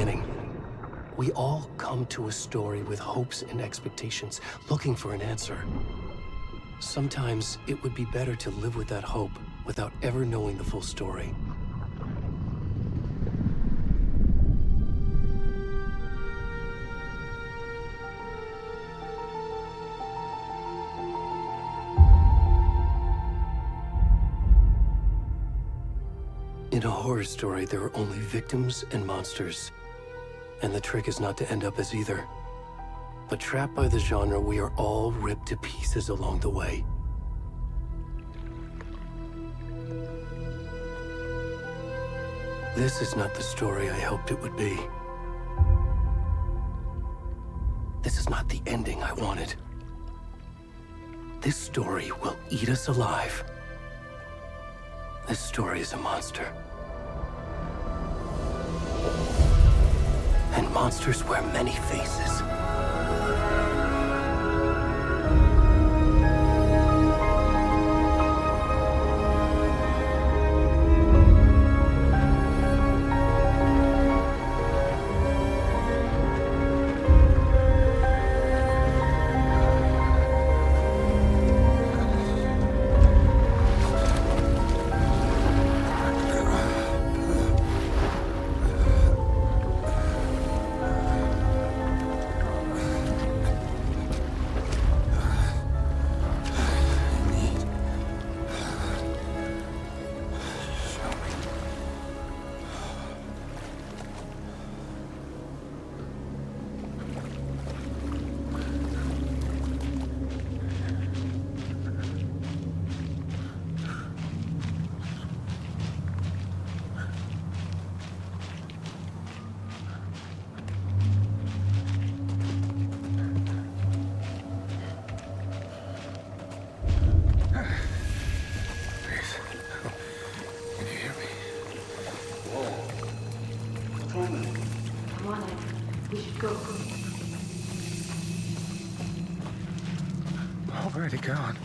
beginning. We all come to a story with hopes and expectations, looking for an answer. Sometimes it would be better to live with that hope without ever knowing the full story. In a horror story, there are only victims and monsters. And the trick is not to end up as either. But trapped by the genre, we are all ripped to pieces along the way. This is not the story I hoped it would be. This is not the ending I wanted. This story will eat us alive. This story is a monster. And monsters wear many faces. Already gone.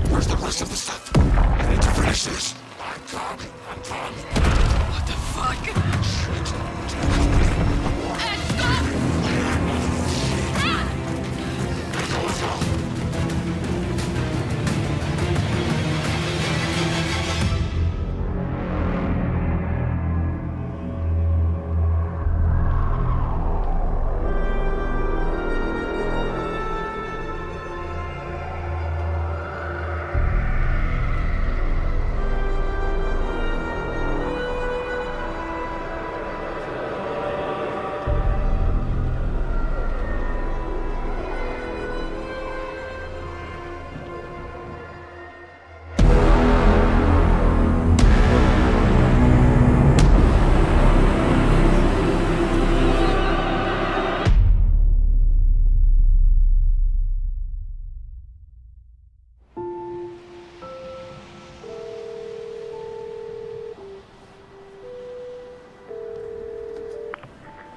Where's the rest of the stuff? I need to finish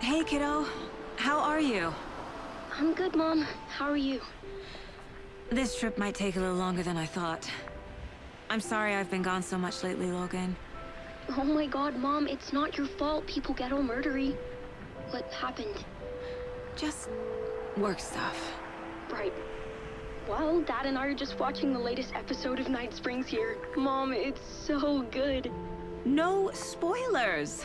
Hey, kiddo. How are you? I'm good, Mom. How are you? This trip might take a little longer than I thought. I'm sorry I've been gone so much lately, Logan. Oh my god, Mom, it's not your fault people get all murdery. What happened? Just work stuff. Right. Well, Dad and I are just watching the latest episode of Night Springs here. Mom, it's so good. No spoilers!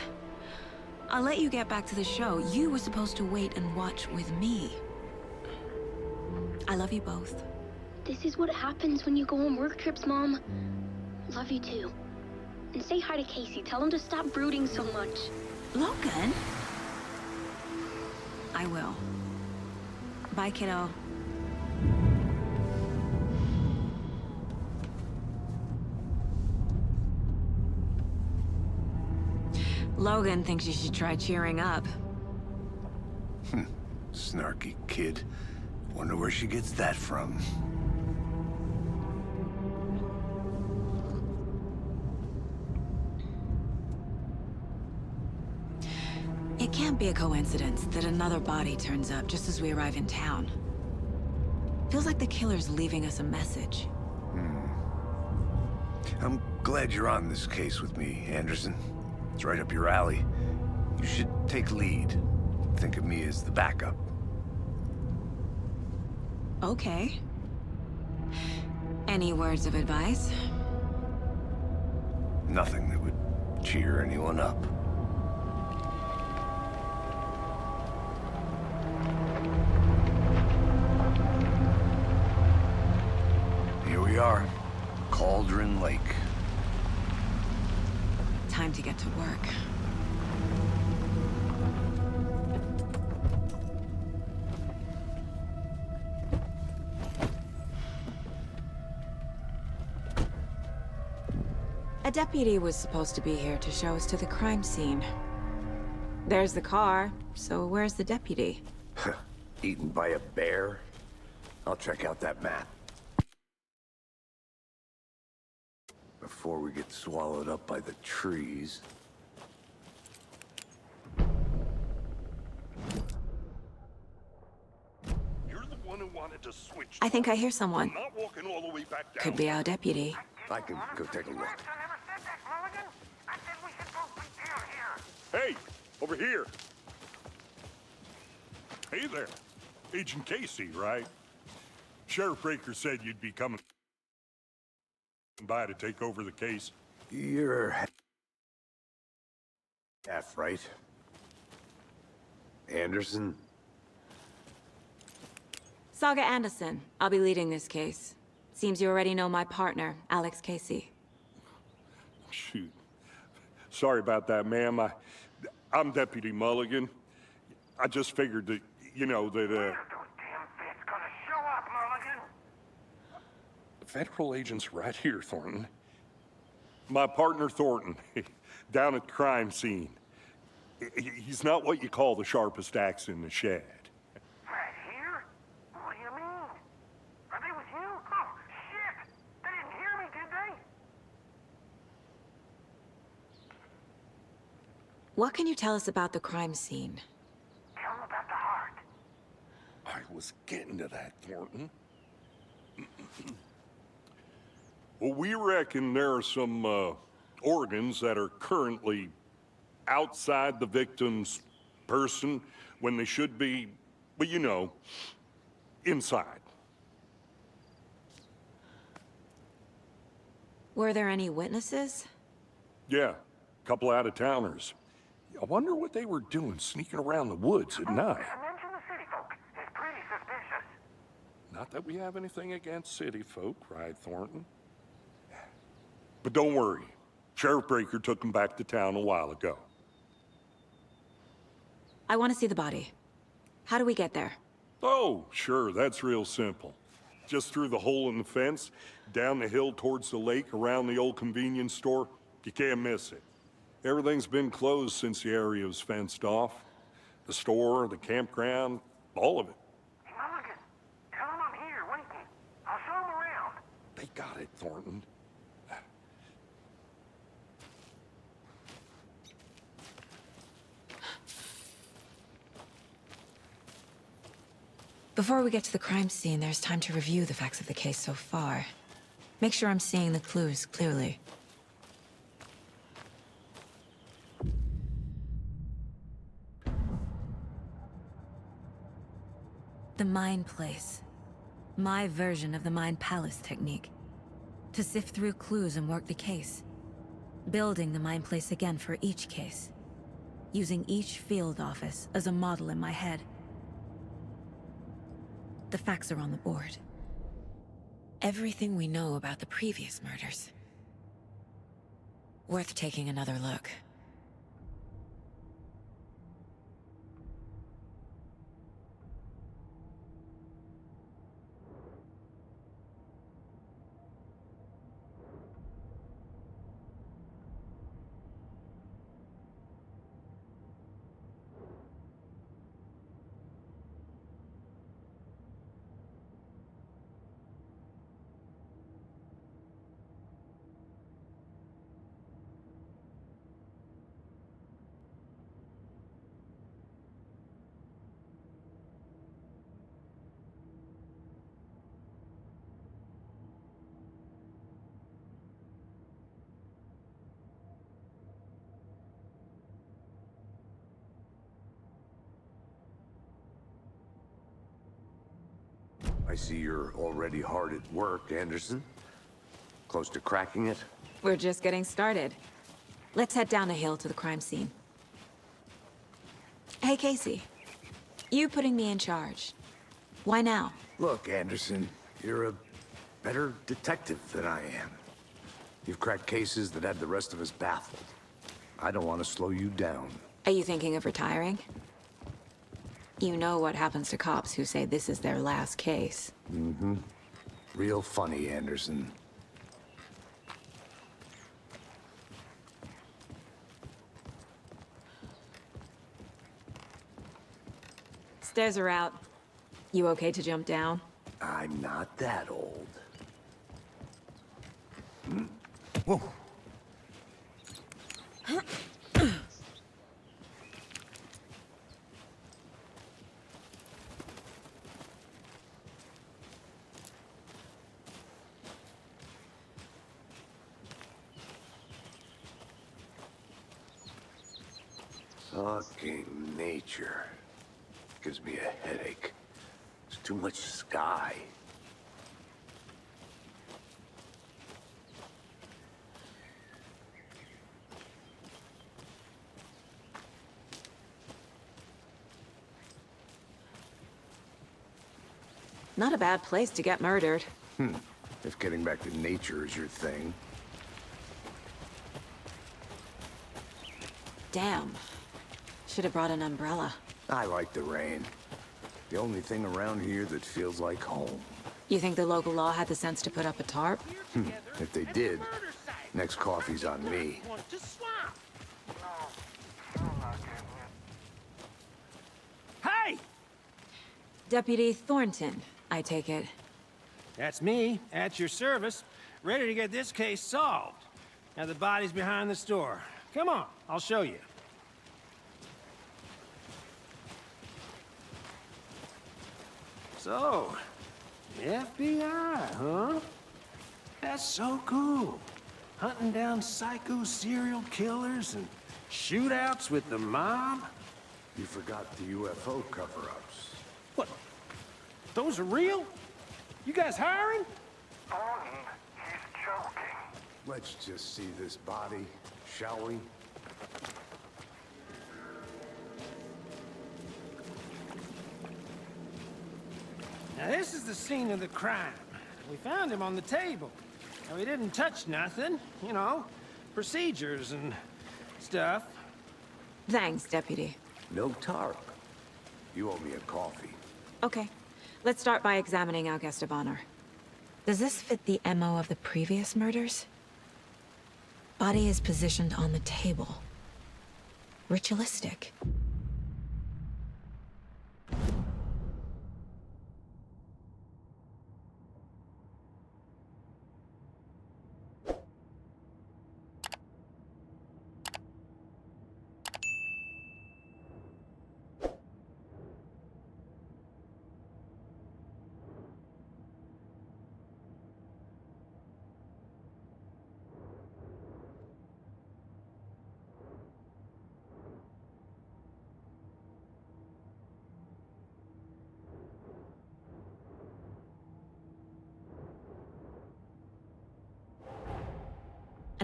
I'll let you get back to the show. You were supposed to wait and watch with me. I love you both. This is what happens when you go on work trips, Mom. Love you too. And say hi to Casey. Tell him to stop brooding so much. Logan? I will. Bye, kiddo. Logan thinks you should try cheering up. Snarky kid. Wonder where she gets that from. It can't be a coincidence that another body turns up just as we arrive in town. Feels like the killer's leaving us a message. I'm glad you're on this case with me, Anderson. It's right up your alley. You should take lead. Think of me as the backup. Okay. Any words of advice? Nothing that would cheer anyone up. Here we are. Cauldron Lake. Time to get to work. A deputy was supposed to be here to show us to the crime scene. There's the car, so where's the deputy? Eaten by a bear? I'll check out that map. Before we get swallowed up by the trees. You're the one who wanted to switch. I think I hear someone. I'm not walking all the way back down. Could be our deputy. I can go take a look. Hey, over here. Hey there. Agent Casey, right? Sheriff Breaker said you'd be coming by to take over the case. You're half right. Anderson? Saga Anderson. I'll be leading this case. Seems you already know my partner, Alex Casey. Shoot. Sorry about that, ma'am. I'm Deputy Mulligan. I just figured that, you know, that, Those damn fists gonna show up, Mulligan. the federal agent's right here, Thornton. My partner, Thornton, down at the crime scene. He's not what you call the sharpest axe in the shed. Right here? What do you mean? Are they with you? Oh, shit! They didn't hear me, did they? What can you tell us about the crime scene? Tell them about the heart. I was getting to that, Thornton. Well, we reckon there are some organs that are currently outside the victim's person when they should be, well, you know, inside. Were there any witnesses? Yeah, a couple out-of-towners. I wonder what they were doing sneaking around the woods at night. Mention the city folk. It's pretty suspicious. Not that we have anything against city folk, right, Thornton? But don't worry. Sheriff Breaker took them back to town a while ago. I want to see the body. How do we get there? Oh, sure, that's real simple. Just through the hole in the fence, down the hill towards the lake, around the old convenience store. You can't miss it. Everything's been closed since the area was fenced off. The store, the campground, all of it. Hey, Mulligan, tell them I'm here waiting. I'll show them around. They got it, Thornton. Before we get to the crime scene, there's time to review the facts of the case so far. Make sure I'm seeing the clues clearly. The Mind Place. My version of the Mind Palace technique. To sift through clues and work the case. Building the Mind Place again for each case. Using each field office as a model in my head. The facts are on the board. Everything we know about the previous murders. Worth taking another look. I see you're already hard at work, Anderson. Close to cracking it? We're just getting started. Let's head down the hill to the crime scene. Hey, Casey. You putting me in charge. Why now? Look, Anderson, you're a better detective than I am. You've cracked cases that had the rest of us baffled. I don't want to slow you down. Are you thinking of retiring? You know what happens to cops who say this is their last case. Mm-hmm. Real funny, Anderson. Stairs are out. You okay to jump down? I'm not that old. Whoa. Fucking nature. Gives me a headache. There's too much sky. Not a bad place to get murdered. If getting back to nature is your thing. Damn. Should have brought an umbrella. I like the rain. The only thing around here that feels like home. You think the local law had the sense to put up a tarp? If they did, next coffee's on me. Hey! Deputy Thornton, I take it. That's me, at your service, ready to get this case solved. Now the body's behind the store. Come on, I'll show you. So, the FBI, huh? That's so cool. Hunting down psycho serial killers and shootouts with the mob. You forgot the UFO cover-ups. What? Those are real? You guys hiring? He's joking. Let's just see this body, shall we? Now this is the scene of the crime. We found him on the table. Now we didn't touch nothing, you know, procedures and stuff. Thanks, Deputy. No tarp. You owe me a coffee. Okay. Let's start by examining our guest of honor. Does this fit the MO of the previous murders? Body is positioned on the table. Ritualistic.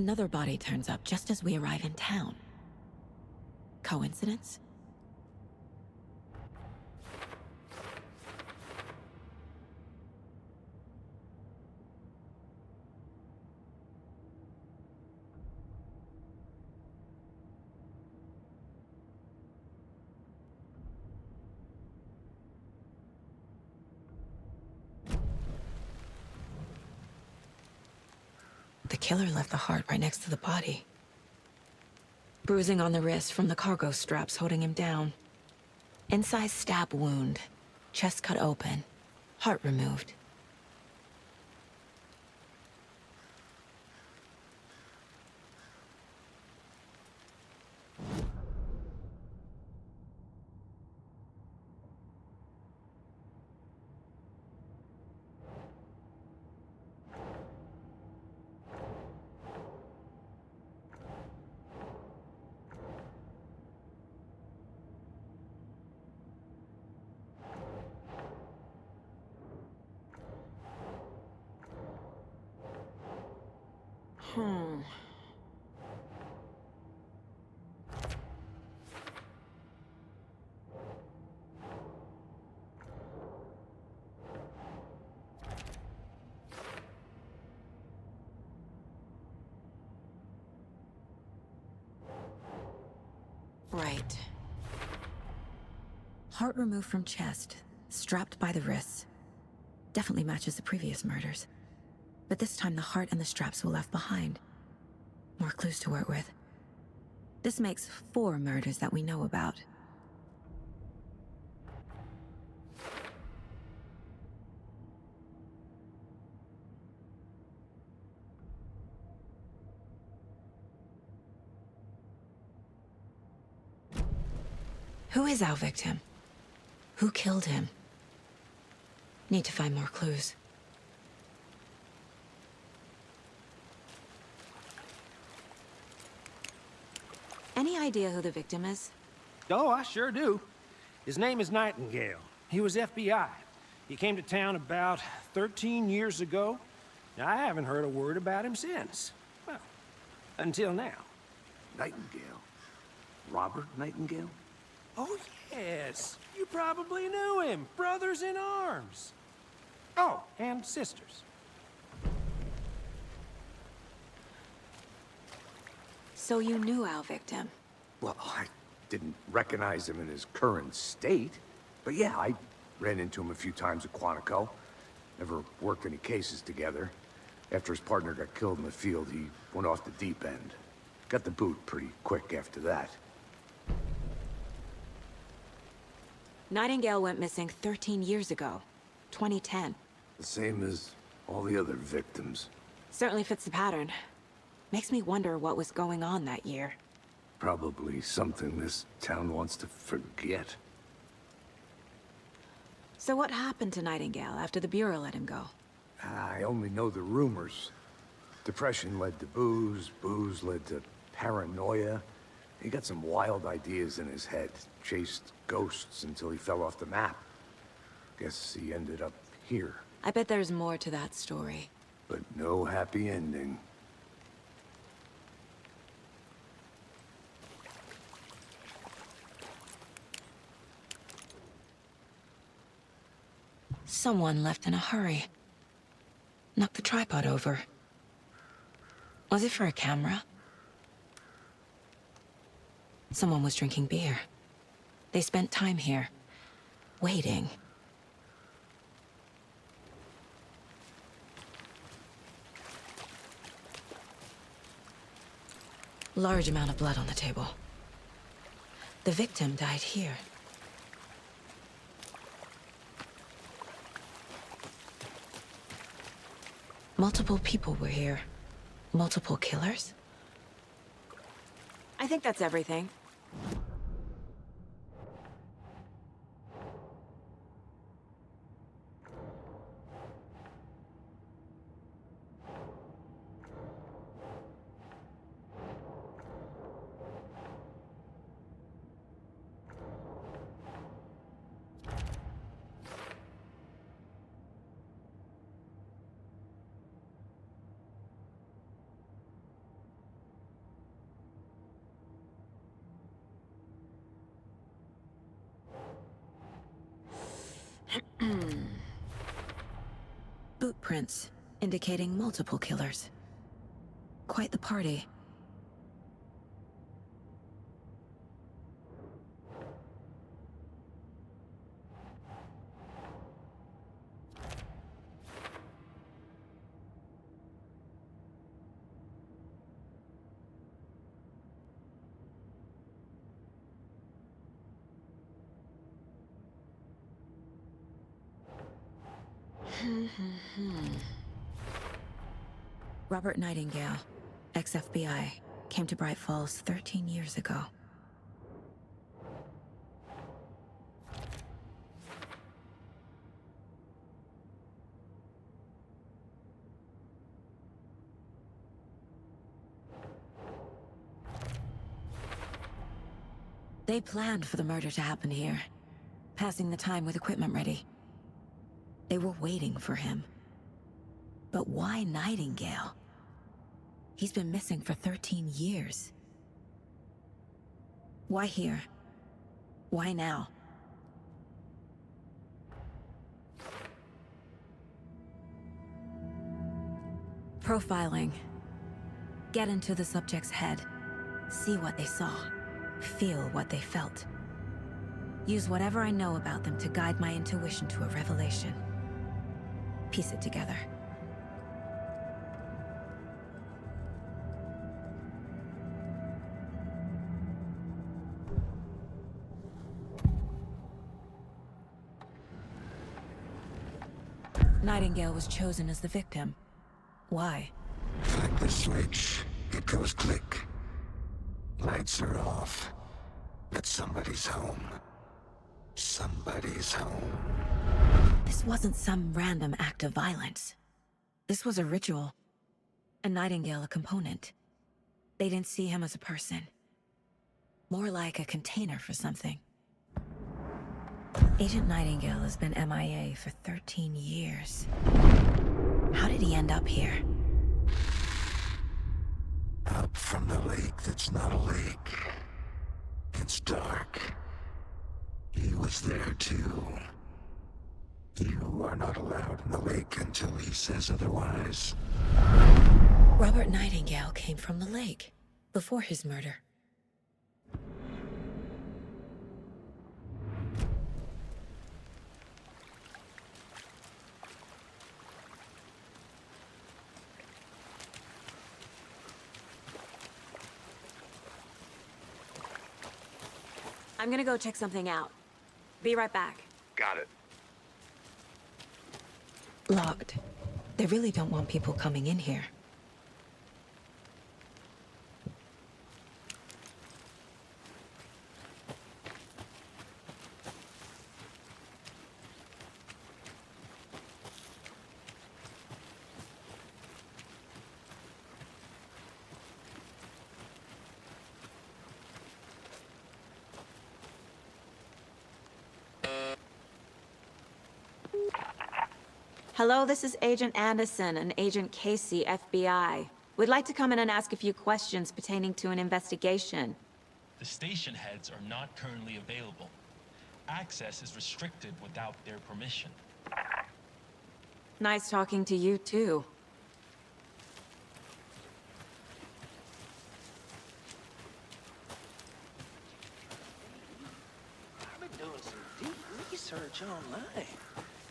Another body turns up just as we arrive in town. Coincidence? The killer left the heart right next to the body. Bruising on the wrist from the cargo straps holding him down. Incised stab wound. Chest cut open. Heart removed. Right. Heart removed from chest, strapped by the wrists. Definitely matches the previous murders. But this time the heart and the straps were left behind. More clues to work with. This makes 4 murders that we know about. Who is our victim? Who killed him? Need to find more clues. Any idea who the victim is? Oh, I sure do. His name is Nightingale. He was FBI. He came to town about 13 years ago. Now, I haven't heard a word about him since. Well, until now. Nightingale? Robert Nightingale? Oh, yes. You probably knew him. Brothers in arms. Oh, and sisters. So you knew our victim? Well, I didn't recognize him in his current state. But yeah, I ran into him a few times at Quantico. Never worked any cases together. After his partner got killed in the field, he went off the deep end. Got the boot pretty quick after that. Nightingale went missing 13 years ago. 2010. The same as all the other victims. Certainly fits the pattern. Makes me wonder what was going on that year. Probably something this town wants to forget. So what happened to Nightingale after the Bureau let him go? I only know the rumors. Depression led to booze, booze led to paranoia. He got some wild ideas in his head, chased ghosts until he fell off the map. Guess he ended up here. I bet there's more to that story. But no happy ending. Someone left in a hurry. Knocked the tripod over. Was it for a camera? Someone was drinking beer. They spent time here, waiting. Large amount of blood on the table. The victim died here. Multiple people were here. Multiple killers? I think that's everything. footprints, indicating multiple killers. Quite the party. Robert Nightingale, ex-FBI, came to Bright Falls 13 years ago. They planned for the murder to happen here, passing the time with equipment ready. They were waiting for him. But why Nightingale? He's been missing for 13 years. Why here? Why now? Profiling. Get into the subject's head. See what they saw. Feel what they felt. Use whatever I know about them to guide my intuition to a revelation. Piece it together. Nightingale was chosen as the victim. Why? Flick the switch. It goes click. Lights are off. But somebody's home. Somebody's home. This wasn't some random act of violence. This was a ritual. And Nightingale a component. They didn't see him as a person. More like a container for something. Agent Nightingale has been MIA for 13 years. How did he end up here? Up from the lake that's not a lake. It's dark. He was there too. You are not allowed in the lake until he says otherwise. Robert Nightingale came from the lake, before his murder. I'm gonna go check something out. Be right back. Got it. Locked. They really don't want people coming in here. Hello, this is Agent Anderson and Agent Casey, FBI. We'd like to come in and ask a few questions pertaining to an investigation. The station heads are not currently available. Access is restricted without their permission. Nice talking to you, too. I've been doing some deep research online.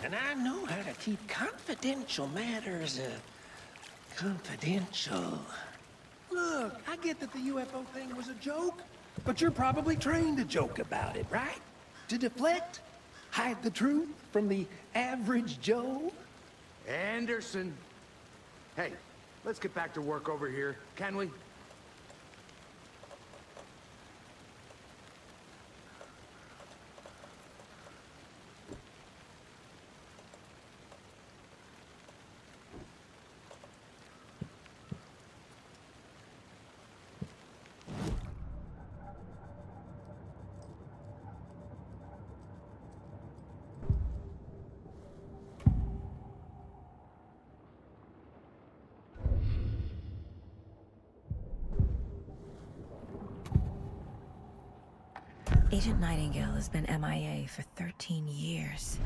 And I know how to keep confidential matters, confidential. Look, I get that the UFO thing was a joke, but you're probably trained to joke about it, right? To deflect? Hide the truth from the average Joe? Anderson. Hey, let's get back to work over here, can we? Agent Nightingale has been MIA for 13 years.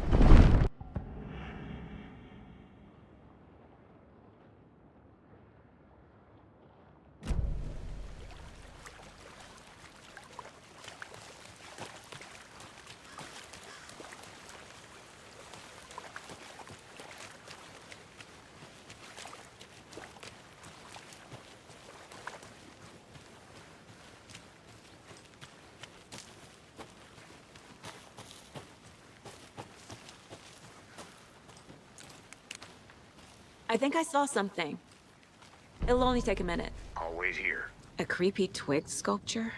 I think I saw something. It'll only take a minute. I'll wait here. A creepy twig sculpture?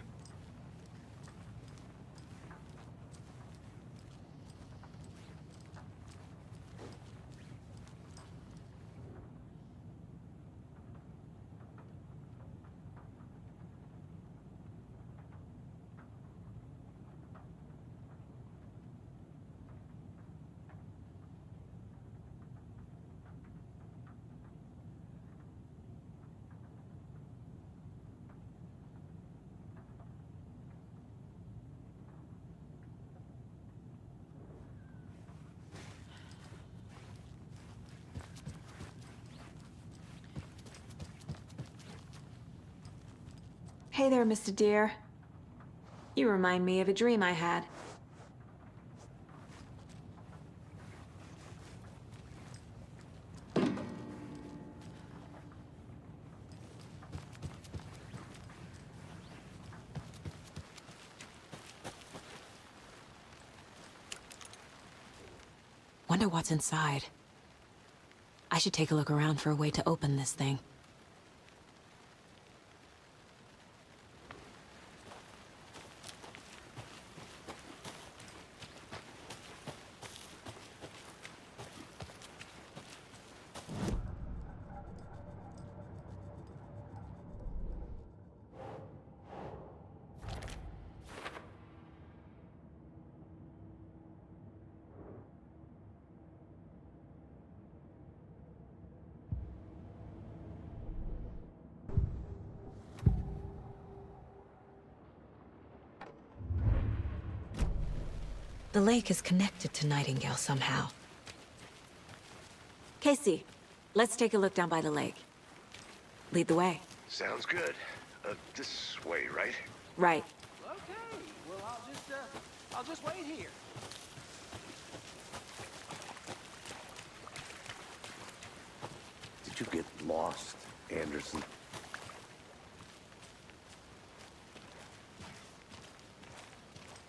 Hey there, Mr. Deer. You remind me of a dream I had. Wonder what's inside. I should take a look around for a way to open this thing. The lake is connected to Nightingale somehow. Casey, let's take a look down by the lake. Lead the way. Sounds good. This way, right? Right. Okay, well, I'll just wait here. Did you get lost, Anderson?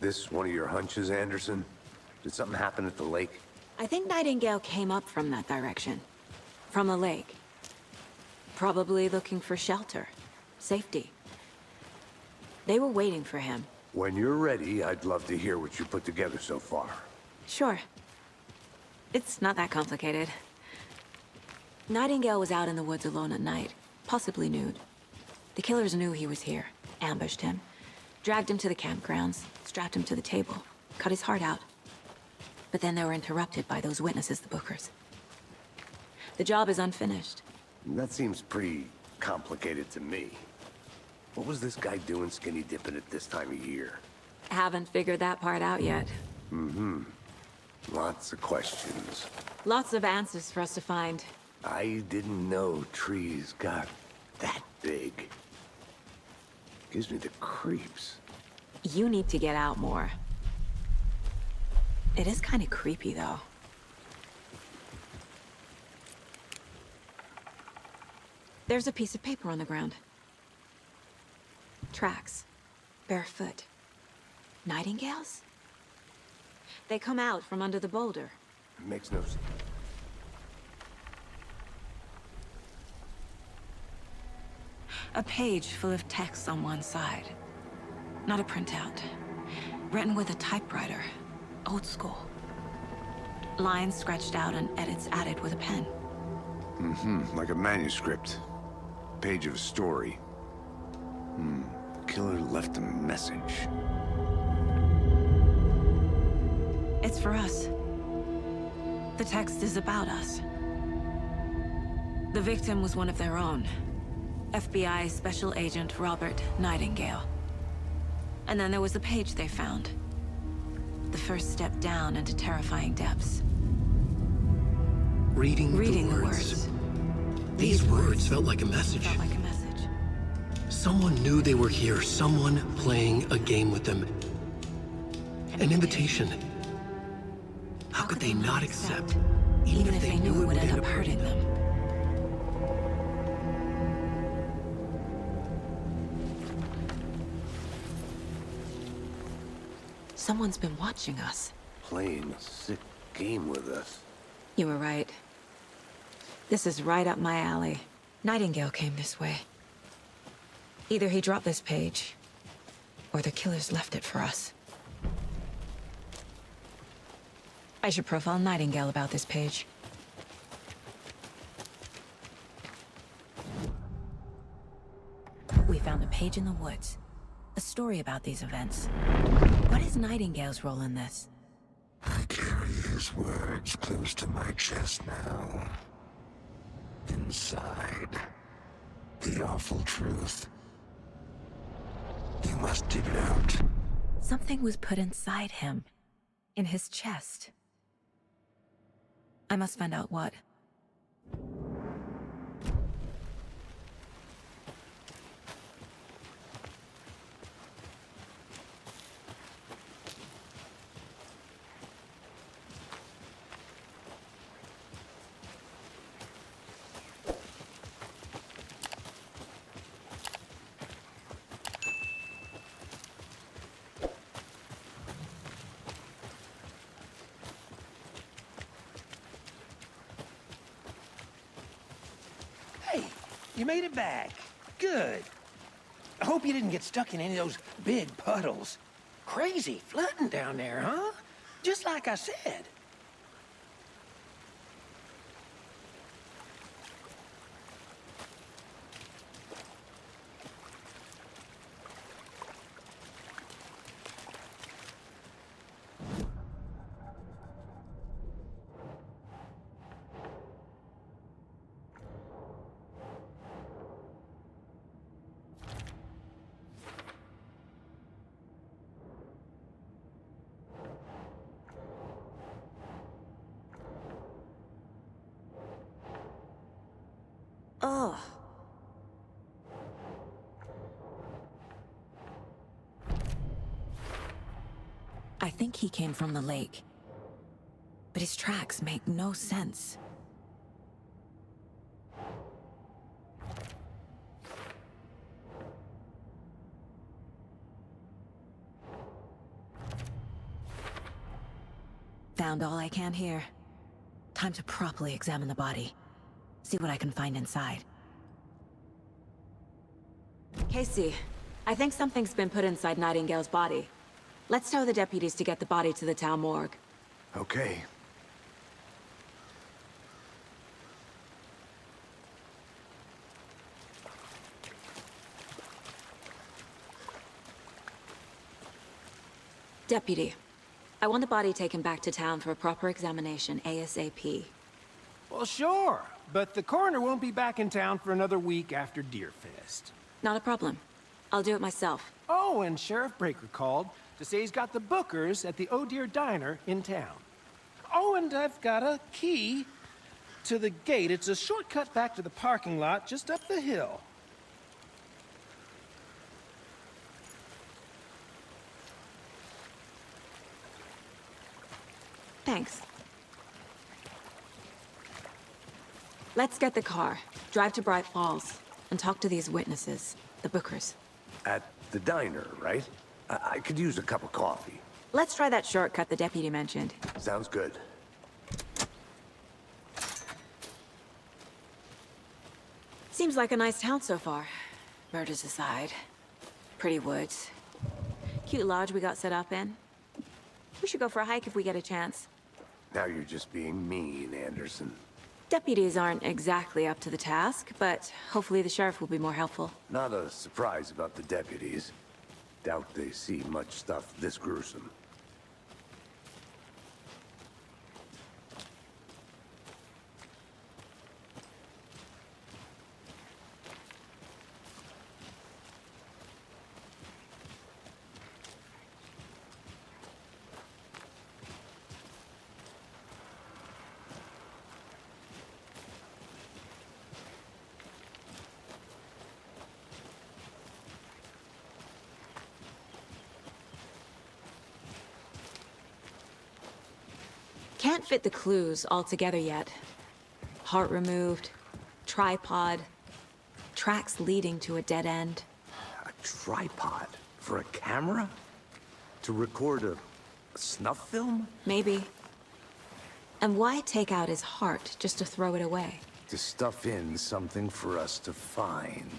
This one of your hunches, Anderson? Did something happen at the lake? I think Nightingale came up from that direction. From the lake. Probably looking for shelter. Safety. They were waiting for him. When you're ready, I'd love to hear what you put together so far. Sure. It's not that complicated. Nightingale was out in the woods alone at night, possibly nude. The killers knew he was here, ambushed him, dragged him to the campgrounds, strapped him to the table, cut his heart out. But then they were interrupted by those witnesses, the Bookers. The job is unfinished. That seems pretty complicated to me. What was this guy doing skinny dipping at this time of year? Haven't figured that part out yet. Mm-hmm. Lots of questions. Lots of answers for us to find. I didn't know trees got that big. Gives me the creeps. You need to get out more. It is kind of creepy, though. There's a piece of paper on the ground. Tracks. Barefoot. Nightingales? They come out from under the boulder. It makes no sense. A page full of text on one side. Not a printout. Written with a typewriter. Old school. Lines scratched out and edits added with a pen. Mm-hmm. Like a manuscript. Page of a story. Killer left a message. It's for us. The text is about us. The victim was one of their own. FBI Special Agent Robert Nightingale. And then there was the page they found. The first step down into terrifying depths. Reading the words. These words felt like a message. Someone knew they were here, someone playing a game with them. An invitation. How could they not accept, even if they knew it would end up hurting them? Someone's been watching us. Playing a sick game with us. You were right. This is right up my alley. Nightingale came this way. Either he dropped this page, or the killers left it for us. I should profile Nightingale about this page. We found a page in the woods. A story about these events. What is Nightingale's role in this? I carry his words close to my chest now. Inside, the awful truth. You must dig it out. Something was put inside him. In his chest. I must find out what. Hey, you made it back. Good. I hope you didn't get stuck in any of those big puddles. Crazy flooding down there, huh? Just like I said. Ugh. I think he came from the lake. But his tracks make no sense. Found all I can here. Time to properly examine the body. See what I can find inside. Casey, I think something's been put inside Nightingale's body. Let's tell the deputies to get the body to the town morgue. Okay. Deputy, I want the body taken back to town for a proper examination ASAP. Well, sure. But the coroner won't be back in town for another week after Deerfest. Not a problem. I'll do it myself. Oh, and Sheriff Breaker called to say he's got the bookers at the Oh Dear Diner in town. Oh, and I've got a key to the gate. It's a shortcut back to the parking lot just up the hill. Thanks. Let's get the car, drive to Bright Falls, and talk to these witnesses, the bookers. At the diner, right? I could use a cup of coffee. Let's try that shortcut the deputy mentioned. Sounds good. Seems like a nice town so far. Murders aside. Pretty woods. Cute lodge we got set up in. We should go for a hike if we get a chance. Now you're just being mean, Anderson. Deputies aren't exactly up to the task, but hopefully the sheriff will be more helpful. Not a surprise about the deputies. Doubt they see much stuff this gruesome. Can't fit the clues all together yet. Heart removed, tripod, tracks leading to a dead end. A tripod? For a camera? To record a snuff film? Maybe. And why take out his heart just to throw it away? to stuff in something for us to find.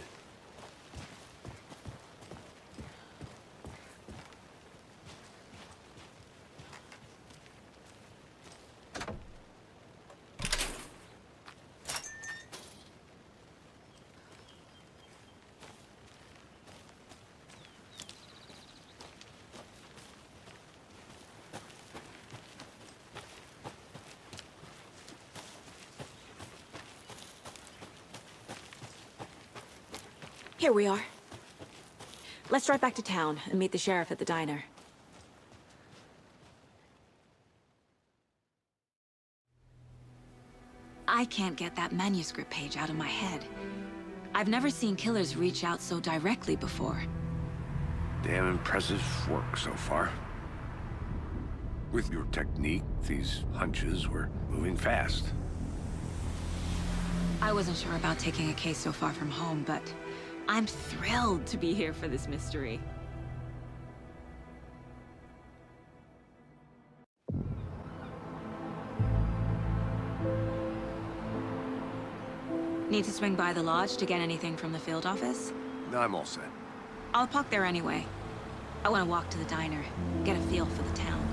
Here we are. Let's drive back to town and meet the sheriff at the diner. I can't get that manuscript page out of my head. I've never seen killers reach out so directly before. Damn impressive work so far. With your technique, these hunches were moving fast. I wasn't sure about taking a case so far from home, but I'm thrilled to be here for this mystery. Need to swing by the lodge to get anything from the field office? No, I'm all set. I'll park there anyway. I want to walk to the diner, get a feel for the town.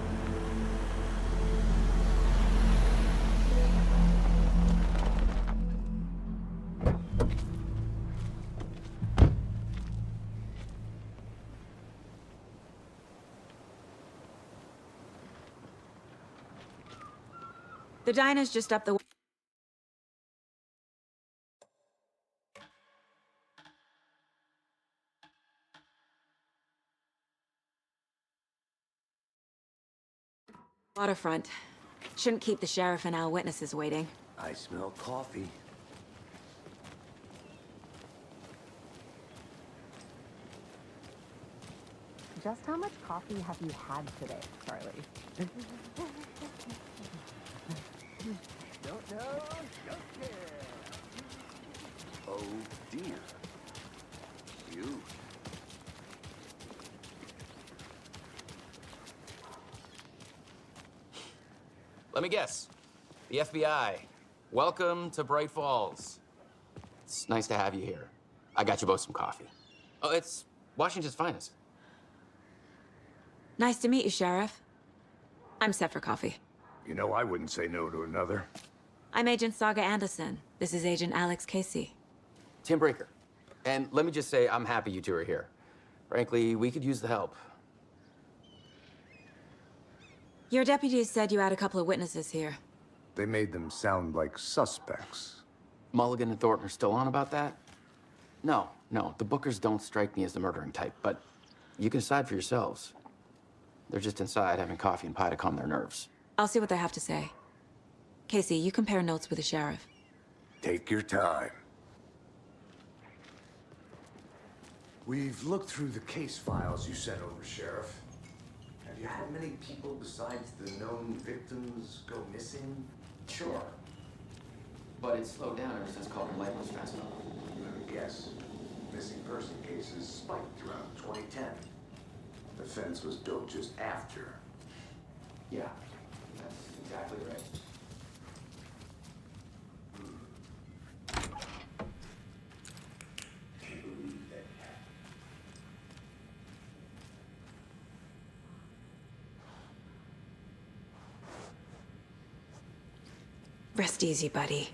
The diner's just up the... waterfront. Shouldn't keep the sheriff and our witnesses waiting. I smell coffee. Just how much coffee have you had today, Charlie? Don't know, don't care. Oh dear. You. Let me guess. The FBI. Welcome to Bright Falls. It's nice to have you here. I got you both some coffee. Oh, it's Washington's finest. Nice to meet you, Sheriff. I'm set for coffee. You know, I wouldn't say no to another. I'm Agent Saga Anderson. This is Agent Alex Casey. Tim Breaker. And let me just say, I'm happy you two are here. Frankly, we could use the help. Your deputies said you had a couple of witnesses here. They made them sound like suspects. Mulligan and Thornton are still on about that? No, the Bookers don't strike me as the murdering type, but you can decide for yourselves. They're just inside having coffee and pie to calm their nerves. I'll see what they have to say. Casey, you compare notes with the sheriff. Take your time. We've looked through the case files you sent over, Sheriff. Have you had many people besides the known victims go missing? Sure. But it's slowed down ever since Call from Lifeless fast enough. Yes. Missing person cases spiked around 2010. The fence was built just after. Yeah, that's exactly right. Can't believe that. Rest easy, buddy.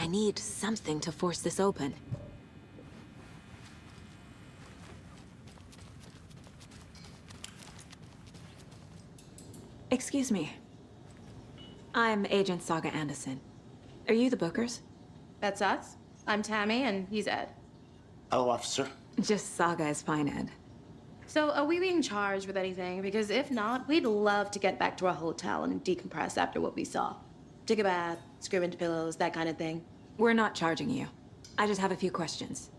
I need something to force this open. Excuse me. I'm Agent Saga Anderson. Are you the Bookers? That's us. I'm Tammy, and he's Ed. Hello, officer. Just Saga is fine, Ed. So, are we being charged with anything? Because if not, we'd love to get back to our hotel and decompress after what we saw. Take a bath, scream into pillows, that kind of thing. We're not charging you. I just have a few questions.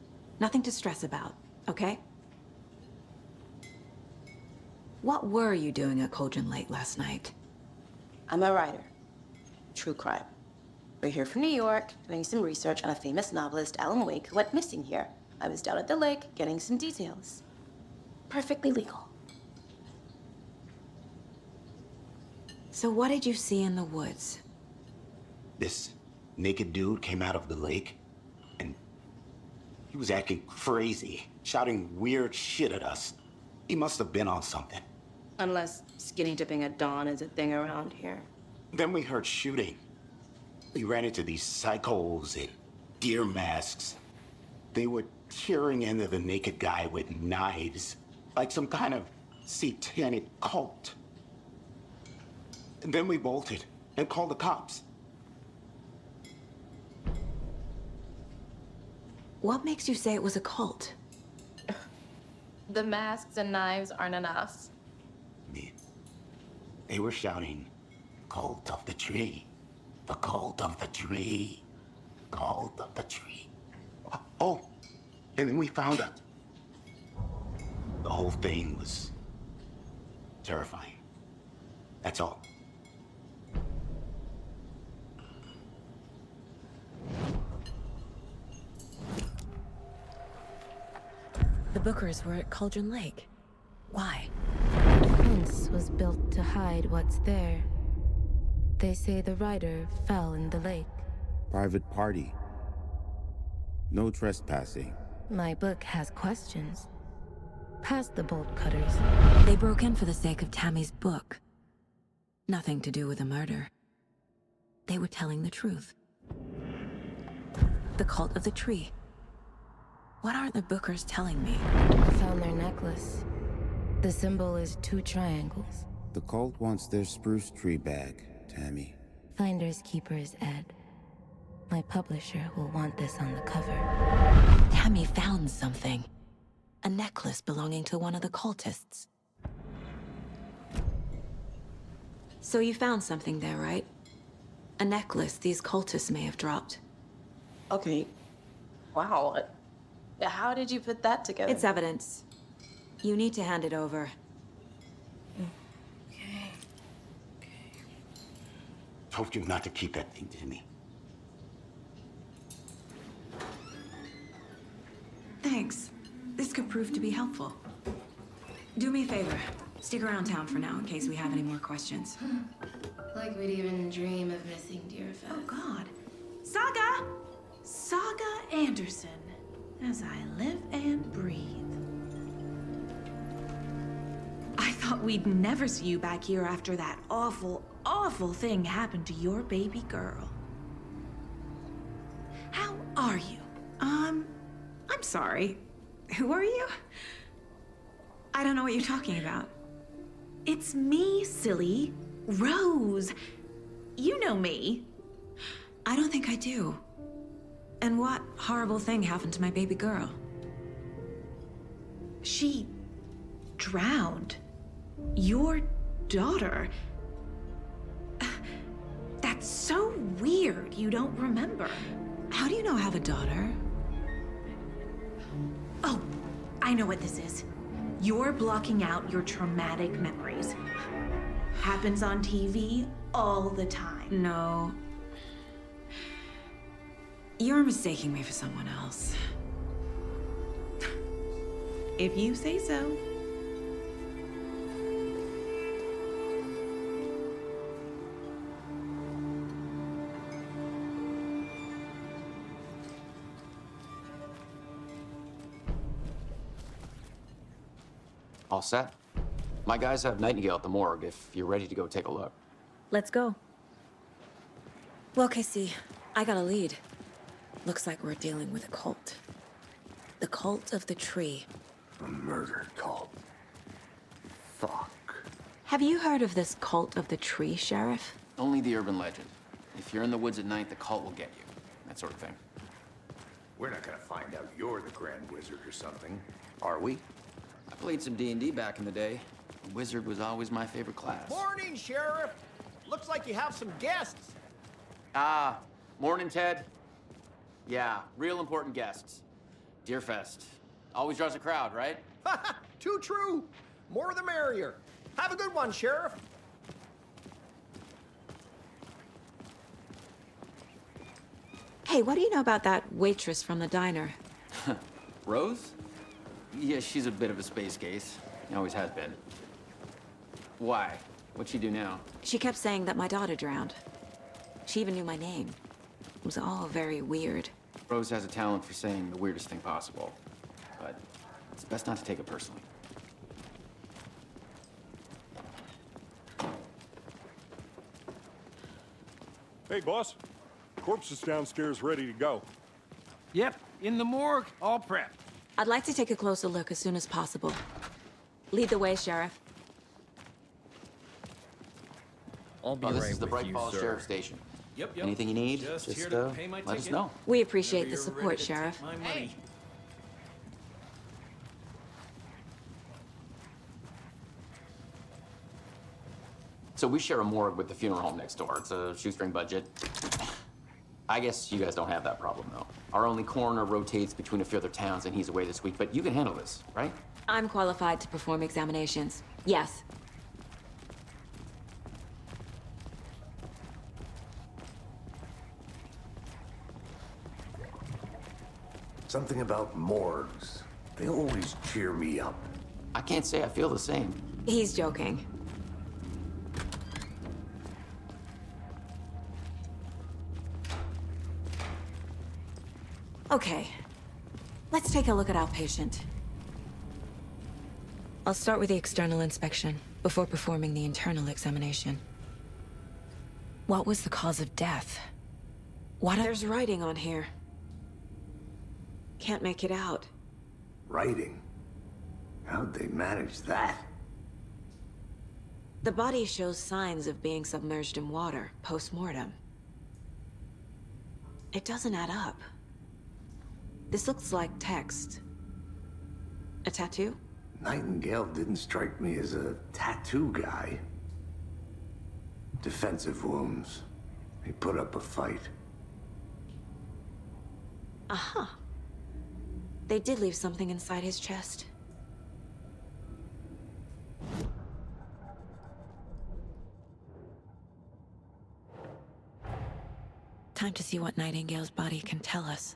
Nothing to stress about, okay? What were you doing at Cauldron Lake last night? I'm a writer. True crime. We're here from New York, doing some research on a famous novelist, Alan Wake, who went missing here. I was down at the lake getting some details. Perfectly legal. So what did you see in the woods? This naked dude came out of the lake, and he was acting crazy, shouting weird shit at us. He must have been on something. Unless skinny dipping at dawn is a thing around here. Then we heard shooting. We ran into these psychos in deer masks. They were tearing into the naked guy with knives, like some kind of satanic cult. And then we bolted and called the cops. What makes you say it was a cult? The masks and knives aren't enough. They were shouting, "Cult of the tree, the cult of the tree, cult of the tree." Oh, and then we found out. The whole thing was terrifying. That's all. The Bookers were at Cauldron Lake. Why? The fence was built to hide what's there. They say the rider fell in the lake. Private party. No trespassing. My book has questions. Past the bolt cutters. They broke in for the sake of Tammy's book. Nothing to do with a murder. They were telling the truth. The cult of the tree. What aren't the Bookers telling me? I found their necklace. The symbol is 2 triangles. The cult wants their spruce tree back, Tammy. Finders keepers, Ed. My publisher will want this on the cover. Tammy found something. A necklace belonging to one of the cultists. So you found something there, right? A necklace these cultists may have dropped. Okay. Wow. How did you put that together? It's evidence. You need to hand it over. Okay. Told you not to keep that thing to me. Thanks. This could prove to be helpful. Do me a favor. Stick around town for now in case we have any more questions. Like we'd even dream of missing dear fest. Oh, God. Saga! Saga Anderson. As I live and breathe. I thought we'd never see you back here after that awful, awful thing happened to your baby girl. How are you? I'm sorry. Who are you? I don't know what you're talking about. It's me, silly. Rose. You know me. I don't think I do. And what horrible thing happened to my baby girl? She drowned. Your daughter. That's so weird you don't remember. How do you know I have a daughter? Oh, I know what this is. You're blocking out your traumatic memories. Happens on TV all the time. No. You're mistaking me for someone else. If you say so. All set? My guys have Nightingale at the morgue if you're ready to go take a look. Let's go. Well, Casey, I got a lead. Looks like we're dealing with a cult. The cult of the tree. A murder cult. Fuck. Have you heard of this cult of the tree, Sheriff? Only the urban legend. If you're in the woods at night, the cult will get you. That sort of thing. We're not gonna find out you're the Grand Wizard or something, are we? I played some D&D back in the day. The wizard was always my favorite class. Morning, Sheriff. Looks like you have some guests. Morning, Ted. Yeah, real important guests. Deerfest. Always draws a crowd, right? Too true. More the merrier. Have a good one, Sheriff. Hey, what do you know about that waitress from the diner? Rose? Yeah, she's a bit of a space case. Always has been. Why? What'd she do now? She kept saying that my daughter drowned. She even knew my name. It was all very weird. Rose has a talent for saying the weirdest thing possible. But it's best not to take it personally. Hey, boss. Corpse is downstairs ready to go. Yep, in the morgue, all prepped. I'd like to take a closer look as soon as possible. Lead the way, Sheriff. I'll be this right is the with Bright you, Falls sir. Sheriff Station. Yep. Anything you need, Just just here to pay my let us ticket. know. We appreciate Whenever the you're support, ready to Sheriff. take my money. So we share a morgue with the funeral home next door. It's a shoestring budget. I guess you guys don't have that problem, though. Our only coroner rotates between a few other towns, and he's away this week. But you can handle this, right? I'm qualified to perform examinations. Yes. Something about morgues. They always cheer me up. I can't say I feel the same. He's joking. Okay. Let's take a look at our patient. I'll start with the external inspection before performing the internal examination. What was the cause of death? There's writing on here. Can't make it out. Writing? How'd they manage that? The body shows signs of being submerged in water post-mortem. It doesn't add up. This looks like text. A tattoo? Nightingale didn't strike me as a tattoo guy. Defensive wounds. He put up a fight. Uh-huh. They did leave something inside his chest. Time to see what Nightingale's body can tell us.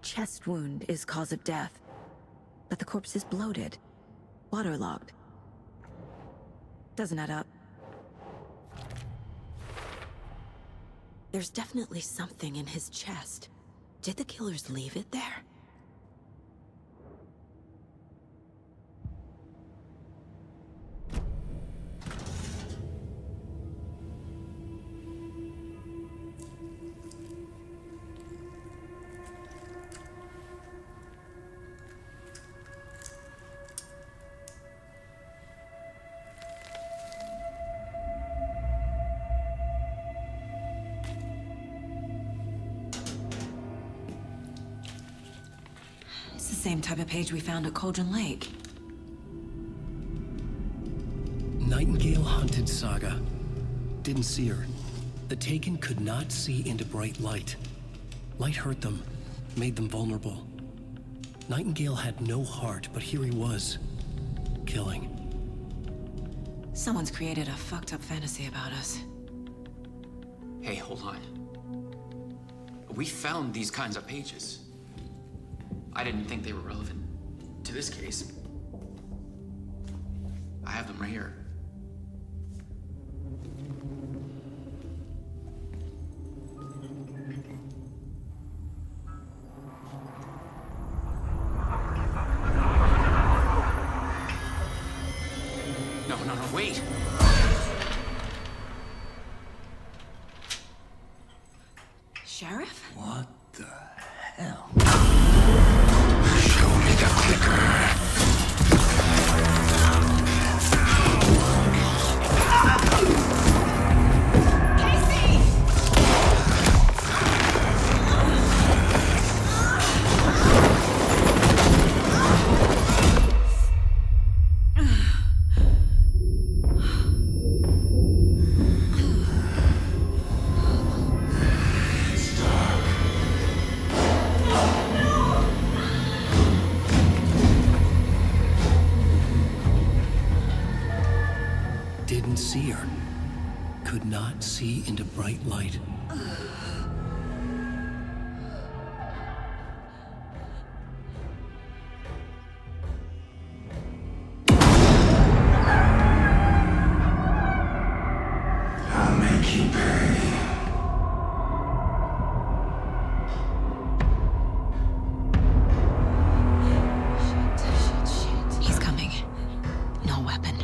Chest wound is cause of death, but the corpse is bloated, waterlogged. Doesn't add up. There's definitely something in his chest. Did the killers leave it there? Same type of page we found at Cauldron Lake. Nightingale hunted Saga. Didn't see her. The Taken could not see into bright light. Light hurt them, made them vulnerable. Nightingale had no heart, but here he was, killing. Someone's created a fucked up fantasy about us. Hey, hold on. We found these kinds of pages. I didn't think they were relevant to this case. I have them right here. No, wait! Sheriff? What the hell? Show me the clicker. couldn't see her. Could not see into bright light. I'll make you pay. He's coming. No weapon.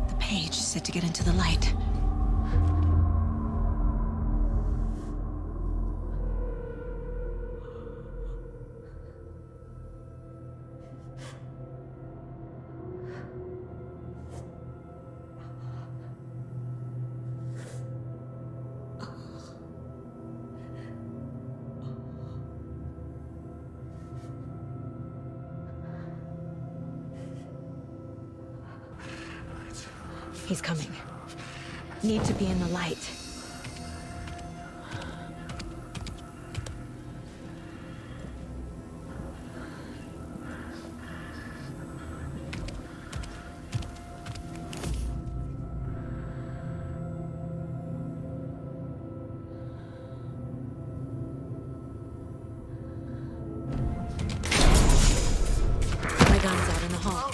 The page said to get into the light. He's coming. Need to be in the light. My gun's out in the hall.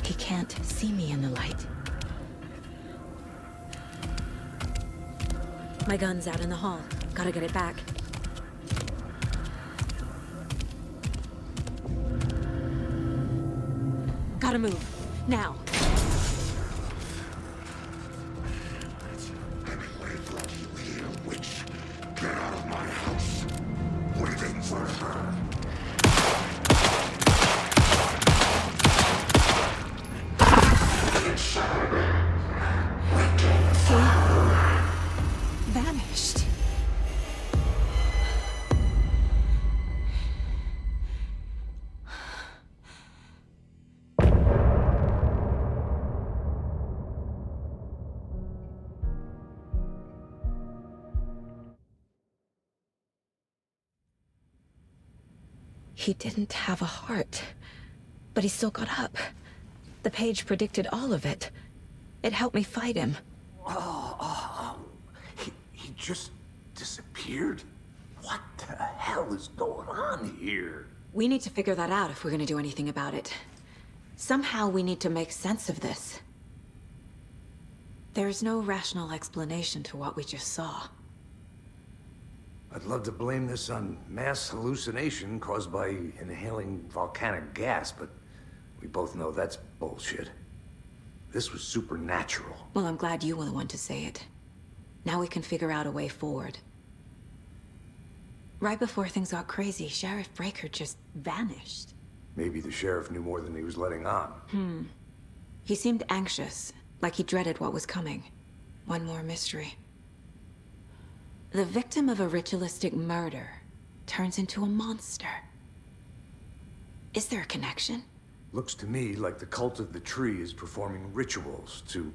He can't see me in the light. My gun's out in the hall. Gotta get it back. Gotta move. Now. Witch, get out of my house. Waiting for her. Vanished. He didn't have a heart, but he still got up. The page predicted all of it. It helped me fight him. He just disappeared? What the hell is going on here? We need to figure that out if we're gonna do anything about it. Somehow we need to make sense of this. There's no rational explanation to what we just saw. I'd love to blame this on mass hallucination caused by inhaling volcanic gas, but we both know that's bullshit. This was supernatural. Well, I'm glad you were the one to say it. Now we can figure out a way forward. Right before things got crazy, Sheriff Breaker just vanished. Maybe the sheriff knew more than he was letting on. He seemed anxious, like he dreaded what was coming. One more mystery. The victim of a ritualistic murder turns into a monster. Is there a connection? Looks to me like the cult of the tree is performing rituals to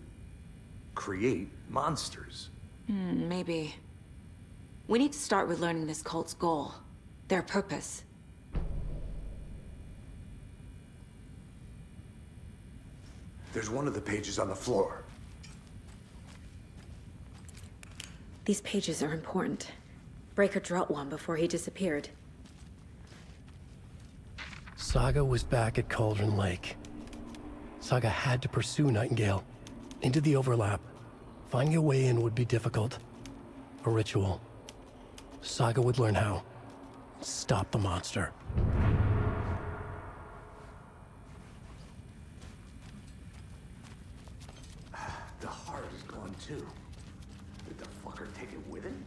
create monsters. Maybe. We need to start with learning this cult's goal, their purpose. There's one of the pages on the floor. These pages are important. Breaker dropped one before he disappeared. Saga was back at Cauldron Lake. Saga had to pursue Nightingale. Into the overlap. Finding a way in would be difficult. A ritual. Saga would learn how. Stop the monster. The heart is gone too. Did the fucker take it with him?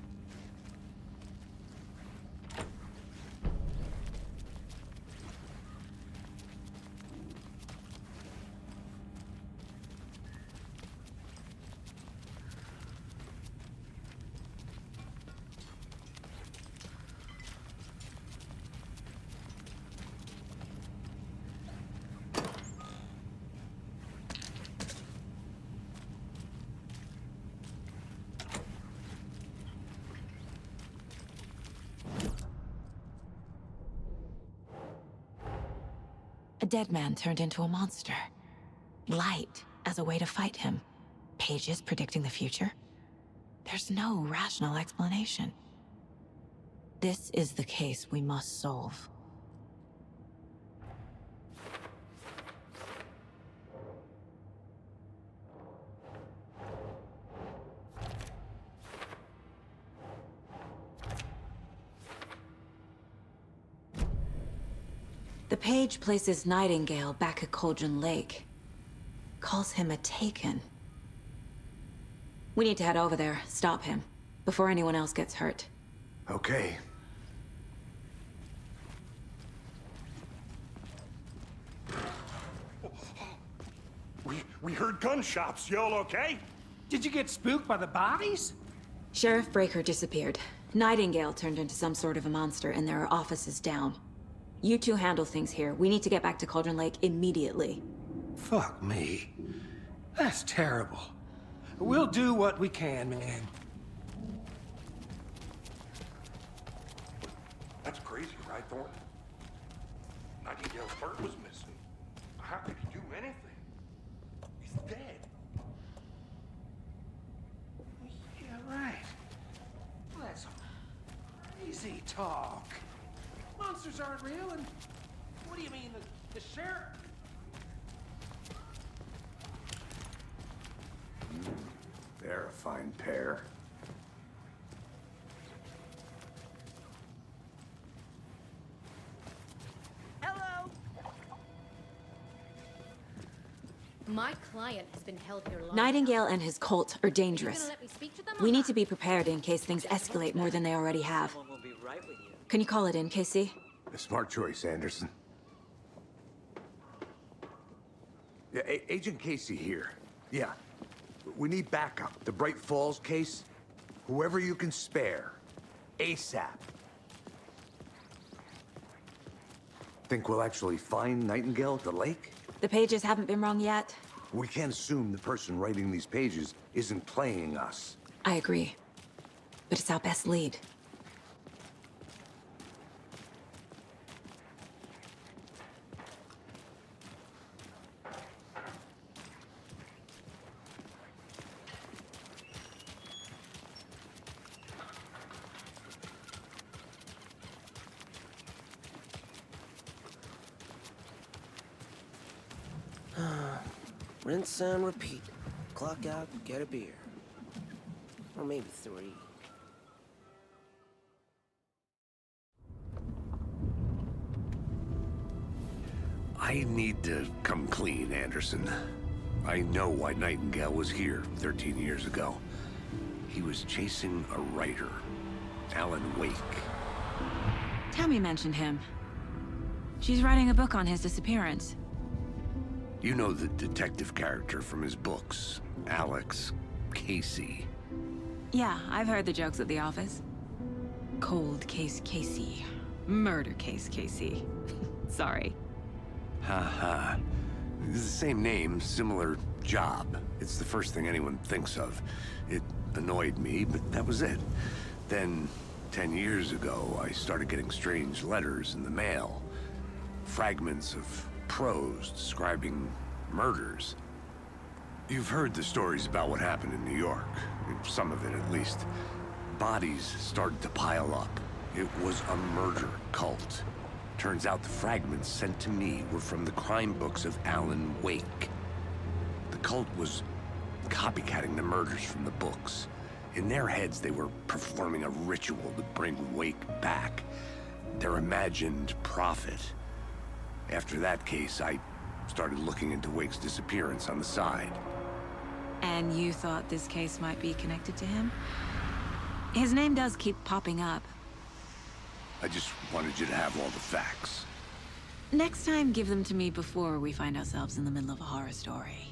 A dead man turned into a monster. Light as a way to fight him. Pages predicting the future. There's no rational explanation. This is the case we must solve. The page places Nightingale back at Cauldron Lake. Calls him a Taken. We need to head over there, stop him, before anyone else gets hurt. Okay. We heard gunshots. Y'all okay? Did you get spooked by the bodies? Sheriff Breaker disappeared. Nightingale turned into some sort of a monster, and there are offices down. You two handle things here. We need to get back to Cauldron Lake immediately. Fuck me. That's terrible. We'll do what we can, man. That's crazy, right, Thornton? Nightingale's heart was missing. How could he do anything? He's dead. Yeah, right. Well, that's crazy talk. Monsters aren't real, and what do you mean, the sheriff? They're a fine pair. Hello. My client has been held here long. Nightingale and his cult are dangerous. Let me speak to them We need to be prepared in case things escalate more than they already have. Can you call it in, Casey? A smart choice, Anderson. Yeah, Agent Casey here. Yeah. We need backup. The Bright Falls case. Whoever you can spare. ASAP. Think we'll actually find Nightingale at the lake? The pages haven't been wrong yet. We can't assume the person writing these pages isn't playing us. I agree. But it's our best lead. Rinse and repeat. Clock out, get a beer. Or maybe 3. I need to come clean, Anderson. I know why Nightingale was here 13 years ago. He was chasing a writer, Alan Wake. Tammy mentioned him. She's writing a book on his disappearance. You know the detective character from his books, Alex Casey. Yeah, I've heard the jokes at the office. Cold case Casey. Murder case Casey. Sorry. Ha. It's the same name, similar job. It's the first thing anyone thinks of. It annoyed me, but that was it. Then, 10 years ago, I started getting strange letters in the mail. Fragments of prose describing murders. You've heard the stories about what happened in New York. Some of it, at least. Bodies started to pile up. It was a murder cult. Turns out the fragments sent to me were from the crime books of Alan Wake. The cult was copycatting the murders from the books. In their heads, they were performing a ritual to bring Wake back. their imagined prophet. After that case, I started looking into Wake's disappearance on the side. And you thought this case might be connected to him? His name does keep popping up. I just wanted you to have all the facts. Next time, give them to me before we find ourselves in the middle of a horror story.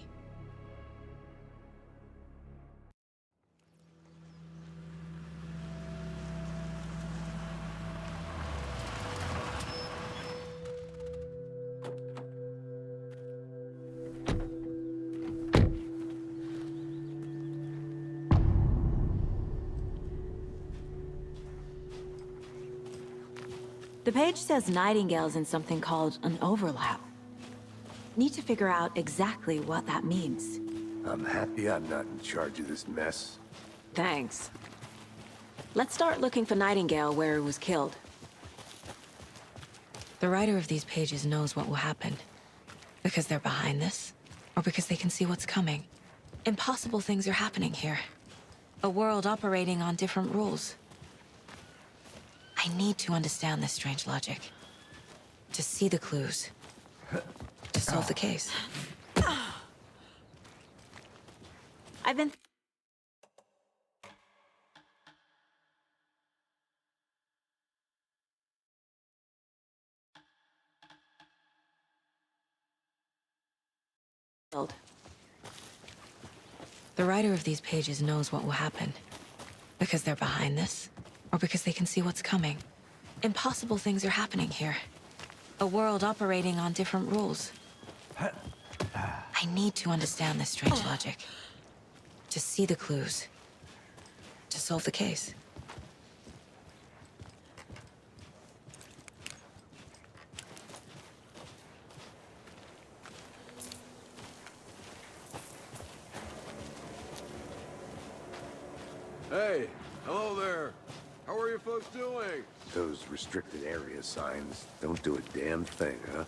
The page says Nightingale's in something called an overlap. Need to figure out exactly what that means. I'm happy I'm not in charge of this mess. Thanks. Let's start looking for Nightingale where he was killed. The writer of these pages knows what will happen. Because they're behind this, or because they can see what's coming. Impossible things are happening here. A world operating on different rules. I need to understand this strange logic. To see the clues. To solve the case. I've been... The writer of these pages knows what will happen. Because they're behind this, or because they can see what's coming. Impossible things are happening here. A world operating on different rules. I need to understand this strange logic. To see the clues. To solve the case. Hey, hello there. How are you folks doing? Those restricted area signs don't do a damn thing, huh?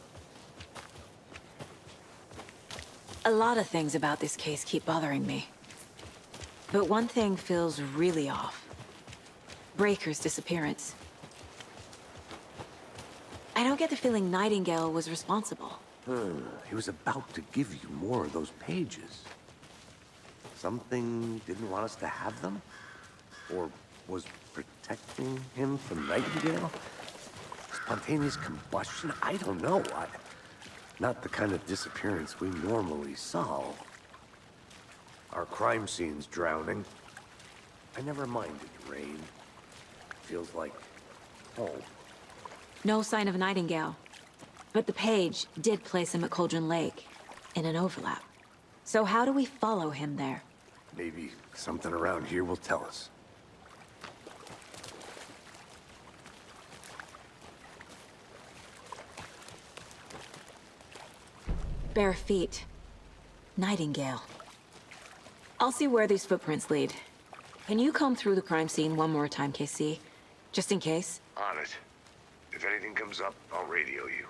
A lot of things about this case keep bothering me. But one thing feels really off. Breaker's disappearance. I don't get the feeling Nightingale was responsible. He was about to give you more of those pages. Something didn't want us to have them? Or was protecting him from Nightingale? Spontaneous combustion? I don't know. Not the kind of disappearance we normally solve. Our crime scene's drowning. I never minded rain. Feels like home. No sign of Nightingale. But the page did place him at Cauldron Lake, in an overlap. So how do we follow him there? Maybe something around here will tell us. Bare feet. Nightingale. I'll see where these footprints lead. Can you comb through the crime scene one more time, KC? Just in case? On it. If anything comes up, I'll radio you.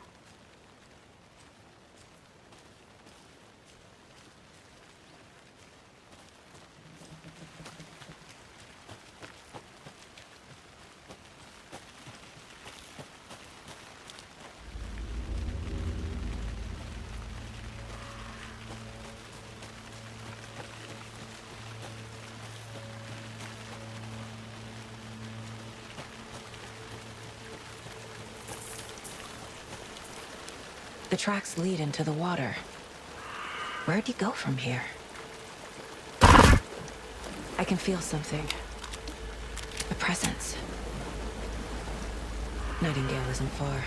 The tracks lead into the water. Where'd he go from here? I can feel something. A presence. Nightingale isn't far.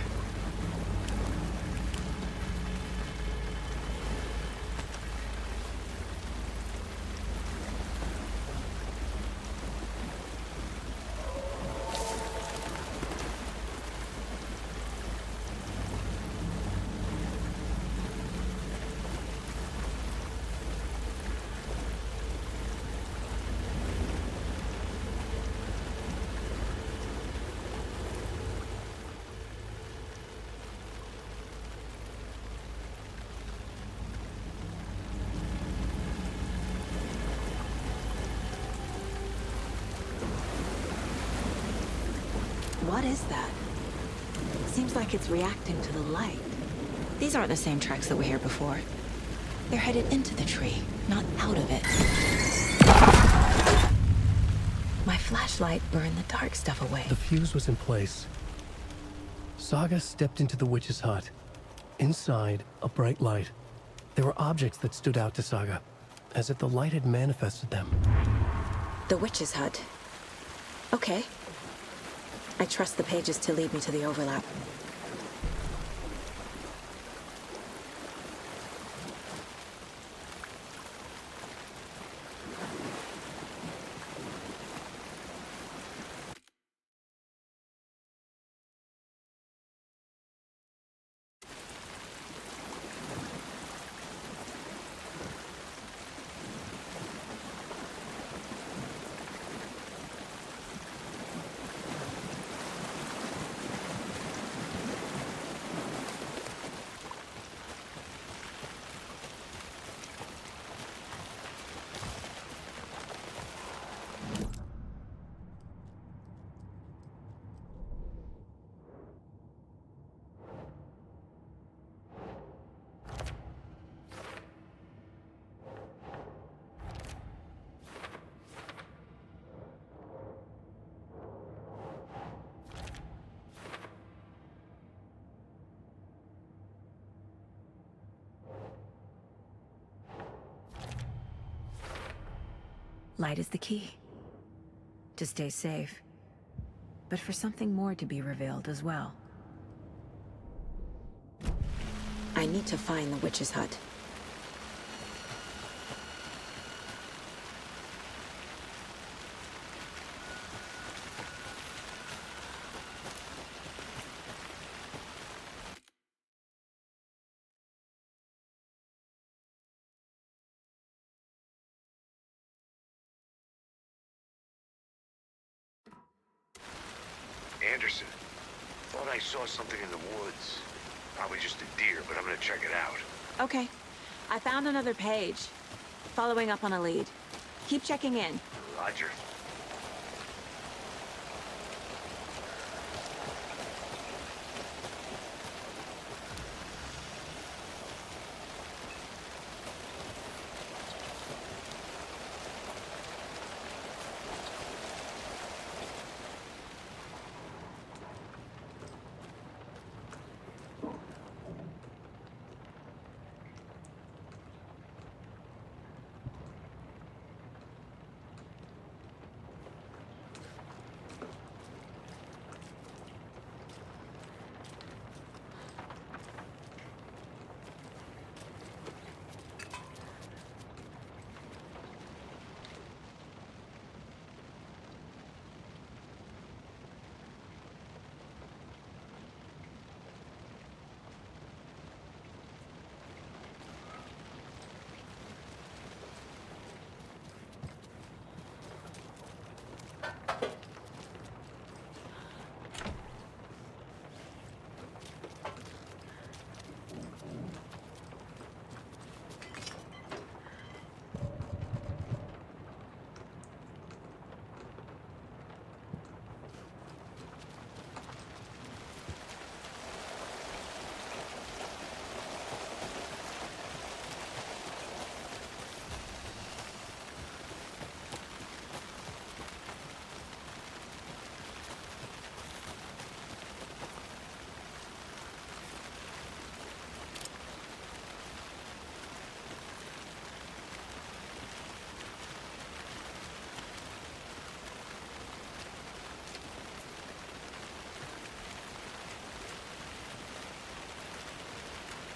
What is that? Seems like it's reacting to the light. These aren't the same tracks that were here before. They're headed into the tree, not out of it. My flashlight burned the dark stuff away. The fuse was in place. Saga stepped into the witch's hut. Inside, a bright light. There were objects that stood out to Saga, as if the light had manifested them. The witch's hut. Okay. I trust the pages to lead me to the overlap. Light is the key. To stay safe. But for something more to be revealed as well. I need to find the witch's hut. Anderson, thought I saw something in the woods. Probably just a deer, but I'm gonna check it out. Okay. I found another page. Following up on a lead. Keep checking in. Roger.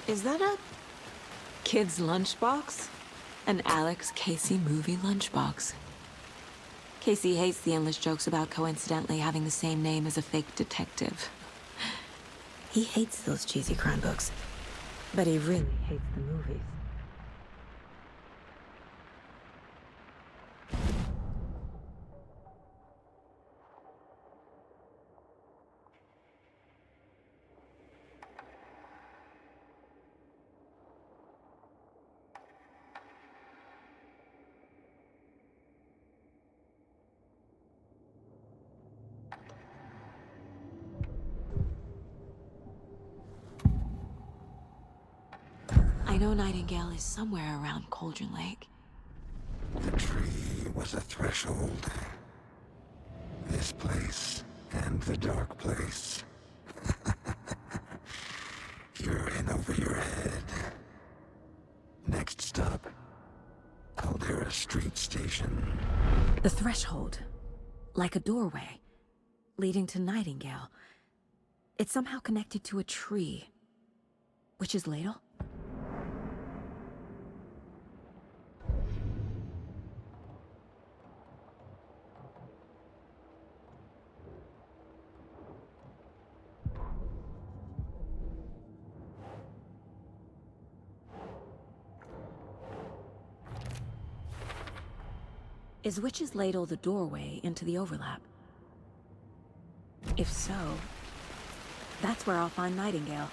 Is that a kid's lunchbox? An Alex Casey movie lunchbox. Casey hates the endless jokes about coincidentally having the same name as a fake detective. He hates those cheesy crime books. But he really hates the movies. I know Nightingale is somewhere around Cauldron Lake. The tree was a threshold. This place and the dark place. You're in over your head. Next stop, Caldera Street Station. The threshold. Like a doorway. Leading to Nightingale. It's somehow connected to a tree. Witch's ladle? Is Witch's ladle the doorway into the overlap? If so, that's where I'll find Nightingale.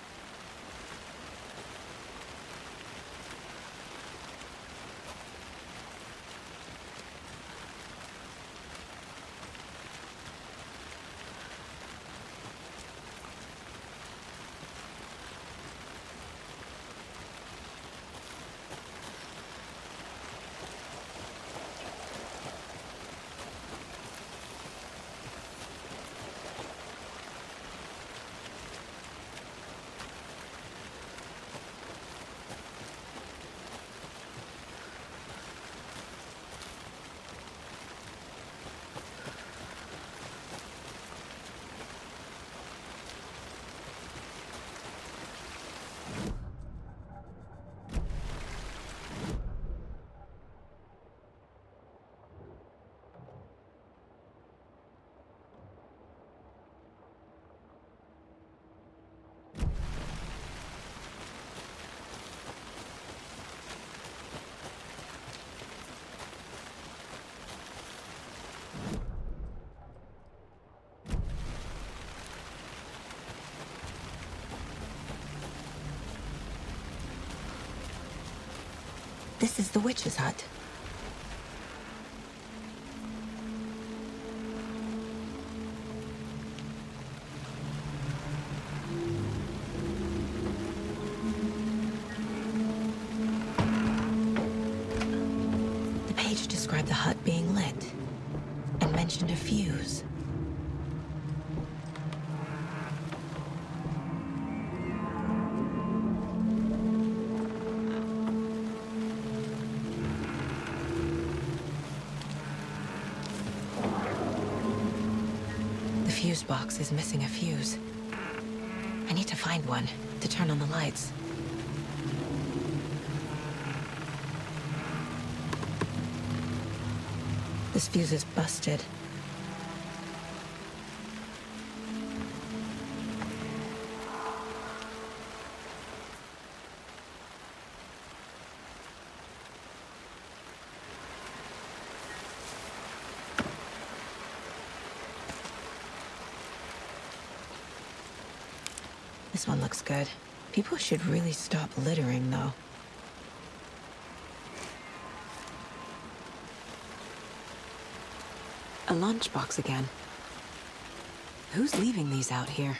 This is the witch's hut. The page described the hut being lit and mentioned a fuse. The fuse box is missing a fuse. I need to find one to turn on the lights. This fuse is busted. This one looks good. People should really stop littering, though. A lunchbox again. Who's leaving these out here?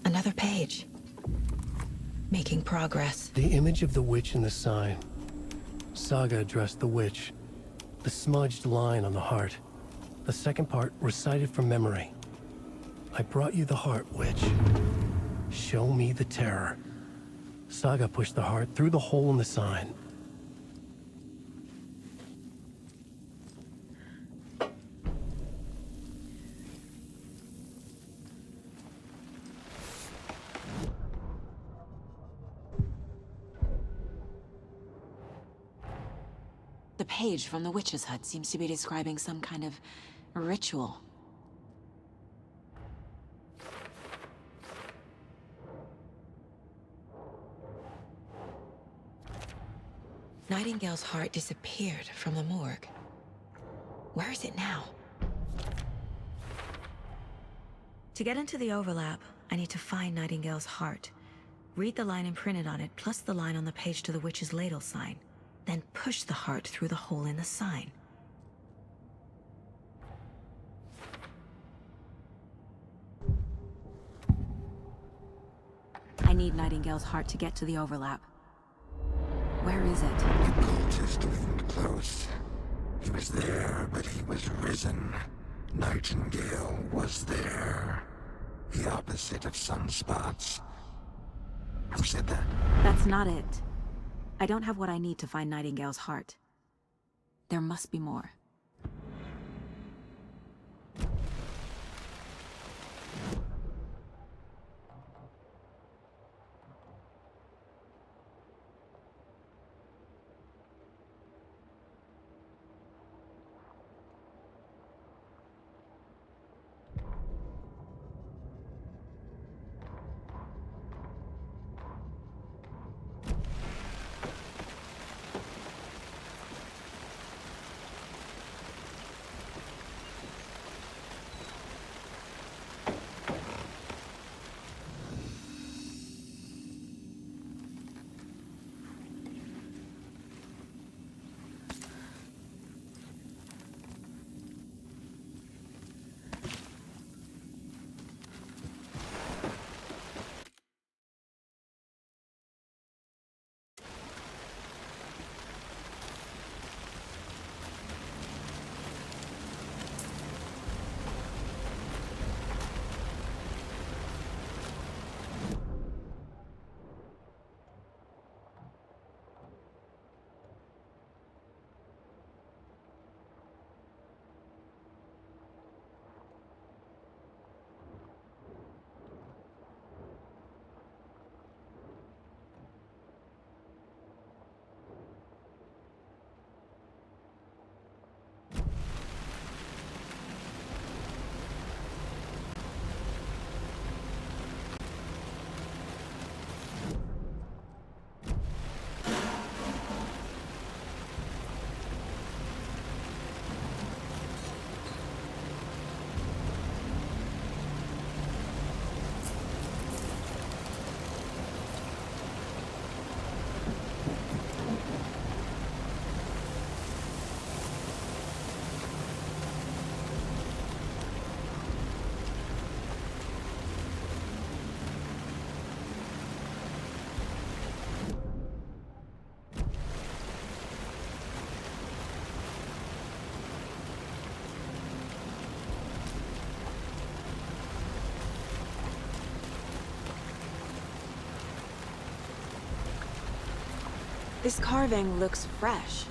Another page. Making progress. The image of the witch in the sign. Saga addressed the witch. The smudged line on the heart. The second part recited from memory. I brought you the heart, witch. Show me the terror. Saga pushed the heart through the hole in the sign. The page from the witch's hut seems to be describing some kind of ritual. Nightingale's heart disappeared from the morgue. Where is it now? To get into the overlap, I need to find Nightingale's heart. Read the line imprinted on it, plus the line on the page to the witch's ladle sign. Then push the heart through the hole in the sign. I need Nightingale's heart to get to the overlap. Where is it? The cultist leaned close. He was there, but he was risen. Nightingale was there. The opposite of sunspots. Who said that? That's not it. I don't have what I need to find Nightingale's heart. There must be more. This carving looks fresh.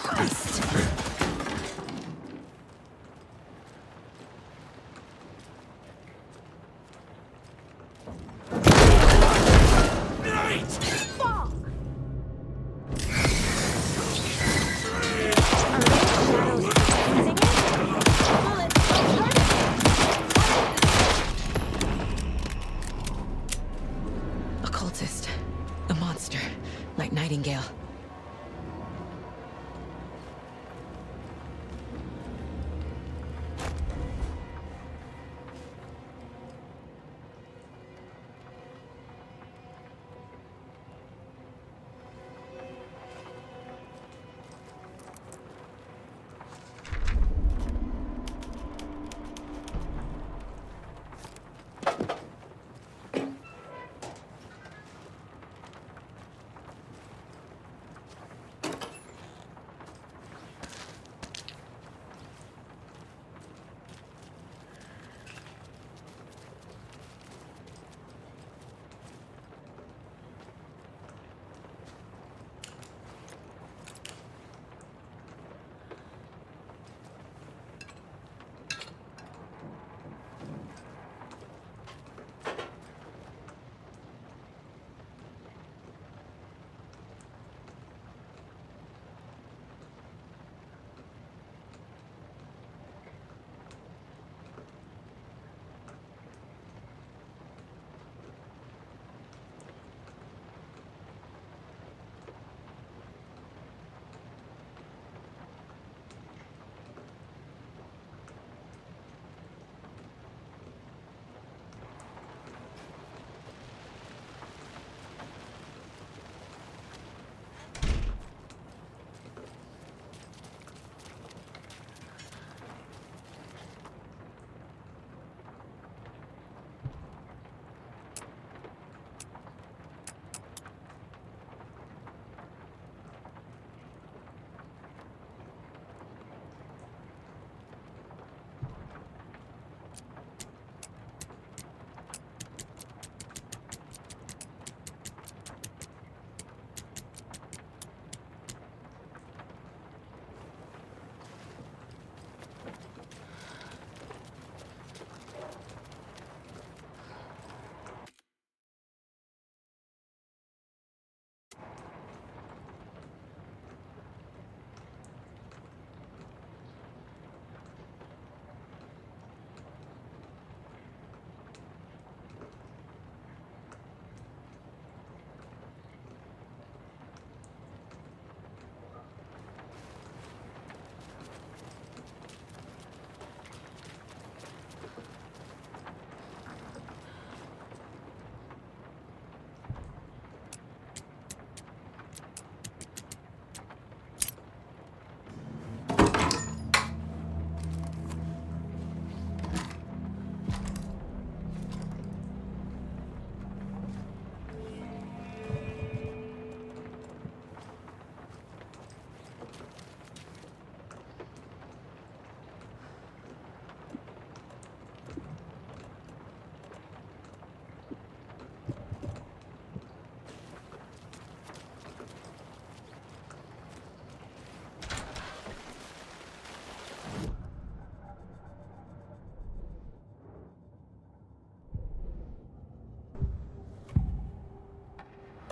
Christ! Occultist. A monster. Like Nightingale.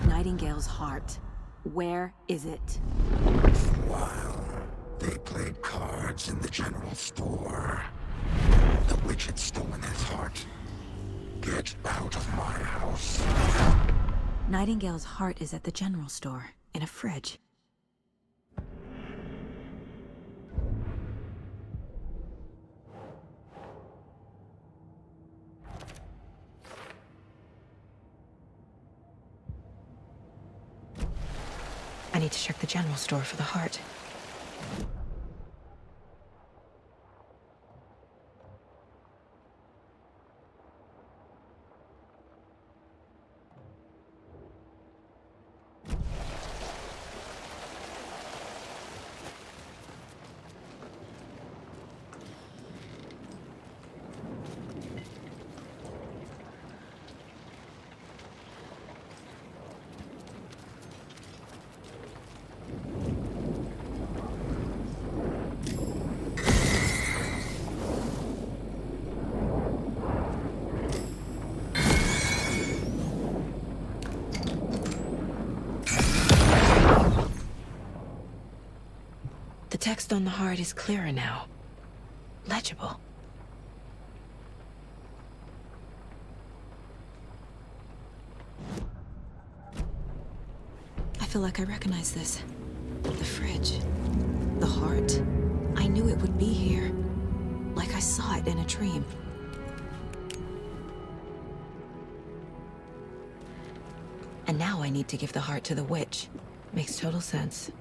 Nightingale's heart. Where is it? While they played cards in the general store, the witch had stolen his heart. Get out of my house. Nightingale's heart is at the general store, in a fridge. I need to check the general store for the heart. text on the heart is clearer now. Legible. I feel like I recognize this. The fridge. The heart. I knew it would be here. Like I saw it in a dream. And now I need to give the heart to the witch. Makes total sense.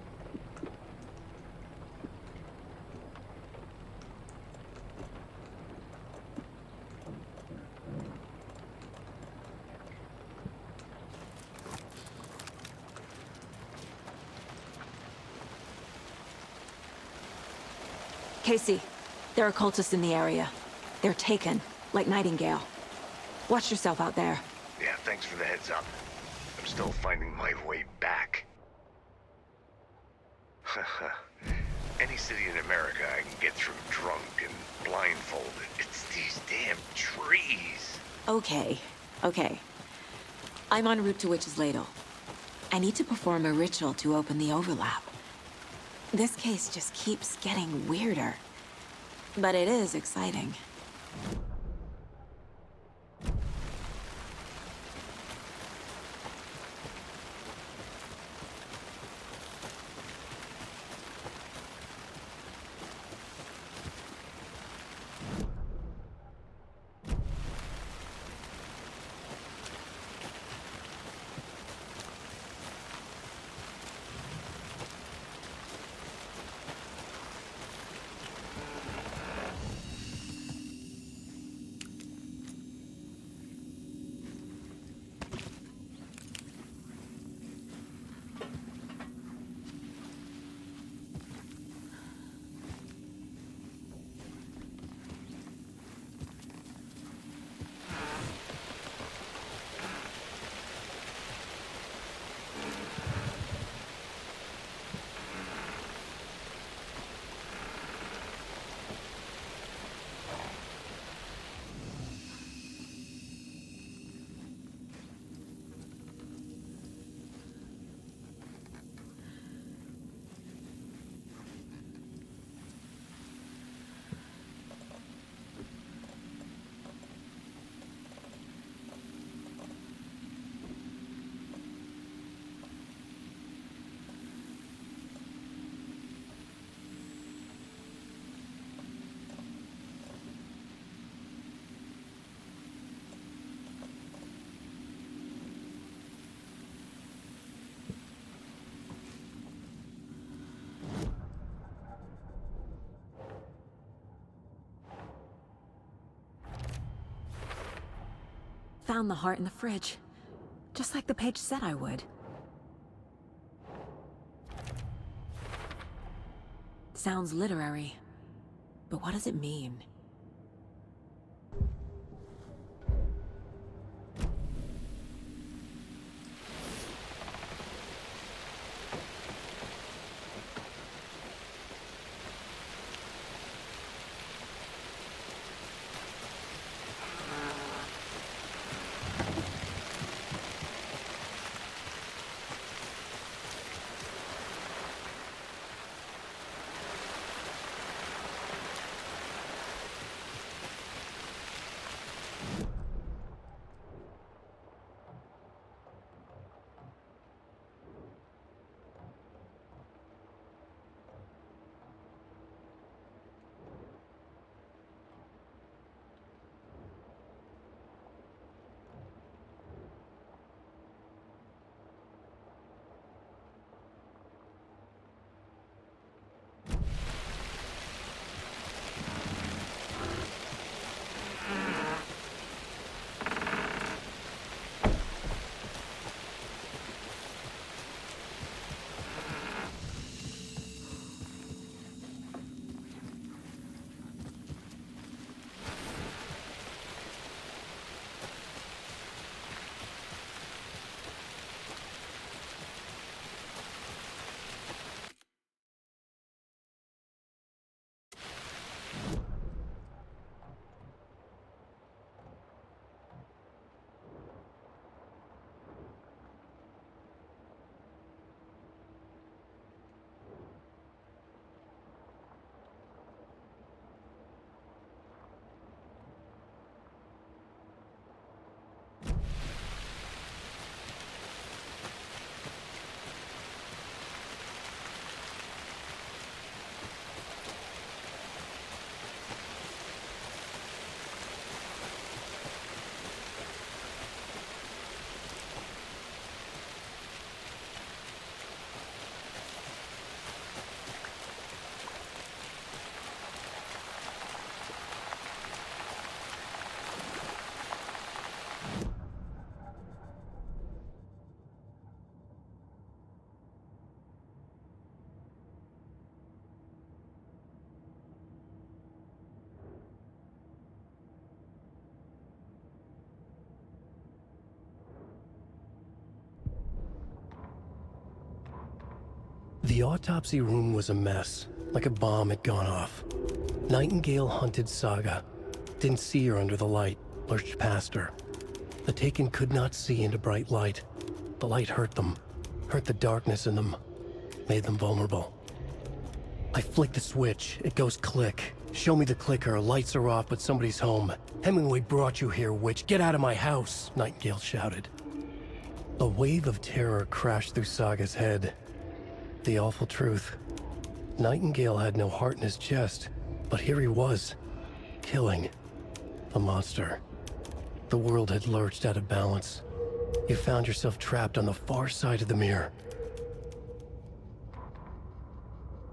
Casey, there are cultists in the area. They're taken, like Nightingale. Watch yourself out there. Yeah, thanks for the heads up. I'm still finding my way back. Any city in America I can get through drunk and blindfolded. It's these damn trees. Okay. I'm en route to Witch's Ladle. I need to perform a ritual to open the overlap. This case just keeps getting weirder. But it is exciting. Found the heart in the fridge. Just like the page said I would. Sounds literary. But what does it mean? The autopsy room was a mess, like a bomb had gone off. Nightingale hunted Saga. Didn't see her under the light, lurched past her. The Taken could not see into bright light. The light hurt them, hurt the darkness in them, made them vulnerable. I flick the switch, it goes click. Show me the clicker, lights are off, but somebody's home. Hemingway brought you here, witch. Get out of my house, Nightingale shouted. A wave of terror crashed through Saga's head. The awful truth. Nightingale had no heart in his chest, but here he was, killing a monster. The world had lurched out of balance. You found yourself trapped on the far side of the mirror.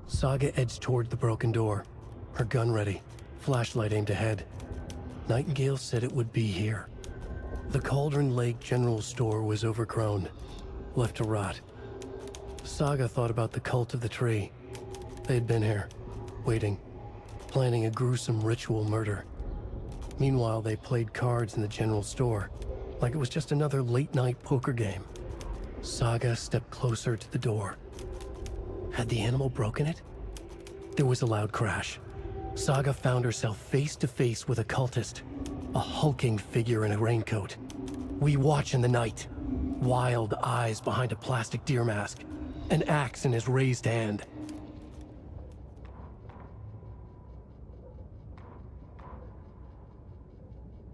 Saga edged toward the broken door, her gun ready, flashlight aimed ahead. Nightingale said it would be here. The Cauldron Lake General Store was overgrown, left to rot. Saga thought about the cult of the tree. They had been here, waiting, planning a gruesome ritual murder. Meanwhile, they played cards in the general store, like it was just another late-night poker game. Saga stepped closer to the door. Had the animal broken it? There was a loud crash. Saga found herself face to face with a cultist, a hulking figure in a raincoat. We watch in the night, wild eyes behind a plastic deer mask, an axe in his raised hand.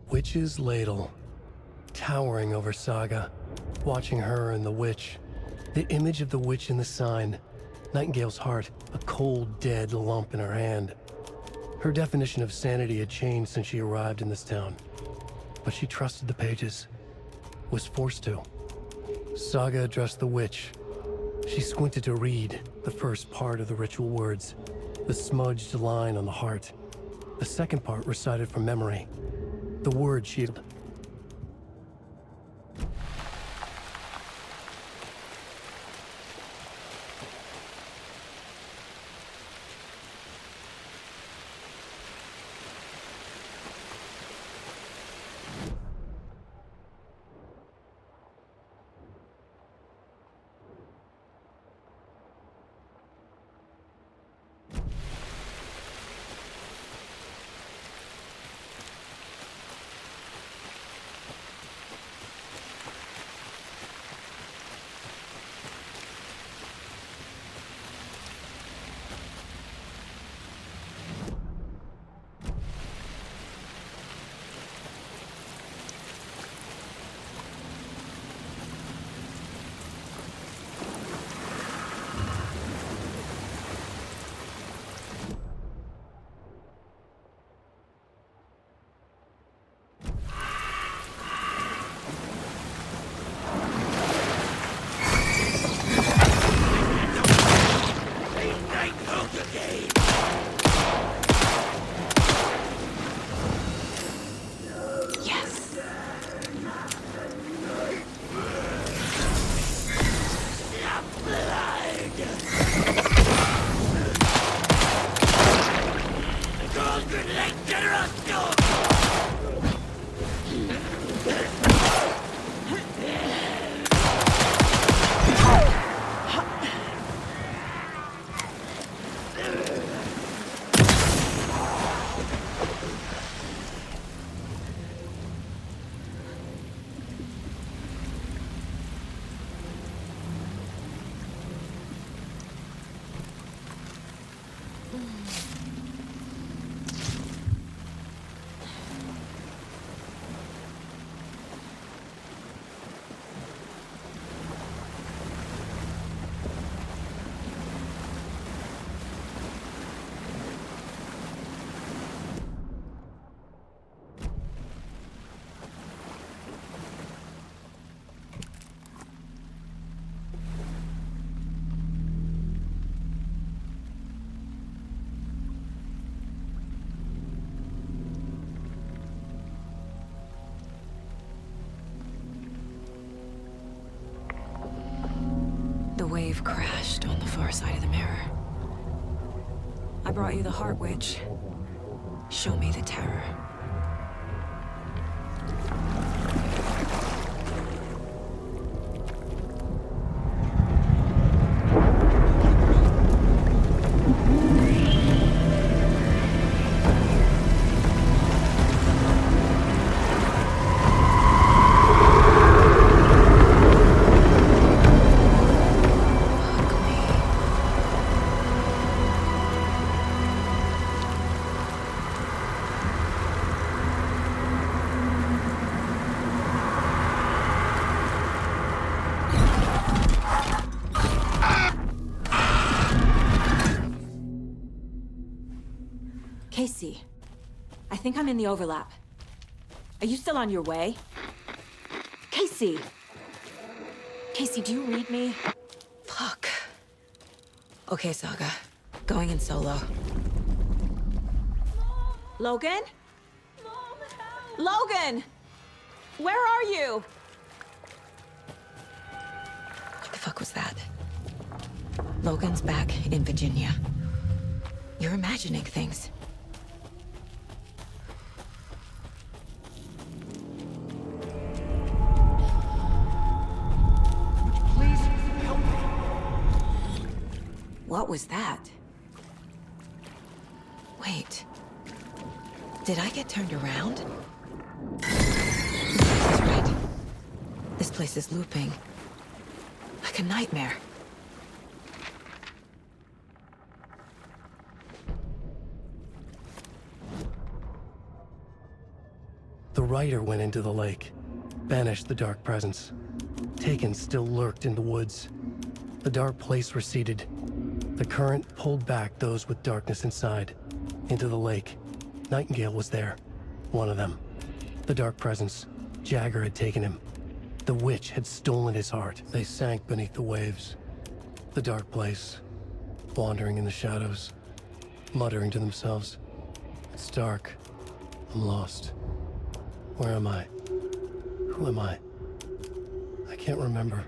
Witch's ladle, towering over Saga, watching her and the witch. The image of the witch in the sign, Nightingale's heart, a cold, dead lump in her hand. Her definition of sanity had changed since she arrived in this town, but she trusted the pages, was forced to. Saga addressed the witch. She squinted to read the first part of the ritual words, the smudged line on the heart. The second part recited from memory, the word she had... The wave crashed on the far side of the mirror. I brought you the Heart Witch. Show me the terror. Casey, I think I'm in the overlap. Are you still on your way? Casey! Casey, do you read me? Fuck. Okay, Saga. Going in solo. Logan? Logan! Where are you? What the fuck was that? Logan's back in Virginia. You're imagining things. Please help me. What was that? Wait. Did I get turned around? This is right. This place is looping. Like a nightmare. The writer went into the lake, banished the dark presence. Taken still lurked in the woods. The dark place receded. The current pulled back those with darkness inside, into the lake. Nightingale was there, one of them. The dark presence, Jagger had taken him. The witch had stolen his heart. They sank beneath the waves. The dark place, wandering in the shadows, muttering to themselves. It's dark. I'm lost. Where am I? Who am I? I can't remember.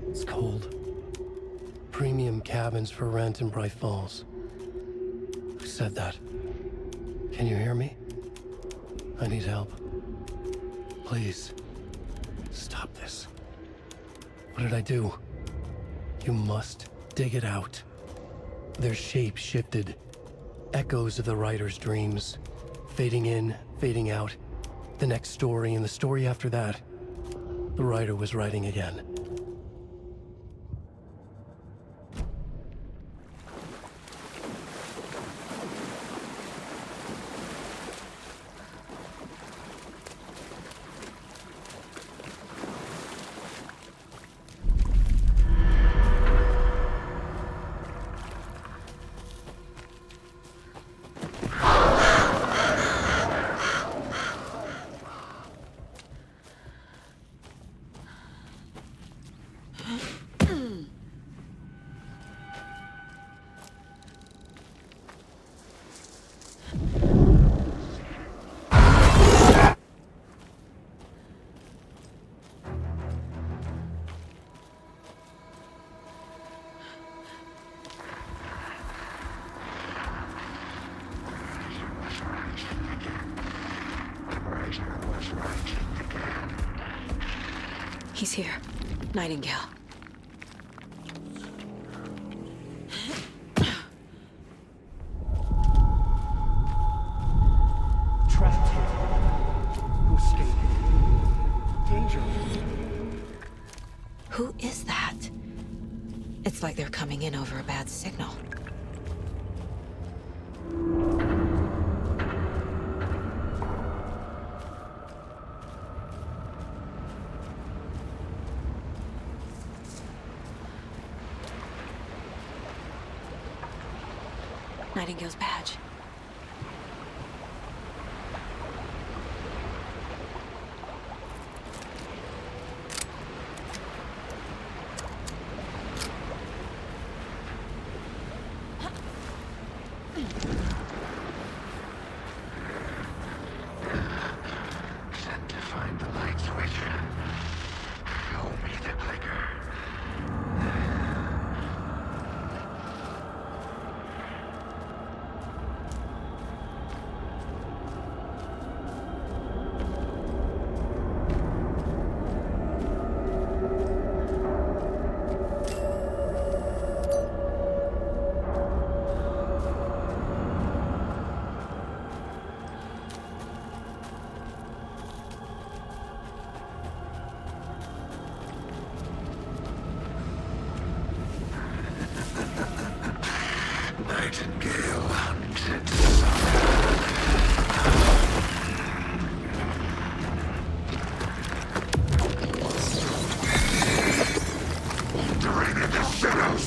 It's cold. Premium cabins for rent in Bright Falls. Who said that? Can you hear me? I need help. Please. Stop this. What did I do? You must dig it out. Their shape shifted. Echoes of the writer's dreams. Fading in, fading out. The next story and the story after that. The writer was writing again. He's here. Nightingale. Trapped here. Who escaped? Danger. Who is that? It's like they're coming in over a bad signal. Nightingale's badge. Sent to find the light switch. Show me the clicker. Nightingale hunted wandering in the shadows.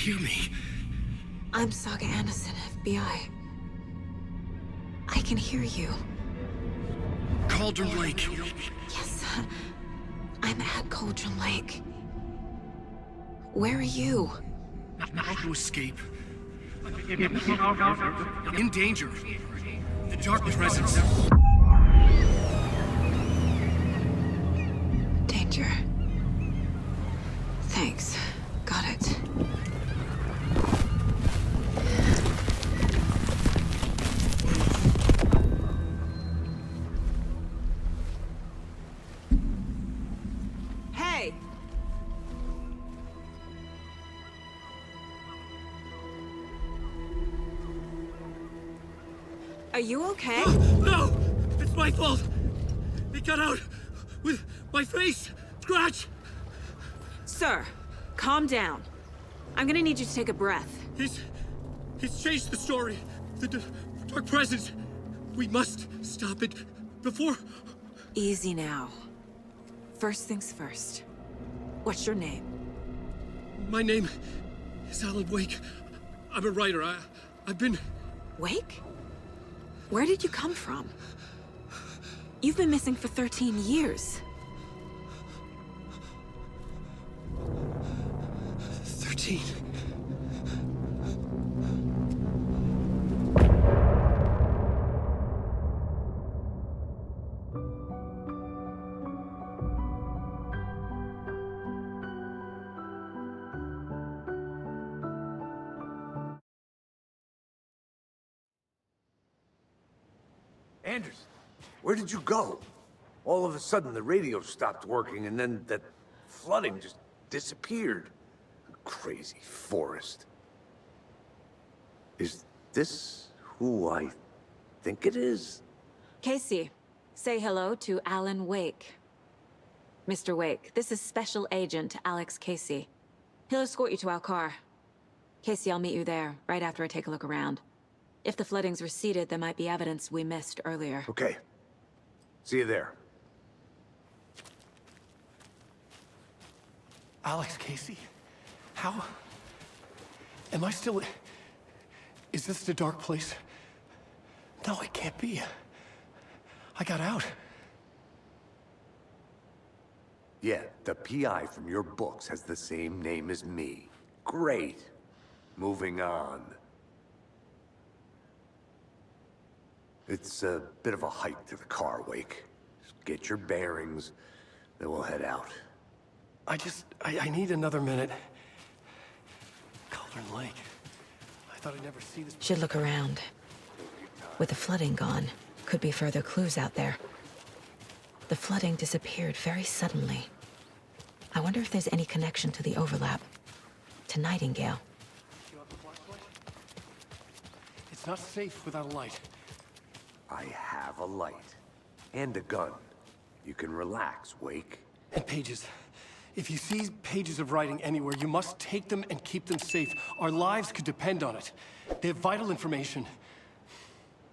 hear me? I'm Saga Anderson, FBI. I can hear you. Cauldron Lake. Yes, I'm at Cauldron Lake. Where are you? How to escape. In danger. The dark presence. Danger. Thanks. Got it. Hey! Are you okay? No! It's my fault! It got out with my face! Scratch! Sir, calm down. I'm gonna need you to take a breath. He's changed the story. The dark presence. We must stop it before... Easy now. First things first. What's your name? My name is Alan Wake. I'm a writer. I've been... Wake? Where did you come from? You've been missing for 13 years. 13. Anderson, where did you go? All of a sudden, the radio stopped working, and then that flooding just disappeared. Crazy forest. Is this who I think it is? Casey, say hello to Alan Wake. Mr. Wake, this is Special Agent Alex Casey. He'll escort you to our car. Casey, I'll meet you there, right after I take a look around. If the flooding's receded, there might be evidence we missed earlier. Okay. See you there. Alex Casey? How? Am I still... Is this the dark place? No, it can't be. I got out. Yeah, the PI from your books has the same name as me. Great. Moving on. It's a bit of a hike to the car, Wake. Just get your bearings, then we'll head out. I need another minute. Cauldron Lake. I thought I'd never see this... Should look around. With the flooding gone, could be further clues out there. The flooding disappeared very suddenly. I wonder if there's any connection to the overlap. To Nightingale. It's not safe without a light. I have a light. And a gun. You can relax, Wake. And pages. If you see pages of writing anywhere, you must take them and keep them safe. Our lives could depend on it. They have vital information.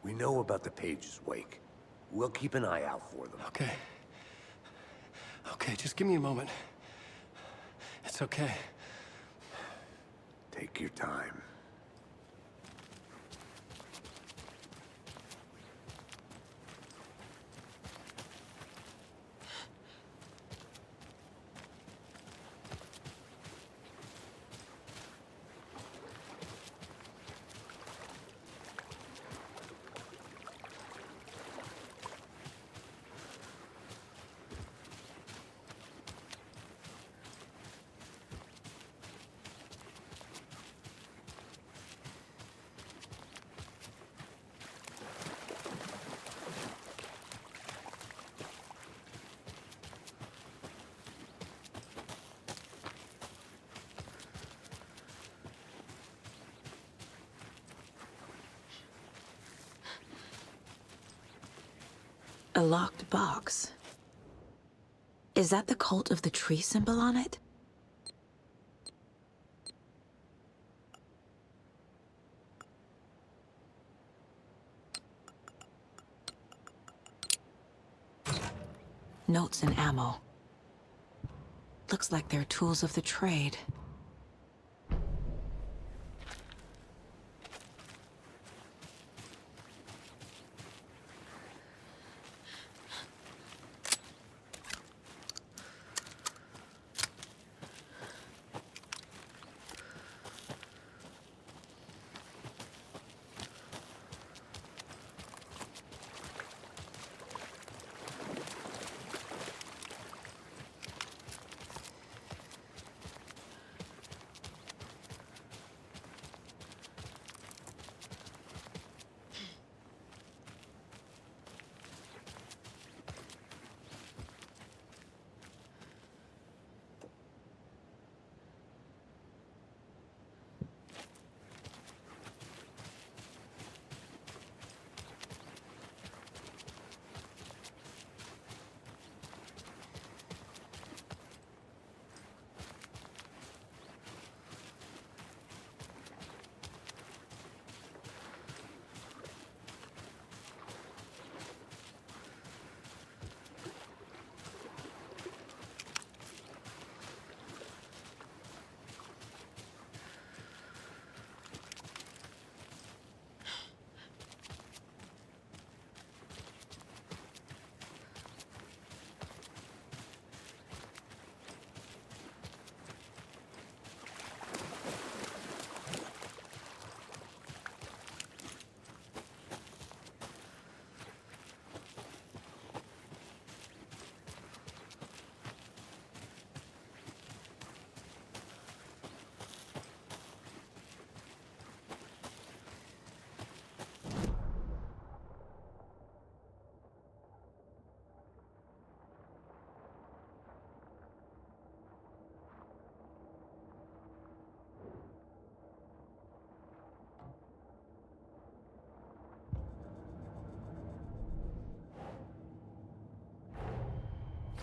We know about the pages, Wake. We'll keep an eye out for them. Okay. Okay, just give me a moment. It's okay. Take your time. A locked box. Is that the cult of the tree symbol on it? Notes and ammo. Looks like they're tools of the trade.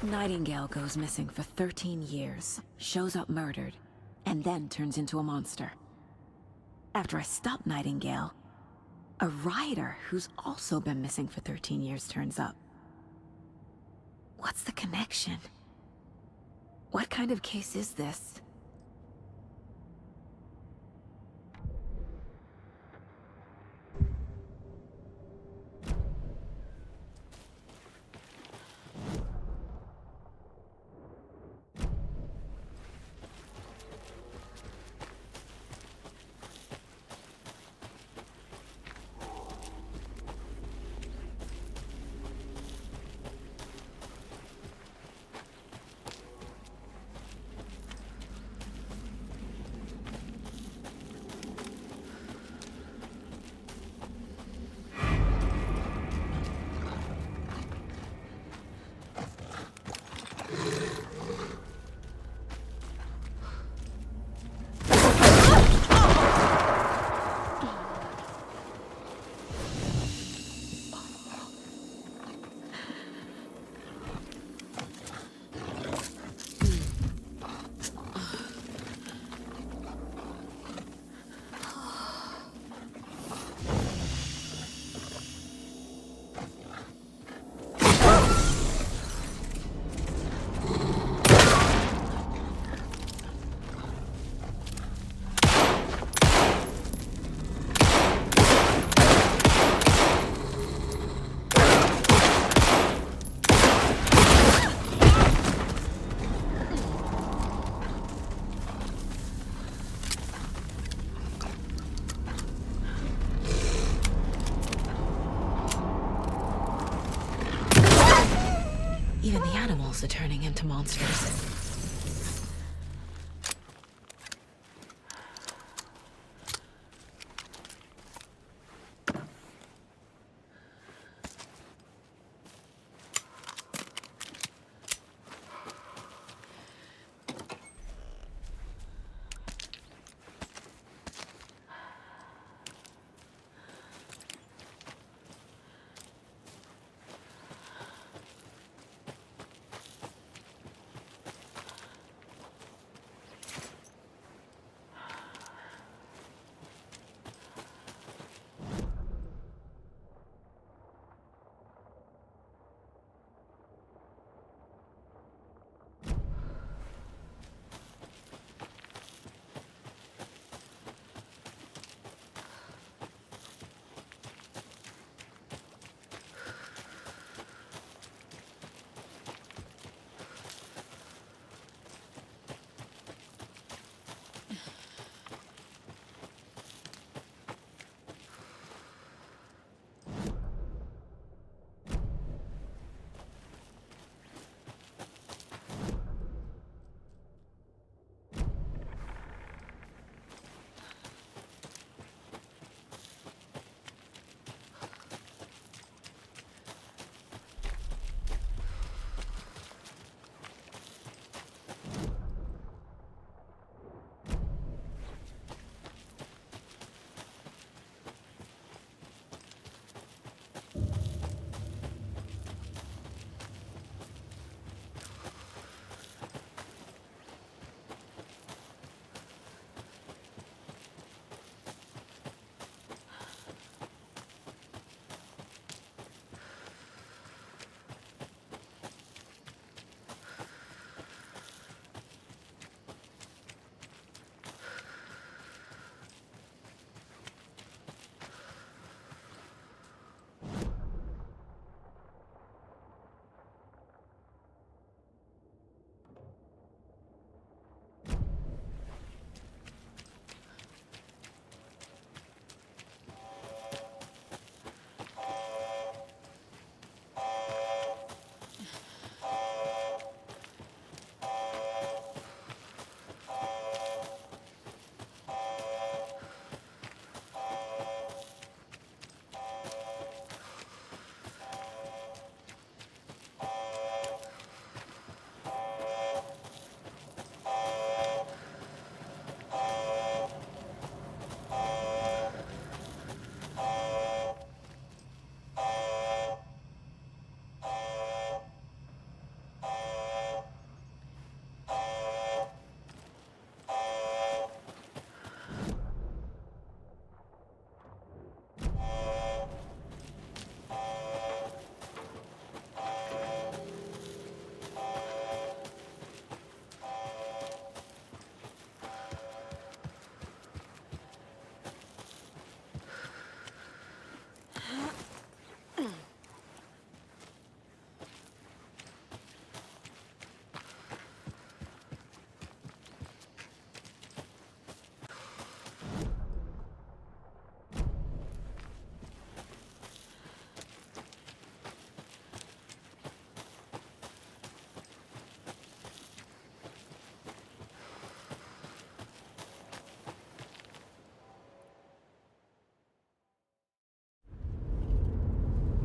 Nightingale goes missing for 13 years, shows up murdered, and then turns into a monster. After I stop Nightingale, a rider who's also been missing for 13 years turns up. What's the connection? What kind of case is this? Even the animals are turning into monsters.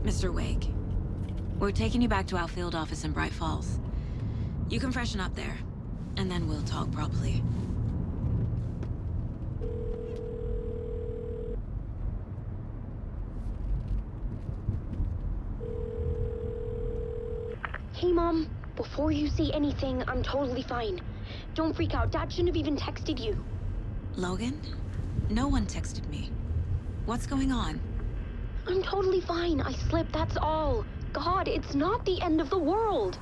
Mr. Wake, we're taking you back to our field office in Bright Falls. You can freshen up there, and then we'll talk properly. Hey, Mom. Before you say anything, I'm totally fine. Don't freak out. Dad shouldn't have even texted you. Logan? No one texted me. What's going on? I'm totally fine. I slipped, that's all. God, it's not the end of the world.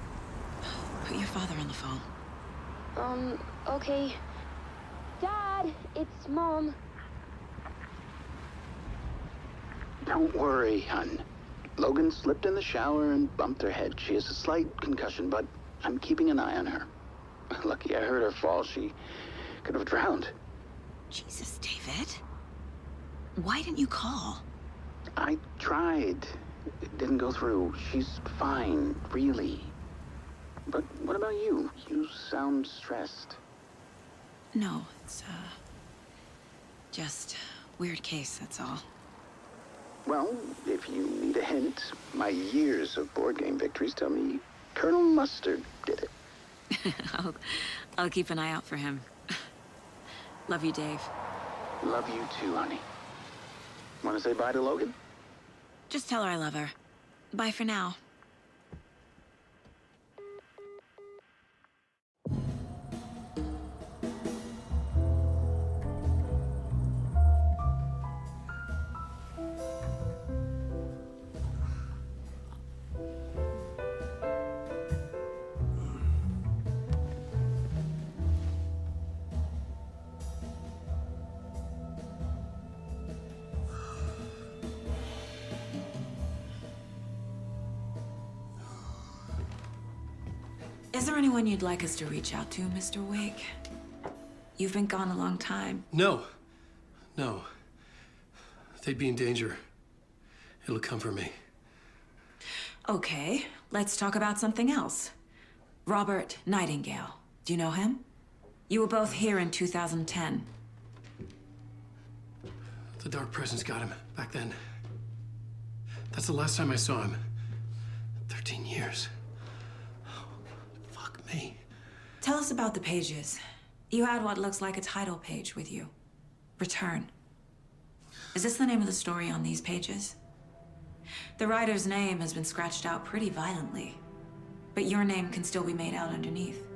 Put your father on the phone. Okay. Dad, it's Mom. Don't worry, hon. Logan slipped in the shower and bumped her head. She has a slight concussion, but I'm keeping an eye on her. Lucky I heard her fall. She could have drowned. Jesus, David. Why didn't you call? I tried. It didn't go through. She's fine, really. But what about you? You sound stressed. No, it's, just weird case, that's all. Well, if you need a hint, my years of board game victories tell me Colonel Mustard did it. I'll keep an eye out for him. Love you, Dave. Love you too, honey. Want to say bye to Logan? Just tell her I love her. Bye for now. Is there anyone you'd like us to reach out to, Mr. Wake? You've been gone a long time. No. They'd be in danger. It'll come for me. Okay, let's talk about something else. Robert Nightingale. Do you know him? You were both here in 2010. The Dark Presence got him back then. That's the last time I saw him. 13 years. Me. Tell us about the pages. You had what looks like a title page with you. Return. Is this the name of the story on these pages? The writer's name has been scratched out pretty violently, but your name can still be made out underneath.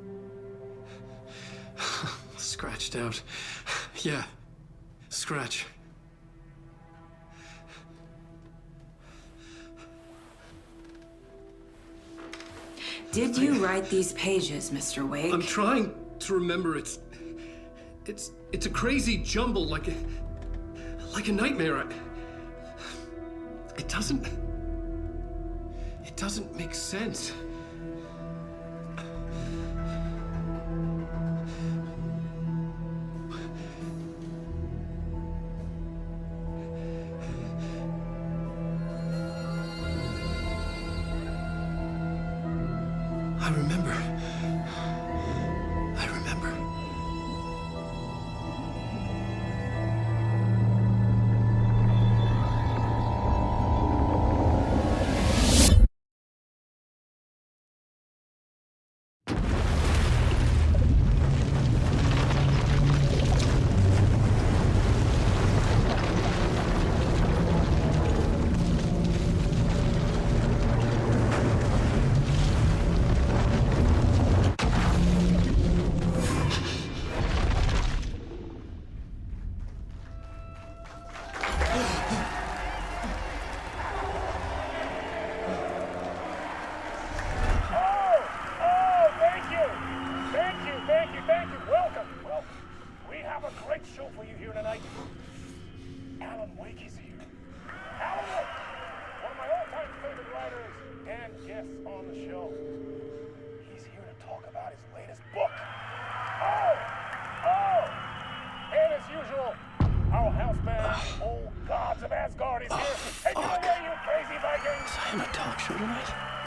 Scratched out. Yeah. Scratch. Did you write these pages, Mr. Wake? I'm trying to remember. It's a crazy jumble, like a nightmare. It doesn't make sense. I remember.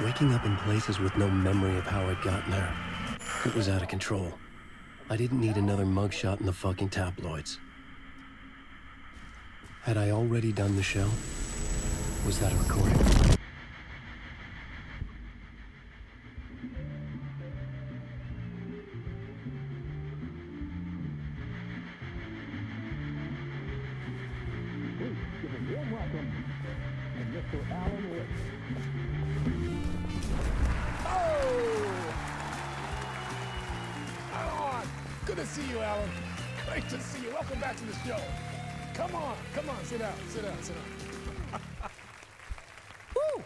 Waking up in places with no memory of how I'd gotten there. It was out of control. I didn't need another mugshot in the fucking tabloids. Had I already done the show? Was that a recording? Please give a warm welcome to Mr. Alan Wake. Oh! Alan! Good to see you, Alan. Great to see you. Welcome back to the show. Come on, sit down, sit down, sit down. Woo!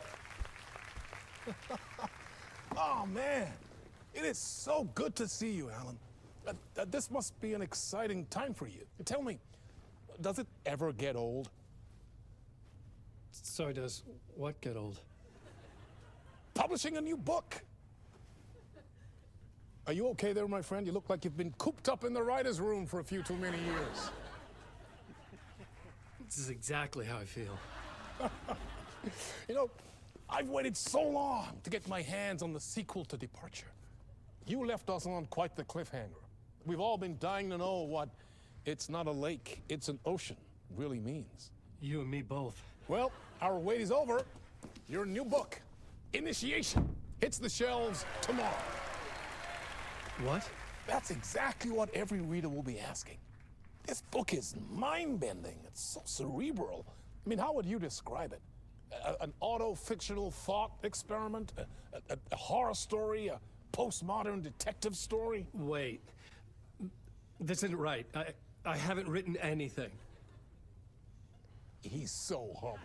Oh, man. It is so good to see you, Alan. This must be an exciting time for you. Tell me, does it ever get old? Sorry, does what get old? Publishing a new book. Are you okay there, my friend? You look like you've been cooped up in the writer's room for a few too many years. This is exactly how I feel. You know, I've waited so long to get my hands on the sequel to Departure. You left us on quite the cliffhanger. We've all been dying to know what "it's not a lake, it's an ocean" really means. You and me both. Well, our wait is over. Your new book, Initiation, hits the shelves tomorrow. What? That's exactly what every reader will be asking. This book is mind-bending. It's so cerebral. I mean, how would you describe it? An auto-fictional thought experiment? A horror story? A postmodern detective story? Wait. This isn't right. I haven't written anything. He's so humble.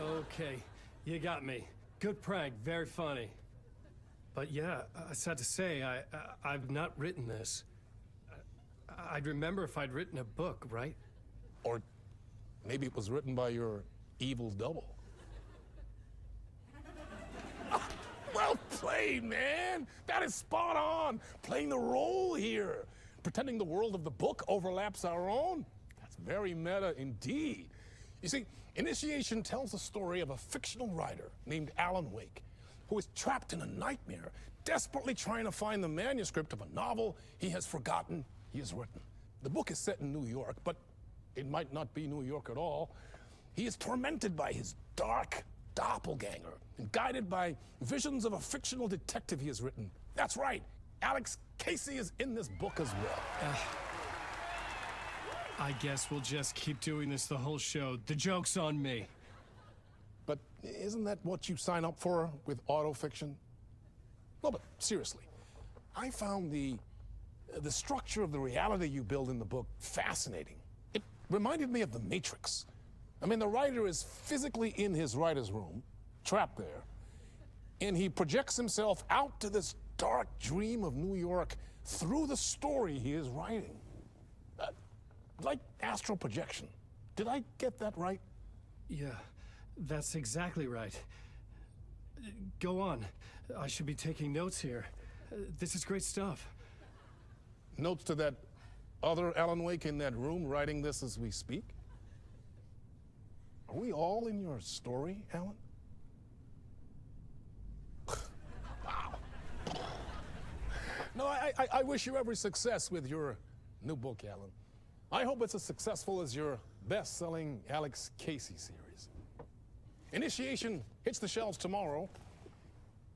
Okay, you got me. Good prank, very funny. But yeah, sad to say, I've not written this. I'd remember if I'd written a book, right? Or maybe it was written by your evil double. Well played, man! That is spot on! Playing the role here. Pretending the world of the book overlaps our own. That's very meta indeed. You see, Initiation tells the story of a fictional writer named Alan Wake, who is trapped in a nightmare, desperately trying to find the manuscript of a novel he has forgotten he has written. The book is set in New York, but it might not be New York at all. He is tormented by his dark doppelganger and guided by visions of a fictional detective he has written. That's right, Alex Casey is in this book as well. I guess we'll just keep doing this the whole show. The joke's on me. But isn't that what you sign up for with autofiction? No, but seriously, I found the structure of the reality you build in the book fascinating. It reminded me of The Matrix. I mean, the writer is physically in his writer's room, trapped there, and he projects himself out to this dark dream of New York through the story he is writing. Like astral projection. Did I get that right? Yeah, that's exactly right. Go on. I should be taking notes here. This is great stuff. Notes to that other Alan Wake in that room writing this as we speak? Are we all in your story, Alan? Wow. No, I wish you every success with your new book, Alan. I hope it's as successful as your best-selling Alex Casey series. Initiation hits the shelves tomorrow.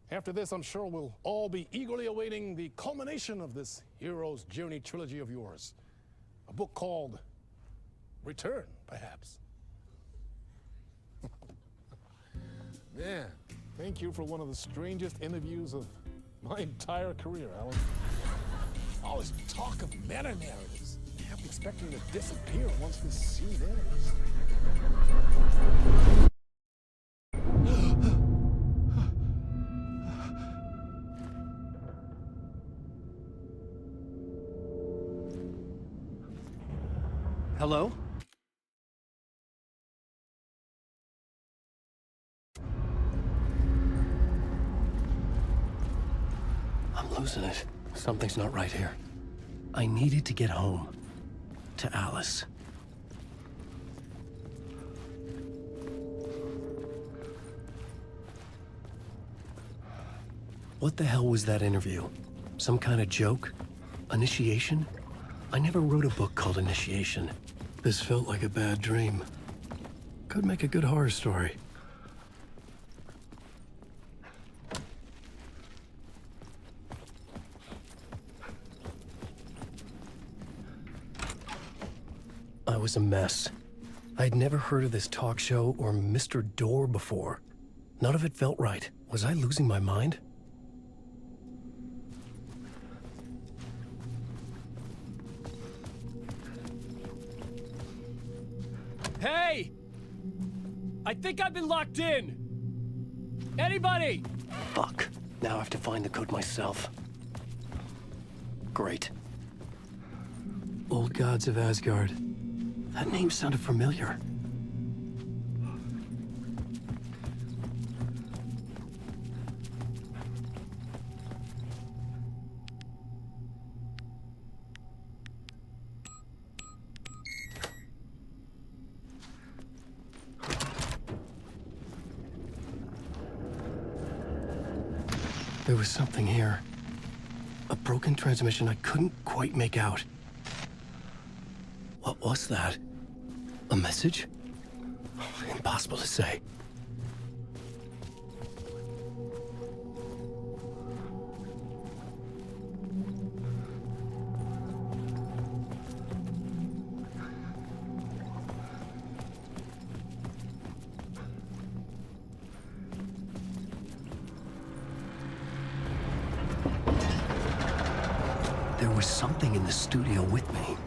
After this, I'm sure we'll all be eagerly awaiting the culmination of this hero's journey trilogy of yours. A book called Return, perhaps. Man, thank you for one of the strangest interviews of my entire career, Alan. All this talk of meta-narratives. I'm expecting to disappear once this scene ends. Hello? I'm losing it. Something's not right here. I needed to get home. To Alice. What the hell was that interview? Some kind of joke? Initiation? I never wrote a book called Initiation. This felt like a bad dream. Could make a good horror story. I was a mess. I'd never heard of this talk show or Mr. Door before. None of it felt right. Was I losing my mind? Hey! I think I've been locked in! Anybody? Fuck. Now I have to find the code myself. Great. Old Gods of Asgard. That name sounded familiar. There was something here. A broken transmission I couldn't quite make out. What was that? A message? Impossible to say. There was something in the studio with me.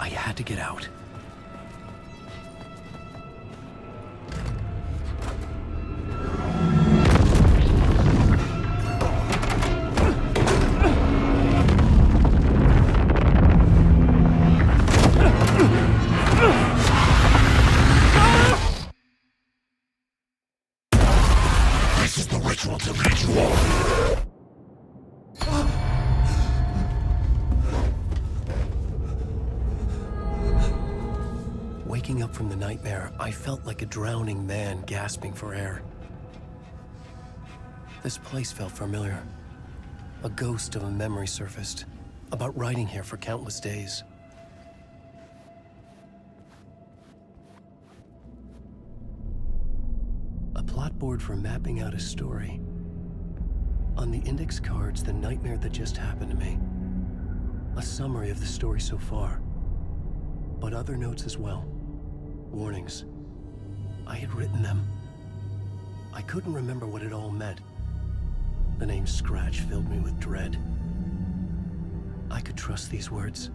I had to get out. This is the ritual to lead you all. Waking up from the nightmare, I felt like a drowning man gasping for air. This place felt familiar. A ghost of a memory surfaced, about writing here for countless days. A plot board for mapping out a story. On the index cards, the nightmare that just happened to me. A summary of the story so far, but other notes as well. Warnings. I had written them. I couldn't remember what it all meant. The name Scratch filled me with dread. I could trust these words.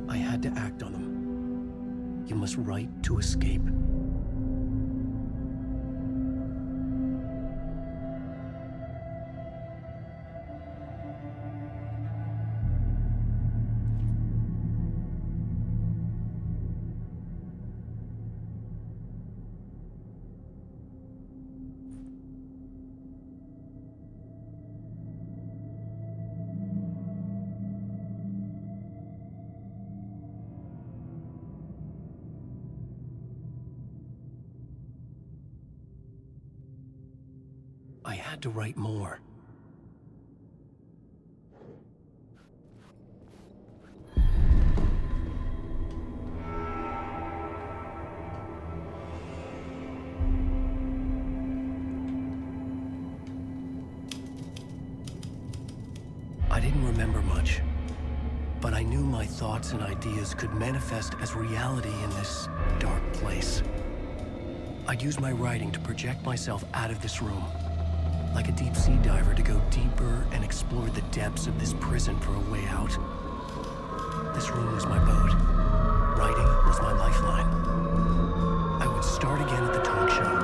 I had to act on them. You must write to escape. I had to write more. I didn't remember much, but I knew my thoughts and ideas could manifest as reality in this dark place. I'd use my writing to project myself out of this room. Like a deep-sea diver to go deeper and explore the depths of this prison for a way out. This room was my boat. Writing was my lifeline. I would start again at the talk show.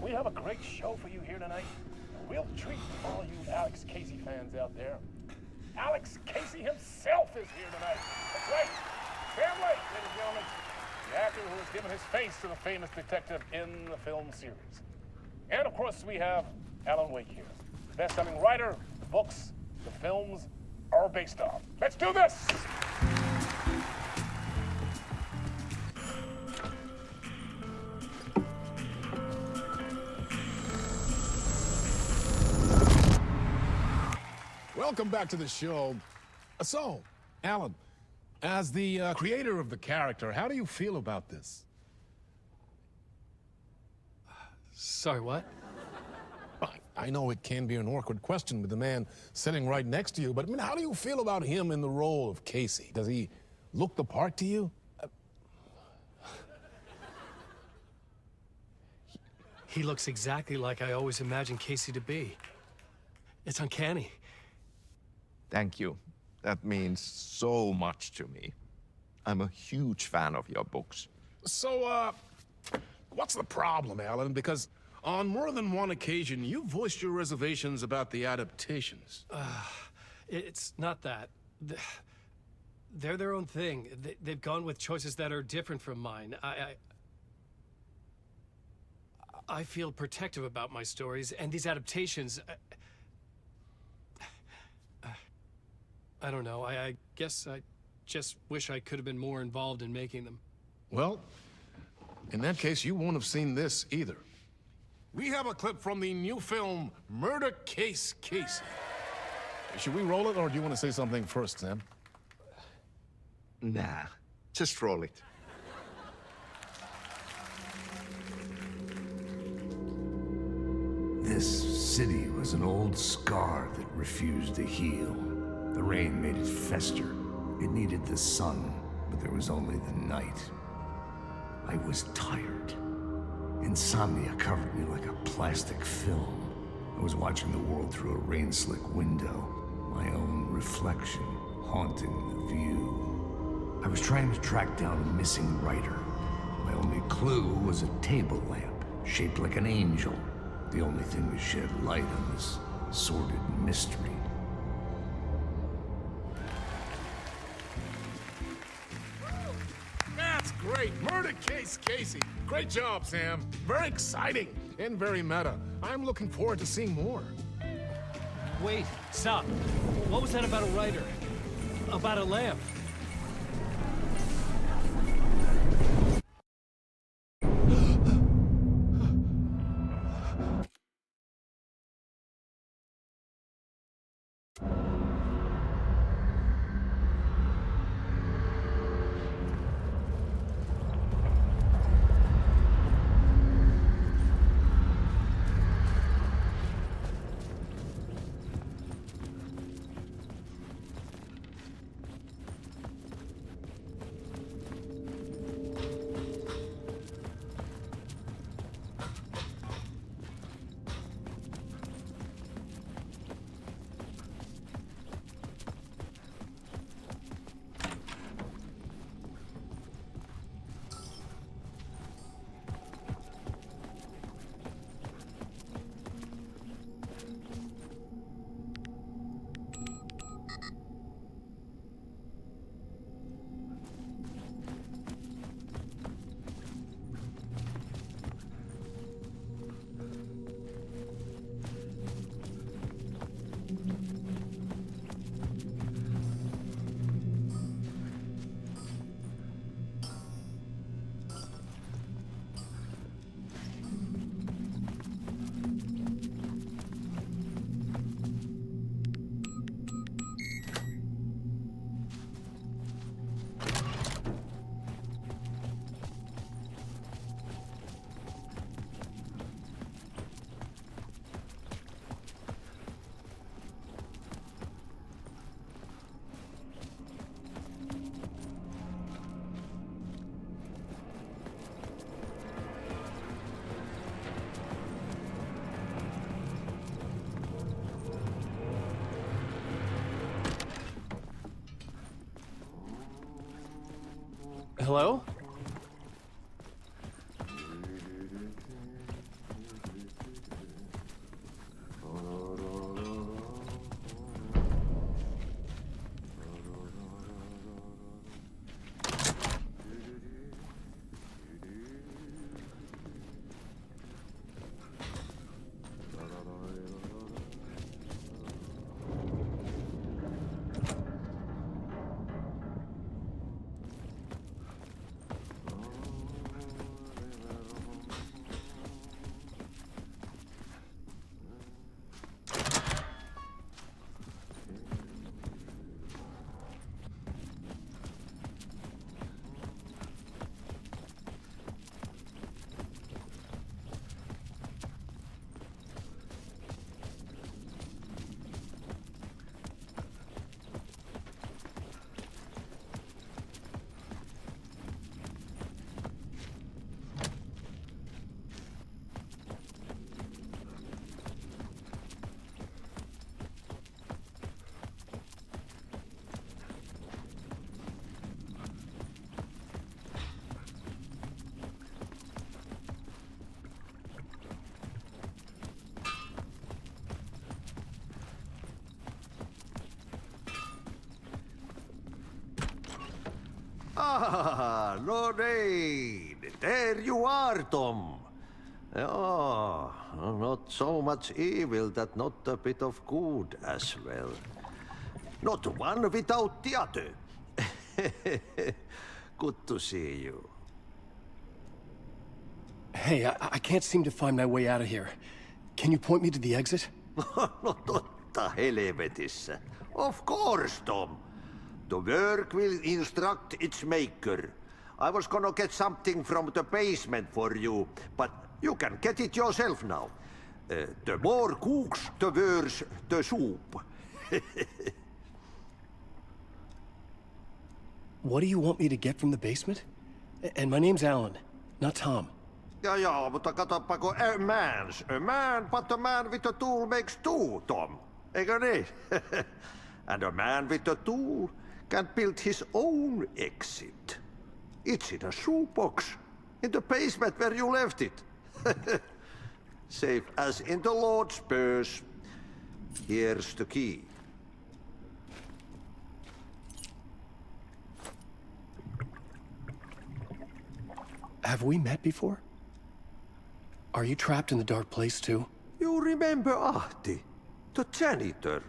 We have a great show for you here tonight. A real treat for all you Alex Casey fans out there. Alex Casey himself is here tonight. That's right. Family, ladies and gentlemen. The actor who has given his face to the famous detective in the film series. And of course, we have Alan Wake here. Best-selling writer, the books, the films are based off. Let's do this! welcome back to the show. So, Alan, as the creator of the character, how do you feel about this? Sorry, what? I know it can be an awkward question with the man sitting right next to you, but I mean, how do you feel about him in the role of Casey? Does he look the part to you? He looks exactly like I always imagined Casey to be. It's uncanny. Thank you. That means so much to me. I'm a huge fan of your books. So, what's the problem, Alan? Because on more than one occasion, you voiced your reservations about the adaptations. It's not that. They're their own thing. They've gone with choices that are different from mine. I feel protective about my stories, and these adaptations... I don't know. I guess I just wish I could have been more involved in making them. Well, in that case, you won't have seen this either. We have a clip from the new film, Murder Case Casey. Should we roll it, or do you want to say something first, Sam? Nah, just roll it. This city was an old scar that refused to heal. The rain made it fester. It needed the sun, but there was only the night. I was tired. Insomnia covered me like a plastic film. I was watching the world through a rain-slick window, my own reflection haunting the view. I was trying to track down a missing writer. My only clue was a table lamp, shaped like an angel. The only thing to shed light on this sordid mystery. That's great! Murder Case Casey! Great job, Sam. Very exciting and very meta. I'm looking forward to seeing more. Wait, stop. What was that about a writer? About a lamp? Hello? Ah, Lorraine! There you are, Tom. Oh, not so much evil that not a bit of good as well. Not one without the other. Good to see you. Hey, I can't seem to find my way out of here. Can you point me to the exit? No totta helvetissä. Of course, Tom. The work will instruct its maker. I was gonna get something from the basement for you, but you can get it yourself now. The more cooks, the worse the soup. What do you want me to get from the basement? And my name's Alan, not Tom. Ja, mutta katsoppa, a man, but a man with a tool makes two, Tom. Eikö niin? And a man with a tool can build his own exit. It's in a shoebox, in the basement where you left it. Safe as in the Lord's purse. Here's the key. Have we met before? Are you trapped in the dark place too? You remember Ahti, the janitor.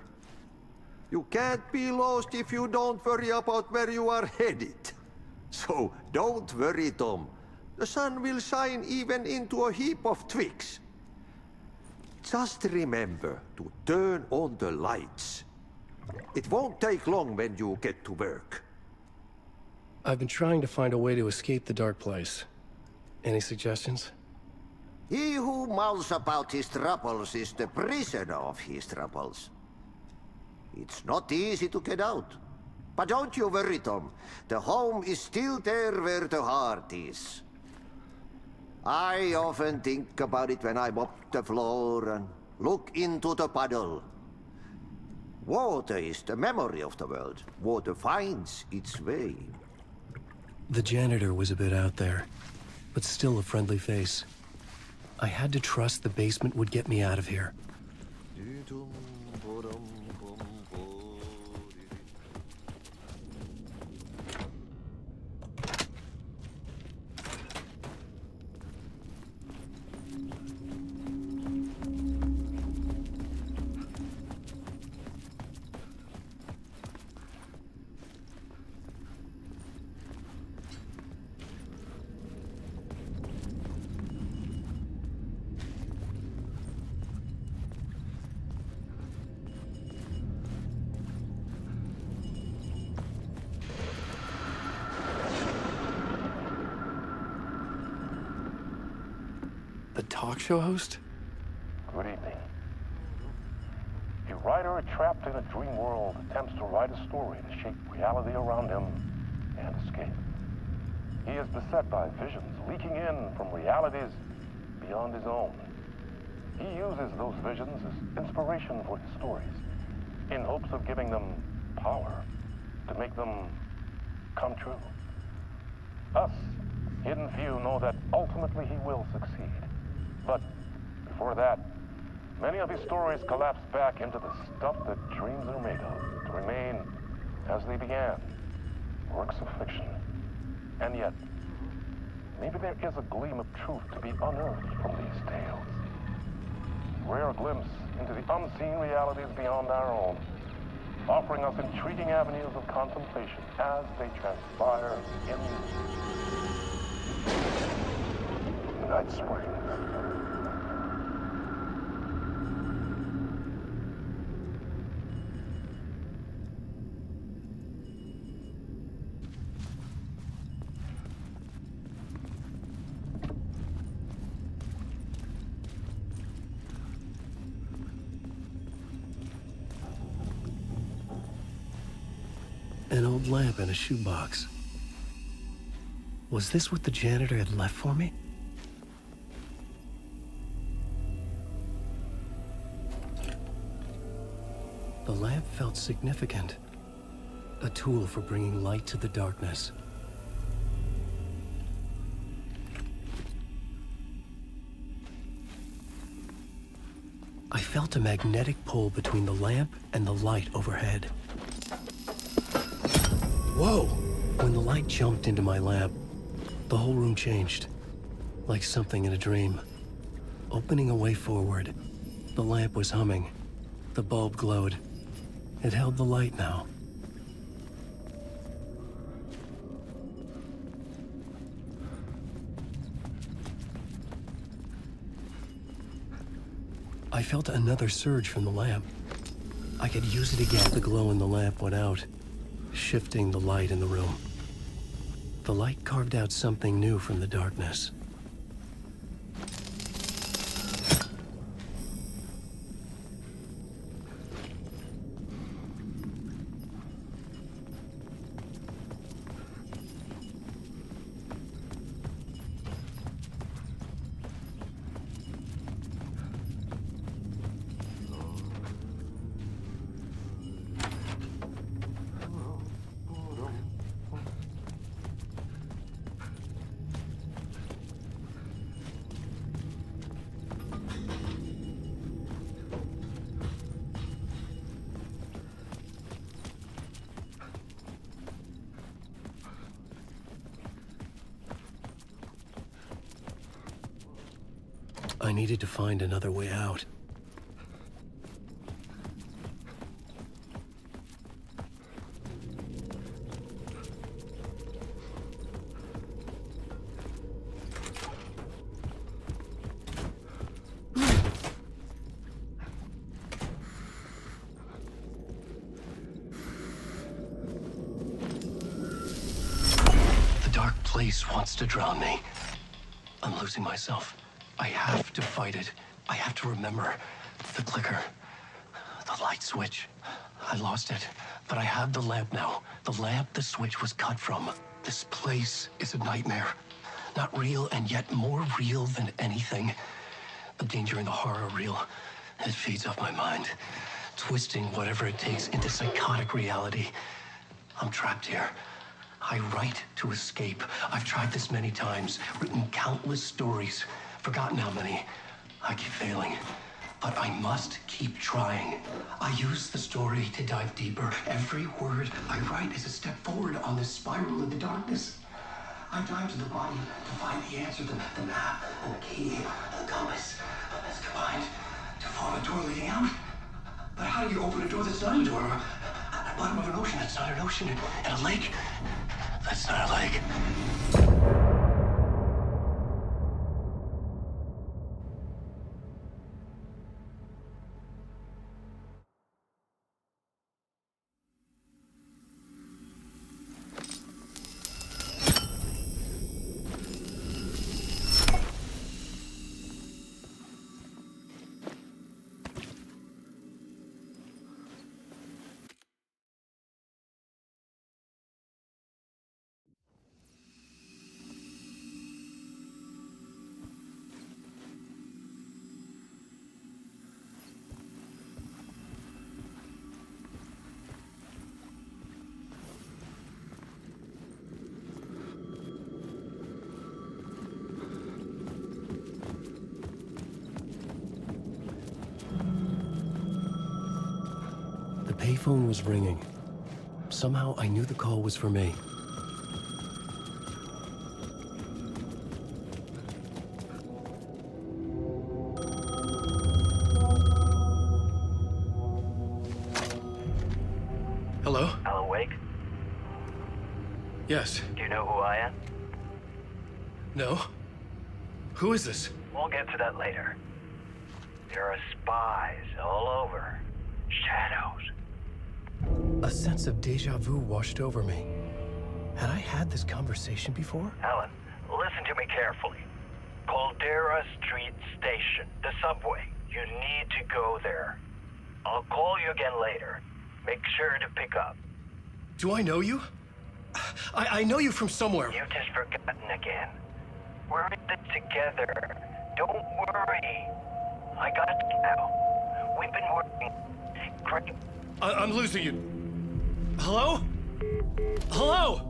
You can't be lost if you don't worry about where you are headed. So don't worry, Tom. The sun will shine even into a heap of twigs. Just remember to turn on the lights. It won't take long when you get to work. I've been trying to find a way to escape the dark place. Any suggestions? He who mulls about his troubles is the prisoner of his troubles. It's not easy to get out. But don't you worry, Tom. The home is still there where the heart is. I often think about it when I mop the floor and look into the puddle. Water is the memory of the world. Water finds its way. The janitor was a bit out there, but still a friendly face. I had to trust the basement would get me out of here. The talk show host? Good evening. A writer trapped in a dream world attempts to write a story to shape reality around him and escape. He is beset by visions leaking in from realities beyond his own. He uses those visions as inspiration for his stories, in hopes of giving them power, to make them come true. Us, hidden few, know that ultimately he will succeed. But before that, many of his stories collapse back into the stuff that dreams are made of, to remain as they began, works of fiction. And yet, maybe there is a gleam of truth to be unearthed from these tales. Rare glimpse into the unseen realities beyond our own, offering us intriguing avenues of contemplation as they transpire in the night spring. An old lamp in a shoebox. Was this what the janitor had left for me? The lamp felt significant. A tool for bringing light to the darkness. I felt a magnetic pull between the lamp and the light overhead. Whoa! When the light jumped into my lamp, the whole room changed, like something in a dream. Opening a way forward, the lamp was humming. The bulb glowed. It held the light now. I felt another surge from the lamp. I could use it again. The glow in the lamp went out, shifting the light in the room. The light carved out something new from the darkness. I needed to find another way out. The dark place wants to drown me. I'm losing myself. I have to fight it. I have to remember the clicker, the light switch. I lost it, but I have the lamp now. The lamp the switch was cut from. This place is a nightmare. Not real, and yet more real than anything. The danger and the horror real. It feeds off my mind, twisting whatever it takes into psychotic reality. I'm trapped here. I write to escape. I've tried this many times, written countless stories. Forgotten how many. I keep failing, but I must keep trying. I use the story to dive deeper. Every word I write is a step forward on this spiral in the darkness. I dive to the body to find the answer, the map, and the key, and the compass. That's combined to form a door leading out. But how do you open a door that's not a door? At the bottom of an ocean that's not an ocean, and a lake that's not a lake. The payphone was ringing. Somehow I knew the call was for me. Hello? Alan Wake? Yes. Do you know who I am? No? Who is this? We'll get to that later. There are spies all over. Shadows. A sense of deja vu washed over me. Had I had this conversation before? Alan, listen to me carefully. Caldera Street Station, the subway. You need to go there. I'll call you again later. Make sure to pick up. Do I know you? I know you from somewhere. You've just forgotten again. We're in this together. Don't worry. I got you now. We've been working. Great. I'm losing you. Hello? Hello?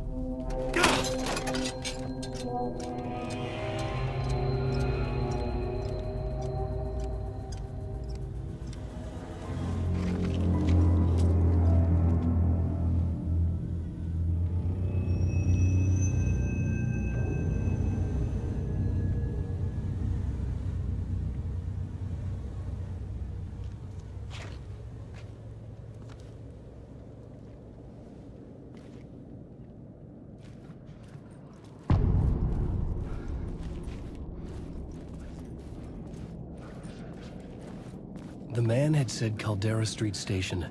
The man had said Caldera Street Station.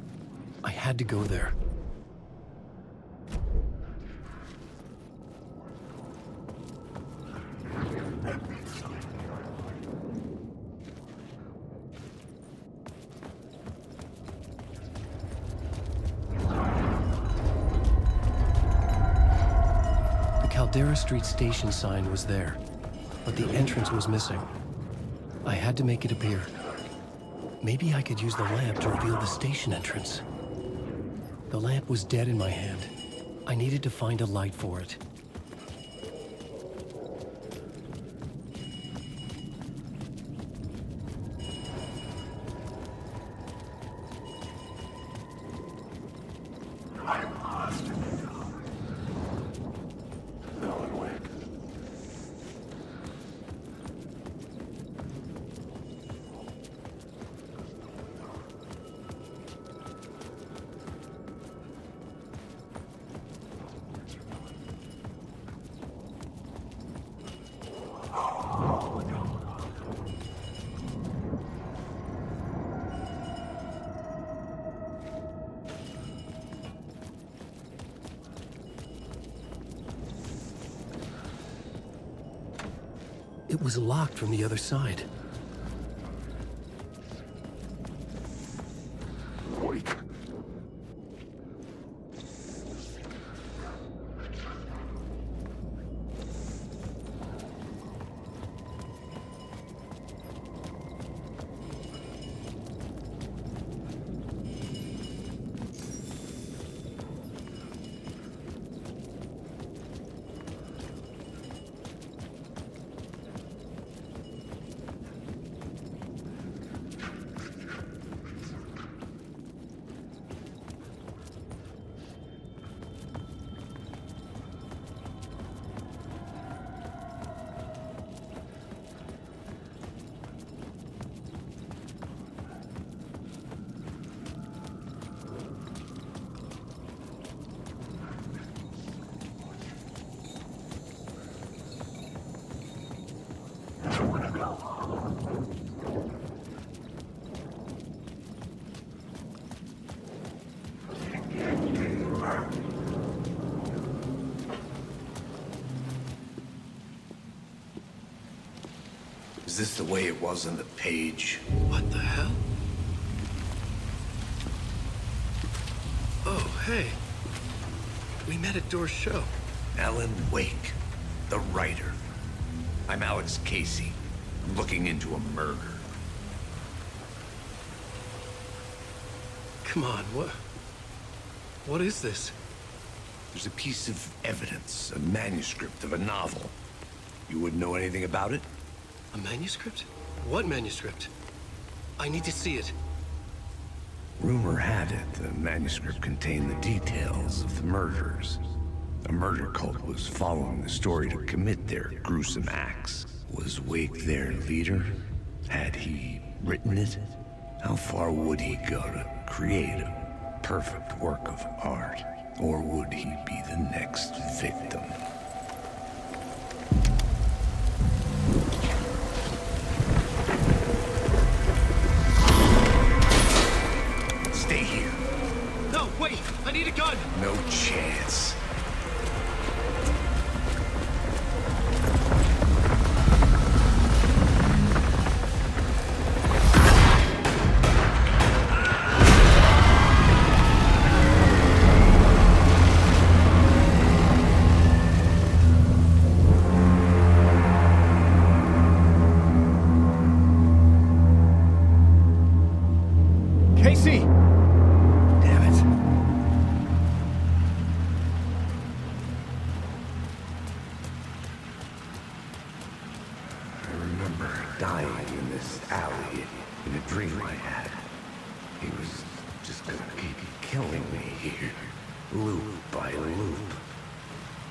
I had to go there. The Caldera Street Station sign was there, but the entrance was missing. I had to make it appear. Maybe I could use the lamp to reveal the station entrance. The lamp was dead in my hand. I needed to find a light for it. It was locked from the other side. Wait. Is this the way it was on the page? What the hell? Oh, hey. We met at Door's show. Alan Wake, the writer. I'm Alex Casey. I'm looking into a murder. Come on, what is this? There's a piece of evidence, a manuscript of a novel. You wouldn't know anything about it? A manuscript? What manuscript? I need to see it. Rumor had it the manuscript contained the details of the murders. A murder cult was following the story to commit their gruesome acts. Was Wake their leader? Had he written it? How far would he go to create a perfect work of art? Or would he be the next victim? Stay here. No, wait! I need a gun! No chance. Casey! Damn it. I remember dying in this alley in a dream I had. He was just gonna keep killing me here, loop by loop.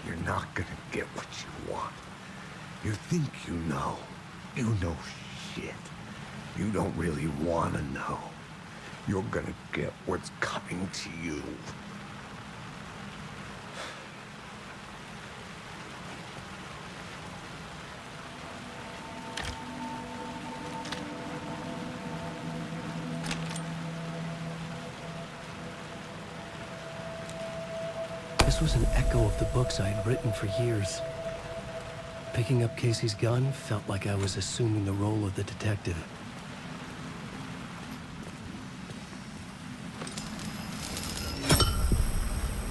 You're not gonna get what you want. You think you know. You know shit. You don't really wanna know. You're gonna get what's coming to you. This was an echo of the books I had written for years. Picking up Casey's gun felt like I was assuming the role of the detective.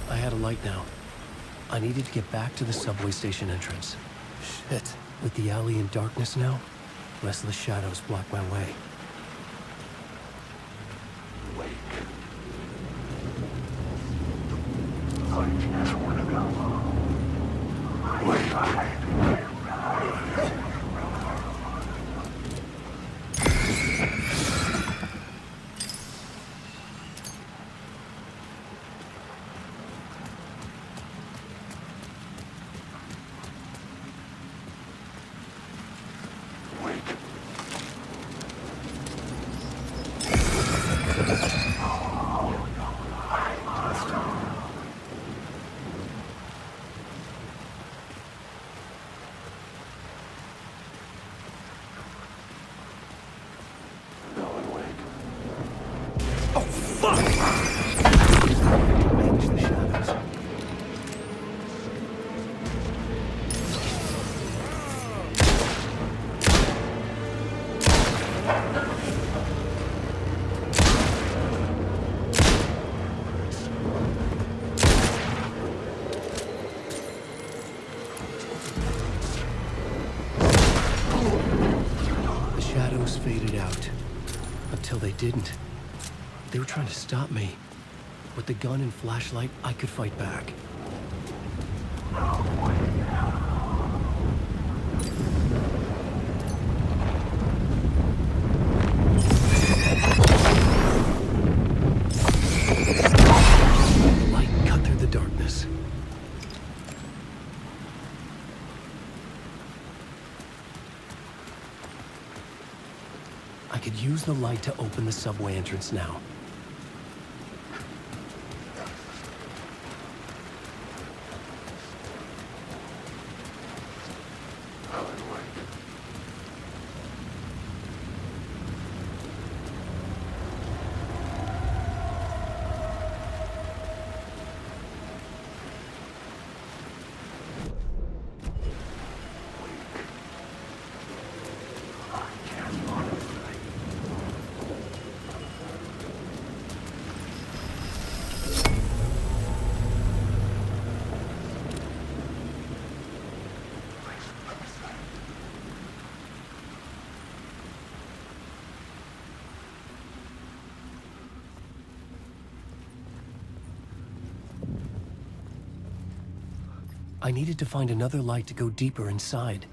I had a light now. I needed to get back to the subway station entrance. Shit. With the alley in darkness now, restless shadows block my way. Faded out. Until they didn't. They were trying to stop me. With the gun and flashlight, I could fight back. Light cut through the darkness. I could use the light to open the subway entrance now. I needed to find another light to go deeper inside.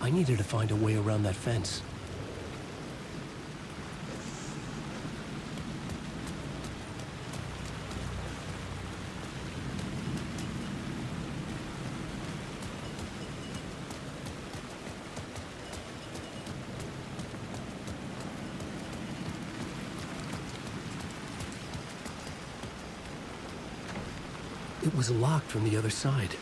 I needed to find a way around that fence. It was locked from the other side.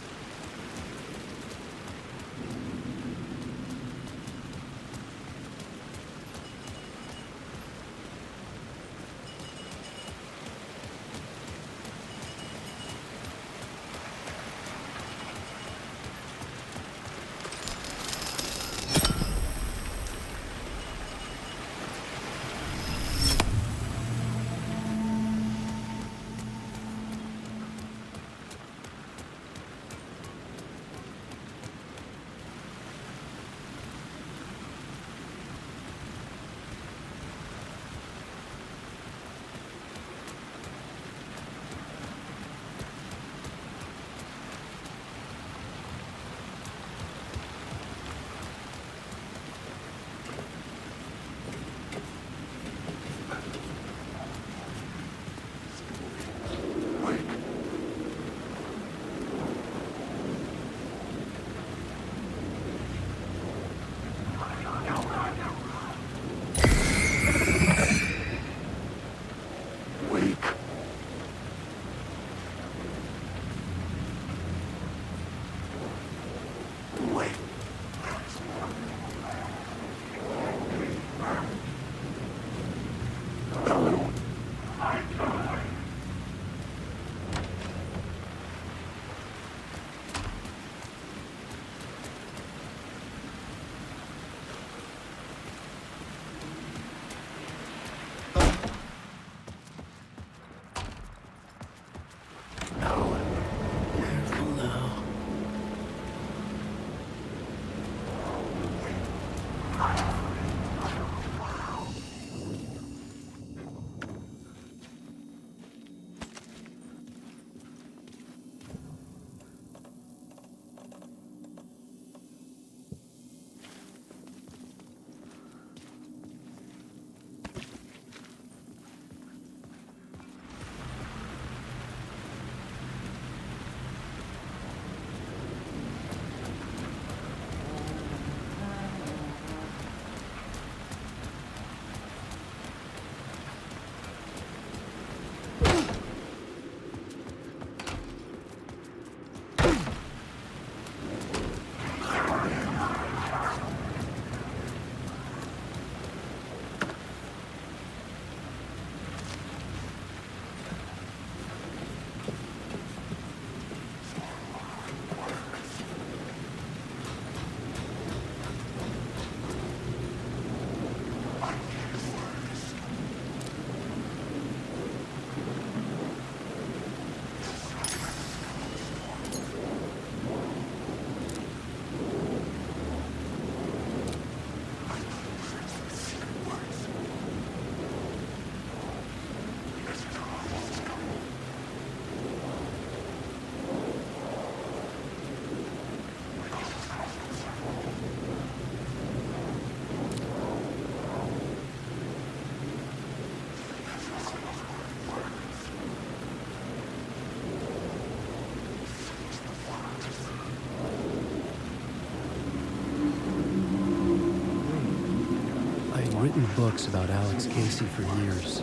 Written books about Alex Casey for years.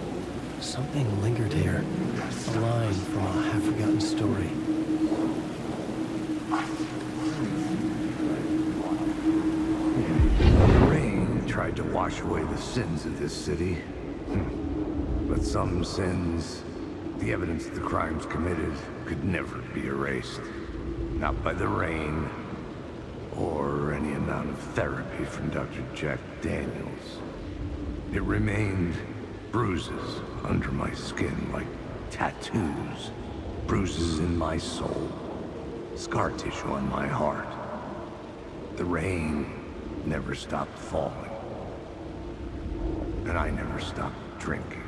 Something lingered here. A line from a half-forgotten story. The rain tried to wash away the sins of this city. But some sins, the evidence of the crimes committed, could never be erased. Not by the rain, or any amount of therapy from Dr. Jack Daniels. It remained bruises under my skin, like tattoos. Bruises in my soul. Scar tissue on my heart. The rain never stopped falling. And I never stopped drinking.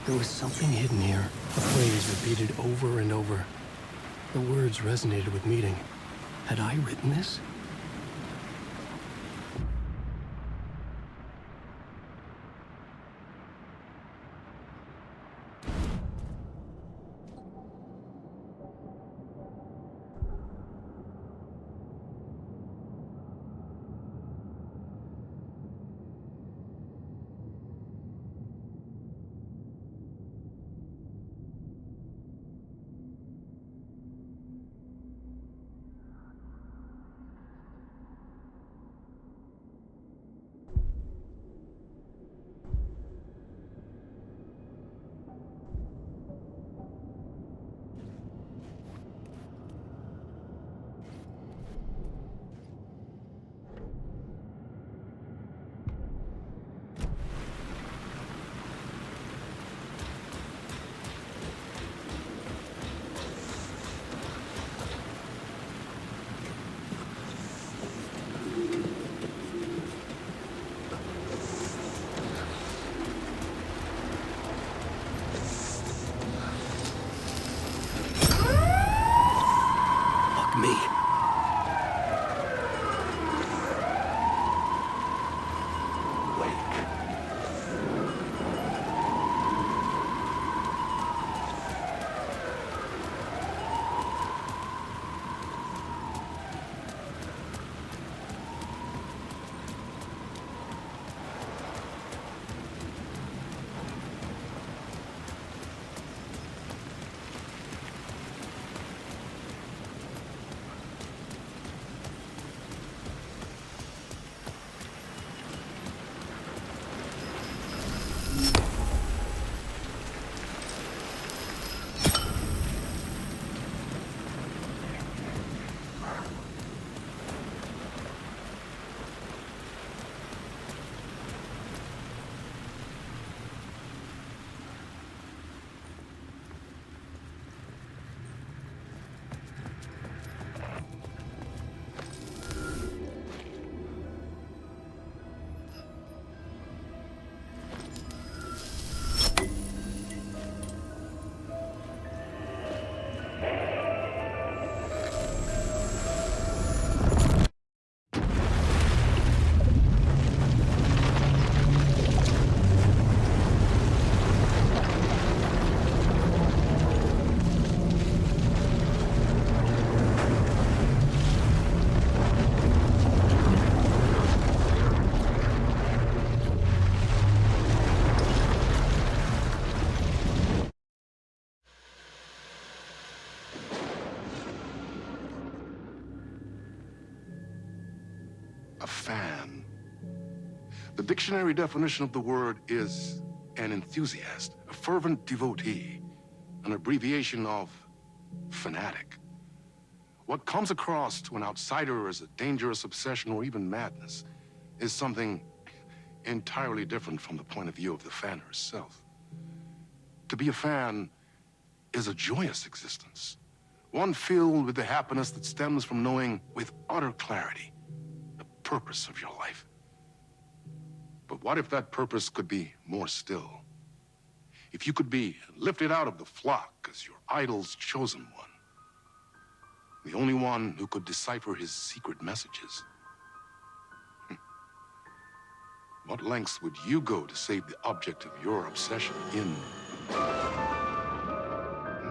There was something hidden here, a phrase repeated over and over. The words resonated with meaning. Had I written this? Me. A fan. The dictionary definition of the word is an enthusiast, a fervent devotee, an abbreviation of fanatic. What comes across to an outsider as a dangerous obsession or even madness is something entirely different from the point of view of the fan herself. To be a fan is a joyous existence, one filled with the happiness that stems from knowing with utter clarity the purpose of your life. But what if that purpose could be more still? If you could be lifted out of the flock as your idol's chosen one, the only one who could decipher his secret messages. What lengths would you go to save the object of your obsession in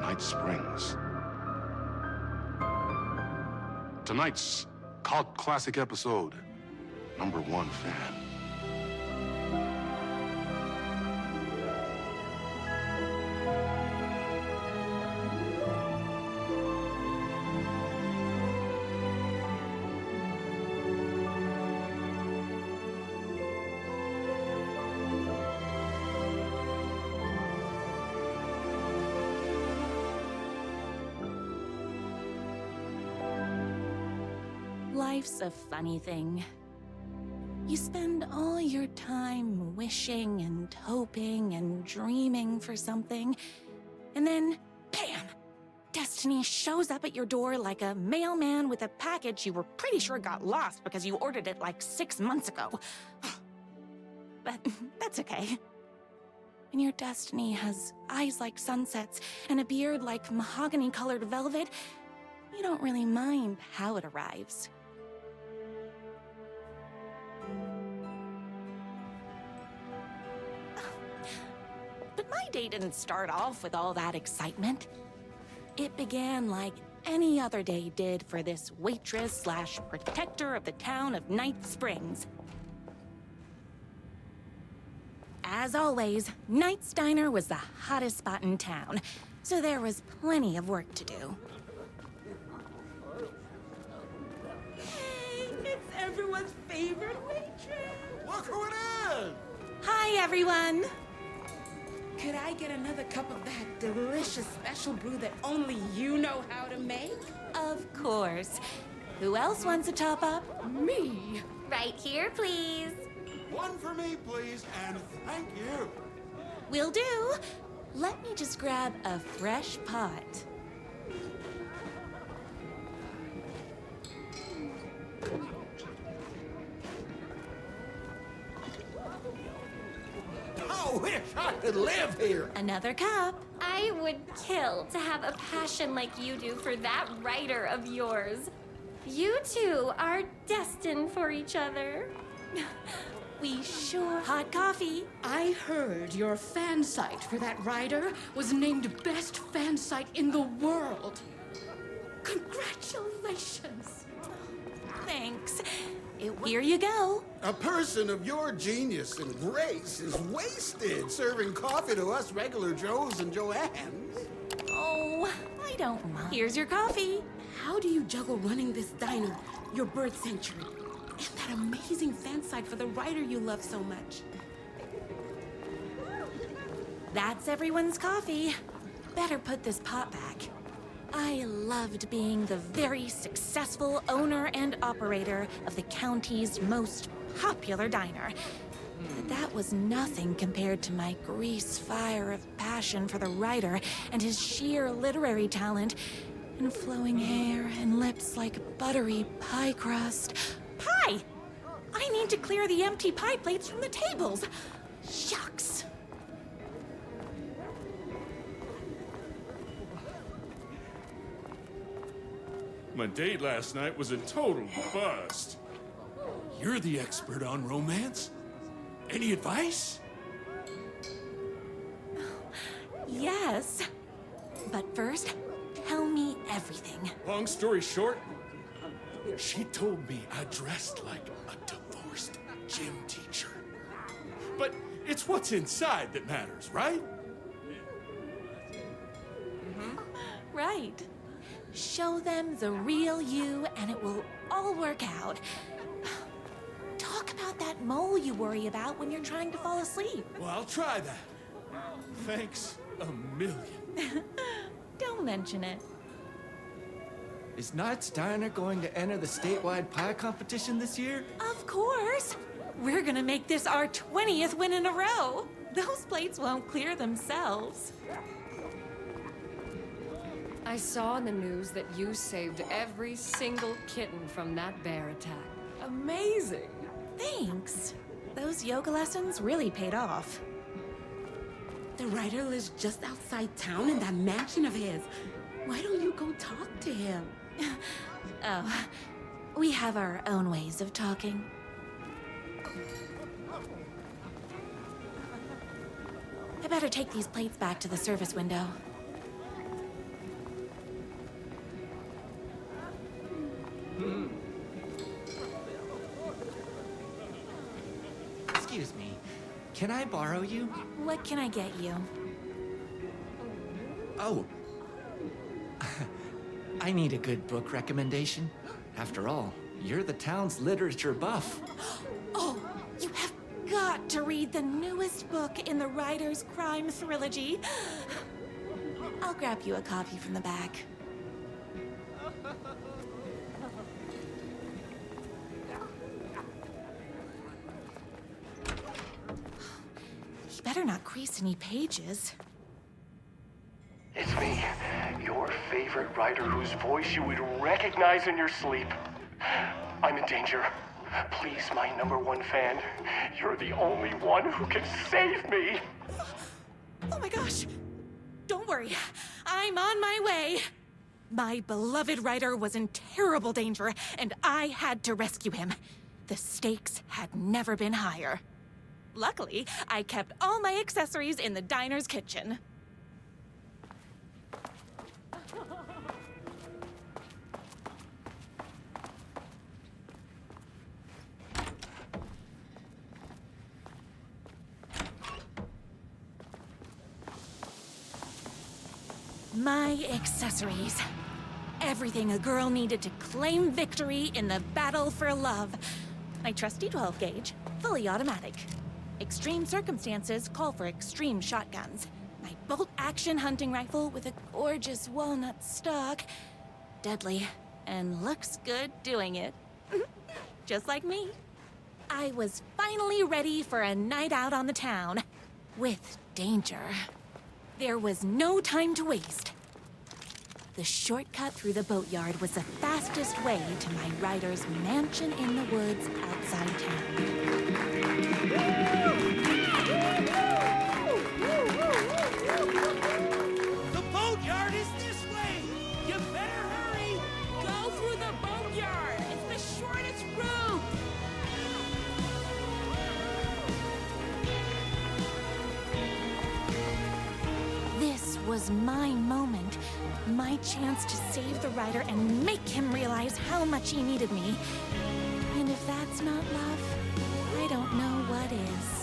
Night Springs? Tonight's cult classic episode, #1 fan. Life's a funny thing. You spend all your time wishing and hoping and dreaming for something, and then, bam! Destiny shows up at your door like a mailman with a package you were pretty sure got lost because you ordered it like 6 months ago. But that's okay. and your destiny has eyes like sunsets and a beard like mahogany-colored velvet, you don't really mind how it arrives. But my day didn't start off with all that excitement. It began like any other day did for this waitress/protector of the town of Night Springs. As always, Knight's Diner was the hottest spot in town, so there was plenty of work to do. Hey, it's everyone's favorite waitress! Look who it is! Hi, everyone! Could I get another cup of that delicious special brew that only you know how to make? Of course. Who else wants a top-up? Me! Right here, please. One for me, please, and thank you. Will do. Let me just grab a fresh pot. I wish I could live here. Another cup. I would kill to have a passion like you do for that writer of yours. You two are destined for each other. We sure... Hot coffee. I heard your fan site for that writer was named best fan site in the world. Congratulations. Thanks. Here you go. A person of your genius and grace is wasted serving coffee to us regular Joes and Joannes. Oh, I don't mind. Here's your coffee. How do you juggle running this diner, your bird sanctuary, and that amazing fan site for the writer you love so much? That's everyone's coffee. Better put this pot back. I loved being the very successful owner and operator of the county's most popular diner. But that was nothing compared to my grease fire of passion for the writer and his sheer literary talent and flowing hair and lips like buttery pie crust. Pie! I need to clear the empty pie plates from the tables. Shucks. My date last night was a total bust. You're the expert on romance. Any advice? Yes. But first, tell me everything. Long story short, she told me I dressed like a divorced gym teacher. But it's what's inside that matters, right? Right. Show them the real you, and it will all work out. Talk about that mole you worry about when you're trying to fall asleep. Well, I'll try that. Thanks a million. Don't mention it. Is Knight's Diner going to enter the statewide pie competition this year? Of course. We're gonna make this our 20th win in a row. Those plates won't clear themselves. I saw in the news that you saved every single kitten from that bear attack. Amazing! Thanks. Those yoga lessons really paid off. The writer lives just outside town in that mansion of his. Why don't you go talk to him? Oh, we have our own ways of talking. I better take these plates back to the service window. Excuse me, can I borrow you? What can I get you? Oh. I need a good book recommendation. After all, you're the town's literature buff. Oh, you have got to read the newest book in the writer's crime trilogy. I'll grab you a copy from the back. You better not crease any pages. It's me, your favorite writer whose voice you would recognize in your sleep. I'm in danger. Please, my #1 fan, you're the only one who can save me. Oh my gosh! Don't worry, I'm on my way. My beloved writer was in terrible danger, and I had to rescue him. The stakes had never been higher. Luckily, I kept all my accessories in the diner's kitchen. My accessories. Everything a girl needed to claim victory in the battle for love. My trusty 12-gauge, fully automatic. Extreme circumstances call for extreme shotguns. My bolt-action hunting rifle with a gorgeous walnut stock. Deadly, and looks good doing it. Just like me. I was finally ready for a night out on the town. With danger. There was no time to waste. The shortcut through the boatyard was the fastest way to my rider's mansion in the woods outside town. The boatyard is this way! You better hurry! Go through the boatyard! It's the shortest route! This was my moment. My chance to save the rider and make him realize how much he needed me. And if that's not love, I don't know what is.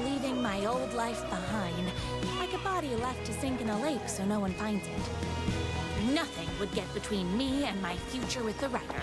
Leaving my old life behind, like a body left to sink in a lake so no one finds it. Nothing would get between me and my future with the writer.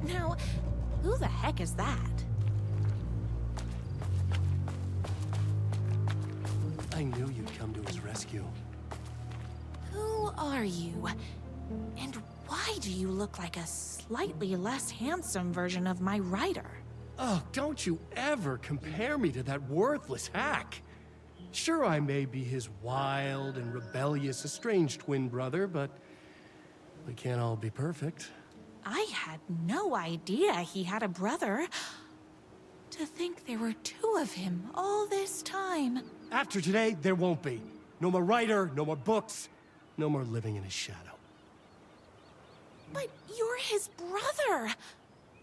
Now, who the heck is that? I knew you'd come to his rescue. Who are you? And why do you look like a slightly less handsome version of my writer? Oh, don't you ever compare me to that worthless hack. Sure, I may be his wild and rebellious estranged twin brother, but we can't all be perfect. I had no idea he had a brother. To think there were two of him all this time. After today, there won't be. No more writer, no more books, no more living in his shadow. But you're his brother.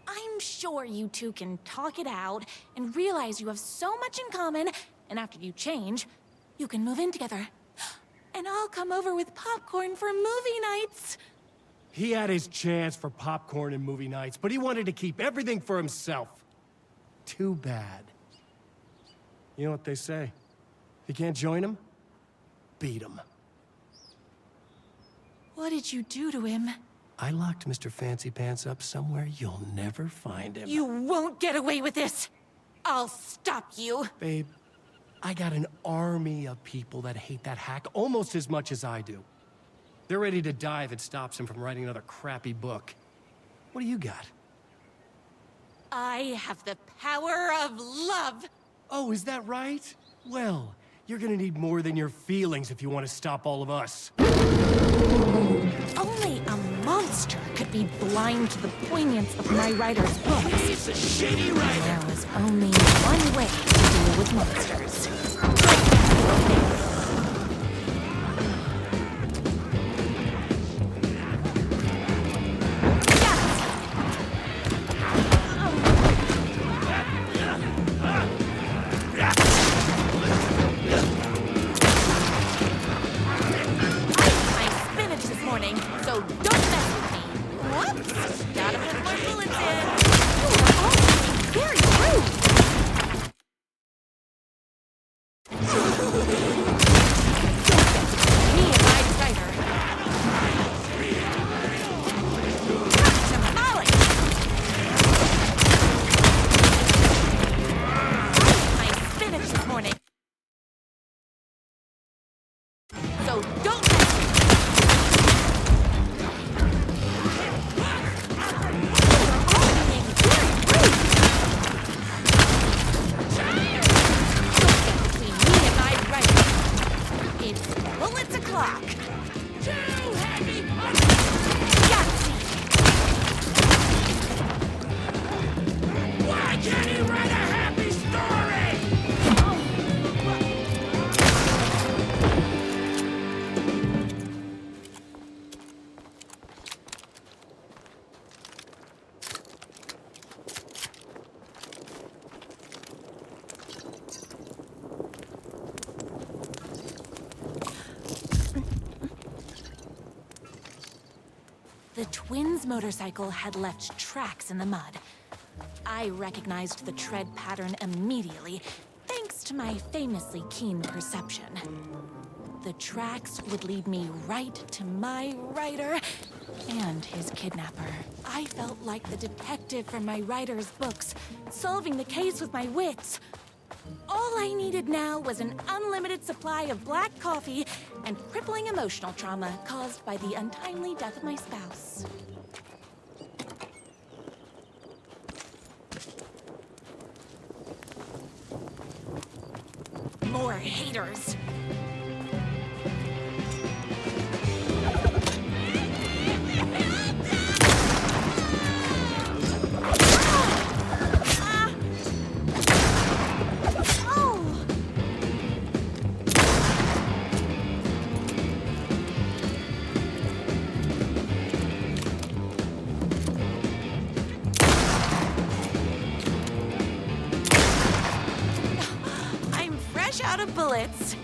I'm sure you two can talk it out and realize you have so much in common, and after you change, you can move in together. And I'll come over with popcorn for movie nights. He had his chance for popcorn and movie nights, but he wanted to keep everything for himself. Too bad. You know what they say? If you can't join him, beat him. What did you do to him? I locked Mr. Fancy Pants up somewhere you'll never find him. You won't get away with this! I'll stop you! Babe, I got an army of people that hate that hack almost as much as I do. They're ready to die if it stops him from writing another crappy book. What do you got? I have the power of love! Oh, is that right? Well, you're gonna need more than your feelings if you want to stop all of us. Only a monster could be blind to the poignance of my writer's books. He's a shady writer! There was only one way to deal with monsters. morning. So don't between me and my writing. It's bullets o'clock. Too heavy! Yahtzee! Why can't he write a happy story? The twins' motorcycle had left tracks in the mud. I recognized the tread pattern immediately, thanks to my famously keen perception. The tracks would lead me right to my writer and his kidnapper. I felt like the detective from my writer's books, solving the case with my wits. All I needed now was an unlimited supply of black coffee and crippling emotional trauma caused by the untimely death of my spouse. More haters. Out of bullets.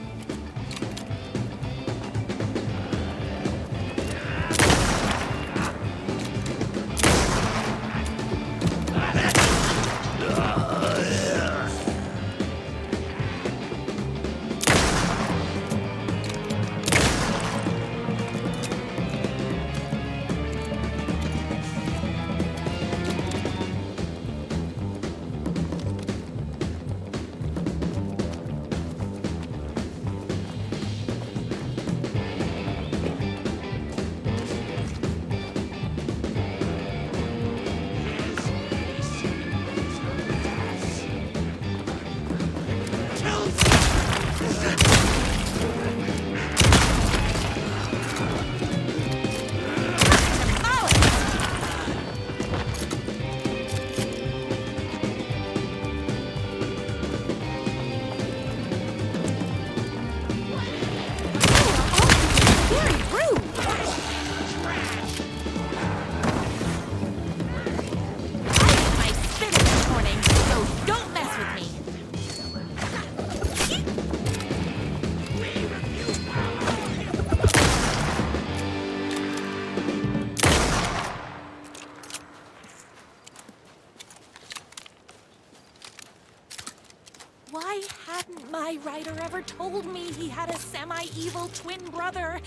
Why hadn't my writer ever told me he had a semi-evil twin brother?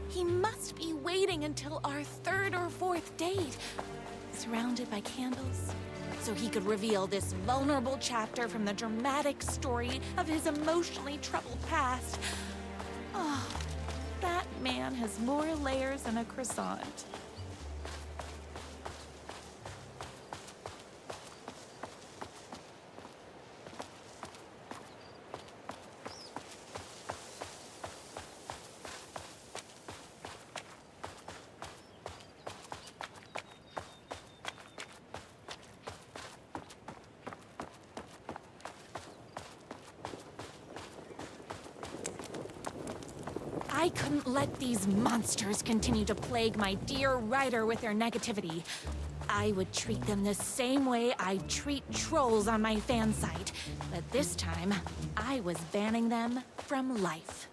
He must be waiting until our third or fourth date, surrounded by candles, so he could reveal this vulnerable chapter from the dramatic story of his emotionally troubled past. Oh, that man has more layers than a croissant. I couldn't let these monsters continue to plague my dear writer with their negativity. I would treat them the same way I treat trolls on my fan site, but this time, I was banning them from life.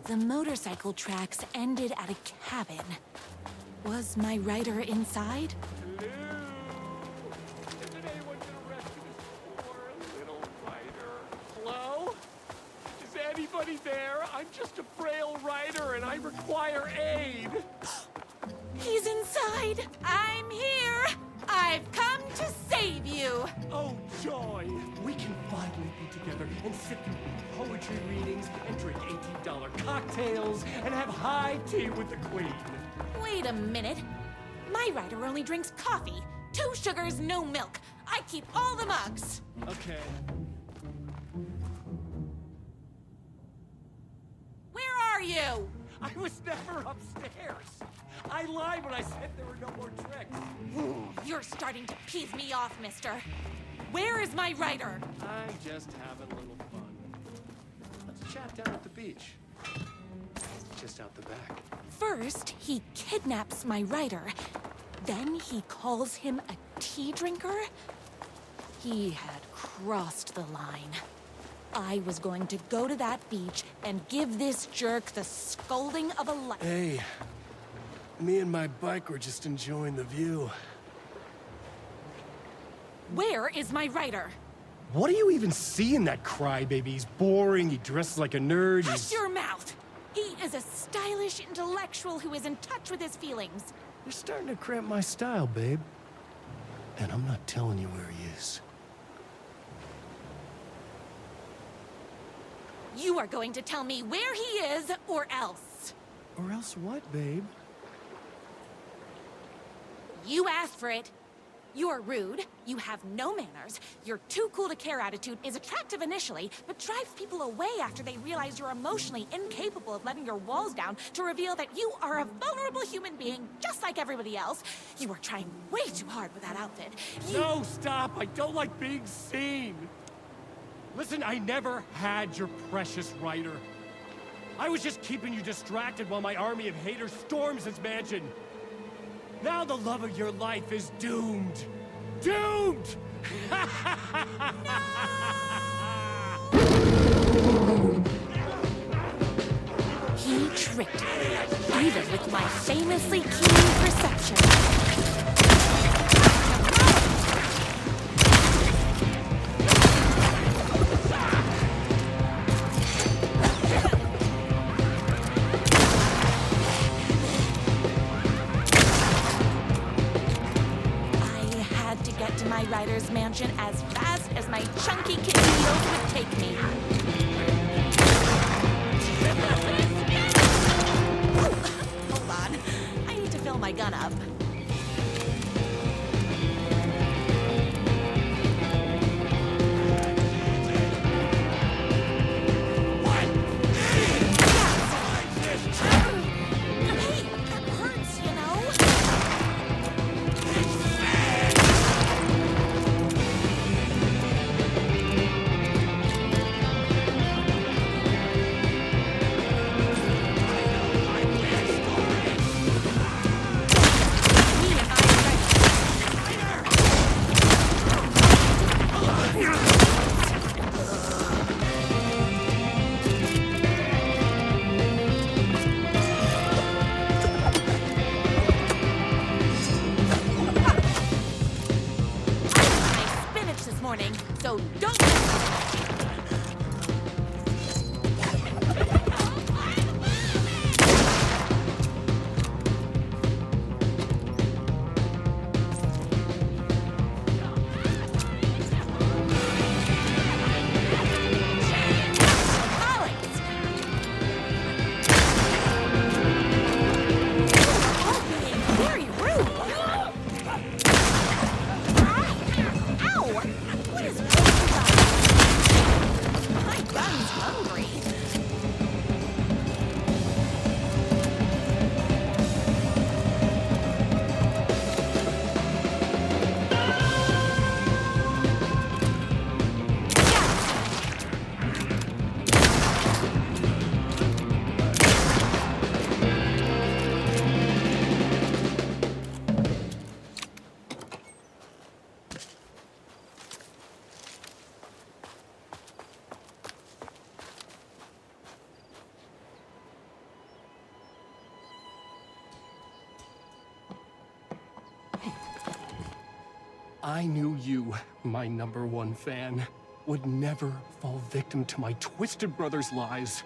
The motorcycle tracks ended at a cabin. Was my writer inside? Isn't anyone gonna rescue this poor little writer? Hello? Is anybody there? I'm just a frail writer and I require aid. He's inside. I'm here. I've come to save you. Oh, joy. We can finally be together and sit through poetry readings and drink $18 cocktails and have high tea with the queen. Wait a minute. My writer only drinks coffee. 2 sugars, no milk. I keep all the mugs. Okay. Where are you? I was never upstairs. I lied when I said there were no more tricks. You're starting to piss me off, mister. Where is my writer? I'm just having a little fun. Let's chat down at the beach. It's just out the back. First, he kidnaps my writer. Then he calls him a tea drinker. He had crossed the line. I was going to go to that beach and give this jerk the scolding of a life. Hey, me and my bike were just enjoying the view. Where is my writer? What do you even see in that crybaby? He's boring, he dresses like a nerd, Hush your mouth! He is a stylish intellectual who is in touch with his feelings. You're starting to cramp my style, babe. And I'm not telling you where he is. You are going to tell me where he is, or else. Or else what, babe? You asked for it. You're rude, you have no manners, your too cool to care attitude is attractive initially, but drives people away after they realize you're emotionally incapable of letting your walls down to reveal that you are a vulnerable human being just like everybody else. You are trying way too hard with that outfit. No, stop! I don't like being seen! Listen, I never had your precious writer. I was just keeping you distracted while my army of haters storms this mansion. Now the love of your life is doomed. Doomed! He tricked me, even with my famously keen perception. My writer's mansion as fast as my chunky kitten heels would take me. Hold on. I need to fill my gun up. So don't... I knew you, my #1 fan, would never fall victim to my twisted brother's lies.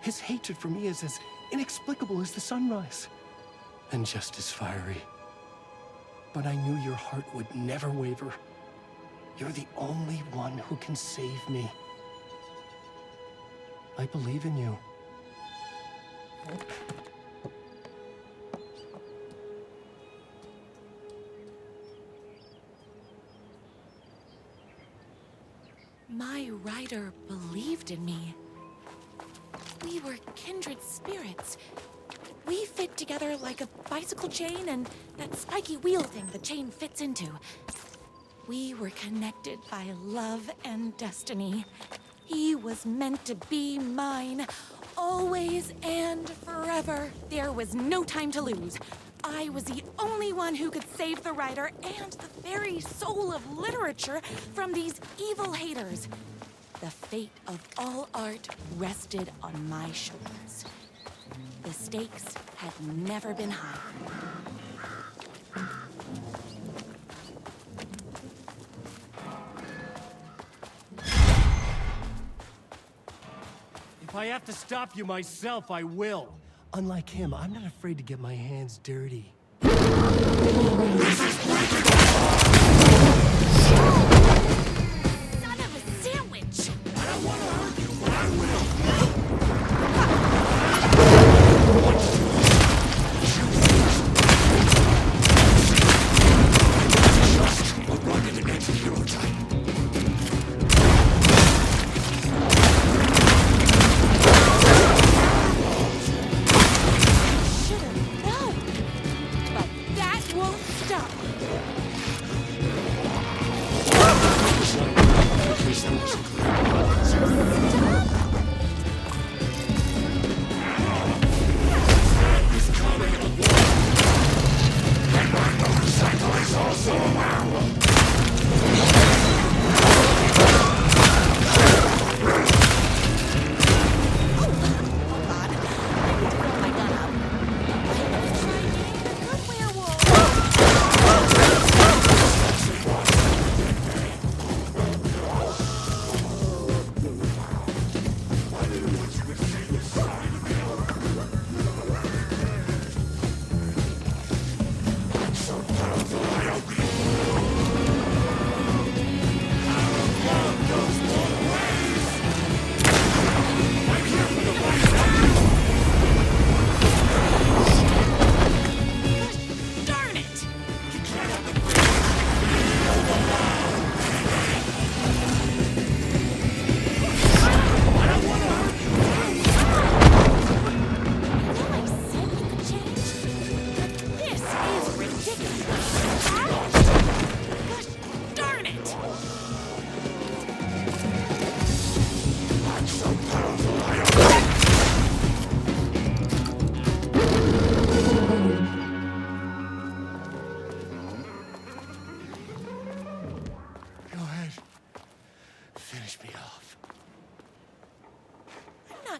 His hatred for me is as inexplicable as the sunrise. And just as fiery. But I knew your heart would never waver. You're the only one who can save me. I believe in you. My rider believed in me. We were kindred spirits. We fit together like a bicycle chain and that spiky wheel thing the chain fits into. We were connected by love and destiny. He was meant to be mine, always and forever. There was no time to lose. I was the only one who could save the writer and the very soul of literature from these evil haters. The fate of all art rested on my shoulders. The stakes had never been higher. If I have to stop you myself, I will. Unlike him, I'm not afraid to get my hands dirty. Son of a sandwich! I don't want to hurt you, but I will. Just a rugged anti-hero type.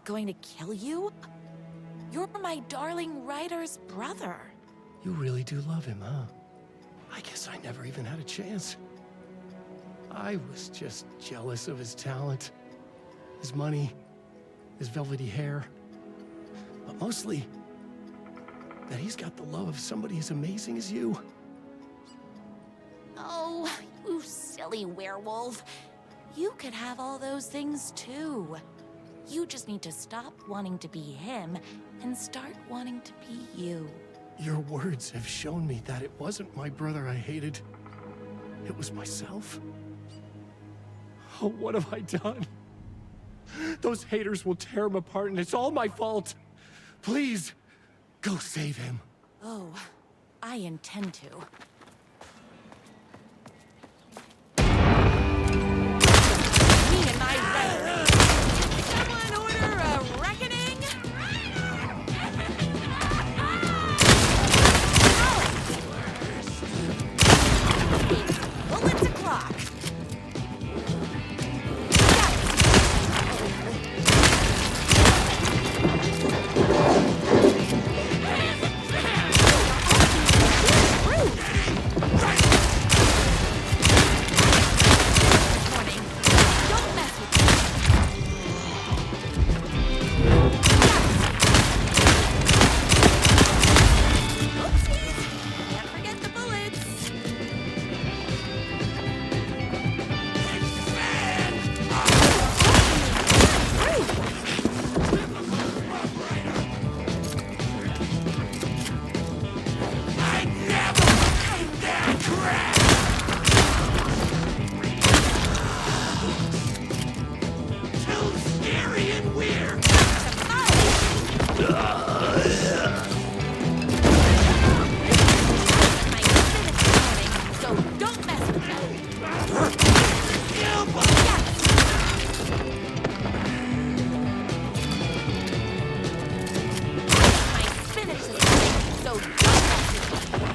Going to kill you? You're my darling writer's brother. You really do love him, huh? I guess I never even had a chance. I was just jealous of his talent, his money, his velvety hair. But mostly, that he's got the love of somebody as amazing as you. Oh, you silly werewolf. You could have all those things too. You just need to stop wanting to be him and start wanting to be you. Your words have shown me that it wasn't my brother I hated. It was myself. Oh, what have I done? Those haters will tear him apart and it's all my fault. Please, go save him. Oh, I intend to. Me and my writer. Someone order a reckoning? Bullets o'clock. said to stop, so don't mess with me.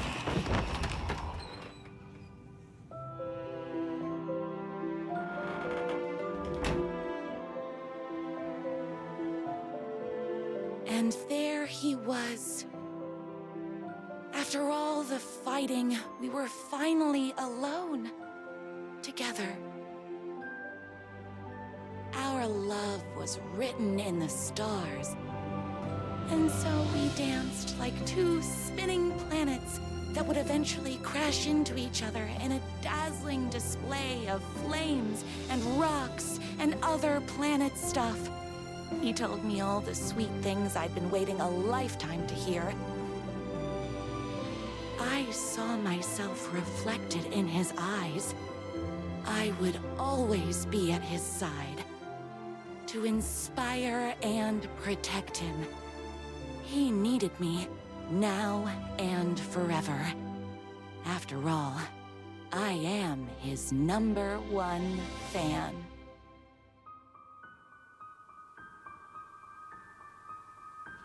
And there he was. After all the fighting, we were finally alone. Together. Our love was written in the stars. And so we danced like two spinning planets that would eventually crash into each other in a dazzling display of flames and rocks and other planet stuff. He told me all the sweet things I'd been waiting a lifetime to hear. I saw myself reflected in his eyes. I would always be at his side, to inspire and protect him. He needed me, now and forever. After all, I am his #1 fan.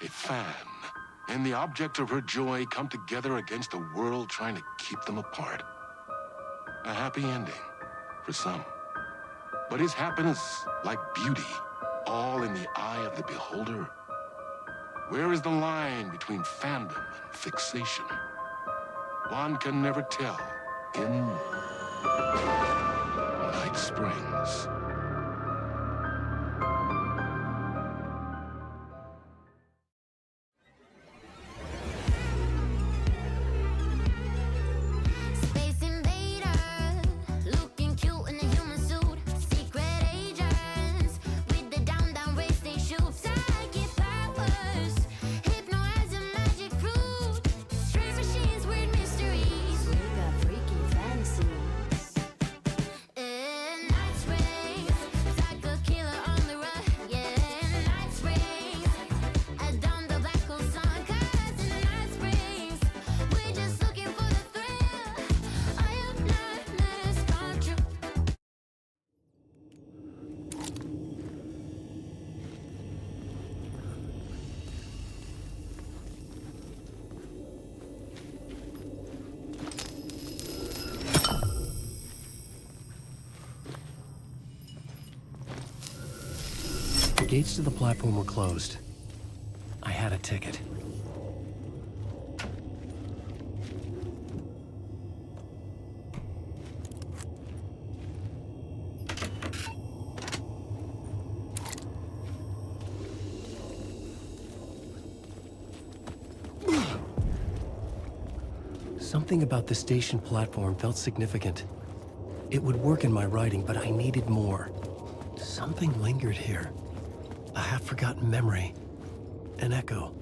A fan and the object of her joy come together against a world trying to keep them apart. A happy ending for some. But is happiness, like beauty, all in the eye of the beholder? Where is the line between fandom and fixation? One can never tell in Night Springs. The gates to the platform were closed. I had a ticket. Something about the station platform felt significant. It would work in my writing, but I needed more. Something lingered here. A half-forgotten memory. An echo.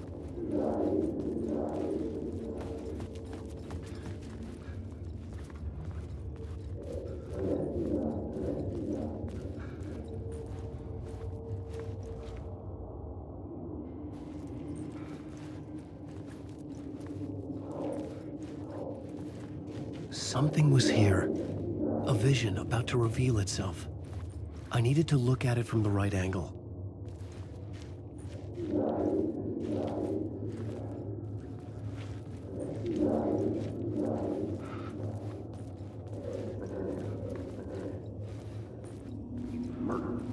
Something was here. A vision about to reveal itself. I needed to look at it from the right angle.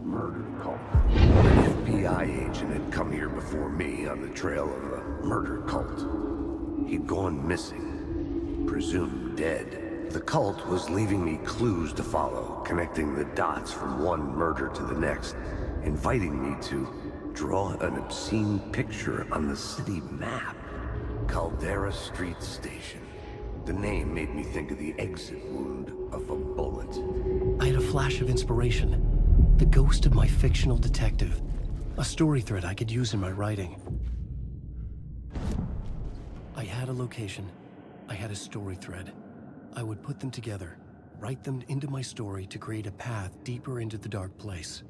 Murder cult. An FBI agent had come here before me on the trail of a murder cult. He'd gone missing, presumed dead. The cult was leaving me clues to follow, connecting the dots from one murder to the next, inviting me to draw an obscene picture on the city map. Caldera Street Station. The name made me think of the exit wound of a bullet. I had a flash of inspiration. The ghost of my fictional detective. A story thread I could use in my writing. I had a location. I had a story thread. I would put them together, write them into my story to create a path deeper into the dark place.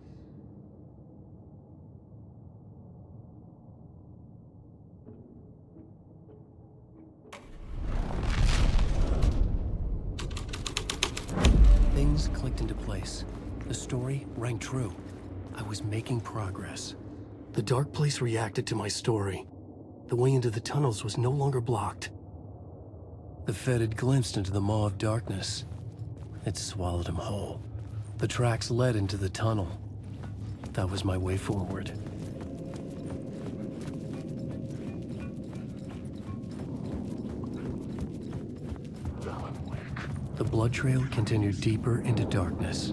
Things clicked into place. The story rang true. I was making progress. The dark place reacted to my story. The way into the tunnels was no longer blocked. The Fed had glimpsed into the maw of darkness. It swallowed him whole. The tracks led into the tunnel. That was my way forward. The blood trail continued deeper into darkness.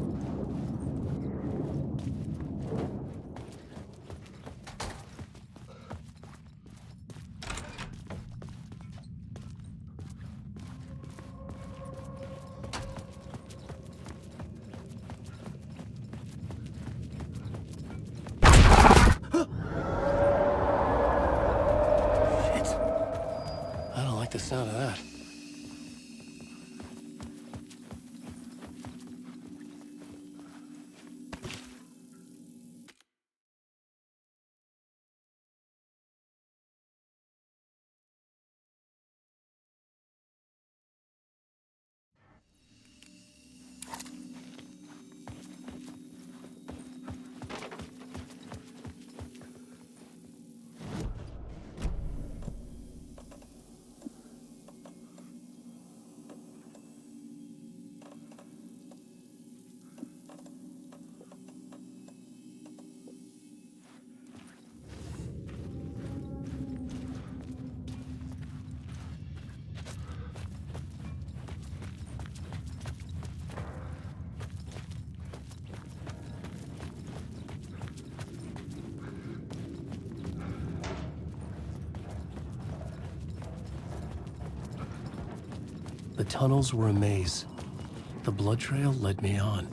The sound of that. The tunnels were a maze. The blood trail led me on.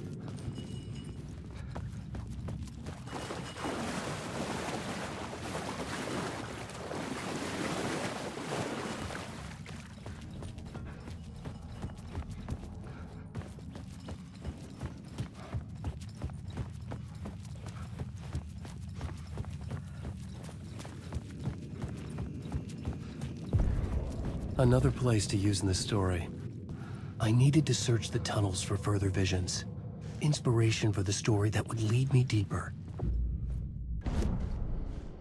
Another place to use in the story. I needed to search the tunnels for further visions. Inspiration for the story that would lead me deeper.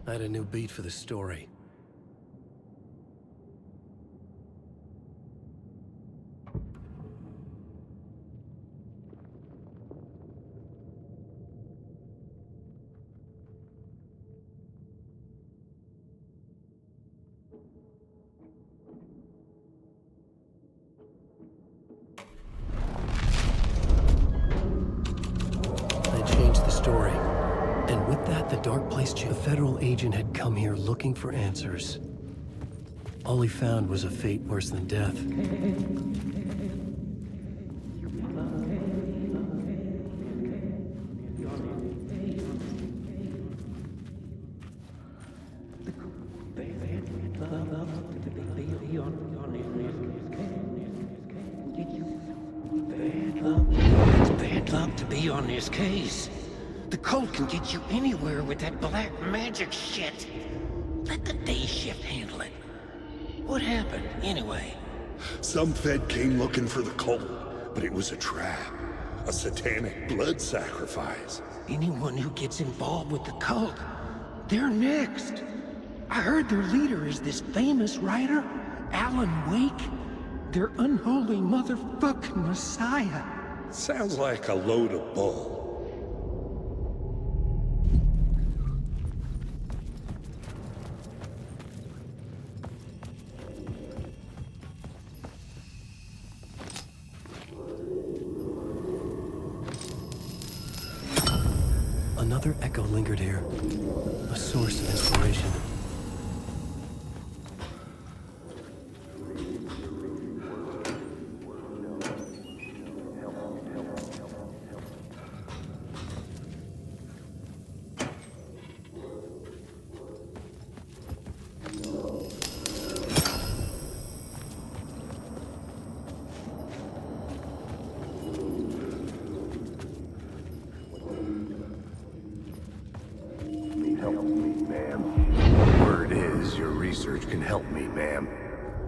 I had a new beat for the story. And with that, the dark place changed. A federal agent had come here looking for answers. All he found was a fate worse than death. It's bad luck to be on this case. The cult can get you anywhere with that black magic shit. Let the day shift handle it. What happened, anyway? Some Fed came looking for the cult, but it was a trap. A satanic blood sacrifice. Anyone who gets involved with the cult, they're next. I heard their leader is this famous writer, Alan Wake. Their unholy motherfucking messiah. Sounds like a load of bull. Another echo lingered here, a source of inspiration.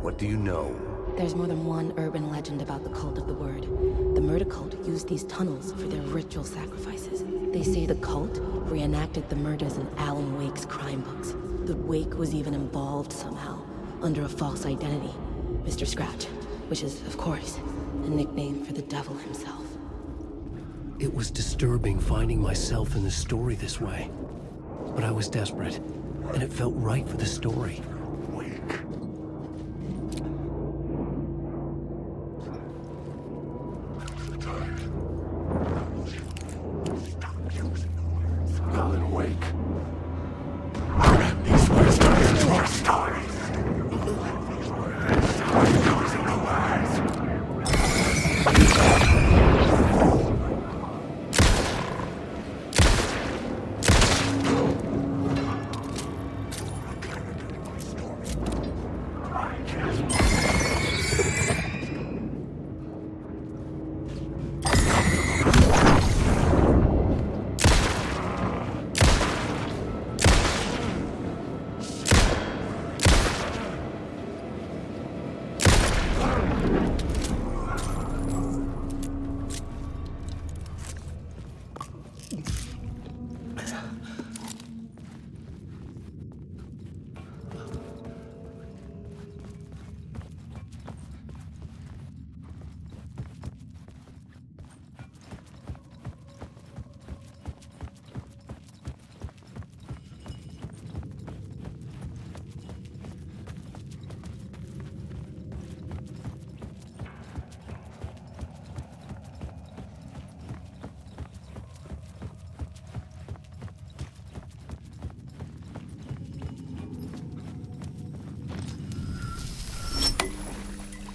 What do you know? There's more than one urban legend about the Cult of the Word. The murder cult used these tunnels for their ritual sacrifices. They say the cult reenacted the murders in Alan Wake's crime books. The Wake was even involved somehow, under a false identity. Mr. Scratch, which is, of course, a nickname for the devil himself. It was disturbing finding myself in the story this way. But I was desperate, and it felt right for the story. Alan Wake. Grab these words to your stories. Closing the lies.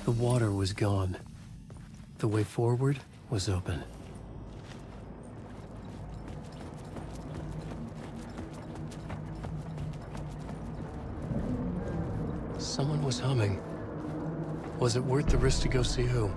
The water was gone. The way forward was open. Someone was humming. Was it worth the risk to go see who?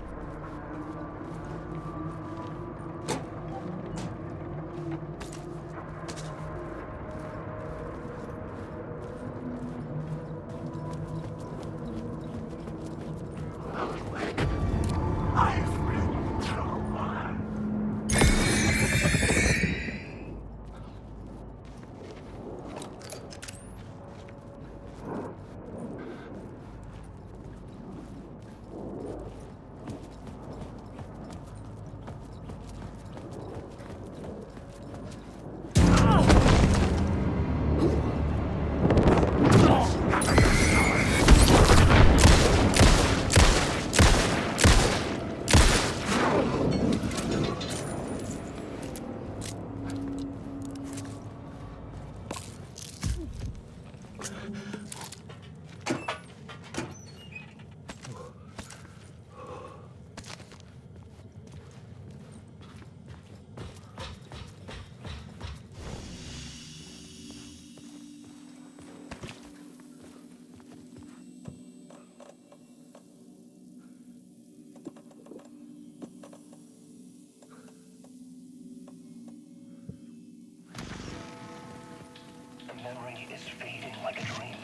Memory is fading like a dream.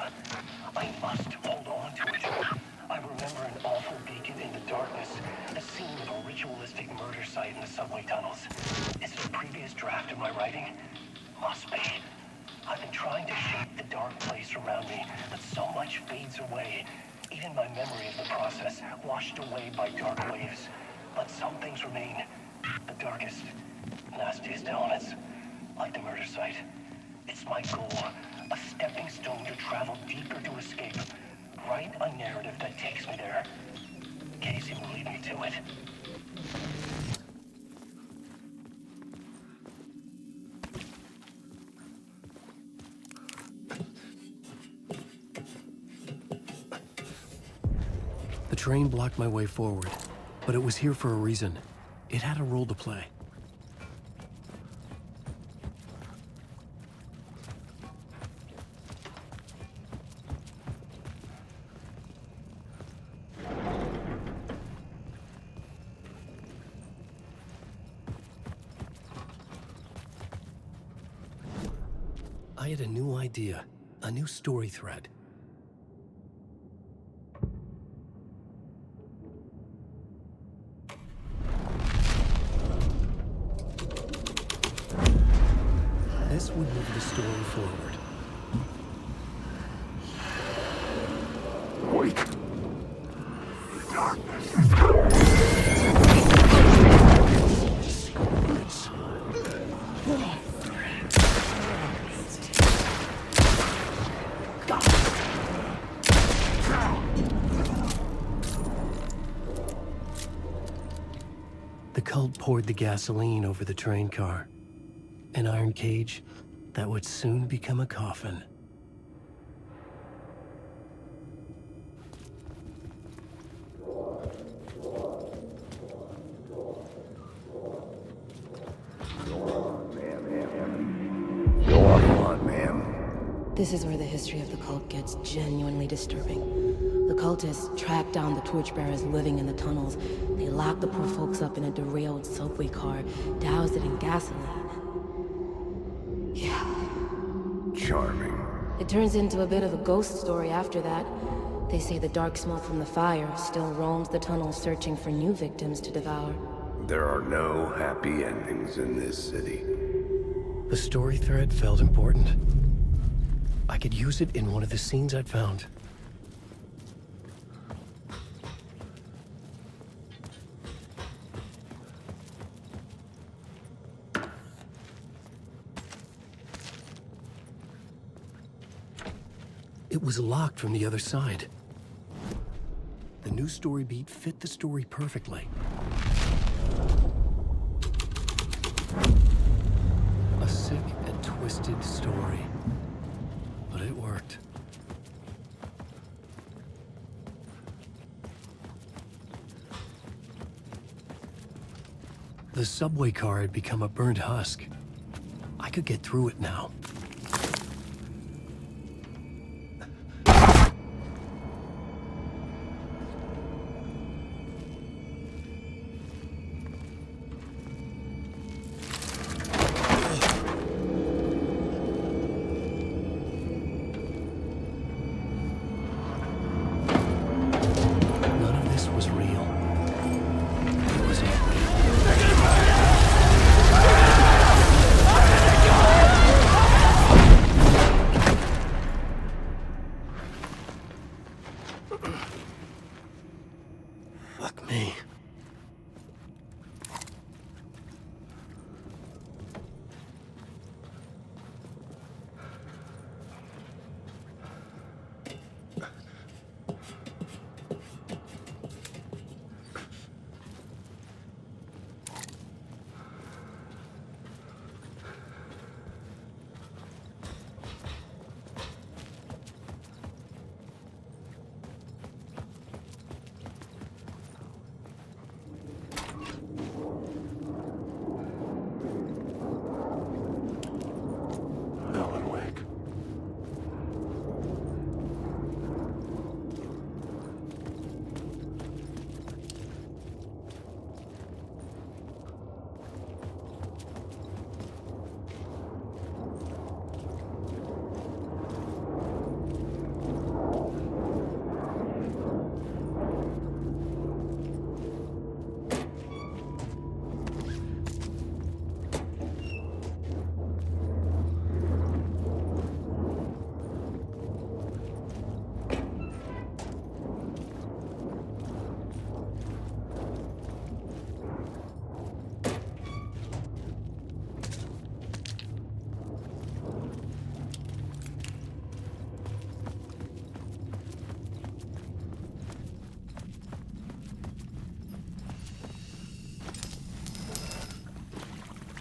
I must hold on to it. I remember an awful beacon in the darkness, the scene of a ritualistic murder site in the subway tunnels. Is it a previous draft of my writing? Must be. I've been trying to shape the dark place around me, but so much fades away. Even my memory of the process, washed away by dark waves. But some things remain. The darkest, nastiest elements, like the murder site. It's my goal, a stepping stone to travel deeper to escape. Write a narrative that takes me there. Casey will lead me to it. The train blocked my way forward, but it was here for a reason. It had a role to play. I had a new idea, a new story thread. This would move the story forward. The cult poured the gasoline over the train car. An iron cage that would soon become a coffin. This is where the history of the cult gets genuinely disturbing. The cultists tracked down the torchbearers living in the tunnels. They locked the poor folks up in a derailed subway car, doused it in gasoline. Yeah. Charming. It turns into a bit of a ghost story after that. They say the dark smoke from the fire still roams the tunnels searching for new victims to devour. There are no happy endings in this city. The story thread felt important. I could use it in one of the scenes I'd found. It was locked from the other side. The new story beat fit the story perfectly. A sick and twisted story. But it worked. The subway car had become a burnt husk. I could get through it now.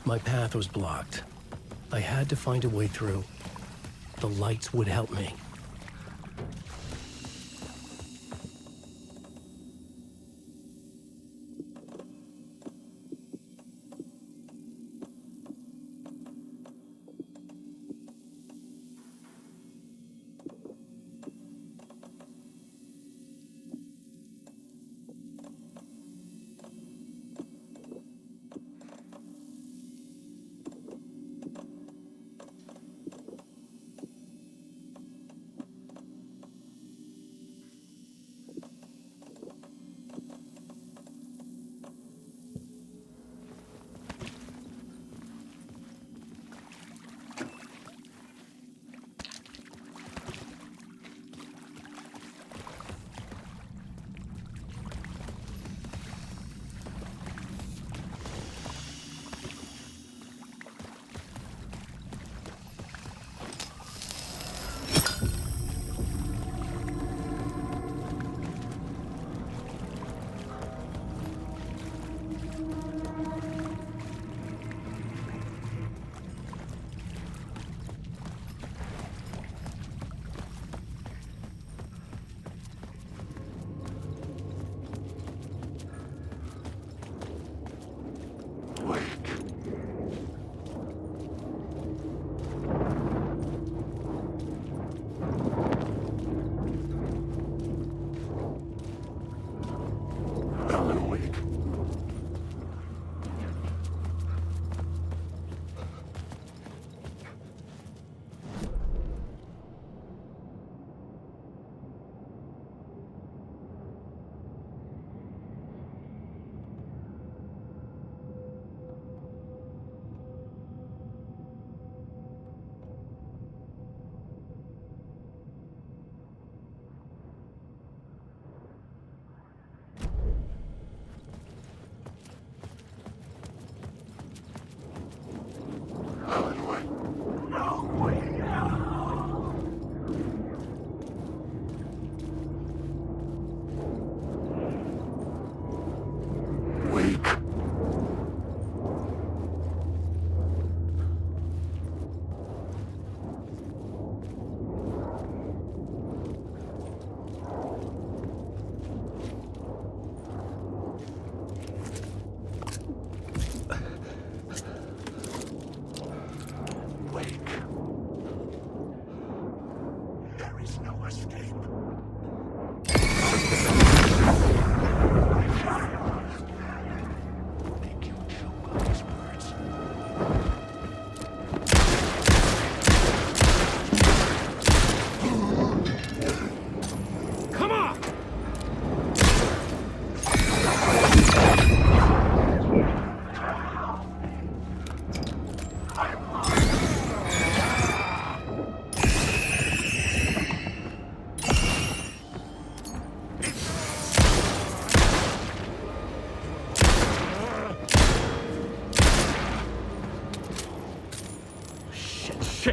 My path was blocked. I had to find a way through. The lights would help me.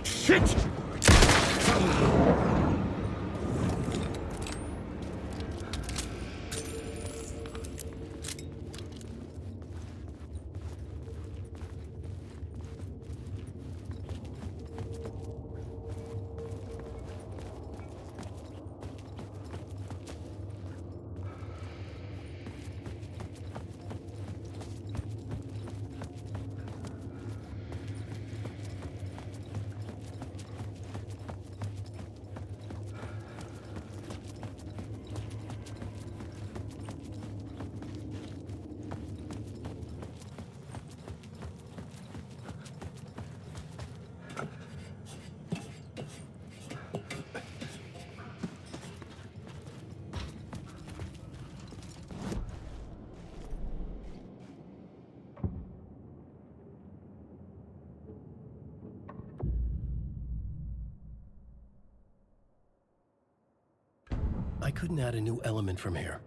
Shit! I couldn't add a new element from here.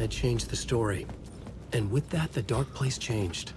I changed the story. And with that, the dark place changed.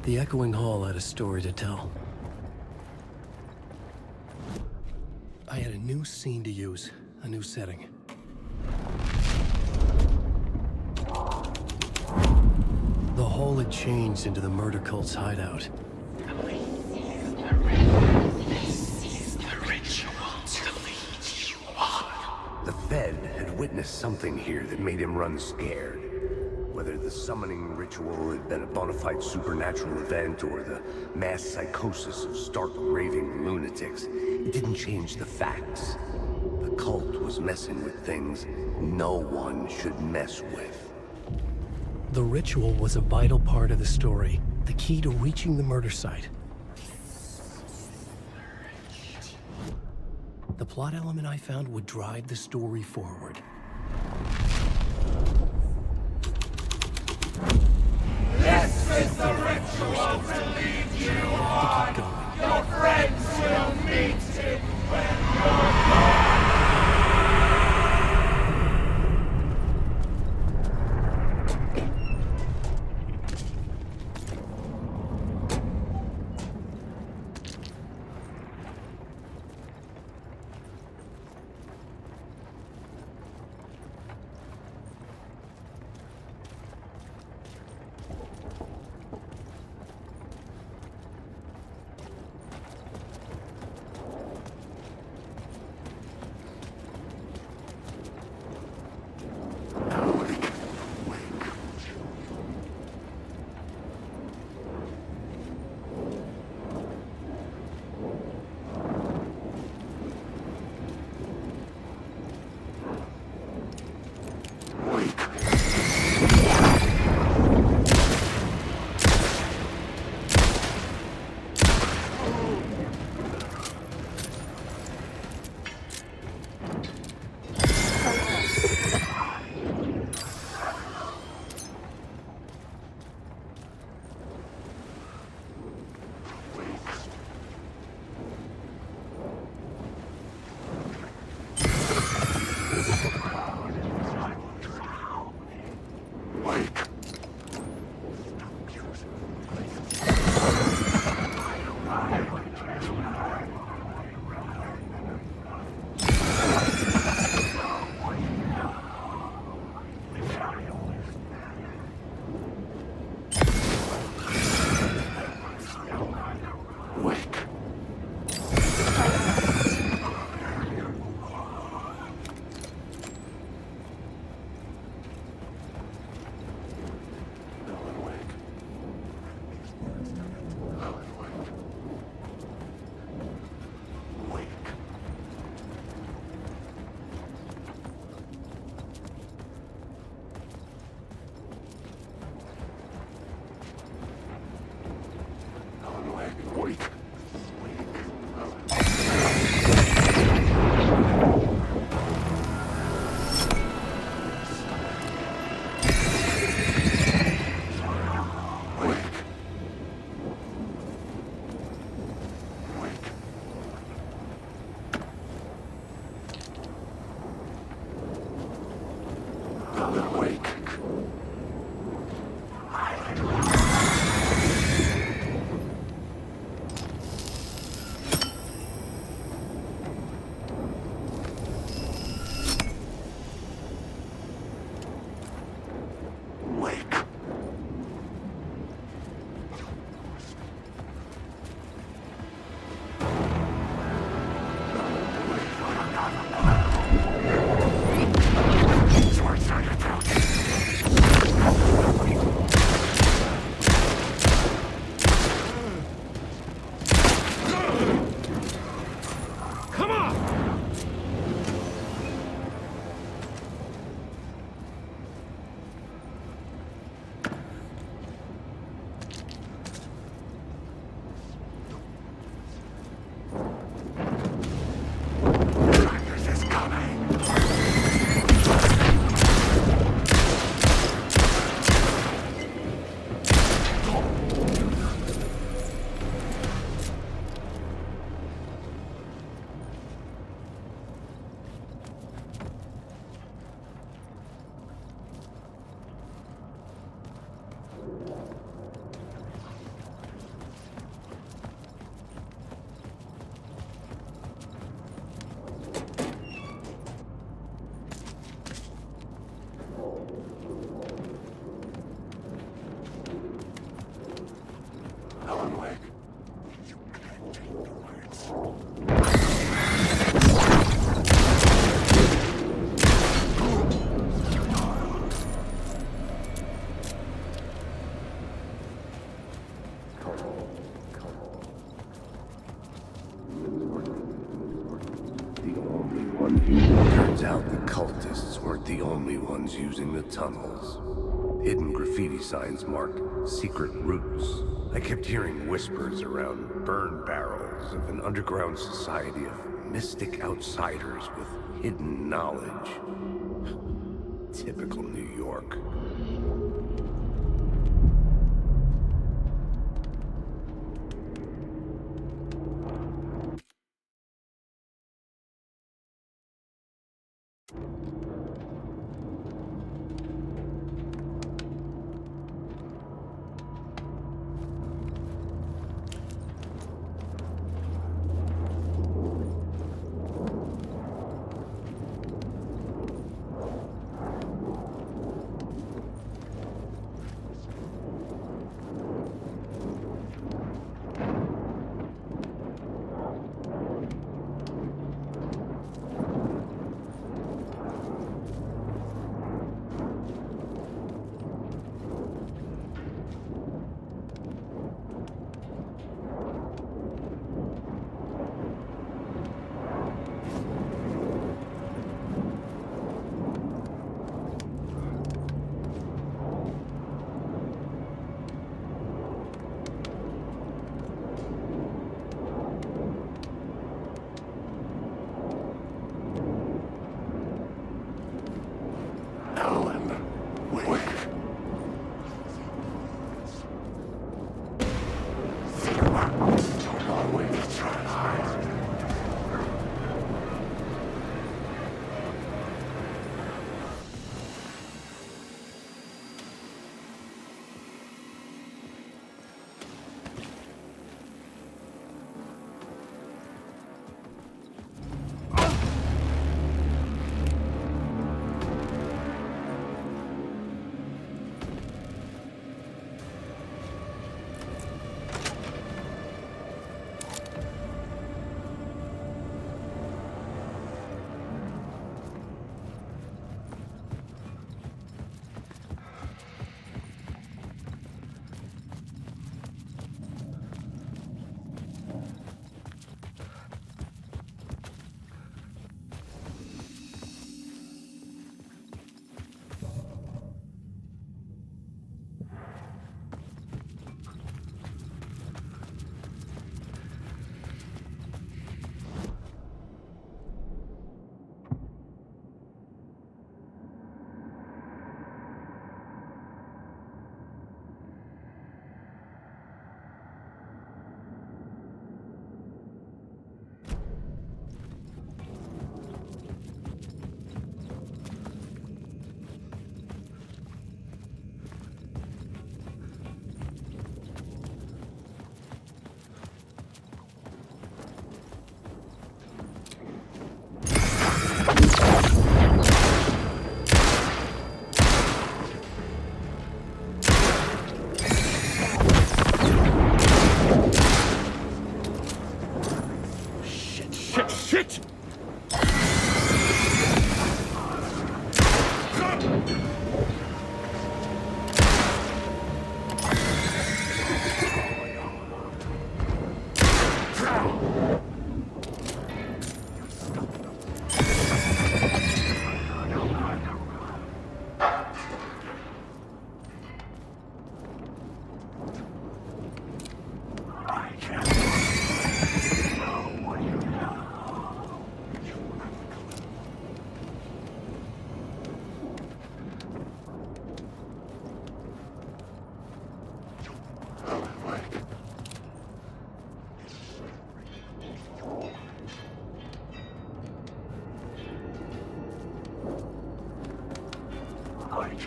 The echoing hall had a story to tell. I had a new scene to use, a new setting. The hall had changed into the murder cult's hideout. The Fed had witnessed something here that made him run scared. Whether the summoning ritual had been a bona fide supernatural event or the mass psychosis of stark raving lunatics, it didn't change the facts. The cult was messing with things no one should mess with. The ritual was a vital part of the story, the key to reaching the murder site. The plot element I found would drive the story forward. This is the ritual to lead you on. Your friends will meet it when you're gone. Turns out the cultists weren't the only ones using the tunnels. Hidden graffiti signs marked secret routes. I kept hearing whispers around burn barrels of an underground society of mystic outsiders with hidden knowledge. Typical New York. Shit!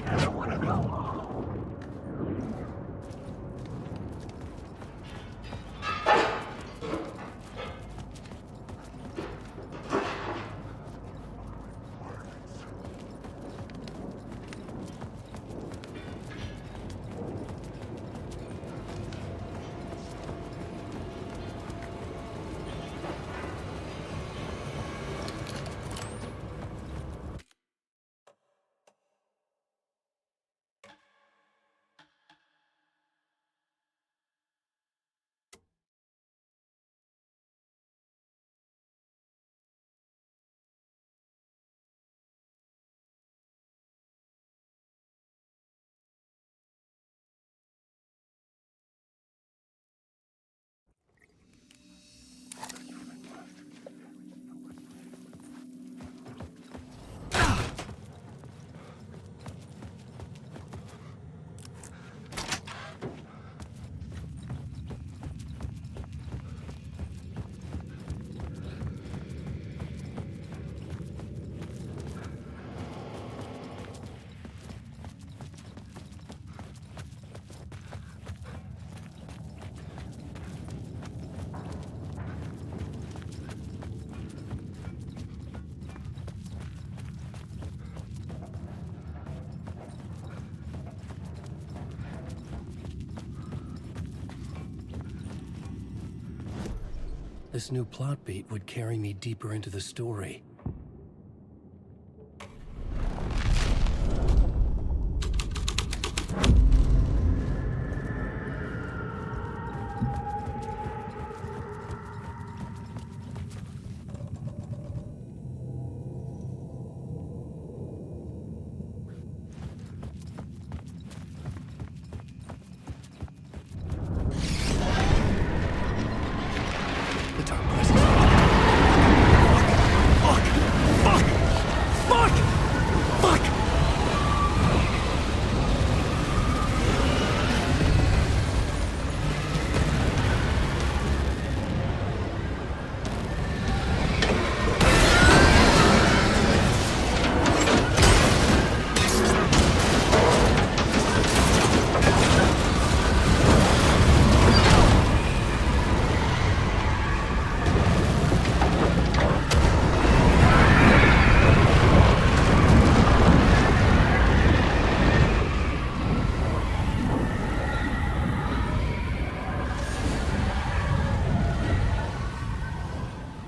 I don't want to go. This new plot beat would carry me deeper into the story.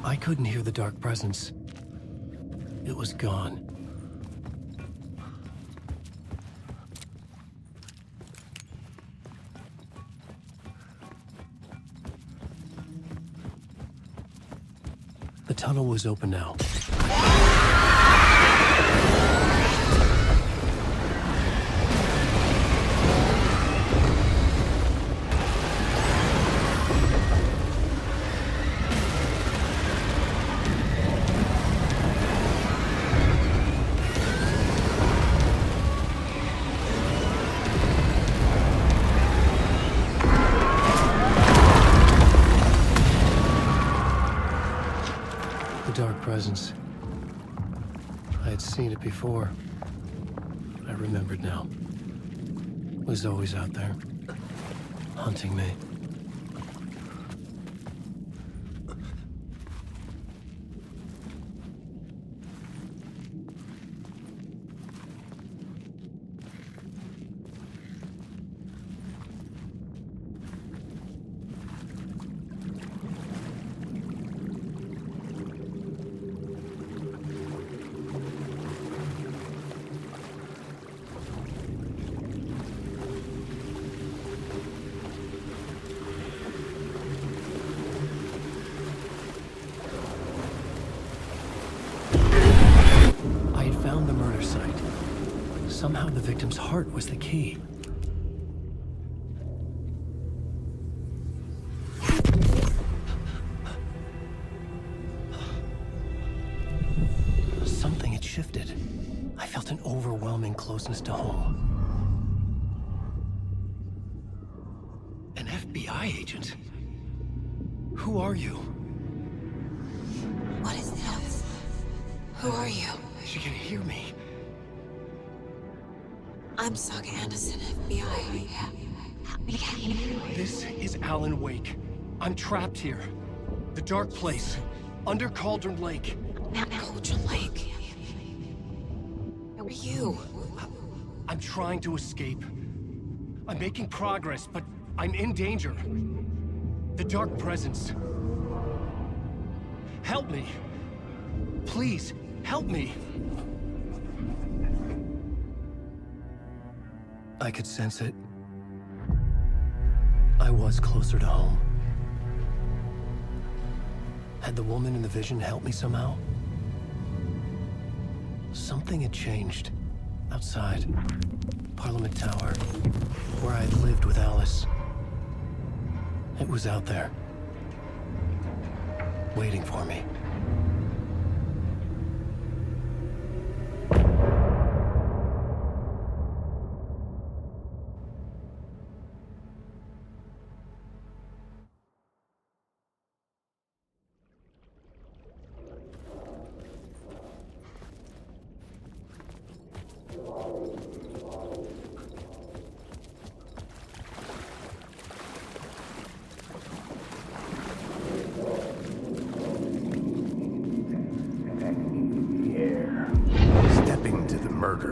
I couldn't hear the dark presence. It was gone. The tunnel was open now. Presence. I had seen it before. I remembered now. It was always out there, hunting me. Somehow the victim's heart was the key. Something had shifted. I felt an overwhelming closeness to home. An FBI agent? Who are you? What is this? Who are you? She can hear me. I'm Saga Anderson, FBI. This is Alan Wake. I'm trapped here. The dark place. Under Cauldron Lake. Cauldron Lake? Who are you? I'm trying to escape. I'm making progress, but I'm in danger. The dark presence. Help me. Please, help me. I could sense it. I was closer to home. Had the woman in the vision helped me somehow? Something had changed. Outside. Parliament Tower. Where I had lived with Alice. It was out there. Waiting for me.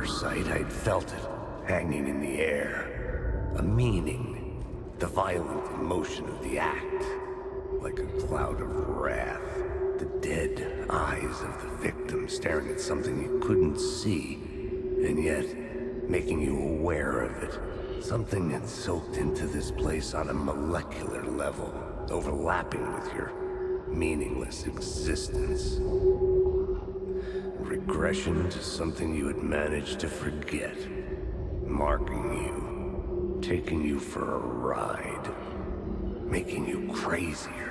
Site, I'd felt it, hanging in the air. A meaning, the violent emotion of the act. like a cloud of wrath. The dead eyes of the victim staring at something you couldn't see, and yet making you aware of it. Something had soaked into this place on a molecular level, overlapping with your meaningless existence. Regression to something you had managed to forget. Marking you, taking you for a ride, making you crazier.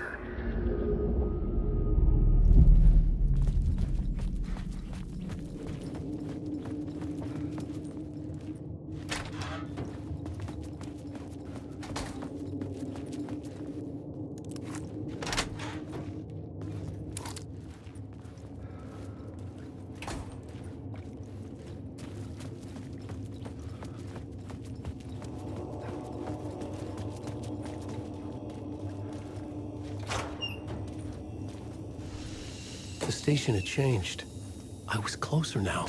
The station had changed. I was closer now.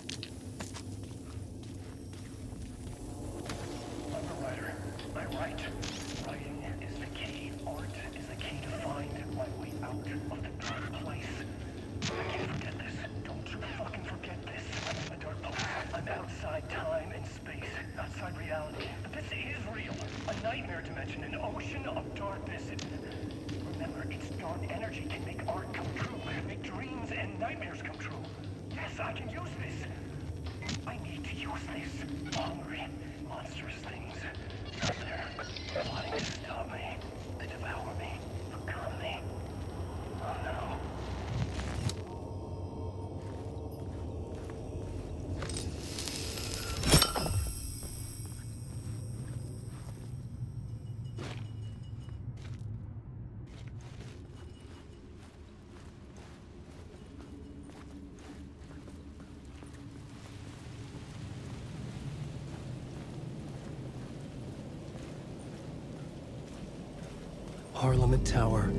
I'm a writer. I write. Writing is the key. Art is the key to find my way out of the dark place. I can't forget this. Don't you fucking forget this. I'm in the dark place. I'm outside time and space. Outside reality. But this is real. A nightmare dimension. An ocean of darkness. Remember, its dark energy can make art come true. Make dreams and nightmares come true. Yes, I can use this. I need to use this. Hungry, monstrous things out there, plotting to stop me, to devour me, become me. Oh no. Parliament Tower.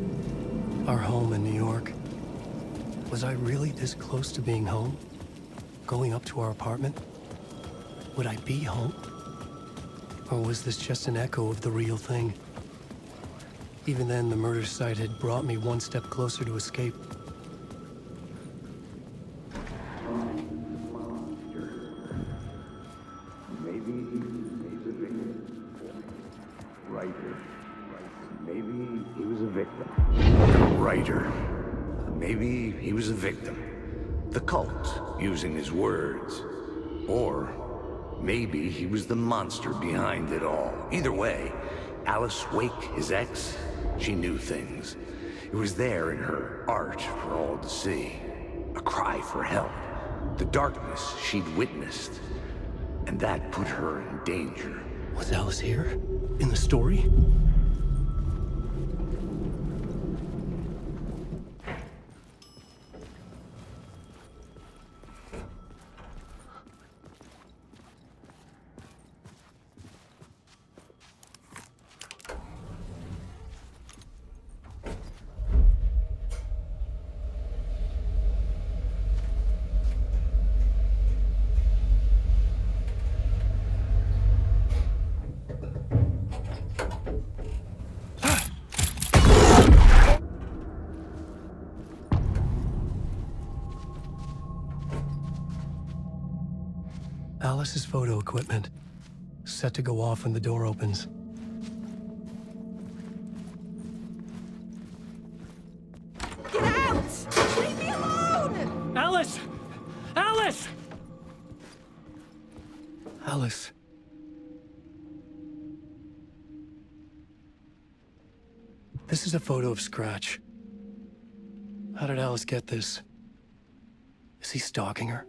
Our home in New York. Was I really this close to being home? Going up to our apartment? Would I be home? Or was this just an echo of the real thing? Even then, the murder site had brought me one step closer to escape. Maybe he was a victim. The cult, using his words. Or maybe he was the monster behind it all. Either way, Alice Wake, his ex, she knew things. It was there in her art for all to see. A cry for help. The darkness she'd witnessed. And that put her in danger. Was Alice here? In the story? Alice's photo equipment, set to go off when the door opens. Get out! Leave me alone! Alice! Alice! Alice. This is a photo of Scratch. How did Alice get this? Is he stalking her?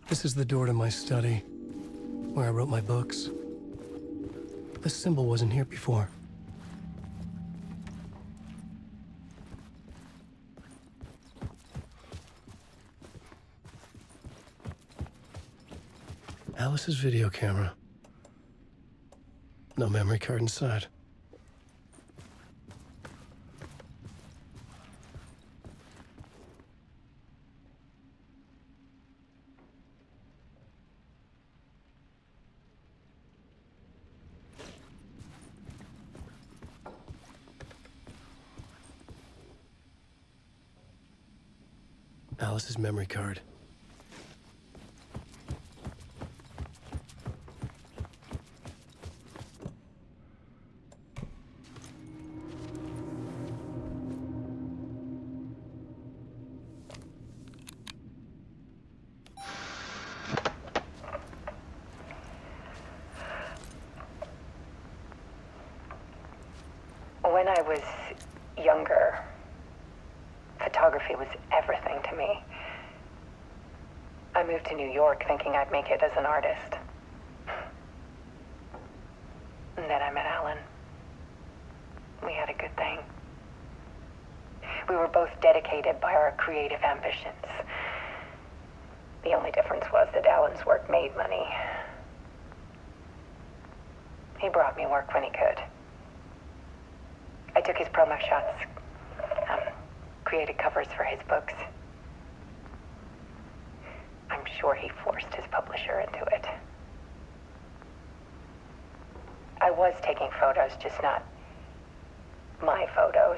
This is the door to my study, where I wrote my books. This symbol wasn't here before. Alice's video camera. No memory card inside. Alice's memory card. When I was younger, photography was everything to me. I moved to New York thinking I'd make it as an artist. And then I met Alan. We had a good thing. We were both dedicated by our creative ambitions. The only difference was that Alan's work made money. He brought me work when he could. I took his promo shots, created covers for his books. I'm sure he forced his publisher into it. I was taking photos, just not my photos.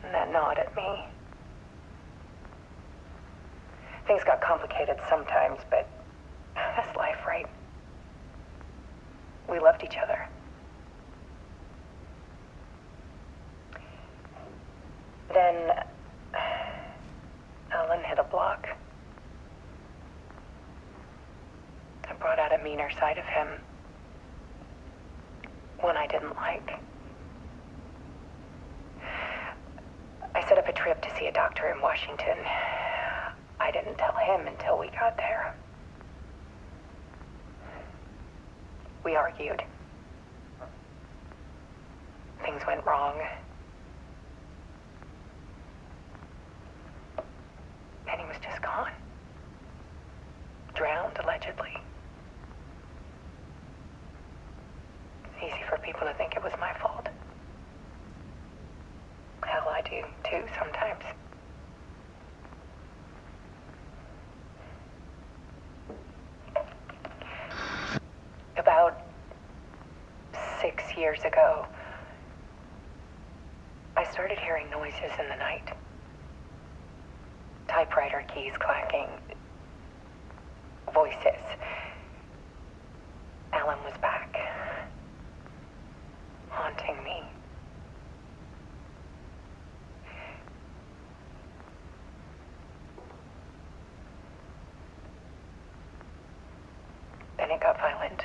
And that gnawed at me. Things got complicated sometimes, but that's life, right? We loved each other. Then Alan hit a block. I brought out a meaner side of him. One I didn't like. I set up a trip to see a doctor in Washington. I didn't tell him until we got there. We argued. Things went wrong. And he was just gone. Drowned, allegedly. It's easy for people to think it was my fault. Hell, I do too, sometimes. About 6 years ago, I started hearing noises in the night. Typewriter keys clacking. Voices. Alan was back. Haunting me. Then it got violent.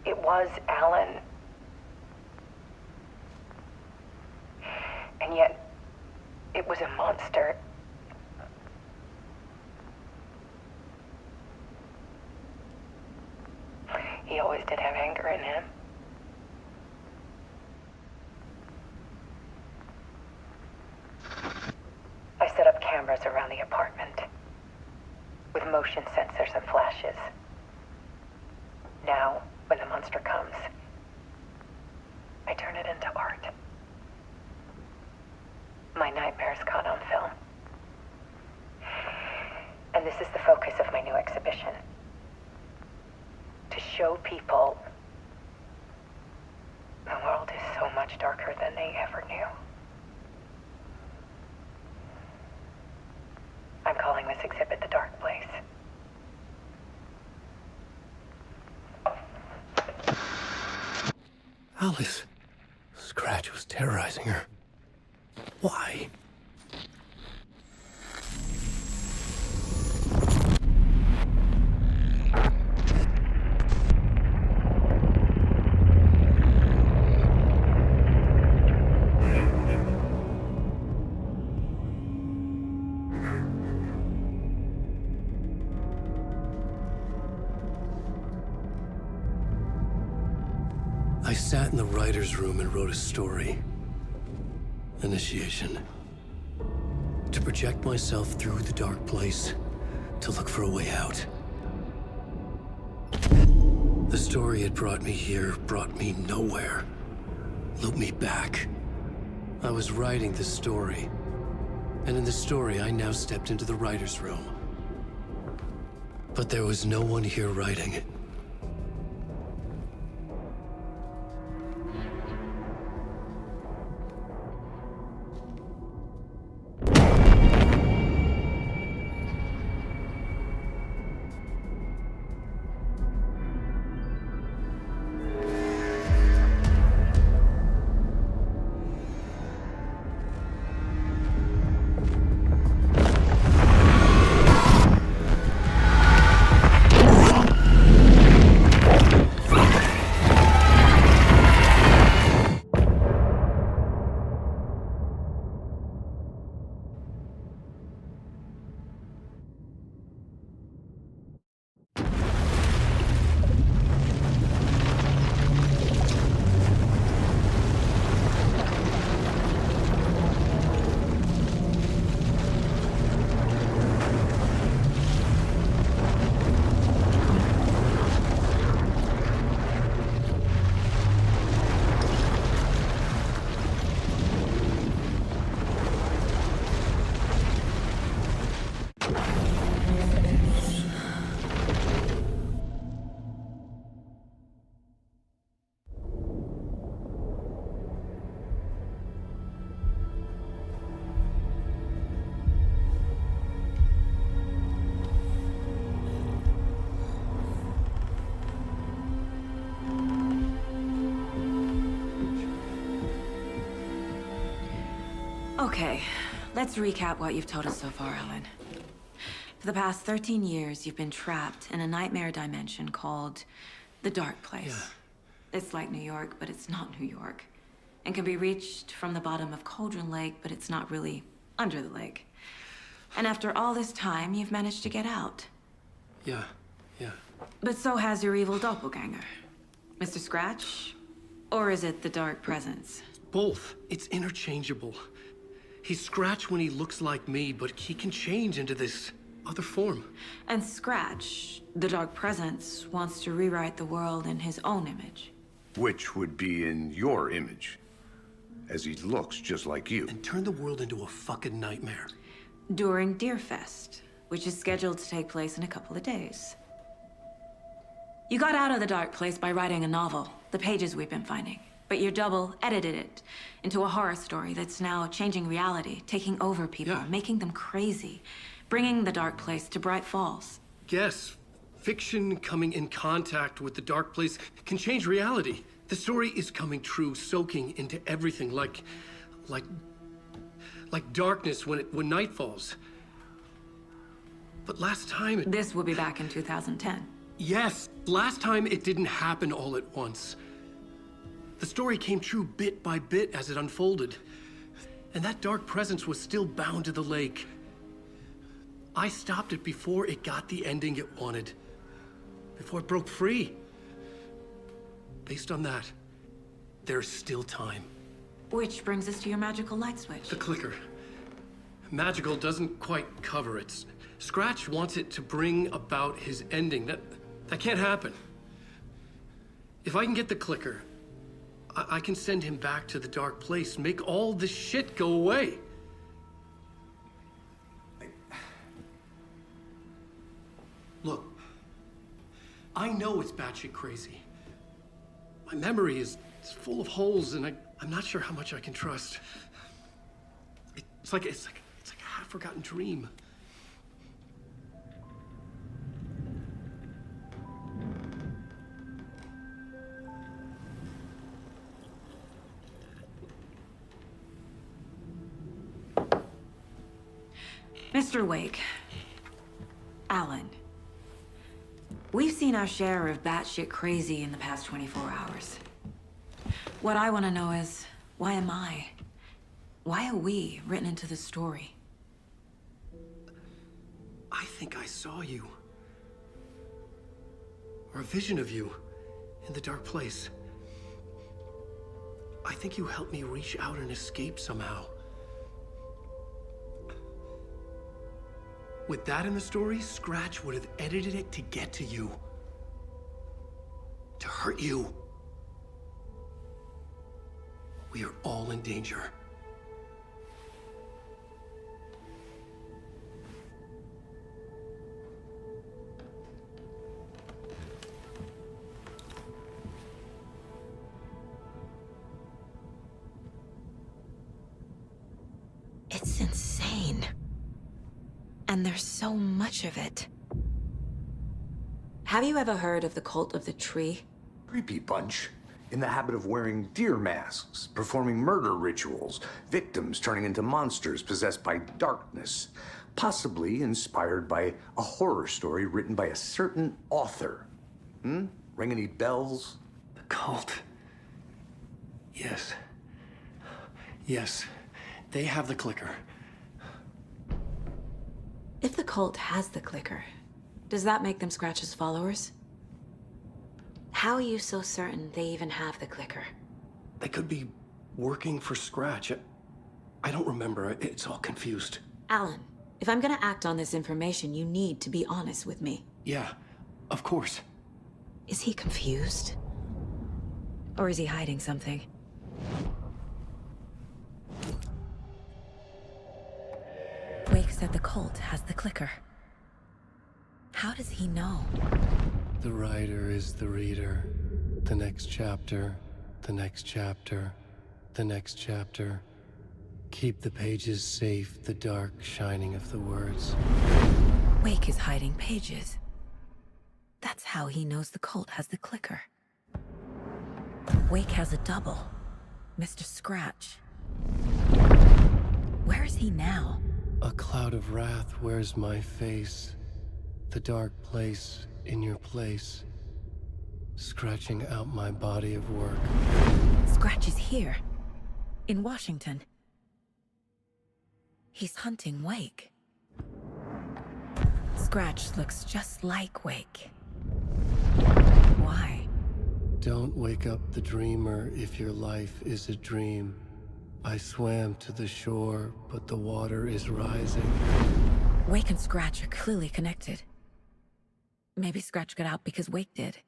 It was Alan. And yet, it was a monster. He always did have anger in him. I set up cameras around the apartment with motion sensors and flashes. Now, when the monster comes, I turn it into art. My nightmares caught on film. And this is the focus of my new exhibition. To show people the world is so much darker than they ever knew. I'm calling this exhibit The Dark Place. Alice. Scratch was terrorizing her. Why? I sat in the writer's room and wrote a story. Initiation. To project myself through the dark place, to look for a way out. The story had brought me here, brought me nowhere. Looped me back. I was writing the story. And in the story, I now stepped into the writer's room. But there was no one here writing it. Okay, let's recap what you've told us so far, Alan. For the past 13 years, you've been trapped in a nightmare dimension called the Dark Place. Yeah. It's like New York, but it's not New York. And can be reached from the bottom of Cauldron Lake, but it's not really under the lake. And after all this time, you've managed to get out. Yeah. But so has your evil doppelganger. Mr. Scratch? Or is it the Dark Presence? Both. It's interchangeable. He's Scratch when he looks like me, but he can change into this other form. And Scratch, the Dark Presence, wants to rewrite the world in his own image. Which would be in your image, as he looks just like you. And turn the world into a fucking nightmare. During Deerfest, which is scheduled to take place in a couple of days. You got out of the Dark Place by writing a novel, the pages we've been finding. But your double edited it into a horror story that's now changing reality, taking over people, making them crazy, bringing the Dark Place to Bright Falls. Yes, fiction coming in contact with the Dark Place can change reality. The story is coming true, soaking into everything like darkness when night falls. But last time This will be back in 2010. Yes, last time it didn't happen all at once. The story came true bit by bit as it unfolded. And that dark presence was still bound to the lake. I stopped it before it got the ending it wanted. Before it broke free. Based on that, there's still time. Which brings us to your magical light switch. The clicker. Magical doesn't quite cover it. Scratch wants it to bring about his ending. That can't happen. If I can get the clicker, I can send him back to the Dark Place, make all this shit go away. Look, I know it's batshit crazy. My memory is full of holes, and I'm not sure how much I can trust. It's like a half-forgotten dream. Mr. Wake, Alan, we've seen our share of batshit crazy in the past 24 hours. What I want to know is, why am I? Why are we written into the story? I think I saw you. Or a vision of you in the Dark Place. I think you helped me reach out and escape somehow. With that in the story, Scratch would have edited it to get to you. To hurt you. We are all in danger. It's insane. And there's so much of it. Have you ever heard of the Cult of the Tree? Creepy bunch. In the habit of wearing deer masks, performing murder rituals, victims turning into monsters possessed by darkness, possibly inspired by a horror story written by a certain author. Ring any bells? The cult. Yes. Yes. They have the clicker. If the cult has the clicker, does that make them Scratch's followers? How are you so certain they even have the clicker? They could be working for Scratch. I don't remember. It's all confused. Alan, if I'm gonna act on this information, you need to be honest with me. Yeah, of course. Is he confused? Or is he hiding something? Wake said the cult has the clicker. How does he know? The writer is the reader. The next chapter, the next chapter, the next chapter. Keep the pages safe, the dark shining of the words. Wake is hiding pages. That's how he knows the cult has the clicker. Wake has a double. Mr. Scratch. he now? A cloud of wrath wears my face. The dark place in your place. Scratching out my body of work. Scratch is here. In Washington. He's hunting Wake. Scratch looks just like Wake. Why? Don't wake up the dreamer if your life is a dream. I swam to the shore, but the water is rising. Wake and Scratch are clearly connected. Maybe Scratch got out because Wake did.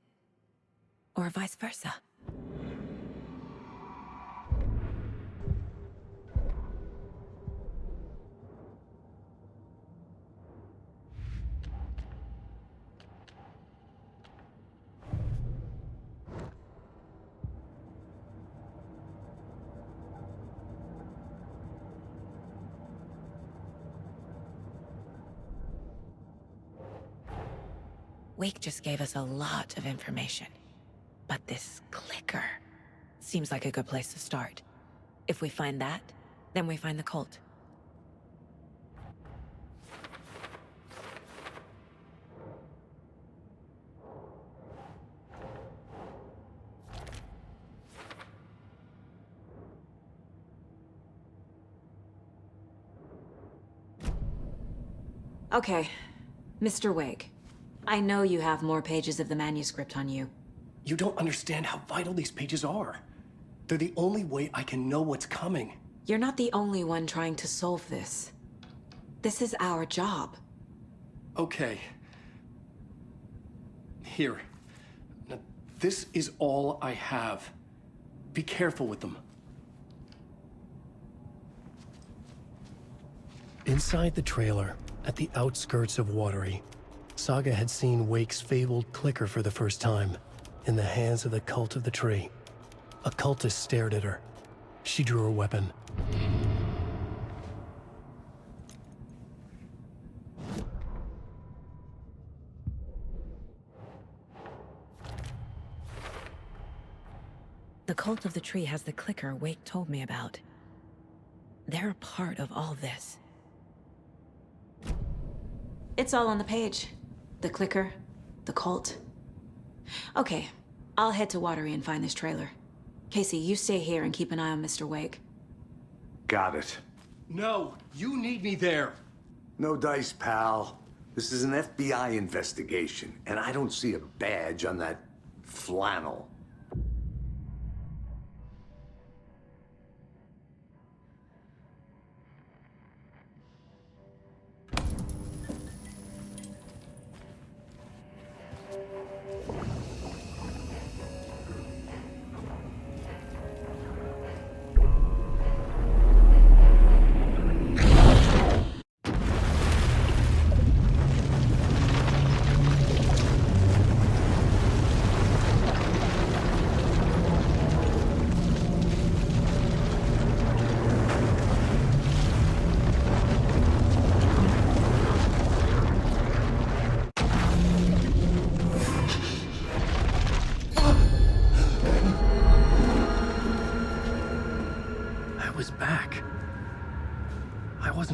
Or vice versa. Wake just gave us a lot of information. But this clicker seems like a good place to start. If we find that, then we find the cult. Okay, Mr. Wake. I know you have more pages of the manuscript on you. You don't understand how vital these pages are. They're the only way I can know what's coming. You're not the only one trying to solve this. This is our job. Okay. Here. Now, this is all I have. Be careful with them. Inside the trailer, at the outskirts of Watery, Saga had seen Wake's fabled clicker for the first time, in the hands of the Cult of the Tree. A cultist stared at her. She drew her weapon. The Cult of the Tree has the clicker Wake told me about. They're a part of all this. It's all on the page. The clicker, the cult. Okay, I'll head to Watery and find this trailer. Casey, you stay here and keep an eye on Mr. Wake. Got it. No, you need me there. No dice, pal. This is an FBI investigation, and I don't see a badge on that flannel.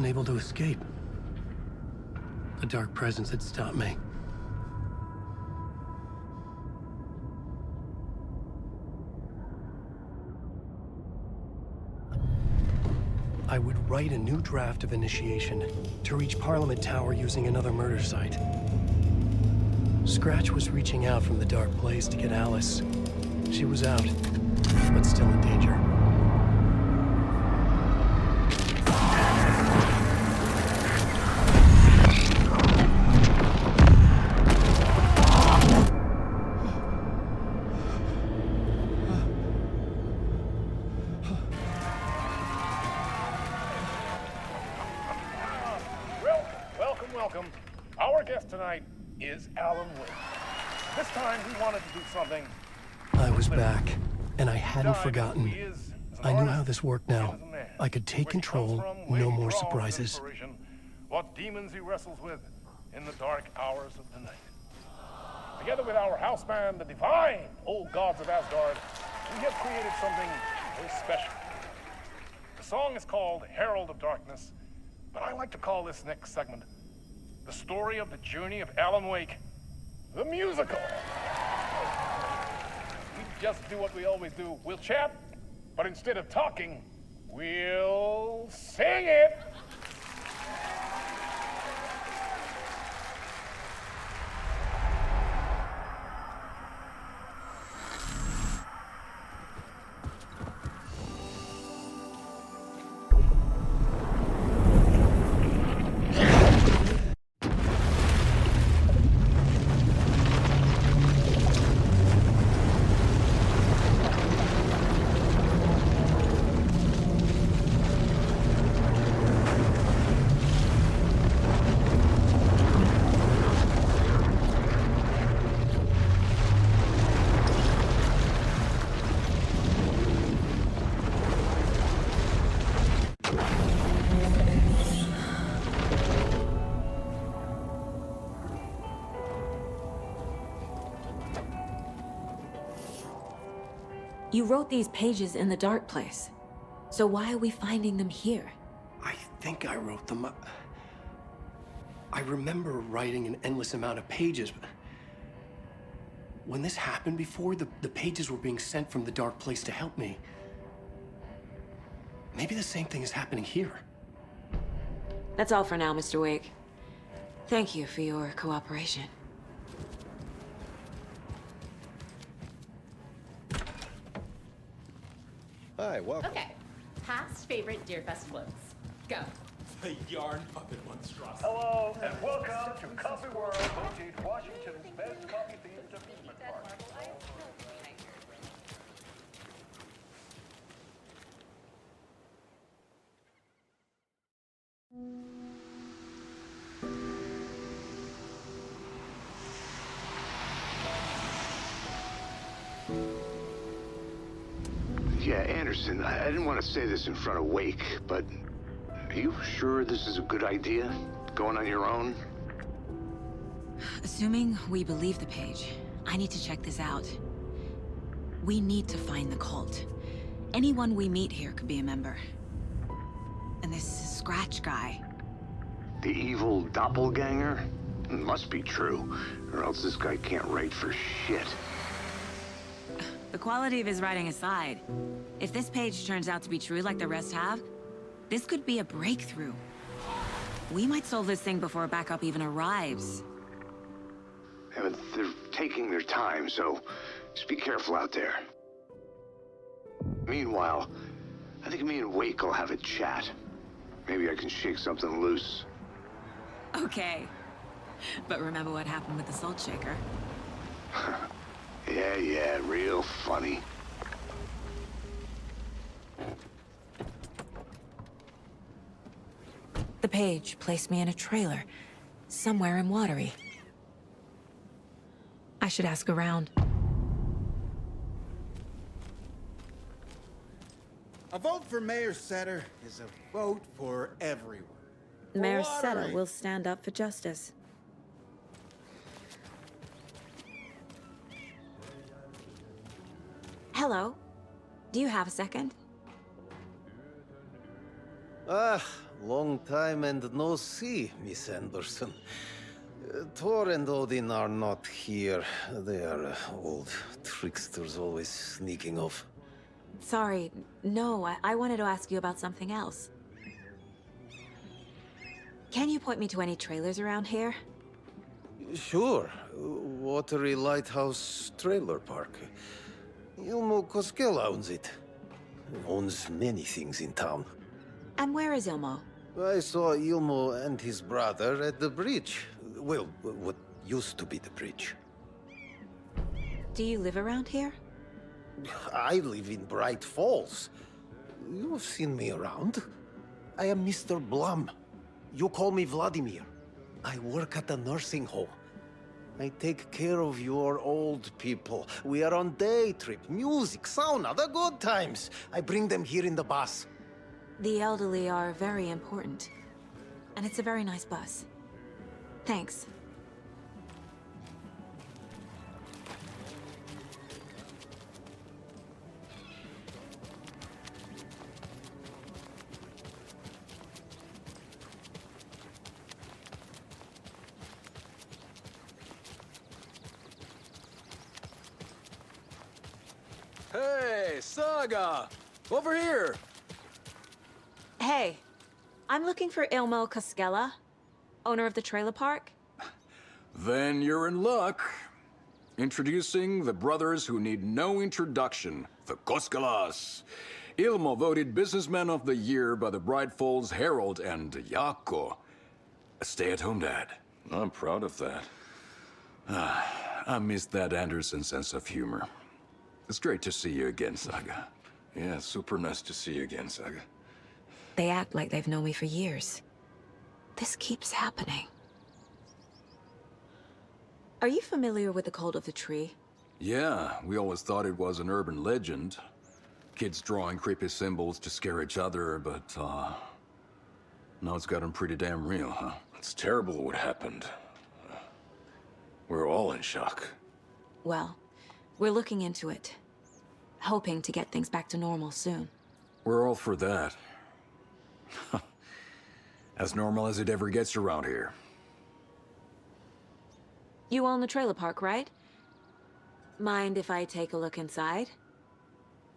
Able to escape. A dark presence had stopped me. I would write a new draft of initiation to reach Parliament Tower using another murder site. Scratch was reaching out from the dark place to get Alice. She was out, but still in danger. Welcome. Our guest tonight is Alan Wake. This time he wanted to do something. I was back, and I hadn't forgotten. I knew how this worked now. I could take control, no more surprises. What demons he wrestles with in the dark hours of the night. Together with our house band, the divine old gods of Asgard, we have created something very special. The song is called Herald of Darkness, but I like to call this next segment the story of the journey of Alan Wake, the musical. We just do what we always do. We'll chat, but instead of talking, we'll sing it. You wrote these pages in the dark place. So why are we finding them here? I think I wrote them. I remember writing an endless amount of pages. When this happened before, the pages were being sent from the dark place to help me. Maybe the same thing is happening here. That's all for now, Mr. Wake. Thank you for your cooperation. Hi, welcome. Okay. Past favorite Deerfest floats. Go. The yarn puppet monstrosity. Hello, and welcome to Coffee World, voted Washington's best coffee-themed amusement park. Yeah, Anderson, I didn't want to say this in front of Wake, but are you sure this is a good idea? Going on your own? Assuming we believe the page, I need to check this out. We need to find the cult. Anyone we meet here could be a member. And this Scratch guy. The evil doppelganger? It must be true, or else this guy can't write for shit. The quality of his writing aside, if this page turns out to be true like the rest have, this could be a breakthrough. We might solve this thing before backup even arrives. Yeah, but they're taking their time, so just be careful out there. Meanwhile, I think me and Wake will have a chat. Maybe I can shake something loose. Okay. But remember what happened with the salt shaker? Yeah, real funny. The page placed me in a trailer, somewhere in Watery. I should ask around. A vote for Mayor Setter is a vote for everyone. Mayor Watery. Setter will stand up for justice. Hello. Do you have a second? Ah, long time and no see, Miss Anderson. Thor and Odin are not here. They are old tricksters always sneaking off. Sorry, no, I wanted to ask you about something else. Can you point me to any trailers around here? Sure. Watery Lighthouse Trailer Park. Ilmo Koskela owns it. Owns many things in town. And where is Ilmo? I saw Ilmo and his brother at the bridge. Well, what used to be the bridge. Do you live around here? I live in Bright Falls. You've seen me around. I am Mr. Blum. You call me Vladimir. I work at a nursing home. I take care of your old people. We are on day trip, music, sauna, the good times. I bring them here in the bus. The elderly are very important. And it's a very nice bus. Thanks. Hey, Saga! Over here! Hey, I'm looking for Ilmo Koskela, owner of the trailer park. Then you're in luck. Introducing the brothers who need no introduction, the Koskelas. Ilmo voted Businessman of the Year by the Bright Falls Herald, and Jaakko, a stay-at-home dad. I'm proud of that. I missed that Anderson sense of humor. It's great to see you again, Saga. Yeah, super nice to see you again, Saga. They act like they've known me for years. This keeps happening. Are you familiar with the Cult of the Tree? Yeah, we always thought it was an urban legend. Kids drawing creepy symbols to scare each other, but, now it's gotten pretty damn real, huh? It's terrible what happened. We're all in shock. Well, we're looking into it. Hoping to get things back to normal soon. We're all for that. As normal as it ever gets around here. You own the trailer park, right? Mind if I take a look inside?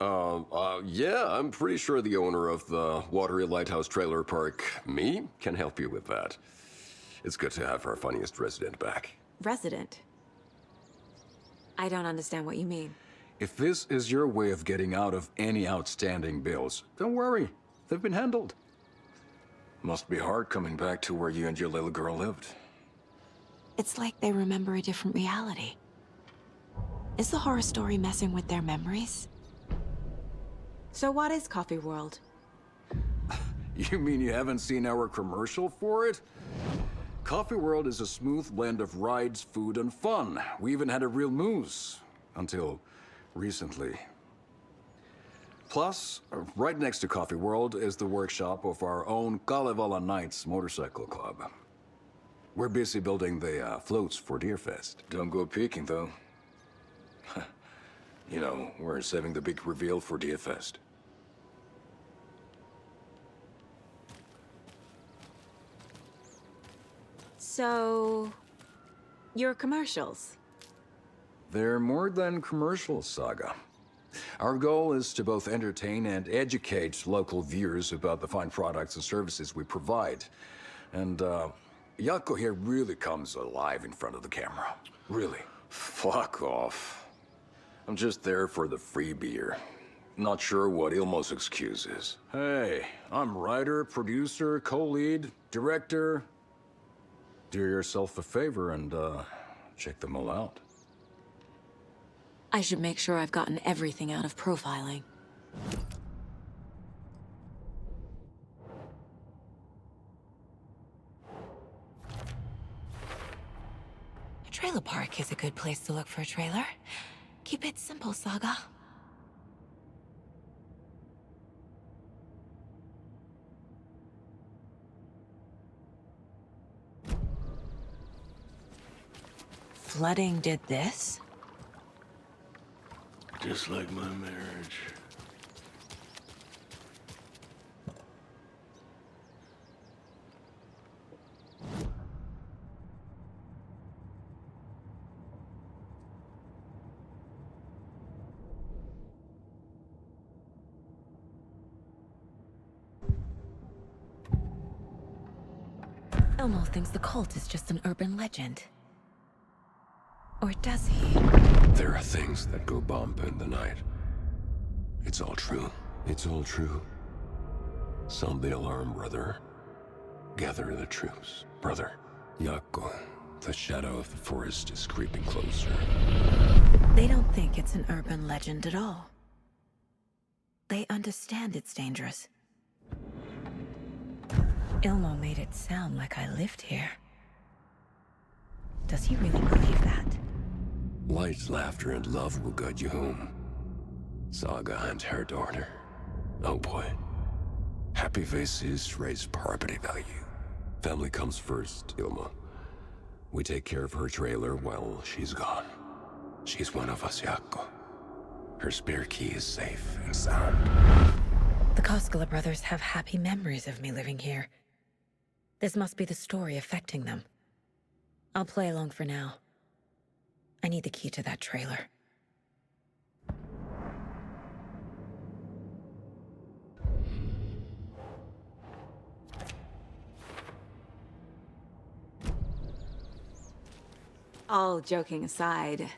Yeah, I'm pretty sure the owner of the Watery Lighthouse Trailer Park, me, can help you with that. It's good to have our funniest resident back. Resident? I don't understand what you mean. If this is your way of getting out of any outstanding bills, don't worry. They've been handled. Must be hard coming back to where you and your little girl lived. It's like they remember a different reality. Is the horror story messing with their memories? So what is Coffee World? You mean you haven't seen our commercial for it? Coffee World is a smooth blend of rides, food, and fun. We even had a real moose. Until recently. Plus, right next to Coffee World is the workshop of our own Kalevala Knights motorcycle club. We're busy building the floats for Deerfest. Don't go peeking, though. You know, we're saving the big reveal for Deerfest. So... your commercials? They're more than commercials, Saga. Our goal is to both entertain and educate local viewers about the fine products and services we provide. And, Jaakko here really comes alive in front of the camera. Really. Fuck off. I'm just there for the free beer. Not sure what Ilmo's excuse is. Hey, I'm writer, producer, co-lead, director. Do yourself a favor and, check them all out. I should make sure I've gotten everything out of profiling. A trailer park is a good place to look for a trailer. Keep it simple, Saga. Flooding did this? Just like my marriage. Ilmo thinks the cult is just an urban legend. Or does he? There are things that go bump in the night. It's all true. It's all true. Sound the alarm, brother. Gather the troops, brother. Jaakko, the shadow of the forest is creeping closer. They don't think it's an urban legend at all. They understand it's dangerous. Ilmo made it sound like I lived here. Does he really believe that? Light, laughter, and love will guide you home. Saga and her daughter. Oh boy. Happy faces raise property value. Family comes first, Ilmo. We take care of her trailer while she's gone. She's one of us, Jaakko. Her spare key is safe and sound. The Koskela brothers have happy memories of me living here. This must be the story affecting them. I'll play along for now. I need the key to that trailer. All joking aside,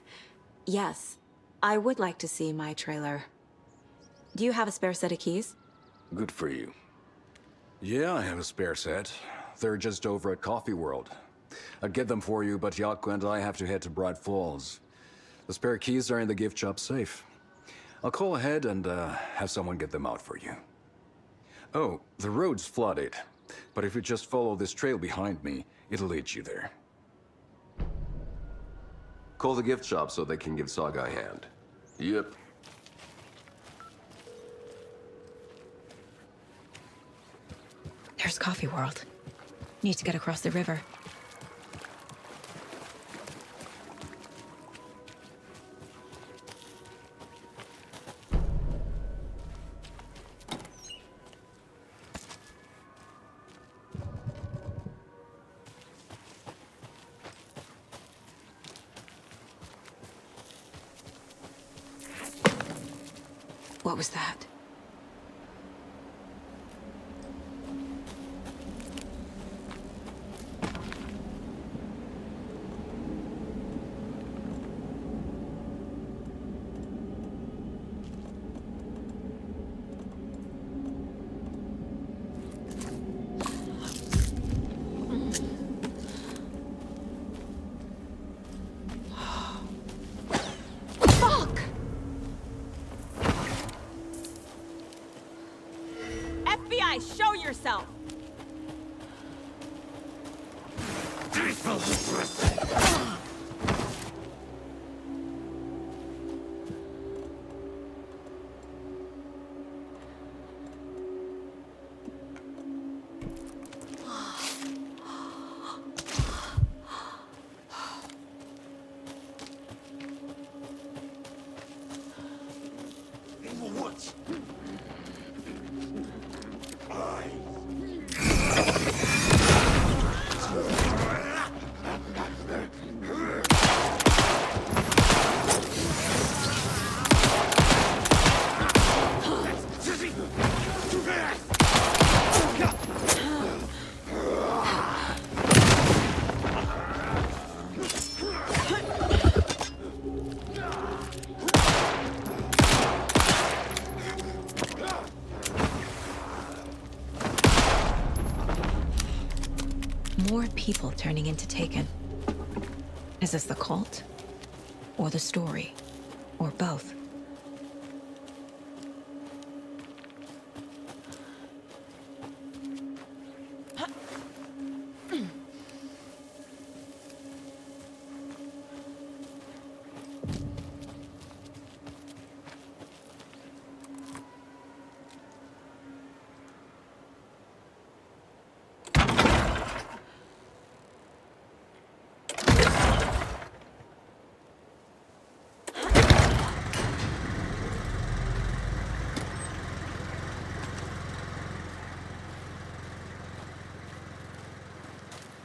yes, I would like to see my trailer. Do you have a spare set of keys? Good for you. Yeah, I have a spare set. They're just over at Coffee World. I'd get them for you, but Yaku and I have to head to Bright Falls. The spare keys are in the gift shop safe. I'll call ahead and have someone get them out for you. Oh, the road's flooded, but if you just follow this trail behind me, it'll lead you there. Call the gift shop so they can give Saga a hand. Yep. There's Coffee World. Need to get across the river. What was that? Show yourself! More people turning into Taken. Is this the cult? Or the story? Or both?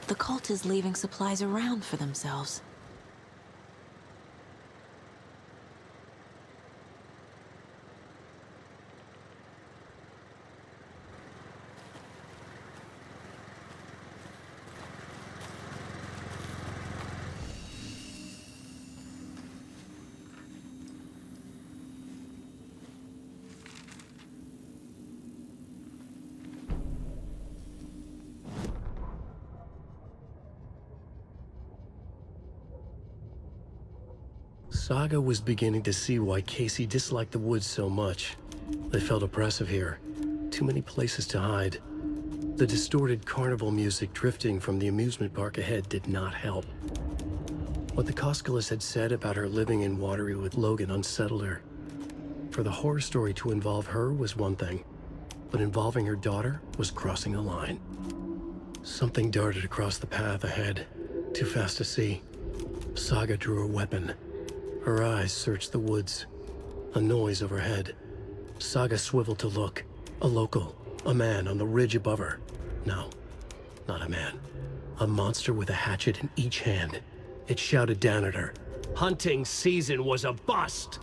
The cult is leaving supplies around for themselves. Saga was beginning to see why Casey disliked the woods so much. They felt oppressive here. Too many places to hide. The distorted carnival music drifting from the amusement park ahead did not help. What the Koskalis had said about her living in Watery with Logan unsettled her. For the horror story to involve her was one thing, but involving her daughter was crossing a line. Something darted across the path ahead, too fast to see. Saga drew her weapon. Her eyes searched the woods. A noise overhead. Saga swiveled to look. A local. A man on the ridge above her. No, not a man. A monster with a hatchet in each hand. It shouted down at her. Hunting season was a bust!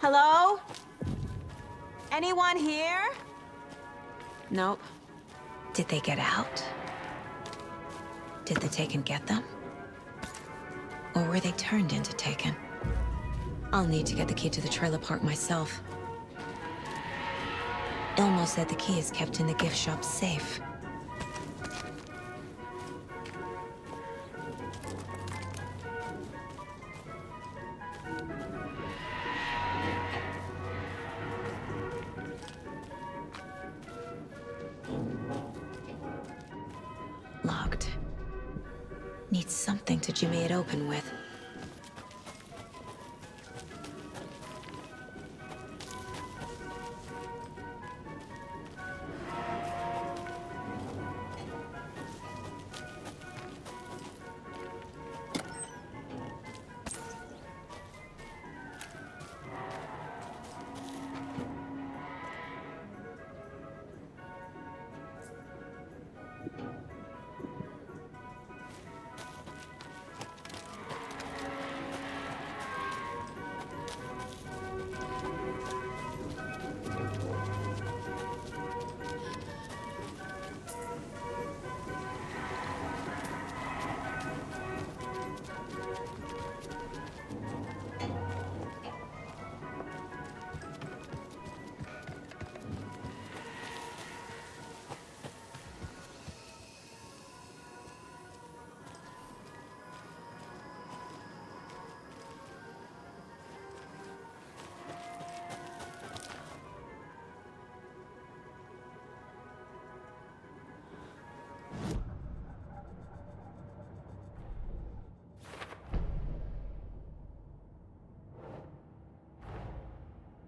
Hello? Anyone here? Nope. Did they get out? Did the Taken get them? Or were they turned into Taken? I'll need to get the key to the trailer park myself. Ilmo said the key is kept in the gift shop's safe. Locked. Need something to jimmy it open with.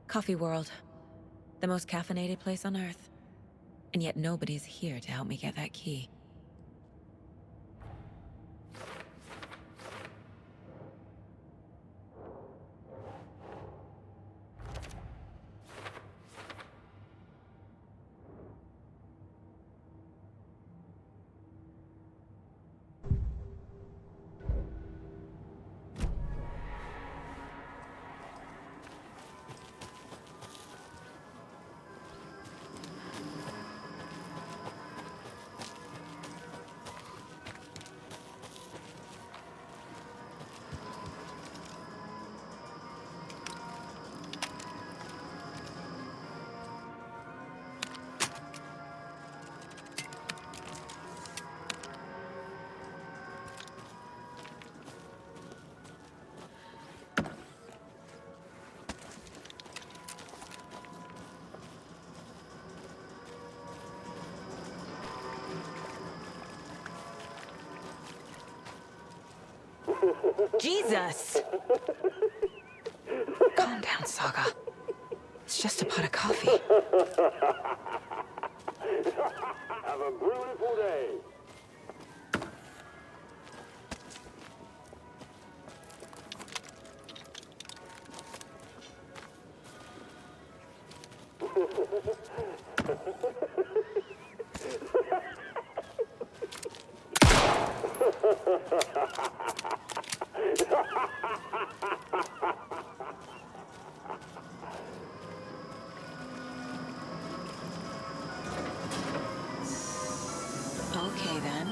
Coffee World. The most caffeinated place on Earth. And yet nobody's here to help me get that key. Jesus! Calm down, Saga. It's just a pot of coffee. Have a beautiful day. Okay, then.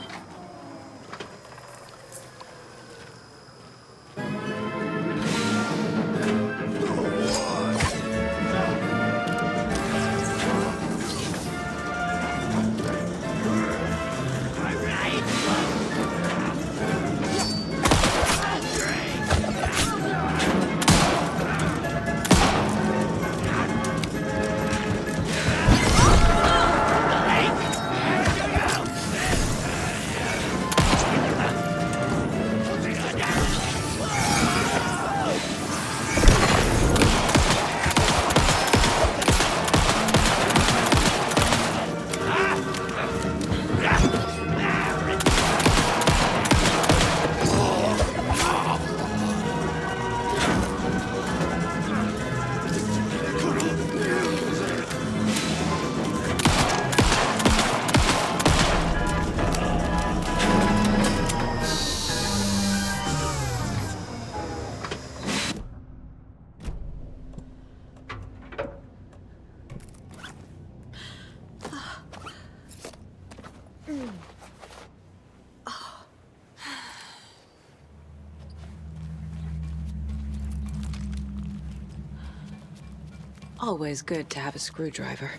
Always good to have a screwdriver.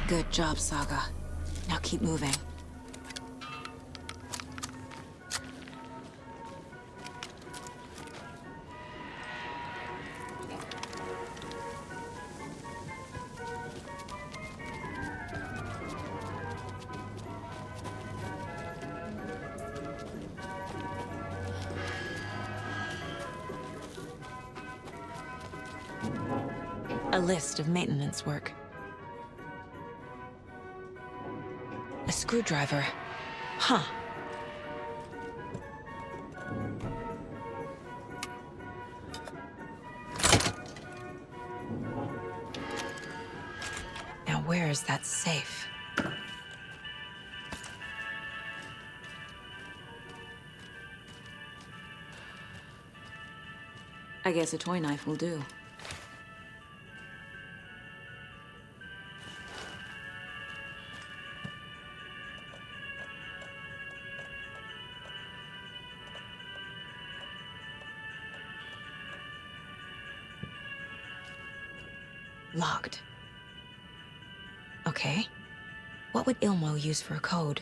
Good job, Saga. Now keep moving. A list of maintenance work. A screwdriver. Huh. Now where is that safe? I guess a toy knife will do. Locked. Okay. What would Ilmo use for a code?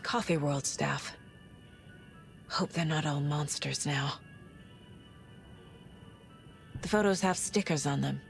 Coffee World staff. Hope they're not all monsters now. The photos have stickers on them.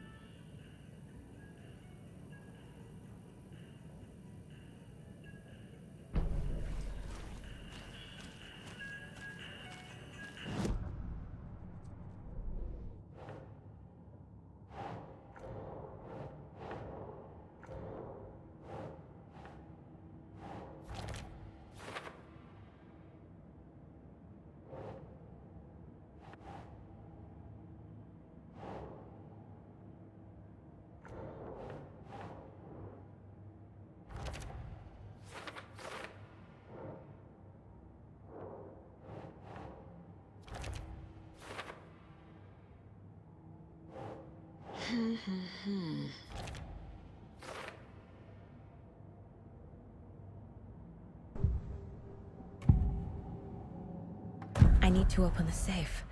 I need to open the safe.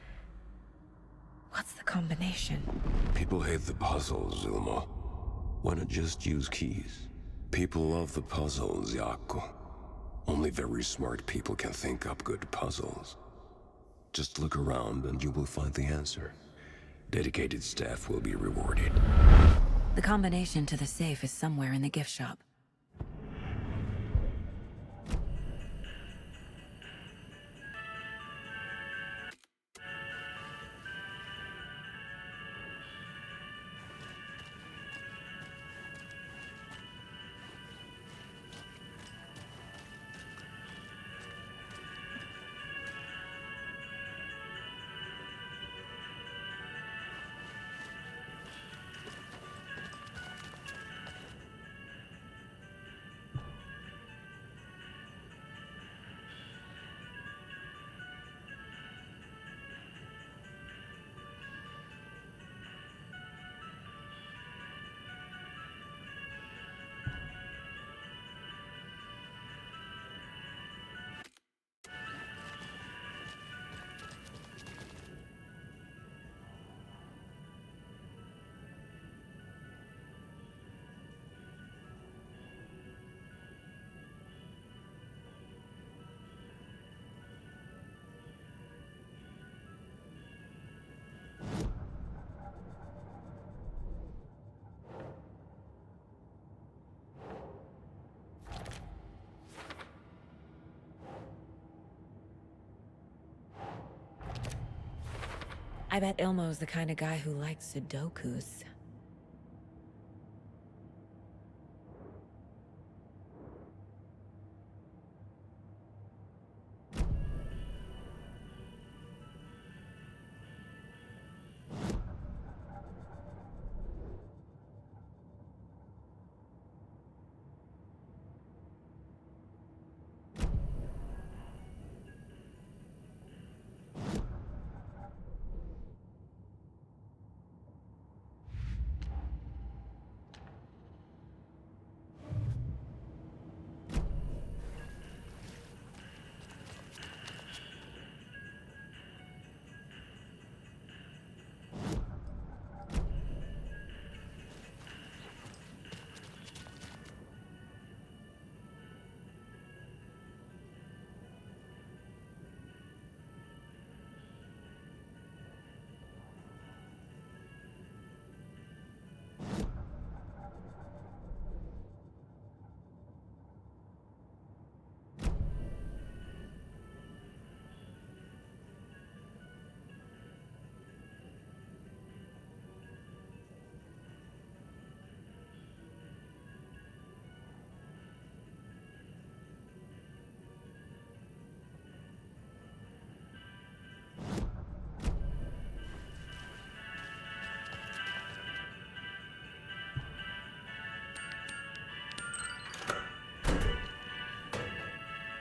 What's the combination? People hate the puzzles, Ilmo. Why not just use keys? People love the puzzles, Yaku. Only very smart people can think up good puzzles. Just look around and you will find the answer. Dedicated staff will be rewarded. The combination to the safe is somewhere in the gift shop. I bet Ilmo's the kind of guy who likes Sudokus.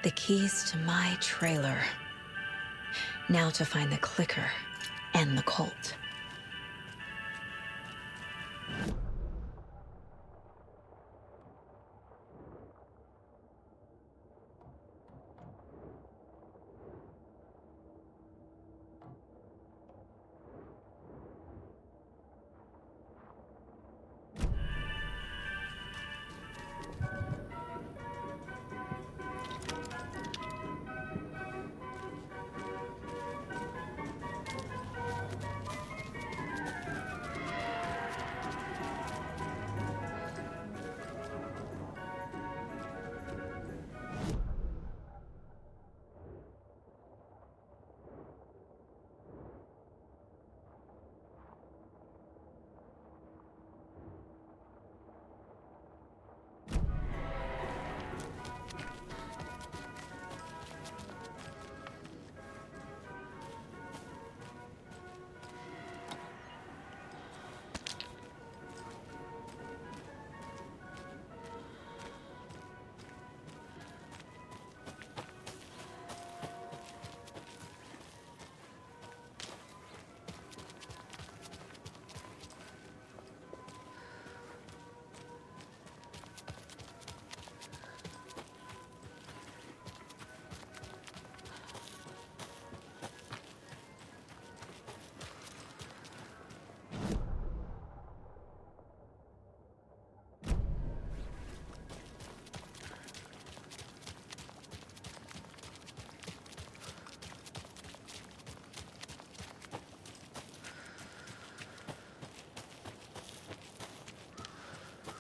The keys to my trailer. Now to find the clicker and the cult.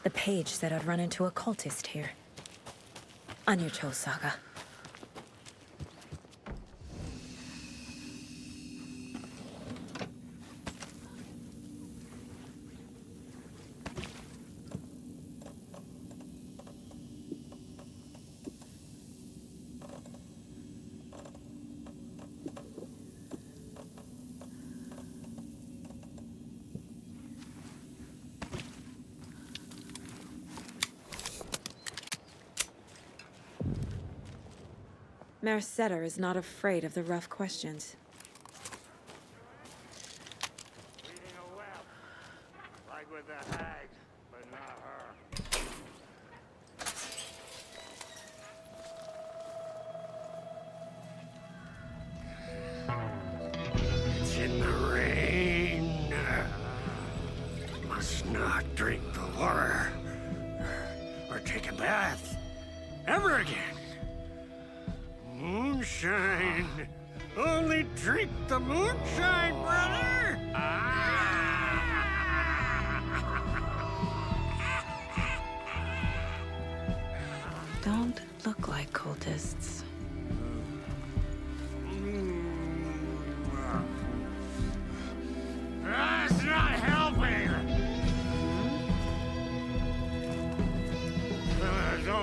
The page said I'd run into a cultist here. On your toes, Saga. Merceder is not afraid of the rough questions. Leading a web, like with the hag, but not her. It's in the rain. Must not drink the water or take a bath ever again. Moonshine. Only drink the moonshine, brother! Don't look like cultists.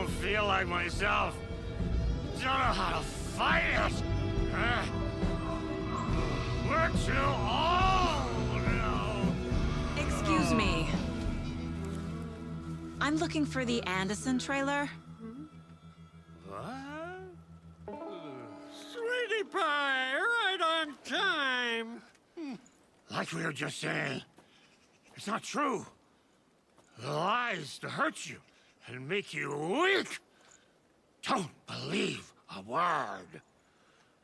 feel like myself. Don't know how to fight it. We're too old now. Excuse me. I'm looking for the Anderson trailer. What? Sweetie pie, right on time. Like we were just saying, it's not true. The lies to hurt you and make you weak. Don't believe a word.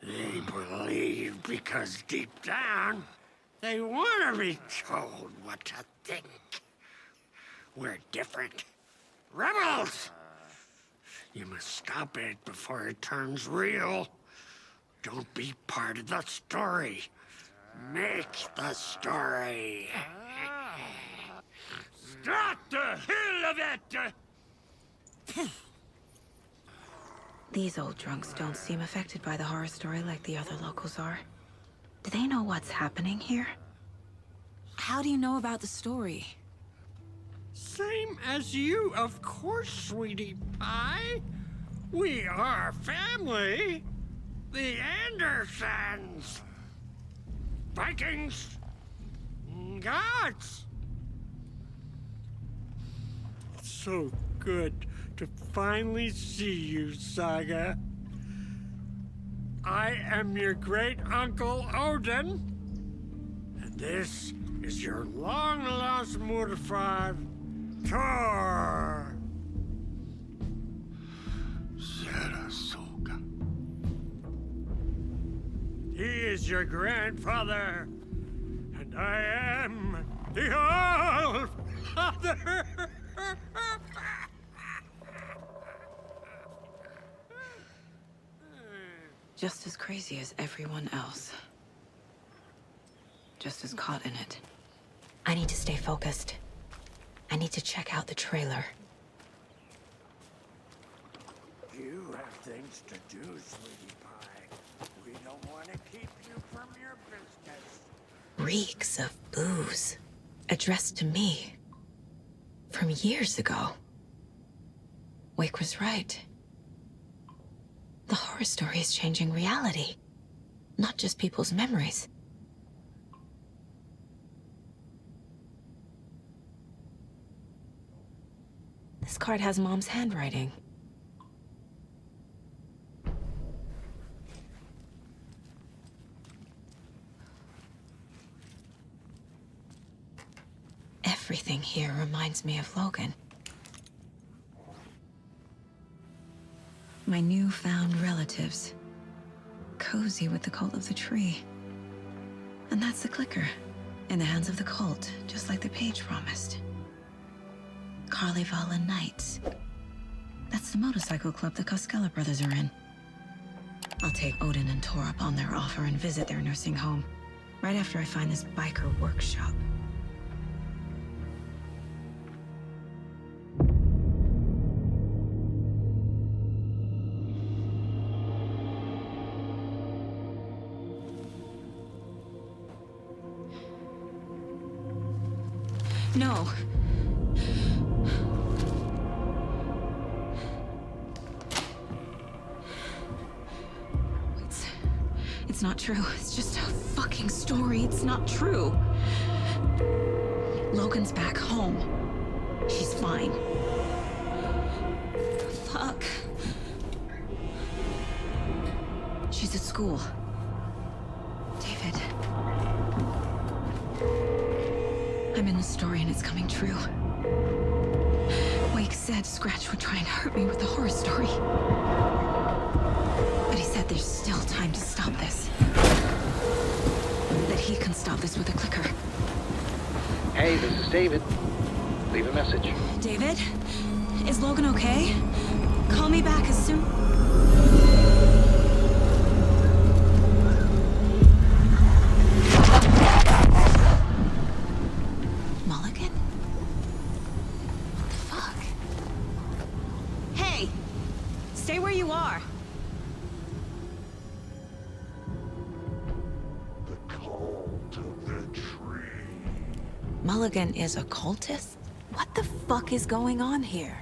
They believe because deep down, they want to be told what to think. We're different. Rebels! You must stop it before it turns real. Don't be part of the story. Make the story. Stop the hell of it! These old drunks don't seem affected by the horror story like the other locals are. Do they know what's happening here? How do you know about the story? Same as you, of course, sweetie pie. We are family. The Andersons. Vikings. Gods. It's so good to finally see you, Saga. I am your great-uncle Odin. And this is your long-lost mortified Thor. Sarasota. He is your grandfather, and I am the All-Father. Just as crazy as everyone else. Just as caught in it. I need to stay focused. I need to check out the trailer. You have things to do, sweetie pie. We don't want to keep you from your business. Reeks of booze. Addressed to me. From years ago. Wake was right. The horror story is changing reality. Not just people's memories. This card has Mom's handwriting. Everything here reminds me of Logan. My newfound relatives. Cozy with the cult of the tree. And that's the clicker. In the hands of the cult, just like the page promised. Carnival Nights. That's the motorcycle club the Costello brothers are in. I'll take Odin and Tor up on their offer and visit their nursing home. Right after I find this biker workshop. No. It's not true. It's just a fucking story. It's not true. Logan's back home. She's fine. Fuck. She's at school. David. I'm in the story and it's coming true. Wake said Scratch would try and hurt me with the horror story. But he said there's still time to stop this. That he can stop this with a clicker. Hey, this is David. Leave a message. David? Is Logan okay? Call me back as soon... Mulligan? What the fuck? Hey! Stay where you are! Mulligan is a cultist? What the fuck is going on here?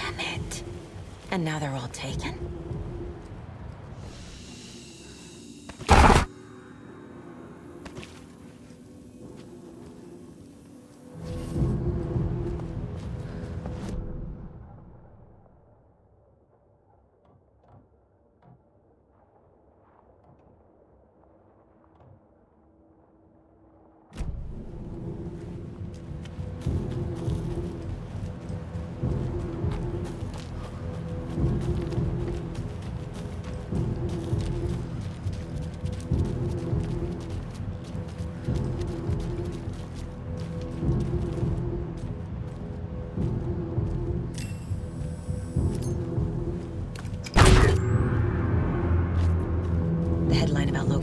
Damn it. And now they're all taken?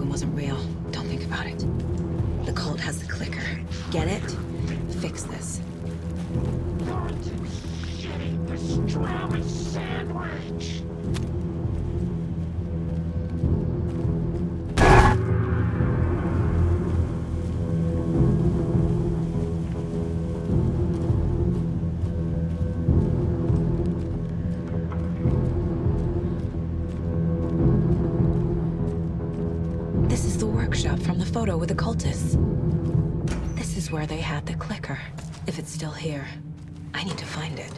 Wasn't real. Don't think about it. The cult has the clicker. Get it? Fix this. Pastrami sandwich! From the photo with the cultists. This is where they had the clicker. If it's still here, I need to find it.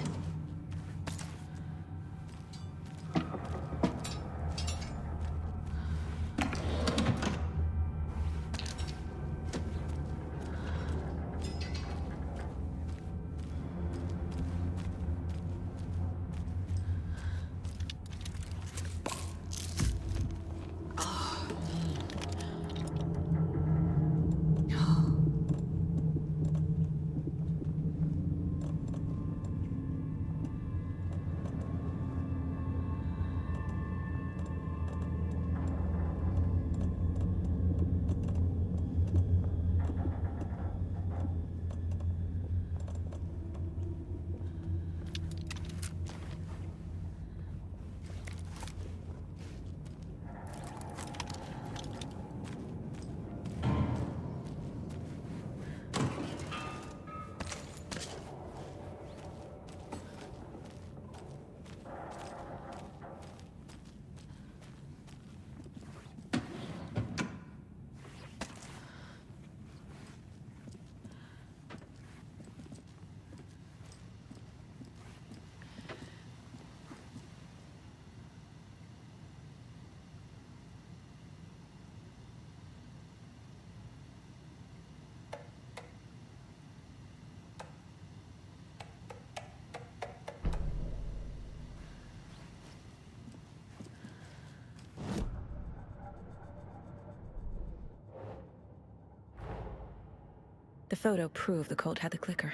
The photo proved the cult had the clicker.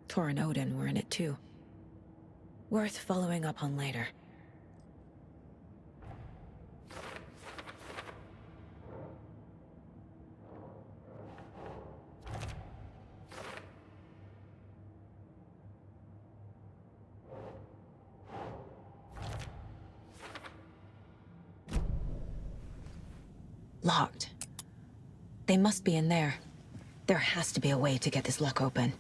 Tor and Odin were in it too. Worth following up on later. Locked. They must be in there. There has to be a way to get this lock open.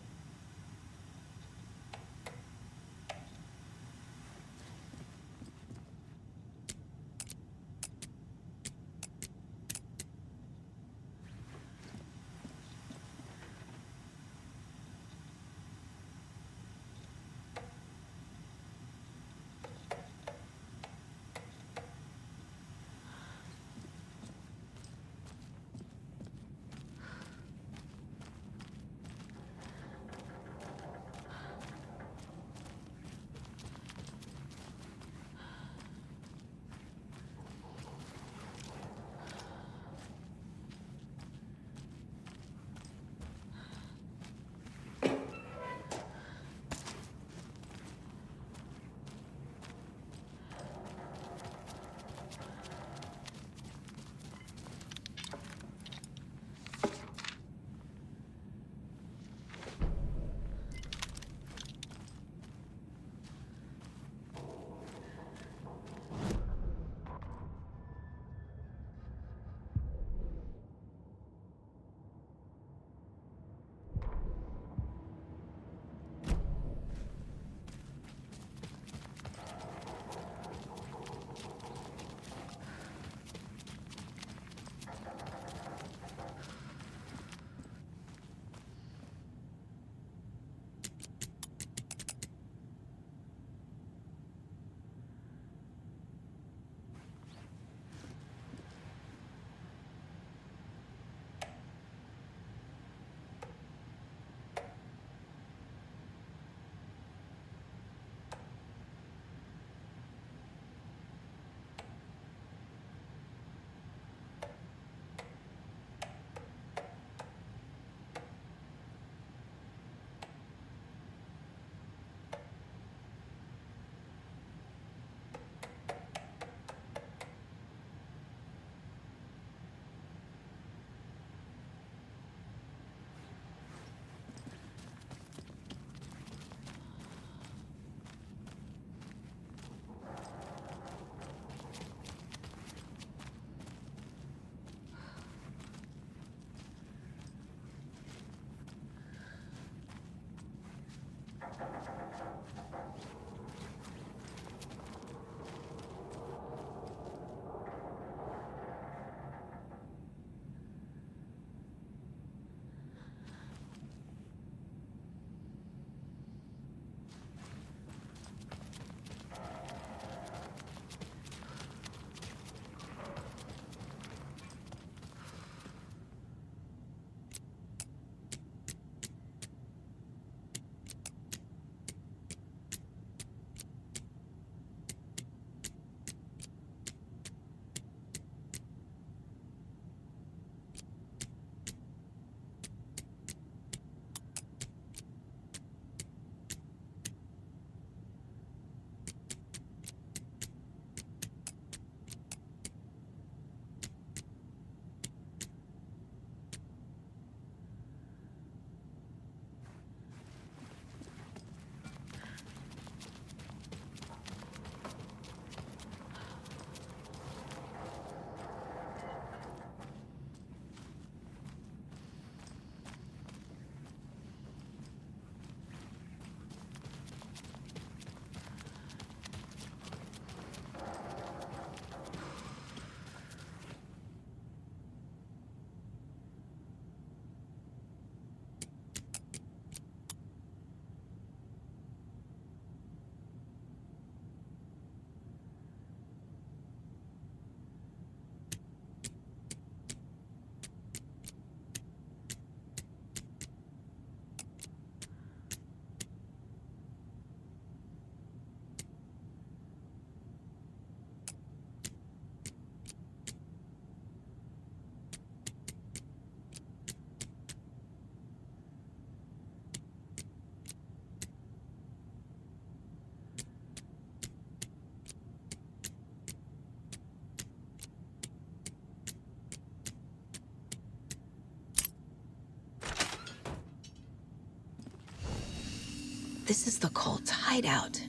this is the cult's hideout.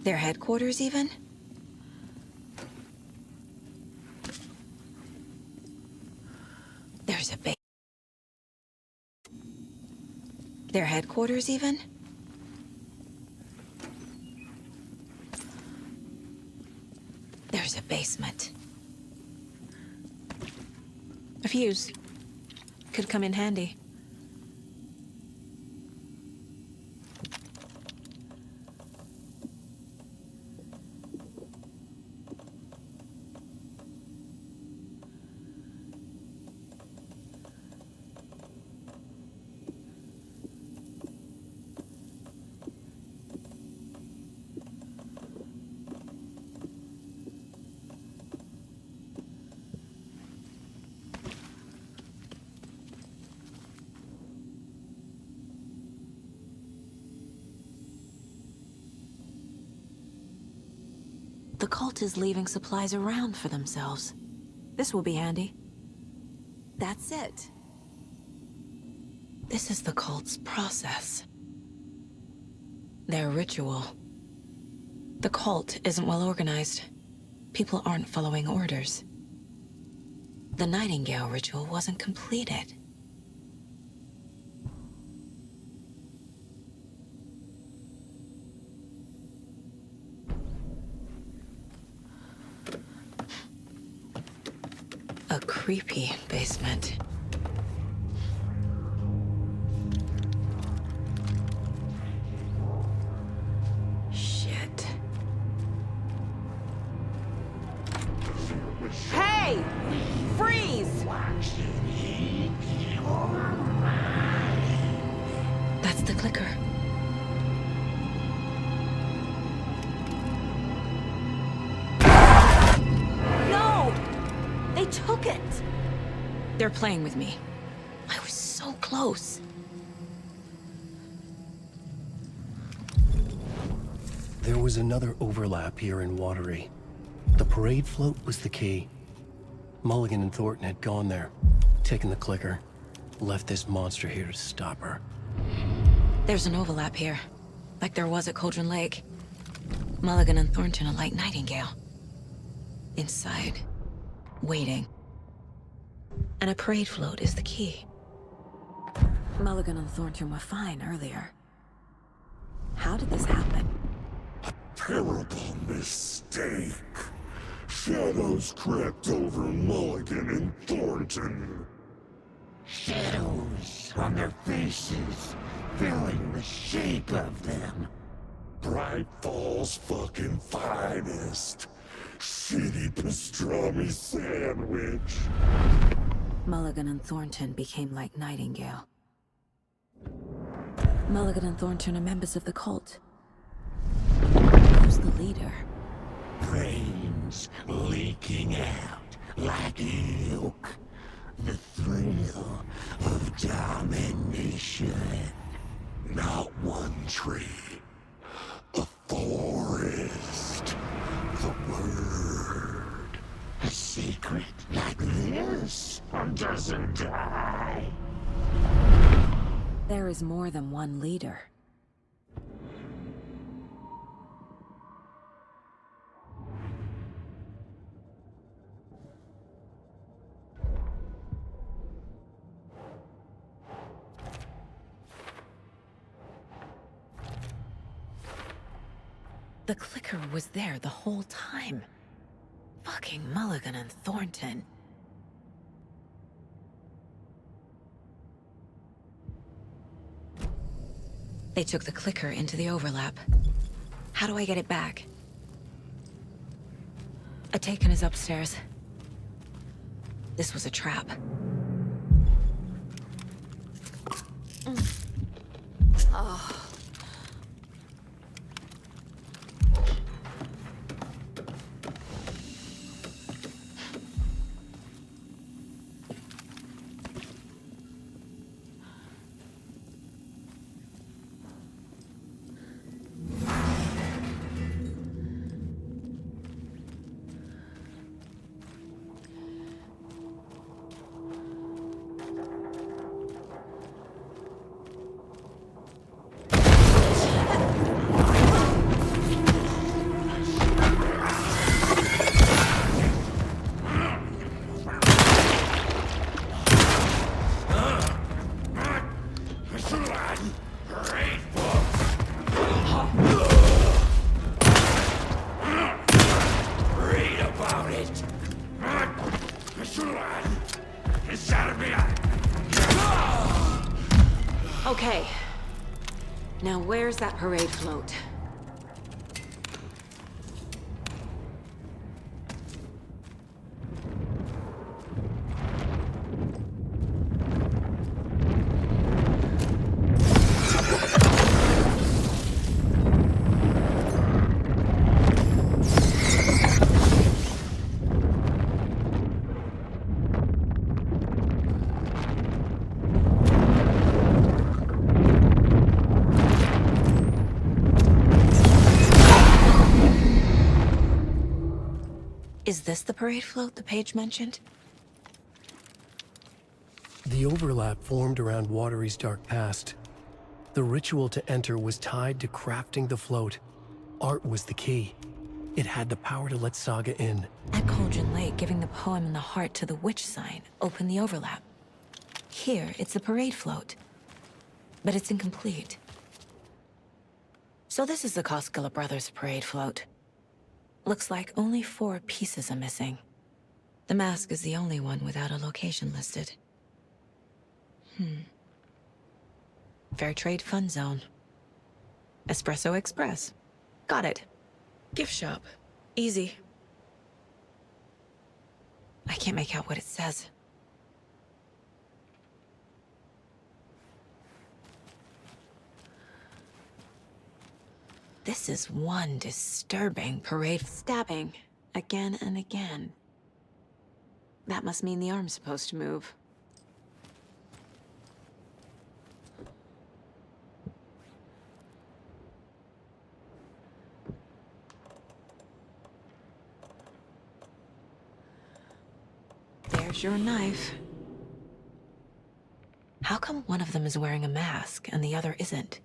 Their headquarters, even? There's a base. Their headquarters, even? There's a basement. A fuse. Could come in handy. The cult is leaving supplies around for themselves. This will be handy. That's it. This is the cult's process. Their ritual. The cult isn't well organized. People aren't following orders. The Nightingale ritual wasn't completed. A creepy basement. Shit. Hey! Freeze! That's the clicker. They took it! They're playing with me. I was so close. There was another overlap here in Watery. The parade float was the key. Mulligan and Thornton had gone there, taken the clicker, left this monster here to stop her. There's an overlap here, like there was at Cauldron Lake. Mulligan and Thornton are like Nightingale. Inside. Waiting. And a parade float is the key. Mulligan and Thornton were fine earlier. How did this happen? A terrible mistake. Shadows crept over Mulligan and Thornton. Shadows on their faces, filling the shape of them. Bright Falls fucking finest. Shitty pastrami sandwich. Mulligan and Thornton became like Nightingale. Mulligan and Thornton are members of the cult. Who's the leader? Brains leaking out like milk. The thrill of domination. Not one tree. A forest. The word. A secret like this doesn't die. There is more than one leader. The clicker was there the whole time. Fucking Mulligan and Thornton. They took the clicker into the overlap. How do I get it back? A taken is upstairs. This was a trap. Oh. Okay. Now where's that parade float? Is this the parade float the page mentioned? The overlap formed around Watery's dark past. The ritual to enter was tied to crafting the float. Art was the key. It had the power to let Saga in. At Cauldron Lake, giving the poem and the heart to the witch sign opened the overlap. Here, it's the parade float. But it's incomplete. So this is the Koskela Brothers parade float. Looks like only 4 pieces are missing. The mask is the only one without a location listed. Fair Trade Fun Zone. Espresso Express. Got it. Gift shop. Easy. I can't make out what it says. This is one disturbing parade. Stabbing. Again and again. That must mean the arm's supposed to move. There's your knife. How come one of them is wearing a mask and the other isn't?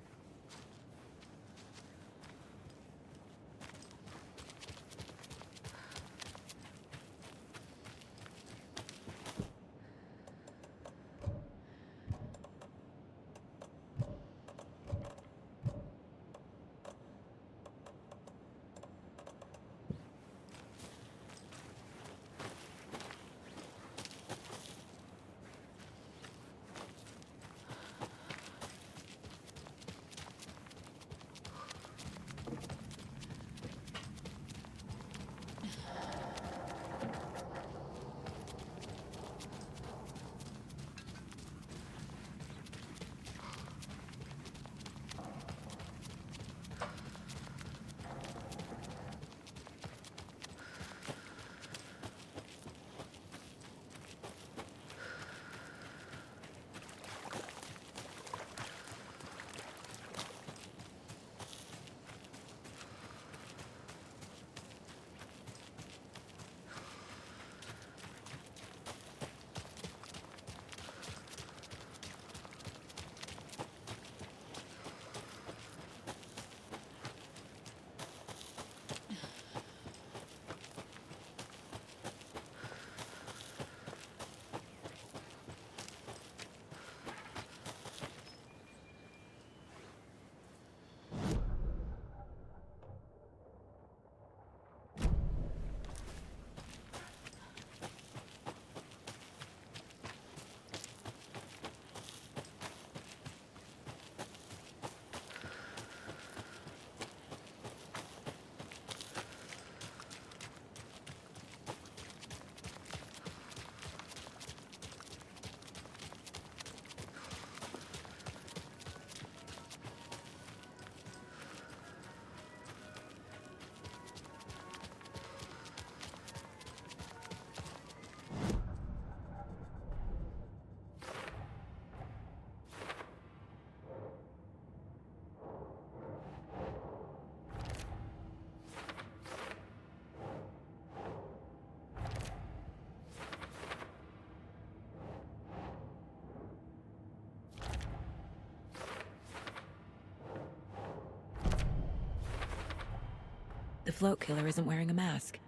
The float killer isn't wearing a mask.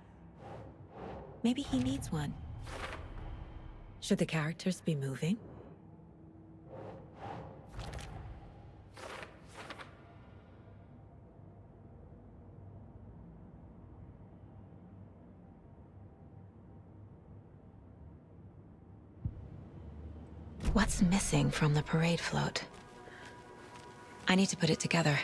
Maybe he needs one. Should the characters be moving? What's missing from the parade float? I need to put it together.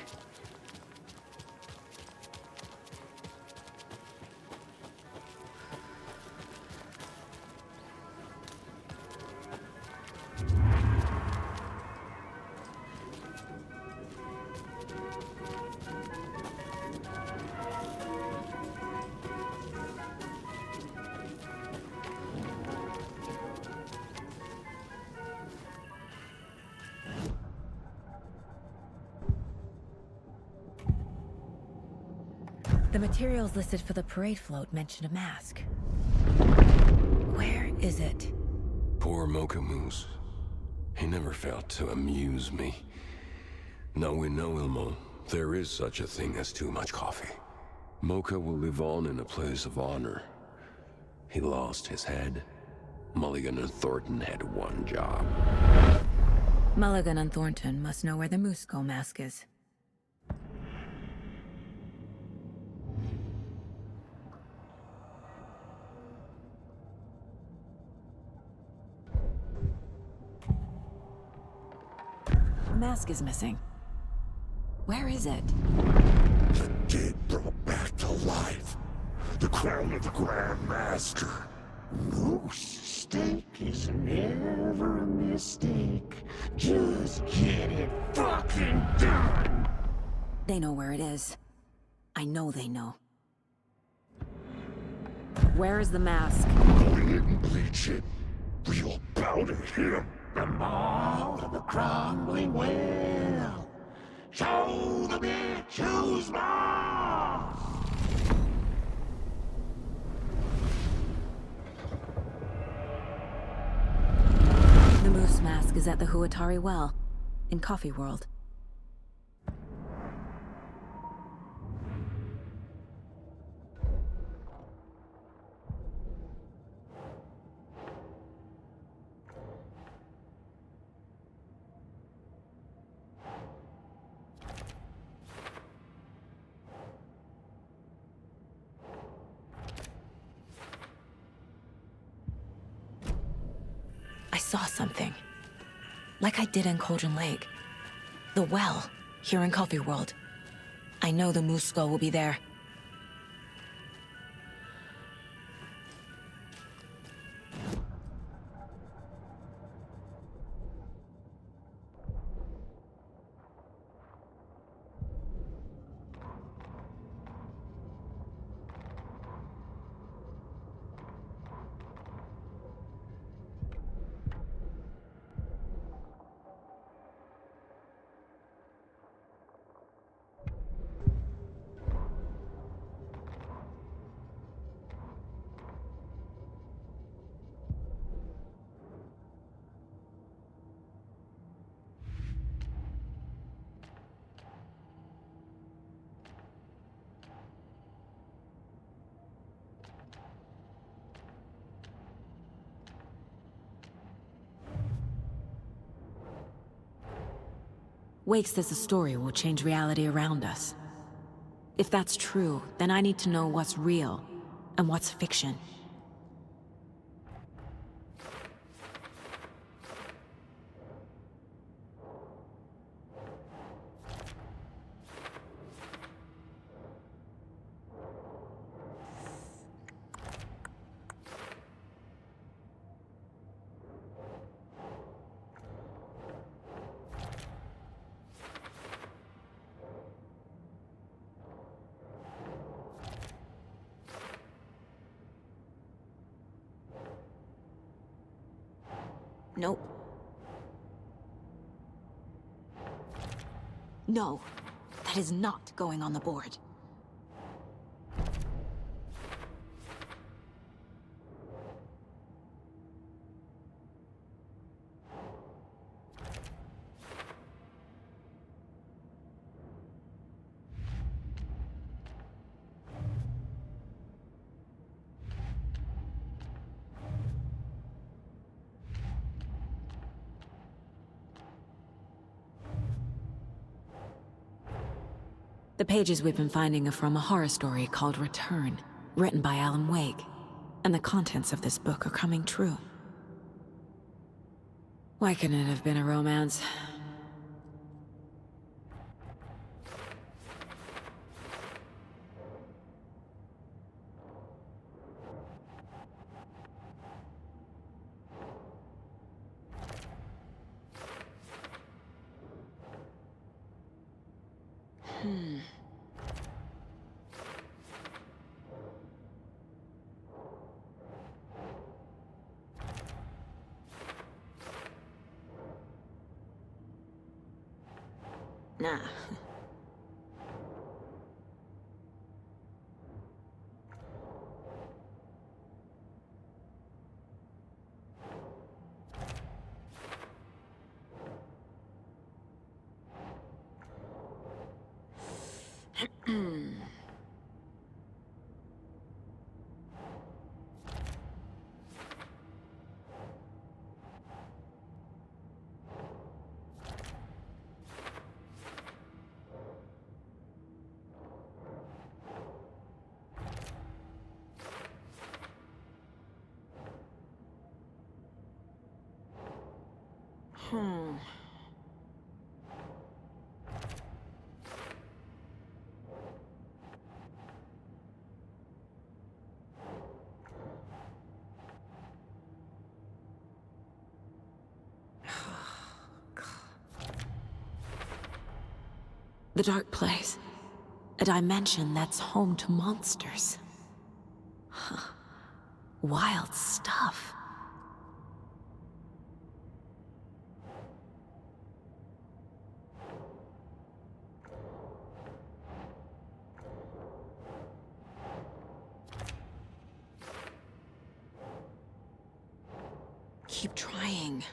The materials listed for the parade float mention a mask. Where is it? Poor Mocha Moose. He never failed to amuse me. Now we know, Ilmo, there is such a thing as too much coffee. Mocha will live on in a place of honor. He lost his head. Mulligan and Thornton had one job. Mulligan and Thornton must know where the Moose Skull mask is. The mask is missing. Where is it? The dead brought back to life. The crown of the Grand Master. Moose steak is never a mistake. Just get it fucking done. They know where it is. I know they know. Where is the mask? We didn't bleach it. We'll bow to him. The maw of the crumbling well. Show the bitch who's boss. The moose mask is at the Huatari Well, in Coffee World. I saw something. Like I did in Cauldron Lake. The well, here in Coffee World. I know the Moose Skull will be there. Wake says the story will change reality around us. If that's true, then I need to know what's real and what's fiction. Nope. No, that is not going on the board. The pages we've been finding are from a horror story called Return, written by Alan Wake, and the contents of this book are coming true. Why couldn't it have been a romance? Nah. The dark place. A dimension that's home to monsters. Huh. Wild stuff. Keep trying.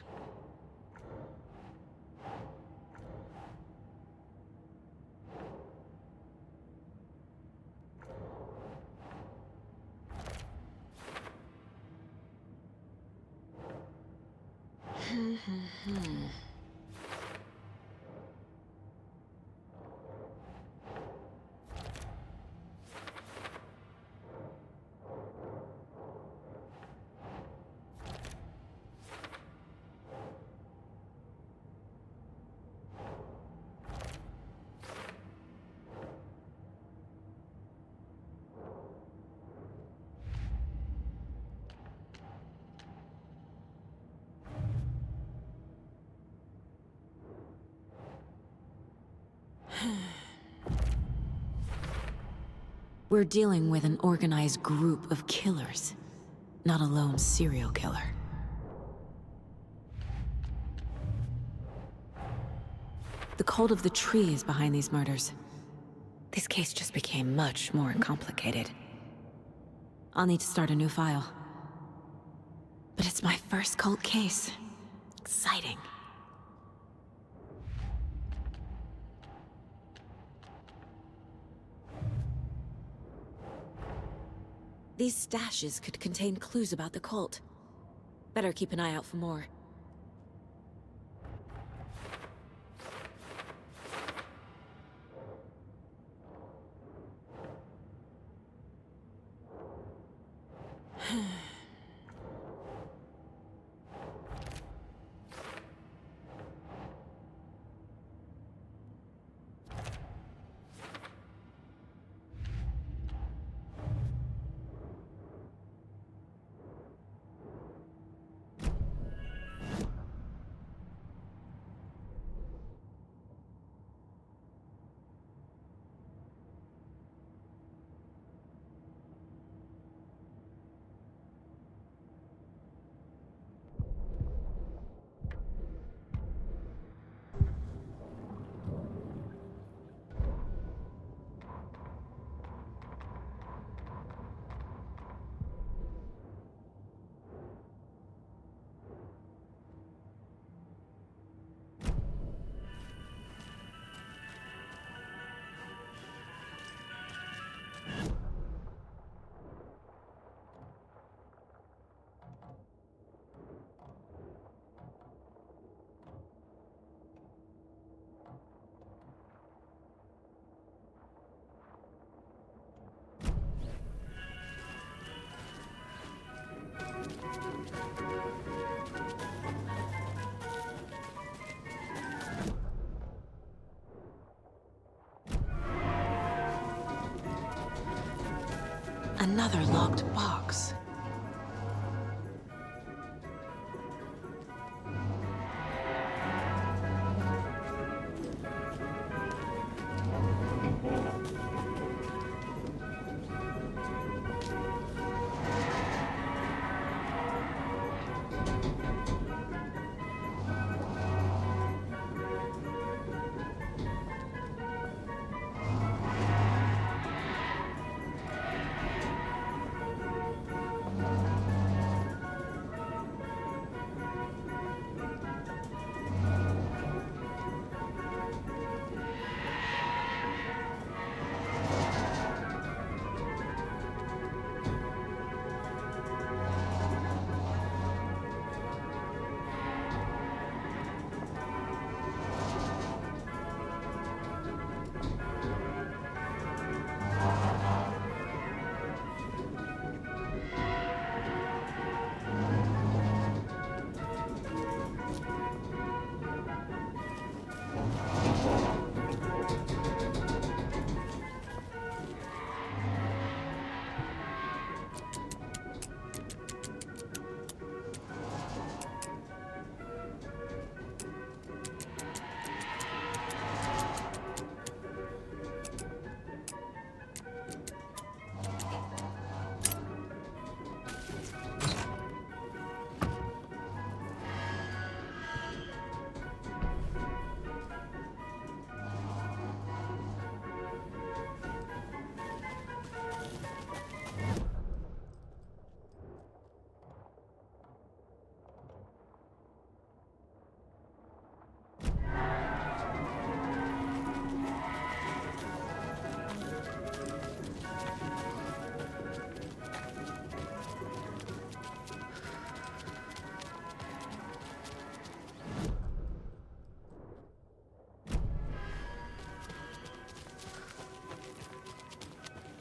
We're dealing with an organized group of killers, not a lone serial killer. The cult of the tree is behind these murders. This case just became much more complicated. I'll need to start a new file. But it's my first cult case. Exciting. These stashes could contain clues about the cult. Better keep an eye out for more. Another locked box.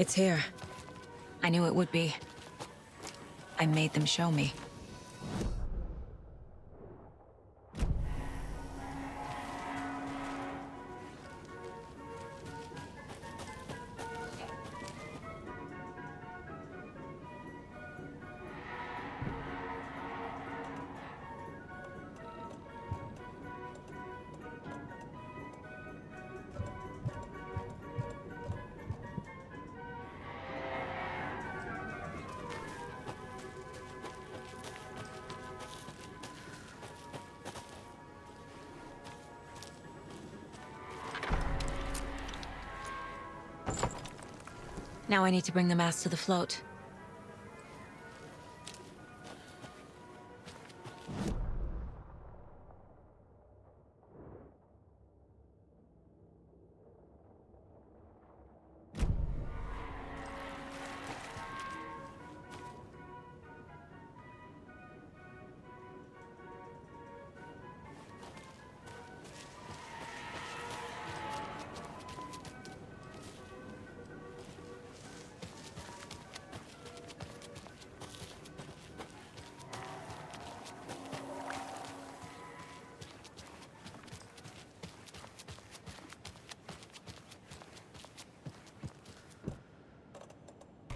It's here. I knew it would be. I made them show me. Now I need to bring the mast to the float.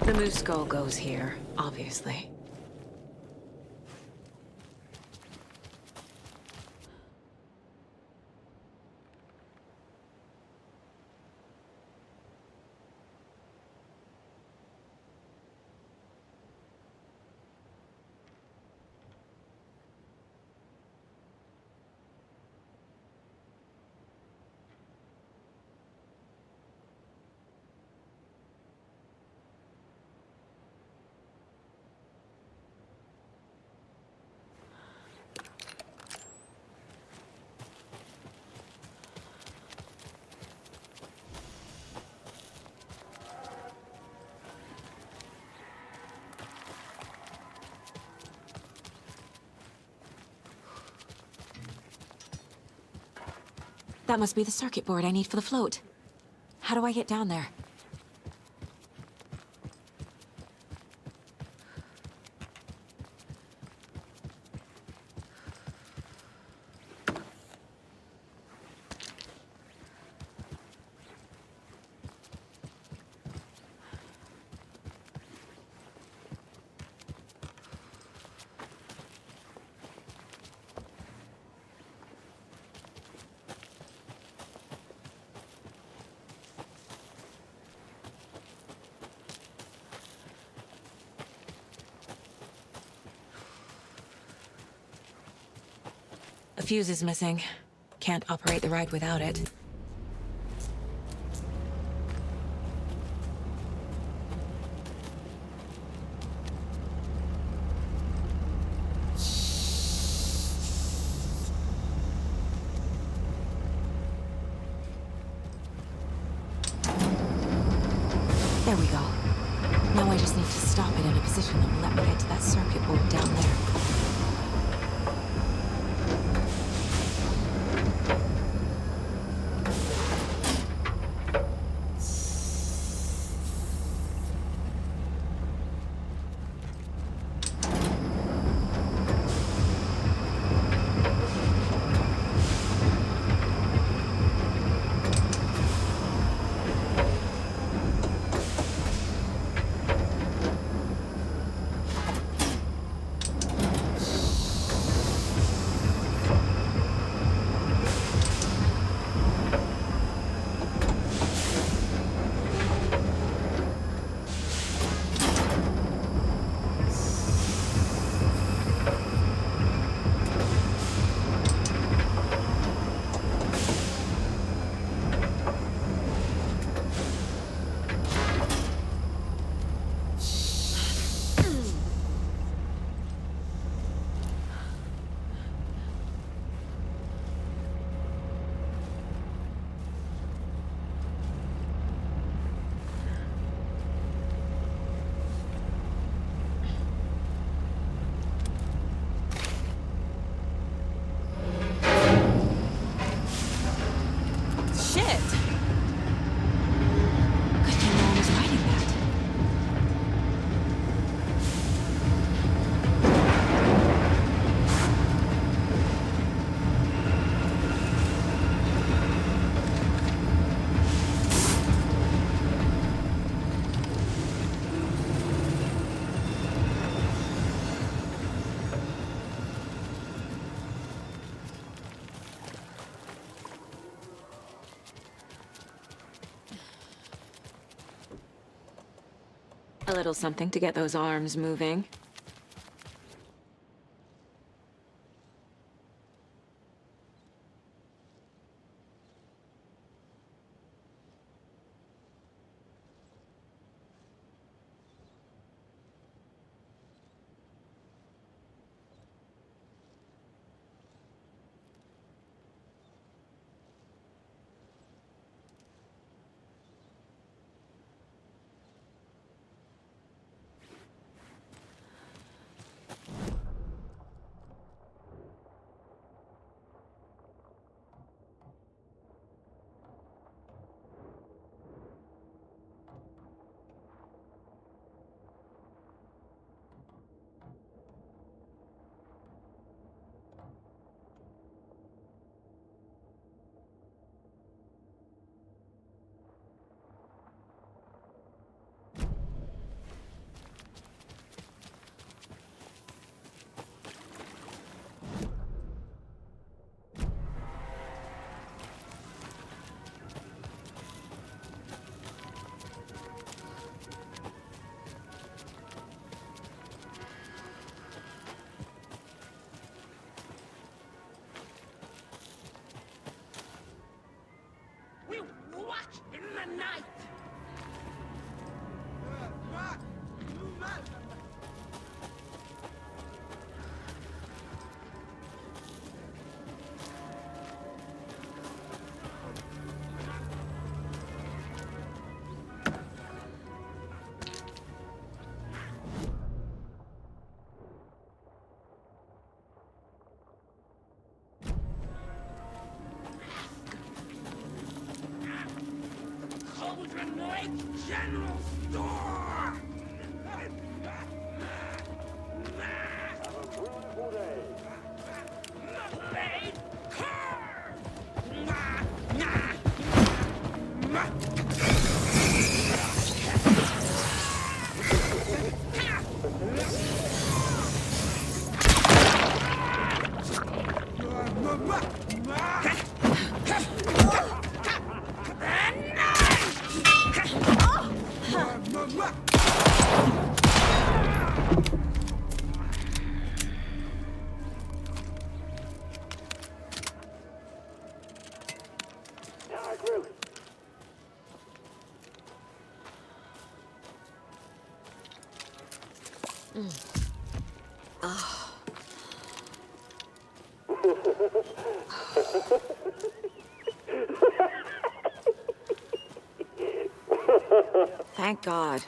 The moose skull goes here, obviously. That must be the circuit board I need for the float. How do I get down there? A fuse is missing. Can't operate the ride without it. There we go. Now I just need to stop it in a position that will let me get to that circuit board down there. A little something to get those arms moving. General Store! Thank God.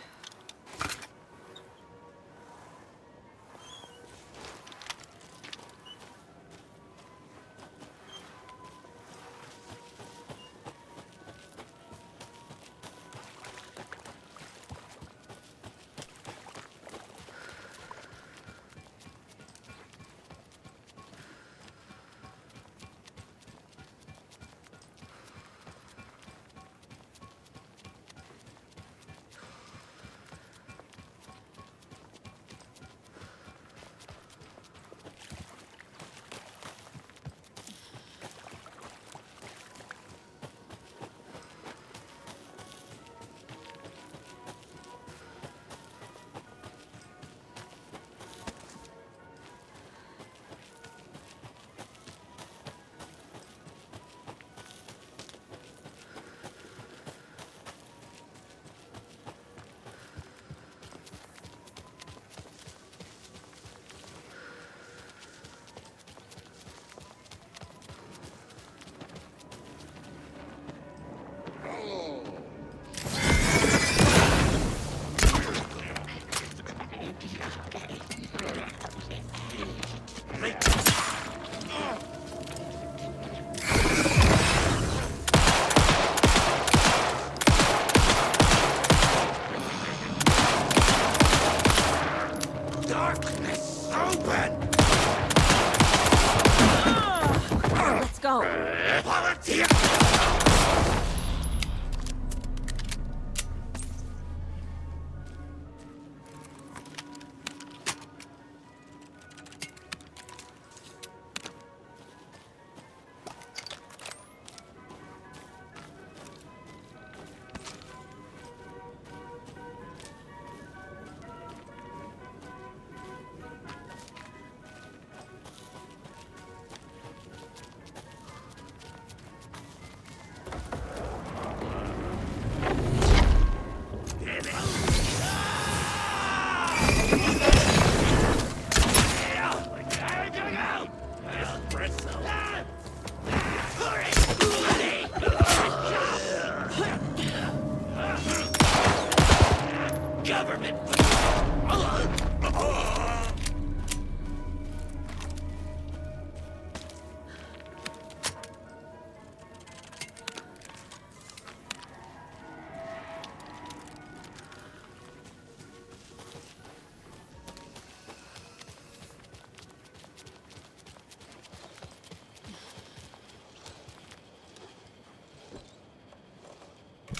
government.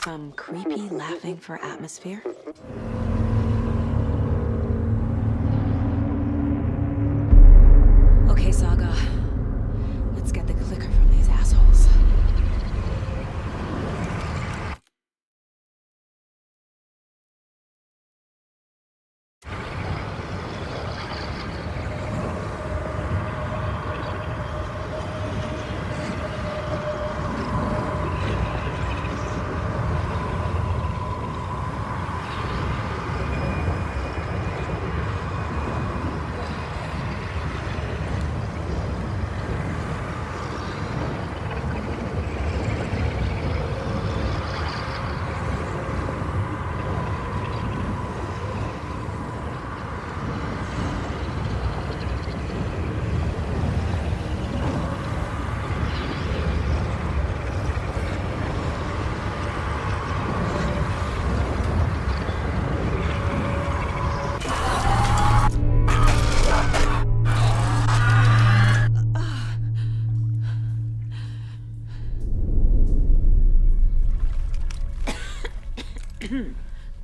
Some creepy laughing for atmosphere? Okay, Saga. Let's get the clicker from these assholes.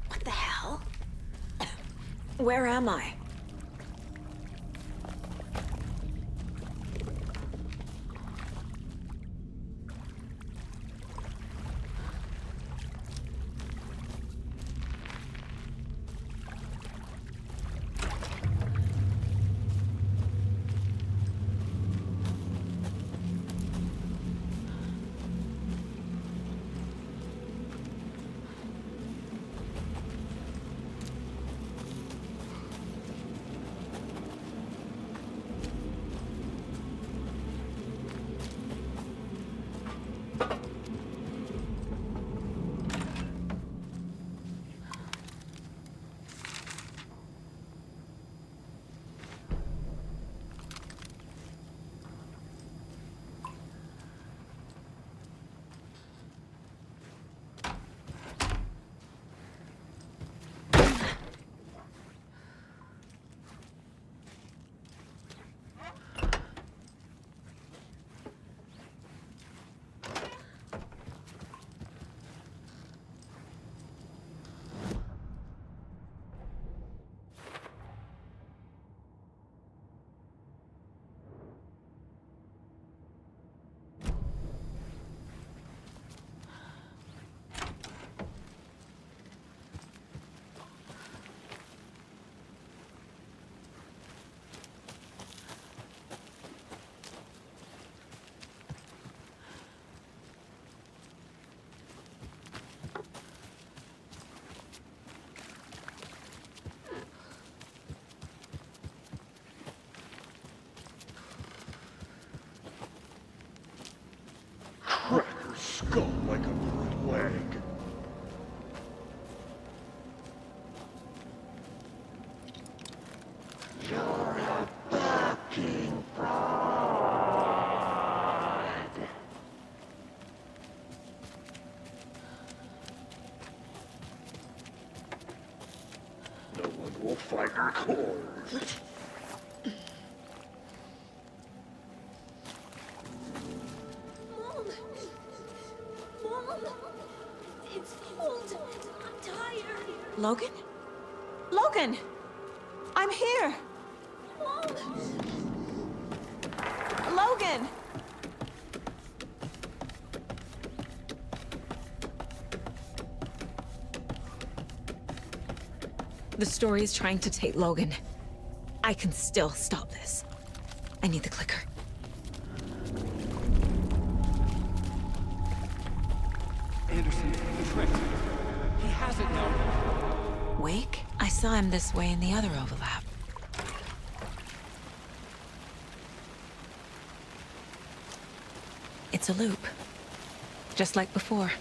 What the hell? Where am I? Crack her skull like a fruit leg. You're a fucking fraud. No one will fight your cause. Logan? Logan! I'm here! Logan! The story is trying to take Logan. I can still stop this. I need the clicker. Anderson, tricked. He has it now. Wake? I saw him this way in the other overlap. It's a loop. Just like before.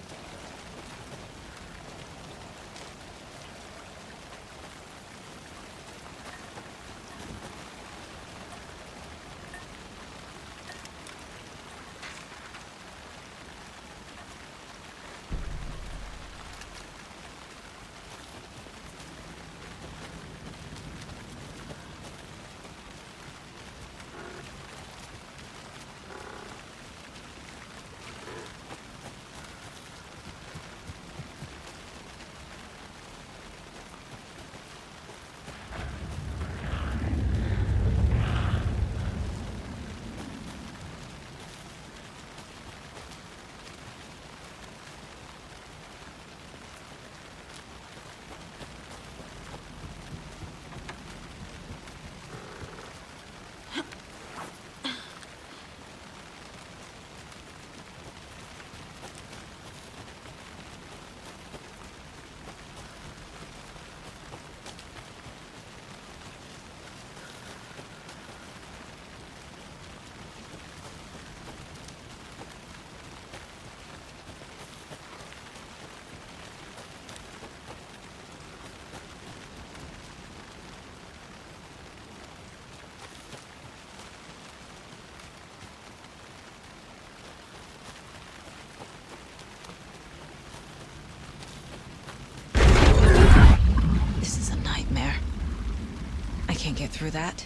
get through that.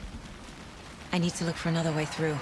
I need to look for another way through.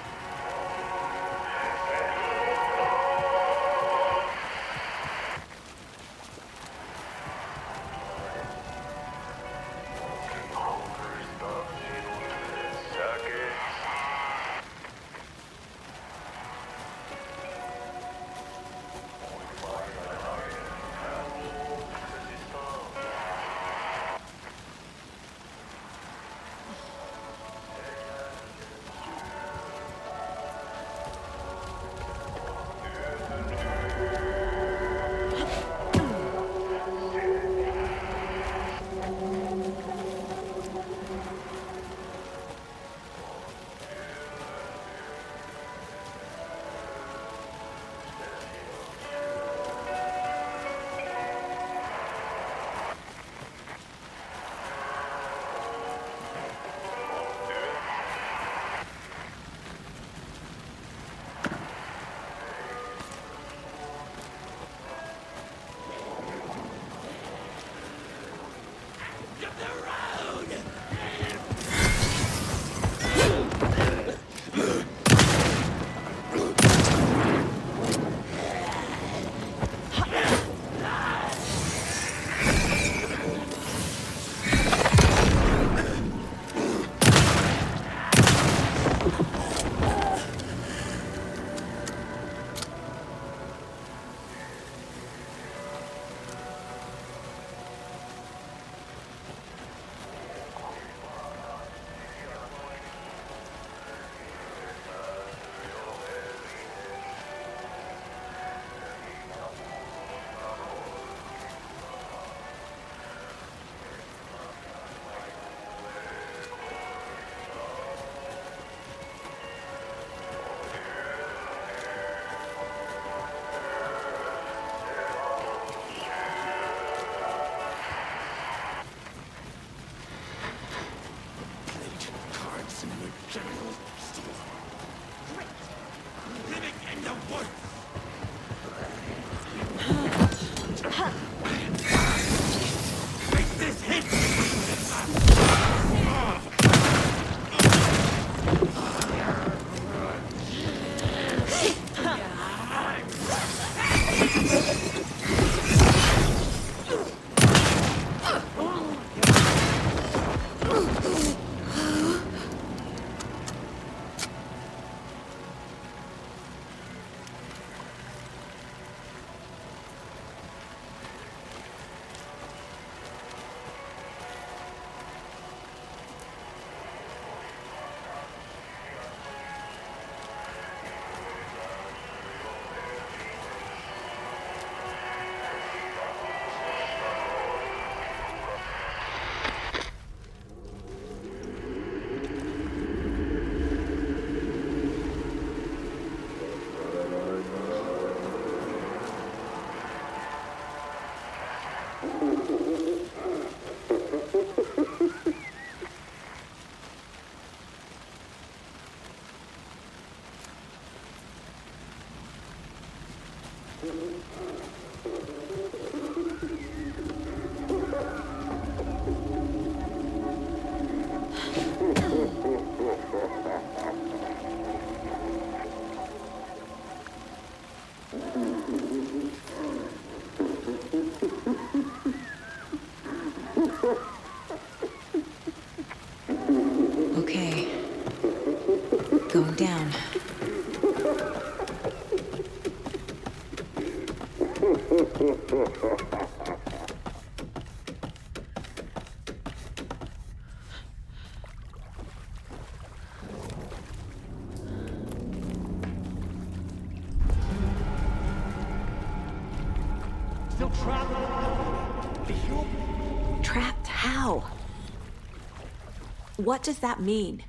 Okay. Going down. Still trapped? Trapped how? What does that mean?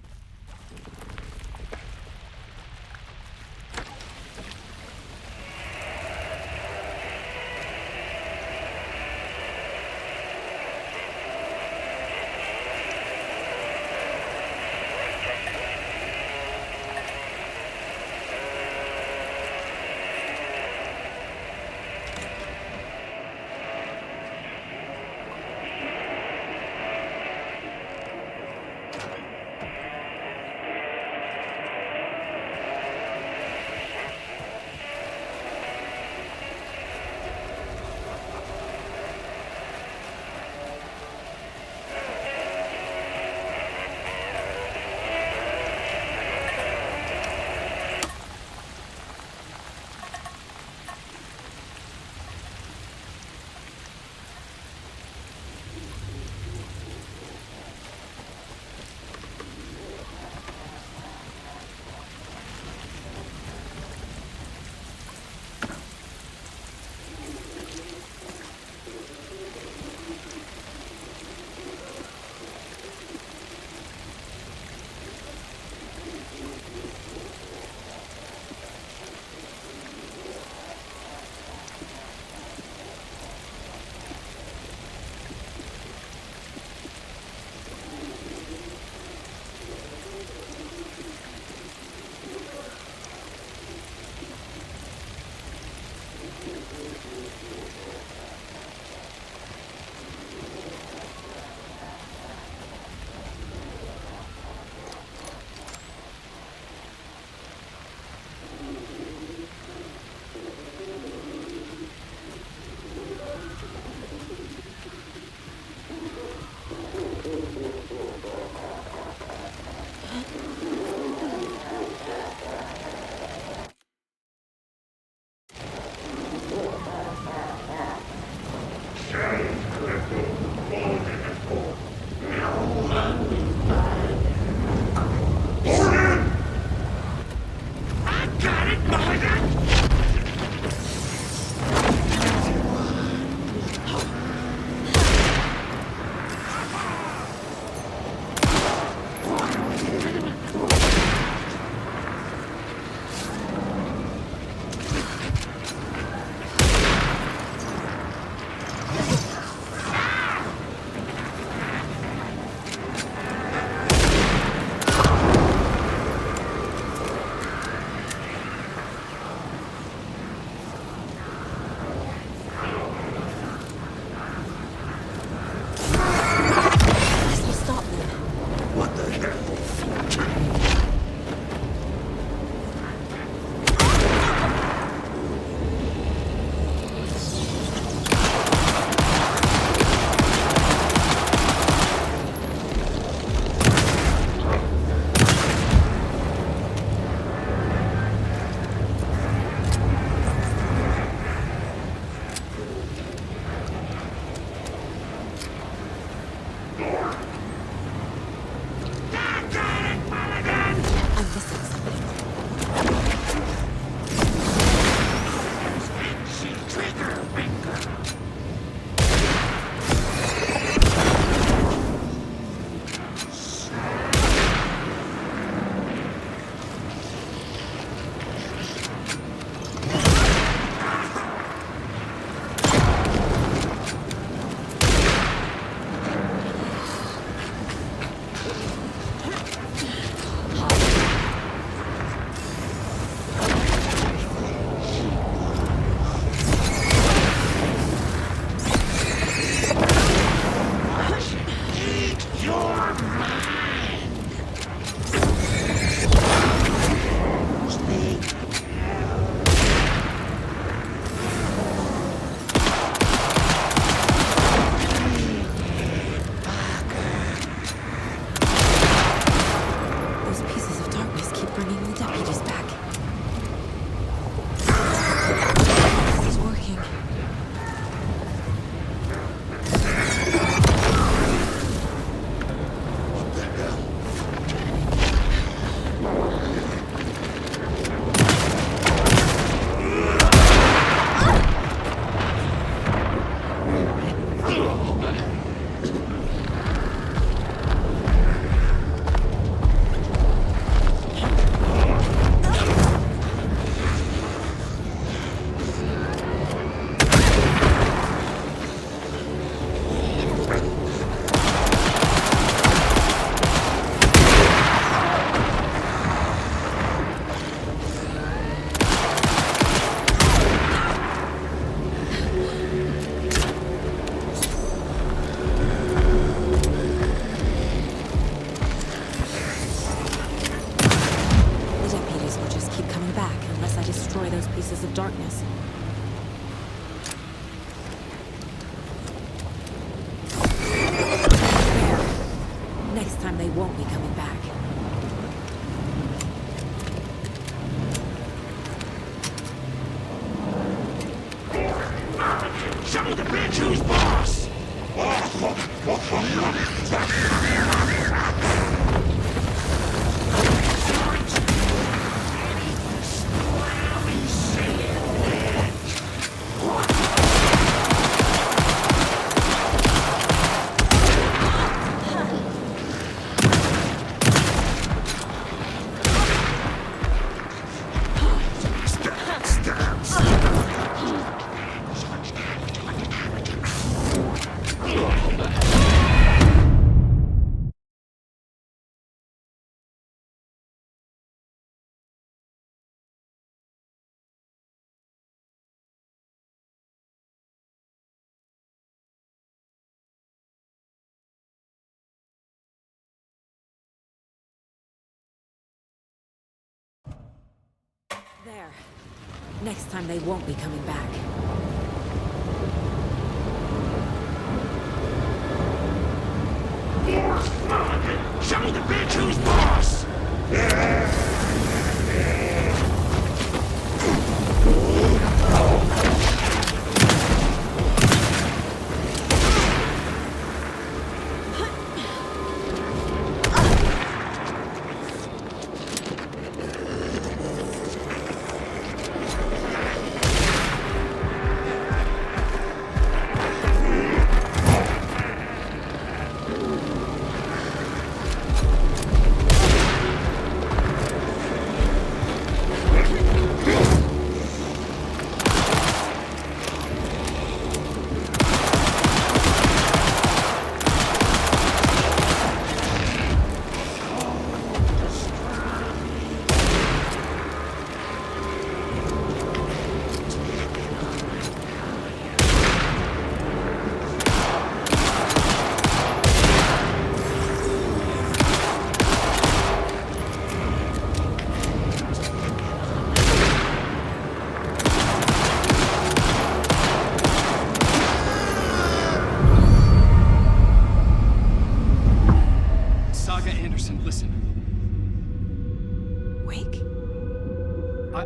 won't be coming back. Show the bitch who's boss! There. Next time they won't be coming back. Show the bitch who's boss!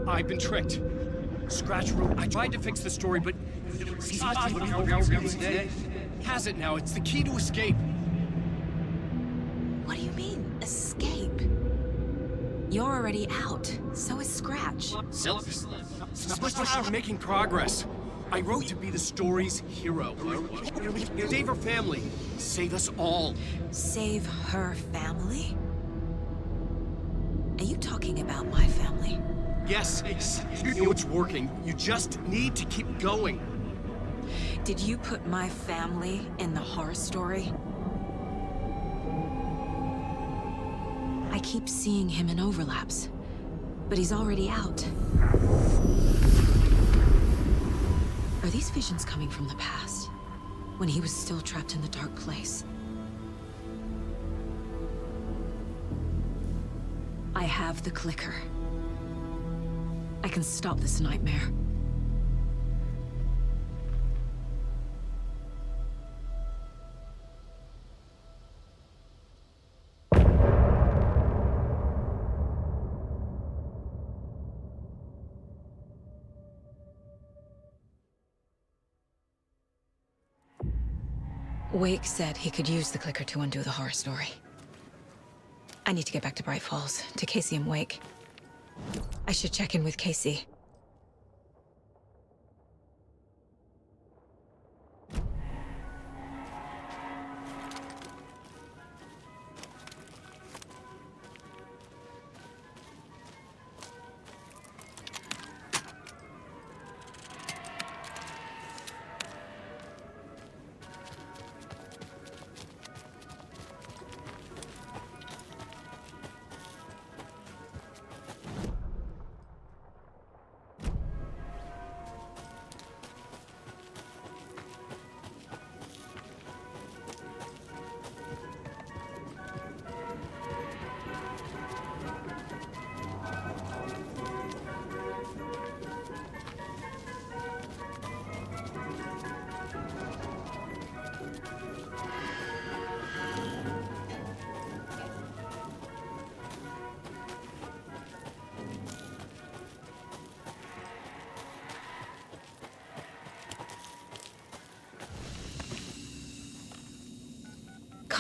I've been tricked. Scratch Room. I tried to fix the story, but has it now. It's the key to escape. What do you mean, escape? You're already out. So is Scratch. We're making progress. I wrote to be the story's hero. Save her family. Save us all. Save her family? Are you talking about my family? Yes, you know it's working. You just need to keep going. Did you put my family in the horror story? I keep seeing him in overlaps, but he's already out. Are these visions coming from the past, when he was still trapped in the dark place? I have the clicker. I can stop this nightmare. Wake said he could use the clicker to undo the horror story. I need to get back to Bright Falls, to Casey and Wake. I should check in with Casey.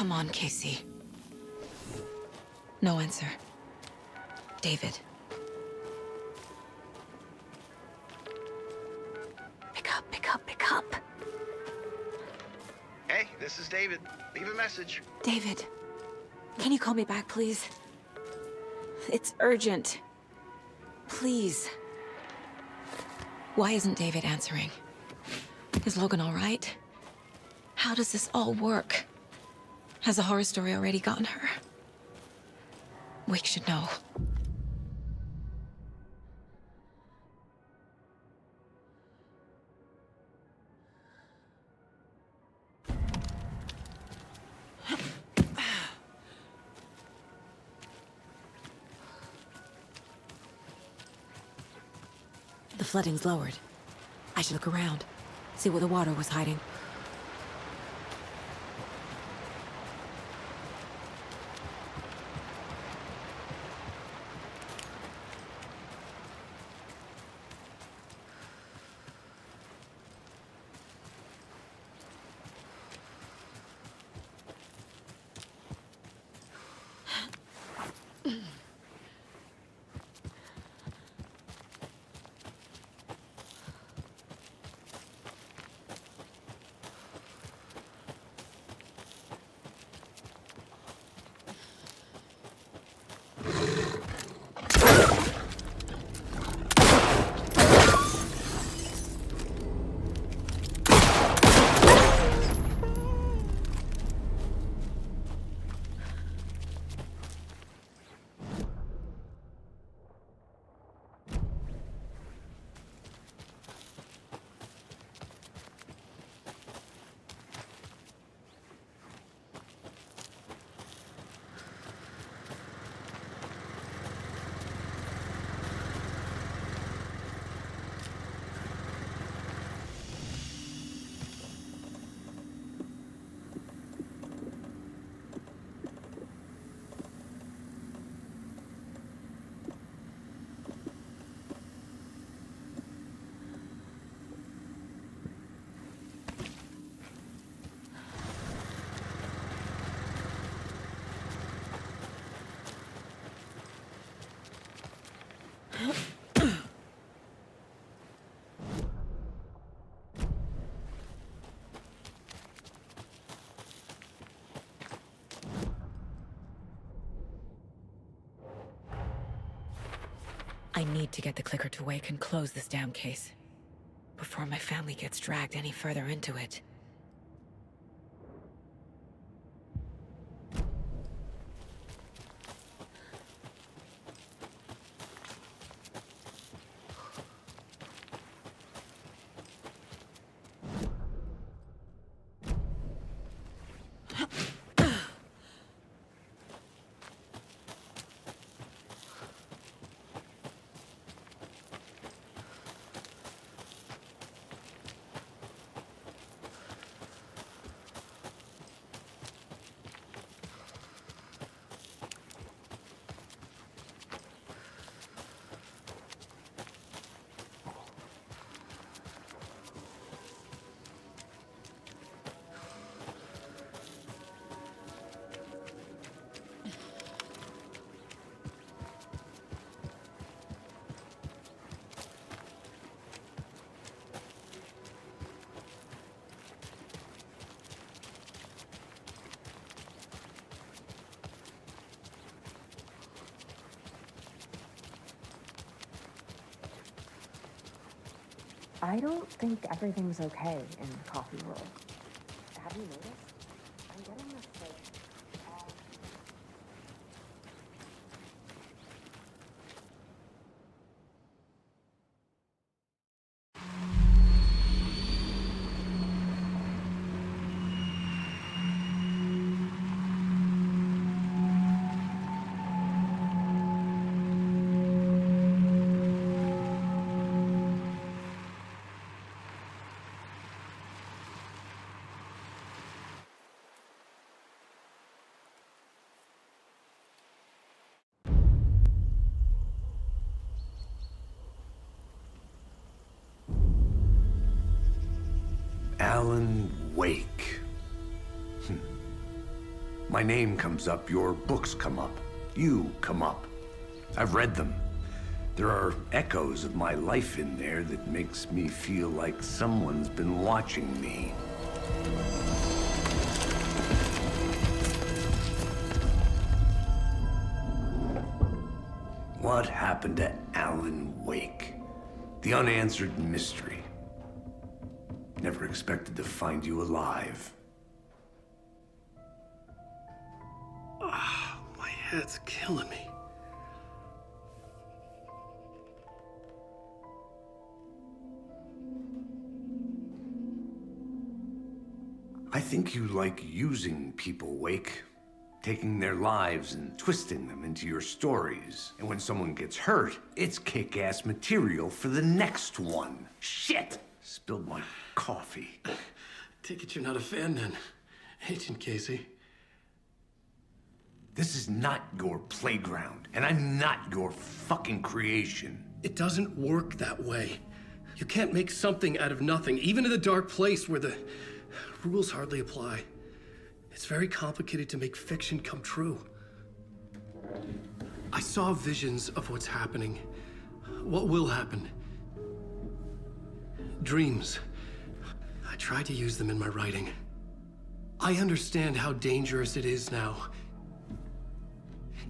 Come on, Casey. No answer. David. Pick up, pick up, pick up. Hey, this is David. Leave a message. David, can you call me back, please? It's urgent. Please. Why isn't David answering? Is Logan all right? How does this all work? Has the horror story already gotten her? Wake should know. The flooding's lowered. I should look around, see where the water was hiding. I need to get the clicker to wake and close this damn case before my family gets dragged any further into it. I don't think everything's okay in the coffee world. Have you noticed? I'm getting this, like, Alan Wake. My name comes up, your books come up, you come up. I've read them. There are echoes of my life in there that makes me feel like someone's been watching me. What happened to Alan Wake? The unanswered mystery. Never expected to find you alive. My head's killing me. I think you like using people, Wake. Taking their lives and twisting them into your stories. And when someone gets hurt, it's kick-ass material for the next one. Shit! Spilled my coffee. Take it you're not a fan then, Agent Casey. This is not your playground, and I'm not your fucking creation. It doesn't work that way. You can't make something out of nothing, even in the dark place where the rules hardly apply. It's very complicated to make fiction come true. I saw visions of what's happening, what will happen. Dreams. I tried to use them in my writing. I understand how dangerous it is now,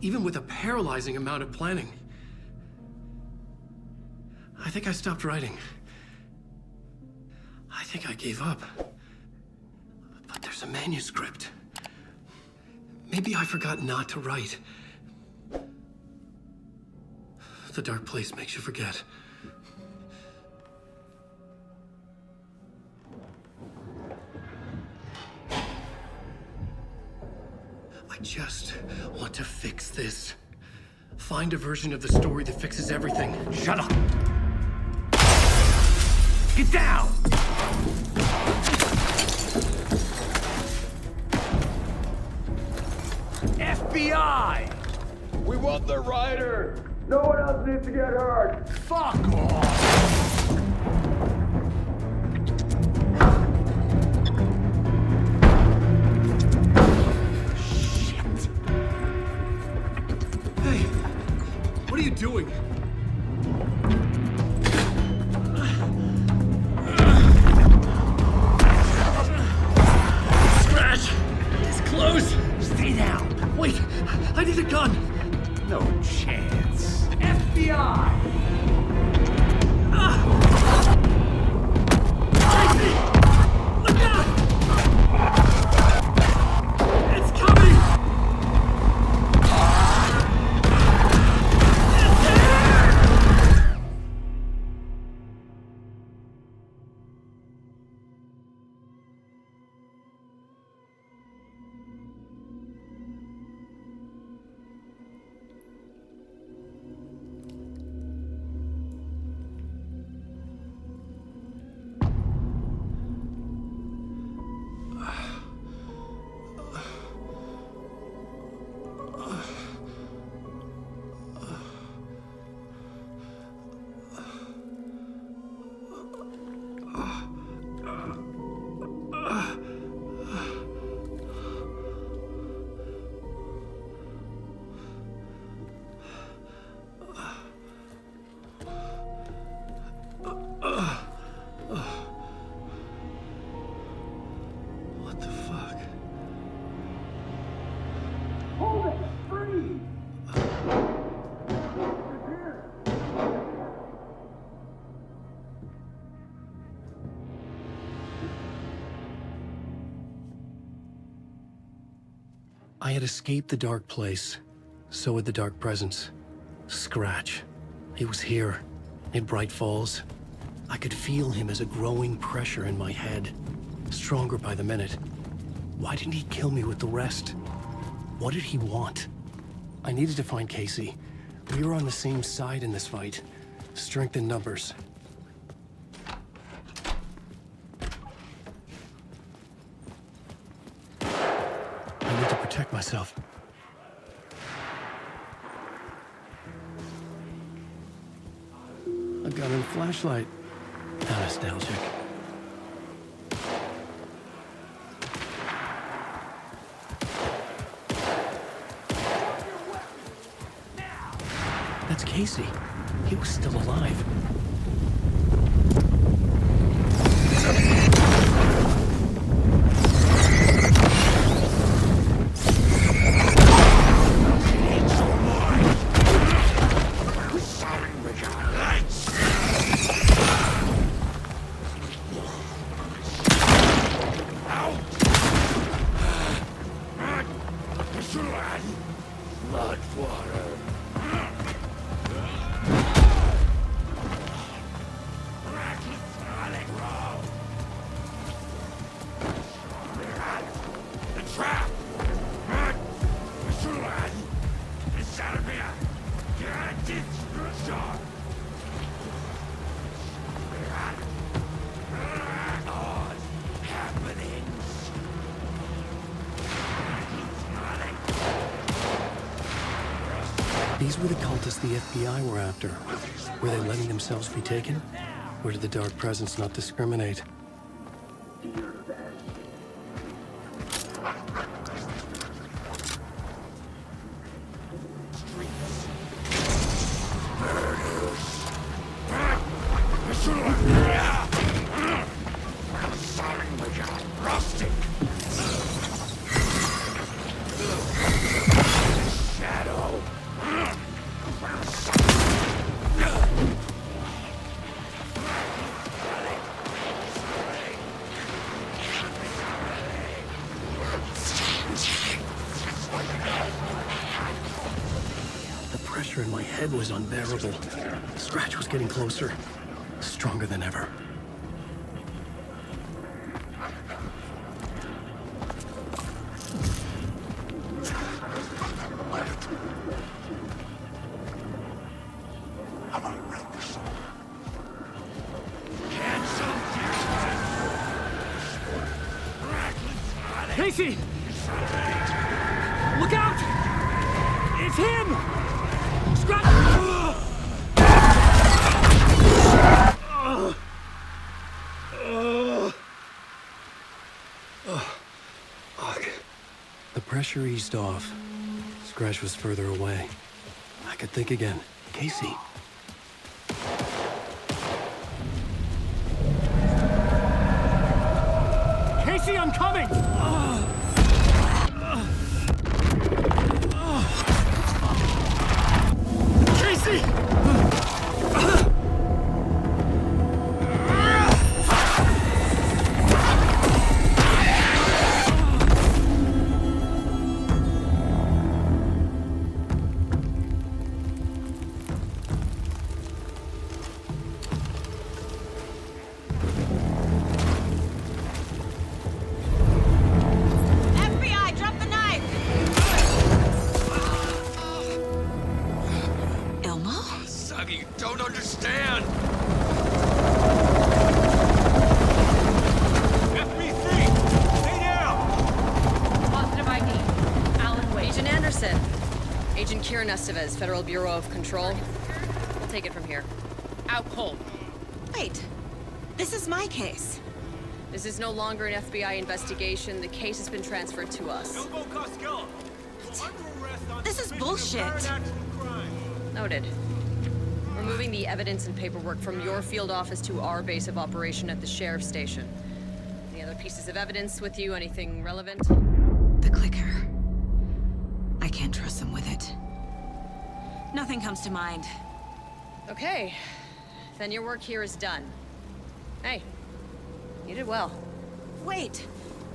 even with a paralyzing amount of planning. I think I stopped writing. I think I gave up. But there's a manuscript. Maybe I forgot not to write. The dark place makes you forget. I just want to fix this. Find a version of the story that fixes everything. Shut up! Get down! FBI! We want the writer! No one else needs to get hurt! Fuck off! Shit! Hey, what are you doing? Scratch! It's close! Stay down! Wait, I need a gun! No chance. FBI! Tracy! Look out! It's coming! It's here! What the fuck? Hold it! Freeze! I had escaped the dark place. So had the dark presence. Scratch. He was here, in Bright Falls. I could feel him as a growing pressure in my head. Stronger by the minute. Why didn't he kill me with the rest? What did he want? I needed to find Casey. We were on the same side in this fight. Strength in numbers. I need to protect myself. A gun and flashlight. How nostalgic. That's Casey. He was still alive. These were the cultists the FBI were after. Were they letting themselves be taken? Or did the Dark Presence not discriminate? In my head was unbearable. Scratch was getting closer, stronger than ever. Casey! Look out! It's him! The pressure eased off. Scratch was further away. I could think again. Casey. Casey, I'm coming! Casey! Federal Bureau of Control. We'll take it from here. Out cold. Wait. This is my case. This is no longer an FBI investigation. The case has been transferred to us. This is bullshit. Noted. We're moving the evidence and paperwork from your field office to our base of operation at the sheriff's station. Any other pieces of evidence with you? Anything relevant? The clicker. I can't trust them with it. Nothing comes to mind. Okay. Then your work here is done. Hey, you did well. Wait!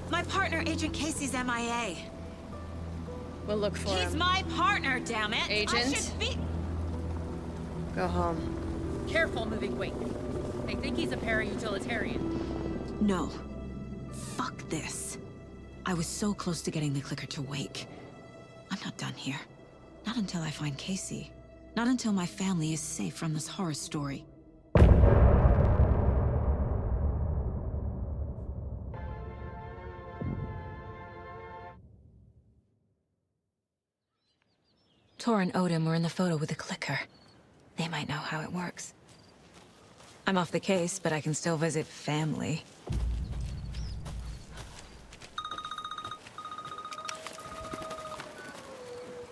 My partner, Agent Casey's MIA. We'll look for him. He's my partner, damn it! Agent? I should be... Go home. Careful moving weight. They think he's a para-utilitarian. No. Fuck this. I was so close to getting the clicker to wake. I'm not done here. Not until I find Casey. Not until my family is safe from this horror story. Tor and Odin were in the photo with the clicker. They might know how it works. I'm off the case, but I can still visit family.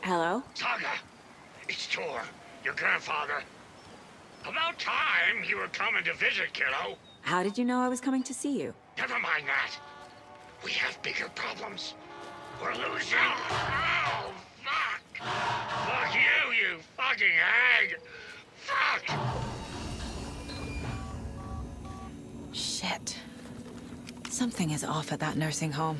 Hello? Saga! It's Tor. Your grandfather. About time you were coming to visit, kiddo. How did you know I was coming to see you? Never mind that. We have bigger problems. We're losing. Oh, fuck! Fuck you fucking hag! Fuck! Shit. Something is off at that nursing home.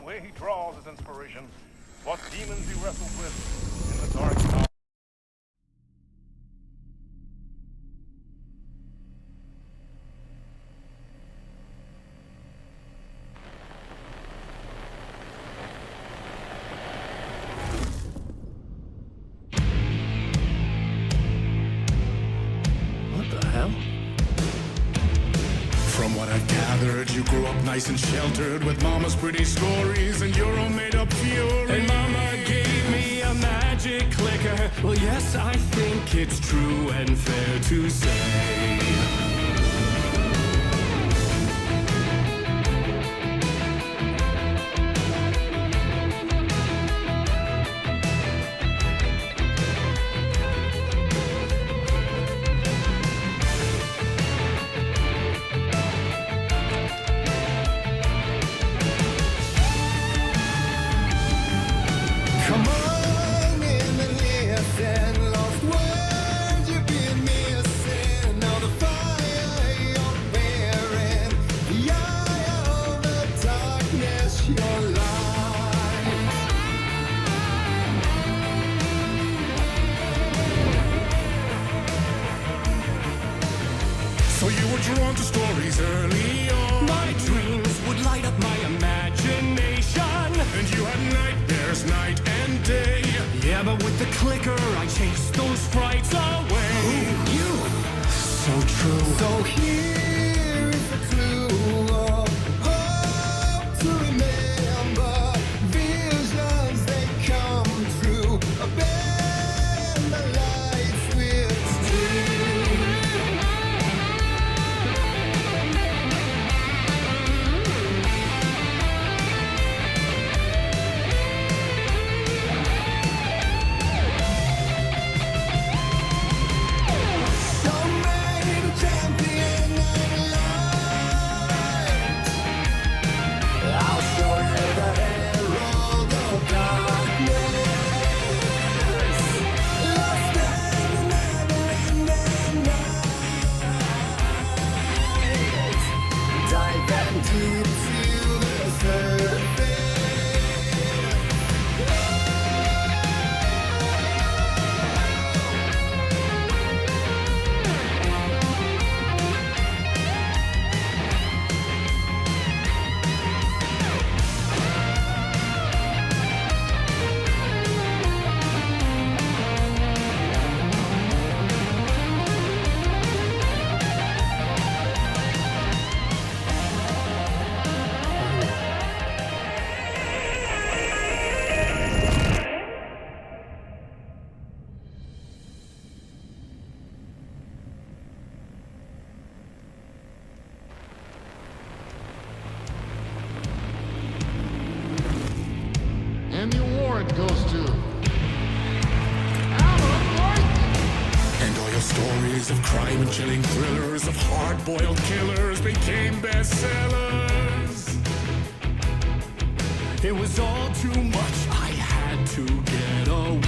Where he draws his inspiration, what demons he wrestles with in the dark hour. What the hell? From what I've gathered, you grew up nice and sheltered with mama's pretty stories and your own made-up fury. And mama gave me a magic clicker. Well, yes, I think it's true and fair to say. Drawn to stories early on. My dreams would light up my imagination. And you had nightmares night and day. Yeah, but with the clicker, I chased those frights away. Who you? So true. So here is the clue of hope to remember. Visions, they come true. Bend the lights with steel. And the award goes to And all your stories of crime and chilling thrillers of hard-boiled killers became bestsellers. It was all too much. I had to get away.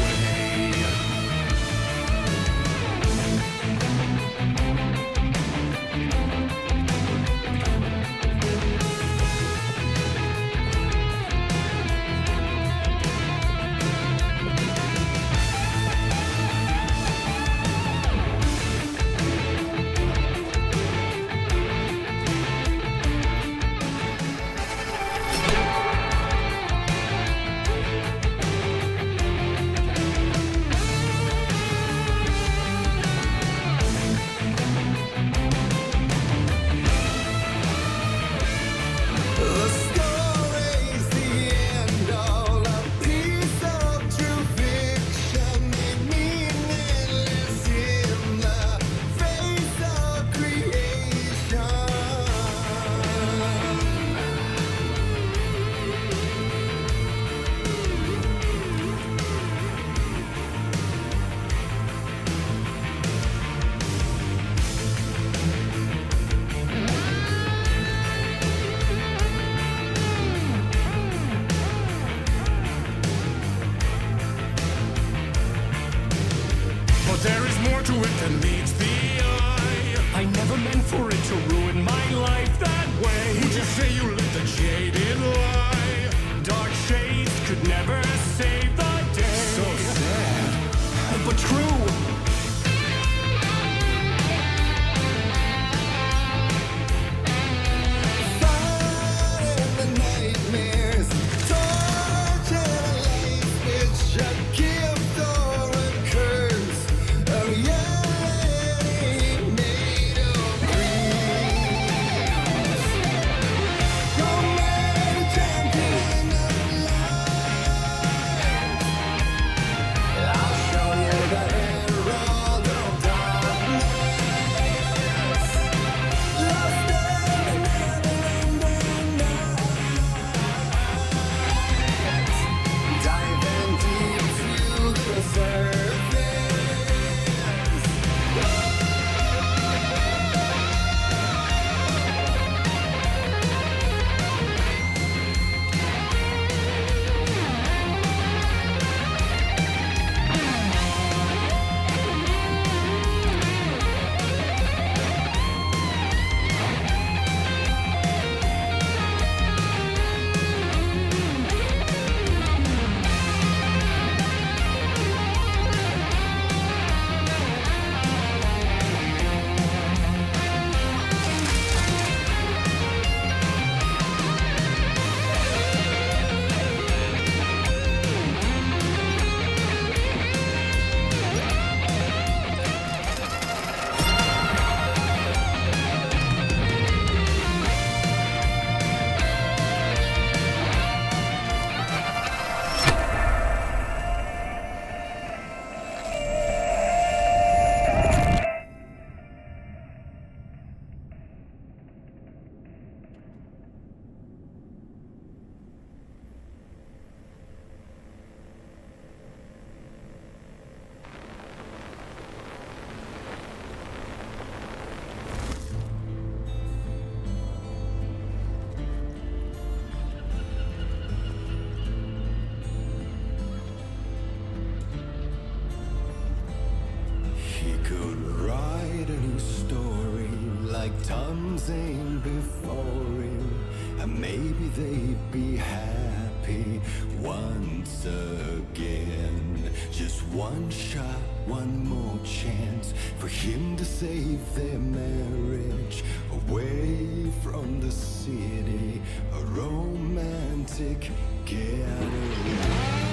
like tons ain't before him, and maybe they'd be happy once again. Just one shot, one more chance for him to save their marriage away from the city, a romantic getaway.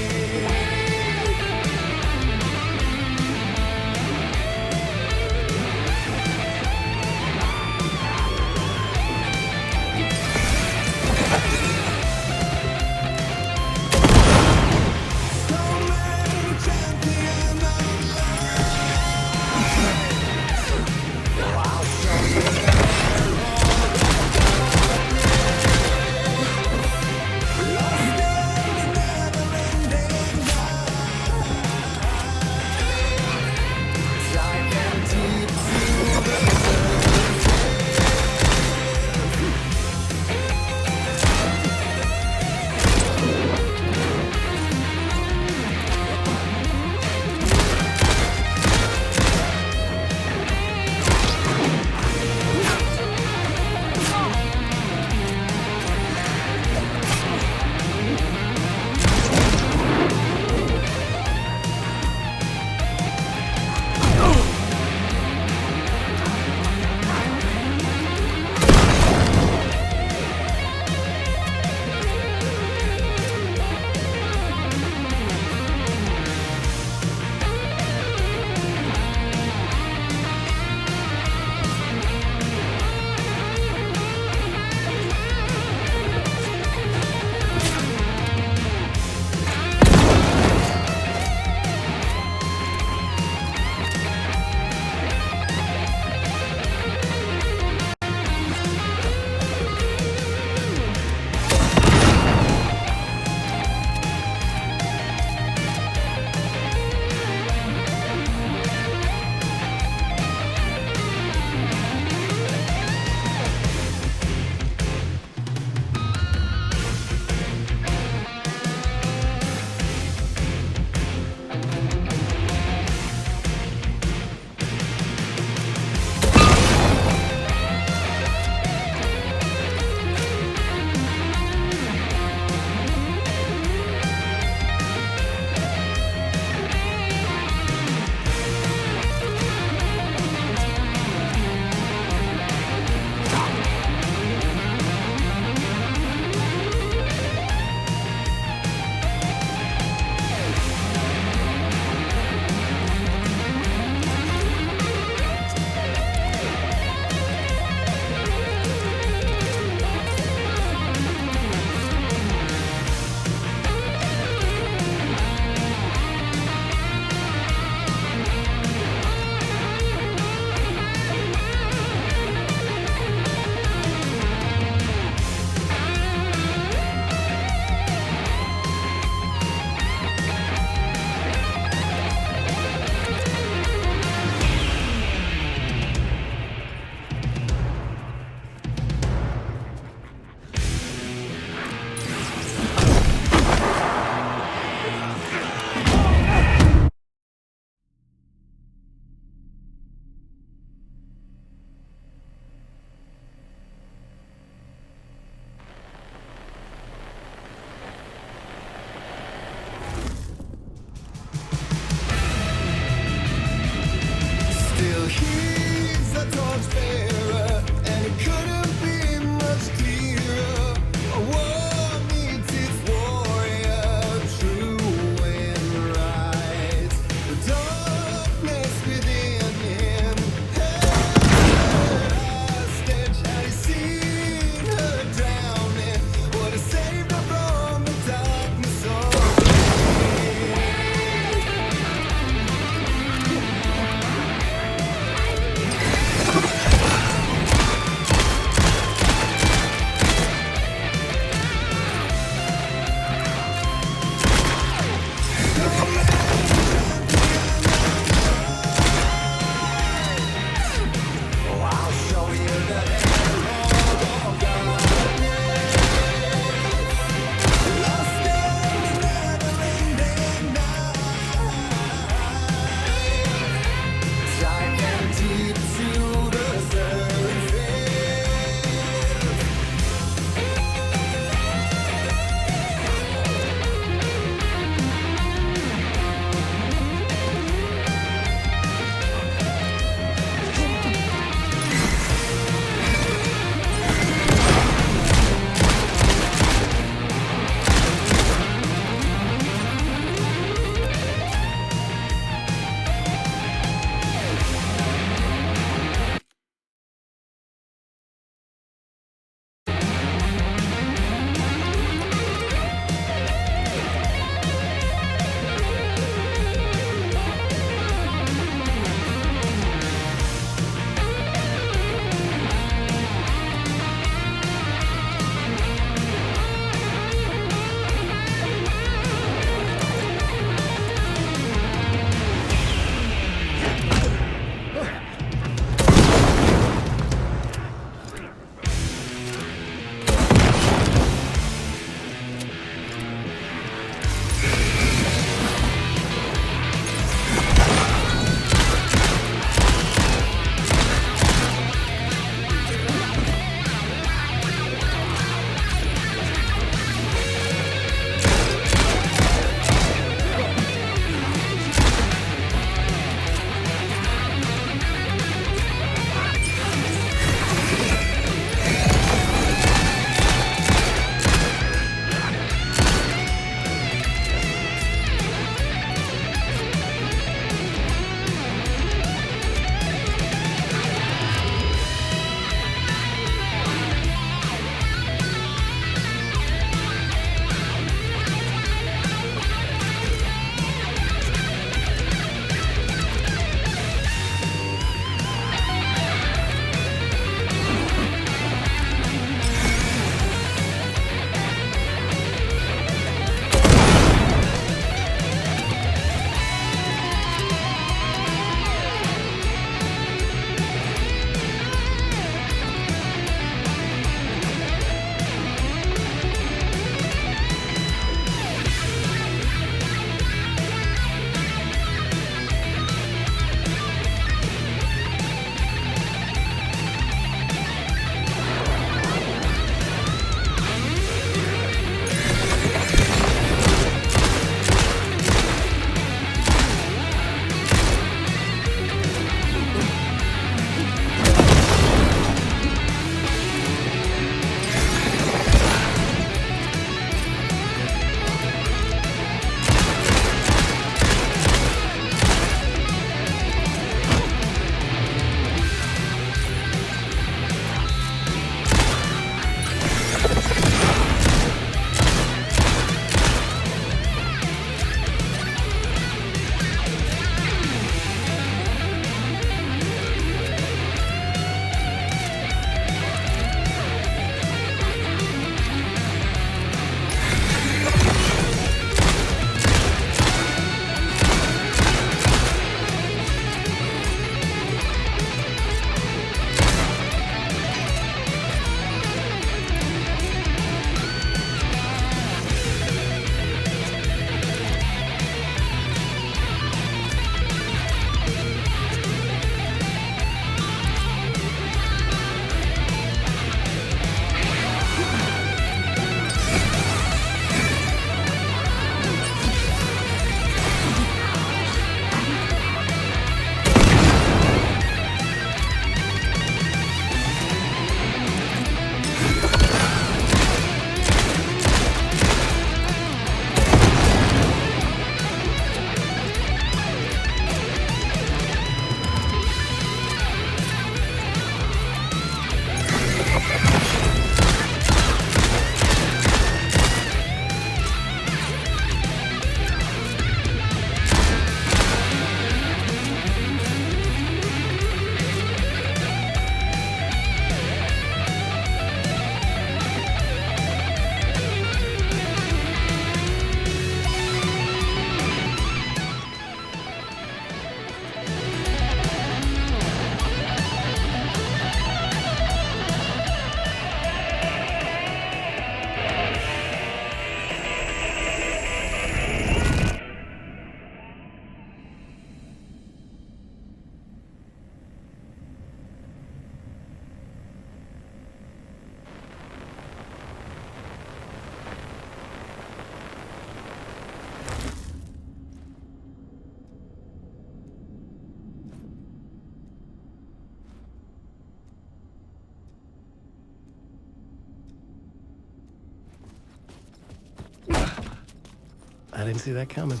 didn't see that coming.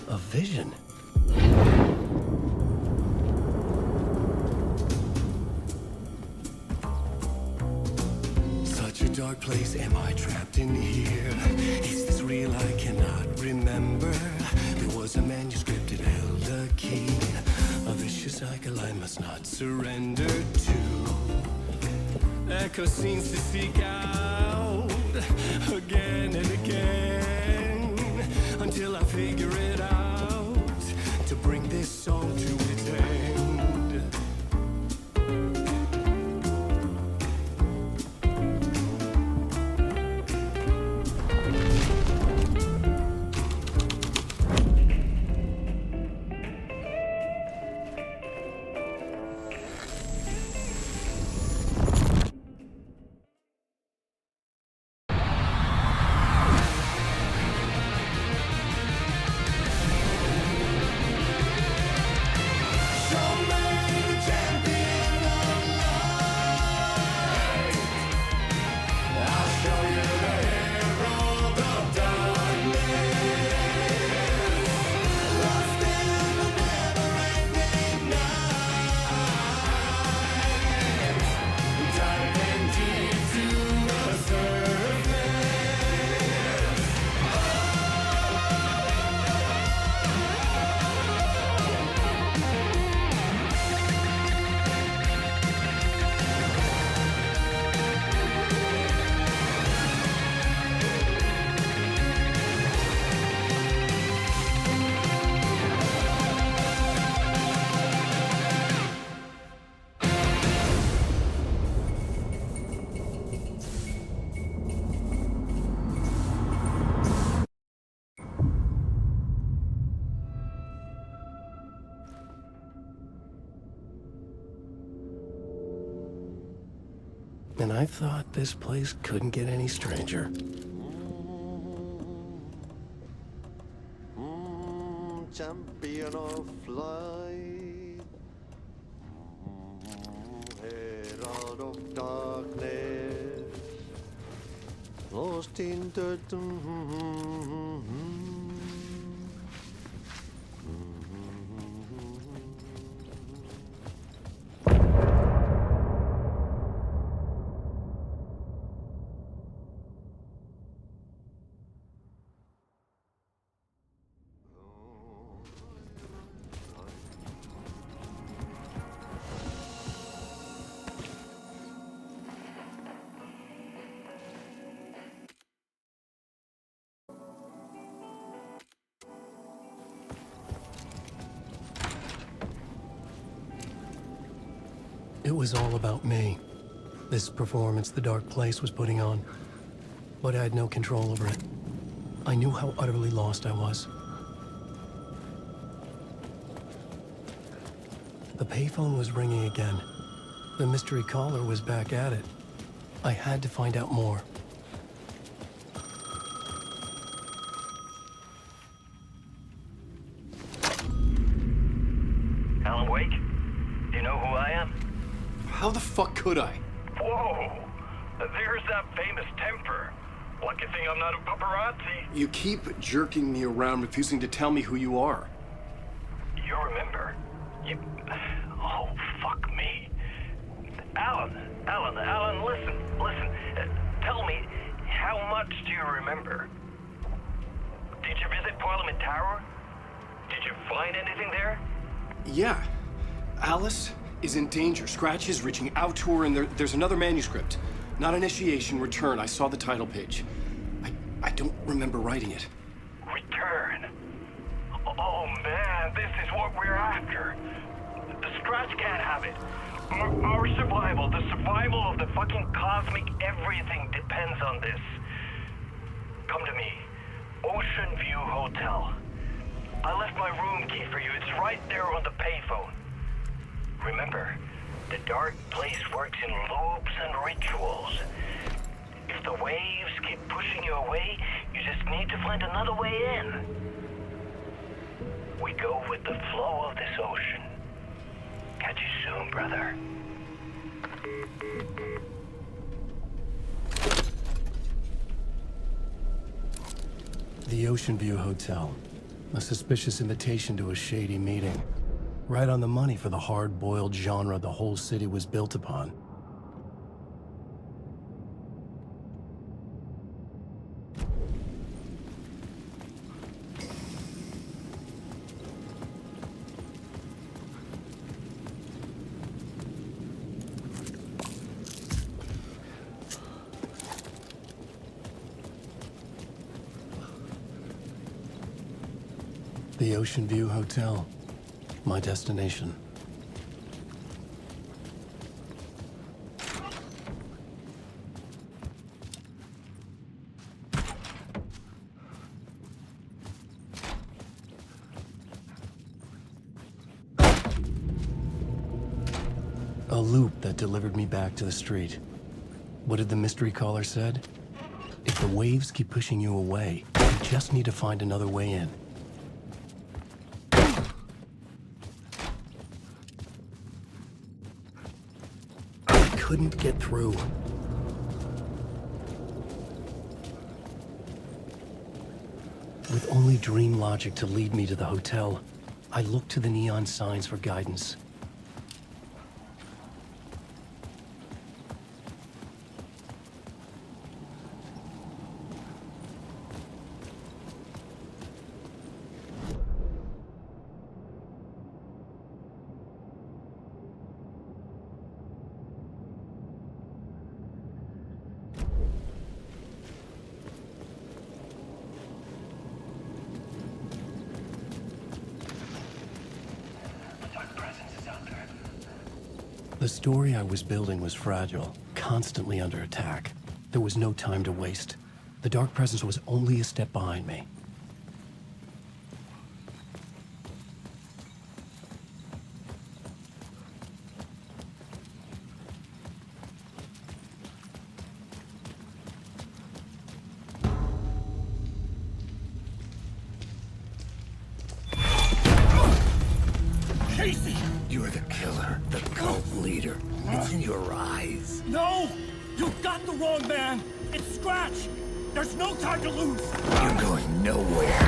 A vision. Such a dark place, am I trapped in here? Is this real? I cannot remember. There was a manuscript, it held a key. A vicious cycle I must not surrender to. Echo scenes to seek out again and again until I figure it out to bring this song to its end. And I thought this place couldn't get any stranger. Champion of light, herald of darkness, lost in the It was all about me. This performance the dark place was putting on. But I had no control over it. I knew how utterly lost I was. The payphone was ringing again. The mystery caller was back at it. I had to find out more. Alan Wake? Do you know who I am? How the fuck could I? Whoa! There's that famous temper. Lucky thing I'm not a paparazzi. You keep jerking me around, refusing to tell me who you are. You remember? You... Oh, fuck me. Alan, listen. Tell me, how much do you remember? Did you visit Parliament Tower? Did you find anything there? Yeah. Alice is in danger. Scratch is reaching out to her, and there's another manuscript. Not initiation, return. I saw the title page. I don't remember writing it. Return? Oh man, this is what we're after. The Scratch can't have it. Our survival, the survival of the fucking cosmic everything depends on this. Come to me. Ocean View Hotel. I left my room key for you. It's right there on the payphone. Remember, the dark place works in loops and rituals. If the waves keep pushing you away, you just need to find another way in. We go with the flow of this ocean. Catch you soon, brother. The Ocean View Hotel. A suspicious invitation to a shady meeting. Right on the money for the hard-boiled genre the whole city was built upon. The Ocean View Hotel. My destination. A loop that delivered me back to the street. What did the mystery caller said? If the waves keep pushing you away, you just need to find another way in. Couldn't get through. With only dream logic to lead me to the hotel, I looked to the neon signs for guidance. The story I was building was fragile, constantly under attack. There was no time to waste. The dark presence was only a step behind me. Casey! You're the killer, the cult leader. It's in your eyes. No! You got the wrong man! It's Scratch! There's no time to lose! You're going nowhere.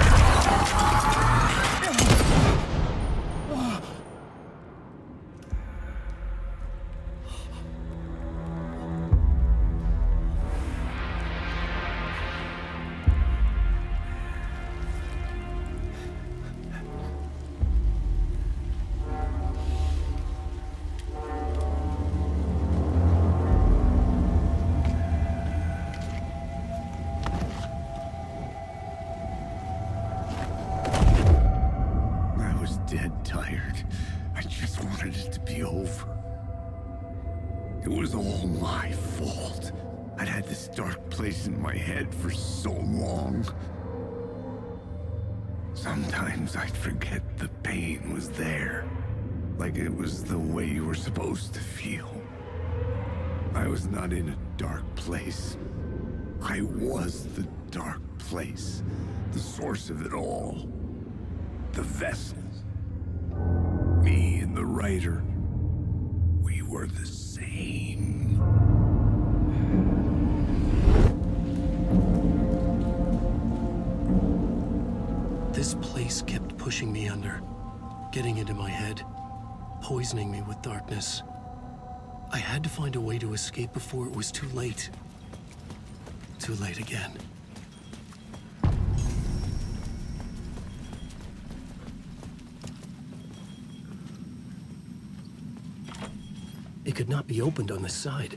Dead tired. I just wanted it to be over. It was all my fault. I'd had this dark place in my head for so long. Sometimes I'd forget the pain was there. Like it was the way you were supposed to feel. I was not in a dark place. I was the dark place. The source of it all. The vessel. Me and the writer, we were the same. This place kept pushing me under, getting into my head, poisoning me with darkness. I had to find a way to escape before it was too late. Too late again. It could not be opened on the side.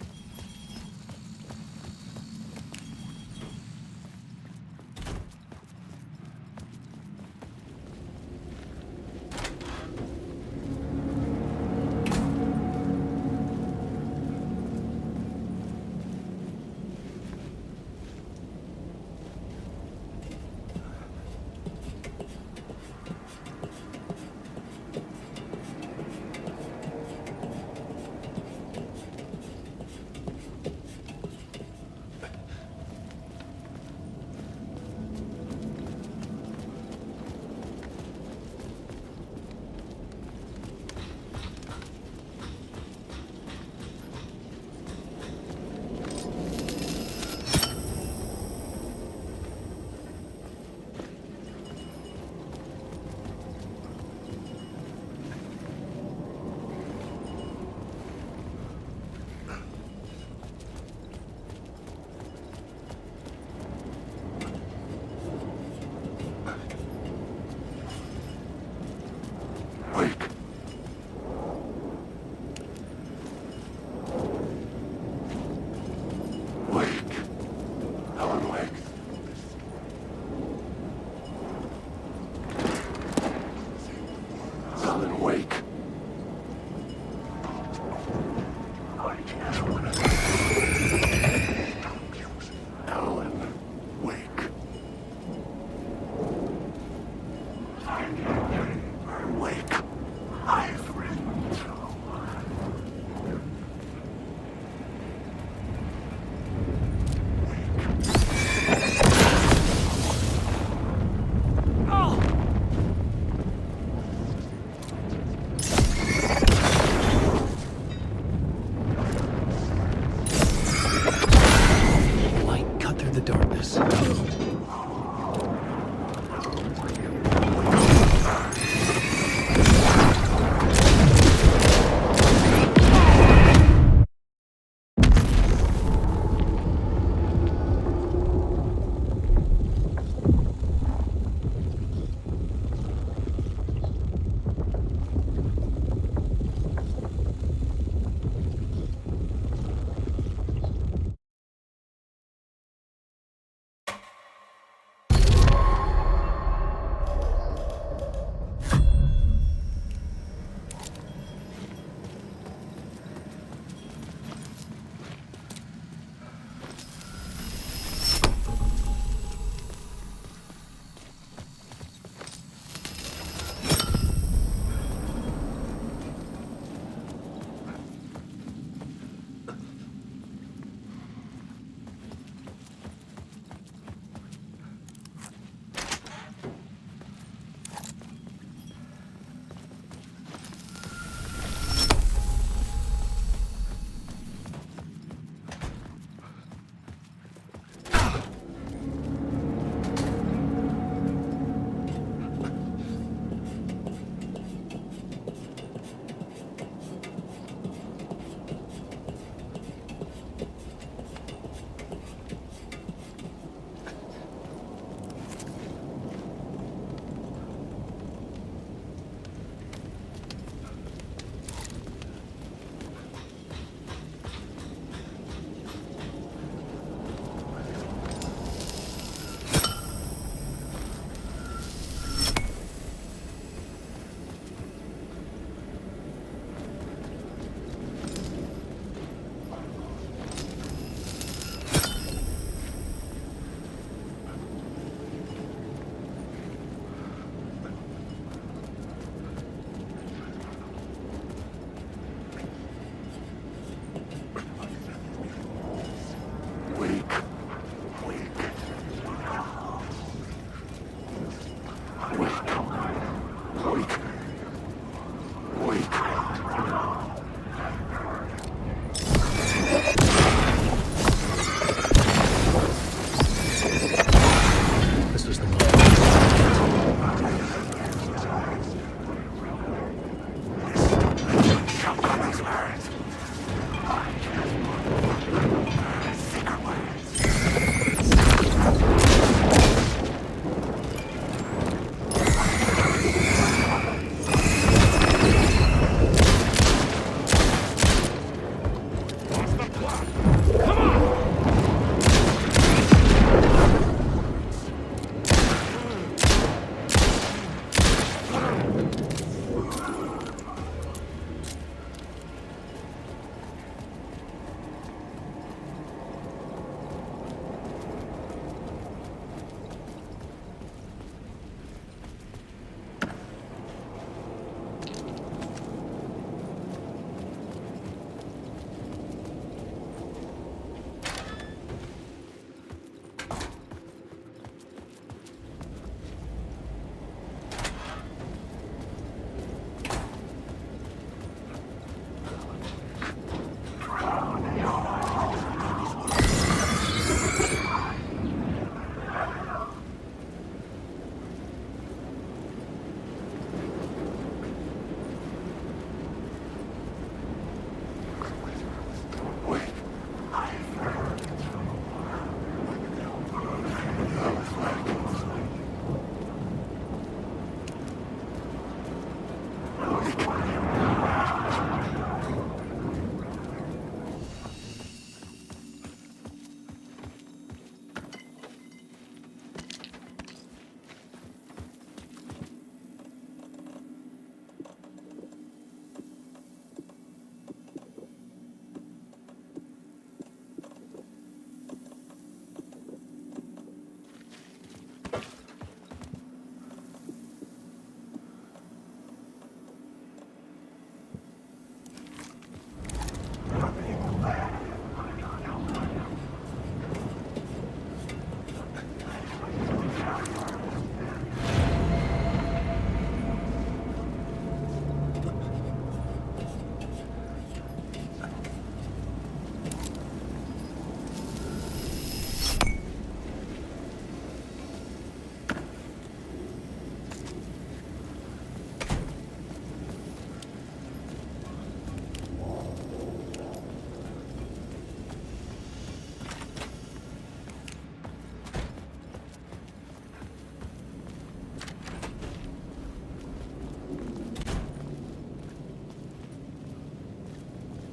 This was the moment.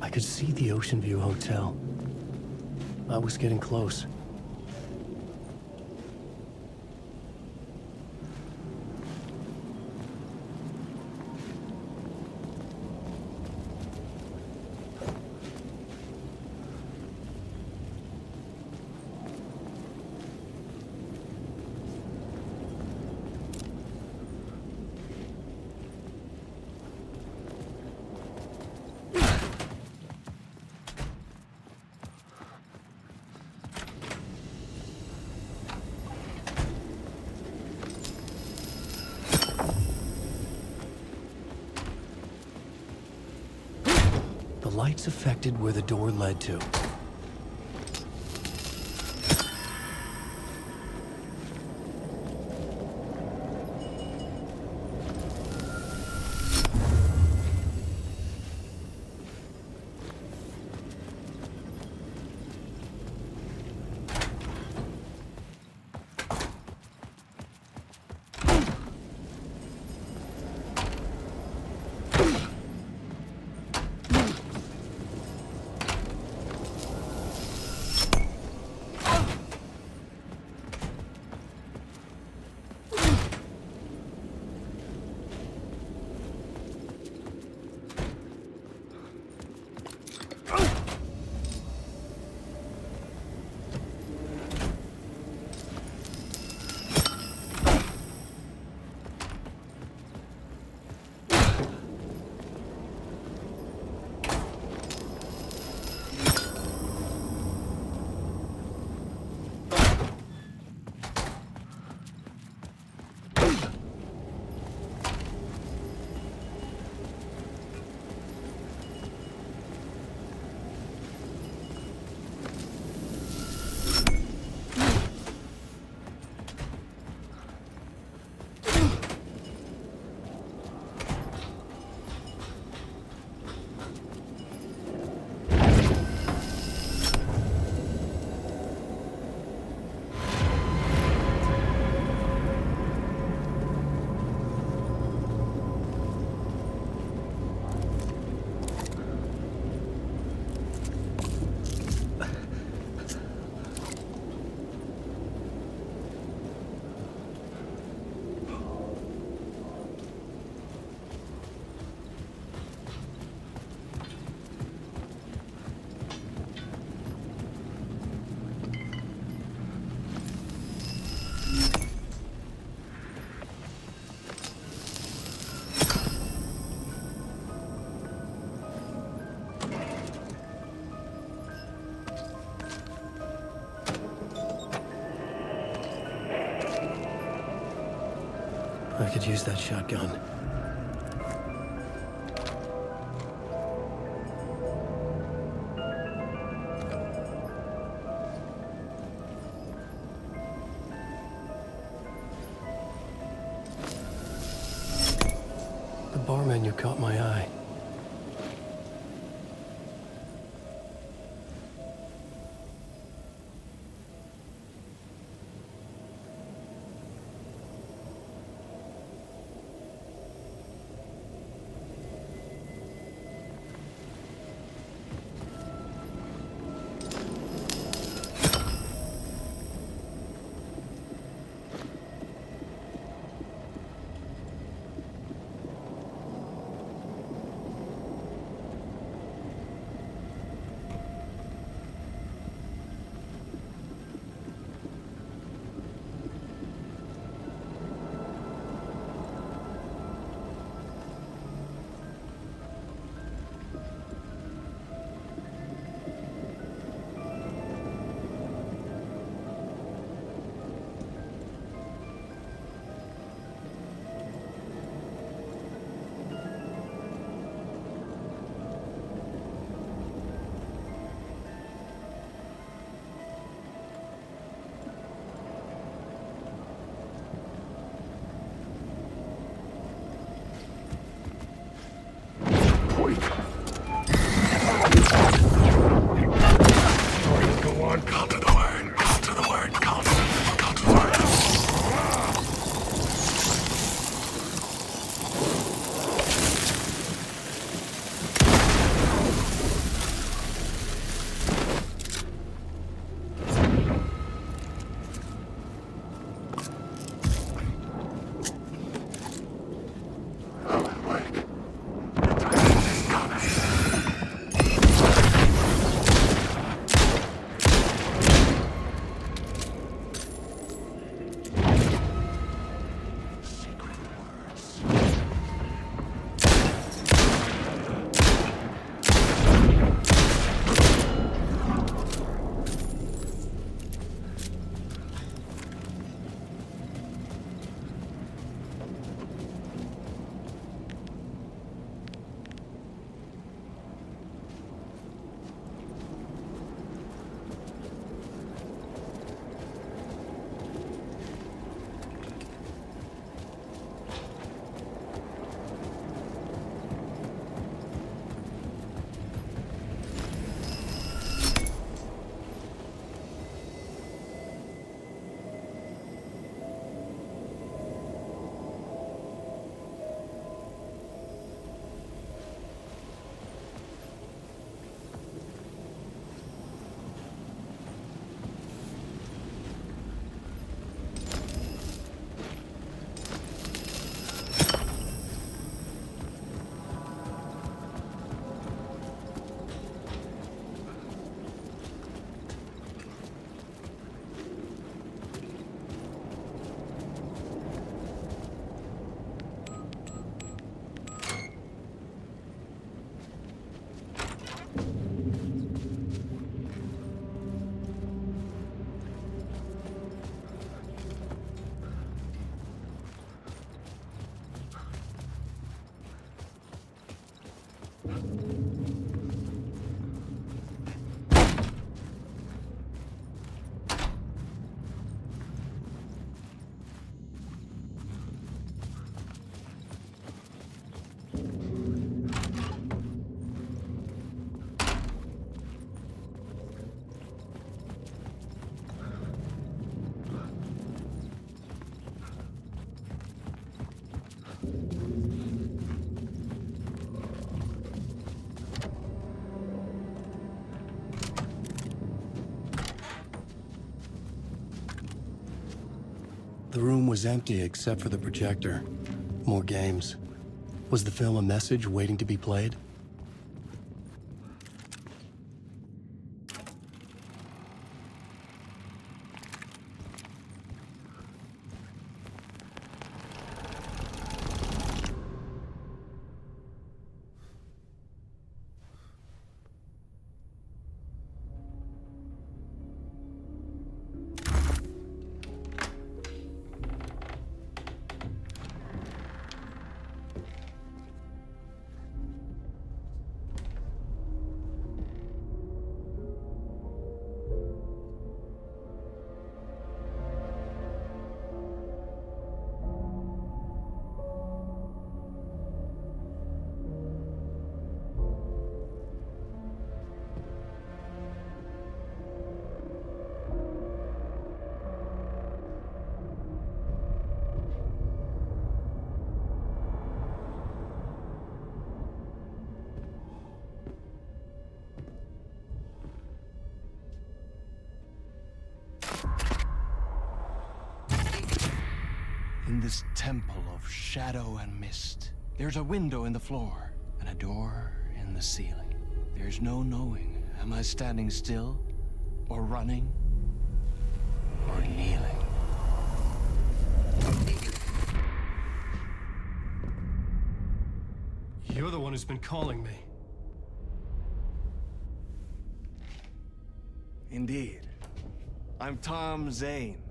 I could see the Ocean View Hotel. I was getting close. The lights affected where the door led to. I could use that shotgun. The bar menu caught my eye. The room was empty except for the projector. More games. Was the film a message waiting to be played? this temple of shadow and mist. There's a window in the floor and a door in the ceiling. There's no knowing, am I standing still, or running, or kneeling? You're the one who's been calling me. Indeed. I'm Tom Zane.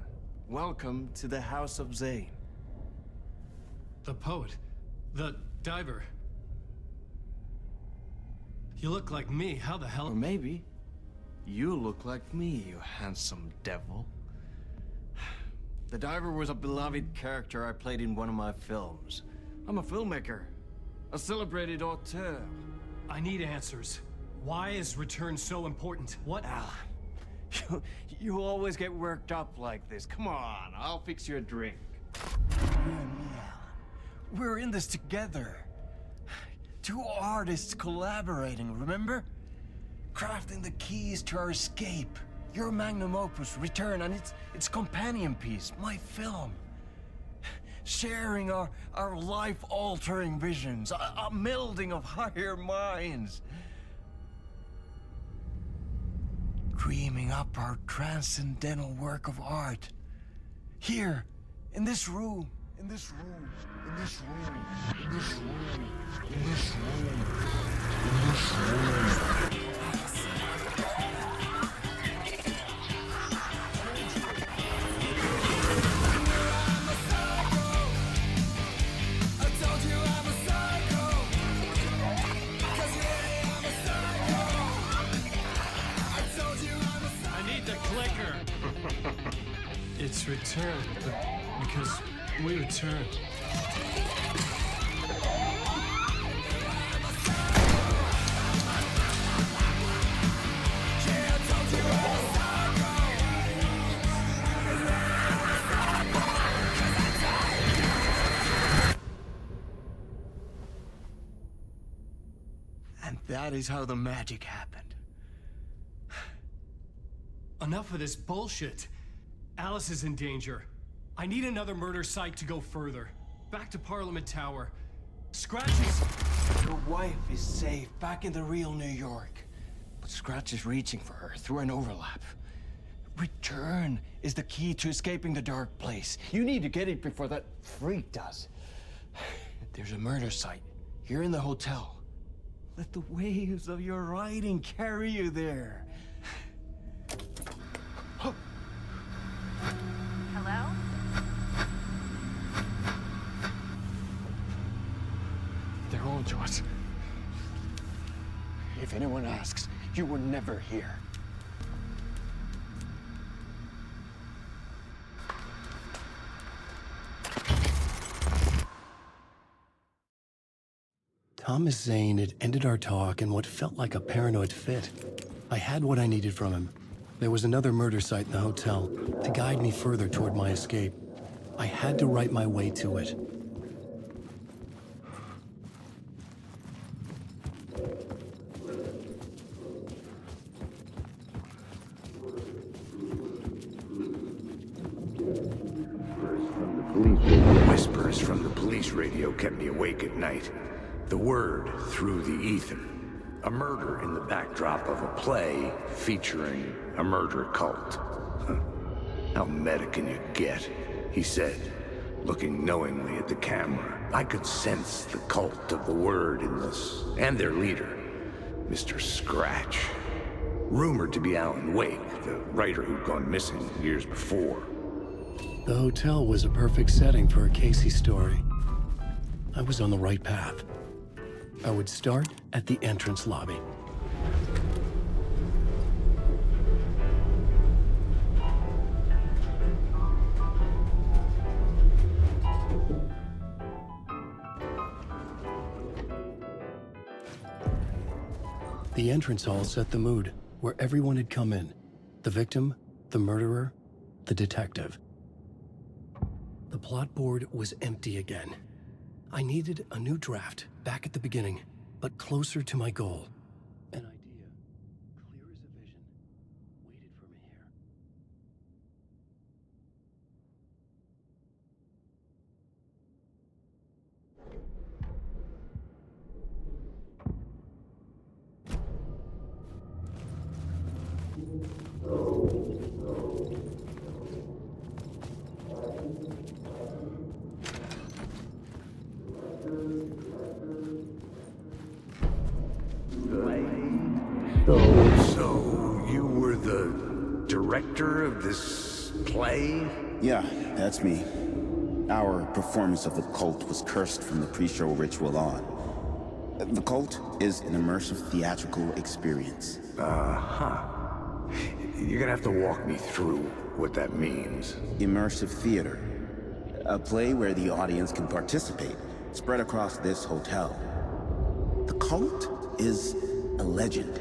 Welcome to the House of Zane. The poet. The diver. You look like me. How the hell? Or maybe you look like me, you handsome devil. The diver was a beloved character I played in one of my films. I'm a filmmaker, a celebrated auteur. I need answers. Why is Return so important? What? Alan, you always get worked up like this. Come on, I'll fix you a drink. You and me, Alan. We're in this together. Two artists collaborating, remember? Crafting the keys to our escape. Your magnum opus, Return, and its companion piece, my film. Sharing our life-altering visions, a melding of higher minds. Dreaming up our transcendental work of art. Here, in this room, in this room, in this room, in this room, in this room, in this room. It's Return, but because we return. And that is how the magic happened. Enough of this bullshit. Alice is in danger. I need another murder site to go further. Back to Parliament Tower. Scratch is... Your wife is safe, back in the real New York. But Scratch is reaching for her through an overlap. Return is the key to escaping the dark place. You need to get it before that freak does. There's a murder site here in the hotel. Let the waves of your writing carry you there. Hello? They're all yours. If anyone asks, you were never here. Thomas Zane had ended our talk in what felt like a paranoid fit. I had what I needed from him. There was another murder site in the hotel to guide me further toward my escape. I had to write my way to it. Whispers from the police radio kept me awake at night. The word through the ether. A murder in the backdrop of a play featuring a murder cult. How meta can you get? He said, looking knowingly at the camera. I could sense the cult of the word in this, and their leader, Mr. Scratch. Rumored to be Alan Wake, the writer who'd gone missing years before. The hotel was a perfect setting for a Casey story. I was on the right path. I would start at the entrance lobby. The entrance hall set the mood, where everyone had come in. The victim, the murderer, the detective. The plot board was empty again. I needed a new draft, back at the beginning, but closer to my goal. An idea, clear as a vision, waited for me here. So, you were the director of this play? Yeah, that's me. Our performance of The Cult was cursed from the pre-show ritual on. The Cult is an immersive theatrical experience. Uh-huh. You're gonna have to walk me through what that means. Immersive theater. A play where the audience can participate, spread across this hotel. The Cult is a legend.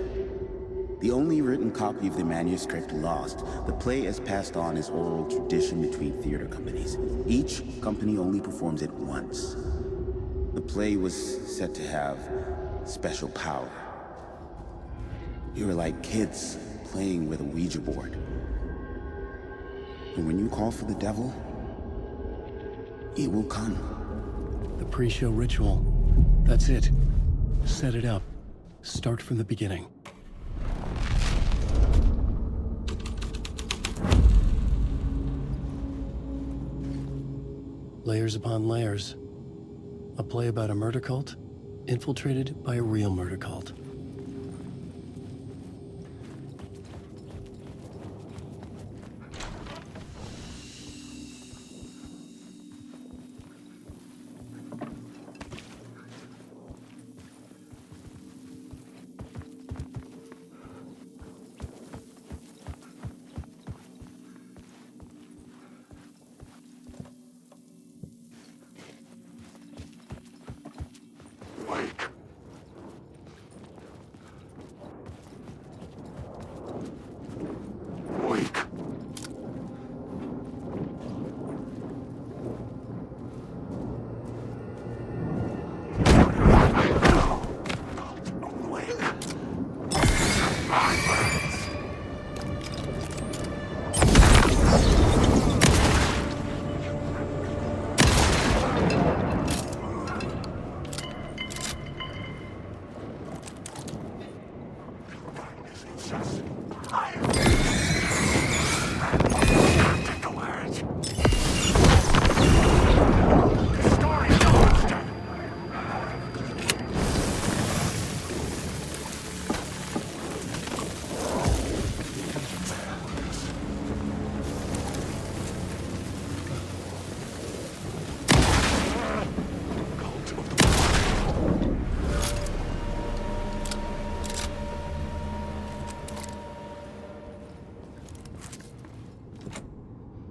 The only written copy of the manuscript lost, the play is passed on as oral tradition between theater companies. Each company only performs it once. The play was said to have special power. You were like kids playing with a Ouija board. And when you call for the devil, he will come. The pre-show ritual. That's it. Set it up. Start from the beginning. Layers upon layers. A play about a murder cult, infiltrated by a real murder cult.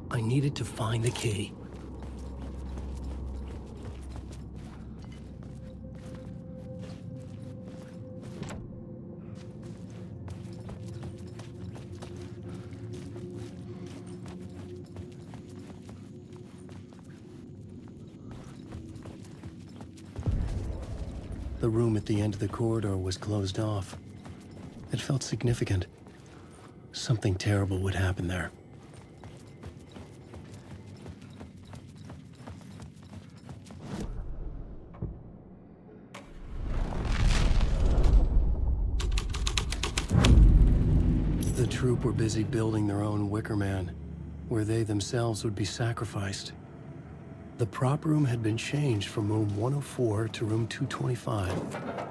I needed to find the key. The room at the end of the corridor was closed off. It felt significant. Something terrible would happen there. The troop were busy building their own Wicker Man, where they themselves would be sacrificed. The prop room had been changed from room 104 to room 225.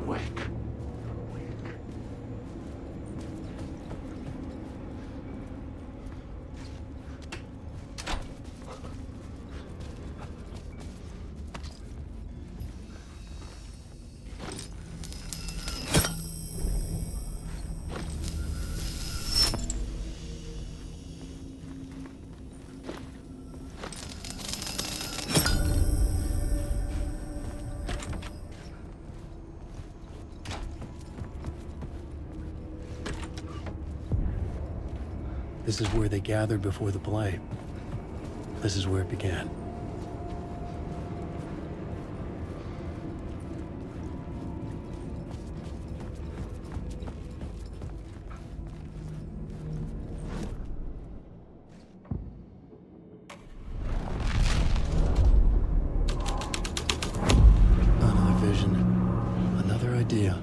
Wake. This is where they gathered before the play. This is where it began. Another vision. Another idea.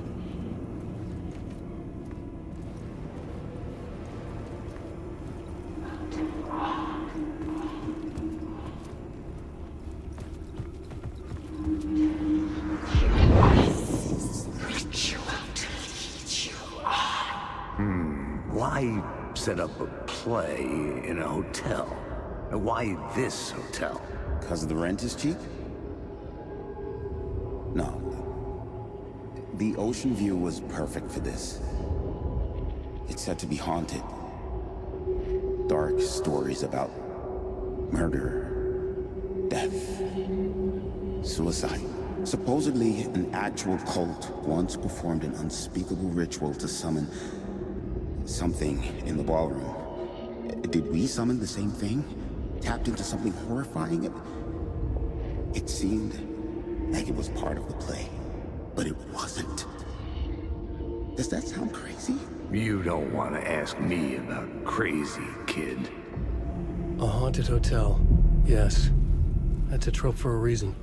Why set up a play in a hotel? Why this hotel? Because the rent is cheap? No. The ocean view was perfect for this. It's said to be haunted. Dark stories about murder, death, suicide. Supposedly, an actual cult once performed an unspeakable ritual to summon something in the ballroom. Did we summon the same thing? Tapped into something horrifying? It seemed like it was part of the play, but it wasn't. Does that sound crazy? You don't want to ask me about crazy, kid. A haunted hotel. Yes. That's a trope for a reason.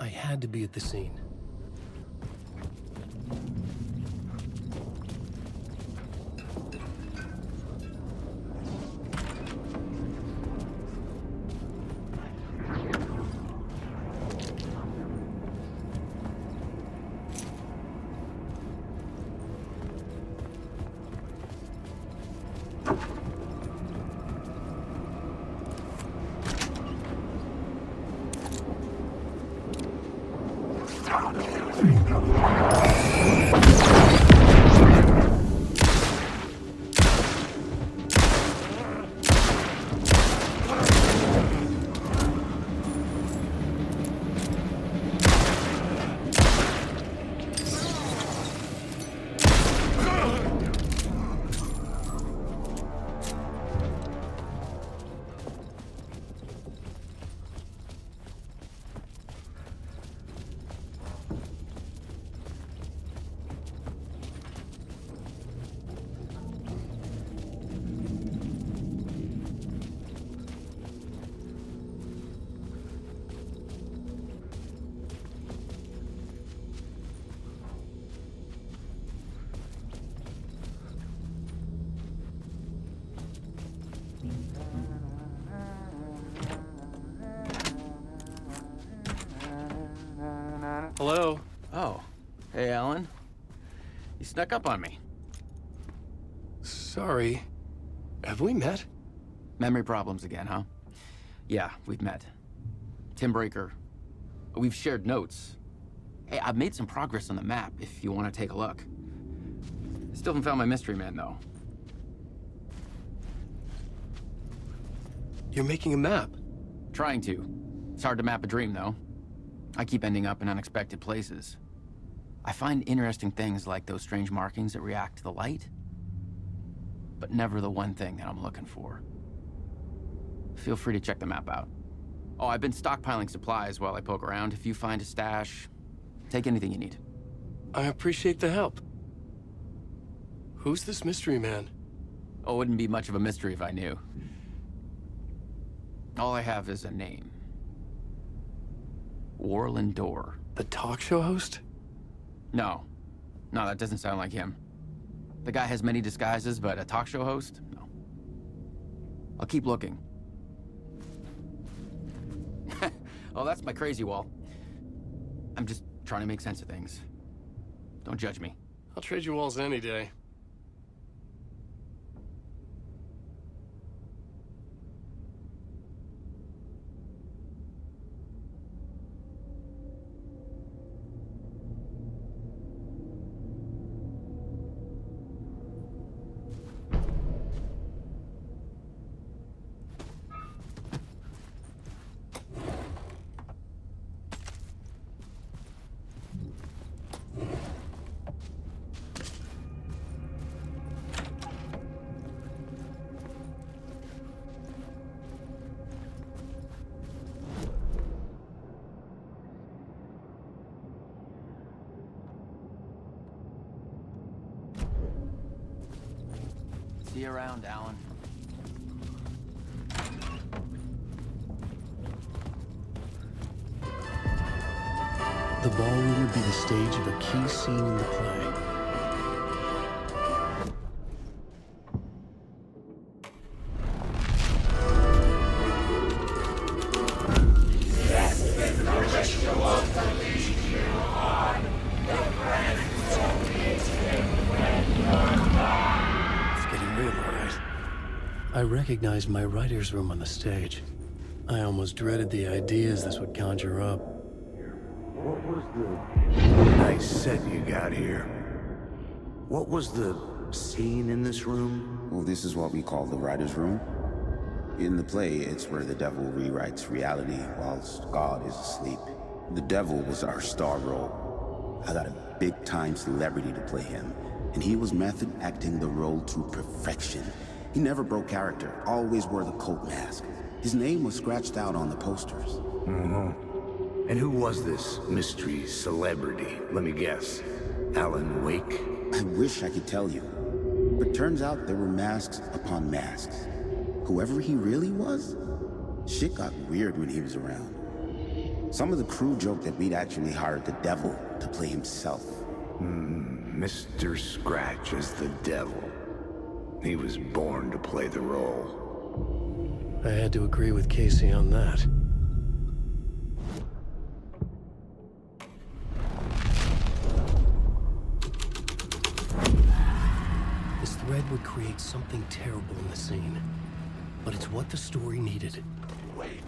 I had to be at the scene. Hello. Oh. Hey, Alan. You snuck up on me. Sorry. Have we met? Memory problems again, huh? Yeah, we've met. Tim Breaker. We've shared notes. Hey, I've made some progress on the map, if you want to take a look. Still haven't found my mystery man, though. You're making a map? Trying to. It's hard to map a dream, though. I keep ending up in unexpected places. I find interesting things like those strange markings that react to the light, but never the one thing that I'm looking for. Feel free to check the map out. Oh, I've been stockpiling supplies while I poke around. If you find a stash, take anything you need. I appreciate the help. Who's this mystery man? Oh, it wouldn't be much of a mystery if I knew. All I have is a name. Warland Door. The talk show host? No. No, that doesn't sound like him. The guy has many disguises, but a talk show host? No. I'll keep looking. Oh, that's my crazy wall. I'm just trying to make sense of things. Don't judge me. I'll trade you walls any day. See you around, Alan. The ballroom would be the stage of a key scene in the play. I recognized my writer's room on the stage. I almost dreaded the ideas this would conjure up. What was the nice set you got here? What was the scene in this room? Well, this is what we call the writer's room. In the play, it's where the devil rewrites reality whilst God is asleep. The devil was our star role. I got a big-time celebrity to play him, and he was method acting the role to perfection. He never broke character, always wore the cult mask. His name was scratched out on the posters. Mm-hmm. And who was this mystery celebrity? Let me guess. Alan Wake? I wish I could tell you. But turns out there were masks upon masks. Whoever he really was, shit got weird when he was around. Some of the crew joked that we'd actually hired the devil to play himself. Mr. Scratch as the devil. He was born to play the role. I had to agree with Casey on that. This thread would create something terrible in the scene, but it's what the story needed. Wake.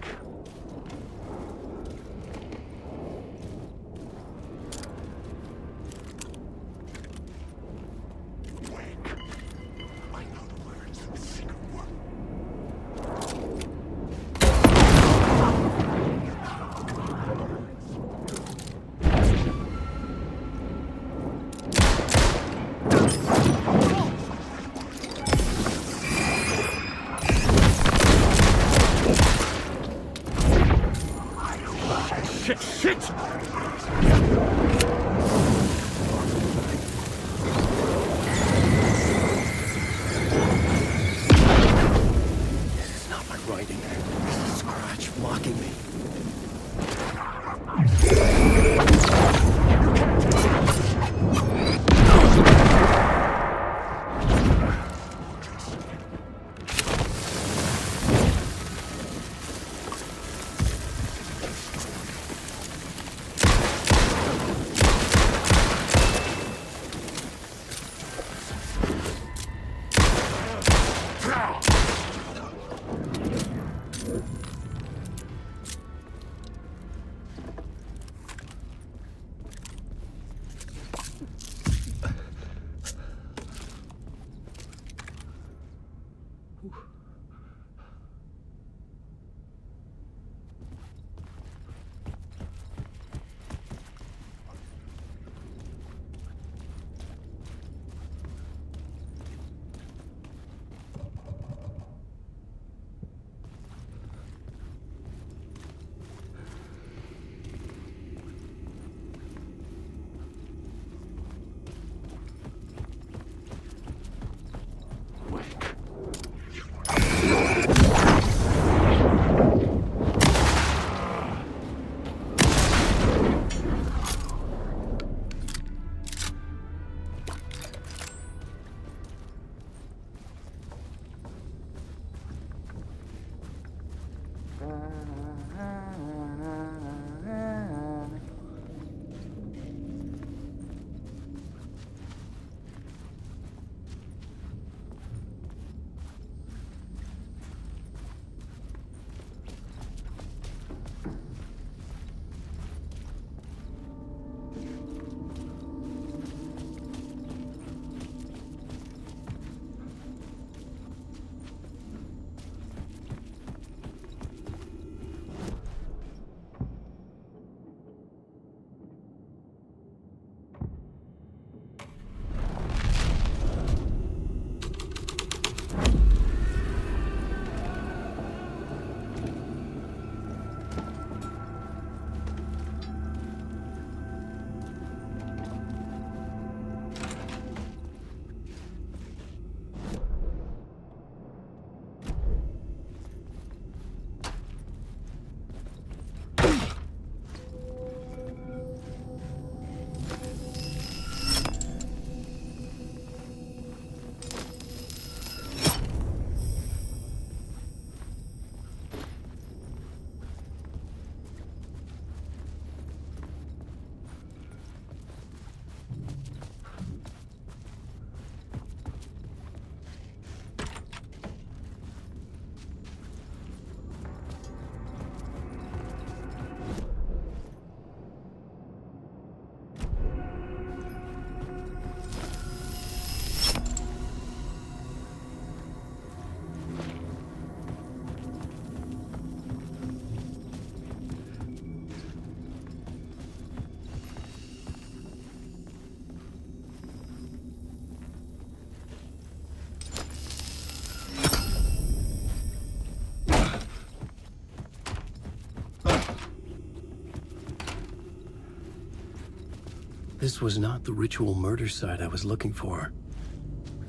This was not the ritual murder site I was looking for.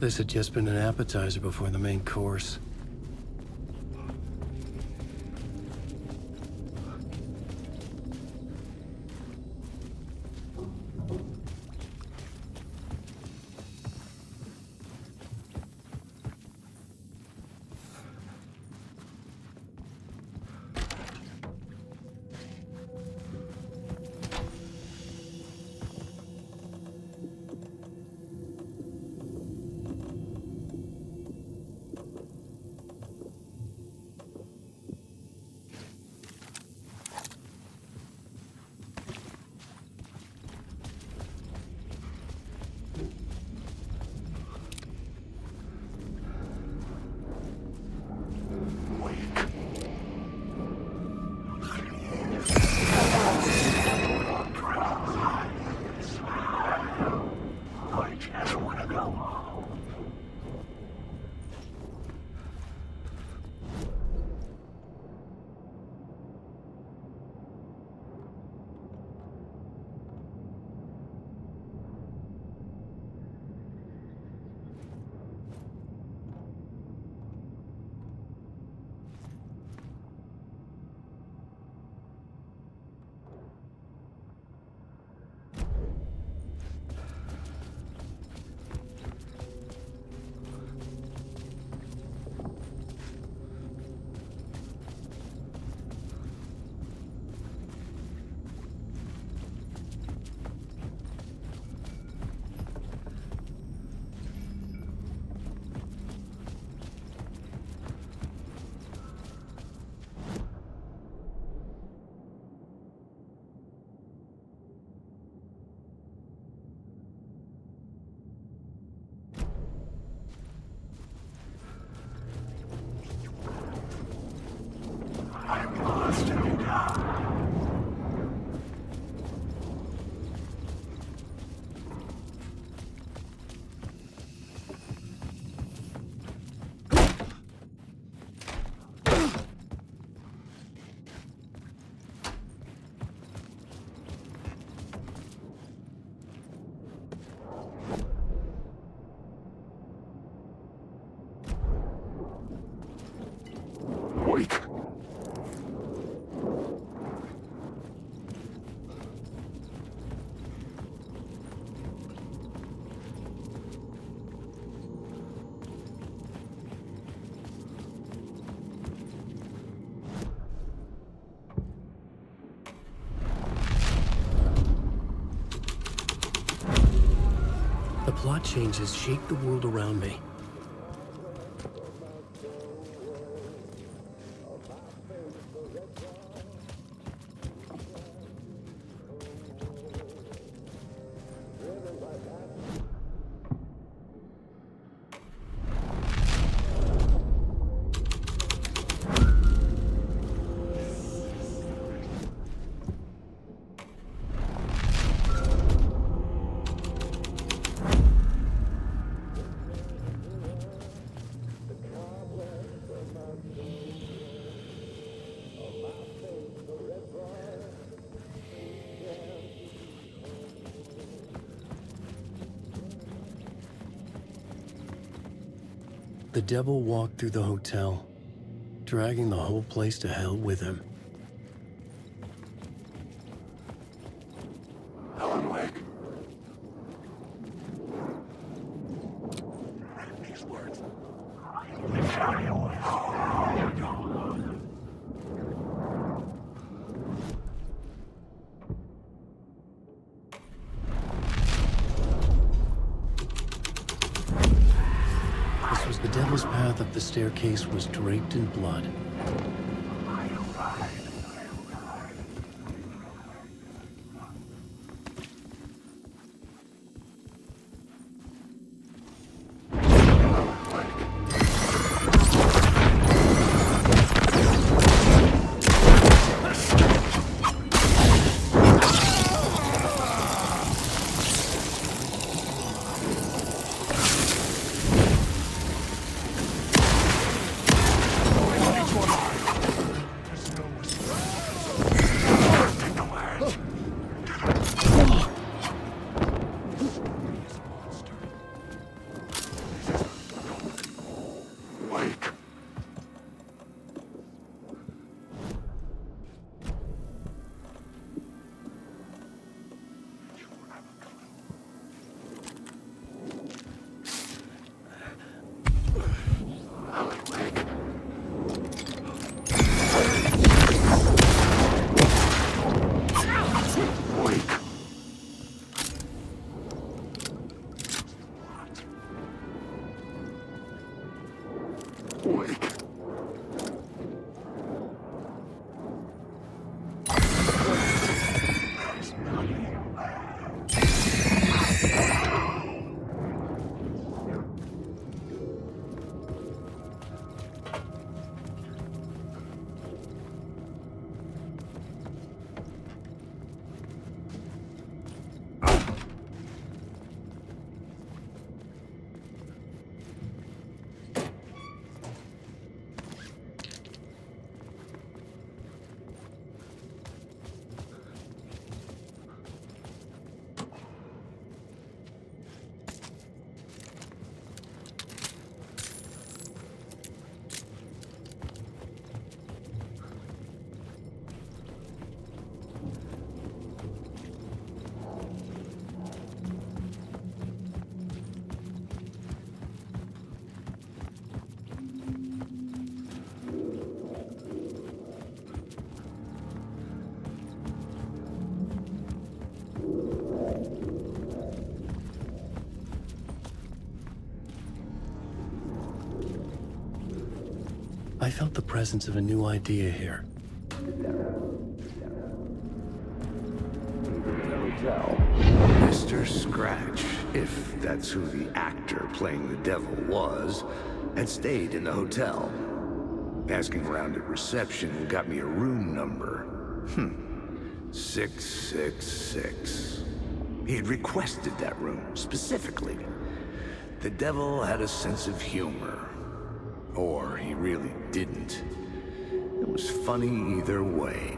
This had just been an appetizer before the main course. plot changes shake the world around me. The devil walked through the hotel, dragging the whole place to hell with him. Alan Wake. These words. The devil's path up the staircase was draped in blood. I felt the presence of a new idea here. Mr. Scratch, if that's who the actor playing the devil was, had stayed in the hotel. Asking around at reception got me a room number. 666. He had requested that room, specifically. The devil had a sense of humor. Or he really didn't. It was funny either way.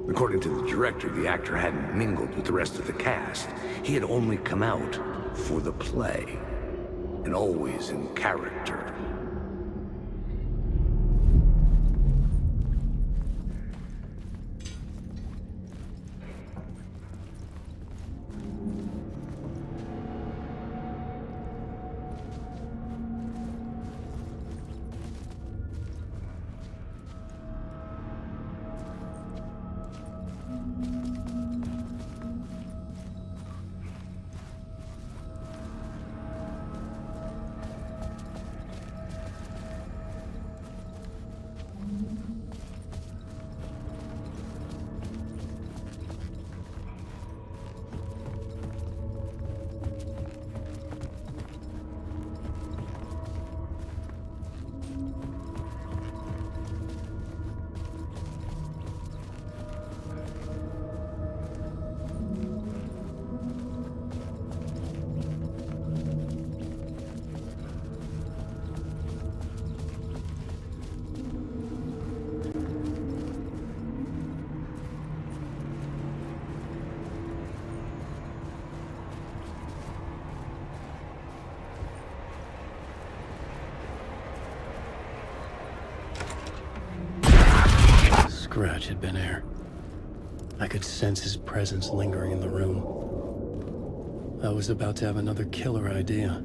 According to the director, the actor hadn't mingled with the rest of the cast. He had only come out for the play. And always in character. scratch had been air. I could sense his presence lingering in the room. I was about to have another killer idea.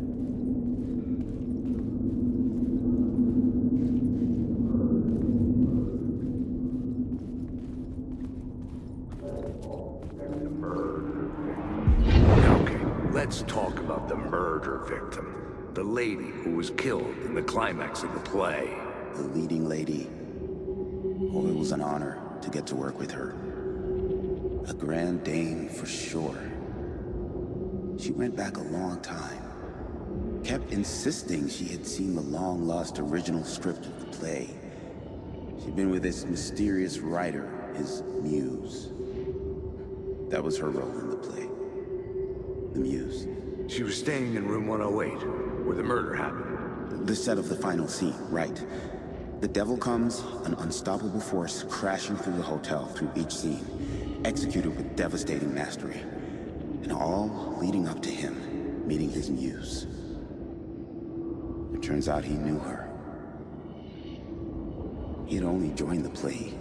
Let's talk about the murder victim. The lady who was killed in the climax of the play. The leading lady. Oh, it was an honor to get to work with her. A grand dame for sure. She went back a long time. Kept insisting she had seen the long-lost original script of the play. She'd been with this mysterious writer, his muse. That was her role in the play. The muse. She was staying in room 108, where the murder happened. The set of the final scene, right. The devil comes, an unstoppable force crashing through the hotel through each scene, executed with devastating mastery. And all leading up to him meeting his muse. It turns out he knew her. He had only joined the play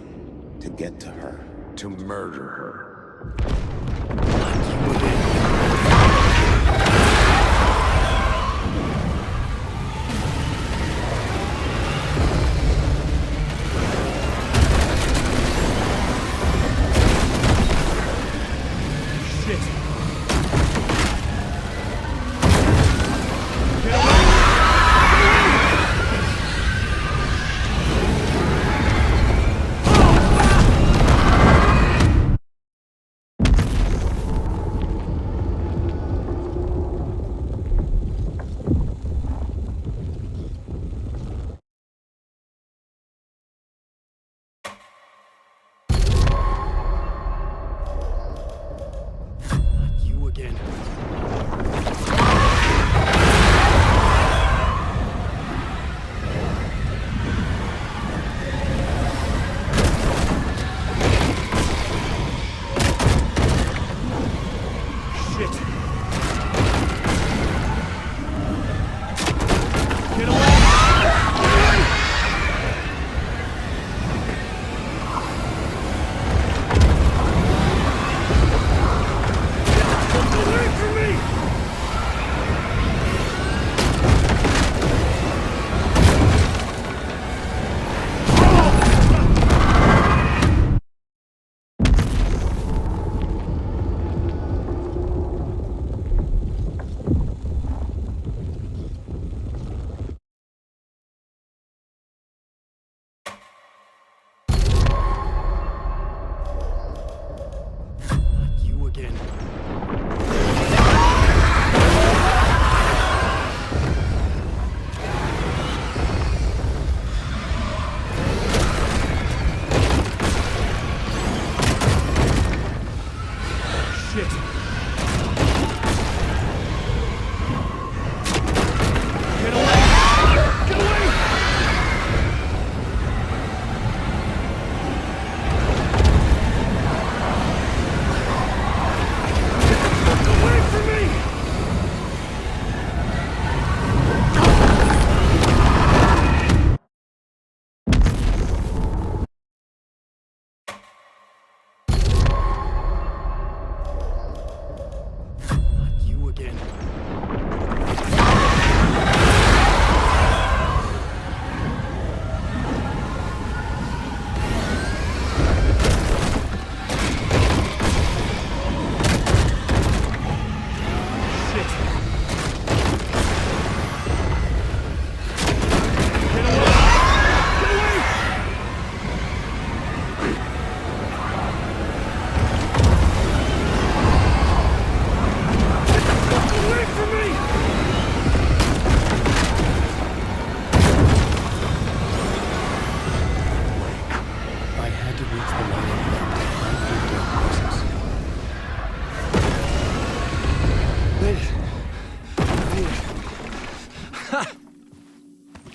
to get to her. To murder her.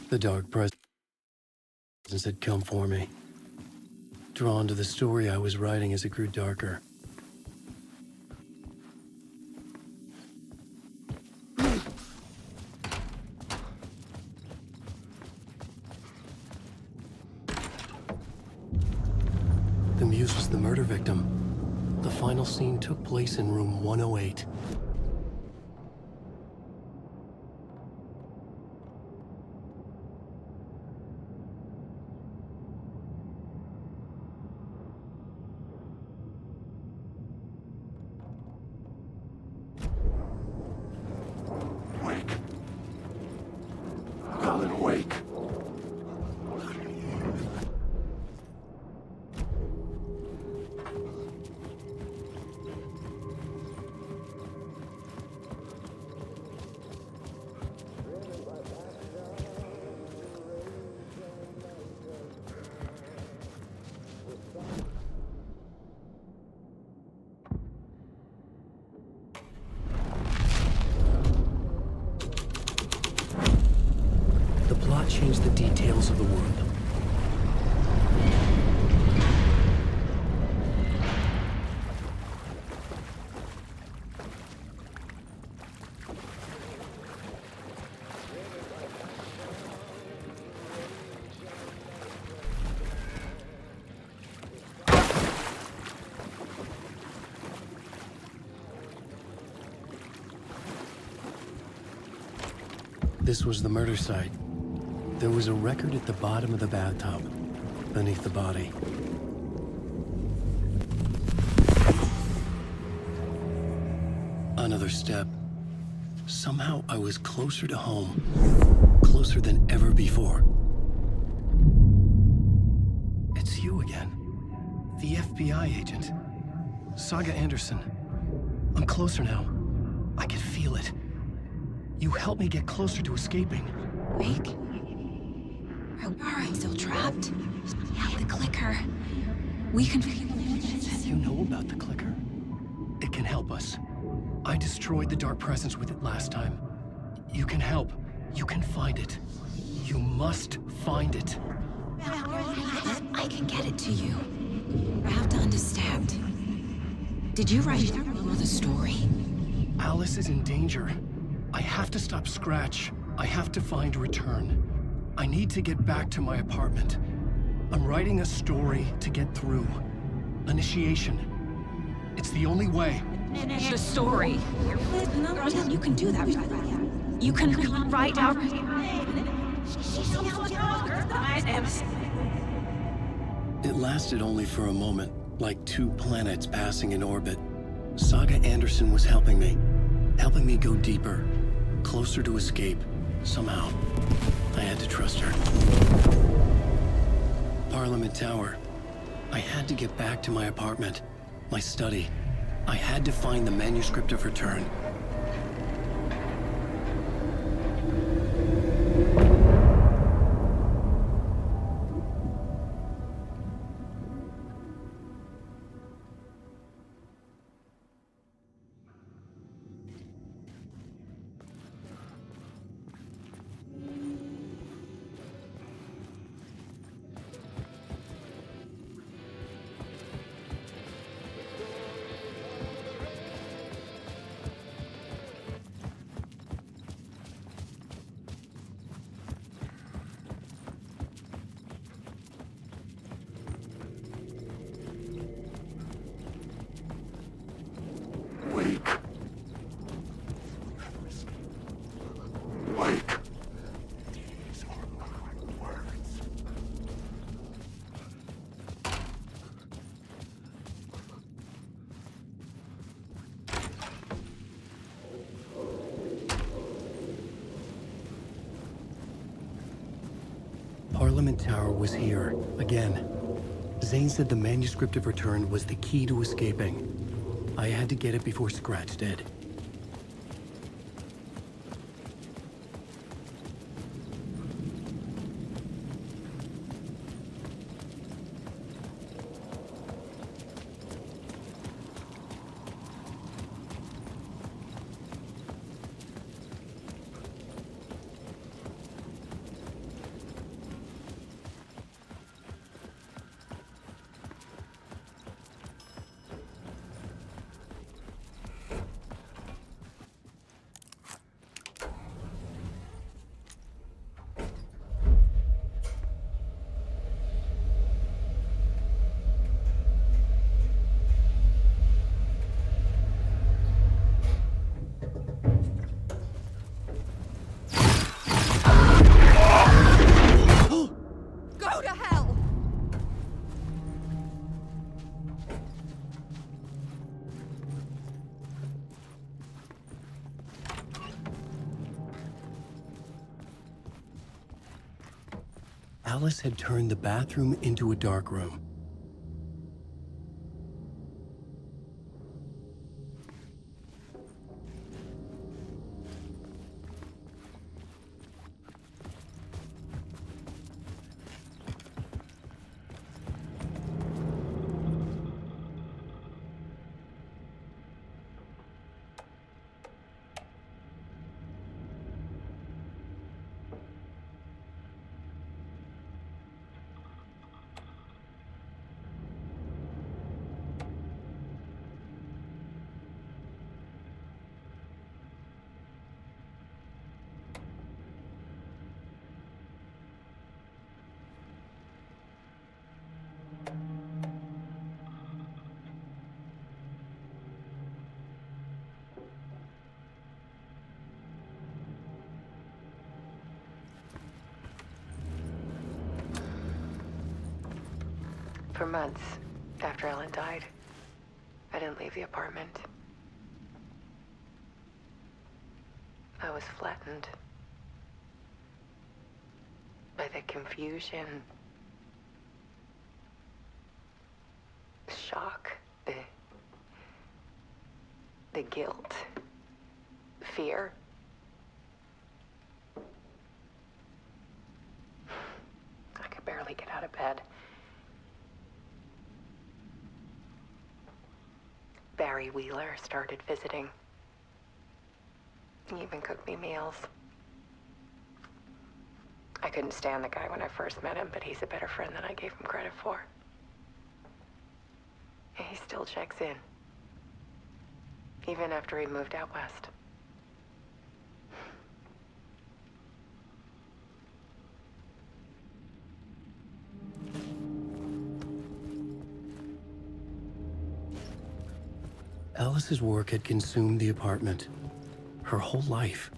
The dark presence had come for me. Drawn to the story I was writing as it grew darker. Zuse was the murder victim. The final scene took place in room 108. Change the details of the world. This was the murder site. There was a record at the bottom of the bathtub, beneath the body. Another step. Somehow I was closer to home. Closer than ever before. It's you again. The FBI agent. Saga Anderson. I'm closer now. I can feel it. You helped me get closer to escaping. Wake? Are I still trapped? Yeah, the clicker. We can... You know about the clicker? It can help us. I destroyed the dark presence with it last time. You can help. You can find it. You must find it. I can get it to you. I have to understand. Did you write the story? Alice is in danger. I have to stop Scratch. I have to find Return. I need to get back to my apartment. I'm writing a story to get through. Initiation. It's the only way. The story. You can do that. You can write out... It lasted only for a moment, like two planets passing in orbit. Saga Anderson was helping me go deeper, closer to escape, somehow. I had to trust her. Parliament Tower. I had to get back to my apartment, my study. I had to find the manuscript of Return. Parliament Tower was here, again. Zane said the manuscript of Return was the key to escaping. I had to get it before Scratch did. Alice had turned the bathroom into a dark room. For months after Ellen died, I didn't leave the apartment. I was flattened by the confusion, the shock, the guilt, fear. I could barely get out of bed. Barry Wheeler started visiting. He even cooked me meals. I couldn't stand the guy when I first met him, but he's a better friend than I gave him credit for. And he still checks in, even after he moved out west. Alice's work had consumed the apartment, her whole life.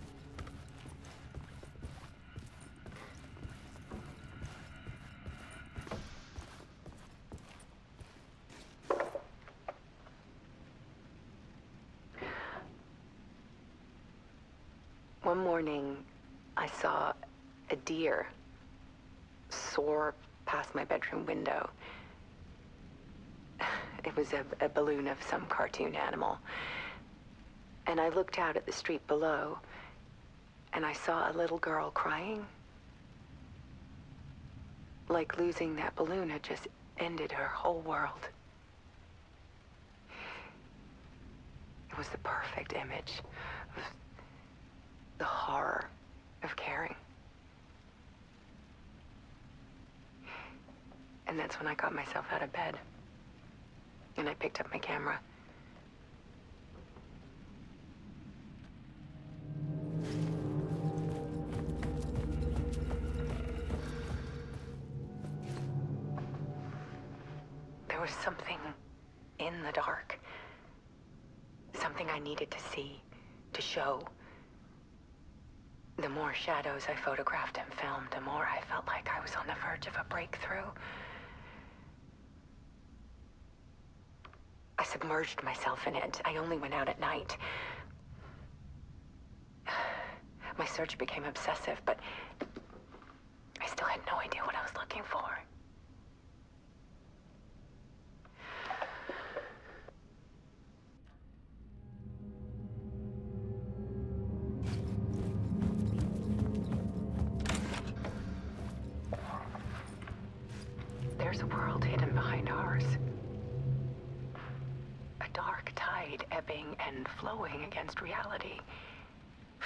One morning, I saw a deer soar past my bedroom window. It was a balloon of some cartoon animal. And I looked out at the street below, and I saw a little girl crying. Like losing that balloon had just ended her whole world. It was the perfect image of the horror of caring. And that's when I got myself out of bed. And I picked up my camera. There was something in the dark. Something I needed to see, to show. The more shadows I photographed and filmed, the more I felt like I was on the verge of a breakthrough. I submerged myself in it. I only went out at night. My search became obsessive, but I still had no idea what I was looking for. There's a world hidden behind ours. A dark tide ebbing and flowing against reality.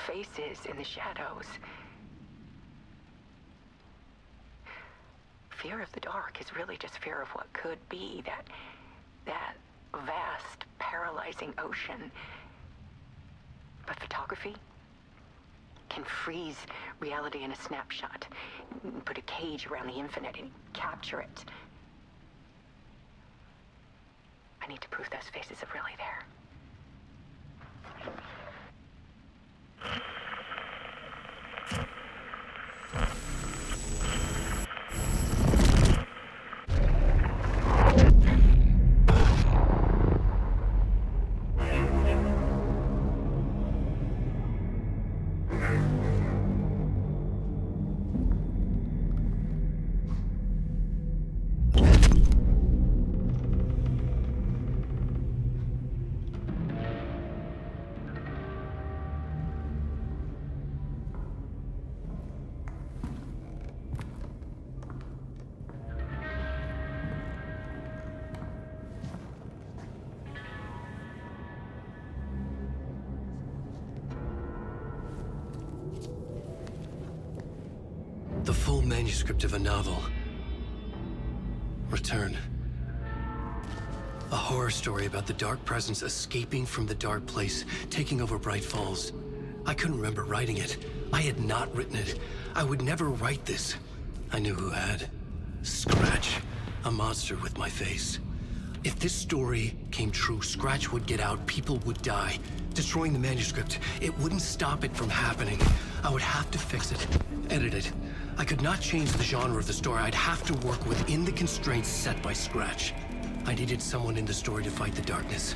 Faces in the shadows. Fear of the dark is really just fear of what could be, that vast, paralyzing ocean. But photography can freeze reality in a snapshot, put a cage around the infinite and capture it. I need to prove those faces are really there. whole manuscript of a novel. Return. A horror story about the dark presence escaping from the dark place, taking over Bright Falls. I couldn't remember writing it. I had not written it. I would never write this. I knew who had. Scratch. A monster with my face. If this story came true, Scratch would get out, people would die. Destroying the manuscript, it wouldn't stop it from happening. I would have to fix it, edit it. I could not change the genre of the story. I'd have to work within the constraints set by Scratch. I needed someone in the story to fight the darkness.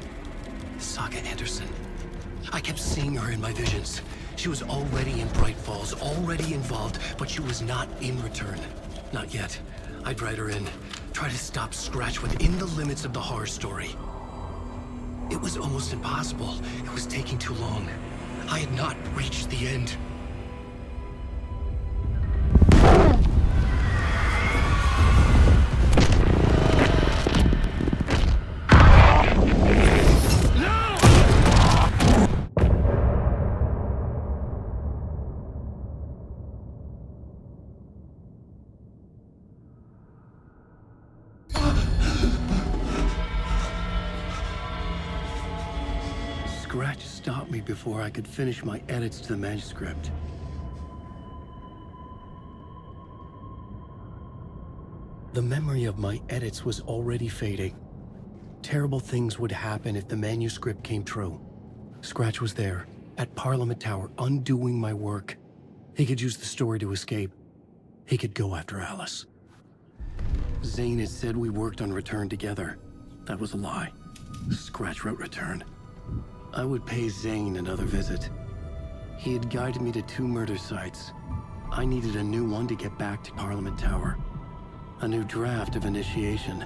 Saga Anderson. I kept seeing her in my visions. She was already in Bright Falls, already involved, but she was not in Return. Not yet. I'd write her in, try to stop Scratch within the limits of the horror story. It was almost impossible. It was taking too long. I had not reached the end. Scratch stopped me before I could finish my edits to the manuscript. The memory of my edits was already fading. Terrible things would happen if the manuscript came true. Scratch was there, at Parliament Tower, undoing my work. He could use the story to escape. He could go after Alice. Zane had said we worked on Return together. That was a lie. Scratch wrote Return. I would pay Zane another visit. He had guided me to 2 murder sites. I needed a new one to get back to Parliament Tower. A new draft of initiation.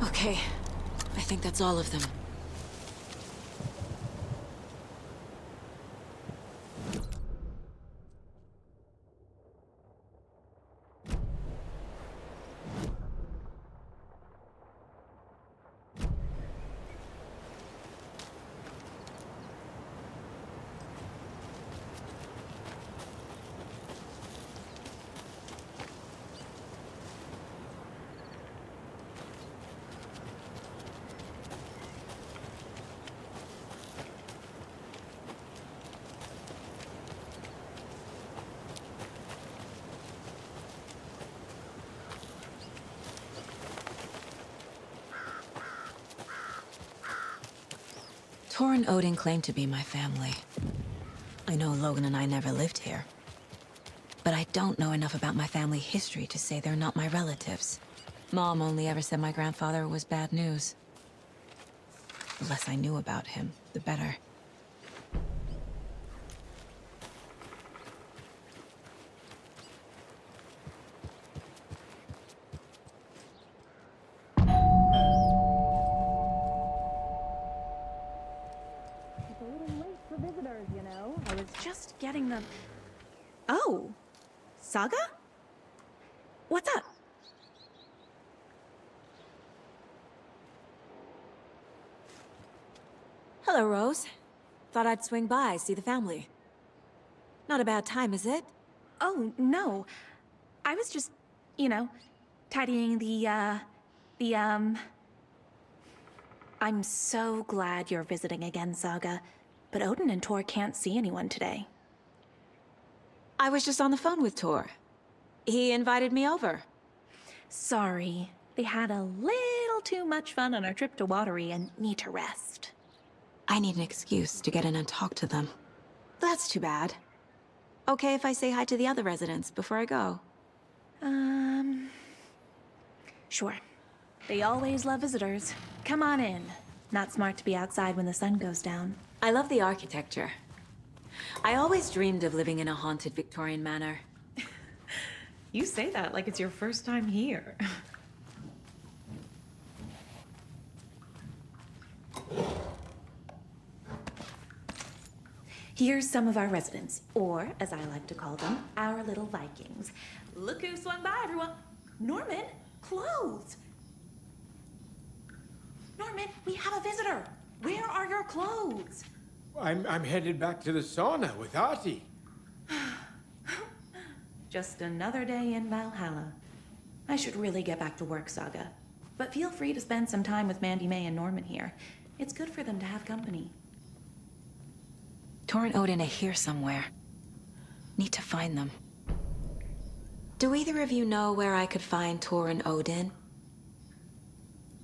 Okay, I think that's all of them. Tor and Odin claim to be my family. I know Logan and I never lived here. But I don't know enough about my family history to say they're not my relatives. Mom only ever said my grandfather was bad news. The less I knew about him, the better. It's a little late for visitors, you know. I was just getting them. Oh, Saga? What's up? Hello, Rose. Thought I'd swing by, see the family. Not a bad time, is it? Oh, no. I was just, you know, tidying I'm so glad you're visiting again, Saga. But Odin and Tor can't see anyone today. I was just on the phone with Tor. He invited me over. Sorry. They had a little too much fun on our trip to Watery and need to rest. I need an excuse to get in and talk to them. That's too bad. Okay if I say hi to the other residents before I go? Sure. They always love visitors. Come on in. Not smart to be outside when the sun goes down. I love the architecture. I always dreamed of living in a haunted Victorian manor. You say that like it's your first time here. Here's some of our residents, or as I like to call them, our little Vikings. Look who swung by, everyone. Norman, clothes. Norman, we have a visitor. Where are your clothes? I'm headed back to the sauna with Artie. Just another day in Valhalla. I should really get back to work, Saga. But feel free to spend some time with Mandy May and Norman here. It's good for them to have company. Tor and Odin are here somewhere. Need to find them. Do either of you know where I could find Tor and Odin?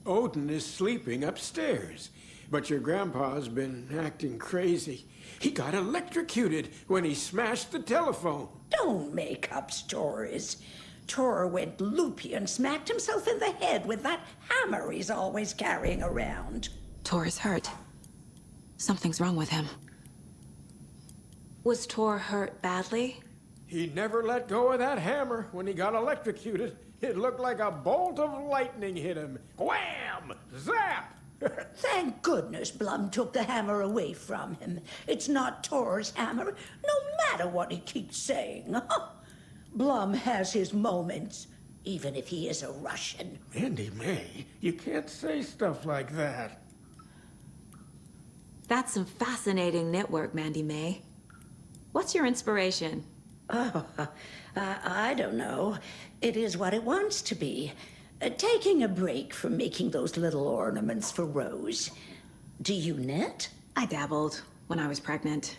Odin is sleeping upstairs, but your grandpa's been acting crazy. He got electrocuted when he smashed the telephone. Don't make up stories. Tor went loopy and smacked himself in the head with that hammer he's always carrying around. Tor is hurt. Something's wrong with him. Was Tor hurt badly? He never let go of that hammer when he got electrocuted. It looked like a bolt of lightning hit him. Wham! Zap! Thank goodness Blum took the hammer away from him. It's not Tor's hammer, no matter what he keeps saying. Blum has his moments, even if he is a Russian. Mandy May, you can't say stuff like that. That's some fascinating knitwork, Mandy May. What's your inspiration? Oh, I don't know. It is what it wants to be. Taking a break from making those little ornaments for Rose. Do you knit? I dabbled when I was pregnant.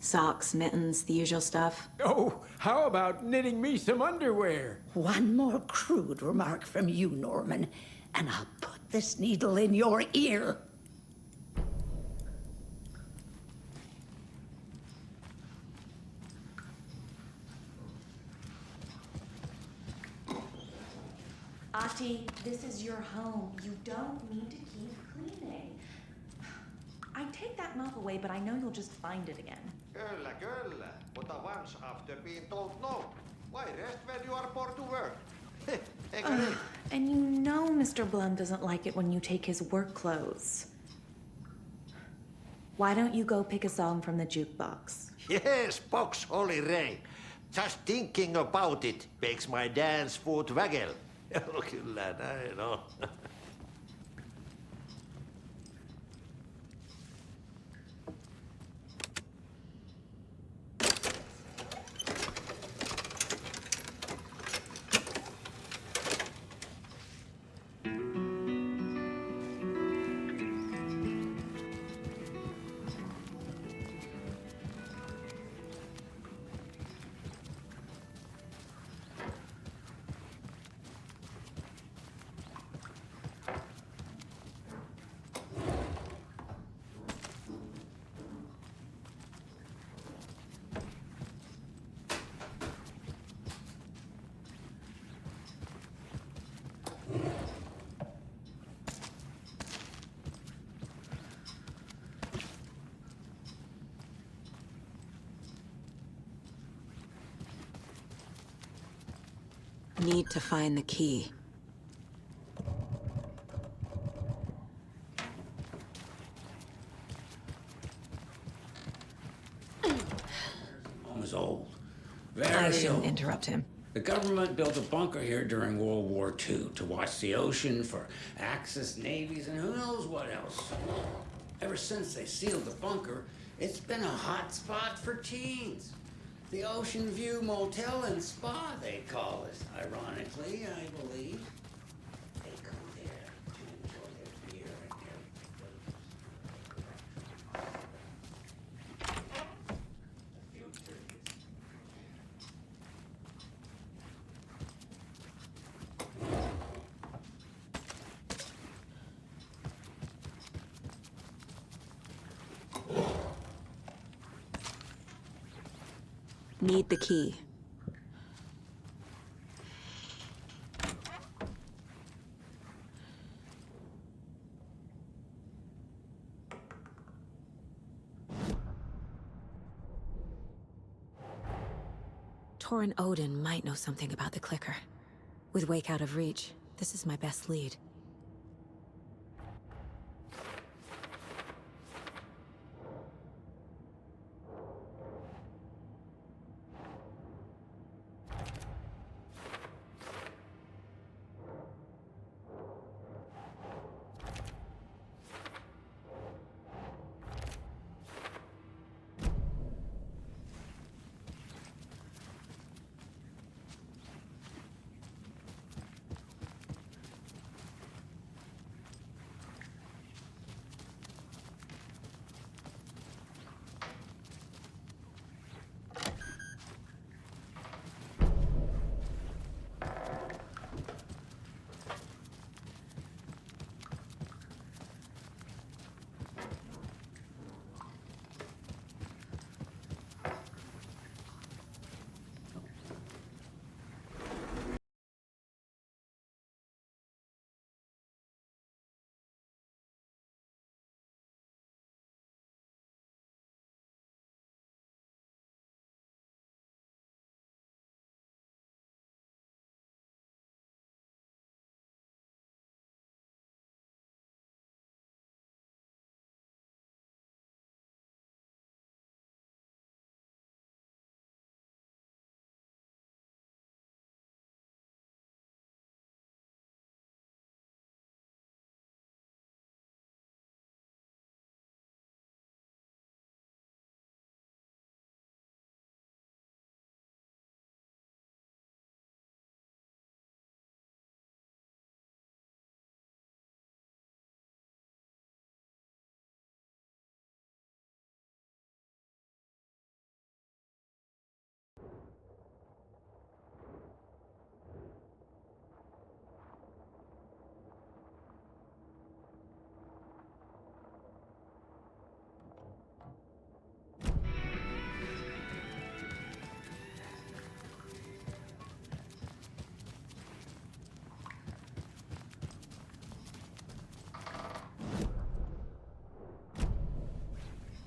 Socks, mittens, the usual stuff. Oh, how about knitting me some underwear? One more crude remark from you, Norman, and I'll put this needle in your ear. Ati, this is your home. You don't need to keep cleaning. I take that mop away, but I know you'll just find it again. Kyllä, kyllä. Mutta once after being told no, why rest when you are bored to work? And you know Mr. Blum doesn't like it when you take his work clothes. Why don't you go pick a song from the jukebox? Yes, box Holy Ray. Just thinking about it makes my dance foot waggle. Kyllä näin on. need to find the key. Home is old. I Very shouldn't old. interrupt him. The government built a bunker here during World War II to watch the ocean for Axis navies and who knows what else. Ever since they sealed the bunker, it's been a hot spot for teens. The Ocean View Motel and Spa, they call it. Ironically, I believe. They go there to enjoy their beer and Need the key. Tor and Odin might know something about the clicker. With Wake out of reach, this is my best lead.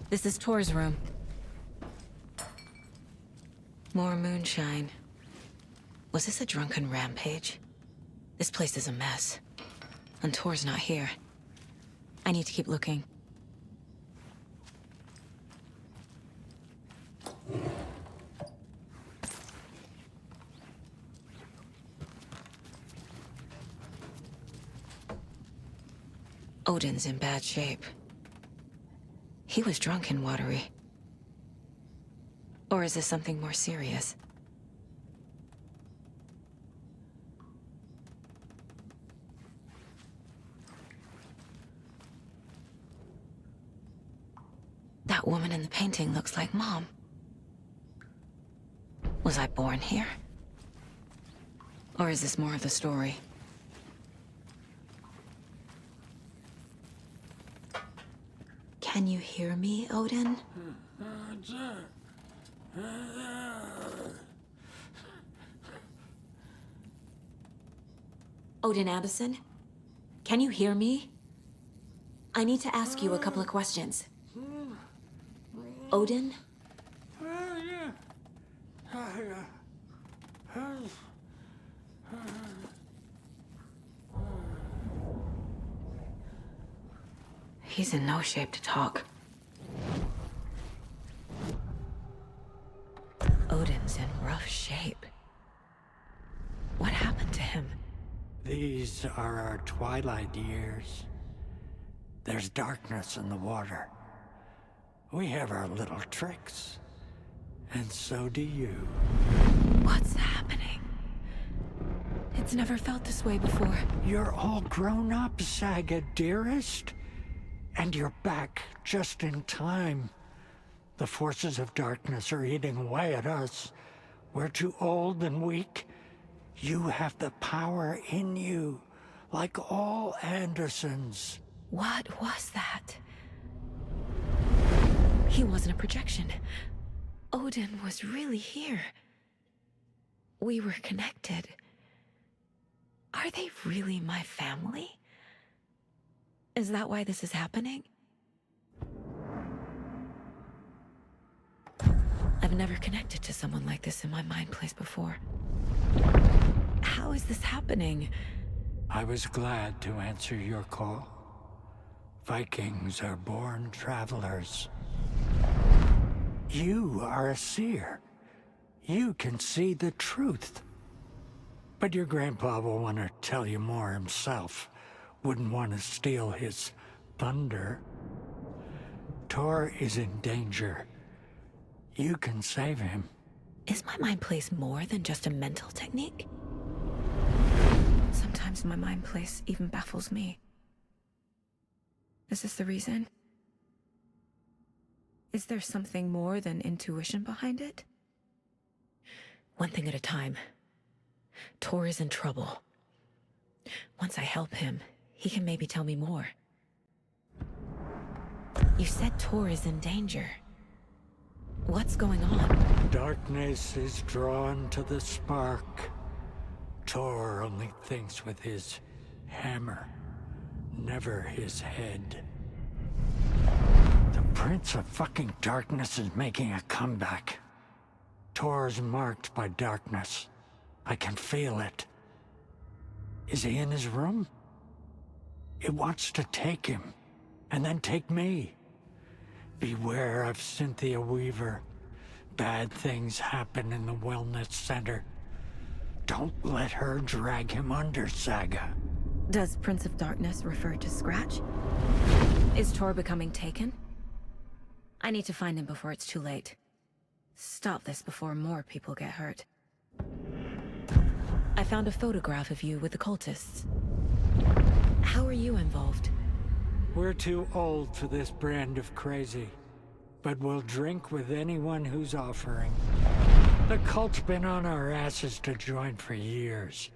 This is Tor's room. More moonshine. Was this a drunken rampage? This place is a mess. And Tor's not here. I need to keep looking. Odin's in bad shape. He was drunk and watery. Or is this something more serious? That woman in the painting looks like Mom. Was I born here? Or is this more of the story? Can you hear me, Odin? Odin Addison? Can you hear me? I need to ask you a couple of questions. Odin? He's in no shape to talk. Odin's in rough shape. What happened to him? These are our twilight years. There's darkness in the water. We have our little tricks. And so do you. What's happening? It's never felt this way before. You're all grown up, Saga, dearest. And you're back just in time. The forces of darkness are eating away at us. We're too old and weak. You have the power in you, like all Andersons. What was that? He wasn't a projection. Odin was really here. We were connected. Are they really my family? Is that why this is happening? I've never connected to someone like this in my mind place before. How is this happening? I was glad to answer your call. Vikings are born travelers. You are a seer. You can see the truth. But your grandpa will want to tell you more himself. Wouldn't want to steal his thunder. Tor is in danger. You can save him. Is my mind place more than just a mental technique? Sometimes my mind place even baffles me. Is this the reason? Is there something more than intuition behind it? One thing at a time. Tor is in trouble. Once I help him, he can maybe tell me more. You said Tor is in danger. What's going on? Darkness is drawn to the spark. Tor only thinks with his hammer, never his head. The Prince of fucking Darkness is making a comeback. Tor's marked by darkness. I can feel it. Is he in his room? It wants to take him, and then take me. Beware of Cynthia Weaver. Bad things happen in the wellness center. Don't let her drag him under, Saga. Does Prince of Darkness refer to Scratch? Is Tor becoming taken? I need to find him before it's too late. Stop this before more people get hurt. I found a photograph of you with the cultists. How are you involved? We're too old for this brand of crazy, but we'll drink with anyone who's offering. The cult's been on our asses to join for years,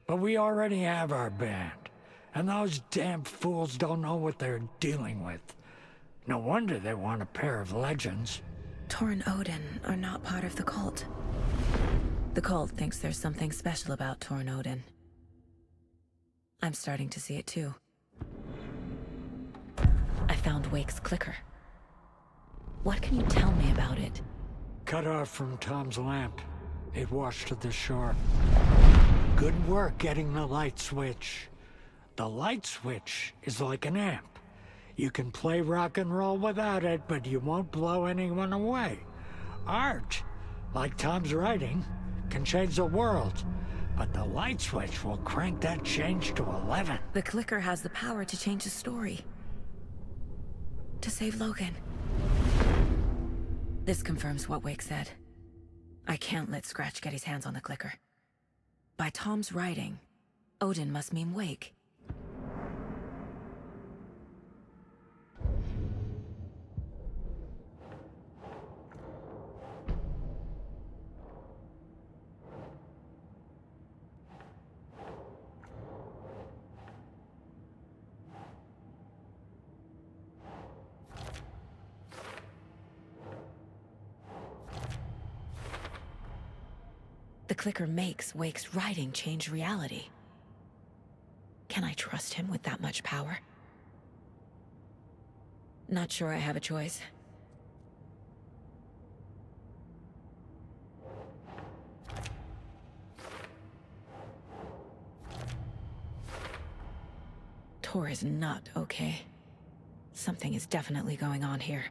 but we already have our band, and those damn fools don't know what they're dealing with. No wonder they want a pair of legends. Tor and Odin are not part of the cult. The cult thinks there's something special about Tor and Odin. I'm starting to see it too. I found Wake's clicker. What can you tell me about it? Cut off from Tom's lamp. It washed to the shore. Good work getting the light switch. The light switch is like an amp. You can play rock and roll without it, but you won't blow anyone away. Art, like Tom's writing, can change the world, but the light switch will crank that change to 11. The clicker has the power to change the story. To save Logan. This confirms what Wake said. I can't let Scratch get his hands on the clicker. By Tom's writing, Odin must mean Wake. The clicker makes Wake's writing change reality. Can I trust him with that much power? Not sure I have a choice. Tor is not okay. Something is definitely going on here.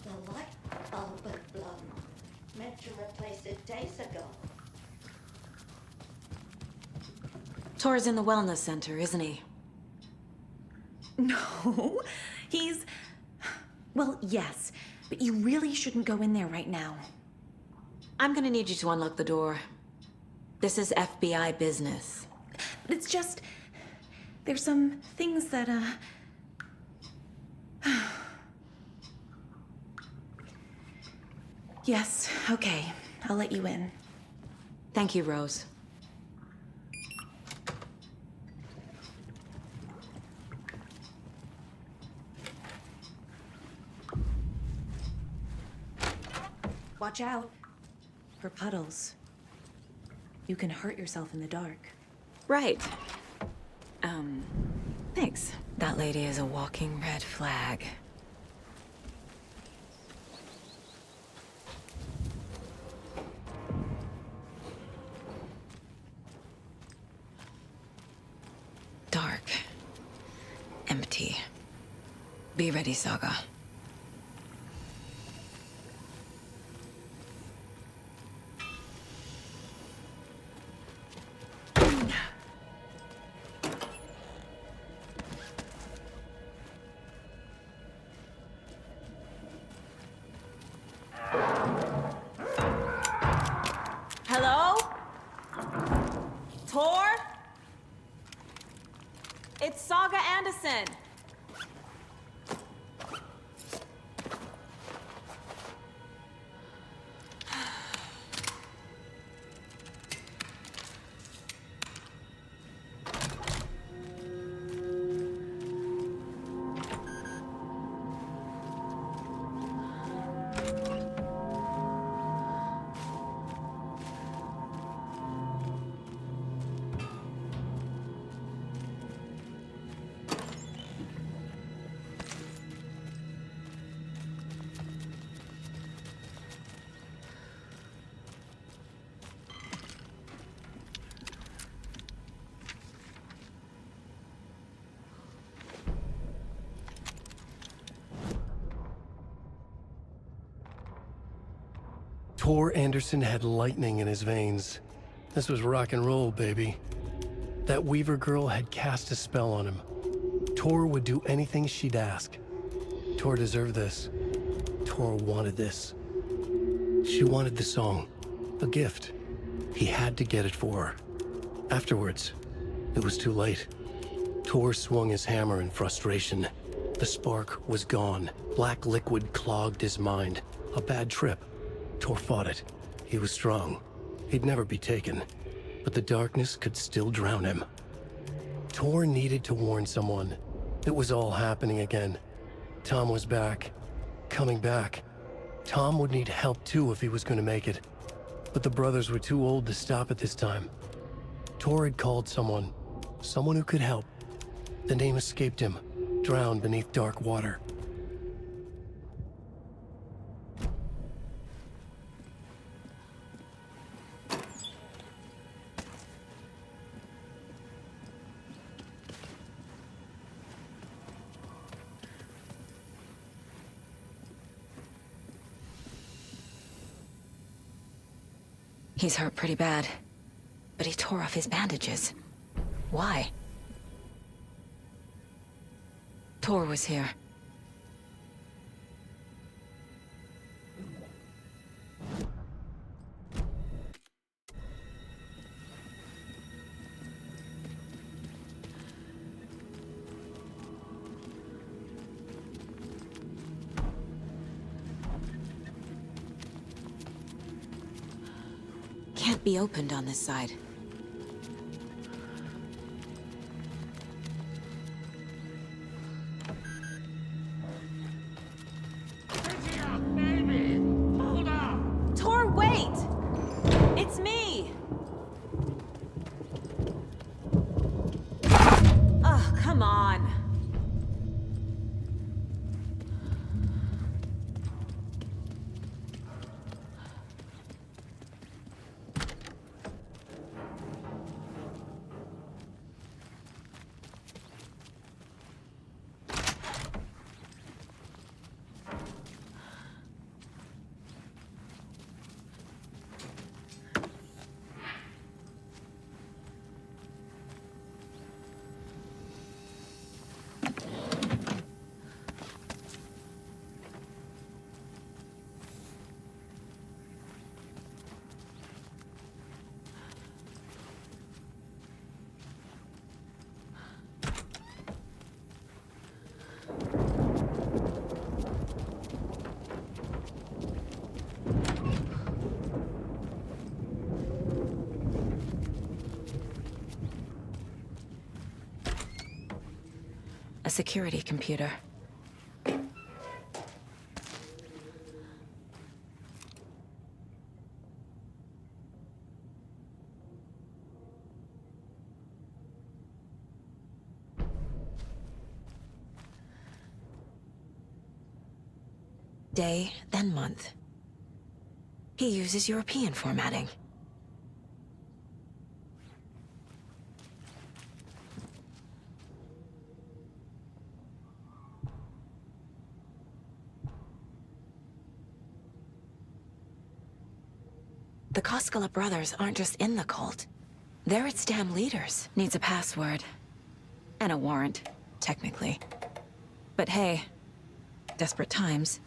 The light bulb at Blum. Meant to replace it days ago. Tor's in the wellness center, isn't he? No, he's... Well, yes, but you really shouldn't go in there right now. I'm gonna need you to unlock the door. This is FBI business. It's just... There's some things that, Yes, okay. I'll let you in. Thank you, Rose. Watch out for puddles. You can hurt yourself in the dark. Right. Thanks. That lady is a walking red flag. Dark. Empty. Be ready, Saga. Hello? Tor? It's Saga Anderson. Tor Anderson had lightning in his veins. This was rock and roll, baby. That Weaver girl had cast a spell on him. Tor would do anything she'd ask. Tor deserved this. Tor wanted this. She wanted the song. A gift. He had to get it for her. Afterwards, it was too late. Tor swung his hammer in frustration. The spark was gone. Black liquid clogged his mind. A bad trip. Tor fought it. He was strong. He'd never be taken. But the darkness could still drown him. Tor needed to warn someone. It was all happening again. Tom was back. Coming back. Tom would need help too if he was going to make it. But the brothers were too old to stop at this time. Tor had called someone. Someone who could help. The name escaped him. Drowned beneath dark water. He's hurt pretty bad, but he tore off his bandages. Why? Tor was here. Can't be opened on this side. Baby! Hold up! Tor, wait! It's me! security computer. Day, then month. He uses European formatting. The Koskela brothers aren't just in the cult. They're its damn leaders. Needs a password. And a warrant, technically. But hey, desperate times.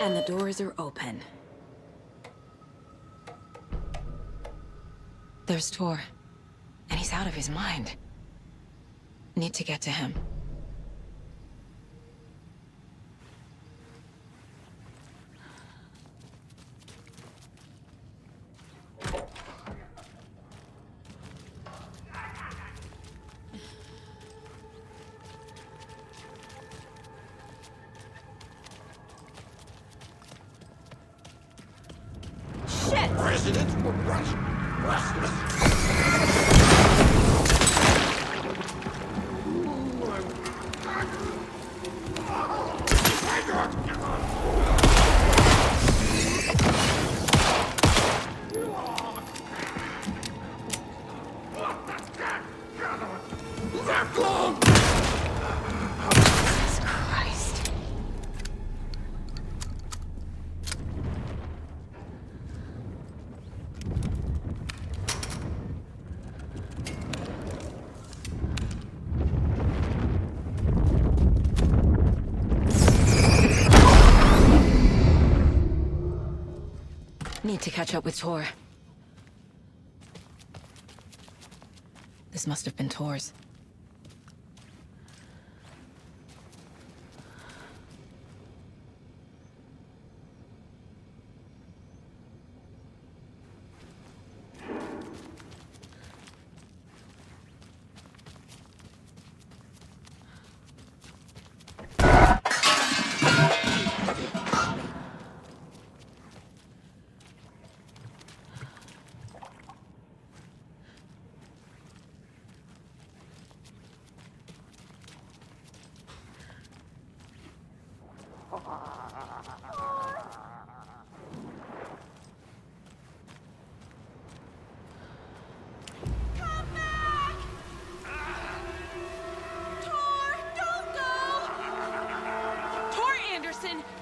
And the doors are open. There's Tor. And he's out of his mind. Need to get to him. Need to catch up with Tor. This must have been Tor's.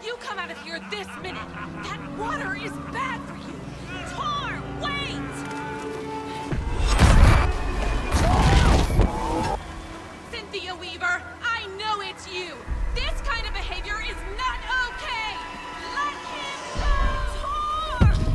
You come out of here this minute! That water is bad for you! Tor, wait! Cynthia Weaver, I know it's you! This kind of behavior is not okay! Let him go! Tor!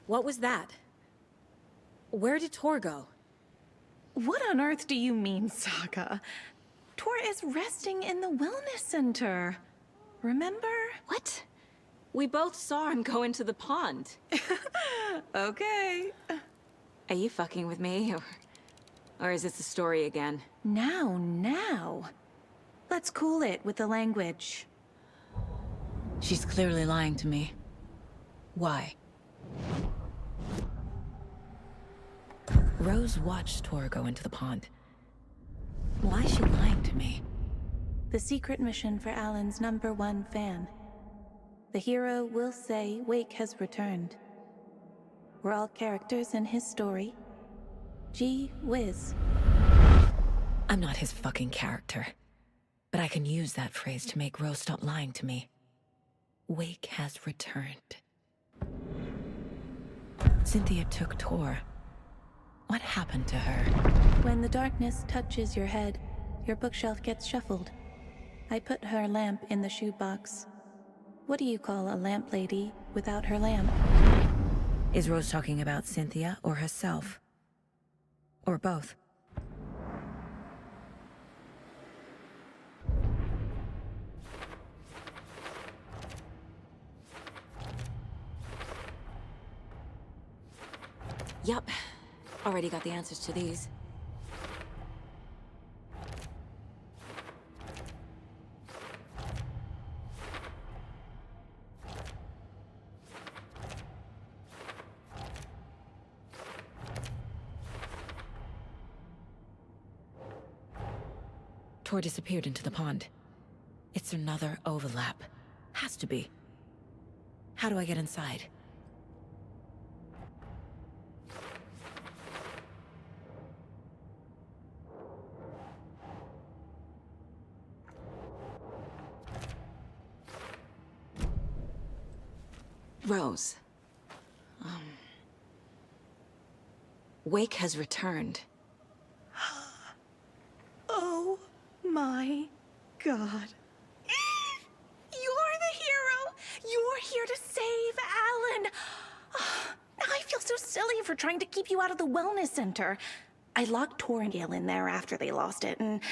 What was that? Where did Tor go? What on earth do you mean, Saga? Tor is resting in the wellness center. Remember? What? We both saw him go into the pond. Okay. Are you fucking with me, or is this a story again? Now. Let's cool it with the language. She's clearly lying to me. Why? Rose watched Tor go into the pond. Why is she lying to me? The secret mission for Alan's #1 fan. The hero will say Wake has returned. We're all characters in his story. Gee whiz. I'm not his fucking character. But I can use that phrase to make Rose stop lying to me. Wake has returned. Cynthia took Tor. What happened to her? When the darkness touches your head, your bookshelf gets shuffled. I put her lamp in the shoebox. What do you call a lamp lady without her lamp? Is Rose talking about Cynthia or herself? Or both? Yup. Already got the answers to these. Tor disappeared into the pond. It's another overlap. Has to be. How do I get inside? Rose. Wake has returned. Oh my God. You're the hero! You're here to save Alan! I feel so silly for trying to keep you out of the wellness center. I locked Tor and Gale in there after they lost it, and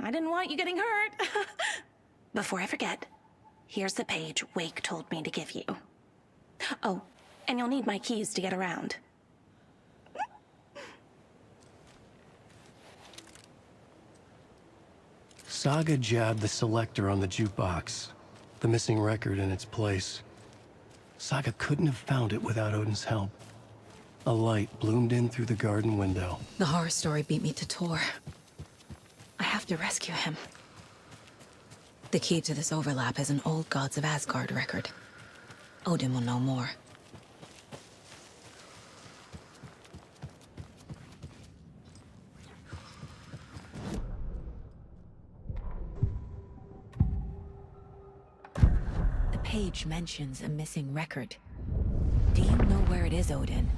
I didn't want you getting hurt. Before I forget, here's the page Wake told me to give you. Oh, and you'll need my keys to get around. Saga jabbed the selector on the jukebox, the missing record in its place. Saga couldn't have found it without Odin's help. A light bloomed in through the garden window. The horror story beat me to Tor. I have to rescue him. The key to this overlap is an old Gods of Asgard record. Odin will know more. The page mentions a missing record. Do you know where it is, Odin?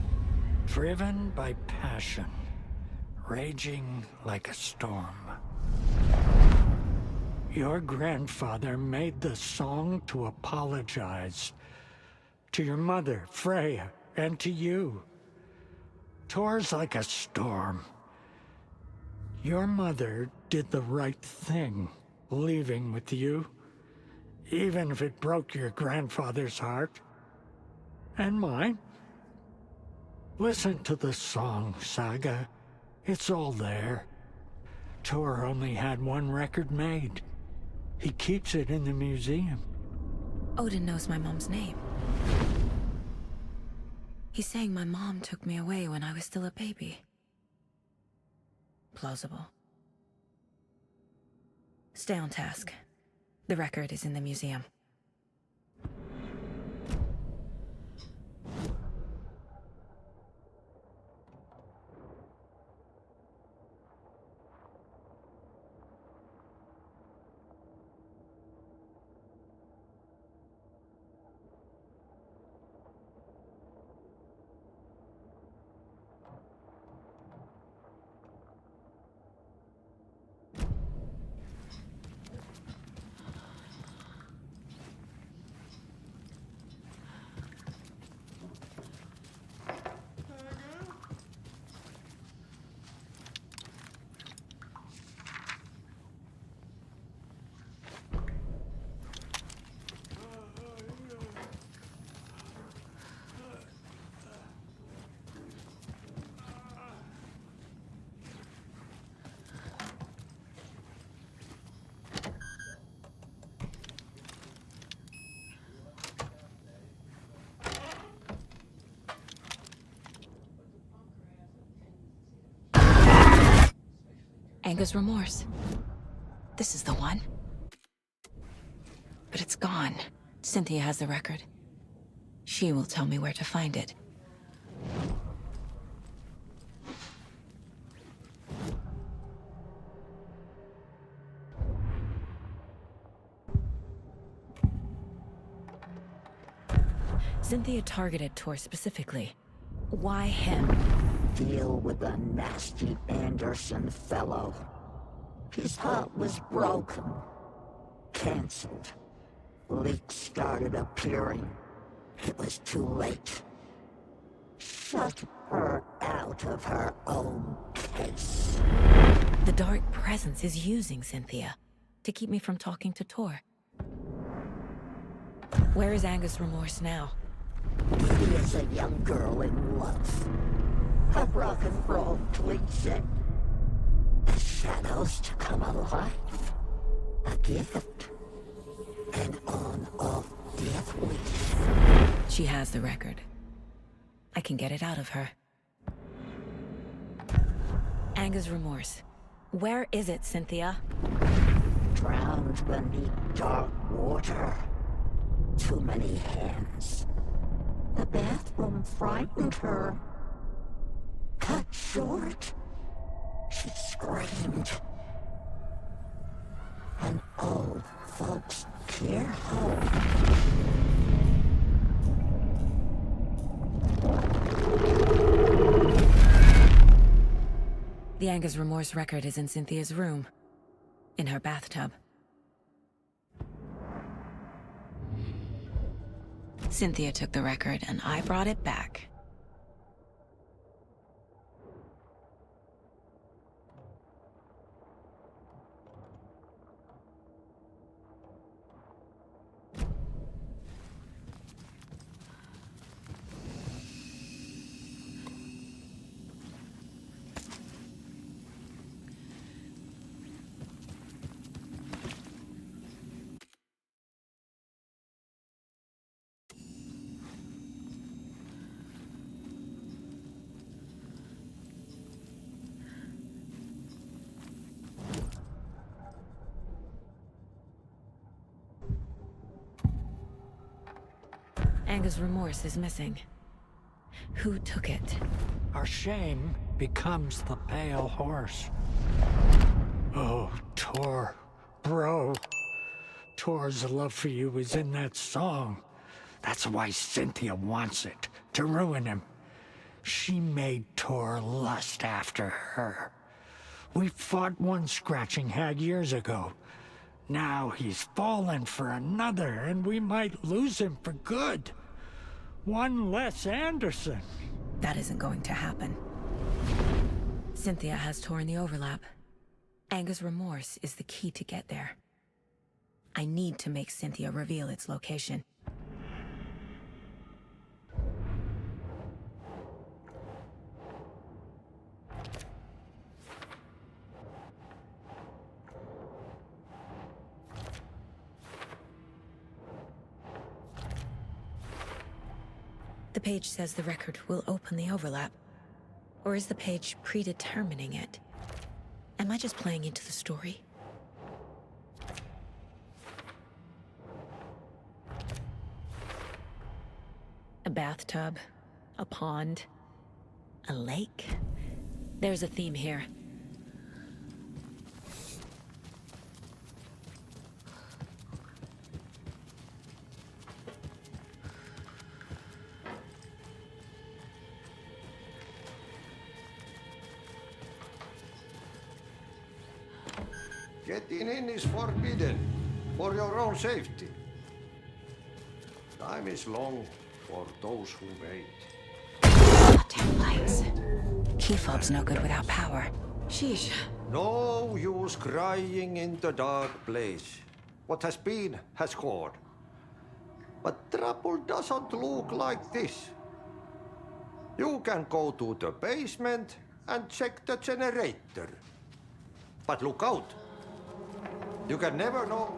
Driven by passion, raging like a storm. Your grandfather made the song to apologize to your mother, Freya, and to you. Tor's like a storm. Your mother did the right thing, leaving with you, even if it broke your grandfather's heart. And mine. Listen to the song, Saga. It's all there. Tor only had one record made. He keeps it in the museum. Odin knows my mom's name. He's saying my mom took me away when I was still a baby. Plausible. Stay on task. The record is in the museum. Anger's remorse. This is the one. But it's gone. Cynthia has the record. She will tell me where to find it. Cynthia targeted Tor specifically. Why him? Deal with the nasty Anderson fellow. His heart was broken. Cancelled. Leaks started appearing. It was too late. Shut her out of her own case. The dark presence is using Cynthia to keep me from talking to Tor. Where is Anger's remorse now? He is a young girl in love. A rock and roll cliche. The shadows to come alive. A gift. An on-off death wish. She has the record. I can get it out of her. Anger's remorse. Where is it, Cynthia? Drowned beneath dark water. Too many hands. The bathroom frightened her. Cut short. She screamed. An old folks' care home. The Anger's remorse record is in Cynthia's room. In her bathtub. Cynthia took the record, and I brought it back. Anger's remorse is missing. Who took it? Our shame becomes the pale horse. Oh, Tor. Bro. Tor's love for you is in that song. That's why Cynthia wants it, to ruin him. She made Tor lust after her. We fought one scratching hag years ago. Now he's fallen for another, and we might lose him for good. One less Anderson. That isn't going to happen. Cynthia has Tor in the overlap. Anger's remorse is the key to get there. I need to make Cynthia reveal its location. The page says the record will open the overlap. Or is the page predetermining it? Am I just playing into the story? A bathtub, a pond, a lake. There's a theme here. Getting in is forbidden, for your own safety. Time is long for those who wait. Goddamn lights. Key fob's no good without power. Sheesh. No use crying in the dark place. What has been has gone. But trouble doesn't look like this. You can go to the basement and check the generator. But look out. You can never know.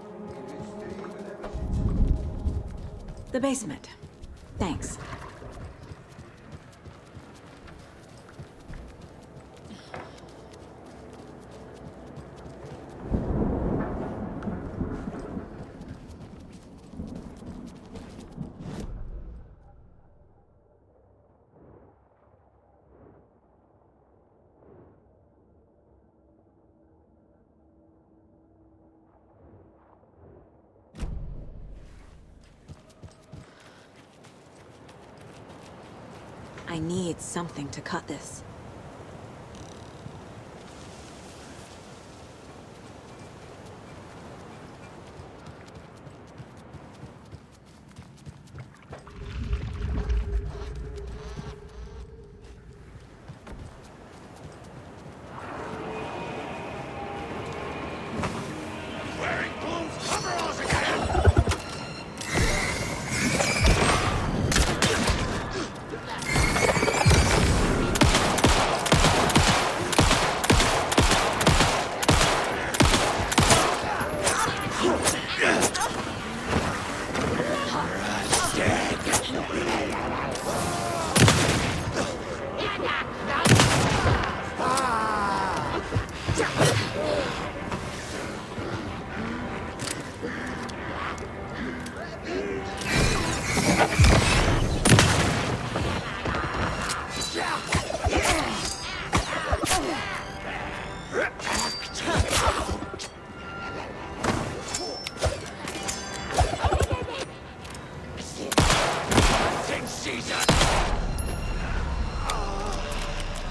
The basement. Thanks. I need something to cut this.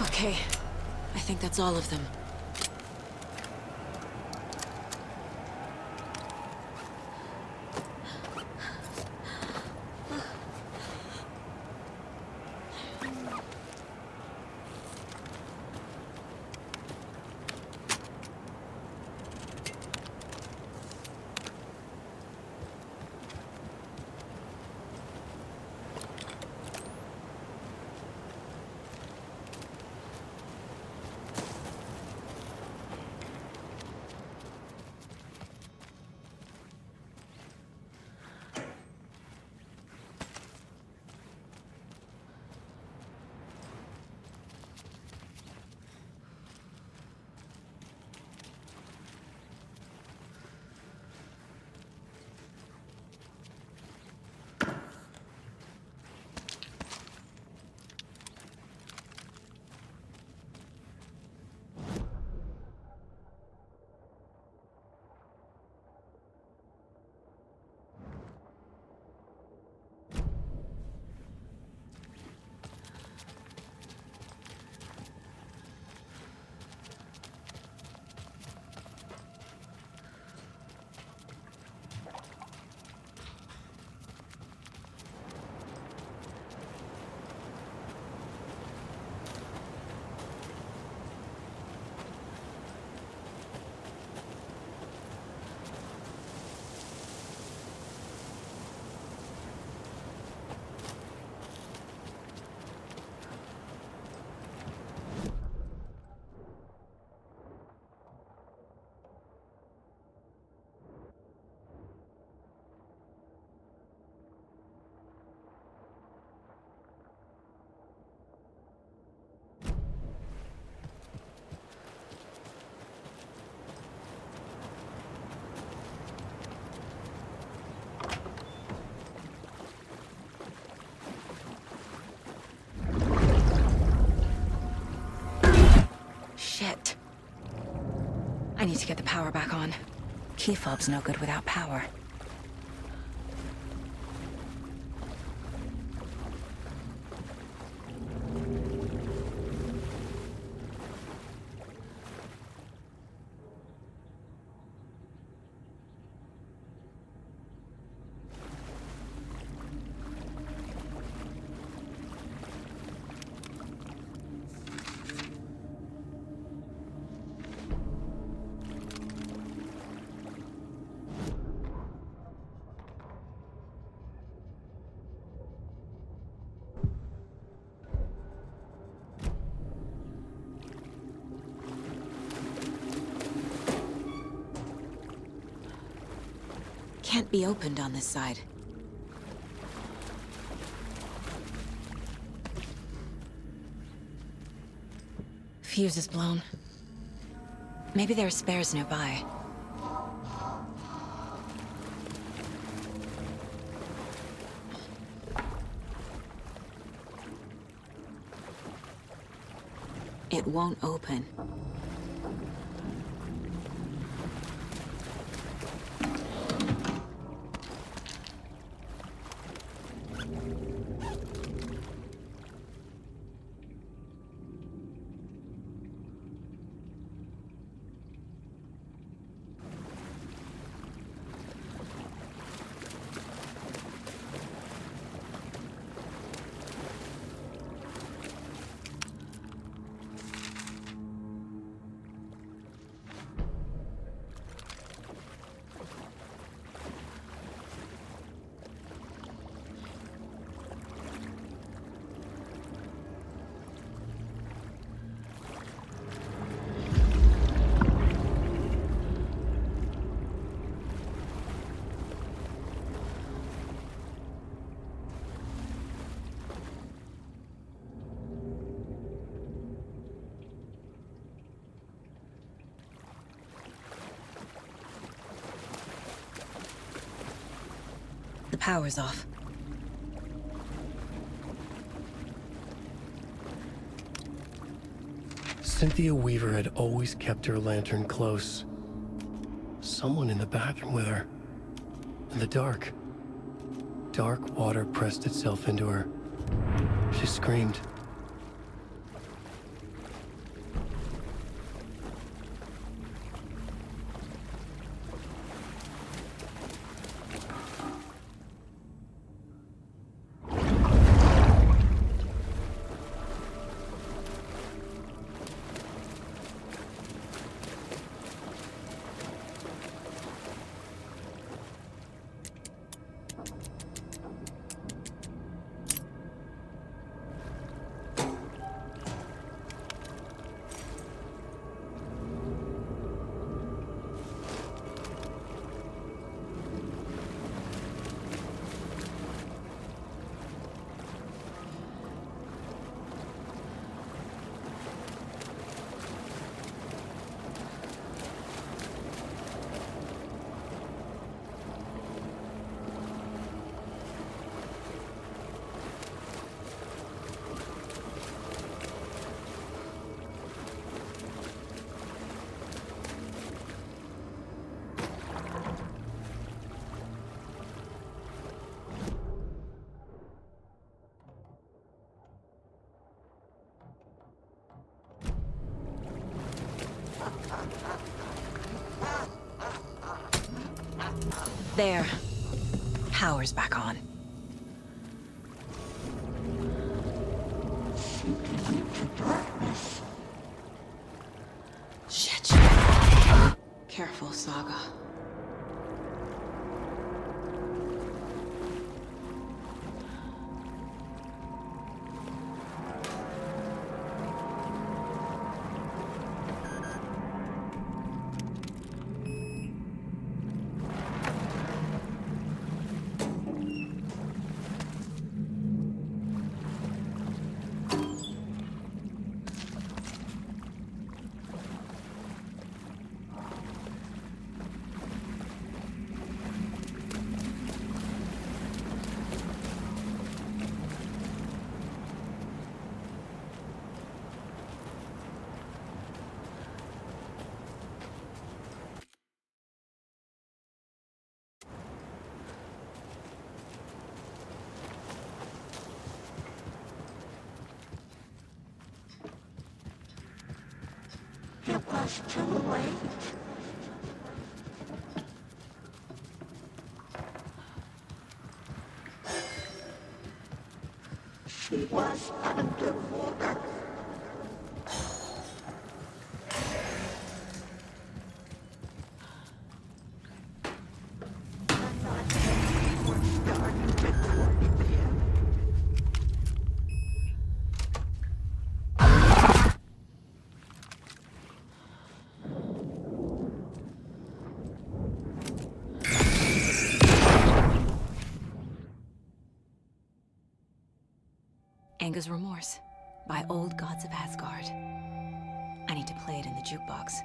Okay, I think that's all of them. Shit. I need to get the power back on. Key fob's no good without power. Can't be opened on this side. Fuse is blown. Maybe there are spares nearby. It won't open. Power's off. Cynthia Weaver had always kept her lantern close. Someone in the bathroom with her. In the dark. Dark water pressed itself into her. She screamed. There. Power's back on. Shit. Careful, Saga. It was too late. She was underwater. Anger's Remorse by Old Gods of Asgard. I need to play it in the jukebox.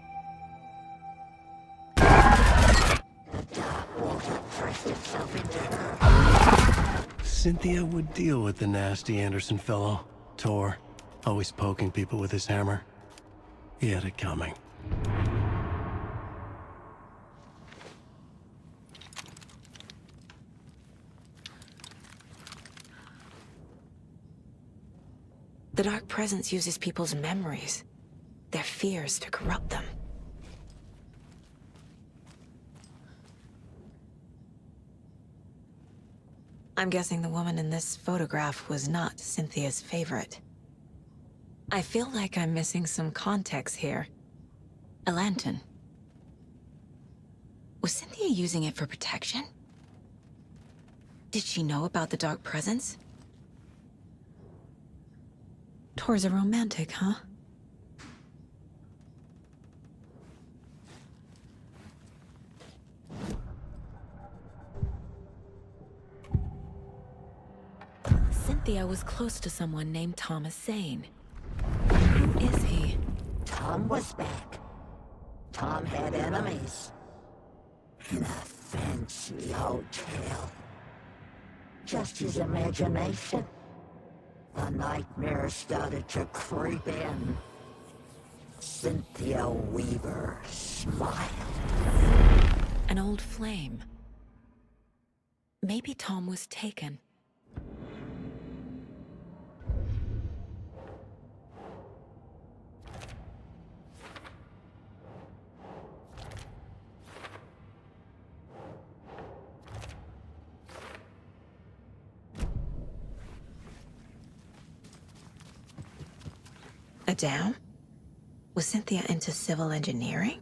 Cynthia would deal with the nasty Anderson fellow, Tor, always poking people with his hammer. He had it coming. The Dark Presence uses people's memories, their fears, to corrupt them. I'm guessing the woman in this photograph was not Cynthia's favorite. I feel like I'm missing some context here. A lantern. Was Cynthia using it for protection? Did she know about the Dark Presence? Tor's a romantic, huh? Cynthia was close to someone named Thomas Zane. Who is he? Tom was back. Tom had enemies. In a fancy hotel. just his imagination. The nightmare started to creep in. Cynthia Weaver smiled. An old flame. Maybe Tom was taken. A dam? Was Cynthia into civil engineering?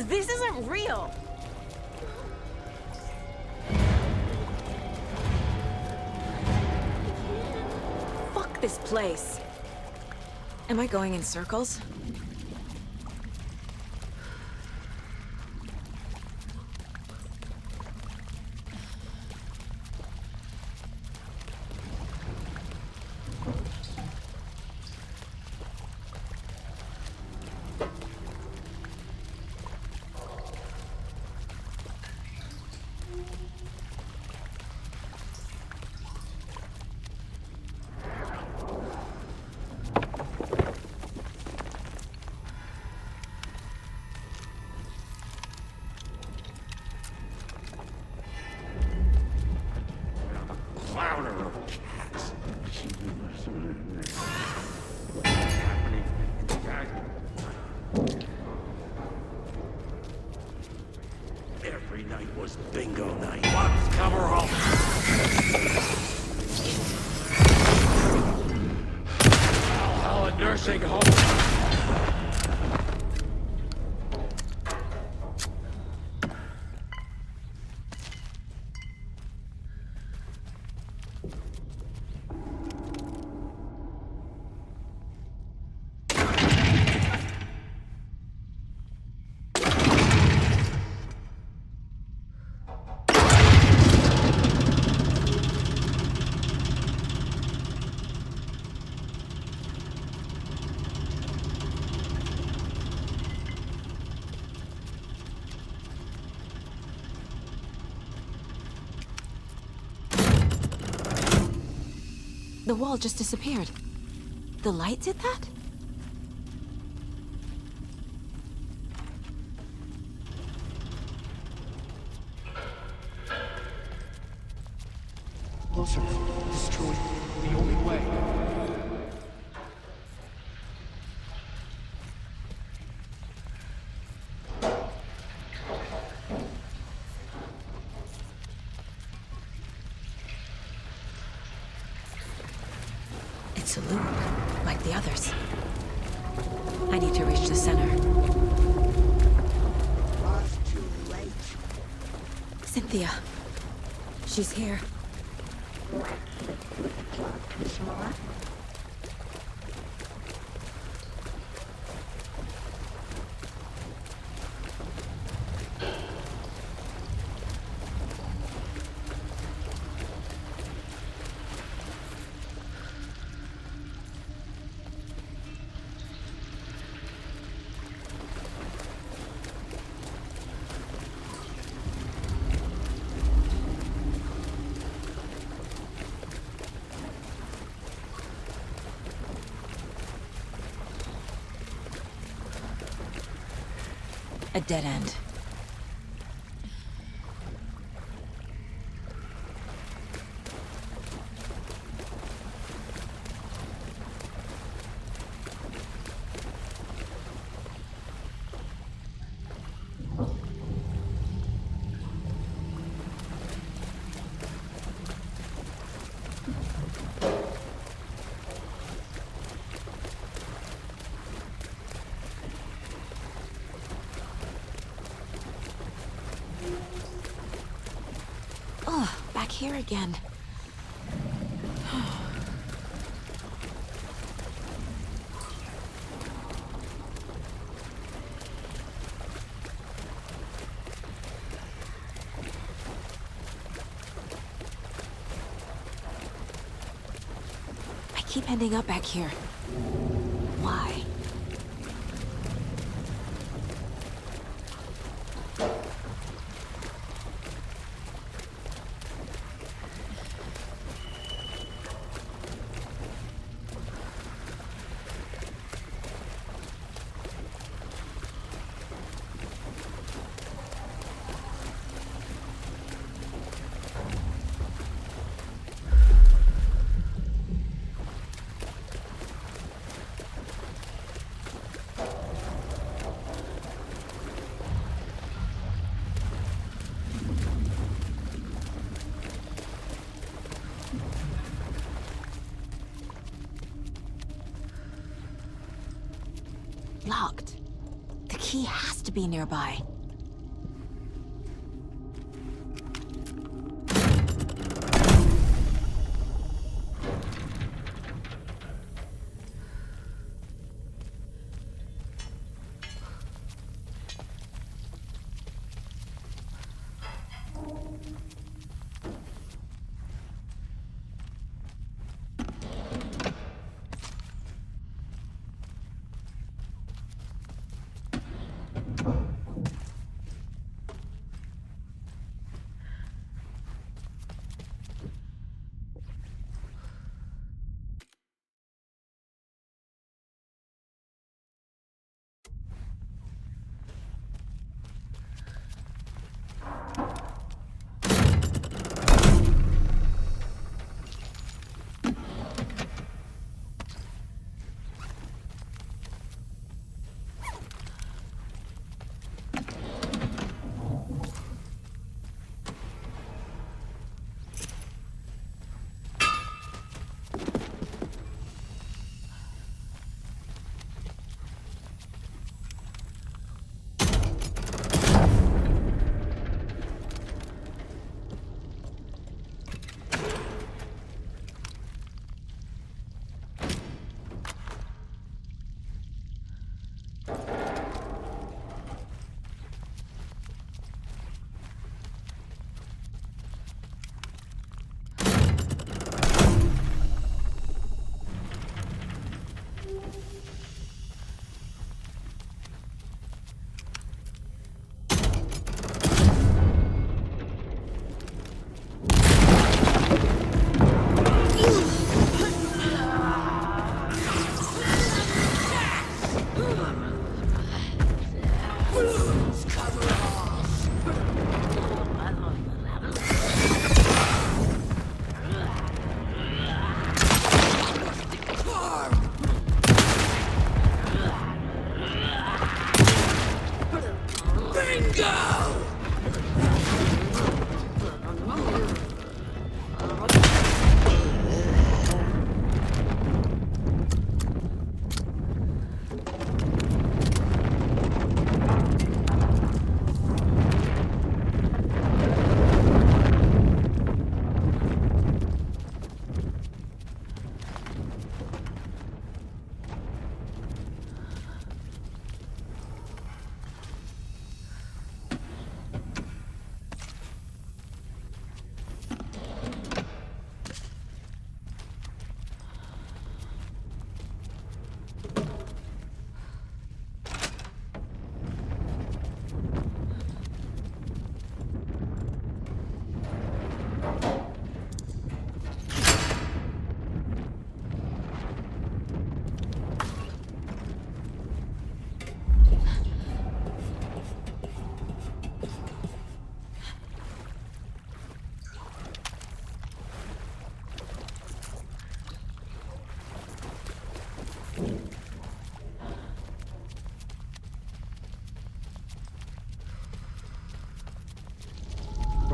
This isn't real! Fuck this place. Am I going in circles? Every night was bingo night. Let's cover all. Valhalla nursing home. The wall just disappeared. The light did that? Closer. Destroy the only way. It's a loop, like the others. I need to reach the center. Too late. Cynthia. She's here. A dead end. Back here again. I keep ending up back here. Why? Locked. The key has to be nearby.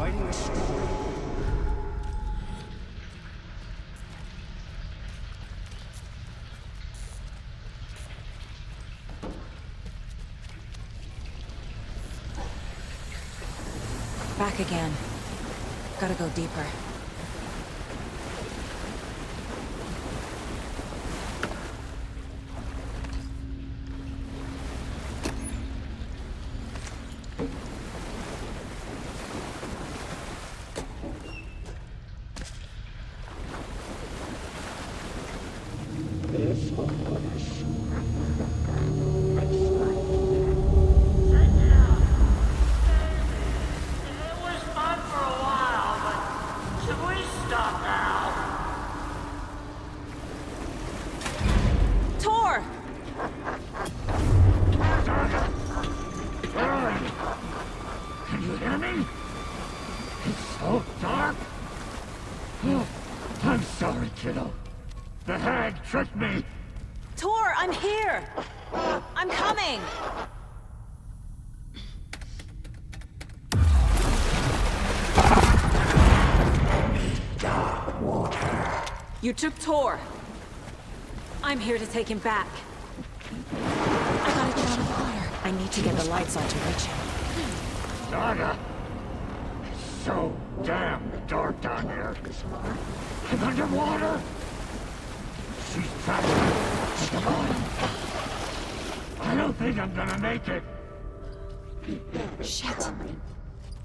writing a story. Back again. Gotta go deeper. Tricked me! Tor, I'm here! I'm coming! Dark water. You took Tor. I'm here to take him back. I gotta get out of the water. I need to get the lights on to reach him. Saga! It's so damn dark down here. I'm underwater! She's trapped at the bottom. I don't think I'm gonna make it. Shit.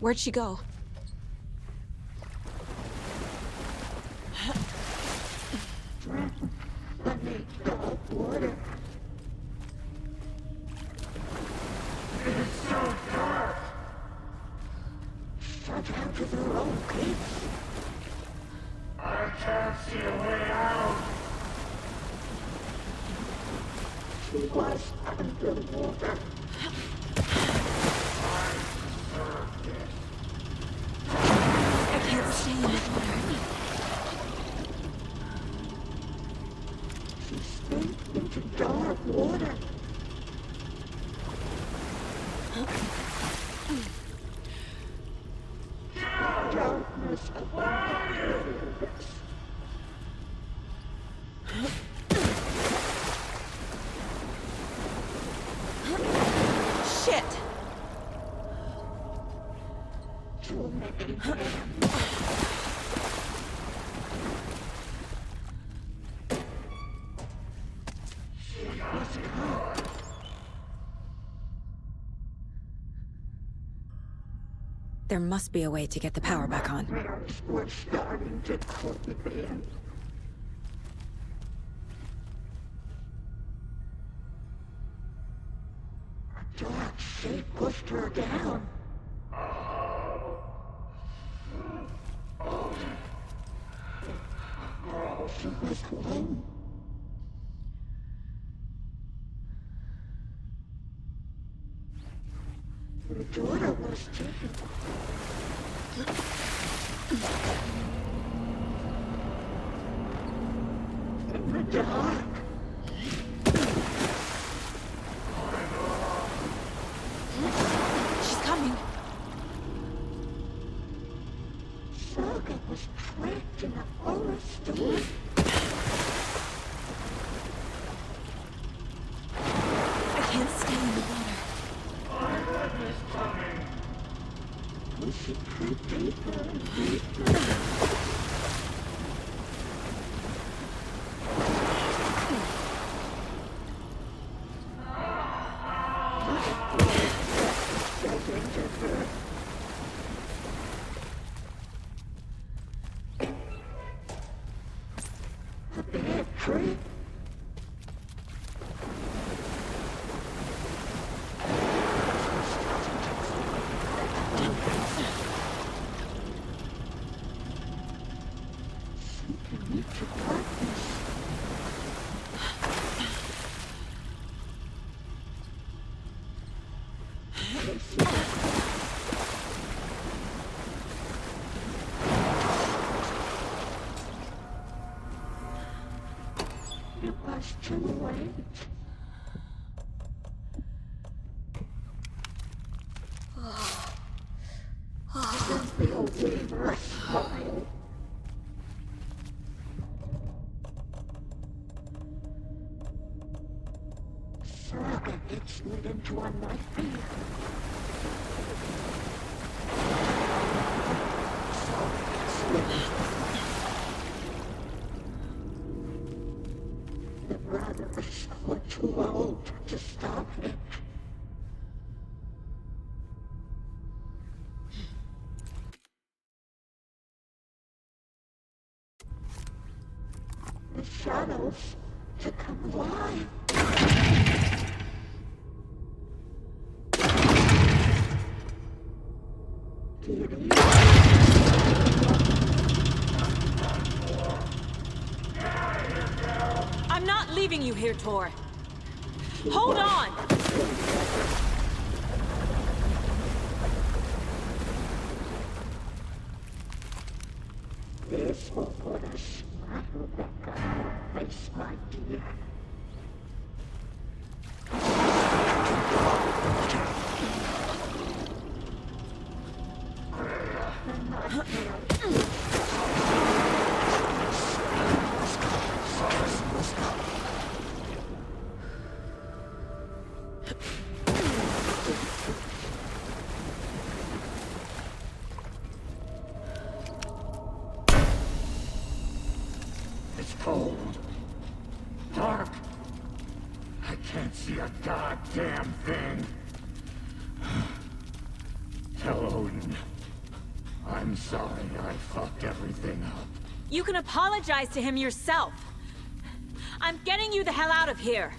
Where'd she go? It's so dark. Shut out to their own peace. I can't see a way out. She was underwater. I can't stay in the water. She slipped into dark water. Darkness above. Shit! There must be a way to get the power back on. We're starting to creep in. A dark shape pushed her down. She was alone. Her daughter was taken. In the dark. She's coming. Saga was trapped in a horror story. I can't stay in the water. We should creep deeper and deeper. A bad tree. It was too late. the Weaver smile. Saga gets me into a nightmare. The brothers were too old to stop it. The shadows to come alive. I'm not leaving you here, Tor. Hold on! This will put a smile back on your face, my dear. It's cold. Dark. I can't see a goddamn thing. Tell Odin. I'm sorry I fucked everything up. You can apologize to him yourself. I'm getting you the hell out of here.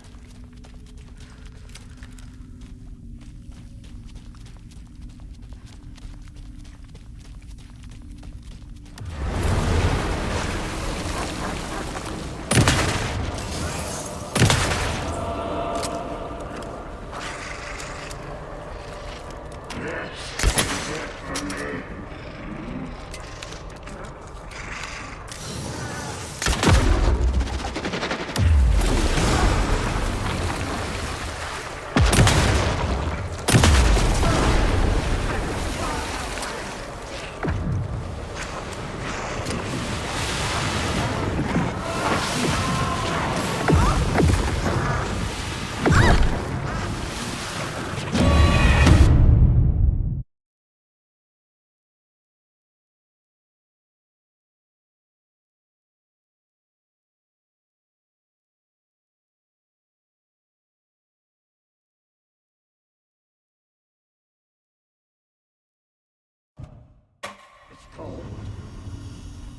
Cold.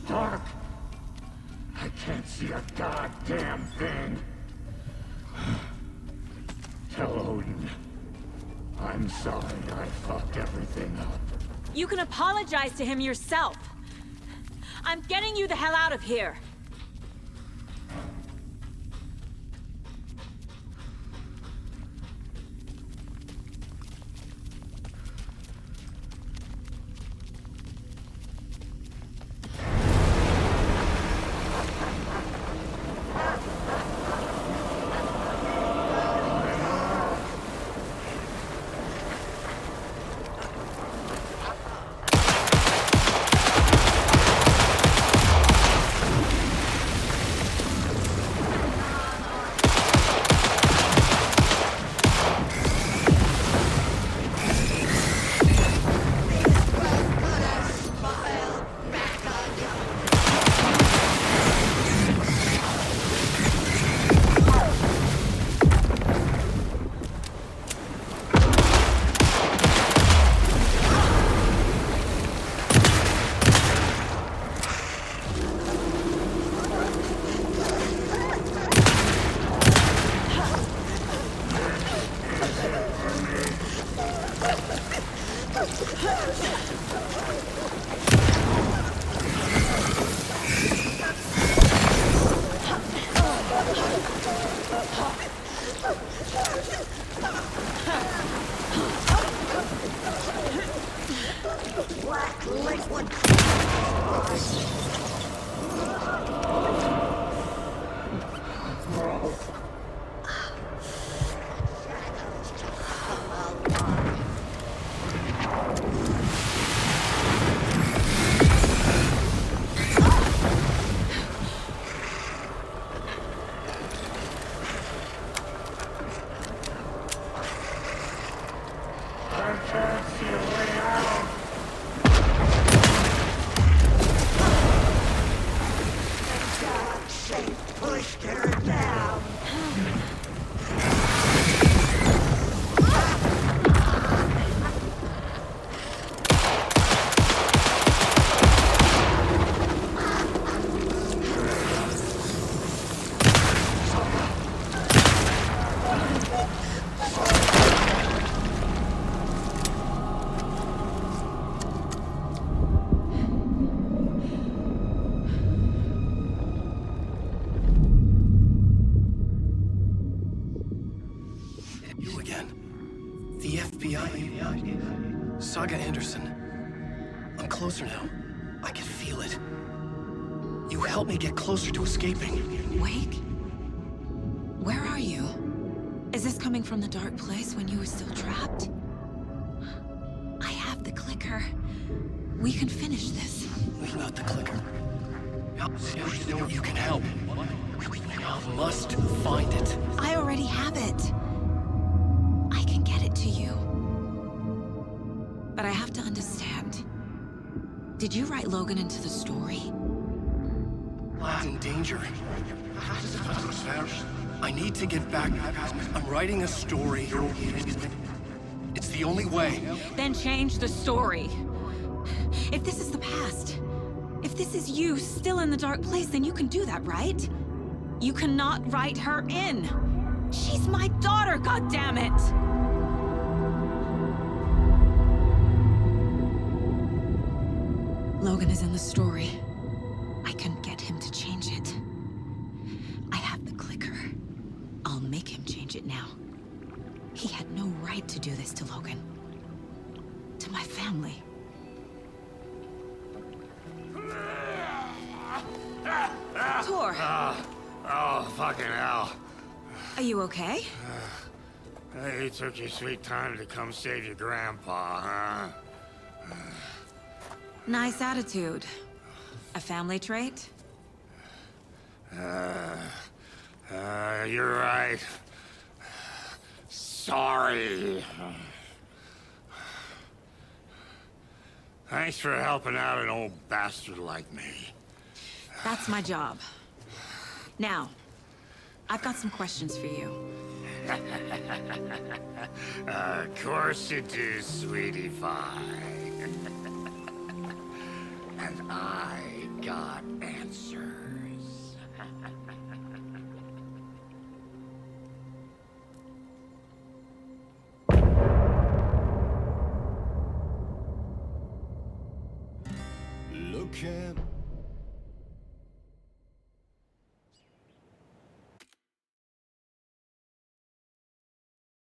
Dark. I can't see a goddamn thing. Tell Odin. I'm sorry I fucked everything up. You can apologize to him yourself. I'm getting you the hell out of here. Saga Anderson. I'm closer now. I can feel it. You helped me get closer to escaping. Wake? Where are you? Is this coming from the dark place when you were still trapped? I have the clicker. We can finish this. What about the clicker? You can help. You must find it. I already have it. I can get it to you. But I have to understand. Did you write Logan into the story? He's in danger. I need to get back. I'm writing a story. It's the only way. Then change the story. If this is the past, if this is you still in the dark place, then you can do that, right? You cannot write her in. She's my daughter, goddammit! Logan is in the story. I can get him to change it. I have the clicker. I'll make him change it now. He had no right to do this to Logan. To my family. Tor! Oh, fucking hell. Are you okay? You took your sweet time to come save your grandpa, huh? Nice attitude. A family trait? You're right. Sorry. Thanks for helping out an old bastard like me. That's my job. Now, I've got some questions for you. Of course you do, sweetie pie. And I got answers. Look at...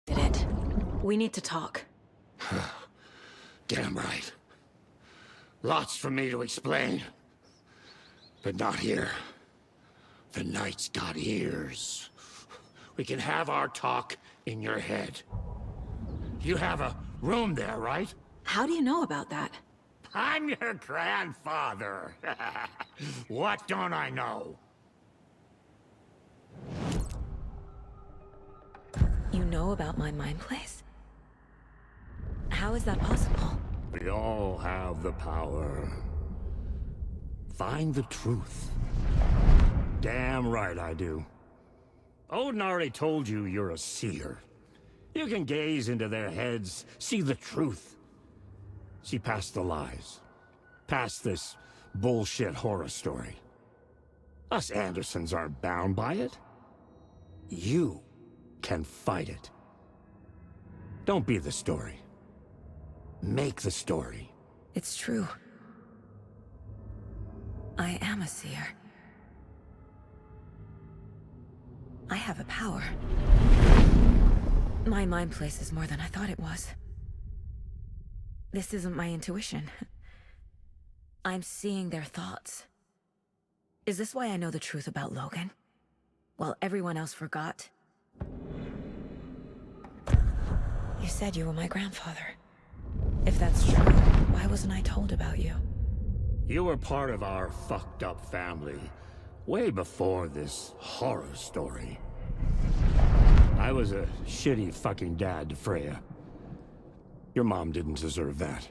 Did it. We need to talk. Damn right. Lots for me to explain. But not here. The night's got ears. We can have our talk in your head. You have a room there, right? How do you know about that? I'm your grandfather. What don't I know? You know about my mind place? How is that possible? We all have the power. Find the truth. Damn right I do. Odin already told you you're a seer. You can gaze into their heads, see the truth. See past the lies. Past this bullshit horror story. Us Andersons aren't bound by it. You can fight it. Don't be the story. Make the story. It's true. I am a seer. I have a power. My mind place is more than I thought it was. This isn't my intuition. I'm seeing their thoughts. Is this why I know the truth about Logan? While everyone else forgot? You said you were my grandfather. If that's true, why wasn't I told about you? You were part of our fucked up family, way before this horror story. I was a shitty fucking dad to Freya. Your mom didn't deserve that.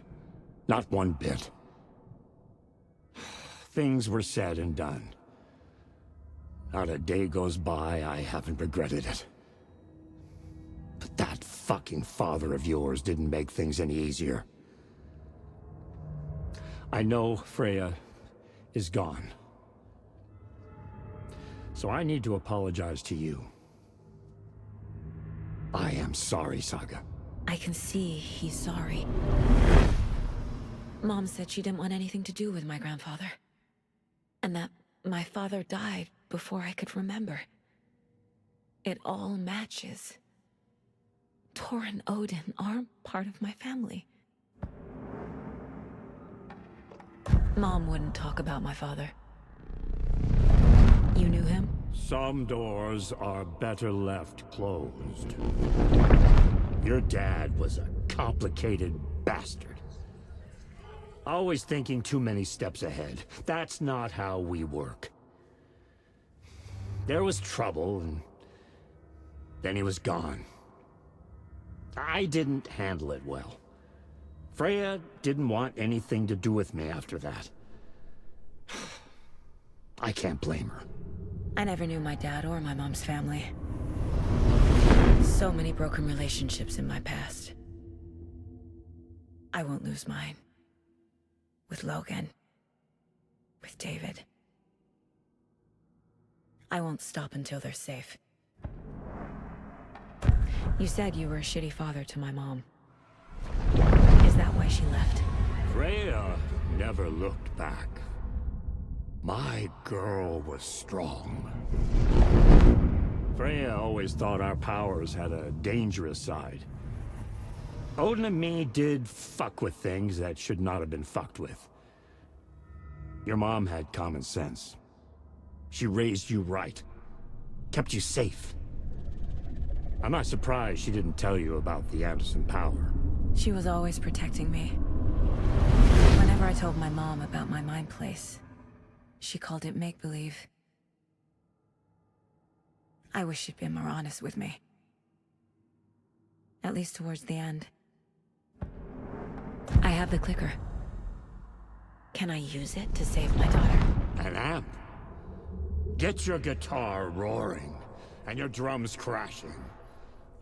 Not one bit. Things were said and done. Not a day goes by I haven't regretted it. But that fucking father of yours didn't make things any easier. I know Freya is gone. So I need to apologize to you. I am sorry, Saga. I can see he's sorry. Mom said she didn't want anything to do with my grandfather. And that my father died before I could remember. It all matches. Tor and Odin aren't part of my family. Mom wouldn't talk about my father. You knew him? Some doors are better left closed. Your dad was a complicated bastard. Always thinking too many steps ahead. That's not how we work. There was trouble, and then he was gone. I didn't handle it well. Freya didn't want anything to do with me after that. I can't blame her. I never knew my dad or my mom's family. So many broken relationships in my past. I won't lose mine. With Logan. With David. I won't stop until they're safe. You said you were a shitty father to my mom. Is that why she left? Freya never looked back. My girl was strong. Freya always thought our powers had a dangerous side. Odin and me did fuck with things that should not have been fucked with. Your mom had common sense. She raised you right. Kept you safe. I'm not surprised she didn't tell you about the Anderson power. She was always protecting me. Whenever I told my mom about my mind place, she called it make-believe. I wish she'd been more honest with me. At least towards the end. I have the clicker. Can I use it to save my daughter? An amp? Get your guitar roaring, and your drums crashing.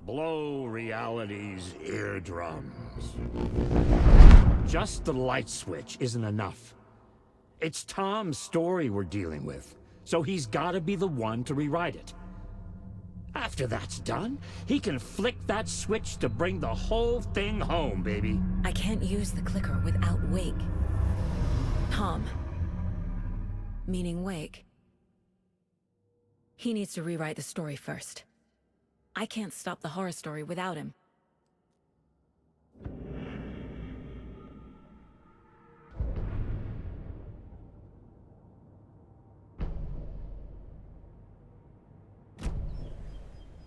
Blow reality's eardrums. Just the light switch isn't enough. It's Tom's story we're dealing with, so he's gotta be the one to rewrite it. After that's done, he can flick that switch to bring the whole thing home, baby. I can't use the clicker without Wake. Tom. Meaning Wake. He needs to rewrite the story first. I can't stop the horror story without him.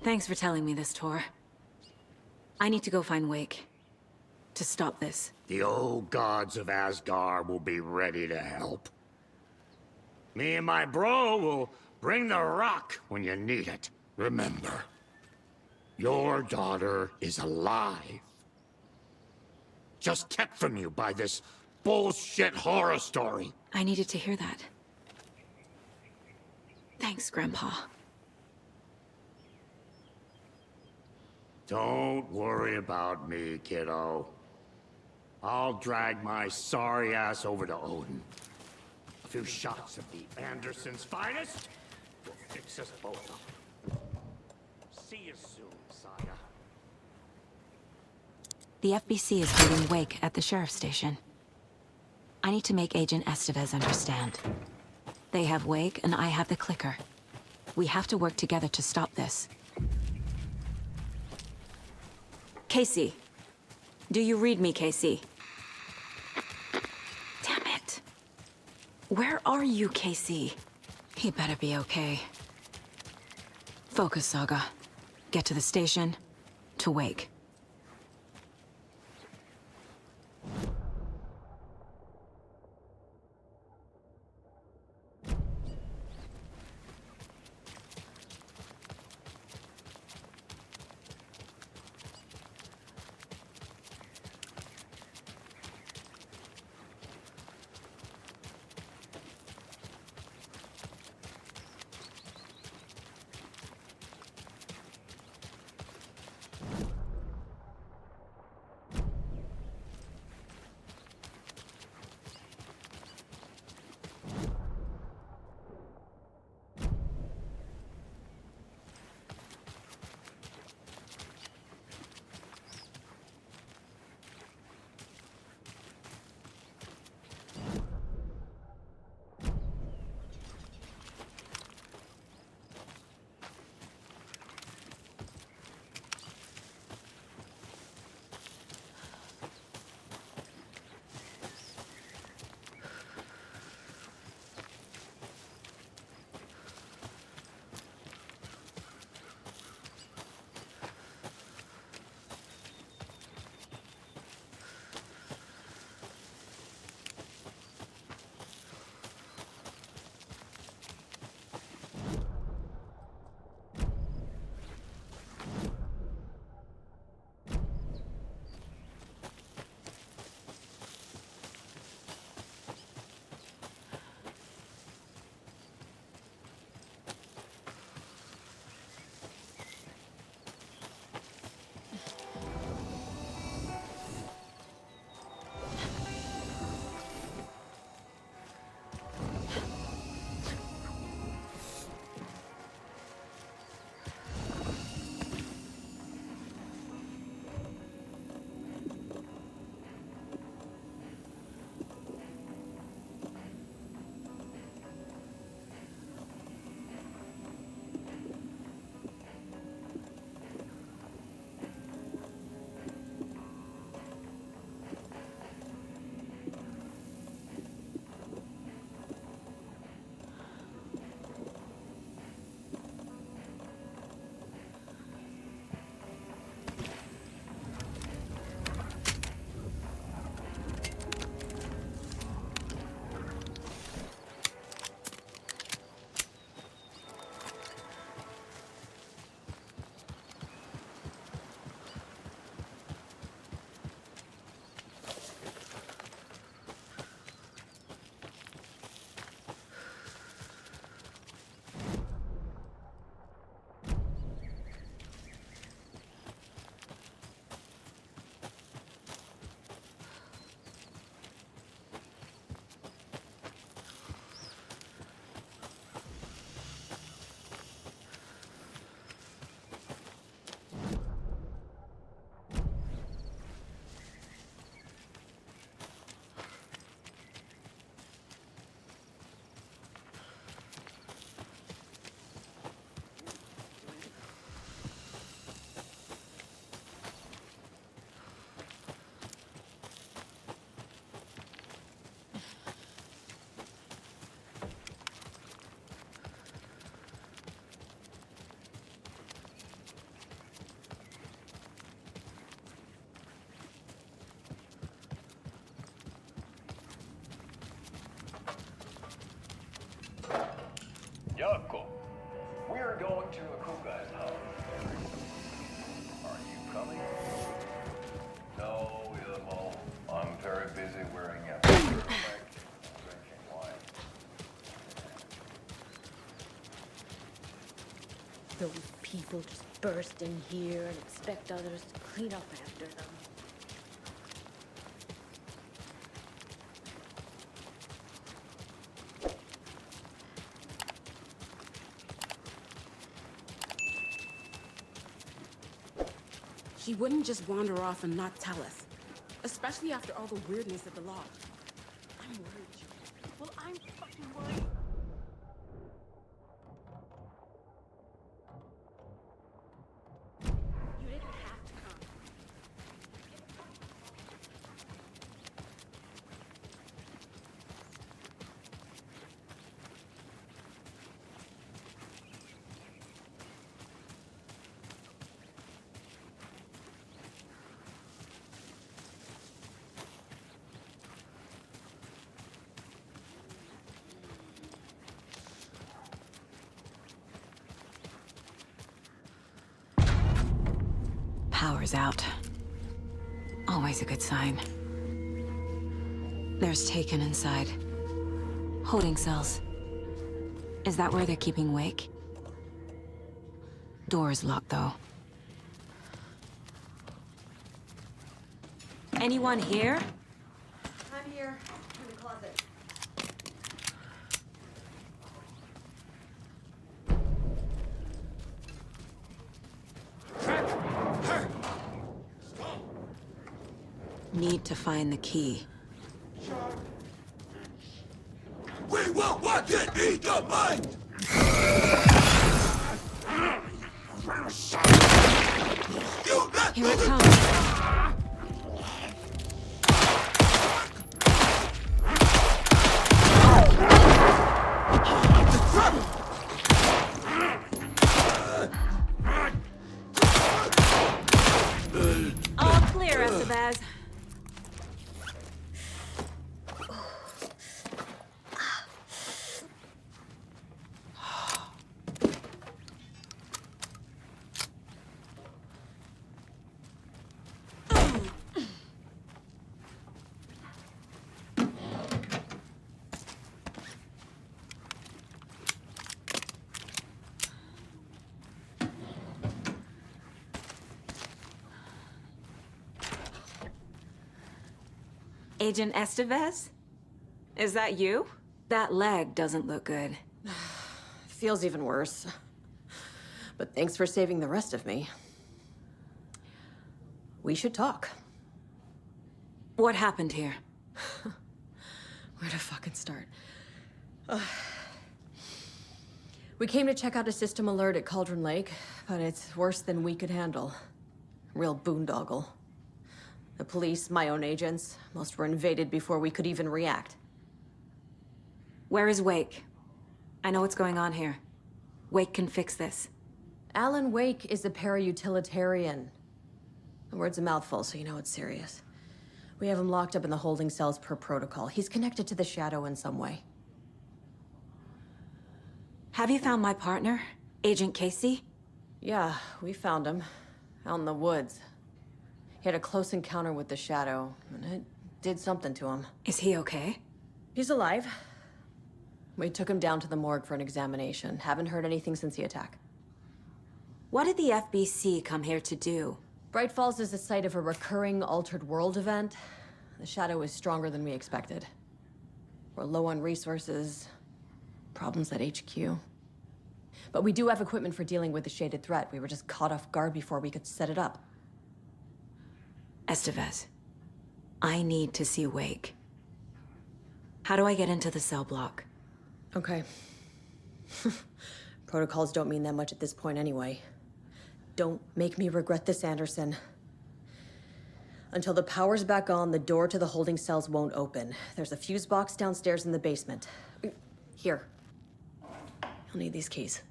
Thanks for telling me this, Tor. I need to go find Wake. To stop this. The old gods of Asgard will be ready to help. Me and my bro will bring the rock when you need it. Remember, your daughter is alive. Just kept from you by this bullshit horror story. I needed to hear that. Thanks, Grandpa. Don't worry about me, kiddo. I'll drag my sorry ass over to Odin. A few shots of the Andersons' finest will fix us both up. See you soon, Saya. The FBC is holding Wake at the sheriff's station. I need to make Agent Estevez understand. They have Wake and I have the clicker. We have to work together to stop this. Casey. Do you read me, Casey? Damn it. Where are you, Casey? He better be okay. Focus, Saga. Get to the station, to Wake. Yako, we're going to a cool guy's house. Are you coming? No, Ilmo. I'm very busy wearing a turtleneck and drinking wine. Those people just burst in here and expect others to clean up after them. She wouldn't just wander off and not tell us. Especially after all the weirdness at the lodge. I'm worried, Julie. Well, I'm fucking worried. You didn't have to come. Power's out. Always a good sign. There's Taken inside. Holding cells. Is that where they're keeping Wake? Door's locked, though. Anyone here? I'm here, in the closet. Need to find the key. We will watch it eat your mind! Here it comes. All clear, Estevez. Agent Estevez? Is that you? That leg doesn't look good. Feels even worse. But thanks for saving the rest of me. We should talk. What happened here? Where to fucking start? We came to check out a system alert at Cauldron Lake, but it's worse than we could handle. Real boondoggle. The police, my own agents, most were invaded before we could even react. Where is Wake? I know what's going on here. Wake can fix this. Alan Wake is a para-utilitarian. The word's a mouthful, so you know it's serious. We have him locked up in the holding cells per protocol. He's connected to the Shadow in some way. Have you found my partner, Agent Casey? Yeah, we found him. Out in the woods. He had a close encounter with the Shadow, and it did something to him. Is he okay? He's alive. We took him down to the morgue for an examination. Haven't heard anything since the attack. What did the FBC come here to do? Bright Falls is the site of a recurring altered world event. The Shadow is stronger than we expected. We're low on resources, problems at HQ. But we do have equipment for dealing with the shaded threat. We were just caught off guard before we could set it up. Estevez, I need to see Wake. How do I get into the cell block? Okay. Protocols don't mean that much at this point anyway. Don't make me regret this, Anderson. Until the power's back on, the door to the holding cells won't open. There's a fuse box downstairs in the basement. Here. You'll need these keys.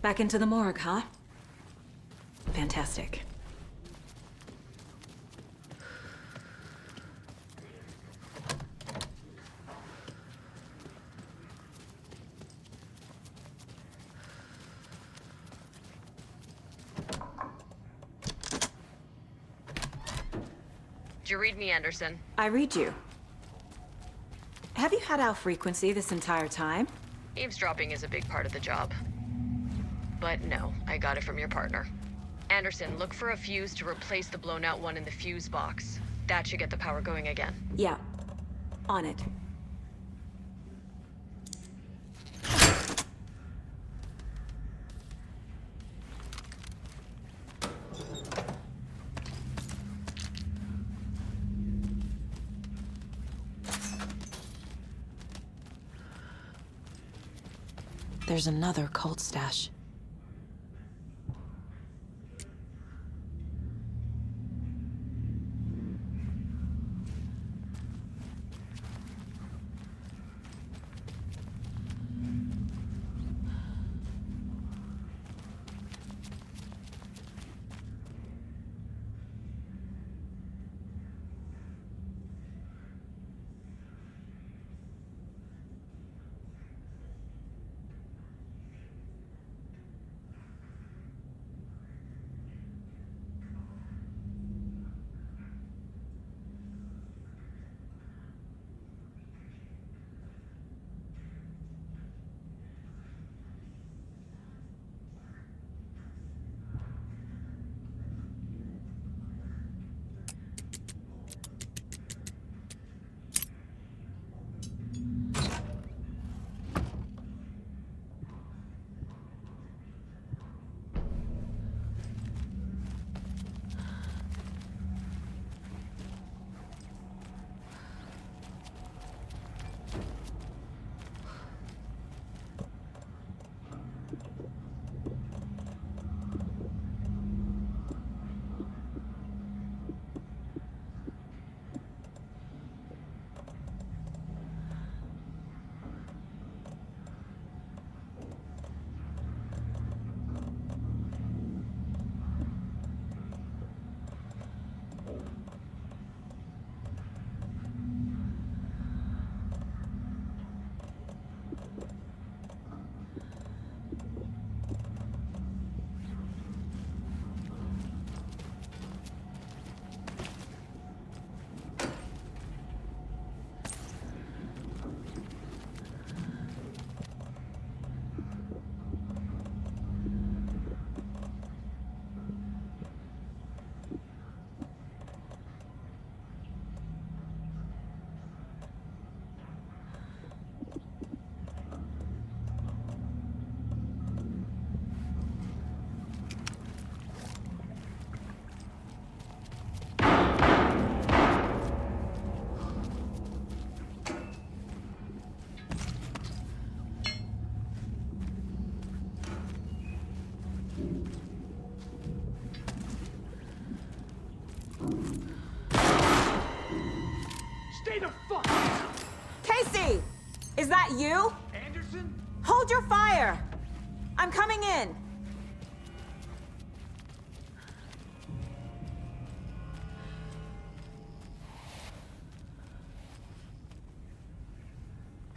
Back into the morgue, huh? Fantastic. Did you read me, Anderson? I read you. Have you had our frequency this entire time? Eavesdropping is a big part of the job. But no, I got it from your partner. Anderson, look for a fuse to replace the blown out one in the fuse box. That should get the power going again. Yeah. On it. There's another cult stash. Stay the fuck down! Casey! Is that you? Anderson? Hold your fire! I'm coming in!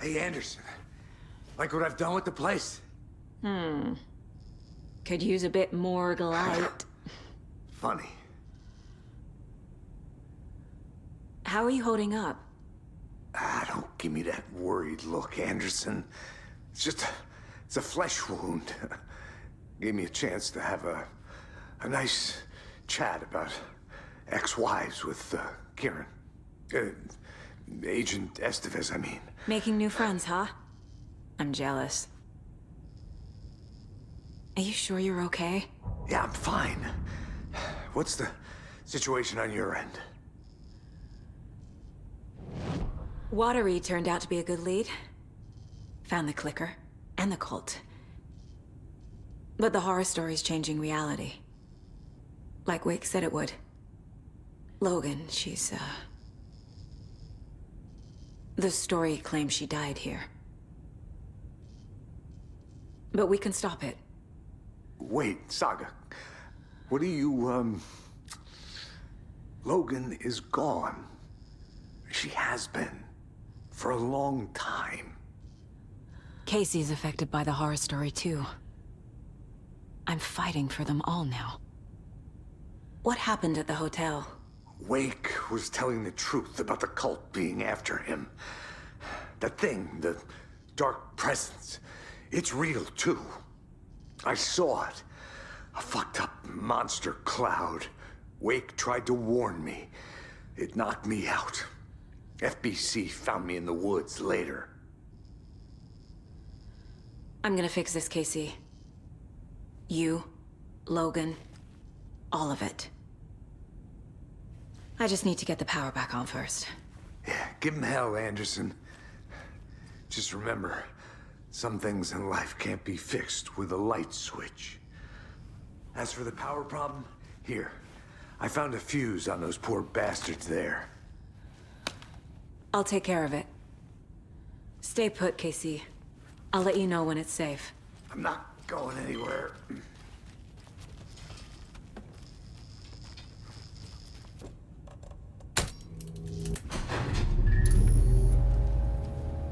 Hey, Anderson. Like what I've done with the place? Could use a bit more light. Funny. How are you holding up? Don't give me that worried look, Anderson. It's a flesh wound. Gave me a chance to have a nice chat about ex-wives with Kieran. Agent Estevez, I mean. Making new friends, huh? I'm jealous. Are you sure you're okay? Yeah, I'm fine. What's the situation on your end? Watery turned out to be a good lead. Found the clicker and the cult. But the horror story's changing reality. Like Wake said it would. Logan, she's, the story claims she died here. But we can stop it. Wait, Saga. What do you, Logan is gone. She has been. For a long time. Casey's affected by the horror story, too. I'm fighting for them all now. What happened at the hotel? Wake was telling the truth about the cult being after him. That thing, the dark presence, it's real too. I saw it. A fucked up monster cloud. Wake tried to warn me. It knocked me out. FBC found me in the woods later. I'm gonna fix this, Casey. You, Logan, all of it. I just need to get the power back on first. Yeah, give him hell, Anderson. Just remember, some things in life can't be fixed with a light switch. As for the power problem, here. I found a fuse on those poor bastards there. I'll take care of it. Stay put, Casey. I'll let you know when it's safe. I'm not going anywhere.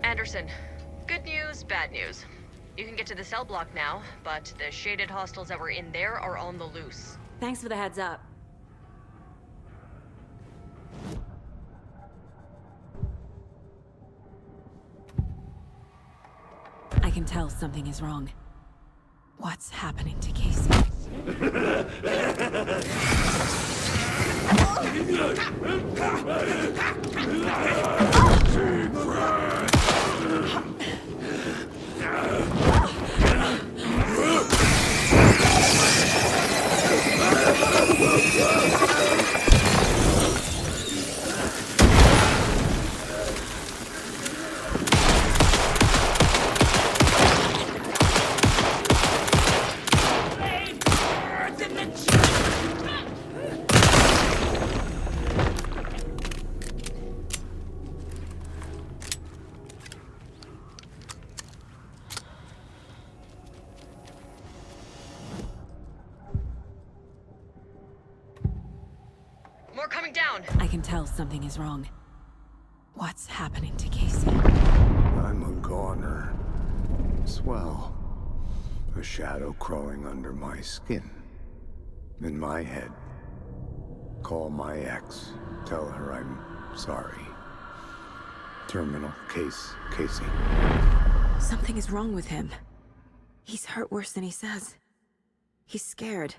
Anderson, good news, bad news. You can get to the cell block now, but the shaded hostiles that were in there are on the loose. Thanks for the heads up. I can tell something is wrong. What's happening to Casey? More coming down. I can tell something is wrong. What's happening to Casey? I'm a goner. Swell. A shadow crawling under my skin. In my head. Call my ex. Tell her I'm sorry. Terminal case, Casey. Something is wrong with him. He's hurt worse than he says. He's scared.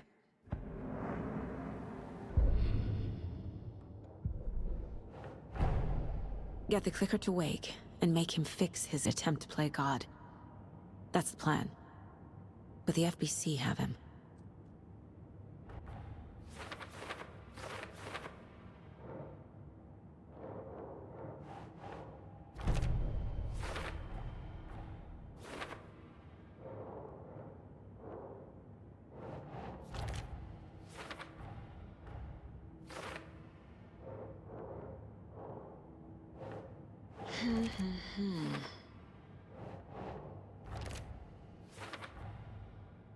Get the clicker to Wake and make him fix his attempt to play God. That's the plan. But the FBC have him.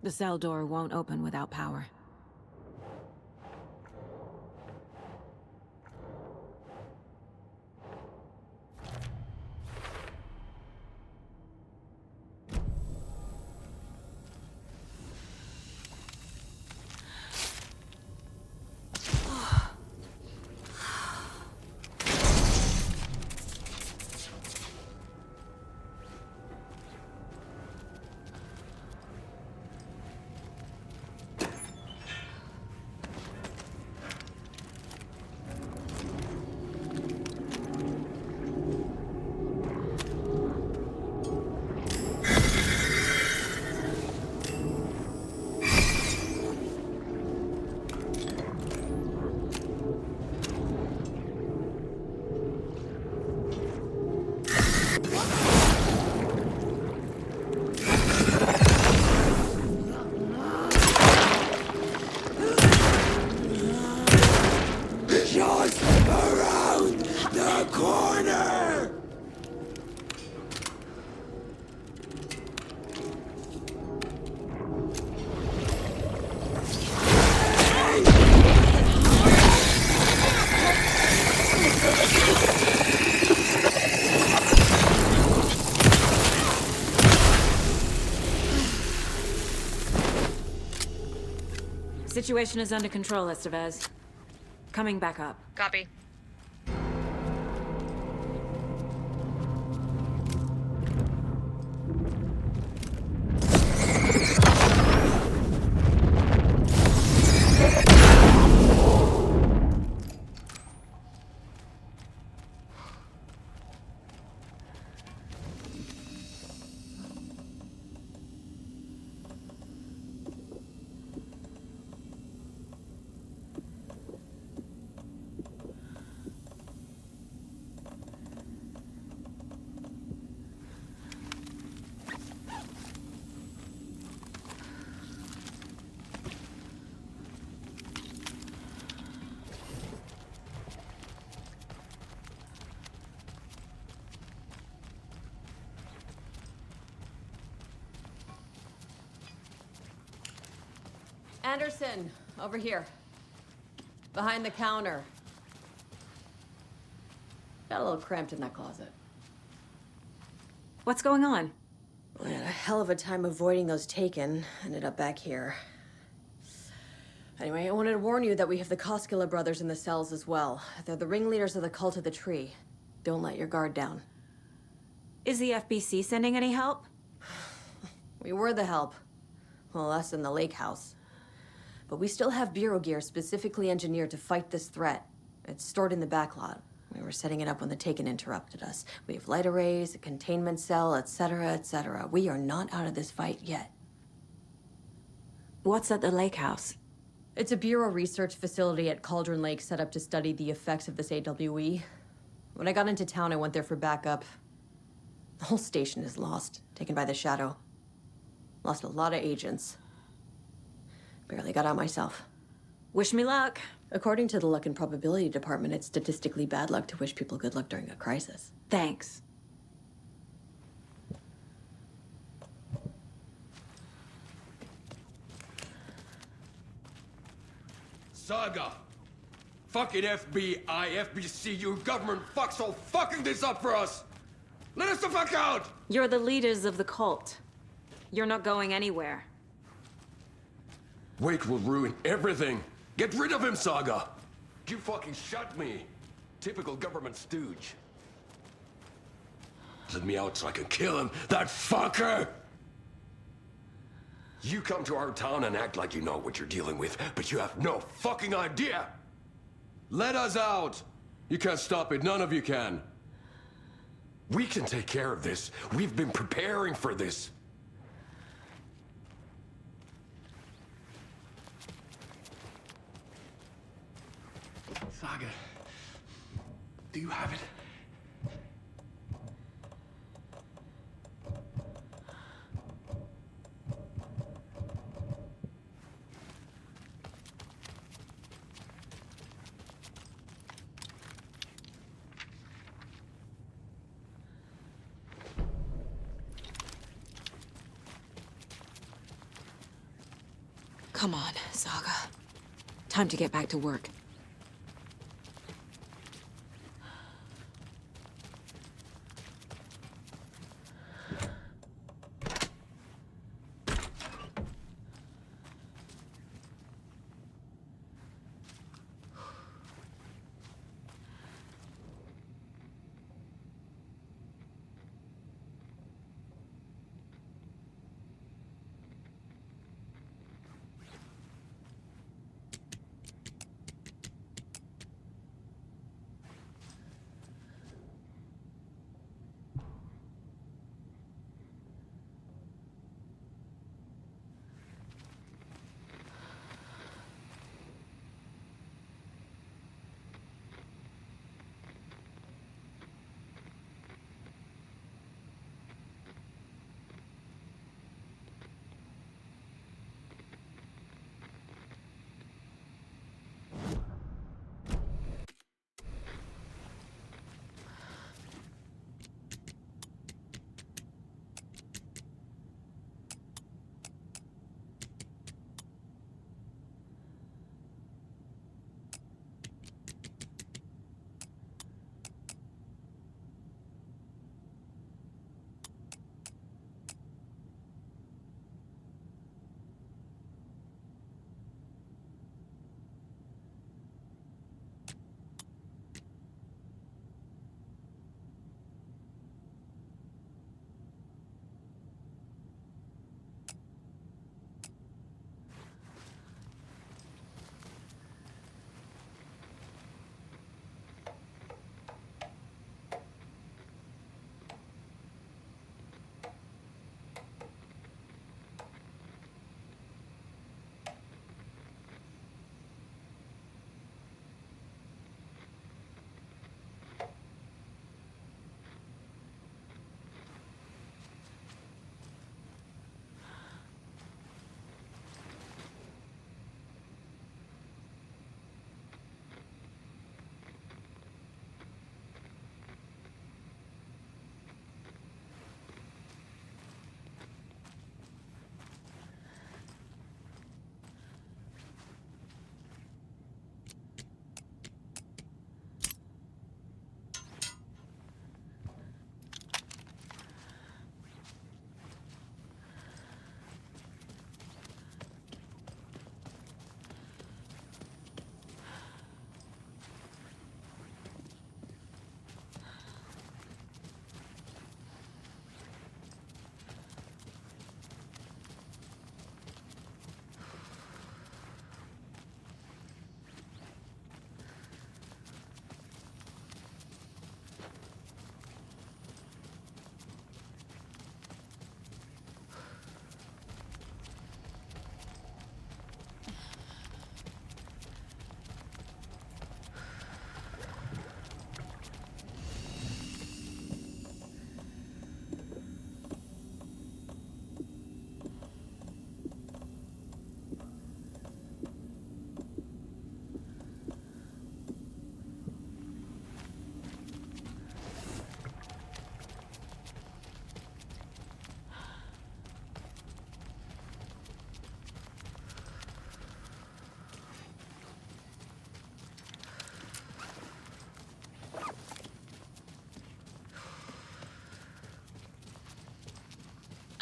The cell door won't open without power. Situation is under control, Estevez. Coming back up. Copy. Anderson, over here. Behind the counter. Got a little cramped in that closet. What's going on? We had a hell of a time avoiding those taken. Ended up back here. Anyway, I wanted to warn you that we have the Koskela brothers in the cells as well. They're the ringleaders of the Cult of the Tree. Don't let your guard down. Is the FBC sending any help? We were the help. Well, us in the lake house. But we still have Bureau gear specifically engineered to fight this threat. It's stored in the backlot. We were setting it up when the Taken interrupted us. We have light arrays, a containment cell, etc., etc. We are not out of this fight yet. What's at the lake house? It's a Bureau research facility at Cauldron Lake set up to study the effects of this AWE. When I got into town, I went there for backup. The whole station is lost, taken by the Shadow. Lost a lot of agents. Barely got out myself. Wish me luck. According to the Luck and Probability Department, it's statistically bad luck to wish people good luck during a crisis. Thanks. Saga! Fucking FBI, FBC, your government fucks all fucking this up for us! Let us the fuck out! You're the leaders of the cult. You're not going anywhere. Wake will ruin everything! Get rid of him, Saga! You fucking shut me! Typical government stooge. Let me out so I can kill him, that fucker! You come to our town and act like you know what you're dealing with, but you have no fucking idea! Let us out! You can't stop it, none of you can. We can take care of this. We've been preparing for this. Saga, do you have it? Come on, Saga. Time to get back to work.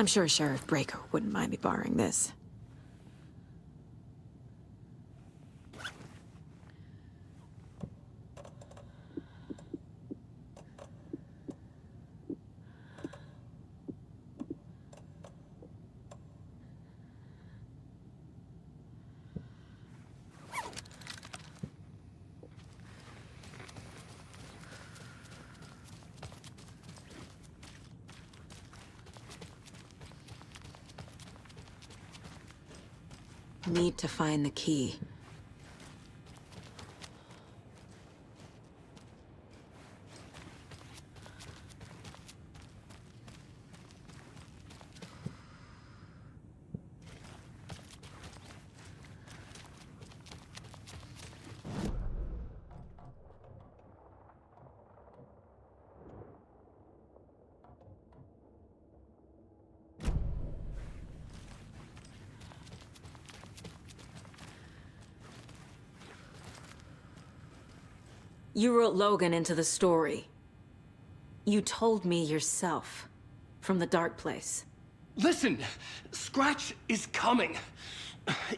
I'm sure Sheriff Breaker wouldn't mind me borrowing this. Need to find the key. You wrote Logan into the story. You told me yourself. From the dark place. Listen! Scratch is coming.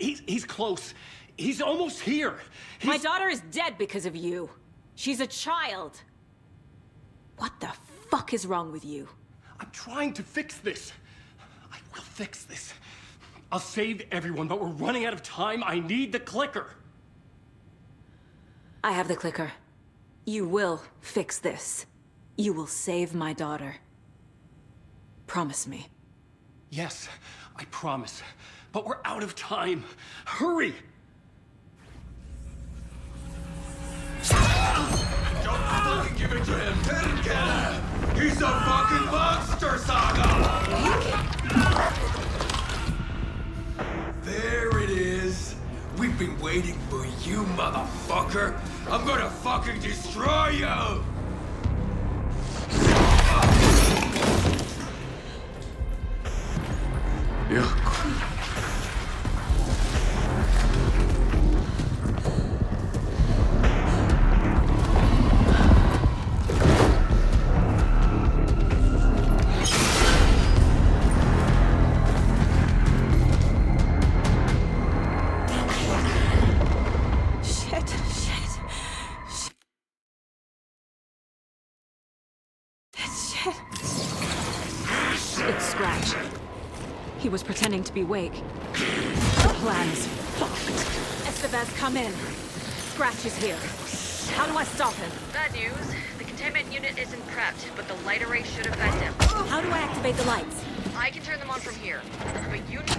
He's close. He's almost here. My daughter is dead because of you. She's a child. What the fuck is wrong with you? I'm trying to fix this. I will fix this. I'll save everyone, but we're running out of time. I need the clicker. I have the clicker. You will fix this. You will save my daughter. Promise me. Yes, I promise. But we're out of time. Hurry! Don't fucking give it to him! He's a fucking monster, Saga! There it is. We've been waiting for you, motherfucker. I'm gonna fucking destroy you! He was pretending to be Wake. The plan is fucked. Estevez, come in. Scratch is here. How do I stop him? Bad news. The containment unit isn't prepped, but the light array should affect him. How do I activate the lights? I can turn them on from here, but you need...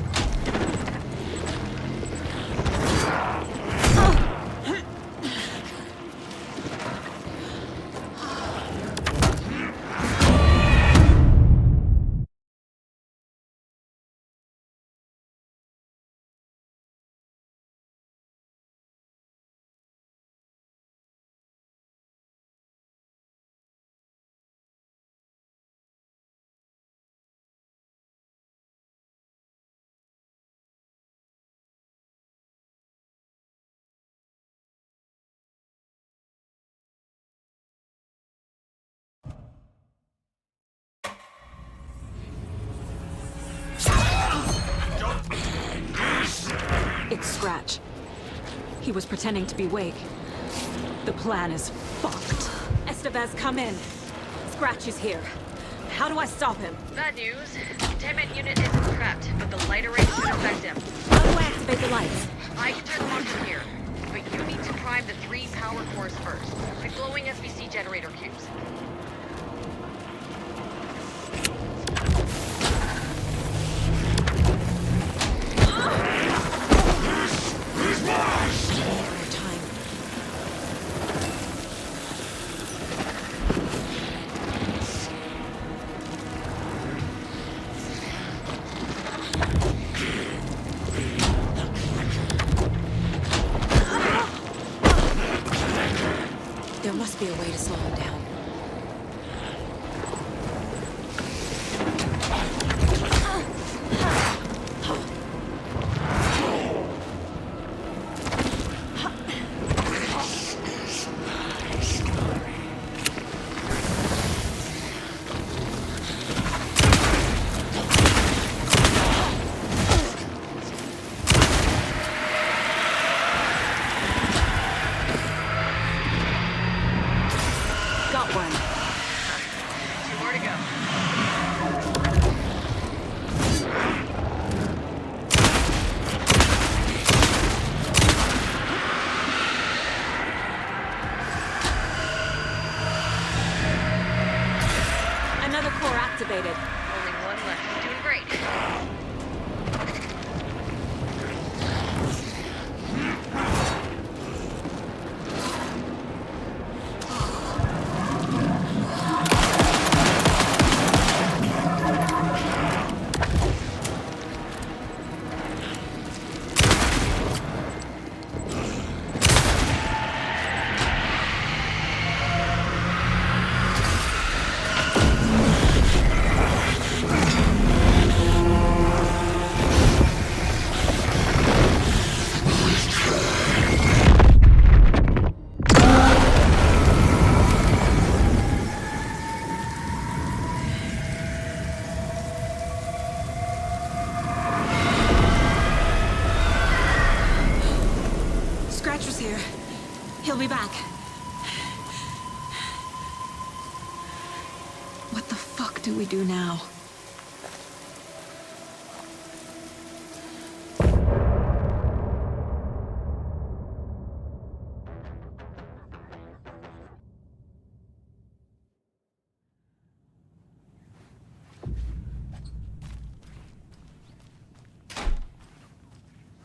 It's Scratch. He was pretending to be Wake. The plan is fucked. Estevez, come in. Scratch is here. How do I stop him? Bad news. Containment unit isn't prepped, but the light array should affect him. How do I activate the lights? I can turn them on from here, but you need to prime the 3 power cores first. The glowing SBC generator cubes. There must be a way to slow him down. activated. Only one left. Doing great. He'll be back. What the fuck do we do now?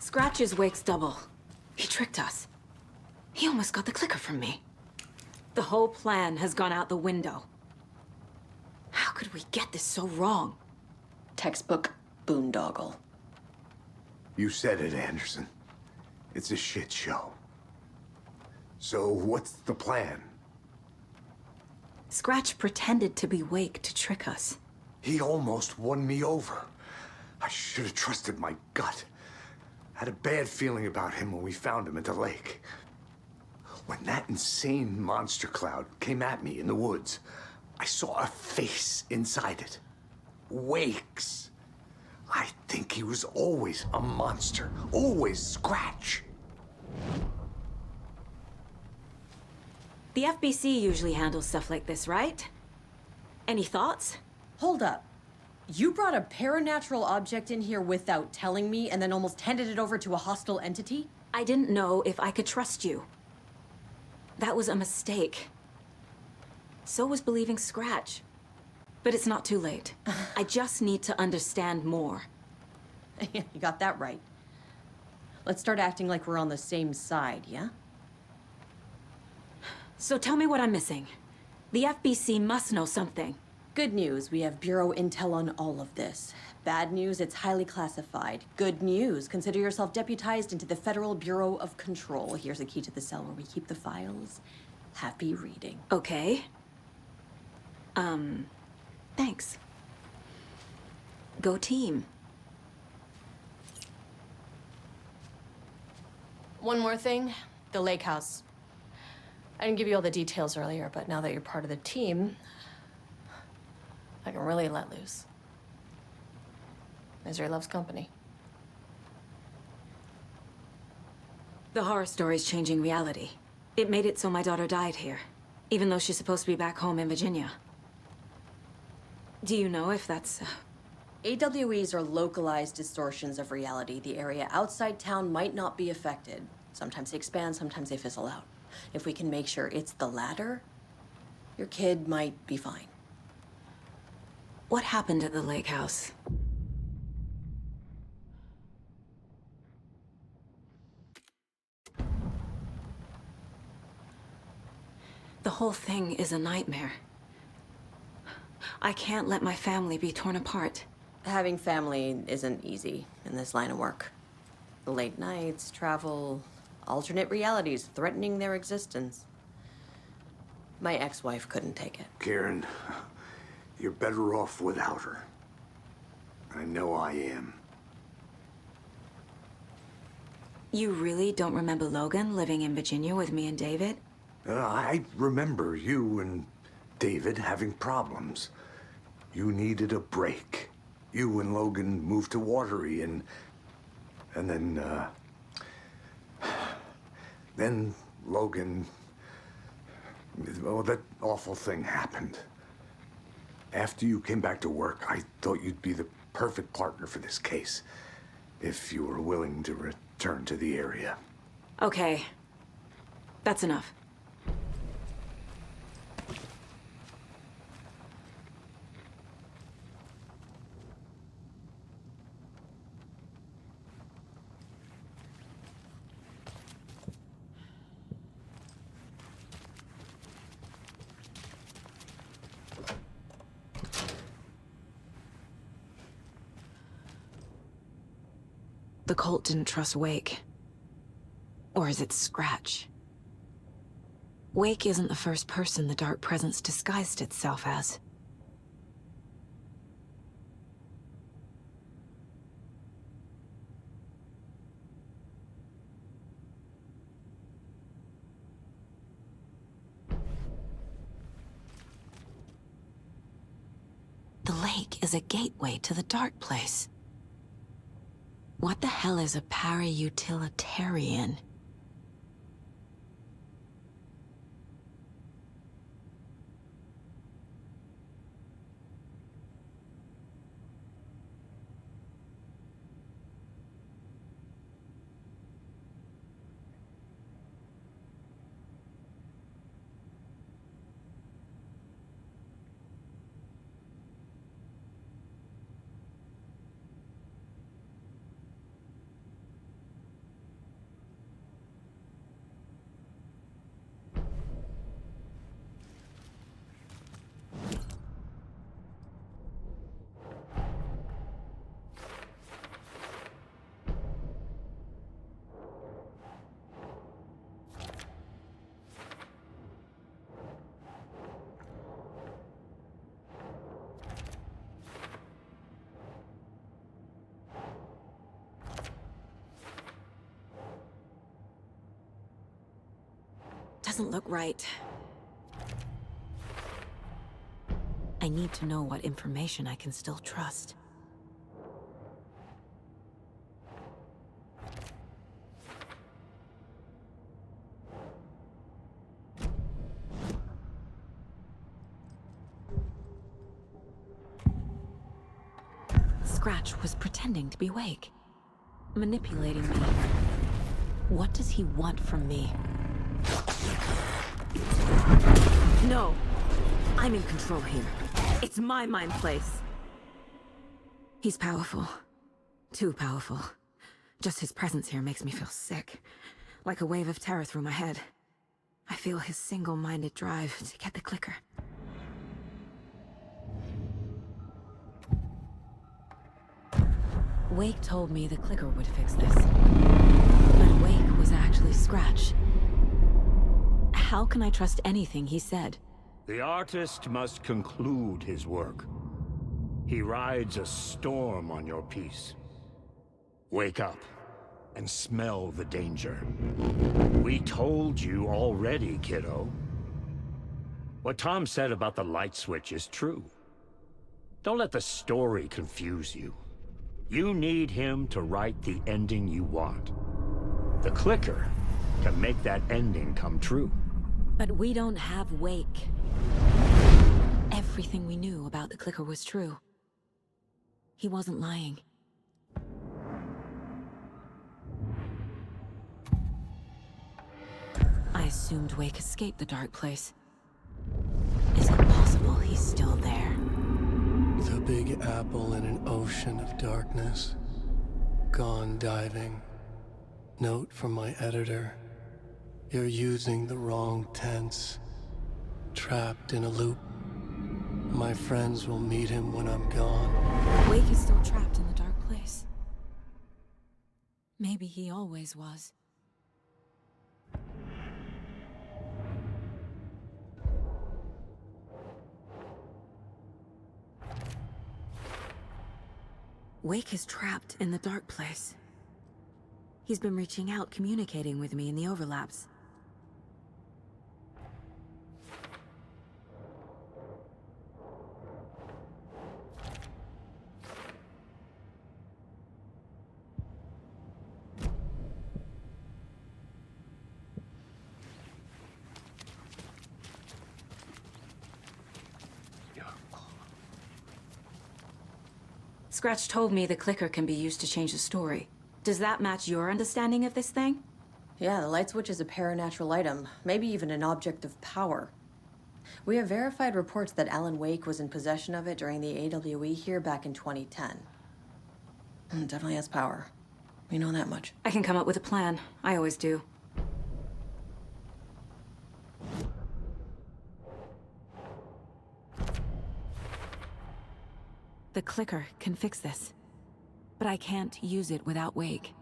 Scratch is Wake's double. He tricked us. He almost got the clicker from me. The whole plan has gone out the window. How could we get this so wrong? Textbook boondoggle. You said it, Anderson. It's a shit show. So what's the plan? Scratch pretended to be Wake to trick us. He almost won me over. I should have trusted my gut. I had a bad feeling about him when we found him at the lake. When that insane monster cloud came at me in the woods, I saw a face inside it. Wake's. I think he was always a monster. Always Scratch. The FBC usually handles stuff like this, right? Any thoughts? Hold up. You brought a paranatural object in here without telling me and then almost handed it over to a hostile entity? I didn't know if I could trust you. That was a mistake. So was believing Scratch. But it's not too late. I just need to understand more. You got that right. Let's start acting like we're on the same side, yeah? So tell me what I'm missing. The FBC must know something. Good news, we have Bureau intel on all of this. Bad news, it's highly classified. Good news, consider yourself deputized into the Federal Bureau of Control. Here's a key to the cell where we keep the files. Happy reading. Okay. Thanks. Go team. One more thing, the lake house. I didn't give you all the details earlier, but now that you're part of the team, I can really let loose. Misery loves company. The horror story's changing reality. It made it so my daughter died here, even though she's supposed to be back home in Virginia. Do you know if that's... AWEs are localized distortions of reality. The area outside town might not be affected. Sometimes they expand, sometimes they fizzle out. If we can make sure it's the latter, your kid might be fine. What happened at the lake house? The whole thing is a nightmare. I can't let my family be torn apart. Having family isn't easy in this line of work. The late nights, travel, alternate realities threatening their existence. My ex-wife couldn't take it. Karen, you're better off without her. I know I am. You really don't remember Logan living in Virginia with me and David? I remember you and David having problems. You needed a break. You and Logan moved to Watery and then Logan, well, that awful thing happened. After you came back to work, I thought you'd be the perfect partner for this case, if you were willing to return to the area. Okay. That's enough. The cult didn't trust Wake. Or is it Scratch? Wake isn't the first person the Dark Presence disguised itself as. The lake is a gateway to the dark place. What the hell is a para-utilitarian? Doesn't look right. I need to know what information I can still trust. Scratch was pretending to be Wake, manipulating me. What does he want from me? No! I'm in control here. It's my mind place. He's powerful. Too powerful. Just his presence here makes me feel sick. Like a wave of terror through my head. I feel his single-minded drive to get the clicker. Wake told me the clicker would fix this. But Wake was actually Scratch. How can I trust anything he said? The artist must conclude his work. He rides a storm on your piece. Wake up and smell the danger. We told you already, kiddo. What Tom said about the light switch is true. Don't let the story confuse you. You need him to write the ending you want. The clicker can make that ending come true. But we don't have Wake. Everything we knew about the clicker was true. He wasn't lying. I assumed Wake escaped the dark place. Is it possible he's still there? The Big Apple in an ocean of darkness. Gone diving. Note from my editor. You're using the wrong tense. Trapped in a loop. My friends will meet him when I'm gone. Wake is still trapped in the dark place. Maybe he always was. Wake is trapped in the dark place. He's been reaching out, communicating with me in the overlaps. Scratch told me the clicker can be used to change the story. Does that match your understanding of this thing? Yeah, the light switch is a paranatural item, maybe even an object of power. We have verified reports that Alan Wake was in possession of it during the AWE here back in 2010. It definitely has power. We know that much. I can come up with a plan. I always do. The clicker can fix this. But I can't use it without Wake.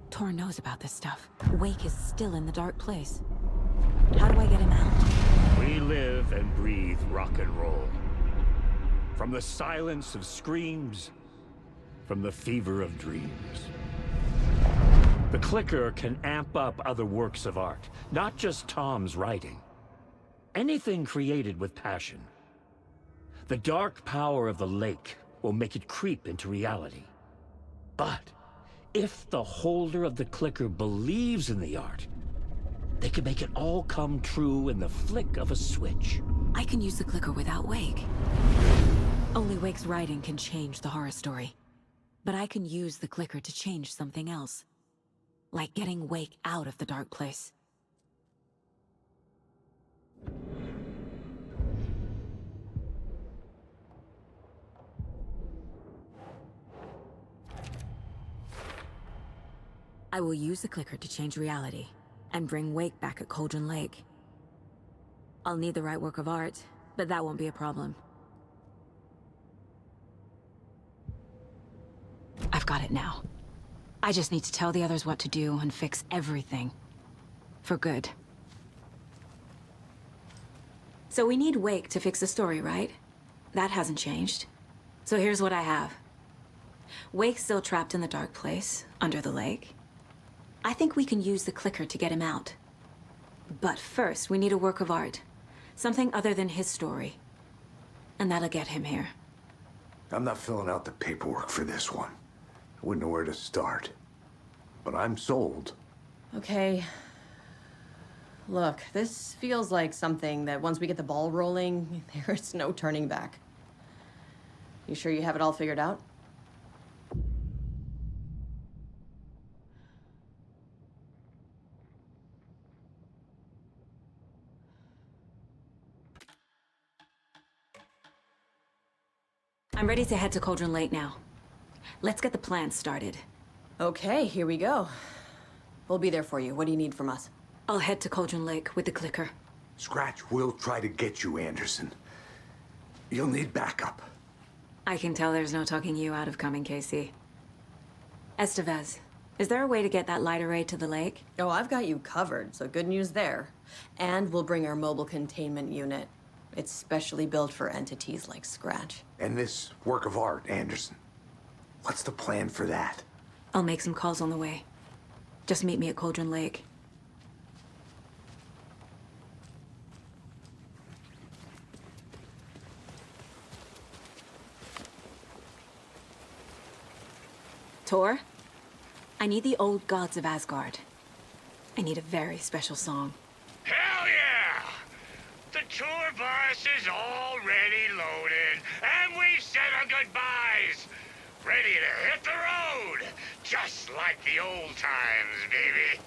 Tor knows about this stuff. Wake is still in the dark place. How do I get him out? We live and breathe rock and roll. From the silence of screams, from the fever of dreams. The clicker can amp up other works of art, not just Tom's writing. Anything created with passion. The dark power of the lake will make it creep into reality. But if the holder of the clicker believes in the art, they can make it all come true in the flick of a switch. I can use the clicker without Wake. Only Wake's writing can change the horror story. But I can use the clicker to change something else. Like getting Wake out of the dark place. I will use the clicker to change reality, and bring Wake back at Cauldron Lake. I'll need the right work of art, but that won't be a problem. I've got it now. I just need to tell the others what to do and fix everything. For good. So we need Wake to fix the story, right? That hasn't changed. So here's what I have. Wake's still trapped in the dark place, under the lake. I think we can use the clicker to get him out. But first, we need a work of art. Something other than his story. And that'll get him here. I'm not filling out the paperwork for this one. I wouldn't know where to start. But I'm sold. Okay. Look, this feels like something that once we get the ball rolling, there's no turning back. You sure you have it all figured out? I'm ready to head to Cauldron Lake now. Let's get the plan started. Okay, here we go. We'll be there for you. What do you need from us? I'll head to Cauldron Lake with the clicker. Scratch will try to get you, Anderson. You'll need backup. I can tell there's no talking you out of coming, Casey. Estevez, is there a way to get that light array to the lake? Oh, I've got you covered, so good news there. And we'll bring our mobile containment unit. It's specially built for entities like Scratch. And this work of art, Anderson. What's the plan for that? I'll make some calls on the way. Just meet me at Cauldron Lake. Tor, I need the old gods of Asgard. I need a very special song. Hell yeah! The tour bus is already loaded, and we've said our goodbyes. Ready to hit the road, just like the old times, baby.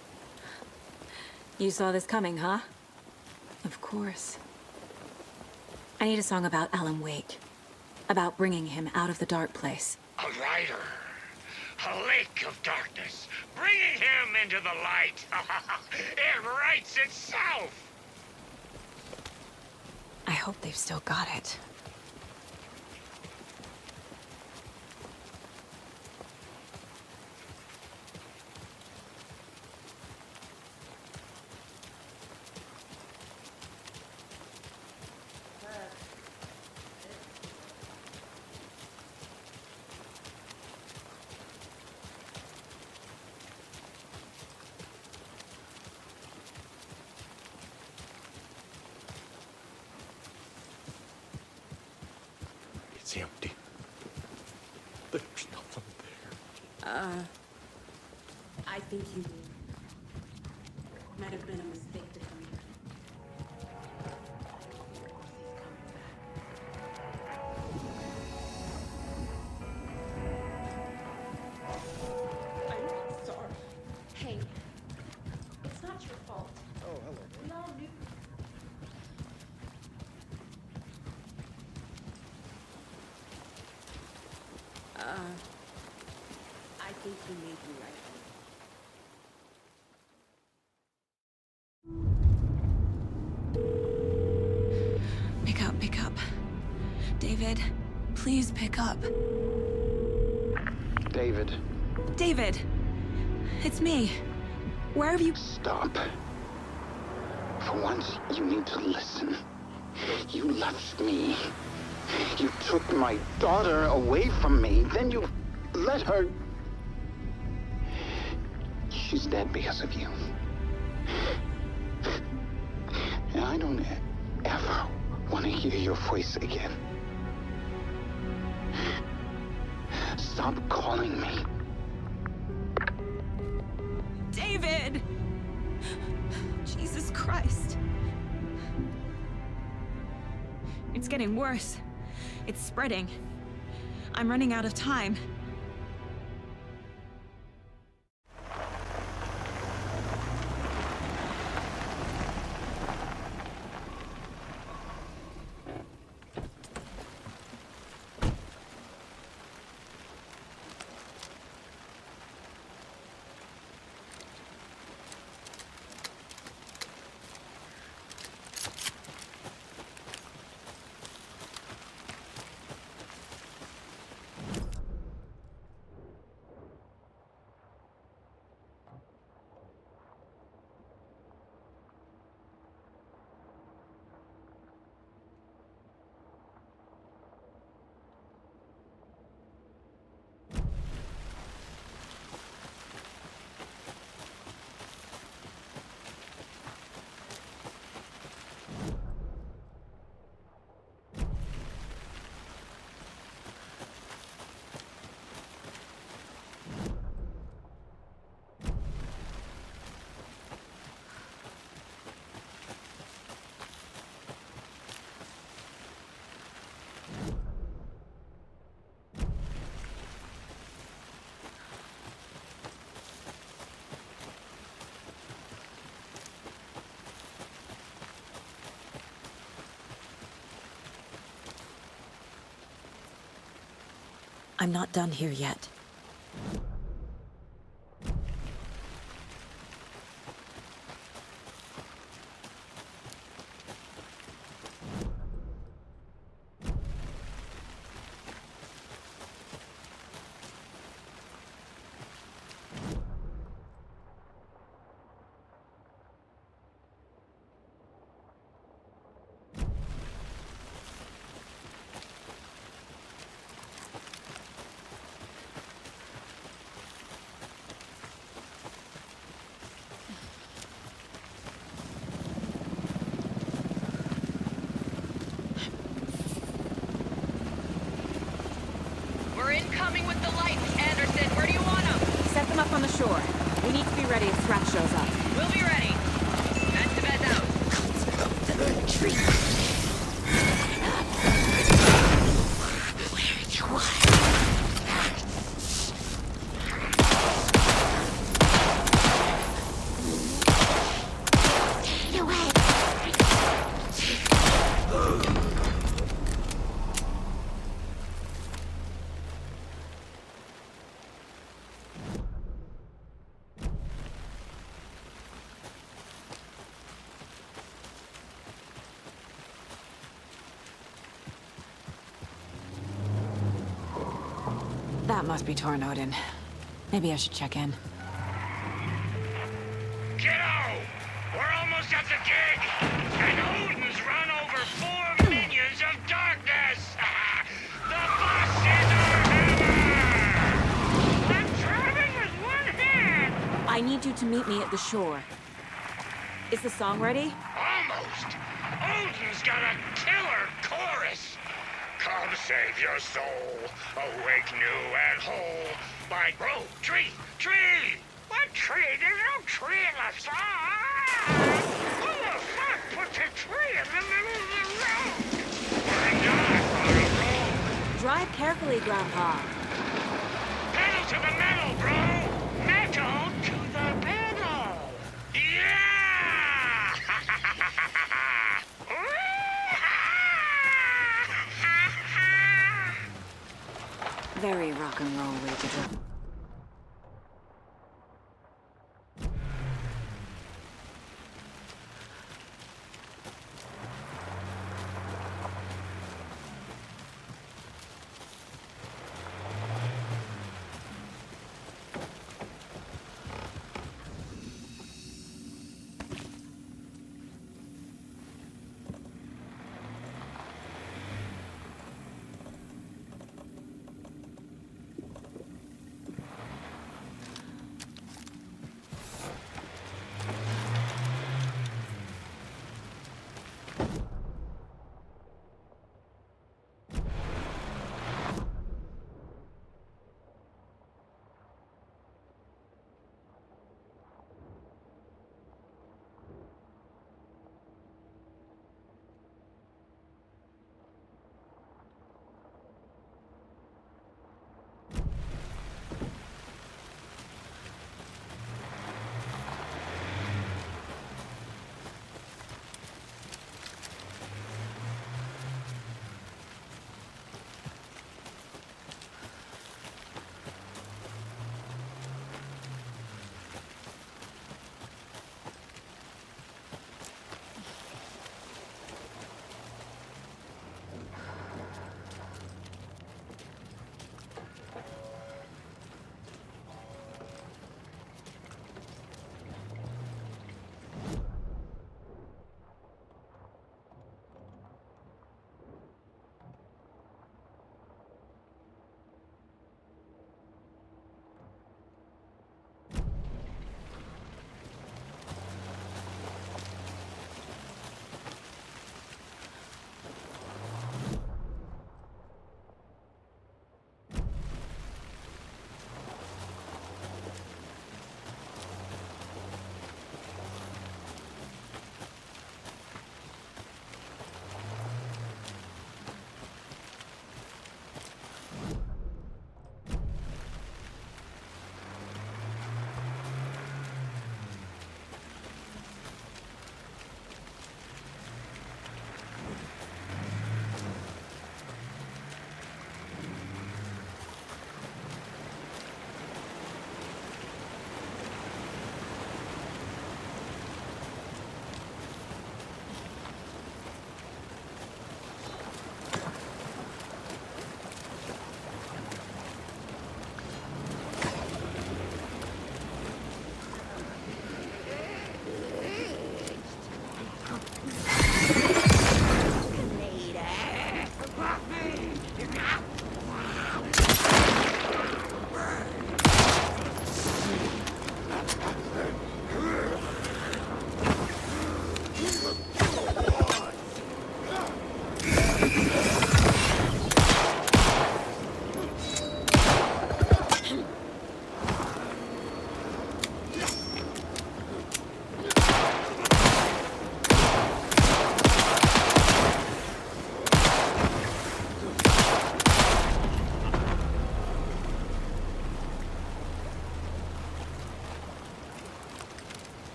You saw this coming, huh? Of course. I need a song about Alan Wake. About bringing him out of the dark place. A rider. A lake of darkness. Bringing him into the light. It writes itself. I hope they've still got it. It's empty. There's nothing there. I think you might have been a mistake to come here. I'm sorry. Hey, it's not your fault. Oh, hello. We all knew. I think you may be right. Pick up, pick up. David, please pick up. David. David! It's me. Where have you... Stop. For once, you need to listen. You left me. You took my daughter away from me. Then you let her... She's dead because of you. And I don't ever want to hear your voice again. Stop calling me. David! Jesus Christ. It's getting worse. It's spreading. I'm running out of time. I'm not done here yet. We're incoming with the lights, Anderson. Where do you want them? Set them up on the shore. We need to be ready if Scratch shows up. We'll be ready. Activate out. That must be Tornodin. Maybe I should check in. Kiddo! We're almost at the gig! And Odin's run over 4 minions of darkness! The boss is our hammer! I'm driving with one hand! I need you to meet me at the shore. Is the song ready? Almost! Odin's got a killer chorus! Come save your soul, awake new and whole. By bro, tree! What tree? There's no tree in the song! Who the fuck put the tree in the middle of the road? We're not on a road! Drive carefully, Grandpa. Pedal to the metal, bro! Metal to the pedal! Yeah! Very rock and roll way to drive.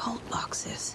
cult boxes.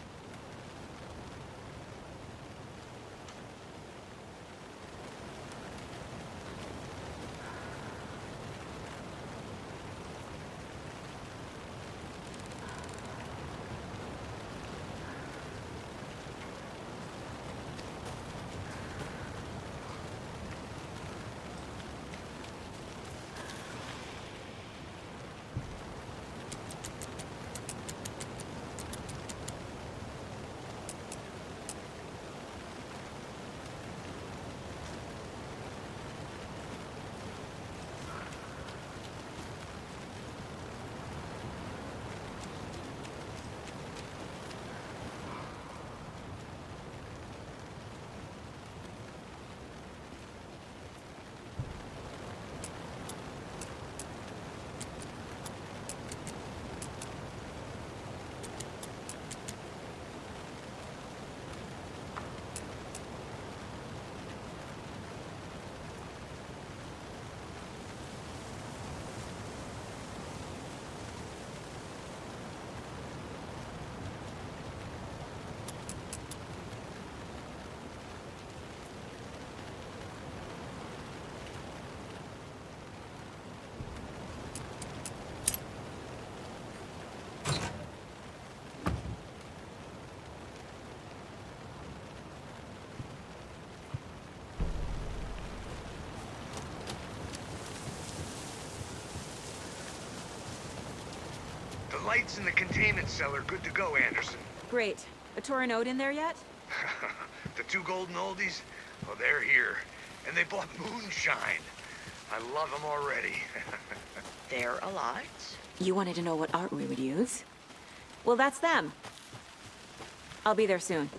The lights in the containment cell are good to go, Anderson. Great. A Torinode in there yet? The two golden oldies? Oh, they're here. And they bought moonshine. I love them already. They're a lot. You wanted to know what art we would use? Well, that's them. I'll be there soon.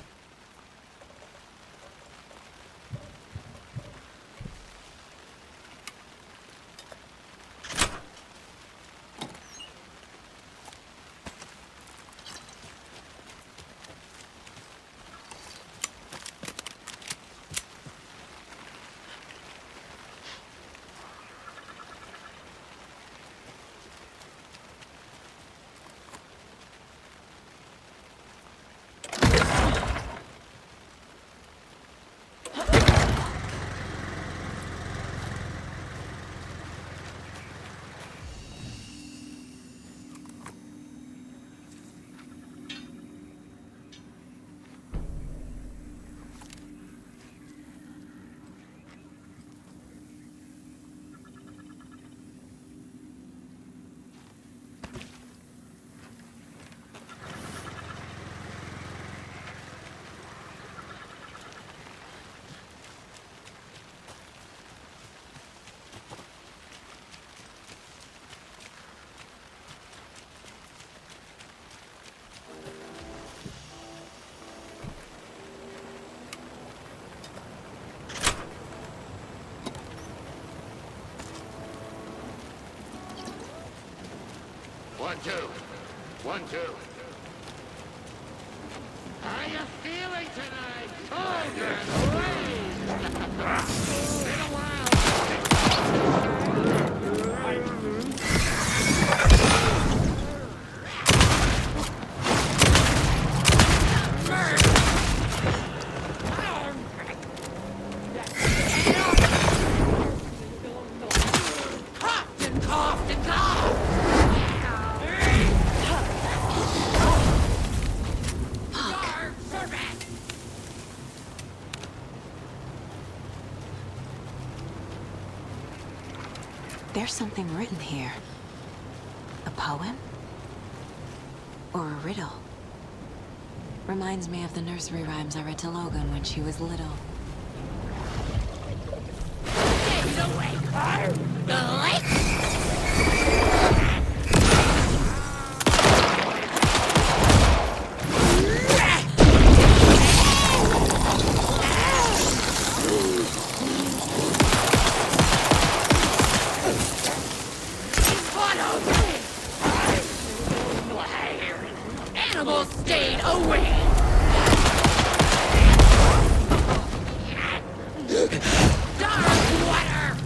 One, two. 1, 2. How you feeling tonight? Been a while. Huffed and coughed and coughed. There's something written here. A poem? Or a riddle? Reminds me of the nursery rhymes I read to Logan when she was little. Get away, car! Animals stayed away! Dark water!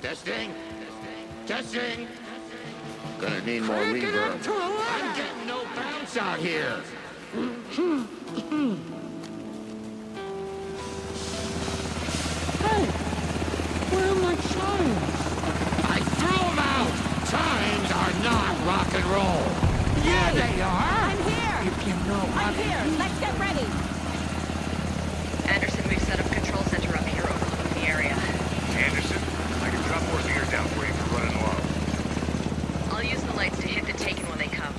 Testing. Testing. Gonna need more reverb. I'm getting no bounce out here. Hey, where are my chimes? I threw them out. Chimes are not rock and roll. Yeah, they are. I'm here. If you know I'm here. Let's get ready. Anderson, we've set up a control center up here overlooking the area. Anderson, I can drop more gear down for you for running low. I'll use the lights to hit the Taken when they come.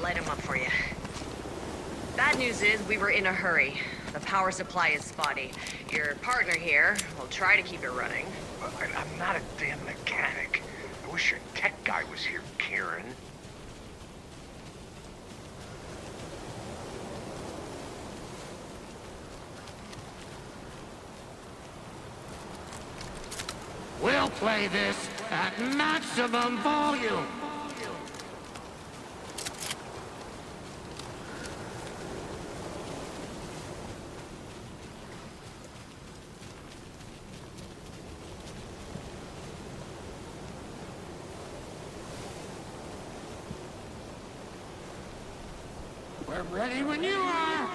Light them up for you. Bad news is we were in a hurry. The power supply is spotty. Your partner here will try to keep it running. I'm not a damn mechanic. I wish your tech guy was here, Karen. We'll play this at maximum volume. We're ready when you are.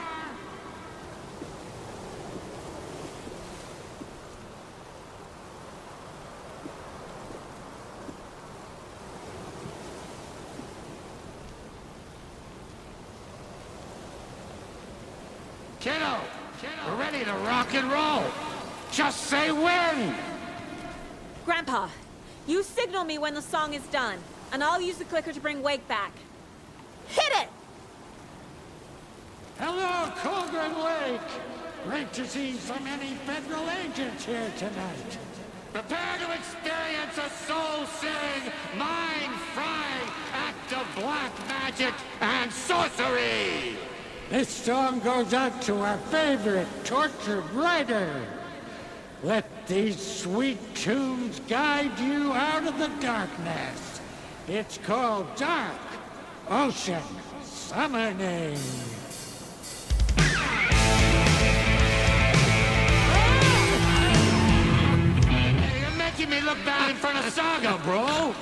Kiddo, we're ready to rock and roll. Just say when. Grandpa, you signal me when the song is done, and I'll use the clicker to bring Wake back. Hit it! Hello, Colgan Lake. Great to see so many federal agents here tonight. Prepare to experience a soul-searing, mind-frying act of black magic and sorcery. This song goes out to our favorite tortured writer. Let these sweet tunes guide you out of the darkness. It's called Dark Ocean Summoning. Hey, you're making me look bad in front of Saga, bro.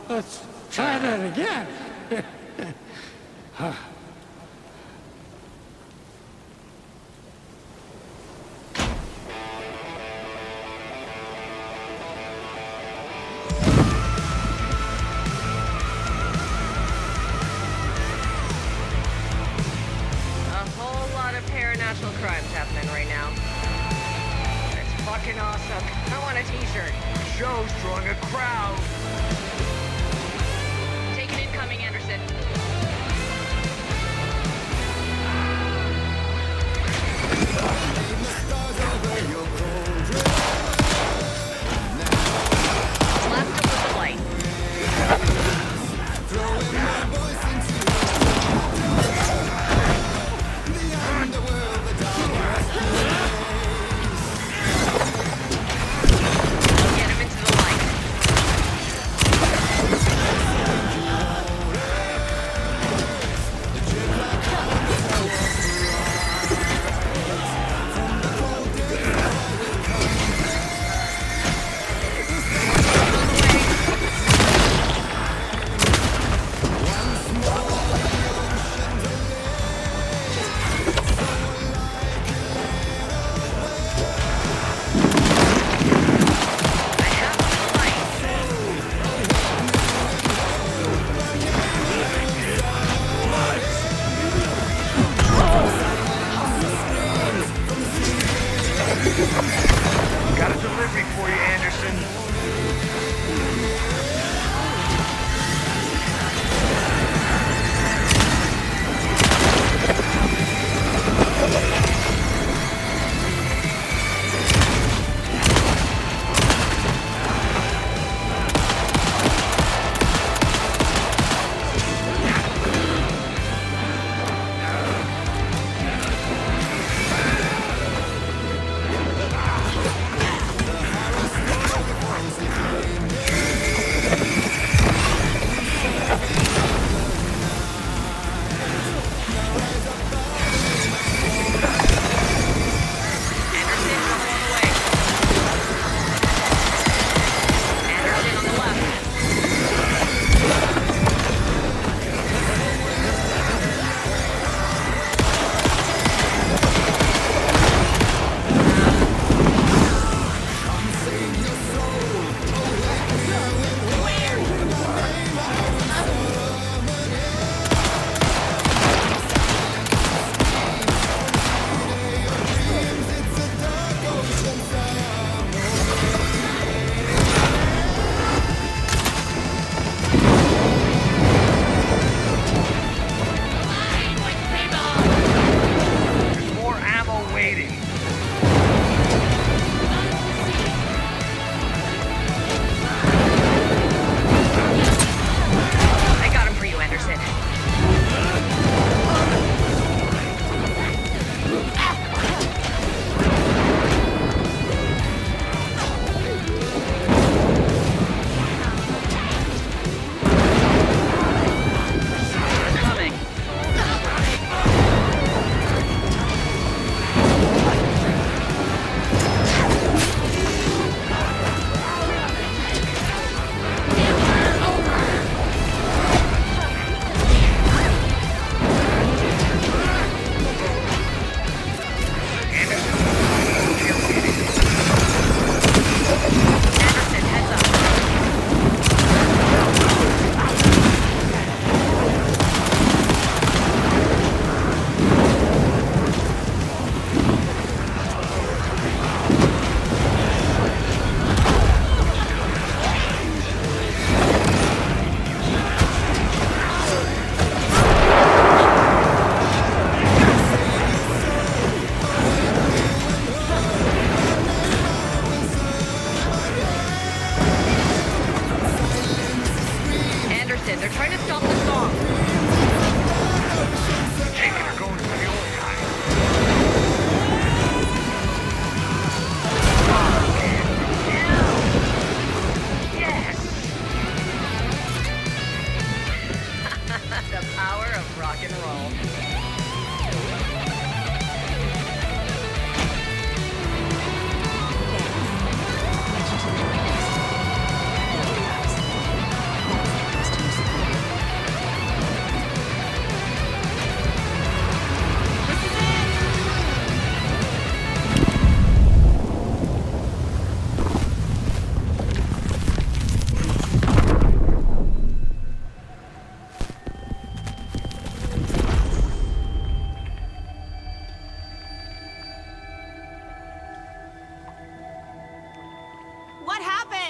Let's try that again. Paranatural crimes happening right now. It's fucking awesome. I want a t-shirt. Show's drawing a crowd. Take it incoming, Anderson. Slapped him with the light. Get him into the light.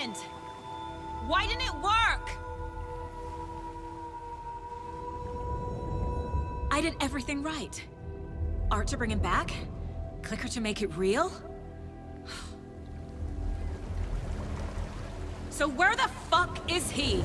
happened? Why didn't it work? I did everything right. Art to bring him back? Clicker to make it real? So where the fuck is he?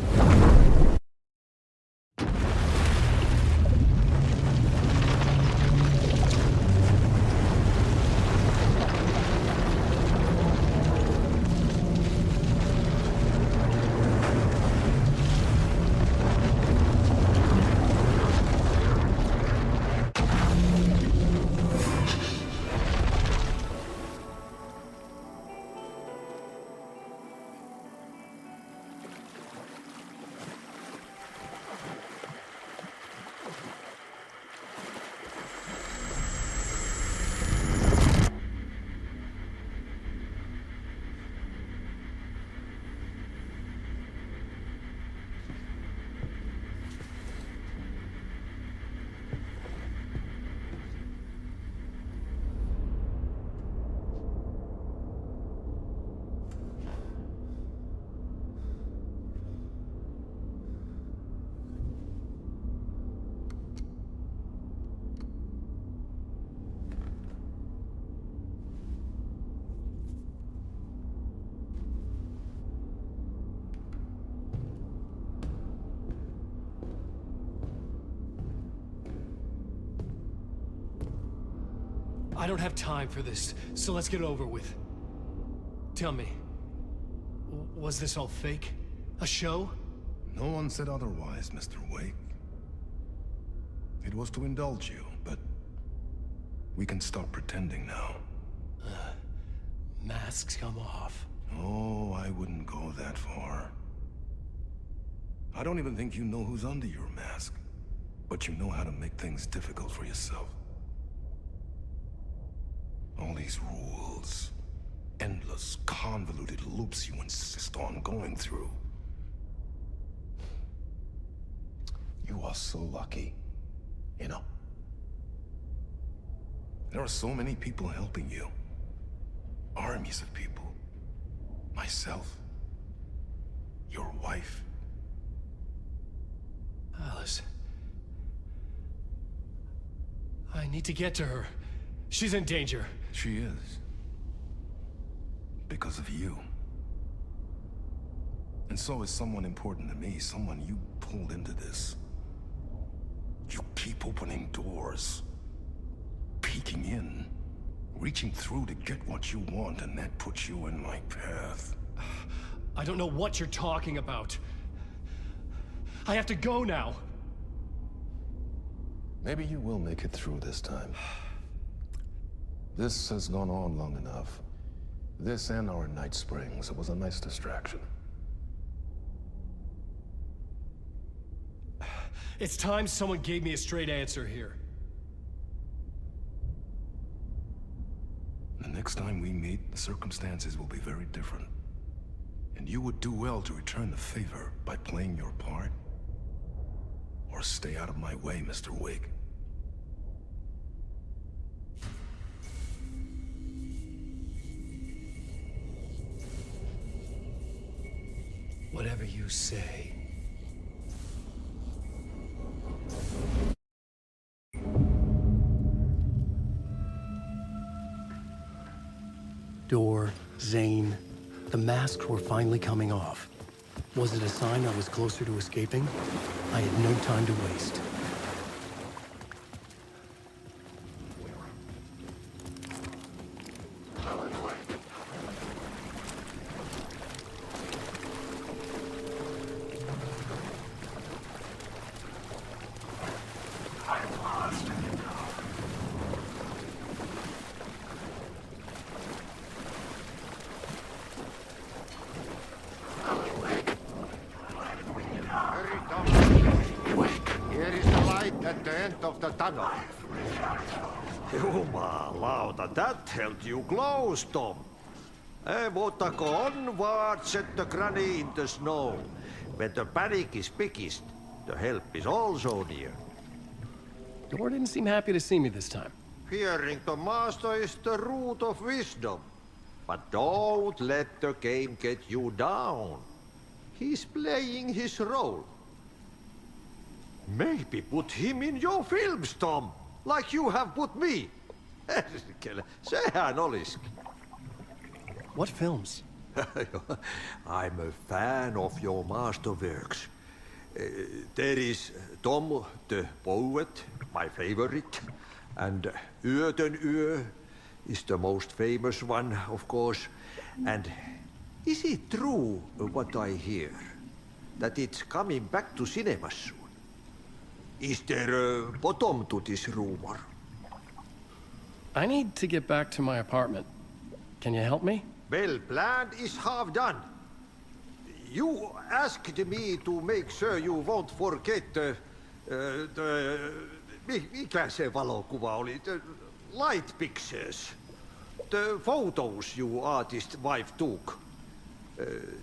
I don't have time for this, so let's get it over with. Tell me, was this all fake? A show? No one said otherwise, Mr. Wake. It was to indulge you, but we can stop pretending now. Masks come off. Oh, I wouldn't go that far. I don't even think you know who's under your mask, but you know how to make things difficult for yourself. All these rules, endless, convoluted loops you insist on going through. You are so lucky, you know. There are so many people helping you. Armies of people. Myself. Your wife. Alice. I need to get to her. She's in danger. She is. Because of you. And so is someone important to me, someone you pulled into this. You keep opening doors. Peeking in. Reaching through to get what you want, and that puts you in my path. I don't know what you're talking about. I have to go now. Maybe you will make it through this time. This has gone on long enough. This and our Night Springs. It was a nice distraction. It's time someone gave me a straight answer here. The next time we meet, the circumstances will be very different. And you would do well to return the favor by playing your part. Or stay out of my way, Mr. Wake. Whatever you say. Door, Zane, the masks were finally coming off. Was it a sign I was closer to escaping? I had no time to waste. Jumalauta, that held you close, Tom. Mutta go onward, set the granny in the snow. When the panic is biggest, the help is also near. Door didn't seem happy to see me this time. Fearing the master is the root of wisdom. But don't let the game get you down. He's playing his role. Maybe put him in your films, Tom, like you have put me. Sehän olisi. What films? I'm a fan of your masterworks. There is Tom the Poet, my favorite, and Yöten Yö is the most famous one, of course. And is it true what I hear, that it's coming back to cinemas soon? Is there a bottom to this rumor? I need to get back to my apartment. Can you help me? Well, plan is half done. You asked me to make sure you won't forget mikä se valokuva oli? The light pictures. The photos your artist wife took.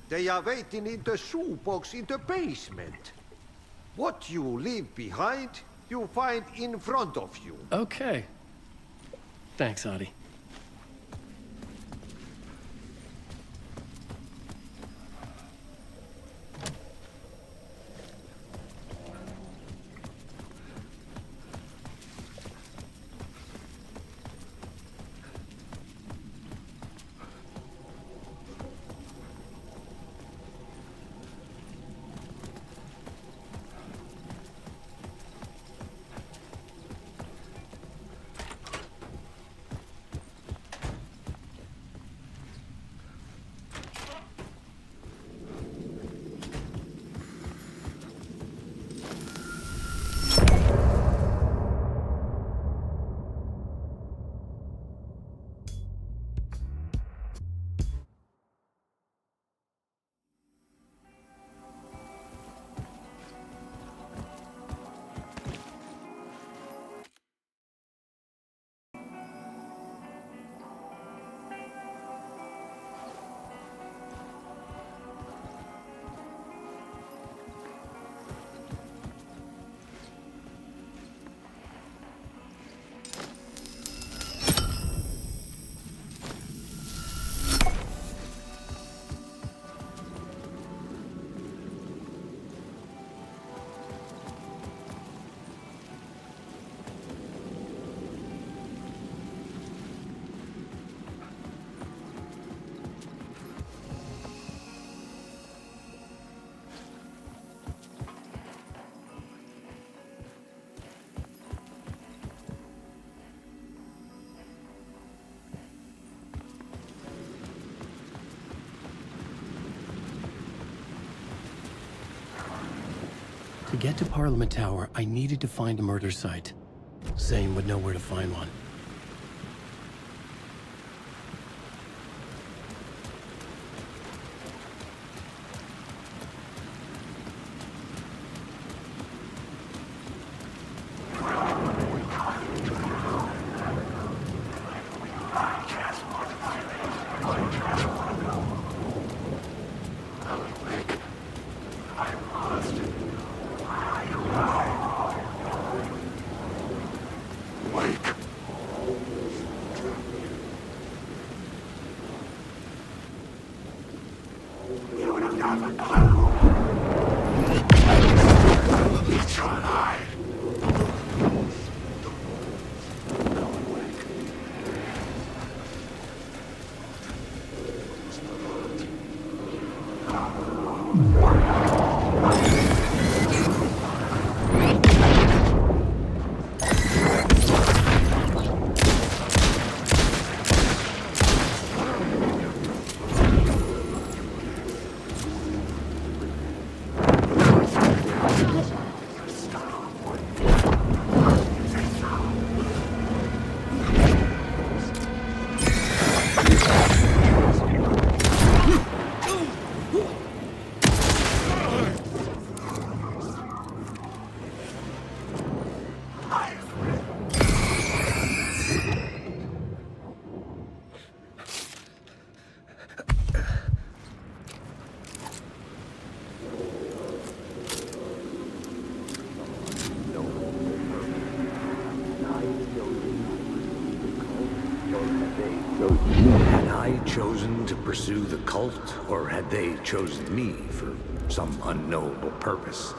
They are waiting in the shoebox in the basement. What you leave behind, you find in front of you. Okay. Thanks, Adi. To get to Parliament Tower, I needed to find a murder site. Zane would know where to find one. I chosen to pursue the cult, or had they chosen me for some unknowable purpose?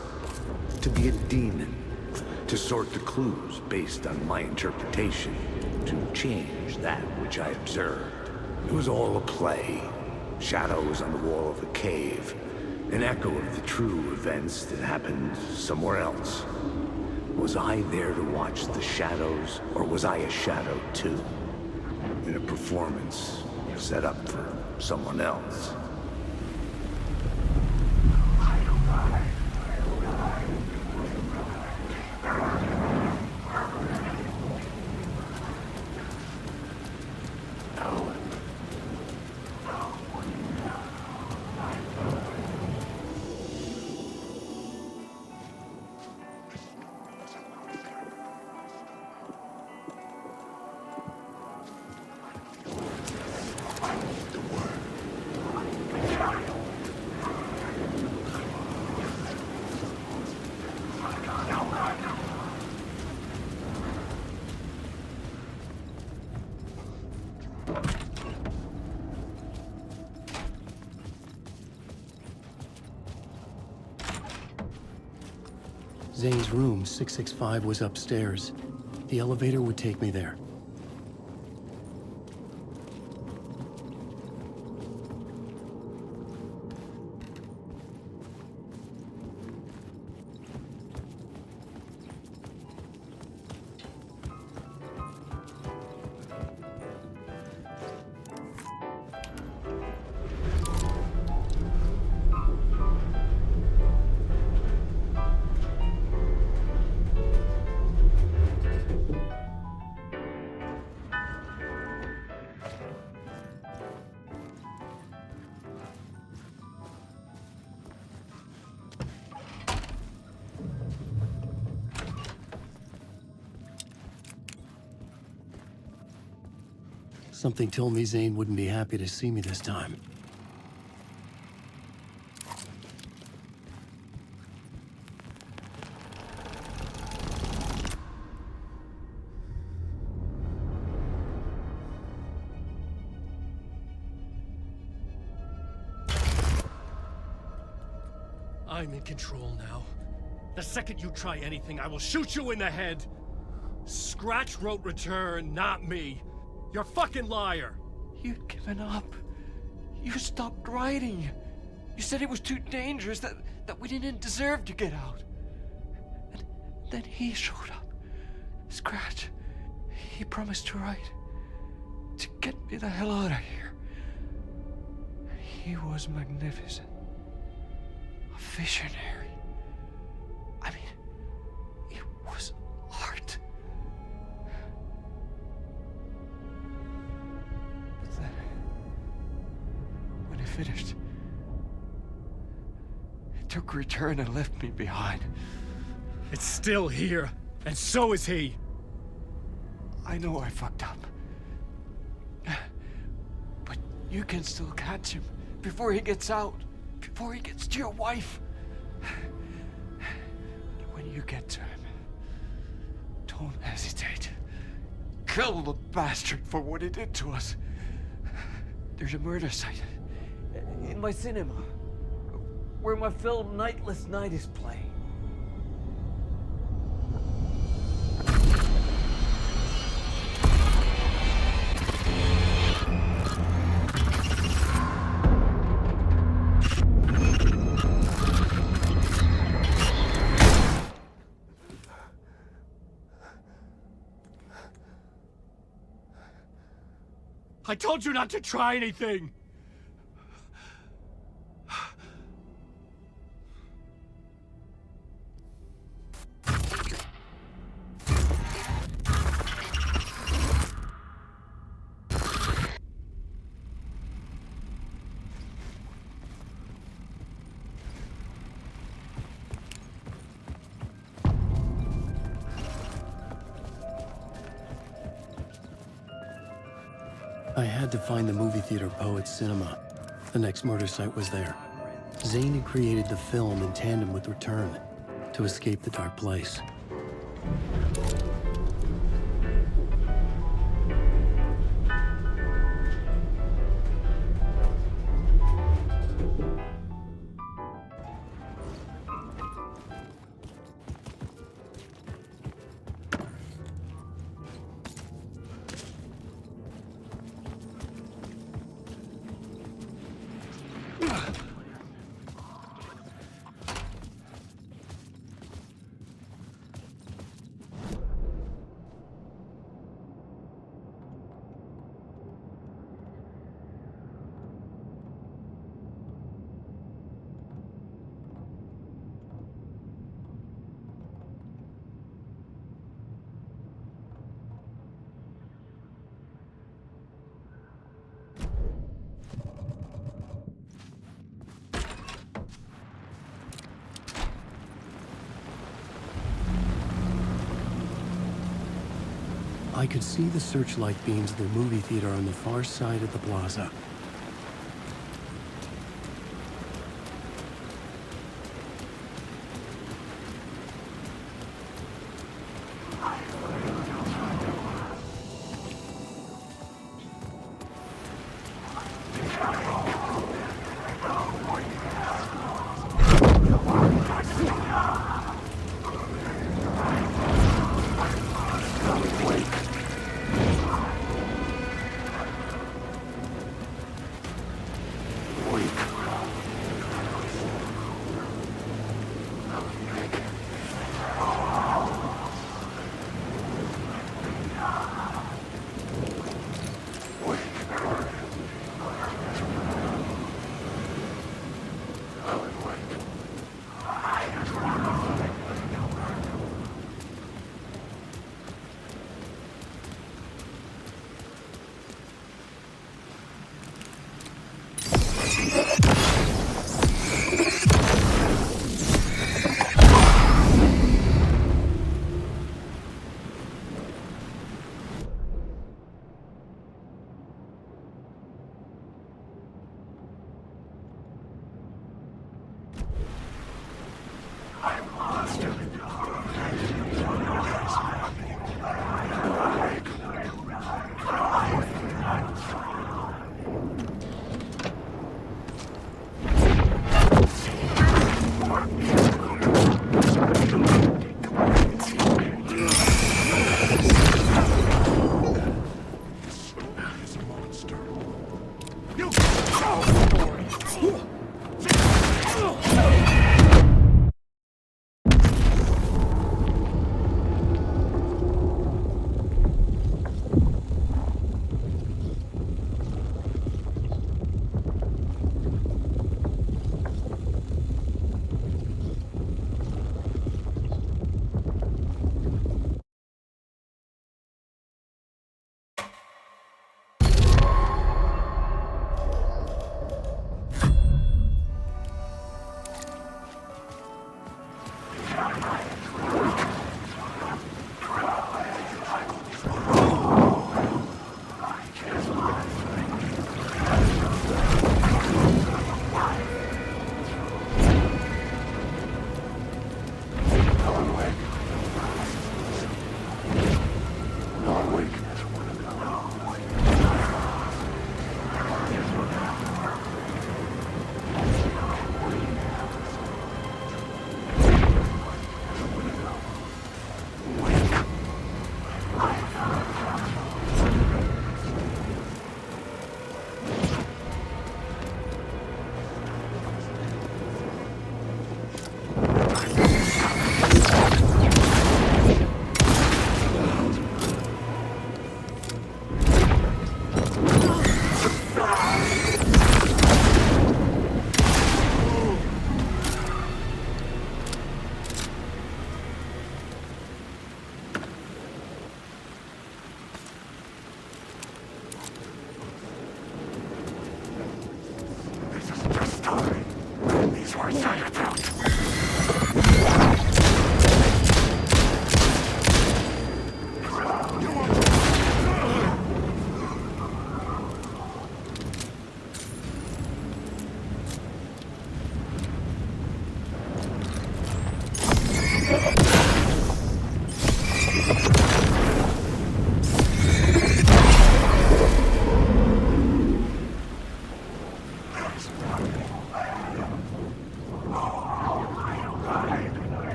To be a demon, to sort the clues based on my interpretation, to change that which I observed. It was all a play. Shadows on the wall of a cave, an echo of the true events that happened somewhere else. Was I there to watch the shadows, or was I a shadow too? In a performance set up for someone else. Zane's room, 665, was upstairs. The elevator would take me there. Something told me Zane wouldn't be happy to see me this time. I'm in control now. The second you try anything, I will shoot you in the head. Scratch wrote return, not me. You're a fucking liar! You'd given up. You stopped writing. You said it was too dangerous, that we didn't deserve to get out. And then he showed up. Scratch. He promised to write. To get me the hell out of here. He was magnificent. A visionary. I mean, it was art. When it finished, it took a return and left me behind. It's still here, and so is he. I know I fucked up. But you can still catch him before he gets out, before he gets to your wife. When you get to him, don't hesitate. Kill the bastard for what he did to us. There's a murder site in my cinema where my film Nightless Night is playing. I told you not to try anything! I had to find the movie theater Poet's Cinema. The next murder site was there. Zane had created the film in tandem with Return to escape the dark place. I could see the searchlight beams of the movie theater on the far side of the plaza.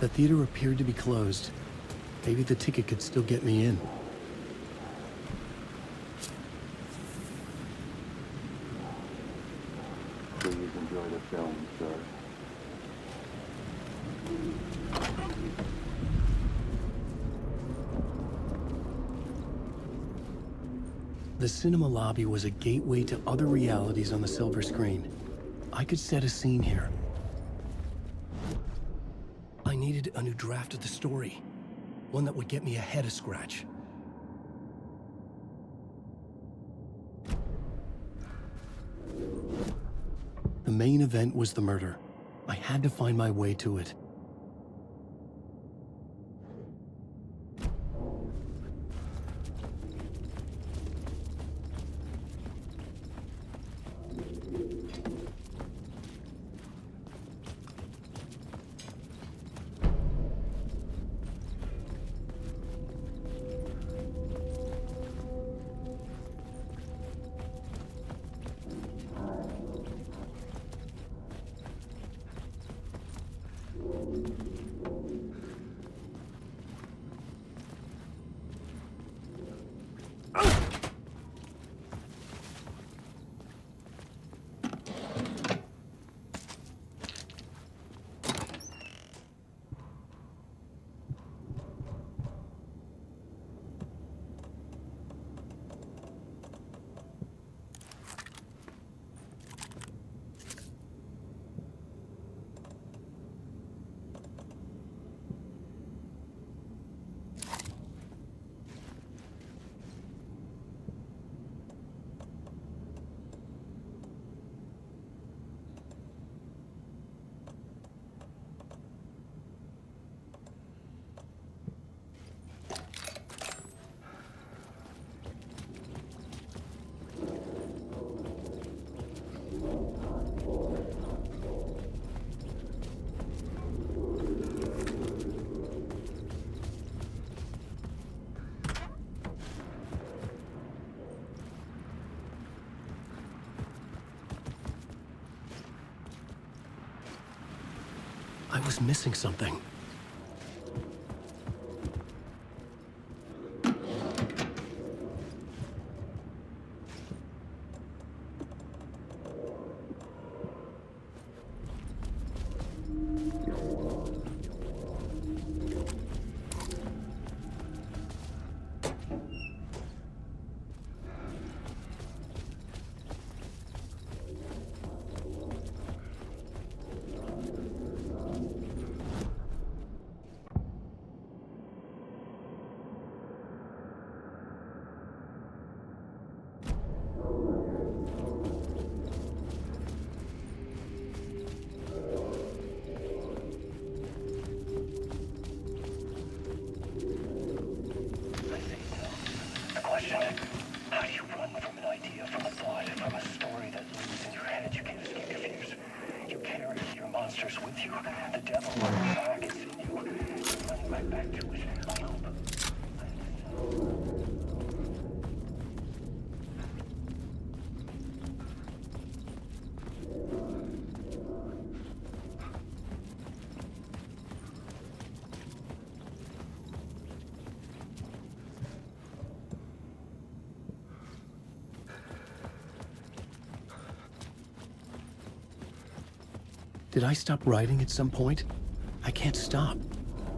The theater appeared to be closed. Maybe the ticket could still get me in. Please enjoy the film, sir. The cinema lobby was a gateway to other realities on the silver screen. I could set a scene here. I needed a new draft of the story. One that would get me ahead of scratch. The main event was the murder. I had to find my way to it. I was missing something. Did I stop writing at some point? I can't stop.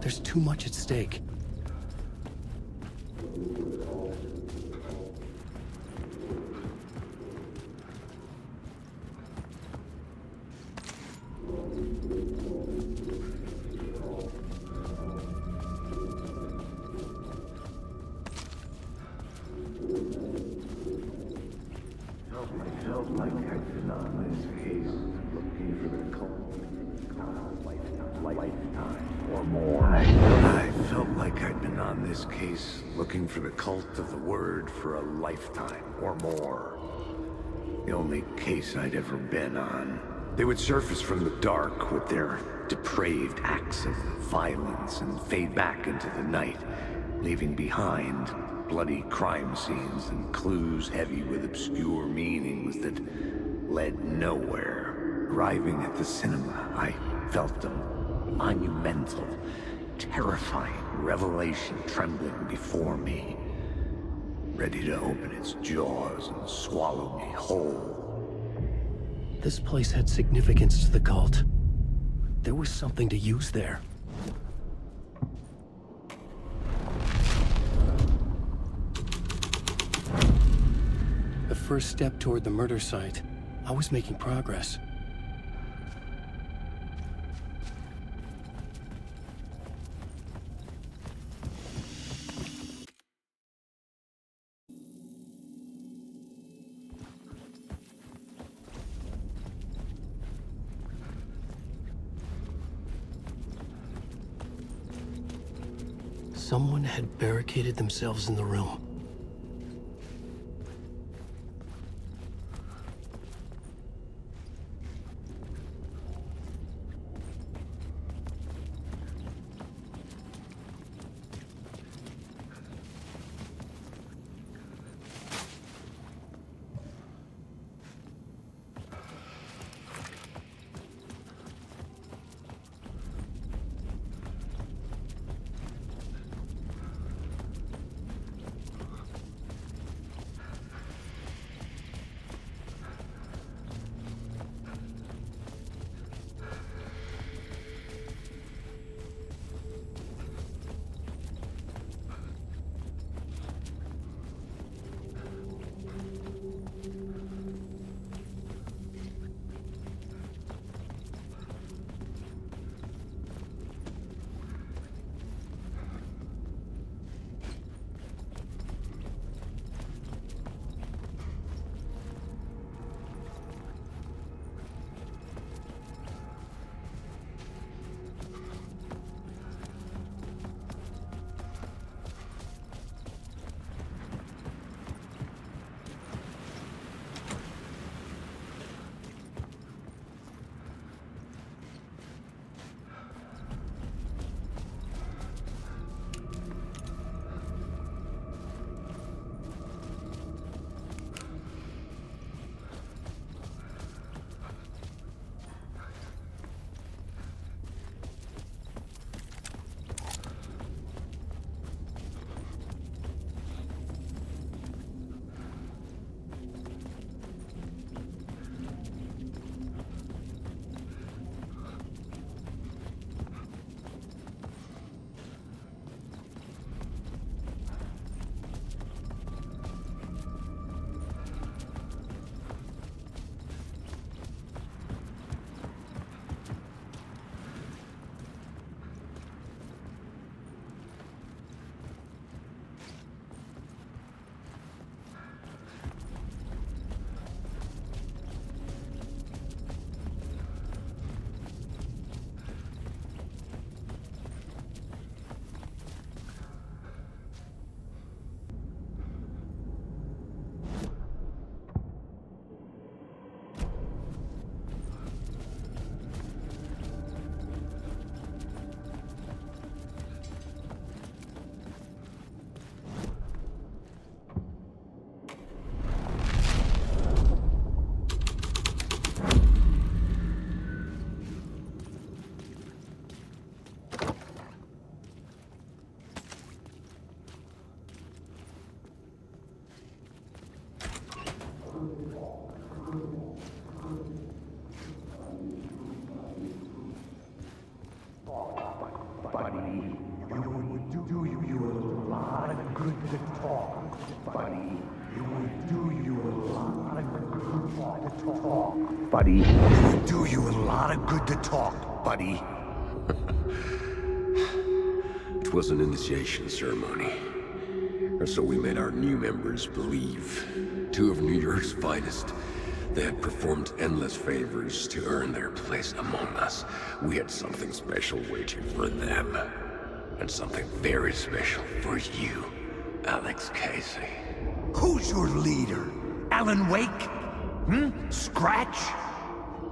There's too much at stake. Looking for the cult of the word for a lifetime or more. The only case I'd ever been on. They would surface from the dark with their depraved acts of violence and fade back into the night, leaving behind bloody crime scenes and clues heavy with obscure meanings that led nowhere. Arriving at the cinema, I felt a monumental, terrifying revelation trembling before me, ready to open its jaws and swallow me whole. This place had significance to the cult. There was something to use there. The first step toward the murder site. I was making progress. Someone had barricaded themselves in the room. Buddy, you would do you a lot of good to talk. Buddy, you would do you a lot of good to talk. Buddy, it would do you a lot of good to talk, buddy. It was an initiation ceremony. Or so we made our new members believe. Two of New York's finest. They had performed endless favors to earn their place among us. We had something special waiting for them. And something very special for you, Alex Casey. Who's your leader? Alan Wake? Scratch?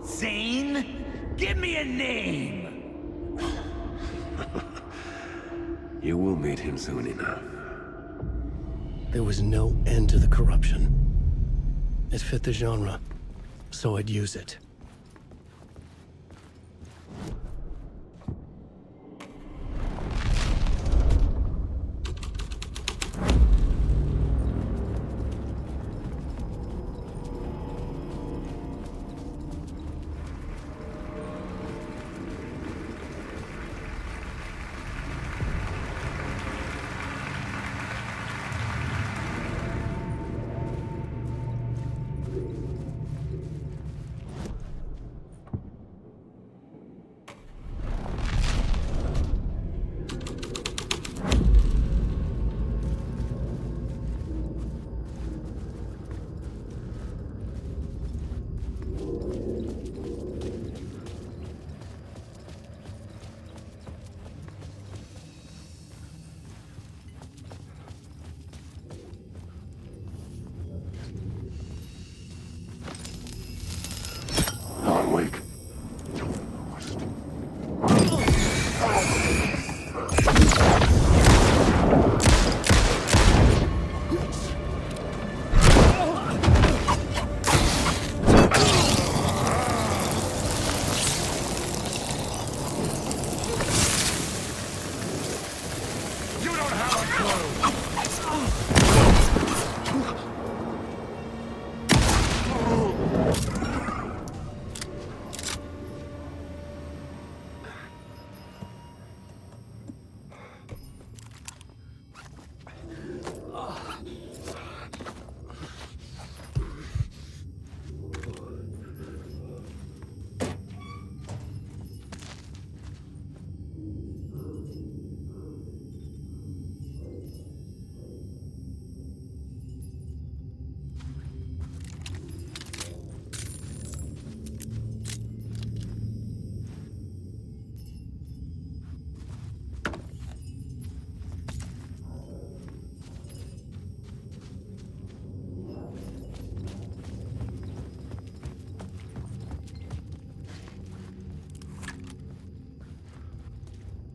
Zane? Give me a name! You will meet him soon enough. There was no end to the corruption. It fit the genre, so I'd use it.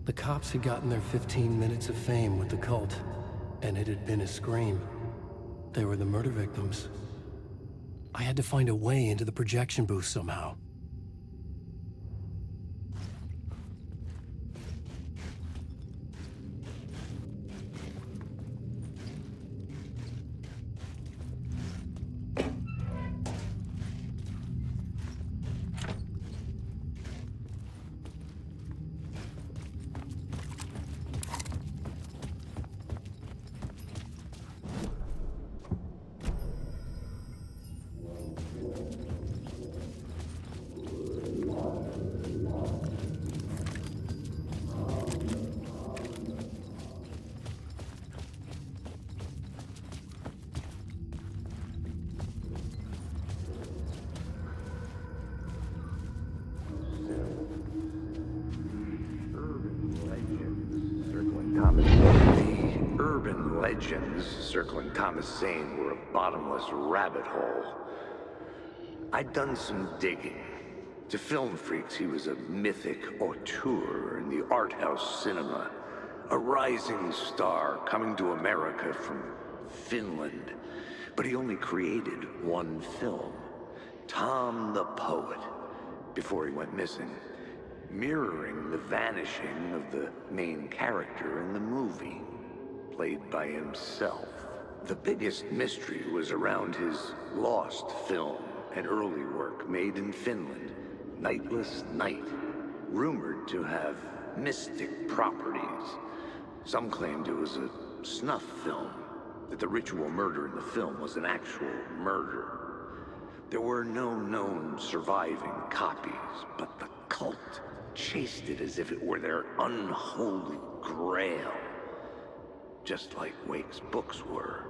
The cops had gotten their 15 minutes of fame with the cult, and it had been a scream. They were the murder victims. I had to find a way into the projection booth somehow. Legends circling Thomas Zane were a bottomless rabbit hole. I'd done some digging. To film freaks, he was a mythic auteur in the art house cinema. A rising star coming to America from Finland. But he only created one film, Tom the Poet, before he went missing, mirroring the vanishing of the main character in the movie. Played by himself. The biggest mystery was around his lost film and early work made in Finland, Nightless Night, rumored to have mystic properties. Some claimed it was a snuff film, that the ritual murder in the film was an actual murder. There were no known surviving copies, but the cult chased it as if it were their unholy grail, just like Wake's books were.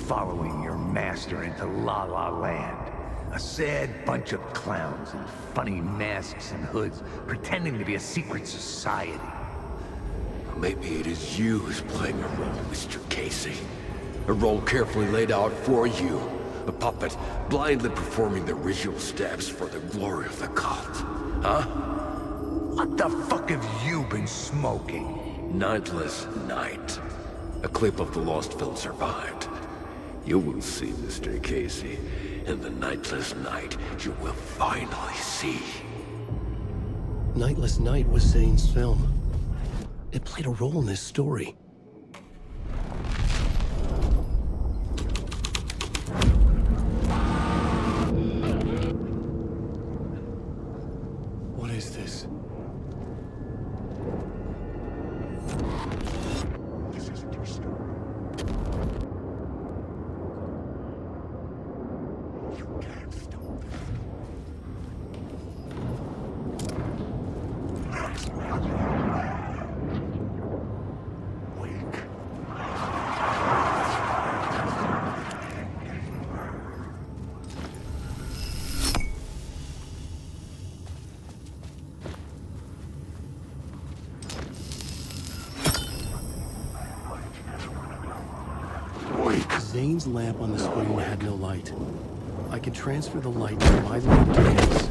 Following your master into La La Land. A sad bunch of clowns in funny masks and hoods, pretending to be a secret society. Maybe it is you who's playing a role, Mr. Casey. A role carefully laid out for you. A puppet blindly performing the ritual steps for the glory of the cult. Huh? What the fuck have you been smoking? Nightless Night. A clip of the lost film survived. You will see, Mr. Casey. In the Nightless Night, you will finally see. Nightless Night was Zane's film. It played a role in this story. What is this? This isn't your story. You can't stop this. Zane's lamp on the screen had no light. I could transfer the light from my lamp to his.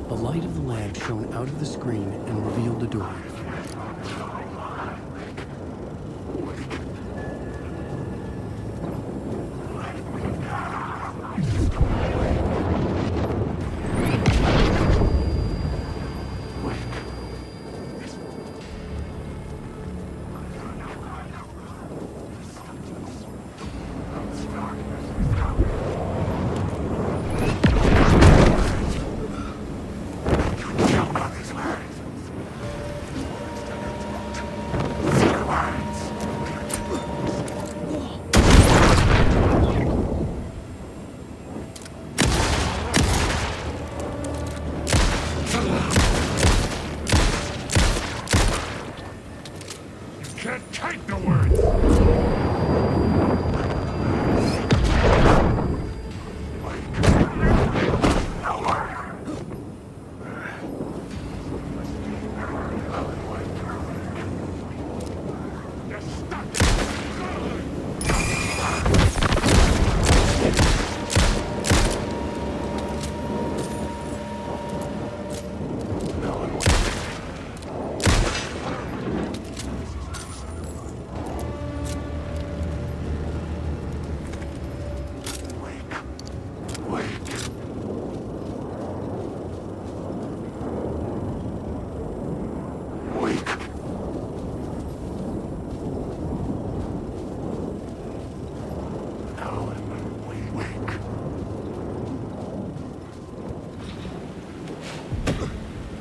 The light of the lamp shone out of the screen and revealed the door.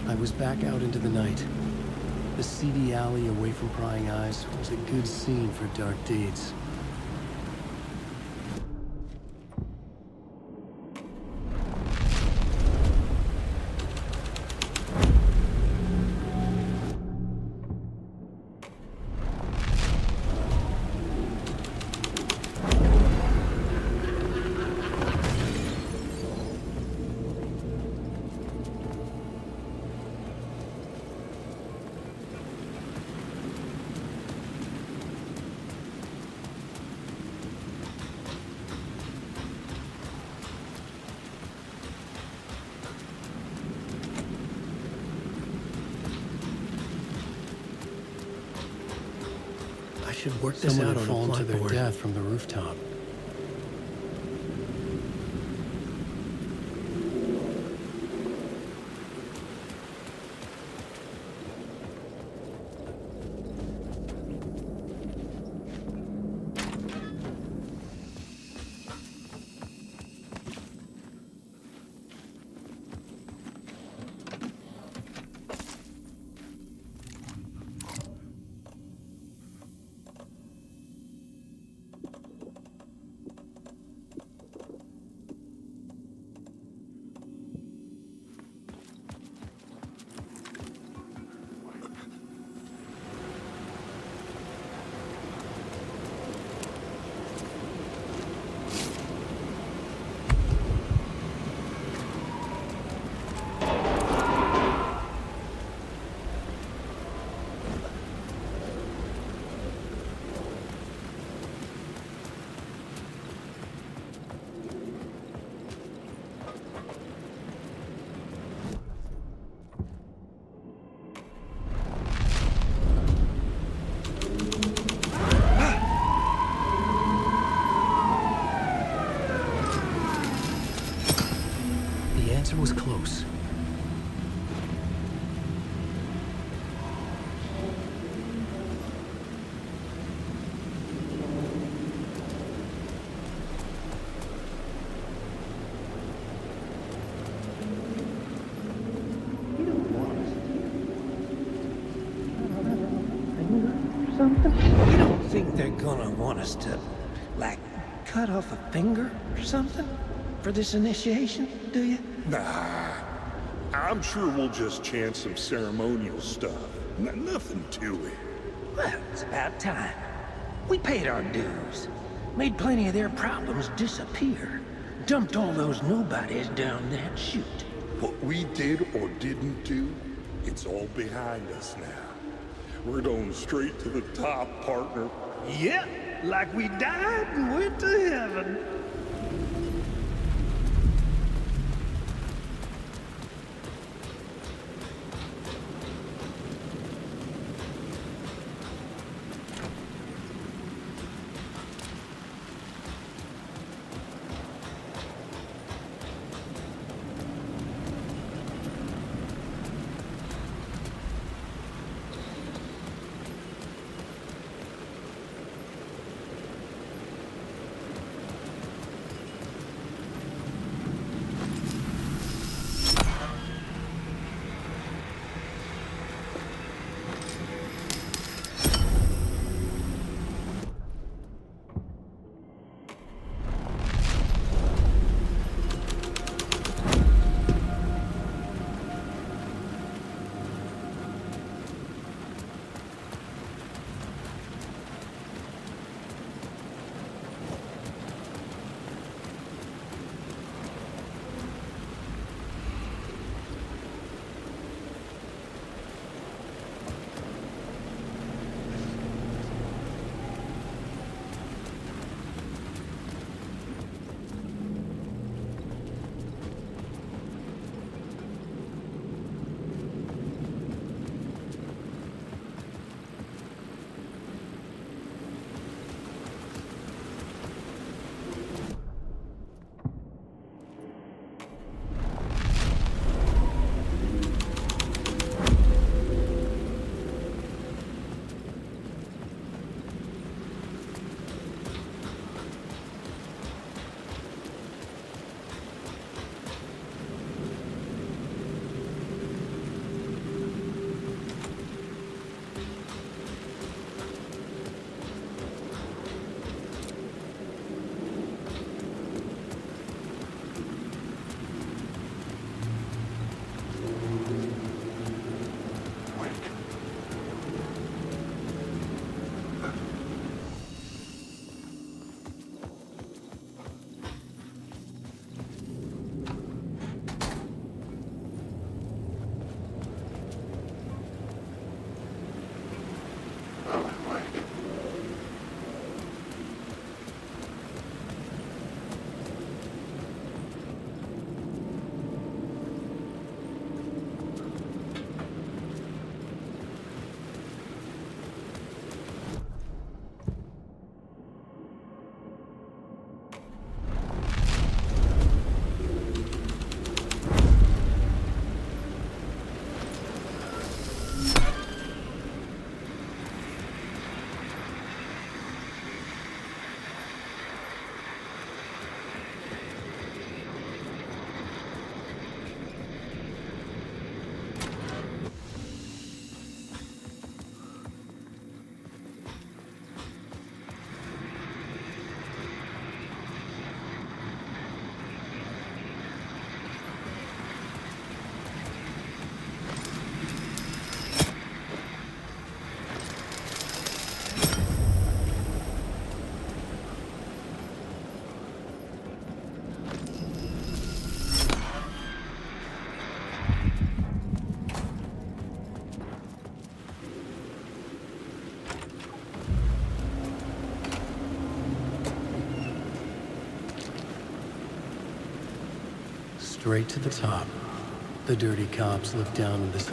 I was back out into the night. The seedy alley away from prying eyes was a good scene for dark deeds. should work this out on a fallen to their blackboard. death from the rooftop. Was close. You don't think they're gonna want us to, like, cut off a finger or something for this initiation, do you? Nah, I'm sure we'll just chant some ceremonial stuff. Nothing to it. Well, it's about time. We paid our dues. Made plenty of their problems disappear. Dumped all those nobodies down that chute. What we did or didn't do, it's all behind us now. We're going straight to the top, partner. Yep, like we died and went to heaven. straight to the top. The dirty cops look down on this.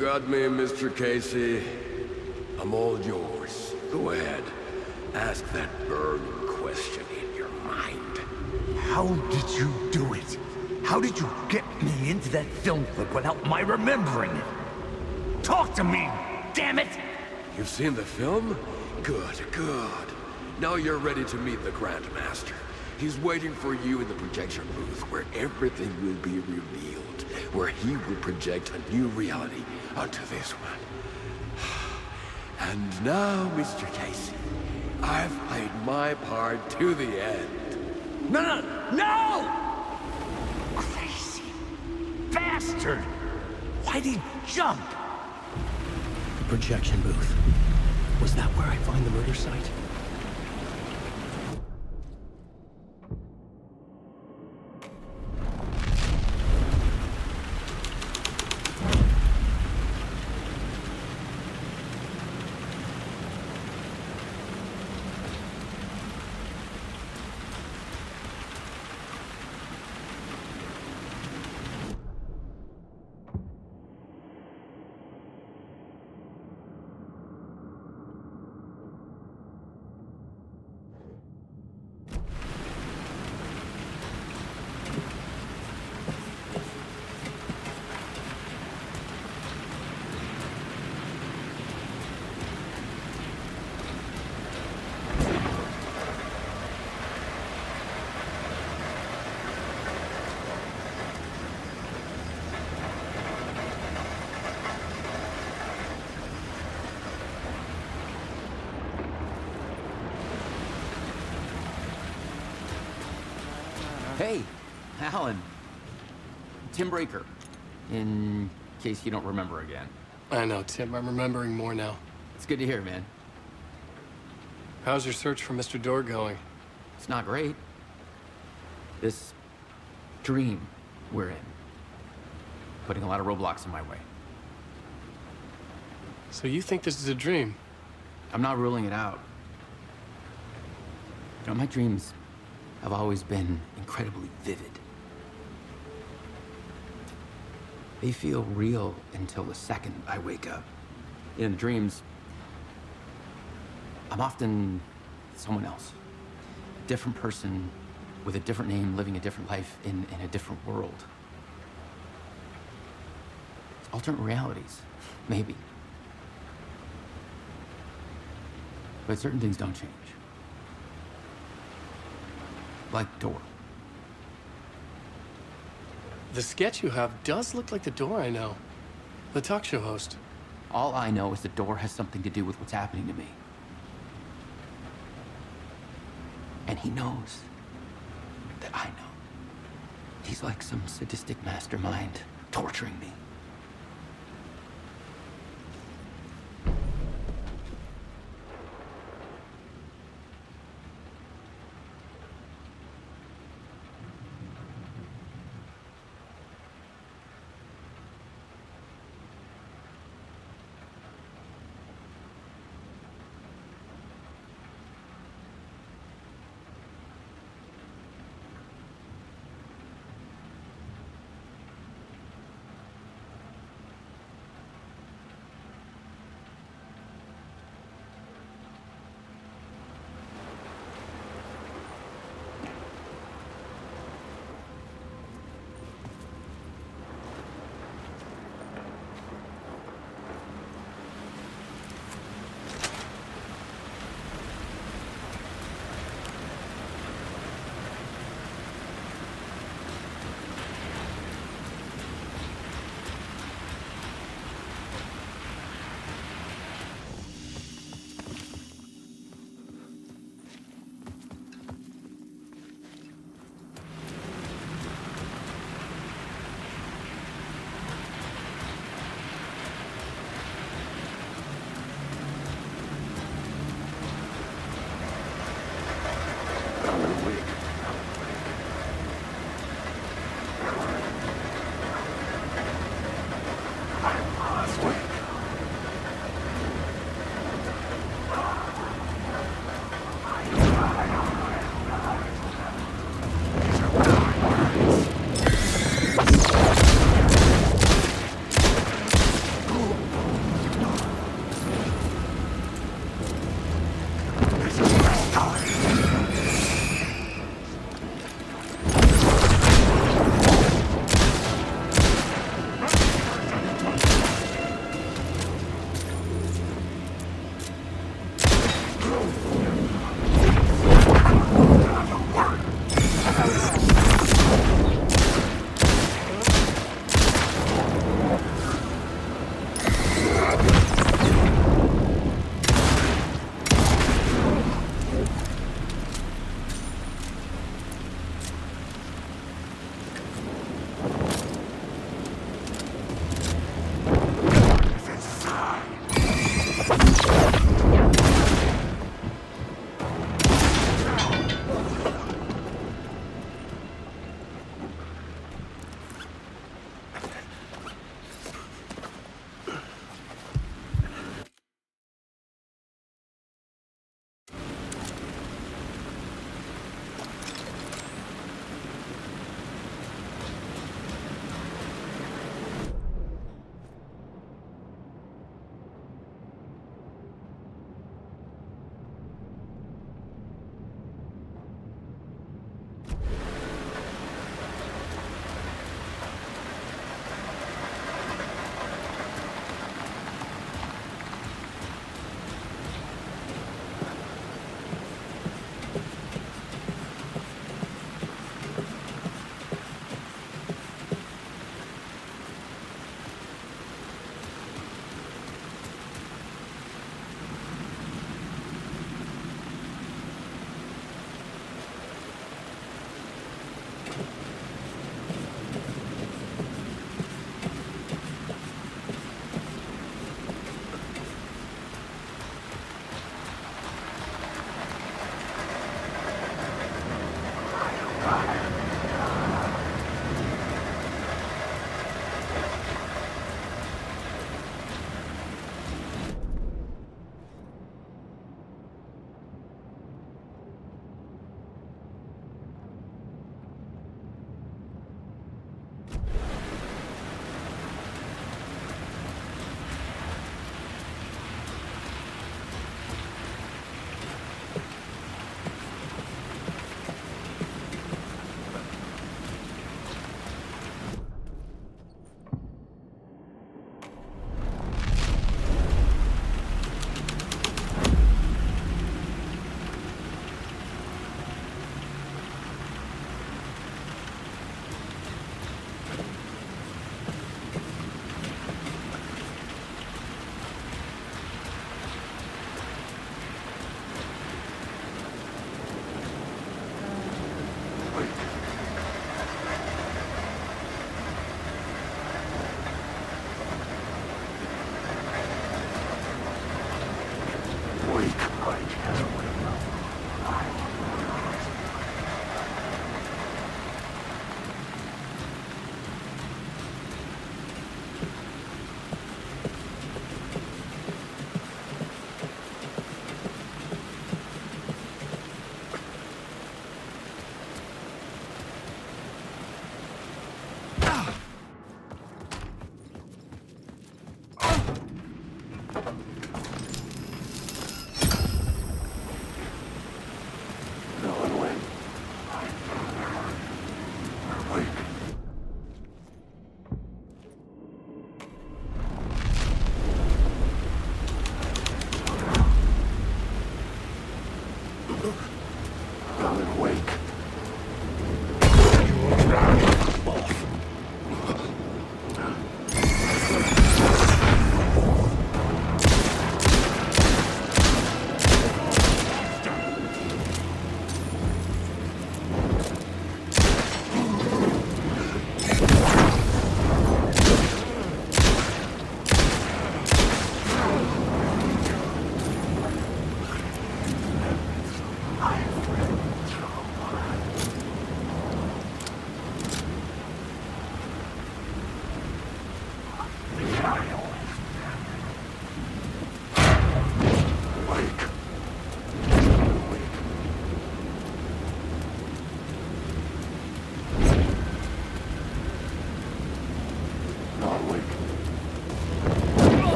Got me, Mr. Casey. I'm all yours. Go ahead. Ask that burning question in your mind. How did you do it? How did you get me into that film clip without my remembering it? Talk to me, damn it! You've seen the film? Good, good. Now you're ready to meet the Grandmaster. He's waiting for you in the projection booth where everything will be revealed, where he will project a new reality onto this one. And now, Mr. Casey, I've played my part to the end. No! Crazy bastard! Why'd he jump? Projection booth. Was that where I find the murder site? Hey, Alan. Tim Breaker, in case you don't remember again. I know, Tim. I'm remembering more now. It's good to hear, man. How's your search for Mr. Door going? It's not great. This dream we're in, putting a lot of roadblocks in my way. So you think this is a dream? I'm not ruling it out. You know, my dreams have always been incredibly vivid. They feel real until the second I wake up. In dreams, I'm often someone else. A different person with a different name, living a different life in a different world. Alternate realities, maybe. But certain things don't change. Like Door. The sketch you have does look like the Door I know. The talk show host. All I know is the Door has something to do with what's happening to me. And he knows. that I know. He's like some sadistic mastermind, torturing me.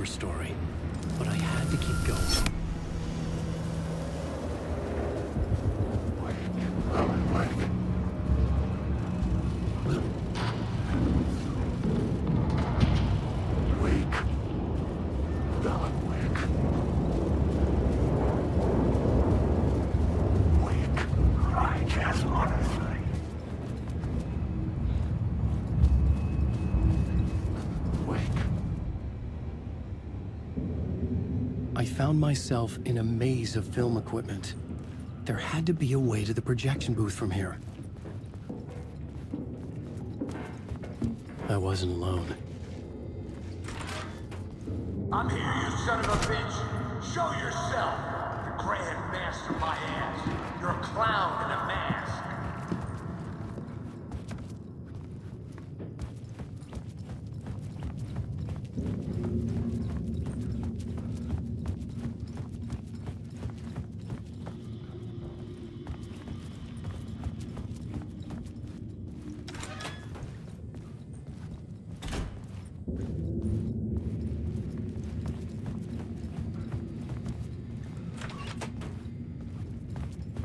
Story, but I had to keep going. I found myself in a maze of film equipment. There had to be a way to the projection booth from here. I wasn't alone. I'm here, you son of a bitch. Show yourself. The Grand Master, my ass. You're a clown in a mask.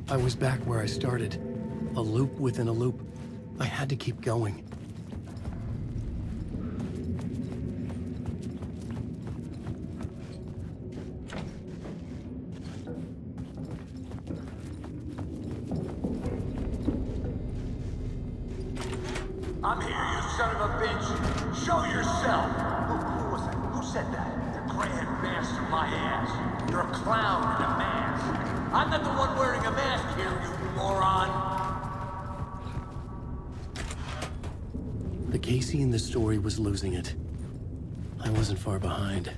I was back where I started. A loop within a loop. I had to keep going. I'm here, you son of a bitch. Show yourself. Who was that? Who said that? The Grand Master, my ass. You're a clown in a mask. I'm not the one wearing a mask here, you moron. The Casey in the story was losing it. I wasn't far behind.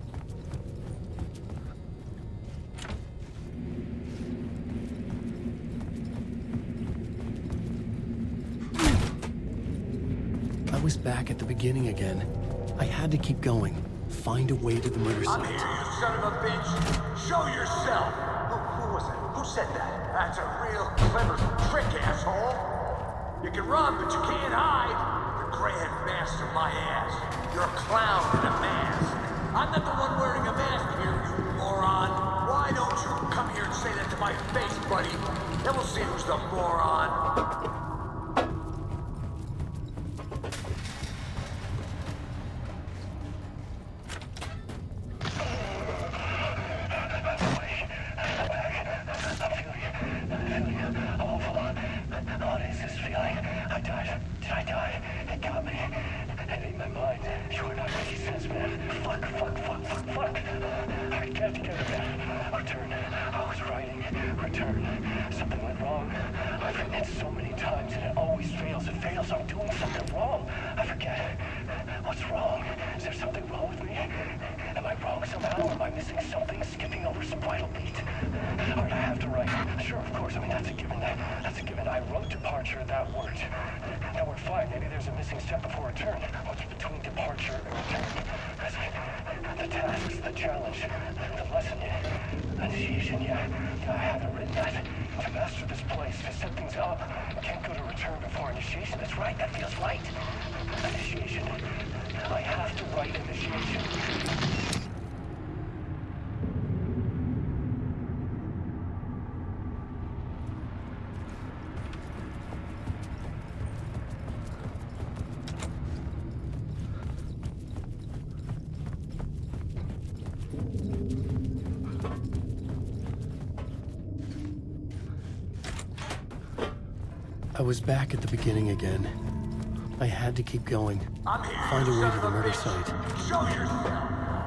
I was back at the beginning again. I had to keep going. Find a way to the murder site. I'm here, you son of a bitch. Show yourself. Who was that? Who said that? That's a real clever trick, asshole. You can run, but you can't hide. The Grand Master, my ass. You're a clown in a mask. I'm not the one wearing a mask here, you moron. Why don't you come here and say that to my face, buddy? Then we'll see who's the moron. I was back at the beginning again. I had to keep going. I'm here, Find a way to the son of a murder bitch. site. Show yourself.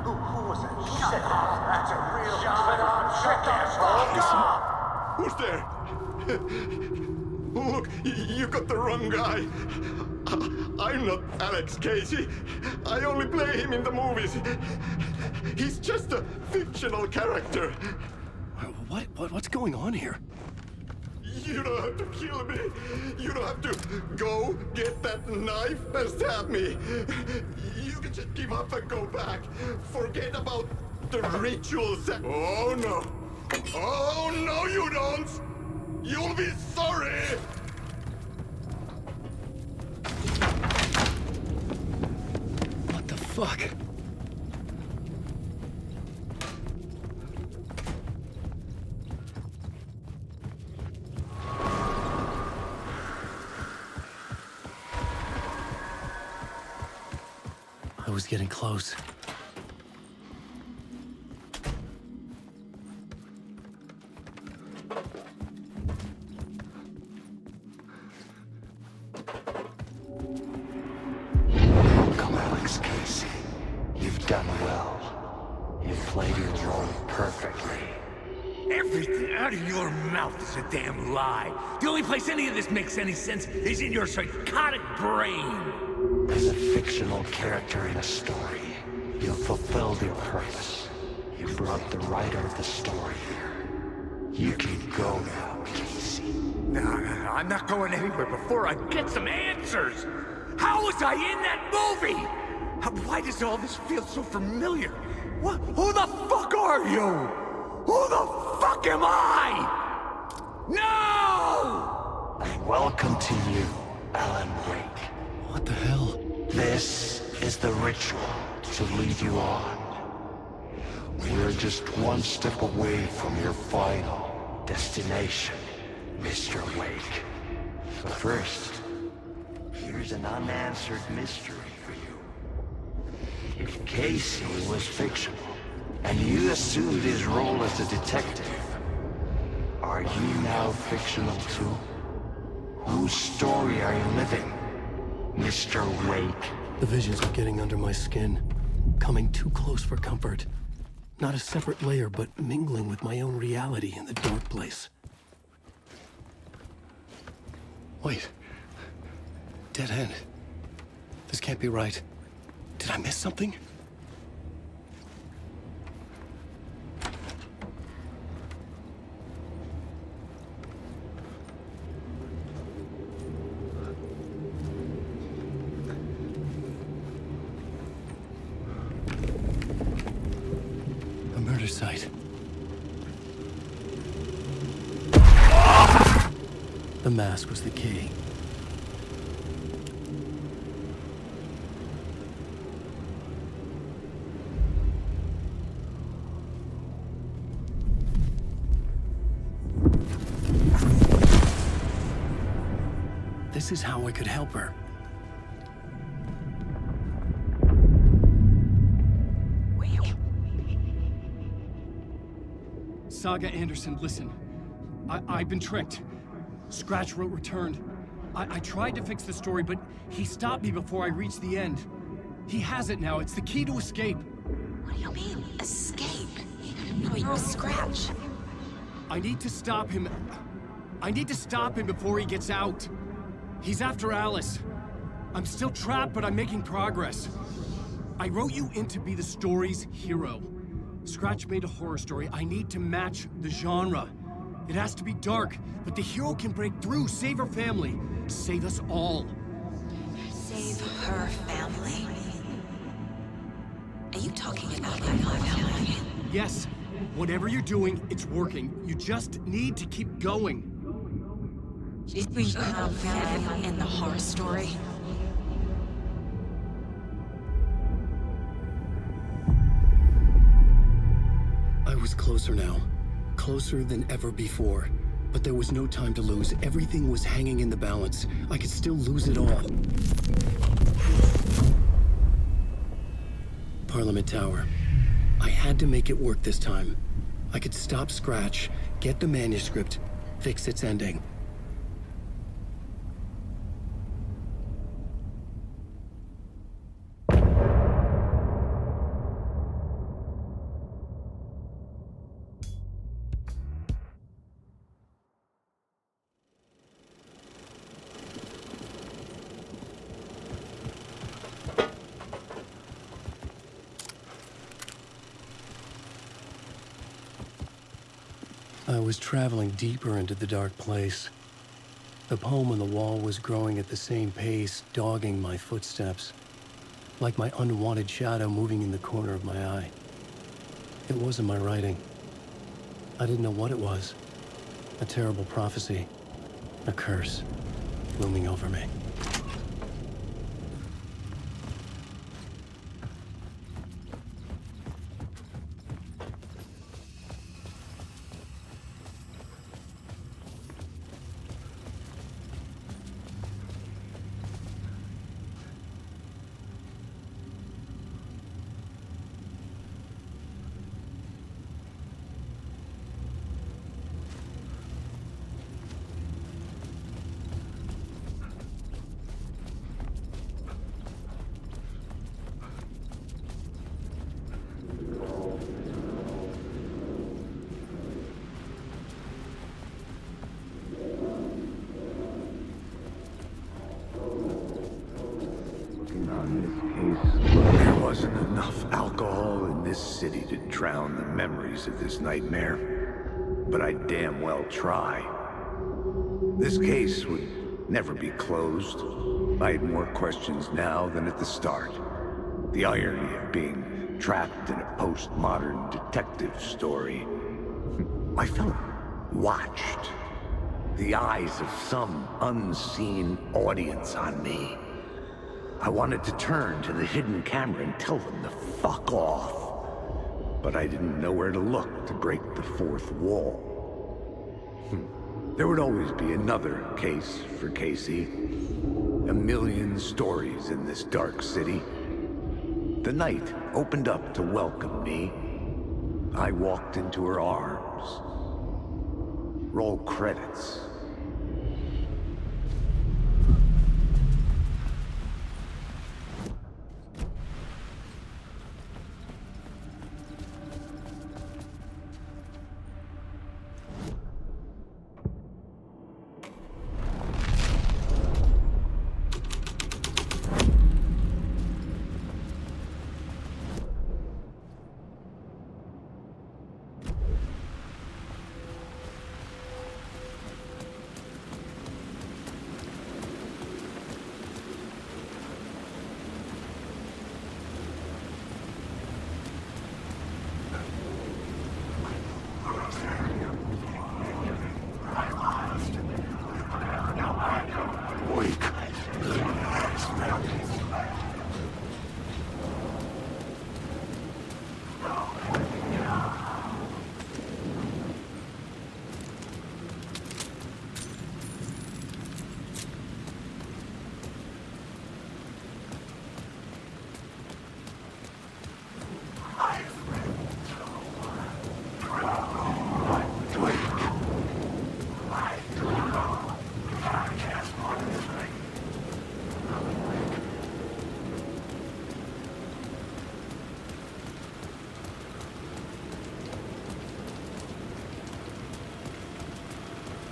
Who was that? Who said that? That's a real clever trick, asshole. Who's there? Look, you got the wrong guy. I'm not Alex Casey. I only play him in the movies. He's just a fictional character. What's going on here? You don't have to kill me. You don't have to go get that knife and stab me. You can just give up and go back. Forget about the rituals. Oh no. Oh no, you don't. You'll be sorry. What the fuck? I was getting close. Welcome, Alex Casey. You've done well. You've played your role perfectly. Everything out of your mouth is a damn lie. The only place any of this makes any sense is in your psychotic brain. As a fictional character in a story, you fulfilled your purpose. You brought the writer of the story here. You can go now, Casey. No, I'm not going anywhere before I get some answers. How was I in that movie? Why does all this feel so familiar? What? Who the fuck are you? Who the fuck am I? No! And welcome to you, Alan Wake. What the hell? This is the ritual to lead you on. We're just one step away from your final destination, Mr. Wake. But first, here's an unanswered mystery for you. If Casey was fictional, and you assumed his role as a detective, are you now fictional too? Whose story are you living? Mr. Wake. The visions are getting under my skin. Coming too close for comfort. Not a separate layer, but mingling with my own reality in the dark place. Wait. Dead end. This can't be right. Did I miss something? A murder site. The mask was the key. This is how I could help her. Saga Anderson, listen. I've been tricked. Scratch wrote returned. I tried to fix the story, but he stopped me before I reached the end. He has it now. It's the key to escape. What do you mean, escape? How are you a Scratch? I need to stop him. I need to stop him before he gets out. He's after Alice. I'm still trapped, but I'm making progress. I wrote you in to be the story's hero. Scratch made a horror story. I need to match the genre. It has to be dark, but the hero can break through, save her family, save us all. Save her family? Are you talking about my family? Yes. Whatever you're doing, it's working. You just need to keep going. Did we have family in the horror story? I was closer now. Closer than ever before. But there was no time to lose. Everything was hanging in the balance. I could still lose it all. Parliament Tower. I had to make it work this time. I could stop Scratch, get the manuscript, fix its ending. I was traveling deeper into the dark place. The poem on the wall was growing at the same pace, dogging my footsteps, like my unwanted shadow moving in the corner of my eye. It wasn't my writing. I didn't know what it was. A terrible prophecy, a curse, looming over me. There wasn't enough alcohol in this city to drown the memories of this nightmare, but I'd damn well try. This case would never be closed. I had more questions now than at the start. The irony of being trapped in a postmodern detective story. I felt watched. The eyes of some unseen audience on me. I wanted to turn to the hidden camera and tell them to fuck off. But I didn't know where to look to break the fourth wall. There would always be another case for Casey. A million stories in this dark city. The night opened up to welcome me. I walked into her arms. Roll credits.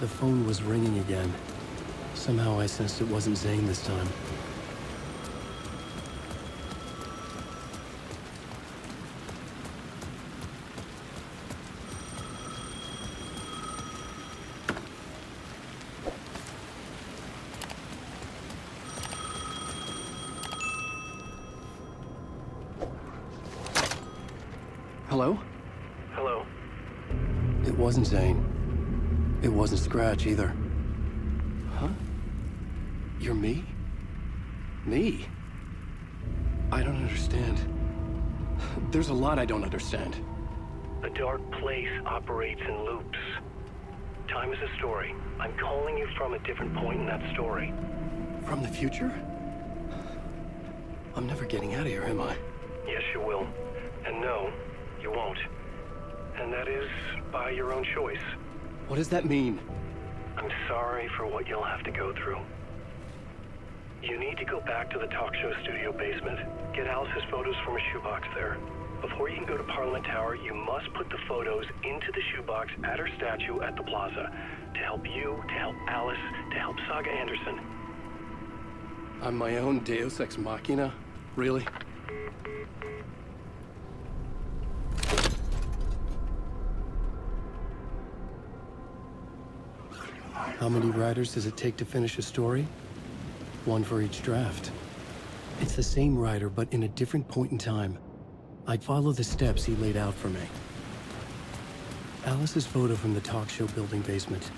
The phone was ringing again. Somehow I sensed it wasn't Zane this time. Hello? Hello. It wasn't Zane. It wasn't Scratch either. Huh? You're me? Me? I don't understand. There's a lot I don't understand. A dark place operates in loops. Time is a story. I'm calling you from a different point in that story. From the future? I'm never getting out of here, am I? Yes, you will. And no, you won't. And that is by your own choice. What does that mean? I'm sorry for what you'll have to go through. You need to go back to the talk show studio basement. Get Alice's photos from a shoebox there. Before you can go to Parliament Tower, you must put the photos into the shoebox at her statue at the plaza. To help you, to help Alice, to help Saga Anderson. I'm my own Deus Ex Machina? Really? How many writers does it take to finish a story? One for each draft. It's the same writer, but in a different point in time. I'd follow the steps he laid out for me. Alice's photo from the talk show building basement.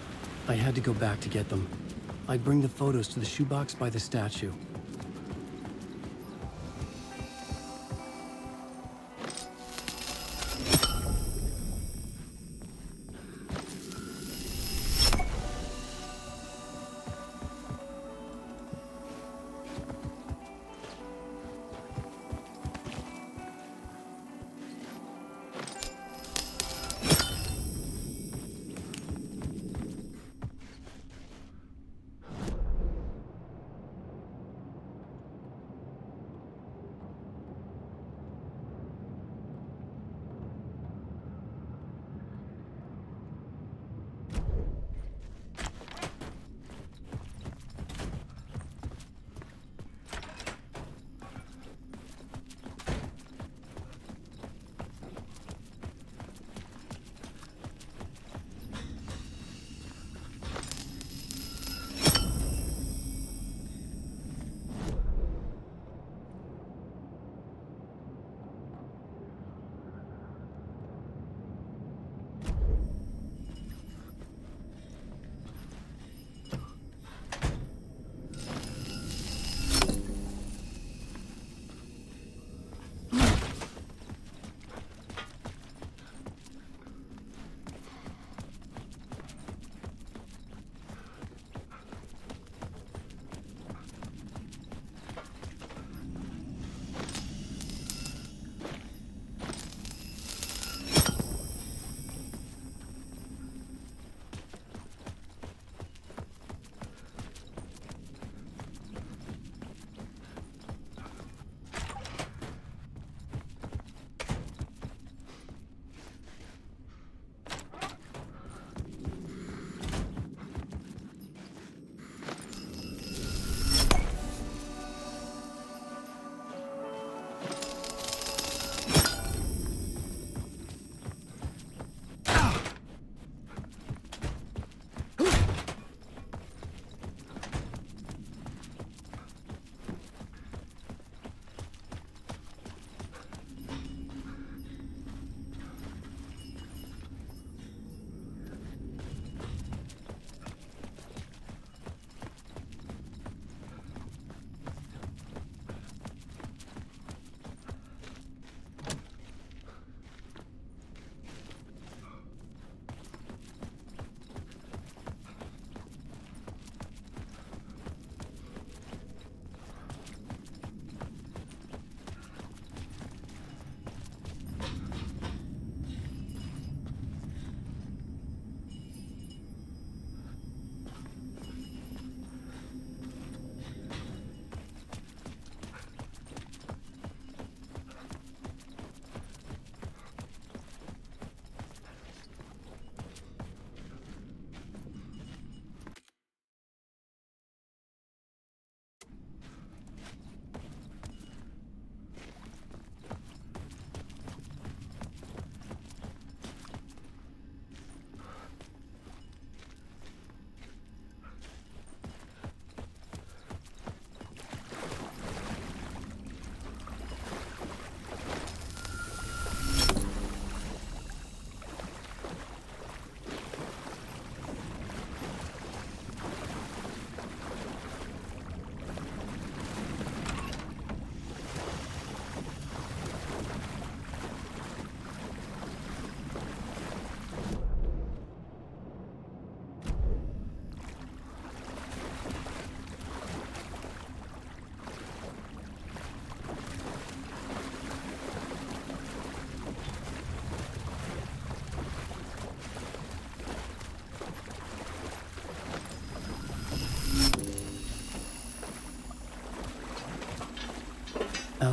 I had to go back to get them. I'd bring the photos to the shoebox by the statue.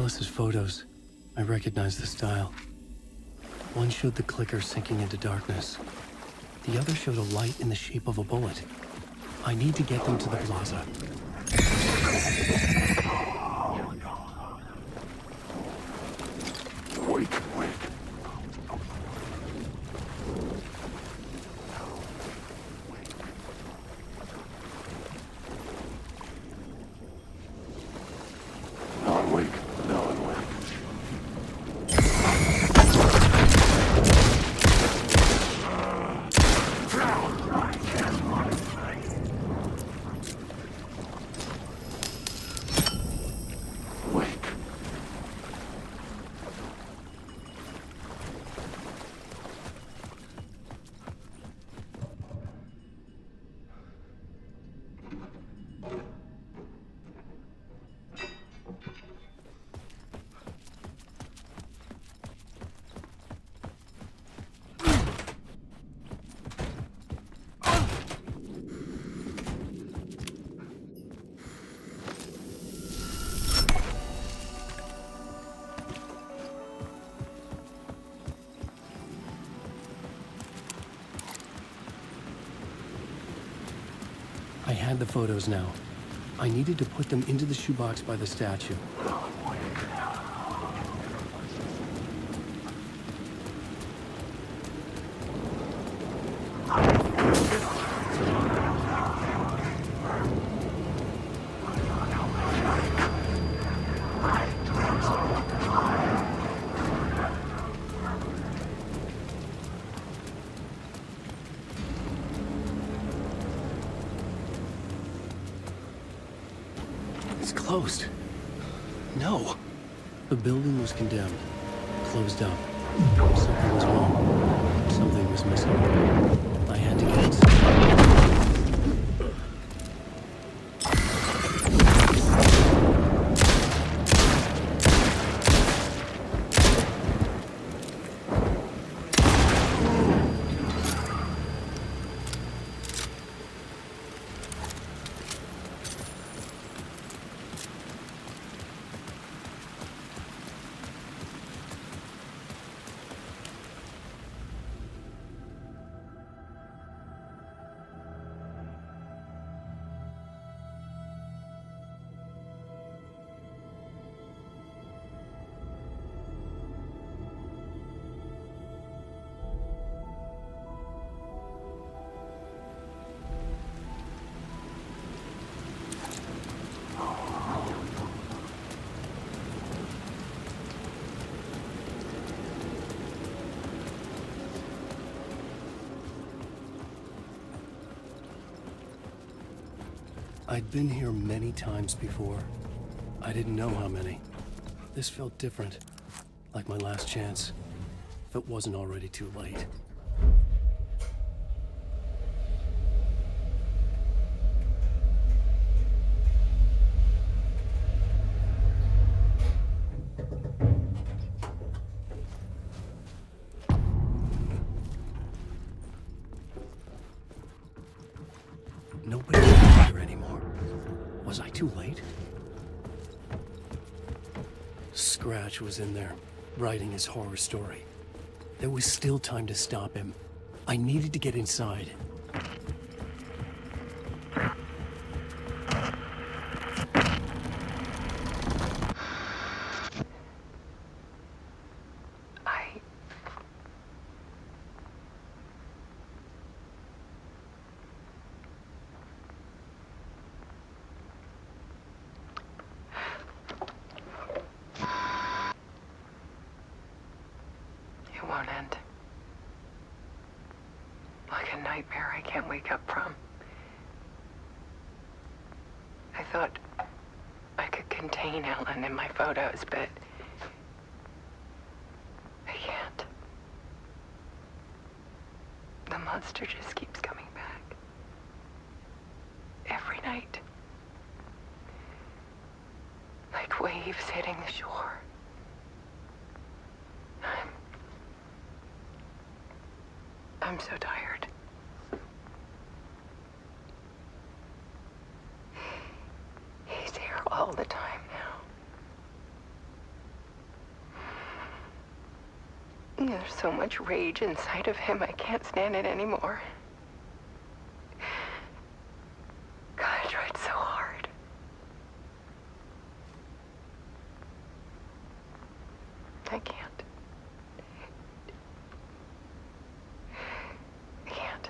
Alice's photos. I recognize the style. One showed the clicker sinking into darkness. The other showed a light in the shape of a bullet. I need to get them to the plaza. Wait. I had the photos now. I needed to put them into the shoebox by the statue. Closed. No. The building was condemned. Closed up. Something was wrong. Something was missing. I had to get inside. I'd been here many times before. I didn't know how many. This felt different, like my last chance, if it wasn't already too late. Nobody was here anymore. Was I too late? Scratch was in there, writing his horror story. There was still time to stop him. I needed to get inside. Nightmare I can't wake up from. I thought I could contain Ellen in my photos, but I can't. The monster just keeps coming back. Every night. Like waves hitting the shore. I'm so tired. He's here all the time now. There's so much rage inside of him, I can't stand it anymore. God, I tried so hard. I can't. I can't.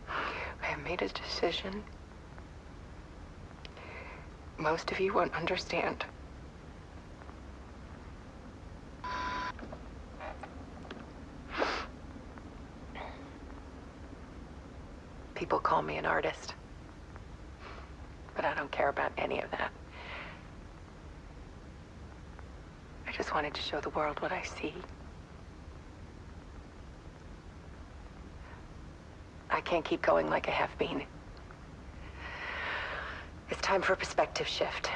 I have made a decision. Most of you won't understand. People call me an artist, but I don't care about any of that. I just wanted to show the world what I see. I can't keep going like I have been. It's time for a perspective shift.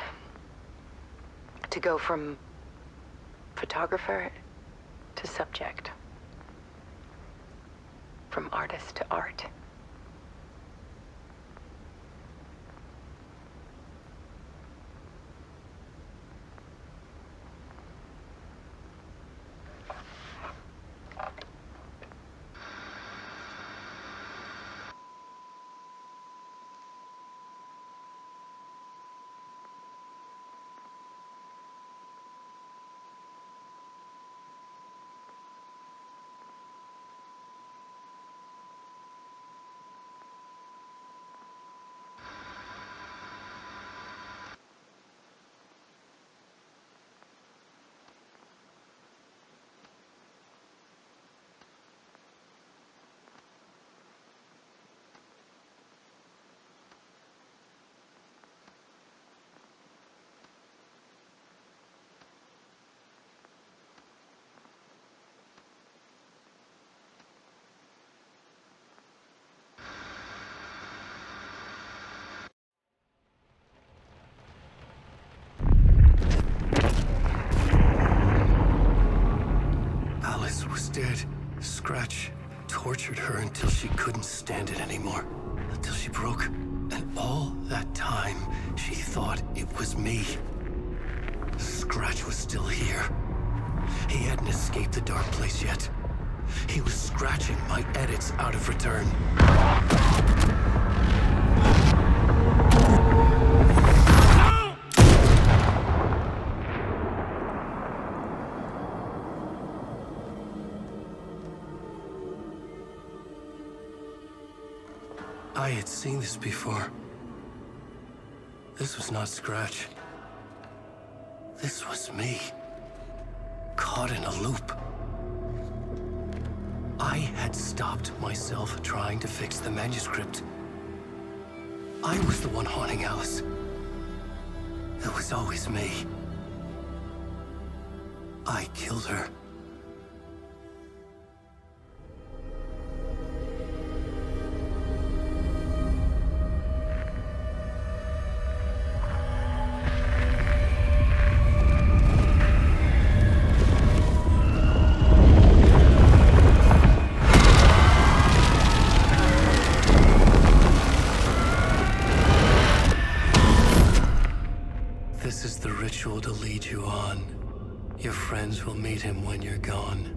To go from photographer to subject. From artist to art. Dead. Scratch tortured her until she couldn't stand it anymore. Until she broke. And all that time, she thought it was me. Scratch was still here. He hadn't escaped the dark place yet. He was scratching my edits out of return. I had seen this before. This was not Scratch. This was me. Caught in a loop. I had stopped myself trying to fix the manuscript. I was the one haunting Alice. It was always me. I killed her. This is the ritual to lead you on. Your friends will meet him when you're gone.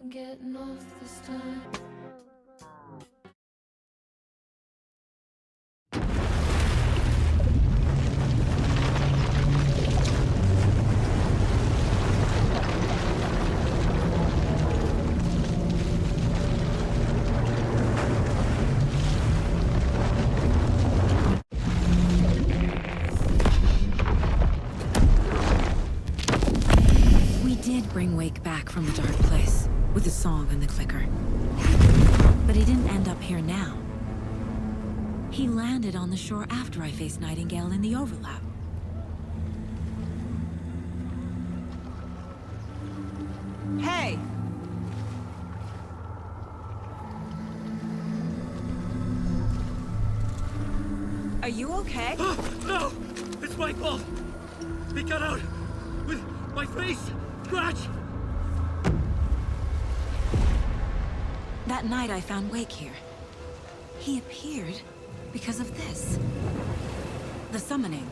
I'm getting off this time. Bring Wake back from the dark place with the song and the clicker. But he didn't end up here now. He landed on the shore after I faced Nightingale in the overlap. Hey! Are you okay? No! It's my fault! It got out with my face! Scratch! That night I found Wake here. He appeared because of this. The summoning.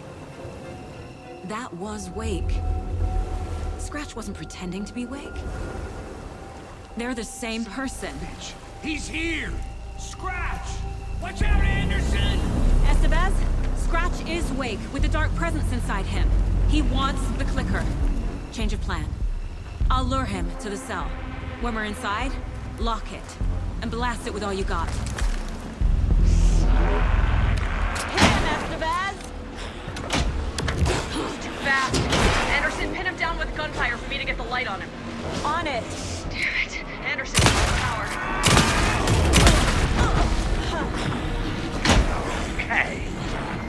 That was Wake. Scratch wasn't pretending to be Wake. They're the same person. He's here! Scratch! Watch out, Anderson! Estevez, Scratch is Wake with a dark presence inside him. He wants the clicker. Change of plan. I'll lure him to the cell. When we're inside, lock it. And blast it with all you got. Hit him, Estevez! Too fast. Anderson, pin him down with gunfire for me to get the light on him. On it! Damn it. Anderson, power. Okay,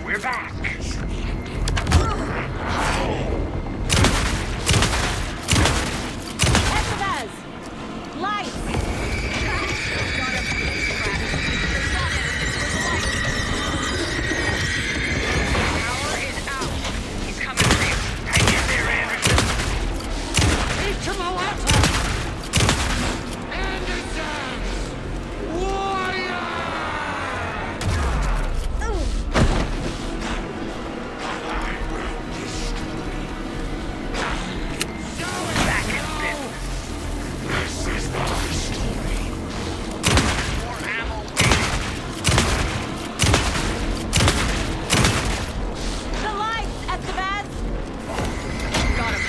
we're back. Estevez! Lights! Power is out. He's coming for you. Hang in there, Anderson. He's to my left! Anderson! Warrior! Back in business. This is my story. More ammo waiting. The lights, Estevez! Got him.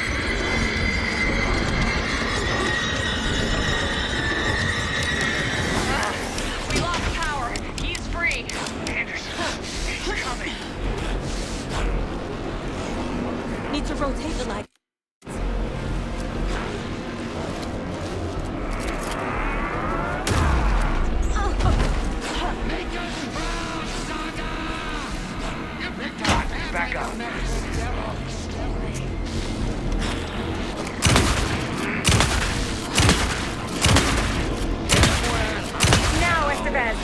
We lost power. He's free. Anderson, he's coming. Need to rotate the light. Back up. Now, Estevez.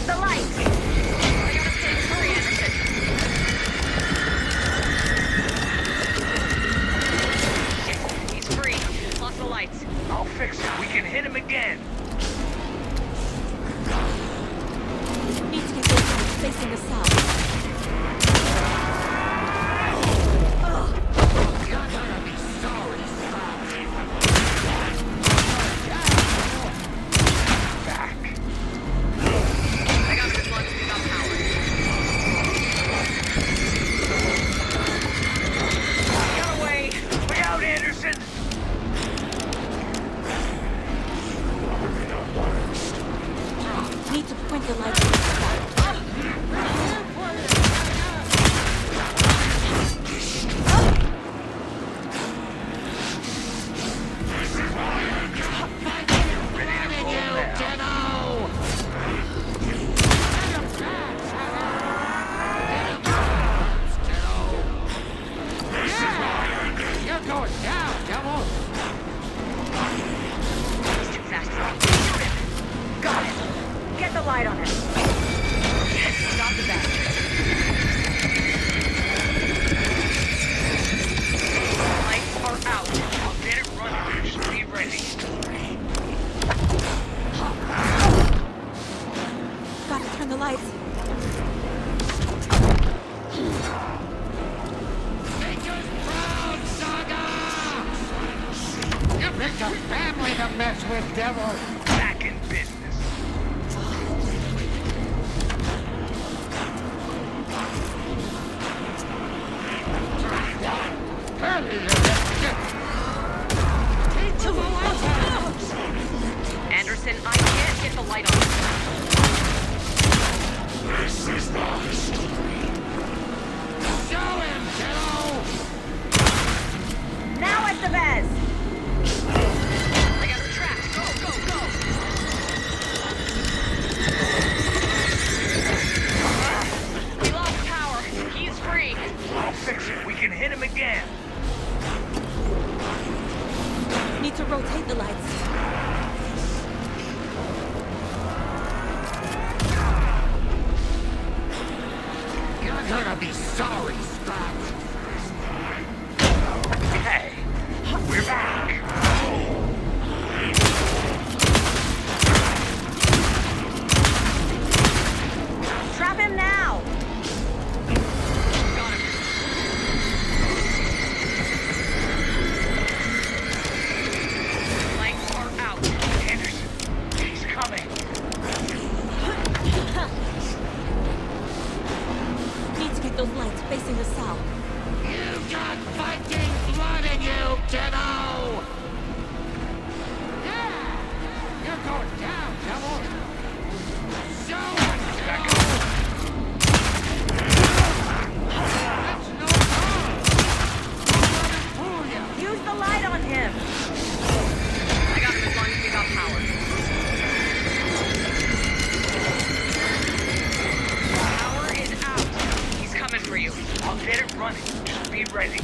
The light. I gotta stay free, Anderson. Shit, he's free. Lost the lights. I'll fix it. We can hit him again. Need to get Wake facing the south. Back. I got this one. Without power. Get away. Look out, Anderson. Need to point the light to the south. You're going down, devil! He's too fast. Shoot him. Got it. Get the light on him. Stop the bastard. Lights are out. I'll get it running. Just be ready. Gotta turn the lights. You picked a family to mess with, devil! Back in business. Anderson, I can't get the light on him. This is my story. Show him, kiddo! Now, Estevez! I got the tracks. Go, go, go! We lost power. He's free. I'll fix it. We can hit him again. Need to rotate the lights. You're gonna be sorry, Scratch. Hey, we're back. Trap him now! Got him. Lights are out. Anderson, he's coming. Need to get those lights facing the cell. You've got fighting blood in you, kiddo! Yeah! You're going down, devil! Show us, devil! That's no fun! Don't let him fool you! Use the light on him! I got him as long as we got power. Power is out. He's coming for you. I'll get it running. Just be ready.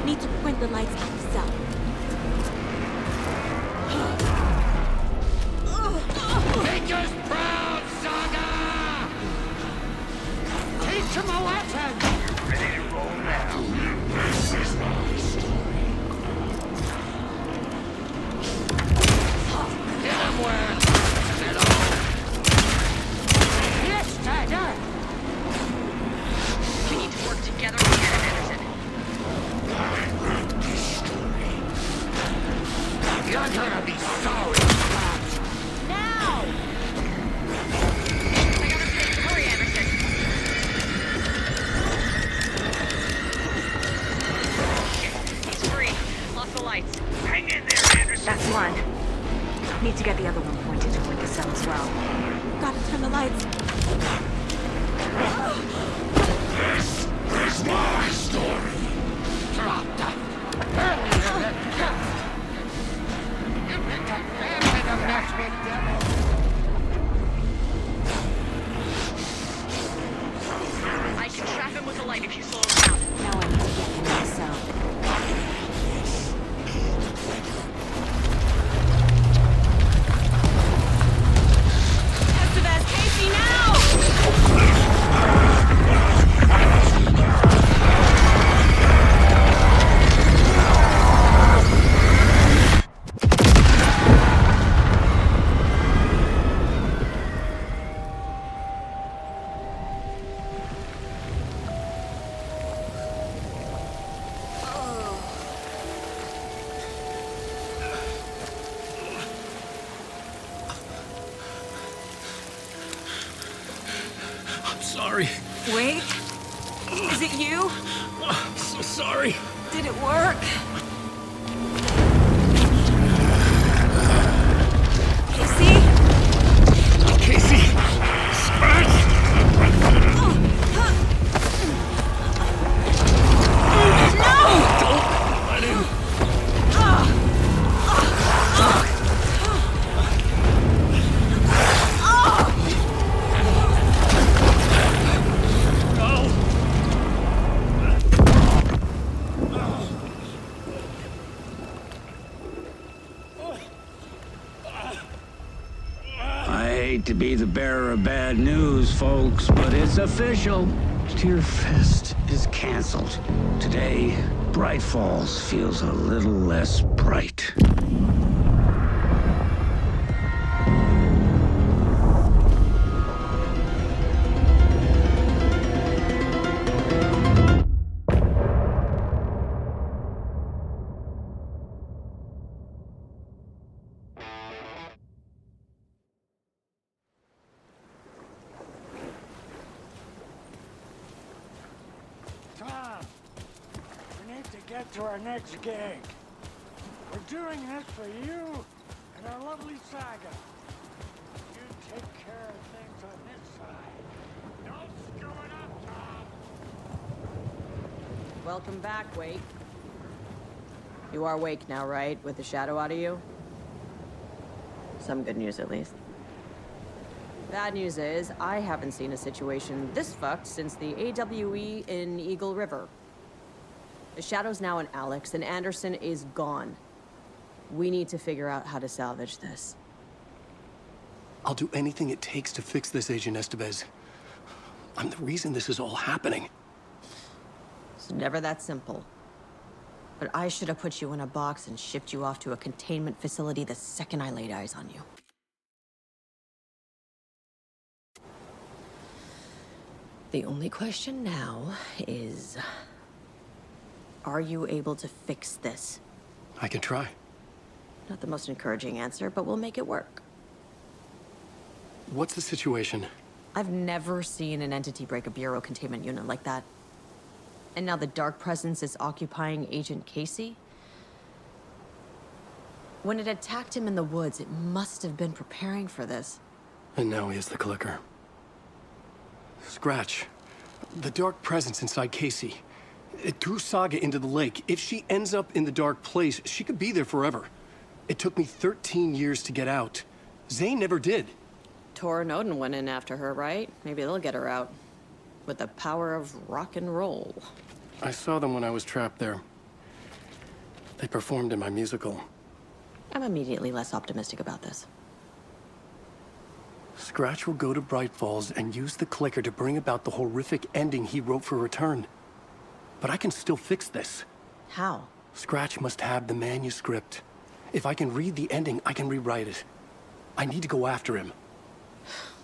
Need to point the lights at the cell. Make us proud, Saga! Teach him a lesson! Ready to roll now. This is my story. Hit him where it hurts, Yes, Tiger! We need to work together to get him, Anderson. You're gonna be sorry, Scratch! Now! I got him picked. Hurry, Anderson. Shit, he's free. Lost the lights. Hang in there, Anderson. That's one. Need to get the other one pointed toward the cell as well. Gotta turn the lights. This is my story. Drop that! You picked a family to mess with, devil! I can trap him with the light if you slow him down. Now I need to get in the cell. Estevez, Casey, now! I'm sorry. Wait. Is it you? I'm so sorry. Did it work? Casey? Casey! Scratch! No! Don't let him. I hate to be the bearer of bad news, folks, but it's official. Tear Fest is canceled. Today, Bright Falls feels a little less bright. Tom, we need to get to our next gig. We're doing this for you and our lovely Saga. You take care of things on this side. Don't screw it up, Tom. Welcome back, Wake. You are Wake now, right? With the shadow out of you? Some good news, at least. Bad news is, I haven't seen a situation this fucked since the AWE in Eagle River. The shadow's now in Alex, and Anderson is gone. We need to figure out how to salvage this. I'll do anything it takes to fix this, Agent Estevez. I'm the reason this is all happening. It's never that simple. But I should have put you in a box and shipped you off to a containment facility the second I laid eyes on you. The only question now is... are you able to fix this? I can try. Not the most encouraging answer, but we'll make it work. What's the situation? I've never seen an entity break a bureau containment unit like that. And now the Dark Presence is occupying Agent Casey? When it attacked him in the woods, it must have been preparing for this. And now he has the clicker. Scratch. The Dark Presence inside Casey. It threw Saga into the lake. If she ends up in the dark place, she could be there forever. It took me 13 years to get out. Zane never did. Tor and Odin went in after her, right? Maybe they'll get her out. With the power of rock and roll. I saw them when I was trapped there. They performed in my musical. I'm immediately less optimistic about this. Scratch will go to Bright Falls and use the clicker to bring about the horrific ending he wrote for Return. But I can still fix this. How? Scratch must have the manuscript. If I can read the ending, I can rewrite it. I need to go after him.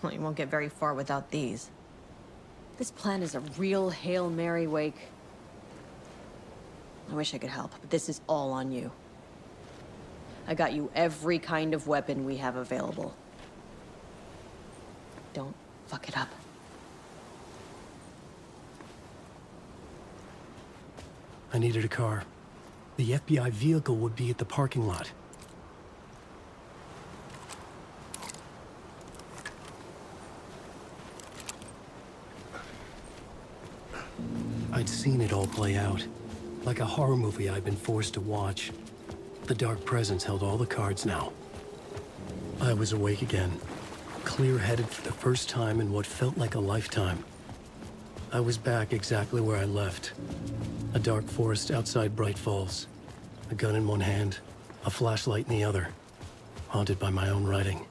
Well, you won't get very far without these. This plan is a real Hail Mary, Wake. I wish I could help, but this is all on you. I got you every kind of weapon we have available. Don't fuck it up. I needed a car. The FBI vehicle would be at the parking lot. I'd seen it all play out. Like a horror movie I'd been forced to watch. The Dark Presence held all the cards now. I was awake again. Clear-headed for the first time in what felt like a lifetime. I was back exactly where I left. A dark forest outside Bright Falls. A gun in one hand, a flashlight in the other. Haunted by my own writing.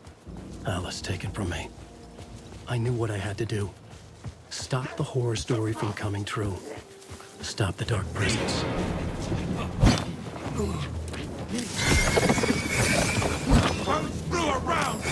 Alice taken from me. I knew what I had to do. Stop the horror story from coming true. Stop the Dark Presence. Screw around!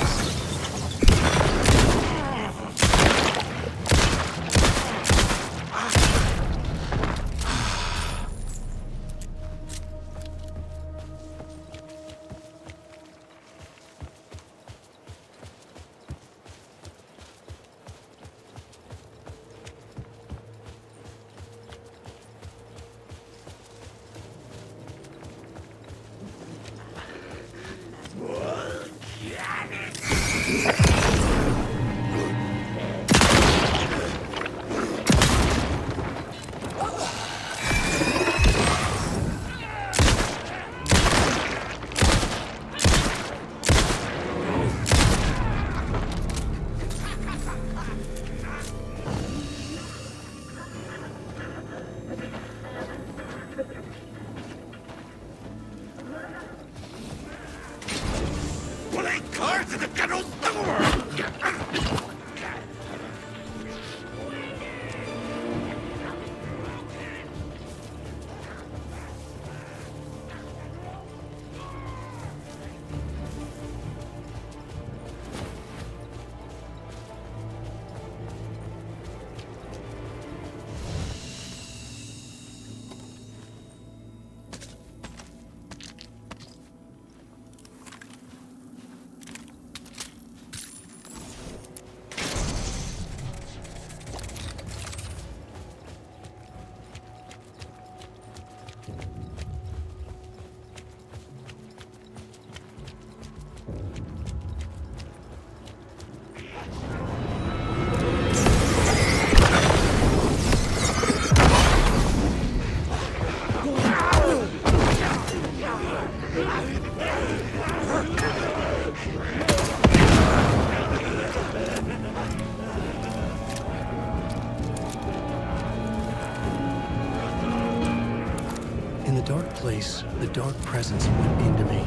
The Dark Presence went into me.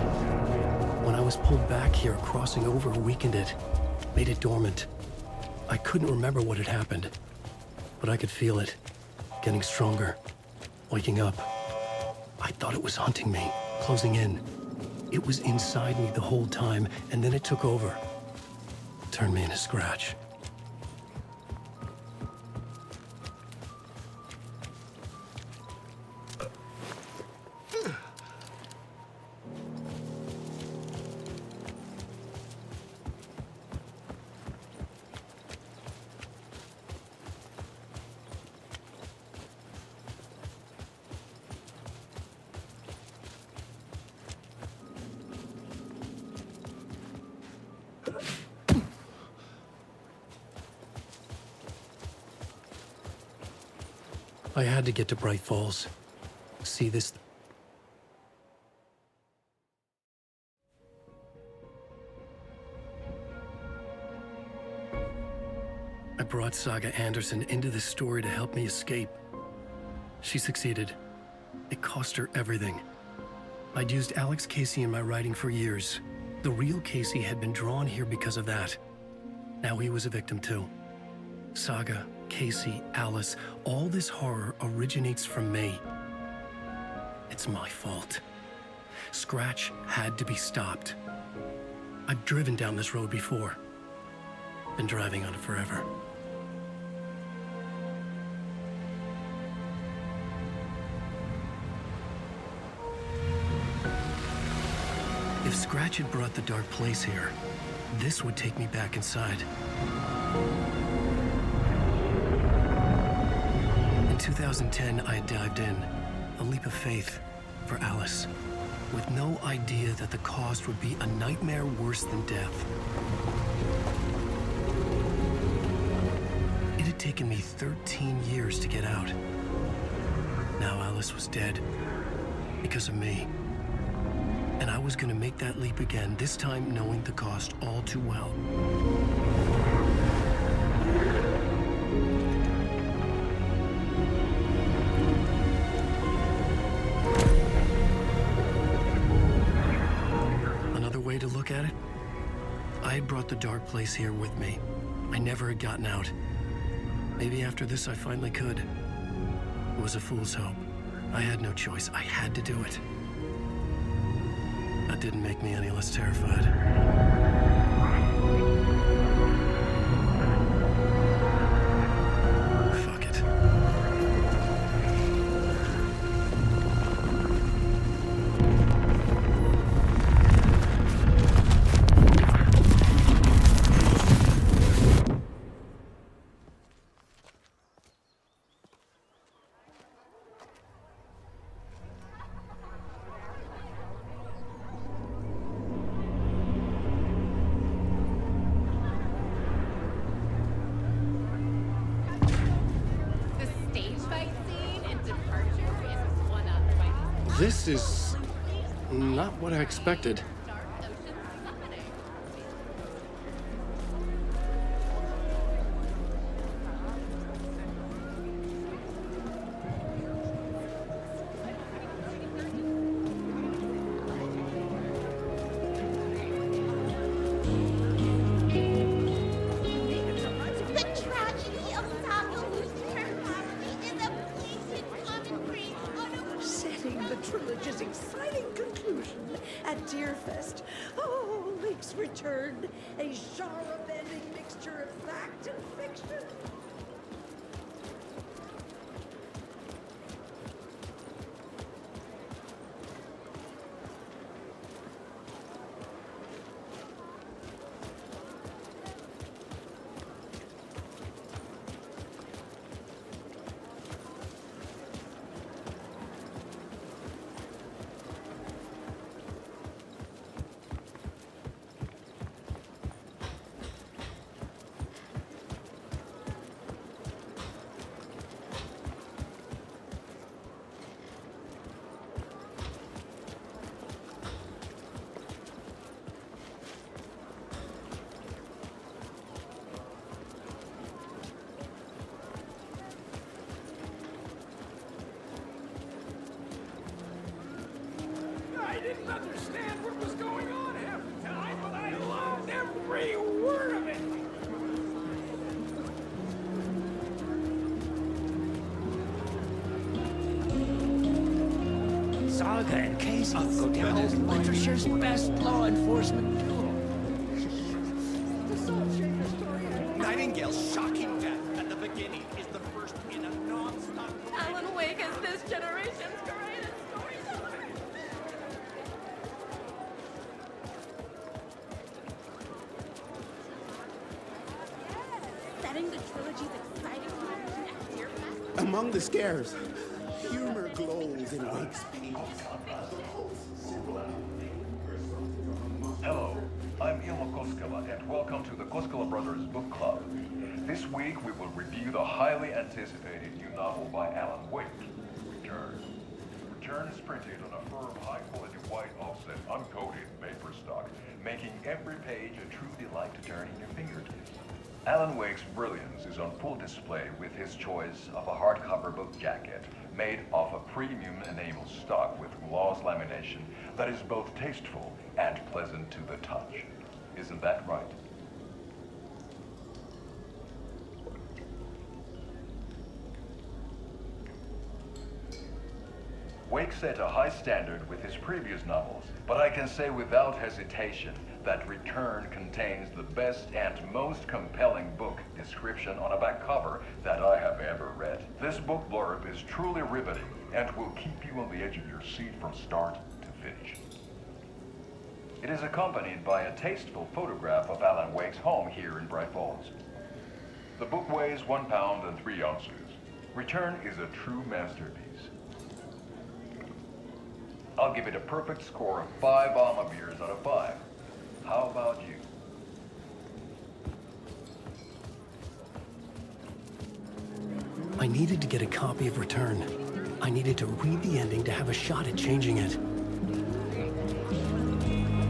When I was pulled back here, crossing over weakened it. made it dormant. I couldn't remember what had happened, but I could feel it, getting stronger, waking up. I thought it was hunting me, closing in. It was inside me the whole time, and then it took over. Turned me into Scratch. I had to get to Bright Falls. See this? I brought Saga Anderson into this story to help me escape. She succeeded. It cost her everything. I'd used Alex Casey in my writing for years. The real Casey had been drawn here because of that. Now he was a victim too. Saga, Casey, Alice, all this horror originates from me. It's my fault. Scratch had to be stopped. I've driven down this road before. Been driving on it forever. If Scratch had brought the dark place here, this would take me back inside. In 2010, I had dived in, a leap of faith for Alice, with no idea that the cost would be a nightmare worse than death. It had taken me 13 years to get out. Now Alice was dead, because of me. And I was gonna make that leap again, this time knowing the cost all too well. Another way to look at it, I had brought the dark place here with me. I never had gotten out. Maybe after this I finally could. It was a fool's hope. I had no choice. I had to do it. That didn't make me any less terrified. Fuck it. This is not what I expected. Returned, a genre-bending mixture of fact and fiction. America and Casey go down as Litershare's best law enforcement duo. Nightingale's shocking death at the beginning is the first in a non-stop... Alan Wake is this generation's greatest storyteller. Setting the trilogy's exciting conclusion at Deer Fest. Among the scares, humor glows in Wake's pages. Hello, I'm Ilmo Koskela, and welcome to the Koskela Brothers Book Club. This week we will review the highly anticipated new novel by Alan Wake, Return. Return is printed on a firm, high-quality white offset, uncoated paper stock, making every page a true delight to turn in your fingertips. Alan Wake's brilliance is on full display with his choice of a hardcover book jacket made of a premium enamel stock with gloss lamination that is both tasteful and pleasant to the touch. Isn't that right? Wake set a high standard with his previous novels, but I can say without hesitation that Return contains the best and most compelling book description on a back cover that I have ever read. This book blurb is truly riveting and will keep you on the edge of your seat from start to finish. It is accompanied by a tasteful photograph of Alan Wake's home here in Bright Falls. The book weighs 1 pound and 3 ounces. Return is a true masterpiece. I'll give it a perfect score of 5 Alma beers out of 5. How about you? I needed to get a copy of Return. I needed to read the ending to have a shot at changing it.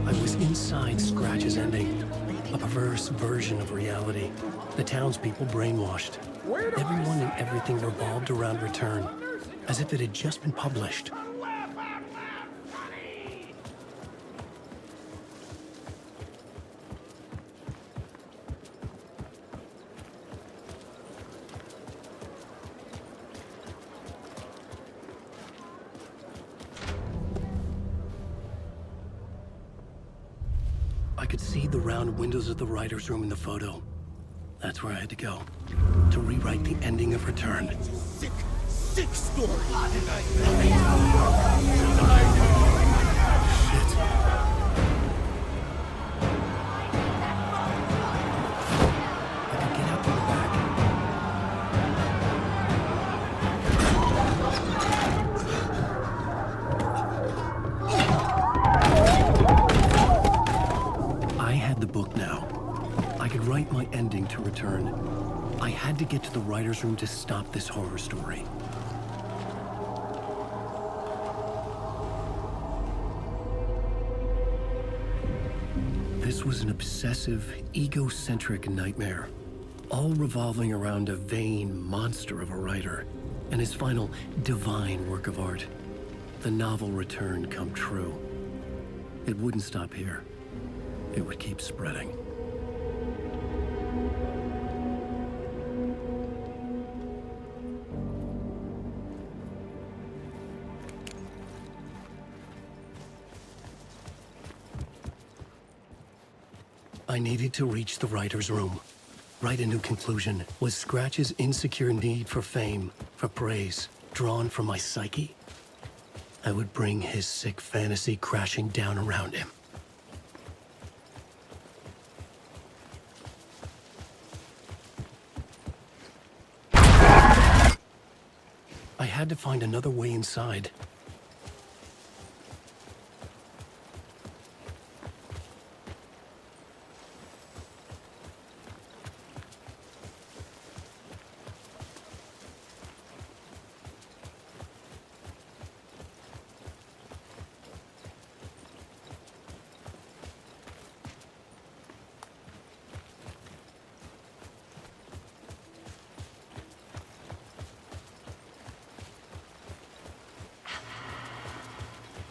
I was inside Scratch's ending, a perverse version of reality. The townspeople brainwashed. Everyone and everything revolved around Return, as if it had just been published. I could see the round windows of the writer's room in the photo. That's where I had to go, to rewrite the ending of Return. Sick, sick story. Shit. I could get out from the back. I had the book now. I could write my ending to Return. I had to get to the writer's room to stop this horror story. This was an obsessive, egocentric nightmare, all revolving around a vain monster of a writer and his final divine work of art, the novel Return come true. It wouldn't stop here. It would keep spreading. I needed to reach the writer's room. Write a new conclusion. Was Scratch's insecure need for fame, for praise, drawn from my psyche? I would bring his sick fantasy crashing down around him. I had to find another way inside.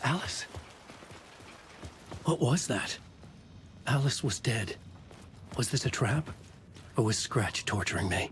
Alice? What was that? Alice was dead. Was this a trap? Or was Scratch torturing me?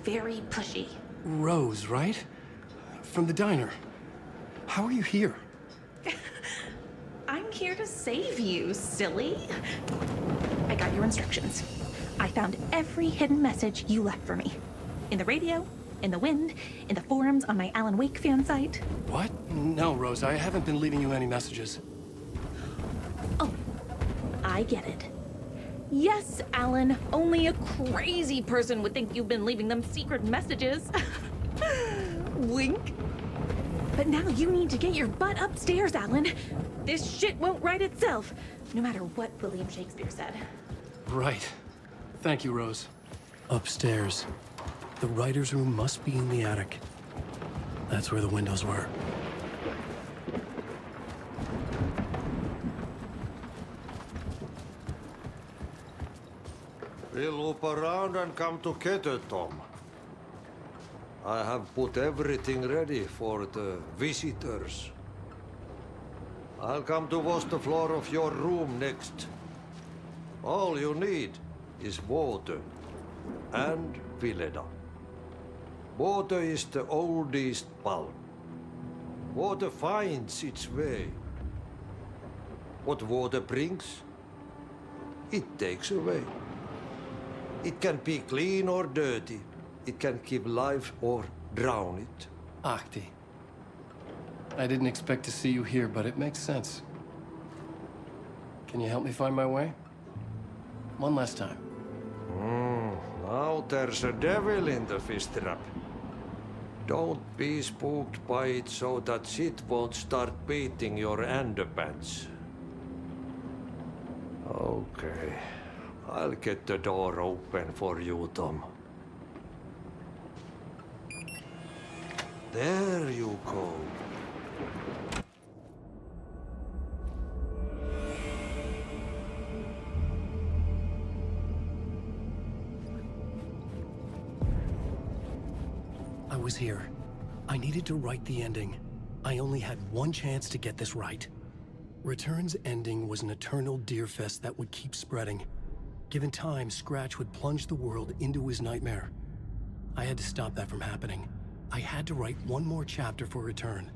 Very pushy. Rose, right? From the diner. How are you here? I'm here to save you, silly. I got your instructions. I found every hidden message you left for me. In the radio, in the wind, in the forums on my Alan Wake fan site. What? No, Rose, I haven't been leaving you any messages. Oh, I get it. Yes, Alan, only a crazy person would think you've been leaving them secret messages. Wink. But now you need to get your butt upstairs, Alan. This shit won't right itself, no matter what William Shakespeare said. Right. Thank you, Rose. Upstairs. The writer's room must be in the attic. That's where the windows were. We'll loop around and come together, Tom. I have put everything ready for the visitors. I'll come to wash the floor of your room next. All you need is water and Vileda. Water is the oldest bulb. Water finds its way. What water brings, it takes away. It can be clean or dirty. It can keep life or drown it. Ahti. I didn't expect to see you here, but it makes sense. Can you help me find my way? One last time. Now there's a devil in the fish trap. Don't be spooked by it so that shit won't start beating your underpants. Okay. I'll get the door open for you, Tom. There you go. I was here. I needed to write the ending. I only had one chance to get this right. Return's ending was an eternal deerfest that would keep spreading. Given time, Scratch would plunge the world into his nightmare. I had to stop that from happening. I had to write one more chapter for Return.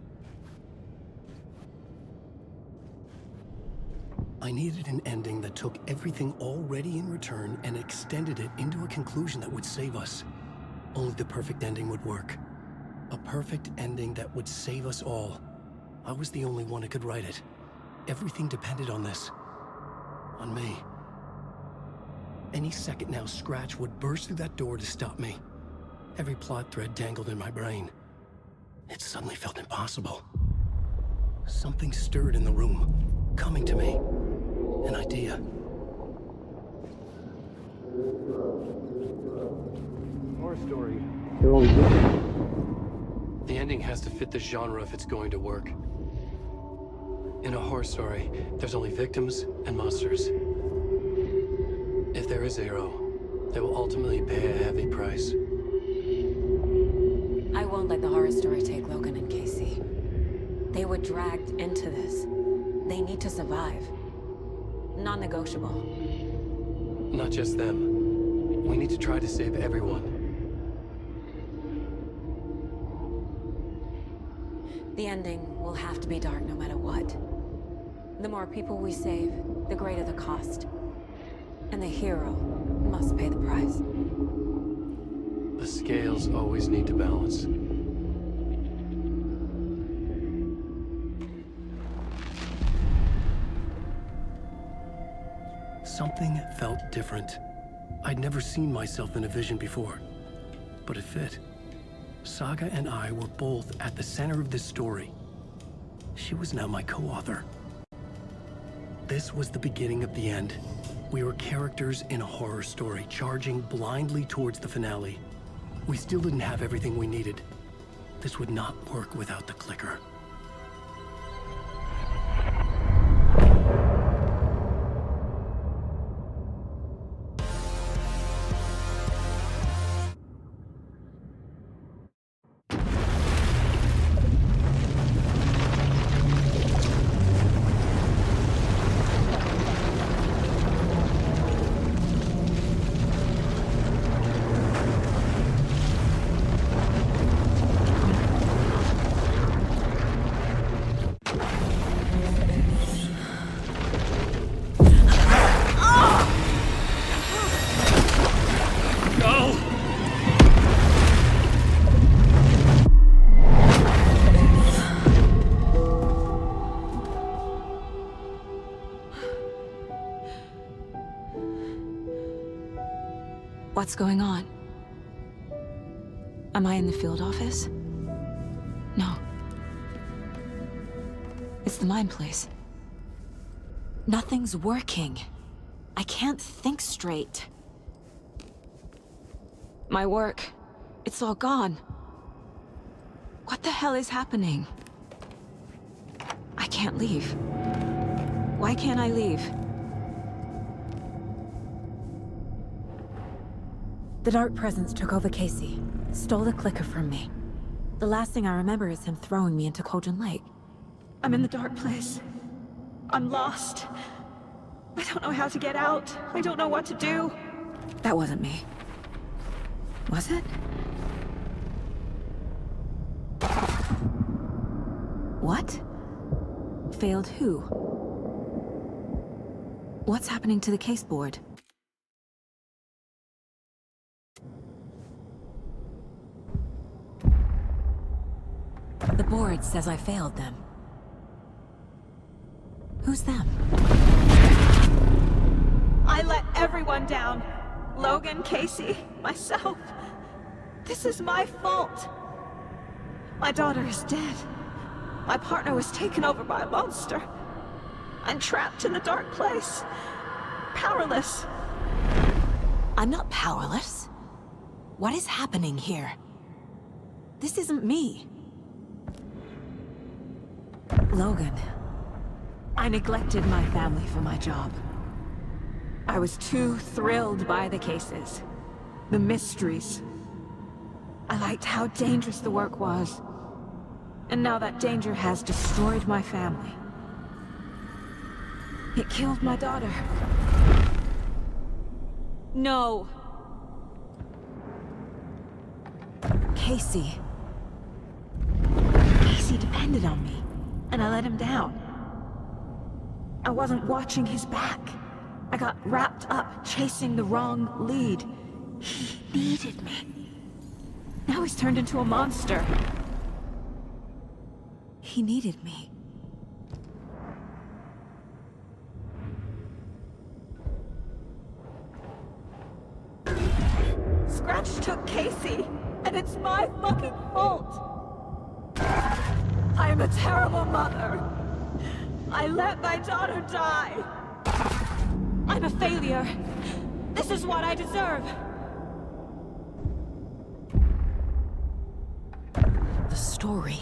I needed an ending that took everything already in Return and extended it into a conclusion that would save us. Only the perfect ending would work. A perfect ending that would save us all. I was the only one who could write it. Everything depended on this. On me. Any second now, Scratch would burst through that door to stop me. Every plot thread dangled in my brain. It suddenly felt impossible. Something stirred in the room, coming to me. An idea. Horror story. The ending has to fit the genre if it's going to work. In a horror story, there's only victims and monsters. If there is a hero, they will ultimately pay a heavy price. I won't let the horror story take Logan and Casey. They were dragged into this. They need to survive. Non-negotiable. Not just them. We need to try to save everyone. The ending will have to be dark no matter what. The more people we save, the greater the cost. And the hero must pay the price. The scales always need to balance. Something felt different. I'd never seen myself in a vision before, but it fit. Saga and I were both at the center of this story. She was now my co-author. This was the beginning of the end. We were characters in a horror story, charging blindly towards the finale. We still didn't have everything we needed. This would not work without the clicker. What's going on? Am I in the field office? No. It's the mine place. Nothing's working. I can't think straight. My work, it's all gone. What the hell is happening? I can't leave. Why can't I leave? The Dark Presence took over Casey, stole the clicker from me. The last thing I remember is him throwing me into Cauldron Lake. I'm in the dark place. I'm lost. I don't know how to get out. I don't know what to do. That wasn't me. Was it? What? Failed who? What's happening to the case board? The board says I failed them. Who's them? I let everyone down. Logan, Casey, myself. This is my fault. My daughter is dead. My partner was taken over by a monster. I'm trapped in the dark place. Powerless. I'm not powerless. What is happening here? This isn't me. Logan. I neglected my family for my job. I was too thrilled by the cases, the mysteries. I liked how dangerous the work was. And now that danger has destroyed my family. It killed my daughter. No. Casey. Casey depended on me, and I let him down. I wasn't watching his back. I got wrapped up chasing the wrong lead. He needed me. Now he's turned into a monster. He needed me. Scratch took Casey, and it's my fucking fault. I am a terrible mother. I let my daughter die. I'm a failure. This is what I deserve. The story.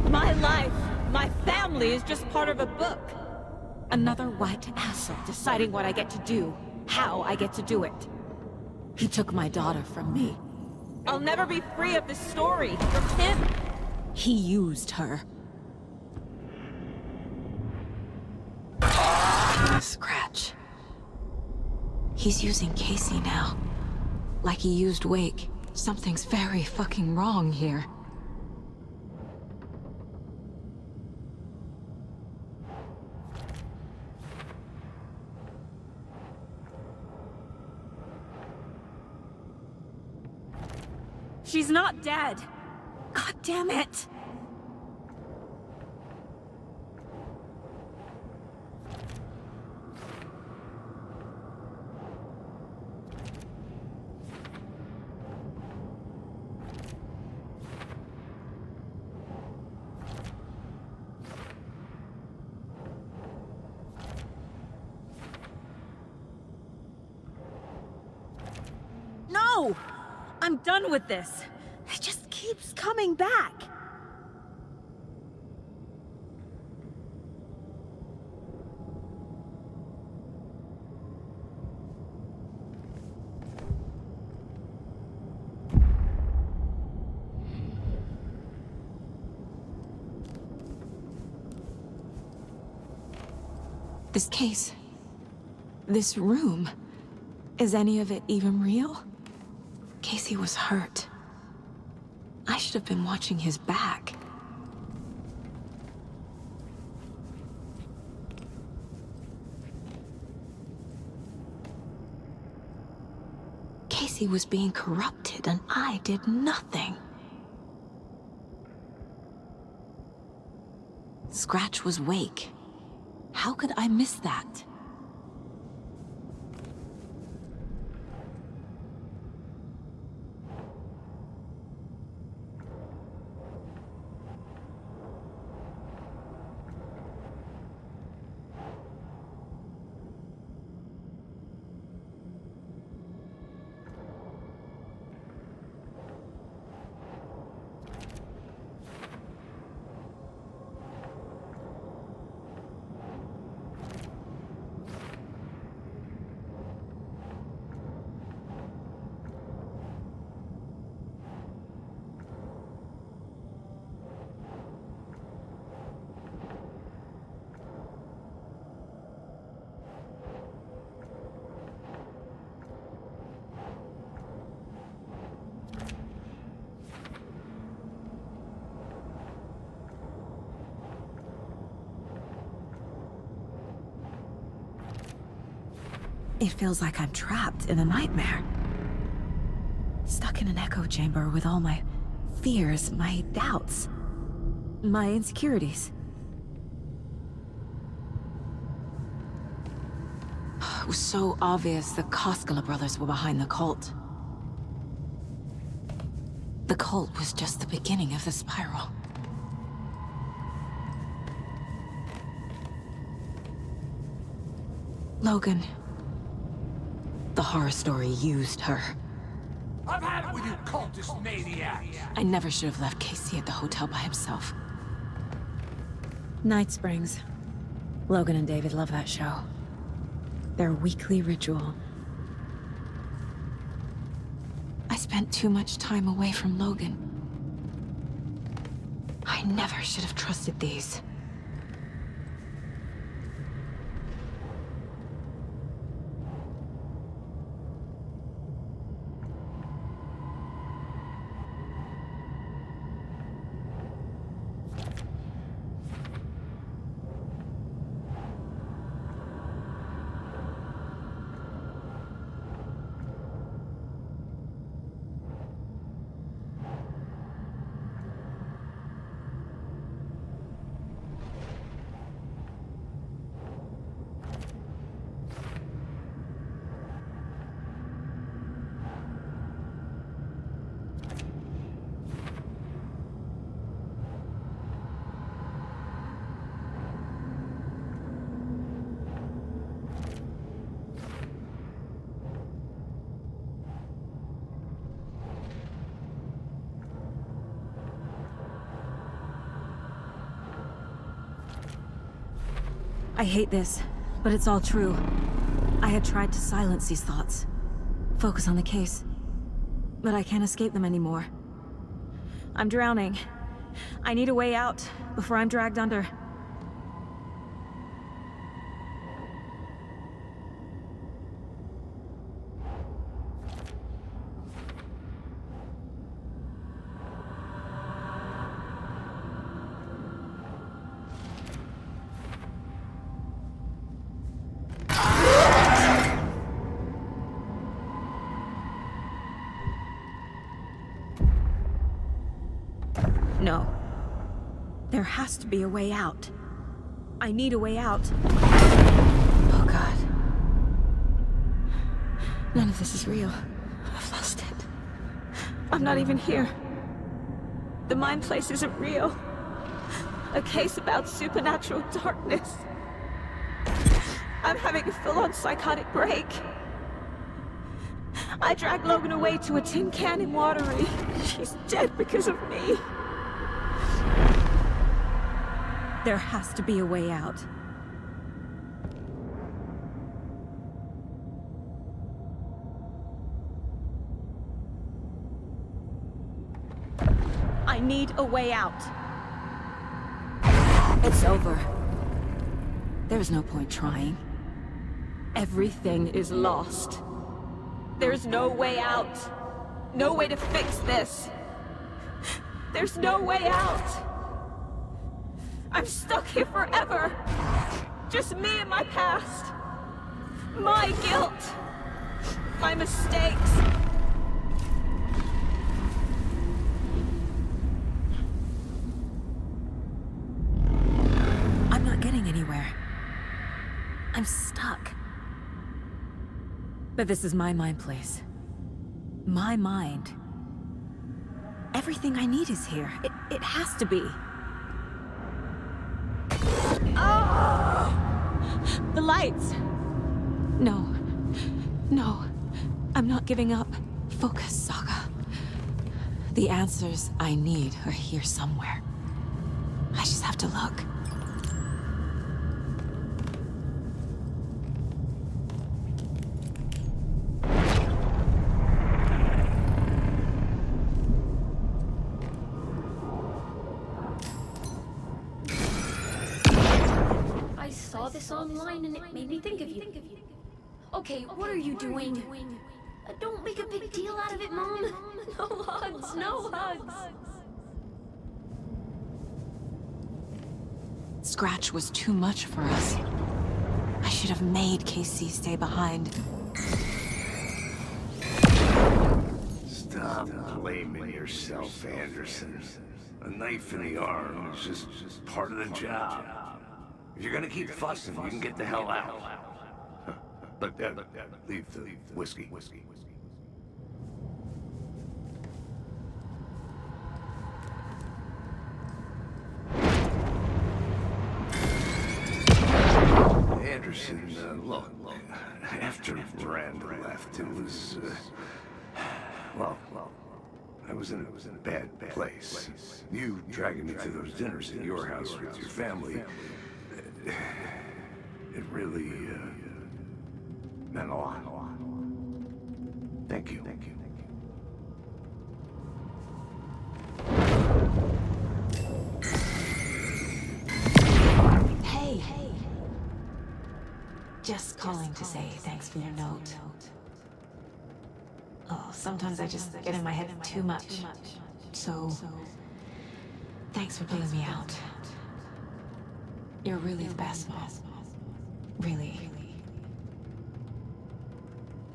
My life, my family is just part of a book. Another white asshole deciding what I get to do, how I get to do it. He took my daughter from me. I'll never be free of this story from him. He used her. Scratch. He's using Casey now. Like he used Wake. Something's very fucking wrong here. She's not dead. God damn it. No! I'm done with this. It just keeps coming back. This case, this room, is any of it even real? Casey was hurt. I should have been watching his back. Casey was being corrupted and I did nothing. Scratch was Wake. How could I miss that? It feels like I'm trapped in a nightmare. Stuck in an echo chamber with all my fears, my doubts, my insecurities. It was so obvious the Koskela brothers were behind the cult. The cult was just the beginning of the spiral. Logan. The horror story used her. I've had it with you cultist maniacs! I never should have left Casey at the hotel by himself. Night Springs. Logan and David love that show. Their weekly ritual. I spent too much time away from Logan. I never should have trusted these. I hate this, but it's all true. I had tried to silence these thoughts. Focus on the case. But I can't escape them anymore. I'm drowning. I need a way out before I'm dragged under. There has to be a way out. I need a way out. Oh, God. None of this is real. I've lost it. I'm not even here. The mind place isn't real. A case about supernatural darkness. I'm having a full-on psychotic break. I dragged Logan away to a tin can in Watery. She's dead because of me. There has to be a way out. I need a way out. It's over. There's no point trying. Everything is lost. There's no way out. No way to fix this. There's no way out. I'm stuck here forever. Just me and my past. My guilt. My mistakes. I'm not getting anywhere. I'm stuck. But this is my mind place. My mind. Everything I need is here. It has to be. Oh! The lights! No. No. I'm not giving up. Focus, Saga. The answers I need are here somewhere. I just have to look. This online and it made me think of you. Okay, what are you doing? Don't make a big deal out of it, Mom. No hugs, no hugs. Scratch was too much for us. I should have made Casey stay behind. Stop blaming yourself, Anderson. A knife in the arm is just part of the job. If you're gonna keep fussing, you can get the hell out. But leave the whiskey. Anderson, look, after Miranda left, it was, well, I was in a bad place. You dragging me to those dinners at your house with your family, it really meant a lot. Thank you. Hey. Just calling to say thanks for your note. Oh, sometimes I just get in my head too much. So, thanks for putting me out. You're really the best, Mom. Really.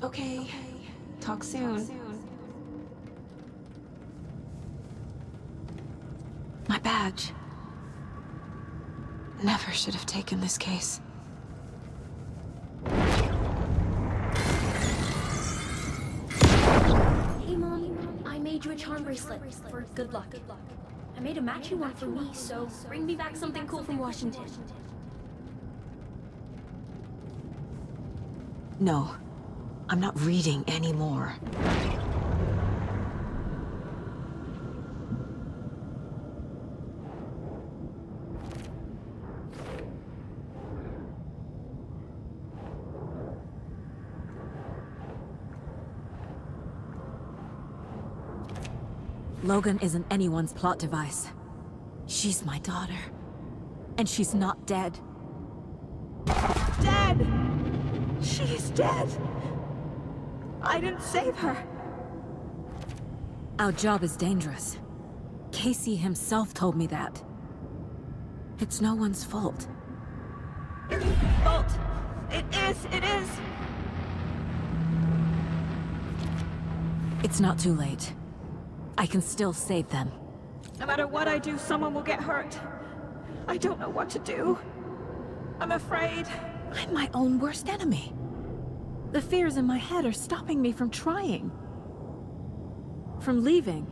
Okay. Talk soon. My badge. Never should have taken this case. Hey, Mom. I made you a charm bracelet for good luck. I made a matching one for me, so bring me back something cool from Washington. No. I'm not reading anymore. Logan isn't anyone's plot device. She's my daughter. And she's not dead. Dead! She's dead! I didn't save her. Our job is dangerous. Casey himself told me that. It's no one's fault. Fault! It is! It's not too late. I can still save them. No matter what I do, someone will get hurt. I don't know what to do. I'm afraid. I'm my own worst enemy. The fears in my head are stopping me from trying. From leaving.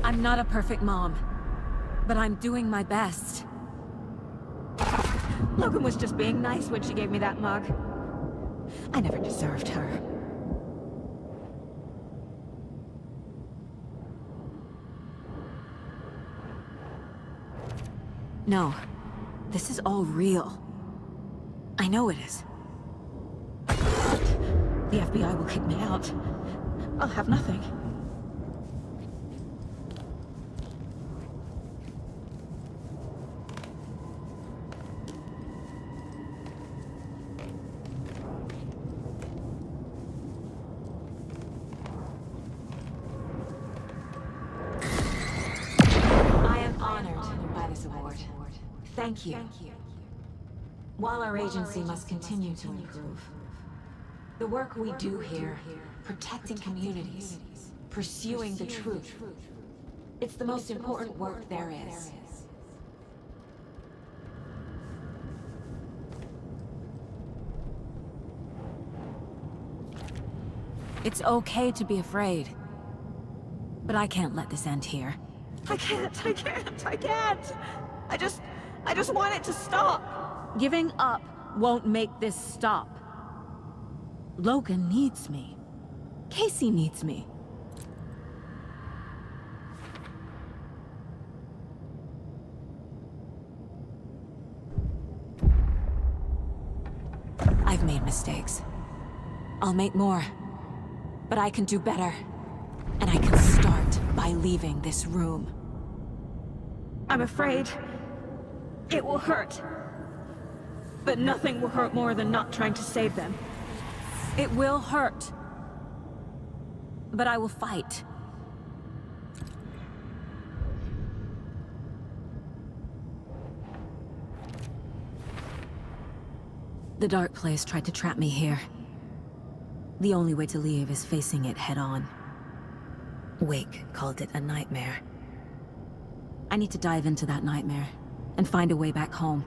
I'm not a perfect mom, but I'm doing my best. Logan was just being nice when she gave me that mug. I never deserved her. No, this is all real. I know it is. The FBI will kick me out. I'll have nothing. Thank you. While our agency must continue to improve, the work we do here, protecting communities, pursuing the truth, it's the most important work there is. It's okay to be afraid, but I can't let this end here. I can't. I just want it to stop. Giving up won't make this stop. Logan needs me. Casey needs me. I've made mistakes. I'll make more. But I can do better. And I can start by leaving this room. I'm afraid it will hurt. But nothing will hurt more than not trying to save them. It will hurt. But I will fight. The dark place tried to trap me here. The only way to leave is facing it head-on. Wake called it a nightmare. I need to dive into that nightmare and find a way back home.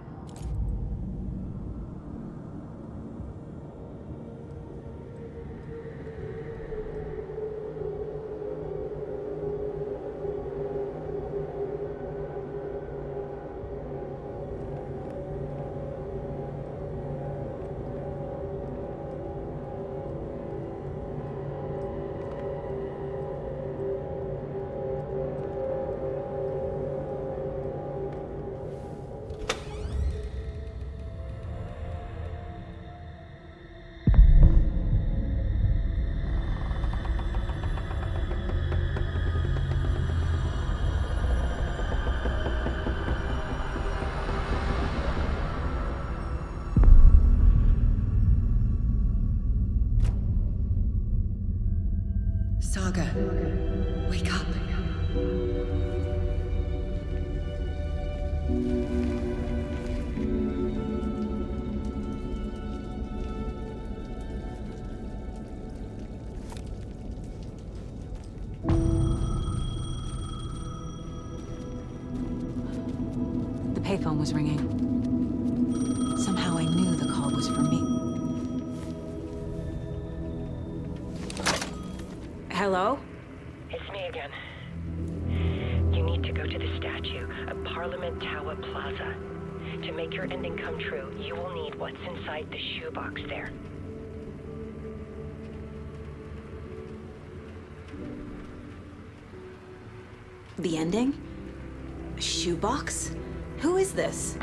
Saga, wake up. The payphone was ringing. Somehow I knew the call was for me. Hello? It's me again. You need to go to the statue at Parliament Tower Plaza. To make your ending come true, you will need what's inside the shoebox there. The ending? A shoebox? Who is this?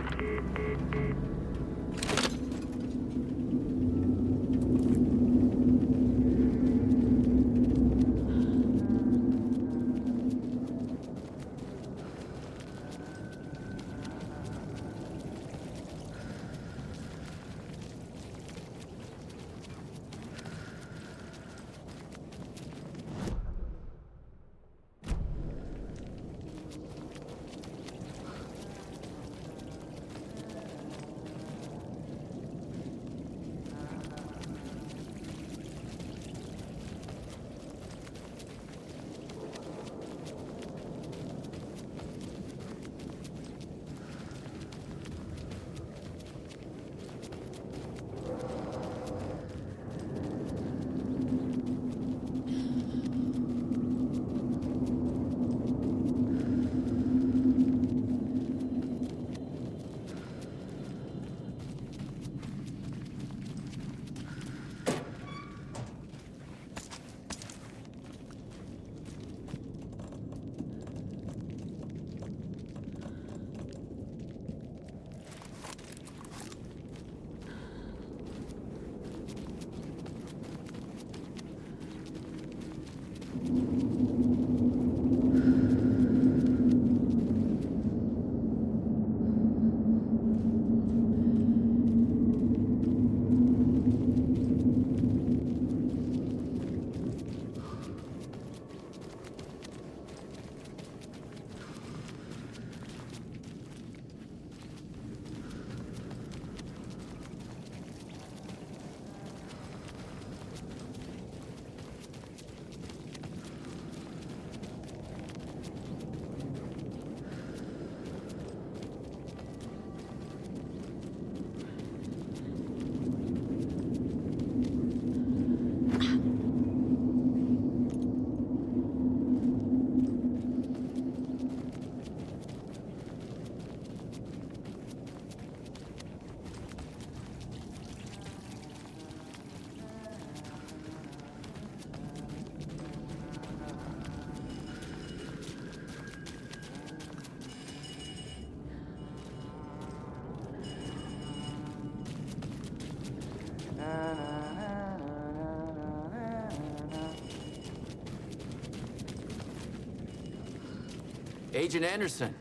Agent Anderson.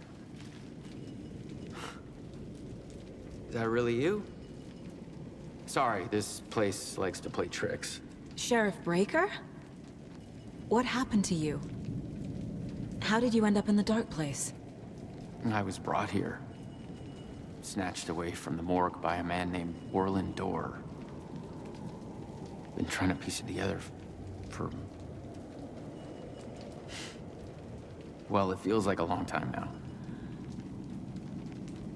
Is that really you? Sorry, this place likes to play tricks. Sheriff Breaker? What happened to you? How did you end up in the dark place? I was brought here. Snatched away from the morgue by a man named Orland Dorr. Been trying to piece it together for... well, it feels like a long time now.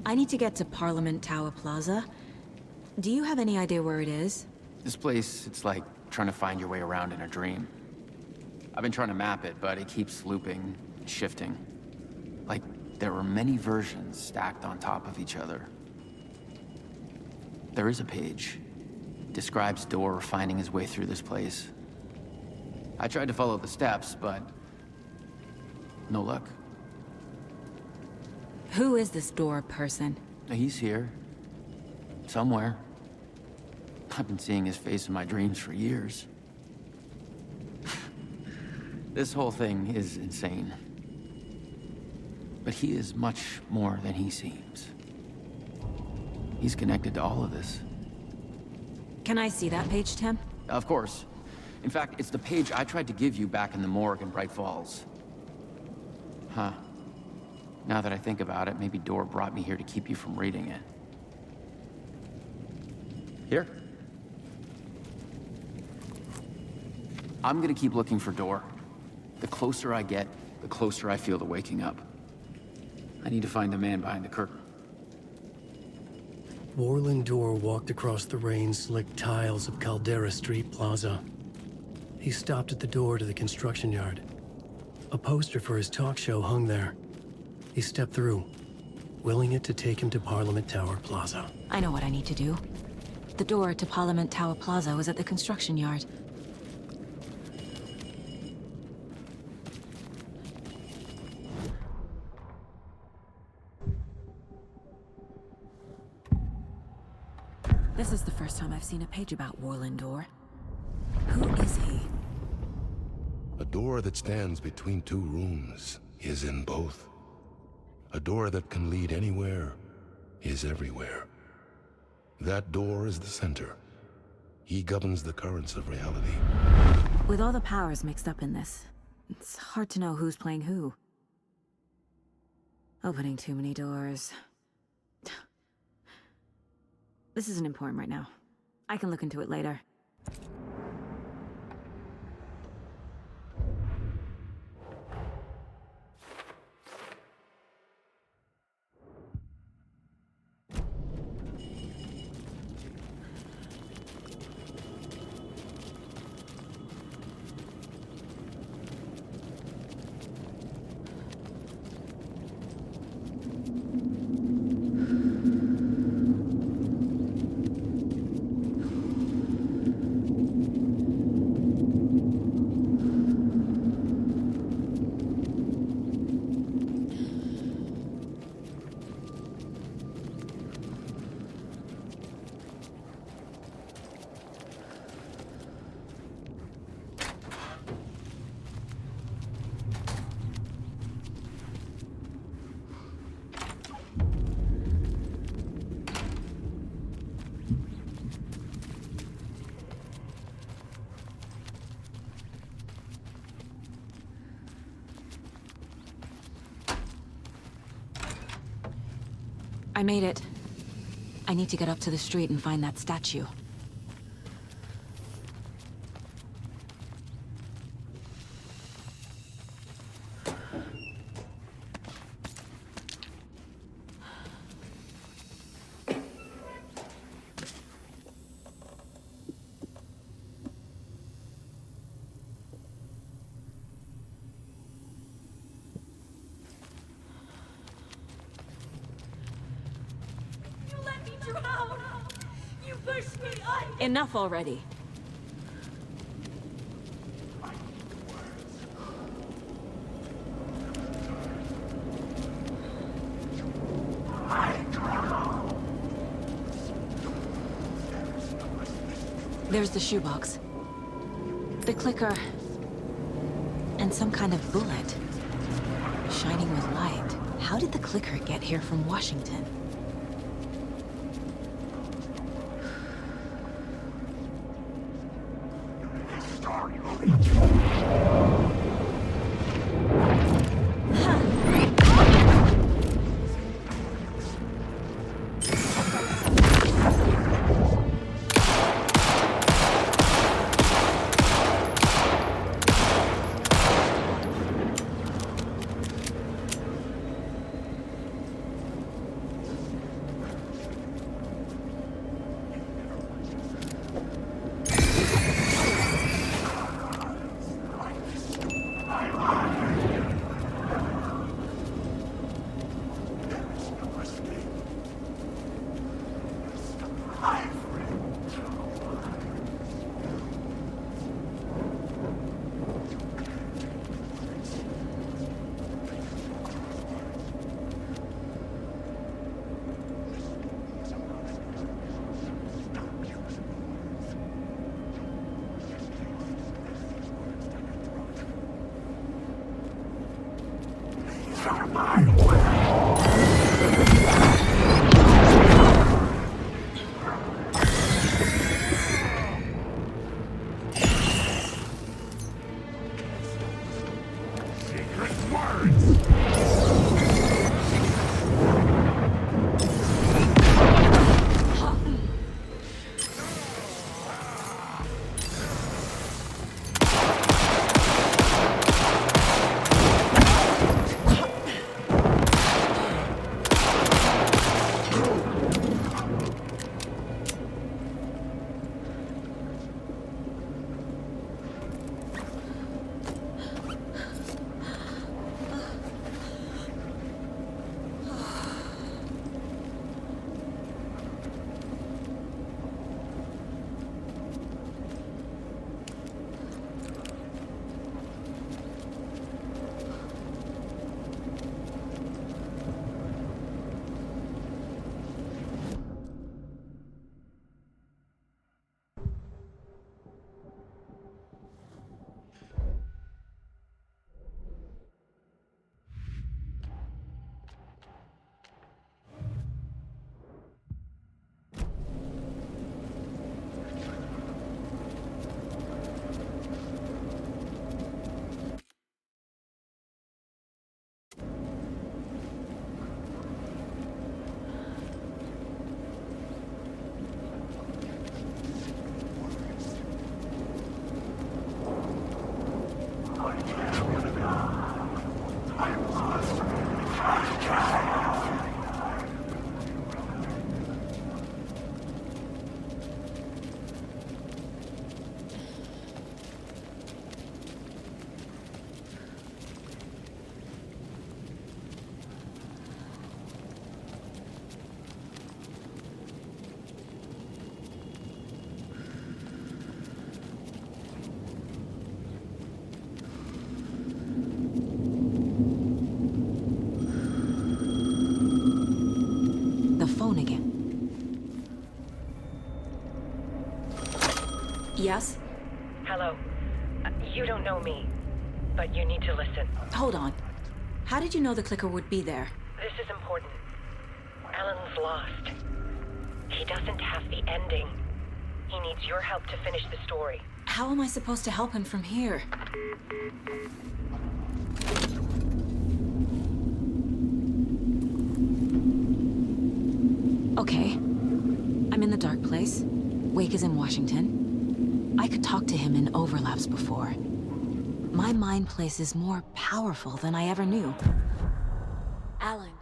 I need to get to Parliament Tower Plaza. Do you have any idea where it is? This place, it's like trying to find your way around in a dream. I've been trying to map it, but it keeps looping, shifting. Like there are many versions stacked on top of each other. There is a page. Describes Dorr finding his way through this place. I tried to follow the steps, but no luck. Who is this Dorr person? He's here. Somewhere. I've been seeing his face in my dreams for years. This whole thing is insane. But he is much more than he seems. He's connected to all of this. Can I see that page, Tim? Of course. In fact, it's the page I tried to give you back in the morgue in Bright Falls. Huh. Now that I think about it, maybe Dorr brought me here to keep you from reading it. Here. I'm gonna keep looking for Dorr. The closer I get, the closer I feel to waking up. I need to find the man behind the curtain. Orland Dorr walked across the rain-slicked tiles of Caldera Street Plaza. He stopped at the door to the construction yard. A poster for his talk show hung there. He stepped through, willing it to take him to Parliament Tower Plaza. I know what I need to do. The door to Parliament Tower Plaza was at the construction yard. This is the first time I've seen a page about Orland Dorr. Who is he? A door that stands between two rooms is in both. A door that can lead anywhere is everywhere. That door is the center. He governs the currents of reality. With all the powers mixed up in this, it's hard to know who's playing who. Opening too many doors. This isn't important right now. I can look into it later. I made it. I need to get up to the street and find that statue. Enough already. There's the shoebox. The clicker. And some kind of bullet. shining with light. How did the clicker get here from Washington? Yes? Hello. You don't know me, but you need to listen. Hold on. How did you know the clicker would be there? This is important. Alan's lost. He doesn't have the ending. He needs your help to finish the story. How am I supposed to help him from here? Okay. I'm in the dark place. Wake is in Washington. I could talk to him in overlaps before. My mind place is more powerful than I ever knew. Alan.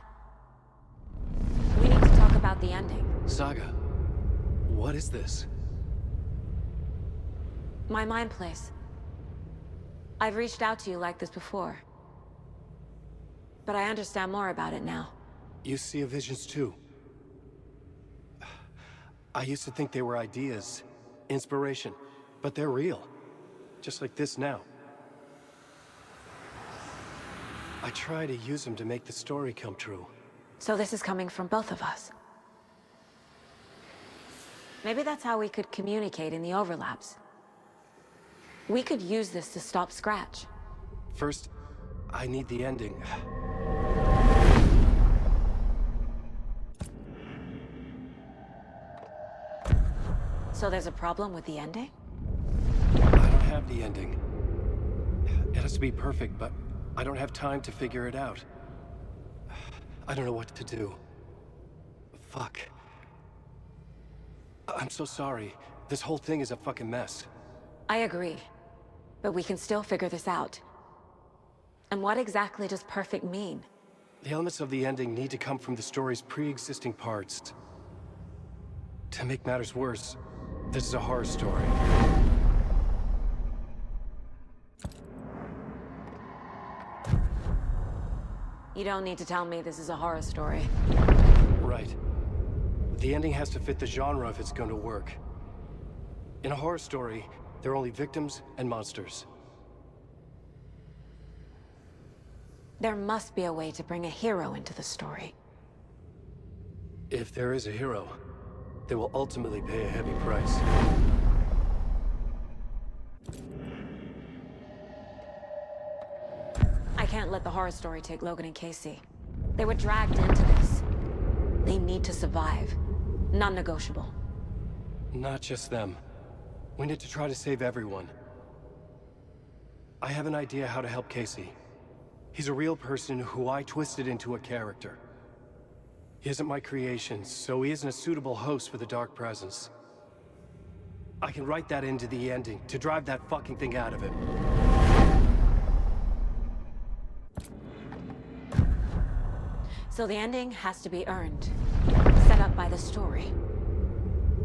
We need to talk about the ending. Saga, what is this? My mind place. I've reached out to you like this before. But I understand more about it now. You see visions too. I used to think they were ideas, inspiration, but they're real. Just like this now. I try to use them to make the story come true. So this is coming from both of us. Maybe that's how we could communicate in the overlaps. We could use this to stop Scratch. First, I need the ending. So there's a problem with the ending? I don't have the ending. It has to be perfect, but I don't have time to figure it out. I don't know what to do. Fuck. I'm so sorry. This whole thing is a fucking mess. I agree. But we can still figure this out. And what exactly does perfect mean? The elements of the ending need to come from the story's pre-existing parts. To make matters worse, this is a horror story. You don't need to tell me this is a horror story. Right. The ending has to fit the genre if it's going to work. In a horror story, there are only victims and monsters. There must be a way to bring a hero into the story. If there is a hero, they will ultimately pay a heavy price. I can't let the horror story take Logan and Casey. They were dragged into this. They need to survive. Non-negotiable. Not just them. We need to try to save everyone. I have an idea how to help Casey. He's a real person who I twisted into a character. He isn't my creation, so he isn't a suitable host for the Dark Presence. I can write that into the ending to drive that fucking thing out of him. So the ending has to be earned. Set up by the story.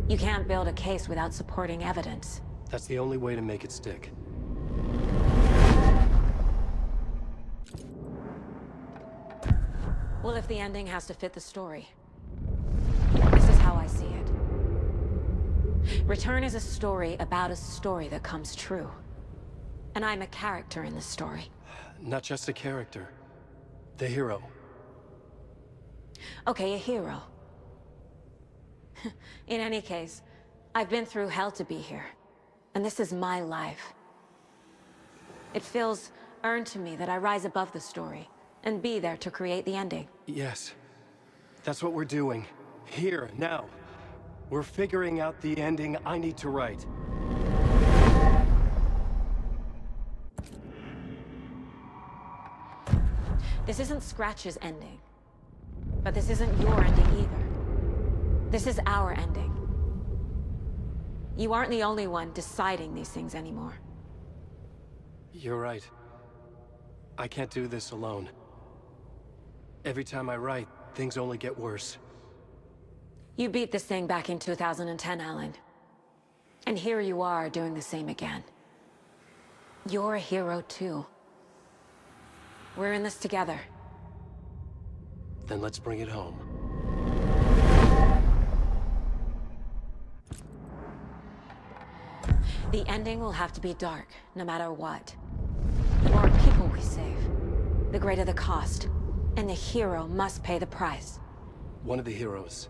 You can't build a case without supporting evidence. That's the only way to make it stick. Well, if the ending has to fit the story, this is how I see it. Return is a story about a story that comes true. And I'm a character in this story. Not just a character. The hero. Okay, a hero. In any case, I've been through hell to be here. And this is my life. It feels earned to me that I rise above the story and be there to create the ending. Yes. That's what we're doing. Here, now. We're figuring out the ending I need to write. This isn't Scratch's ending. But this isn't your ending either. This is our ending. You aren't the only one deciding these things anymore. You're right. I can't do this alone. Every time I write, things only get worse. You beat this thing back in 2010, Alan. And here you are doing the same again. You're a hero too. We're in this together. Then let's bring it home. The ending will have to be dark, no matter what. The more people we save, the greater the cost. And the hero must pay the price. One of the heroes.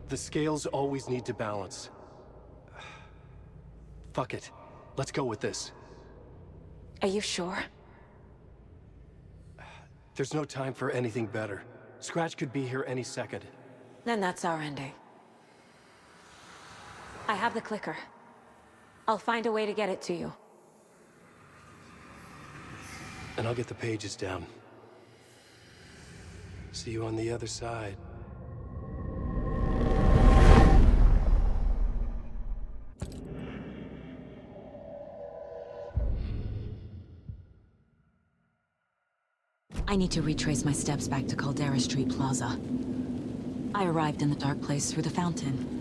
The scales always need to balance. Fuck it. Let's go with this. Are you sure? There's no time for anything better. Scratch could be here any second. Then that's our ending. I have the clicker. I'll find a way to get it to you. And I'll get the pages down. See you on the other side. I need to retrace my steps back to Caldera Street Plaza. I arrived in the dark place through the fountain.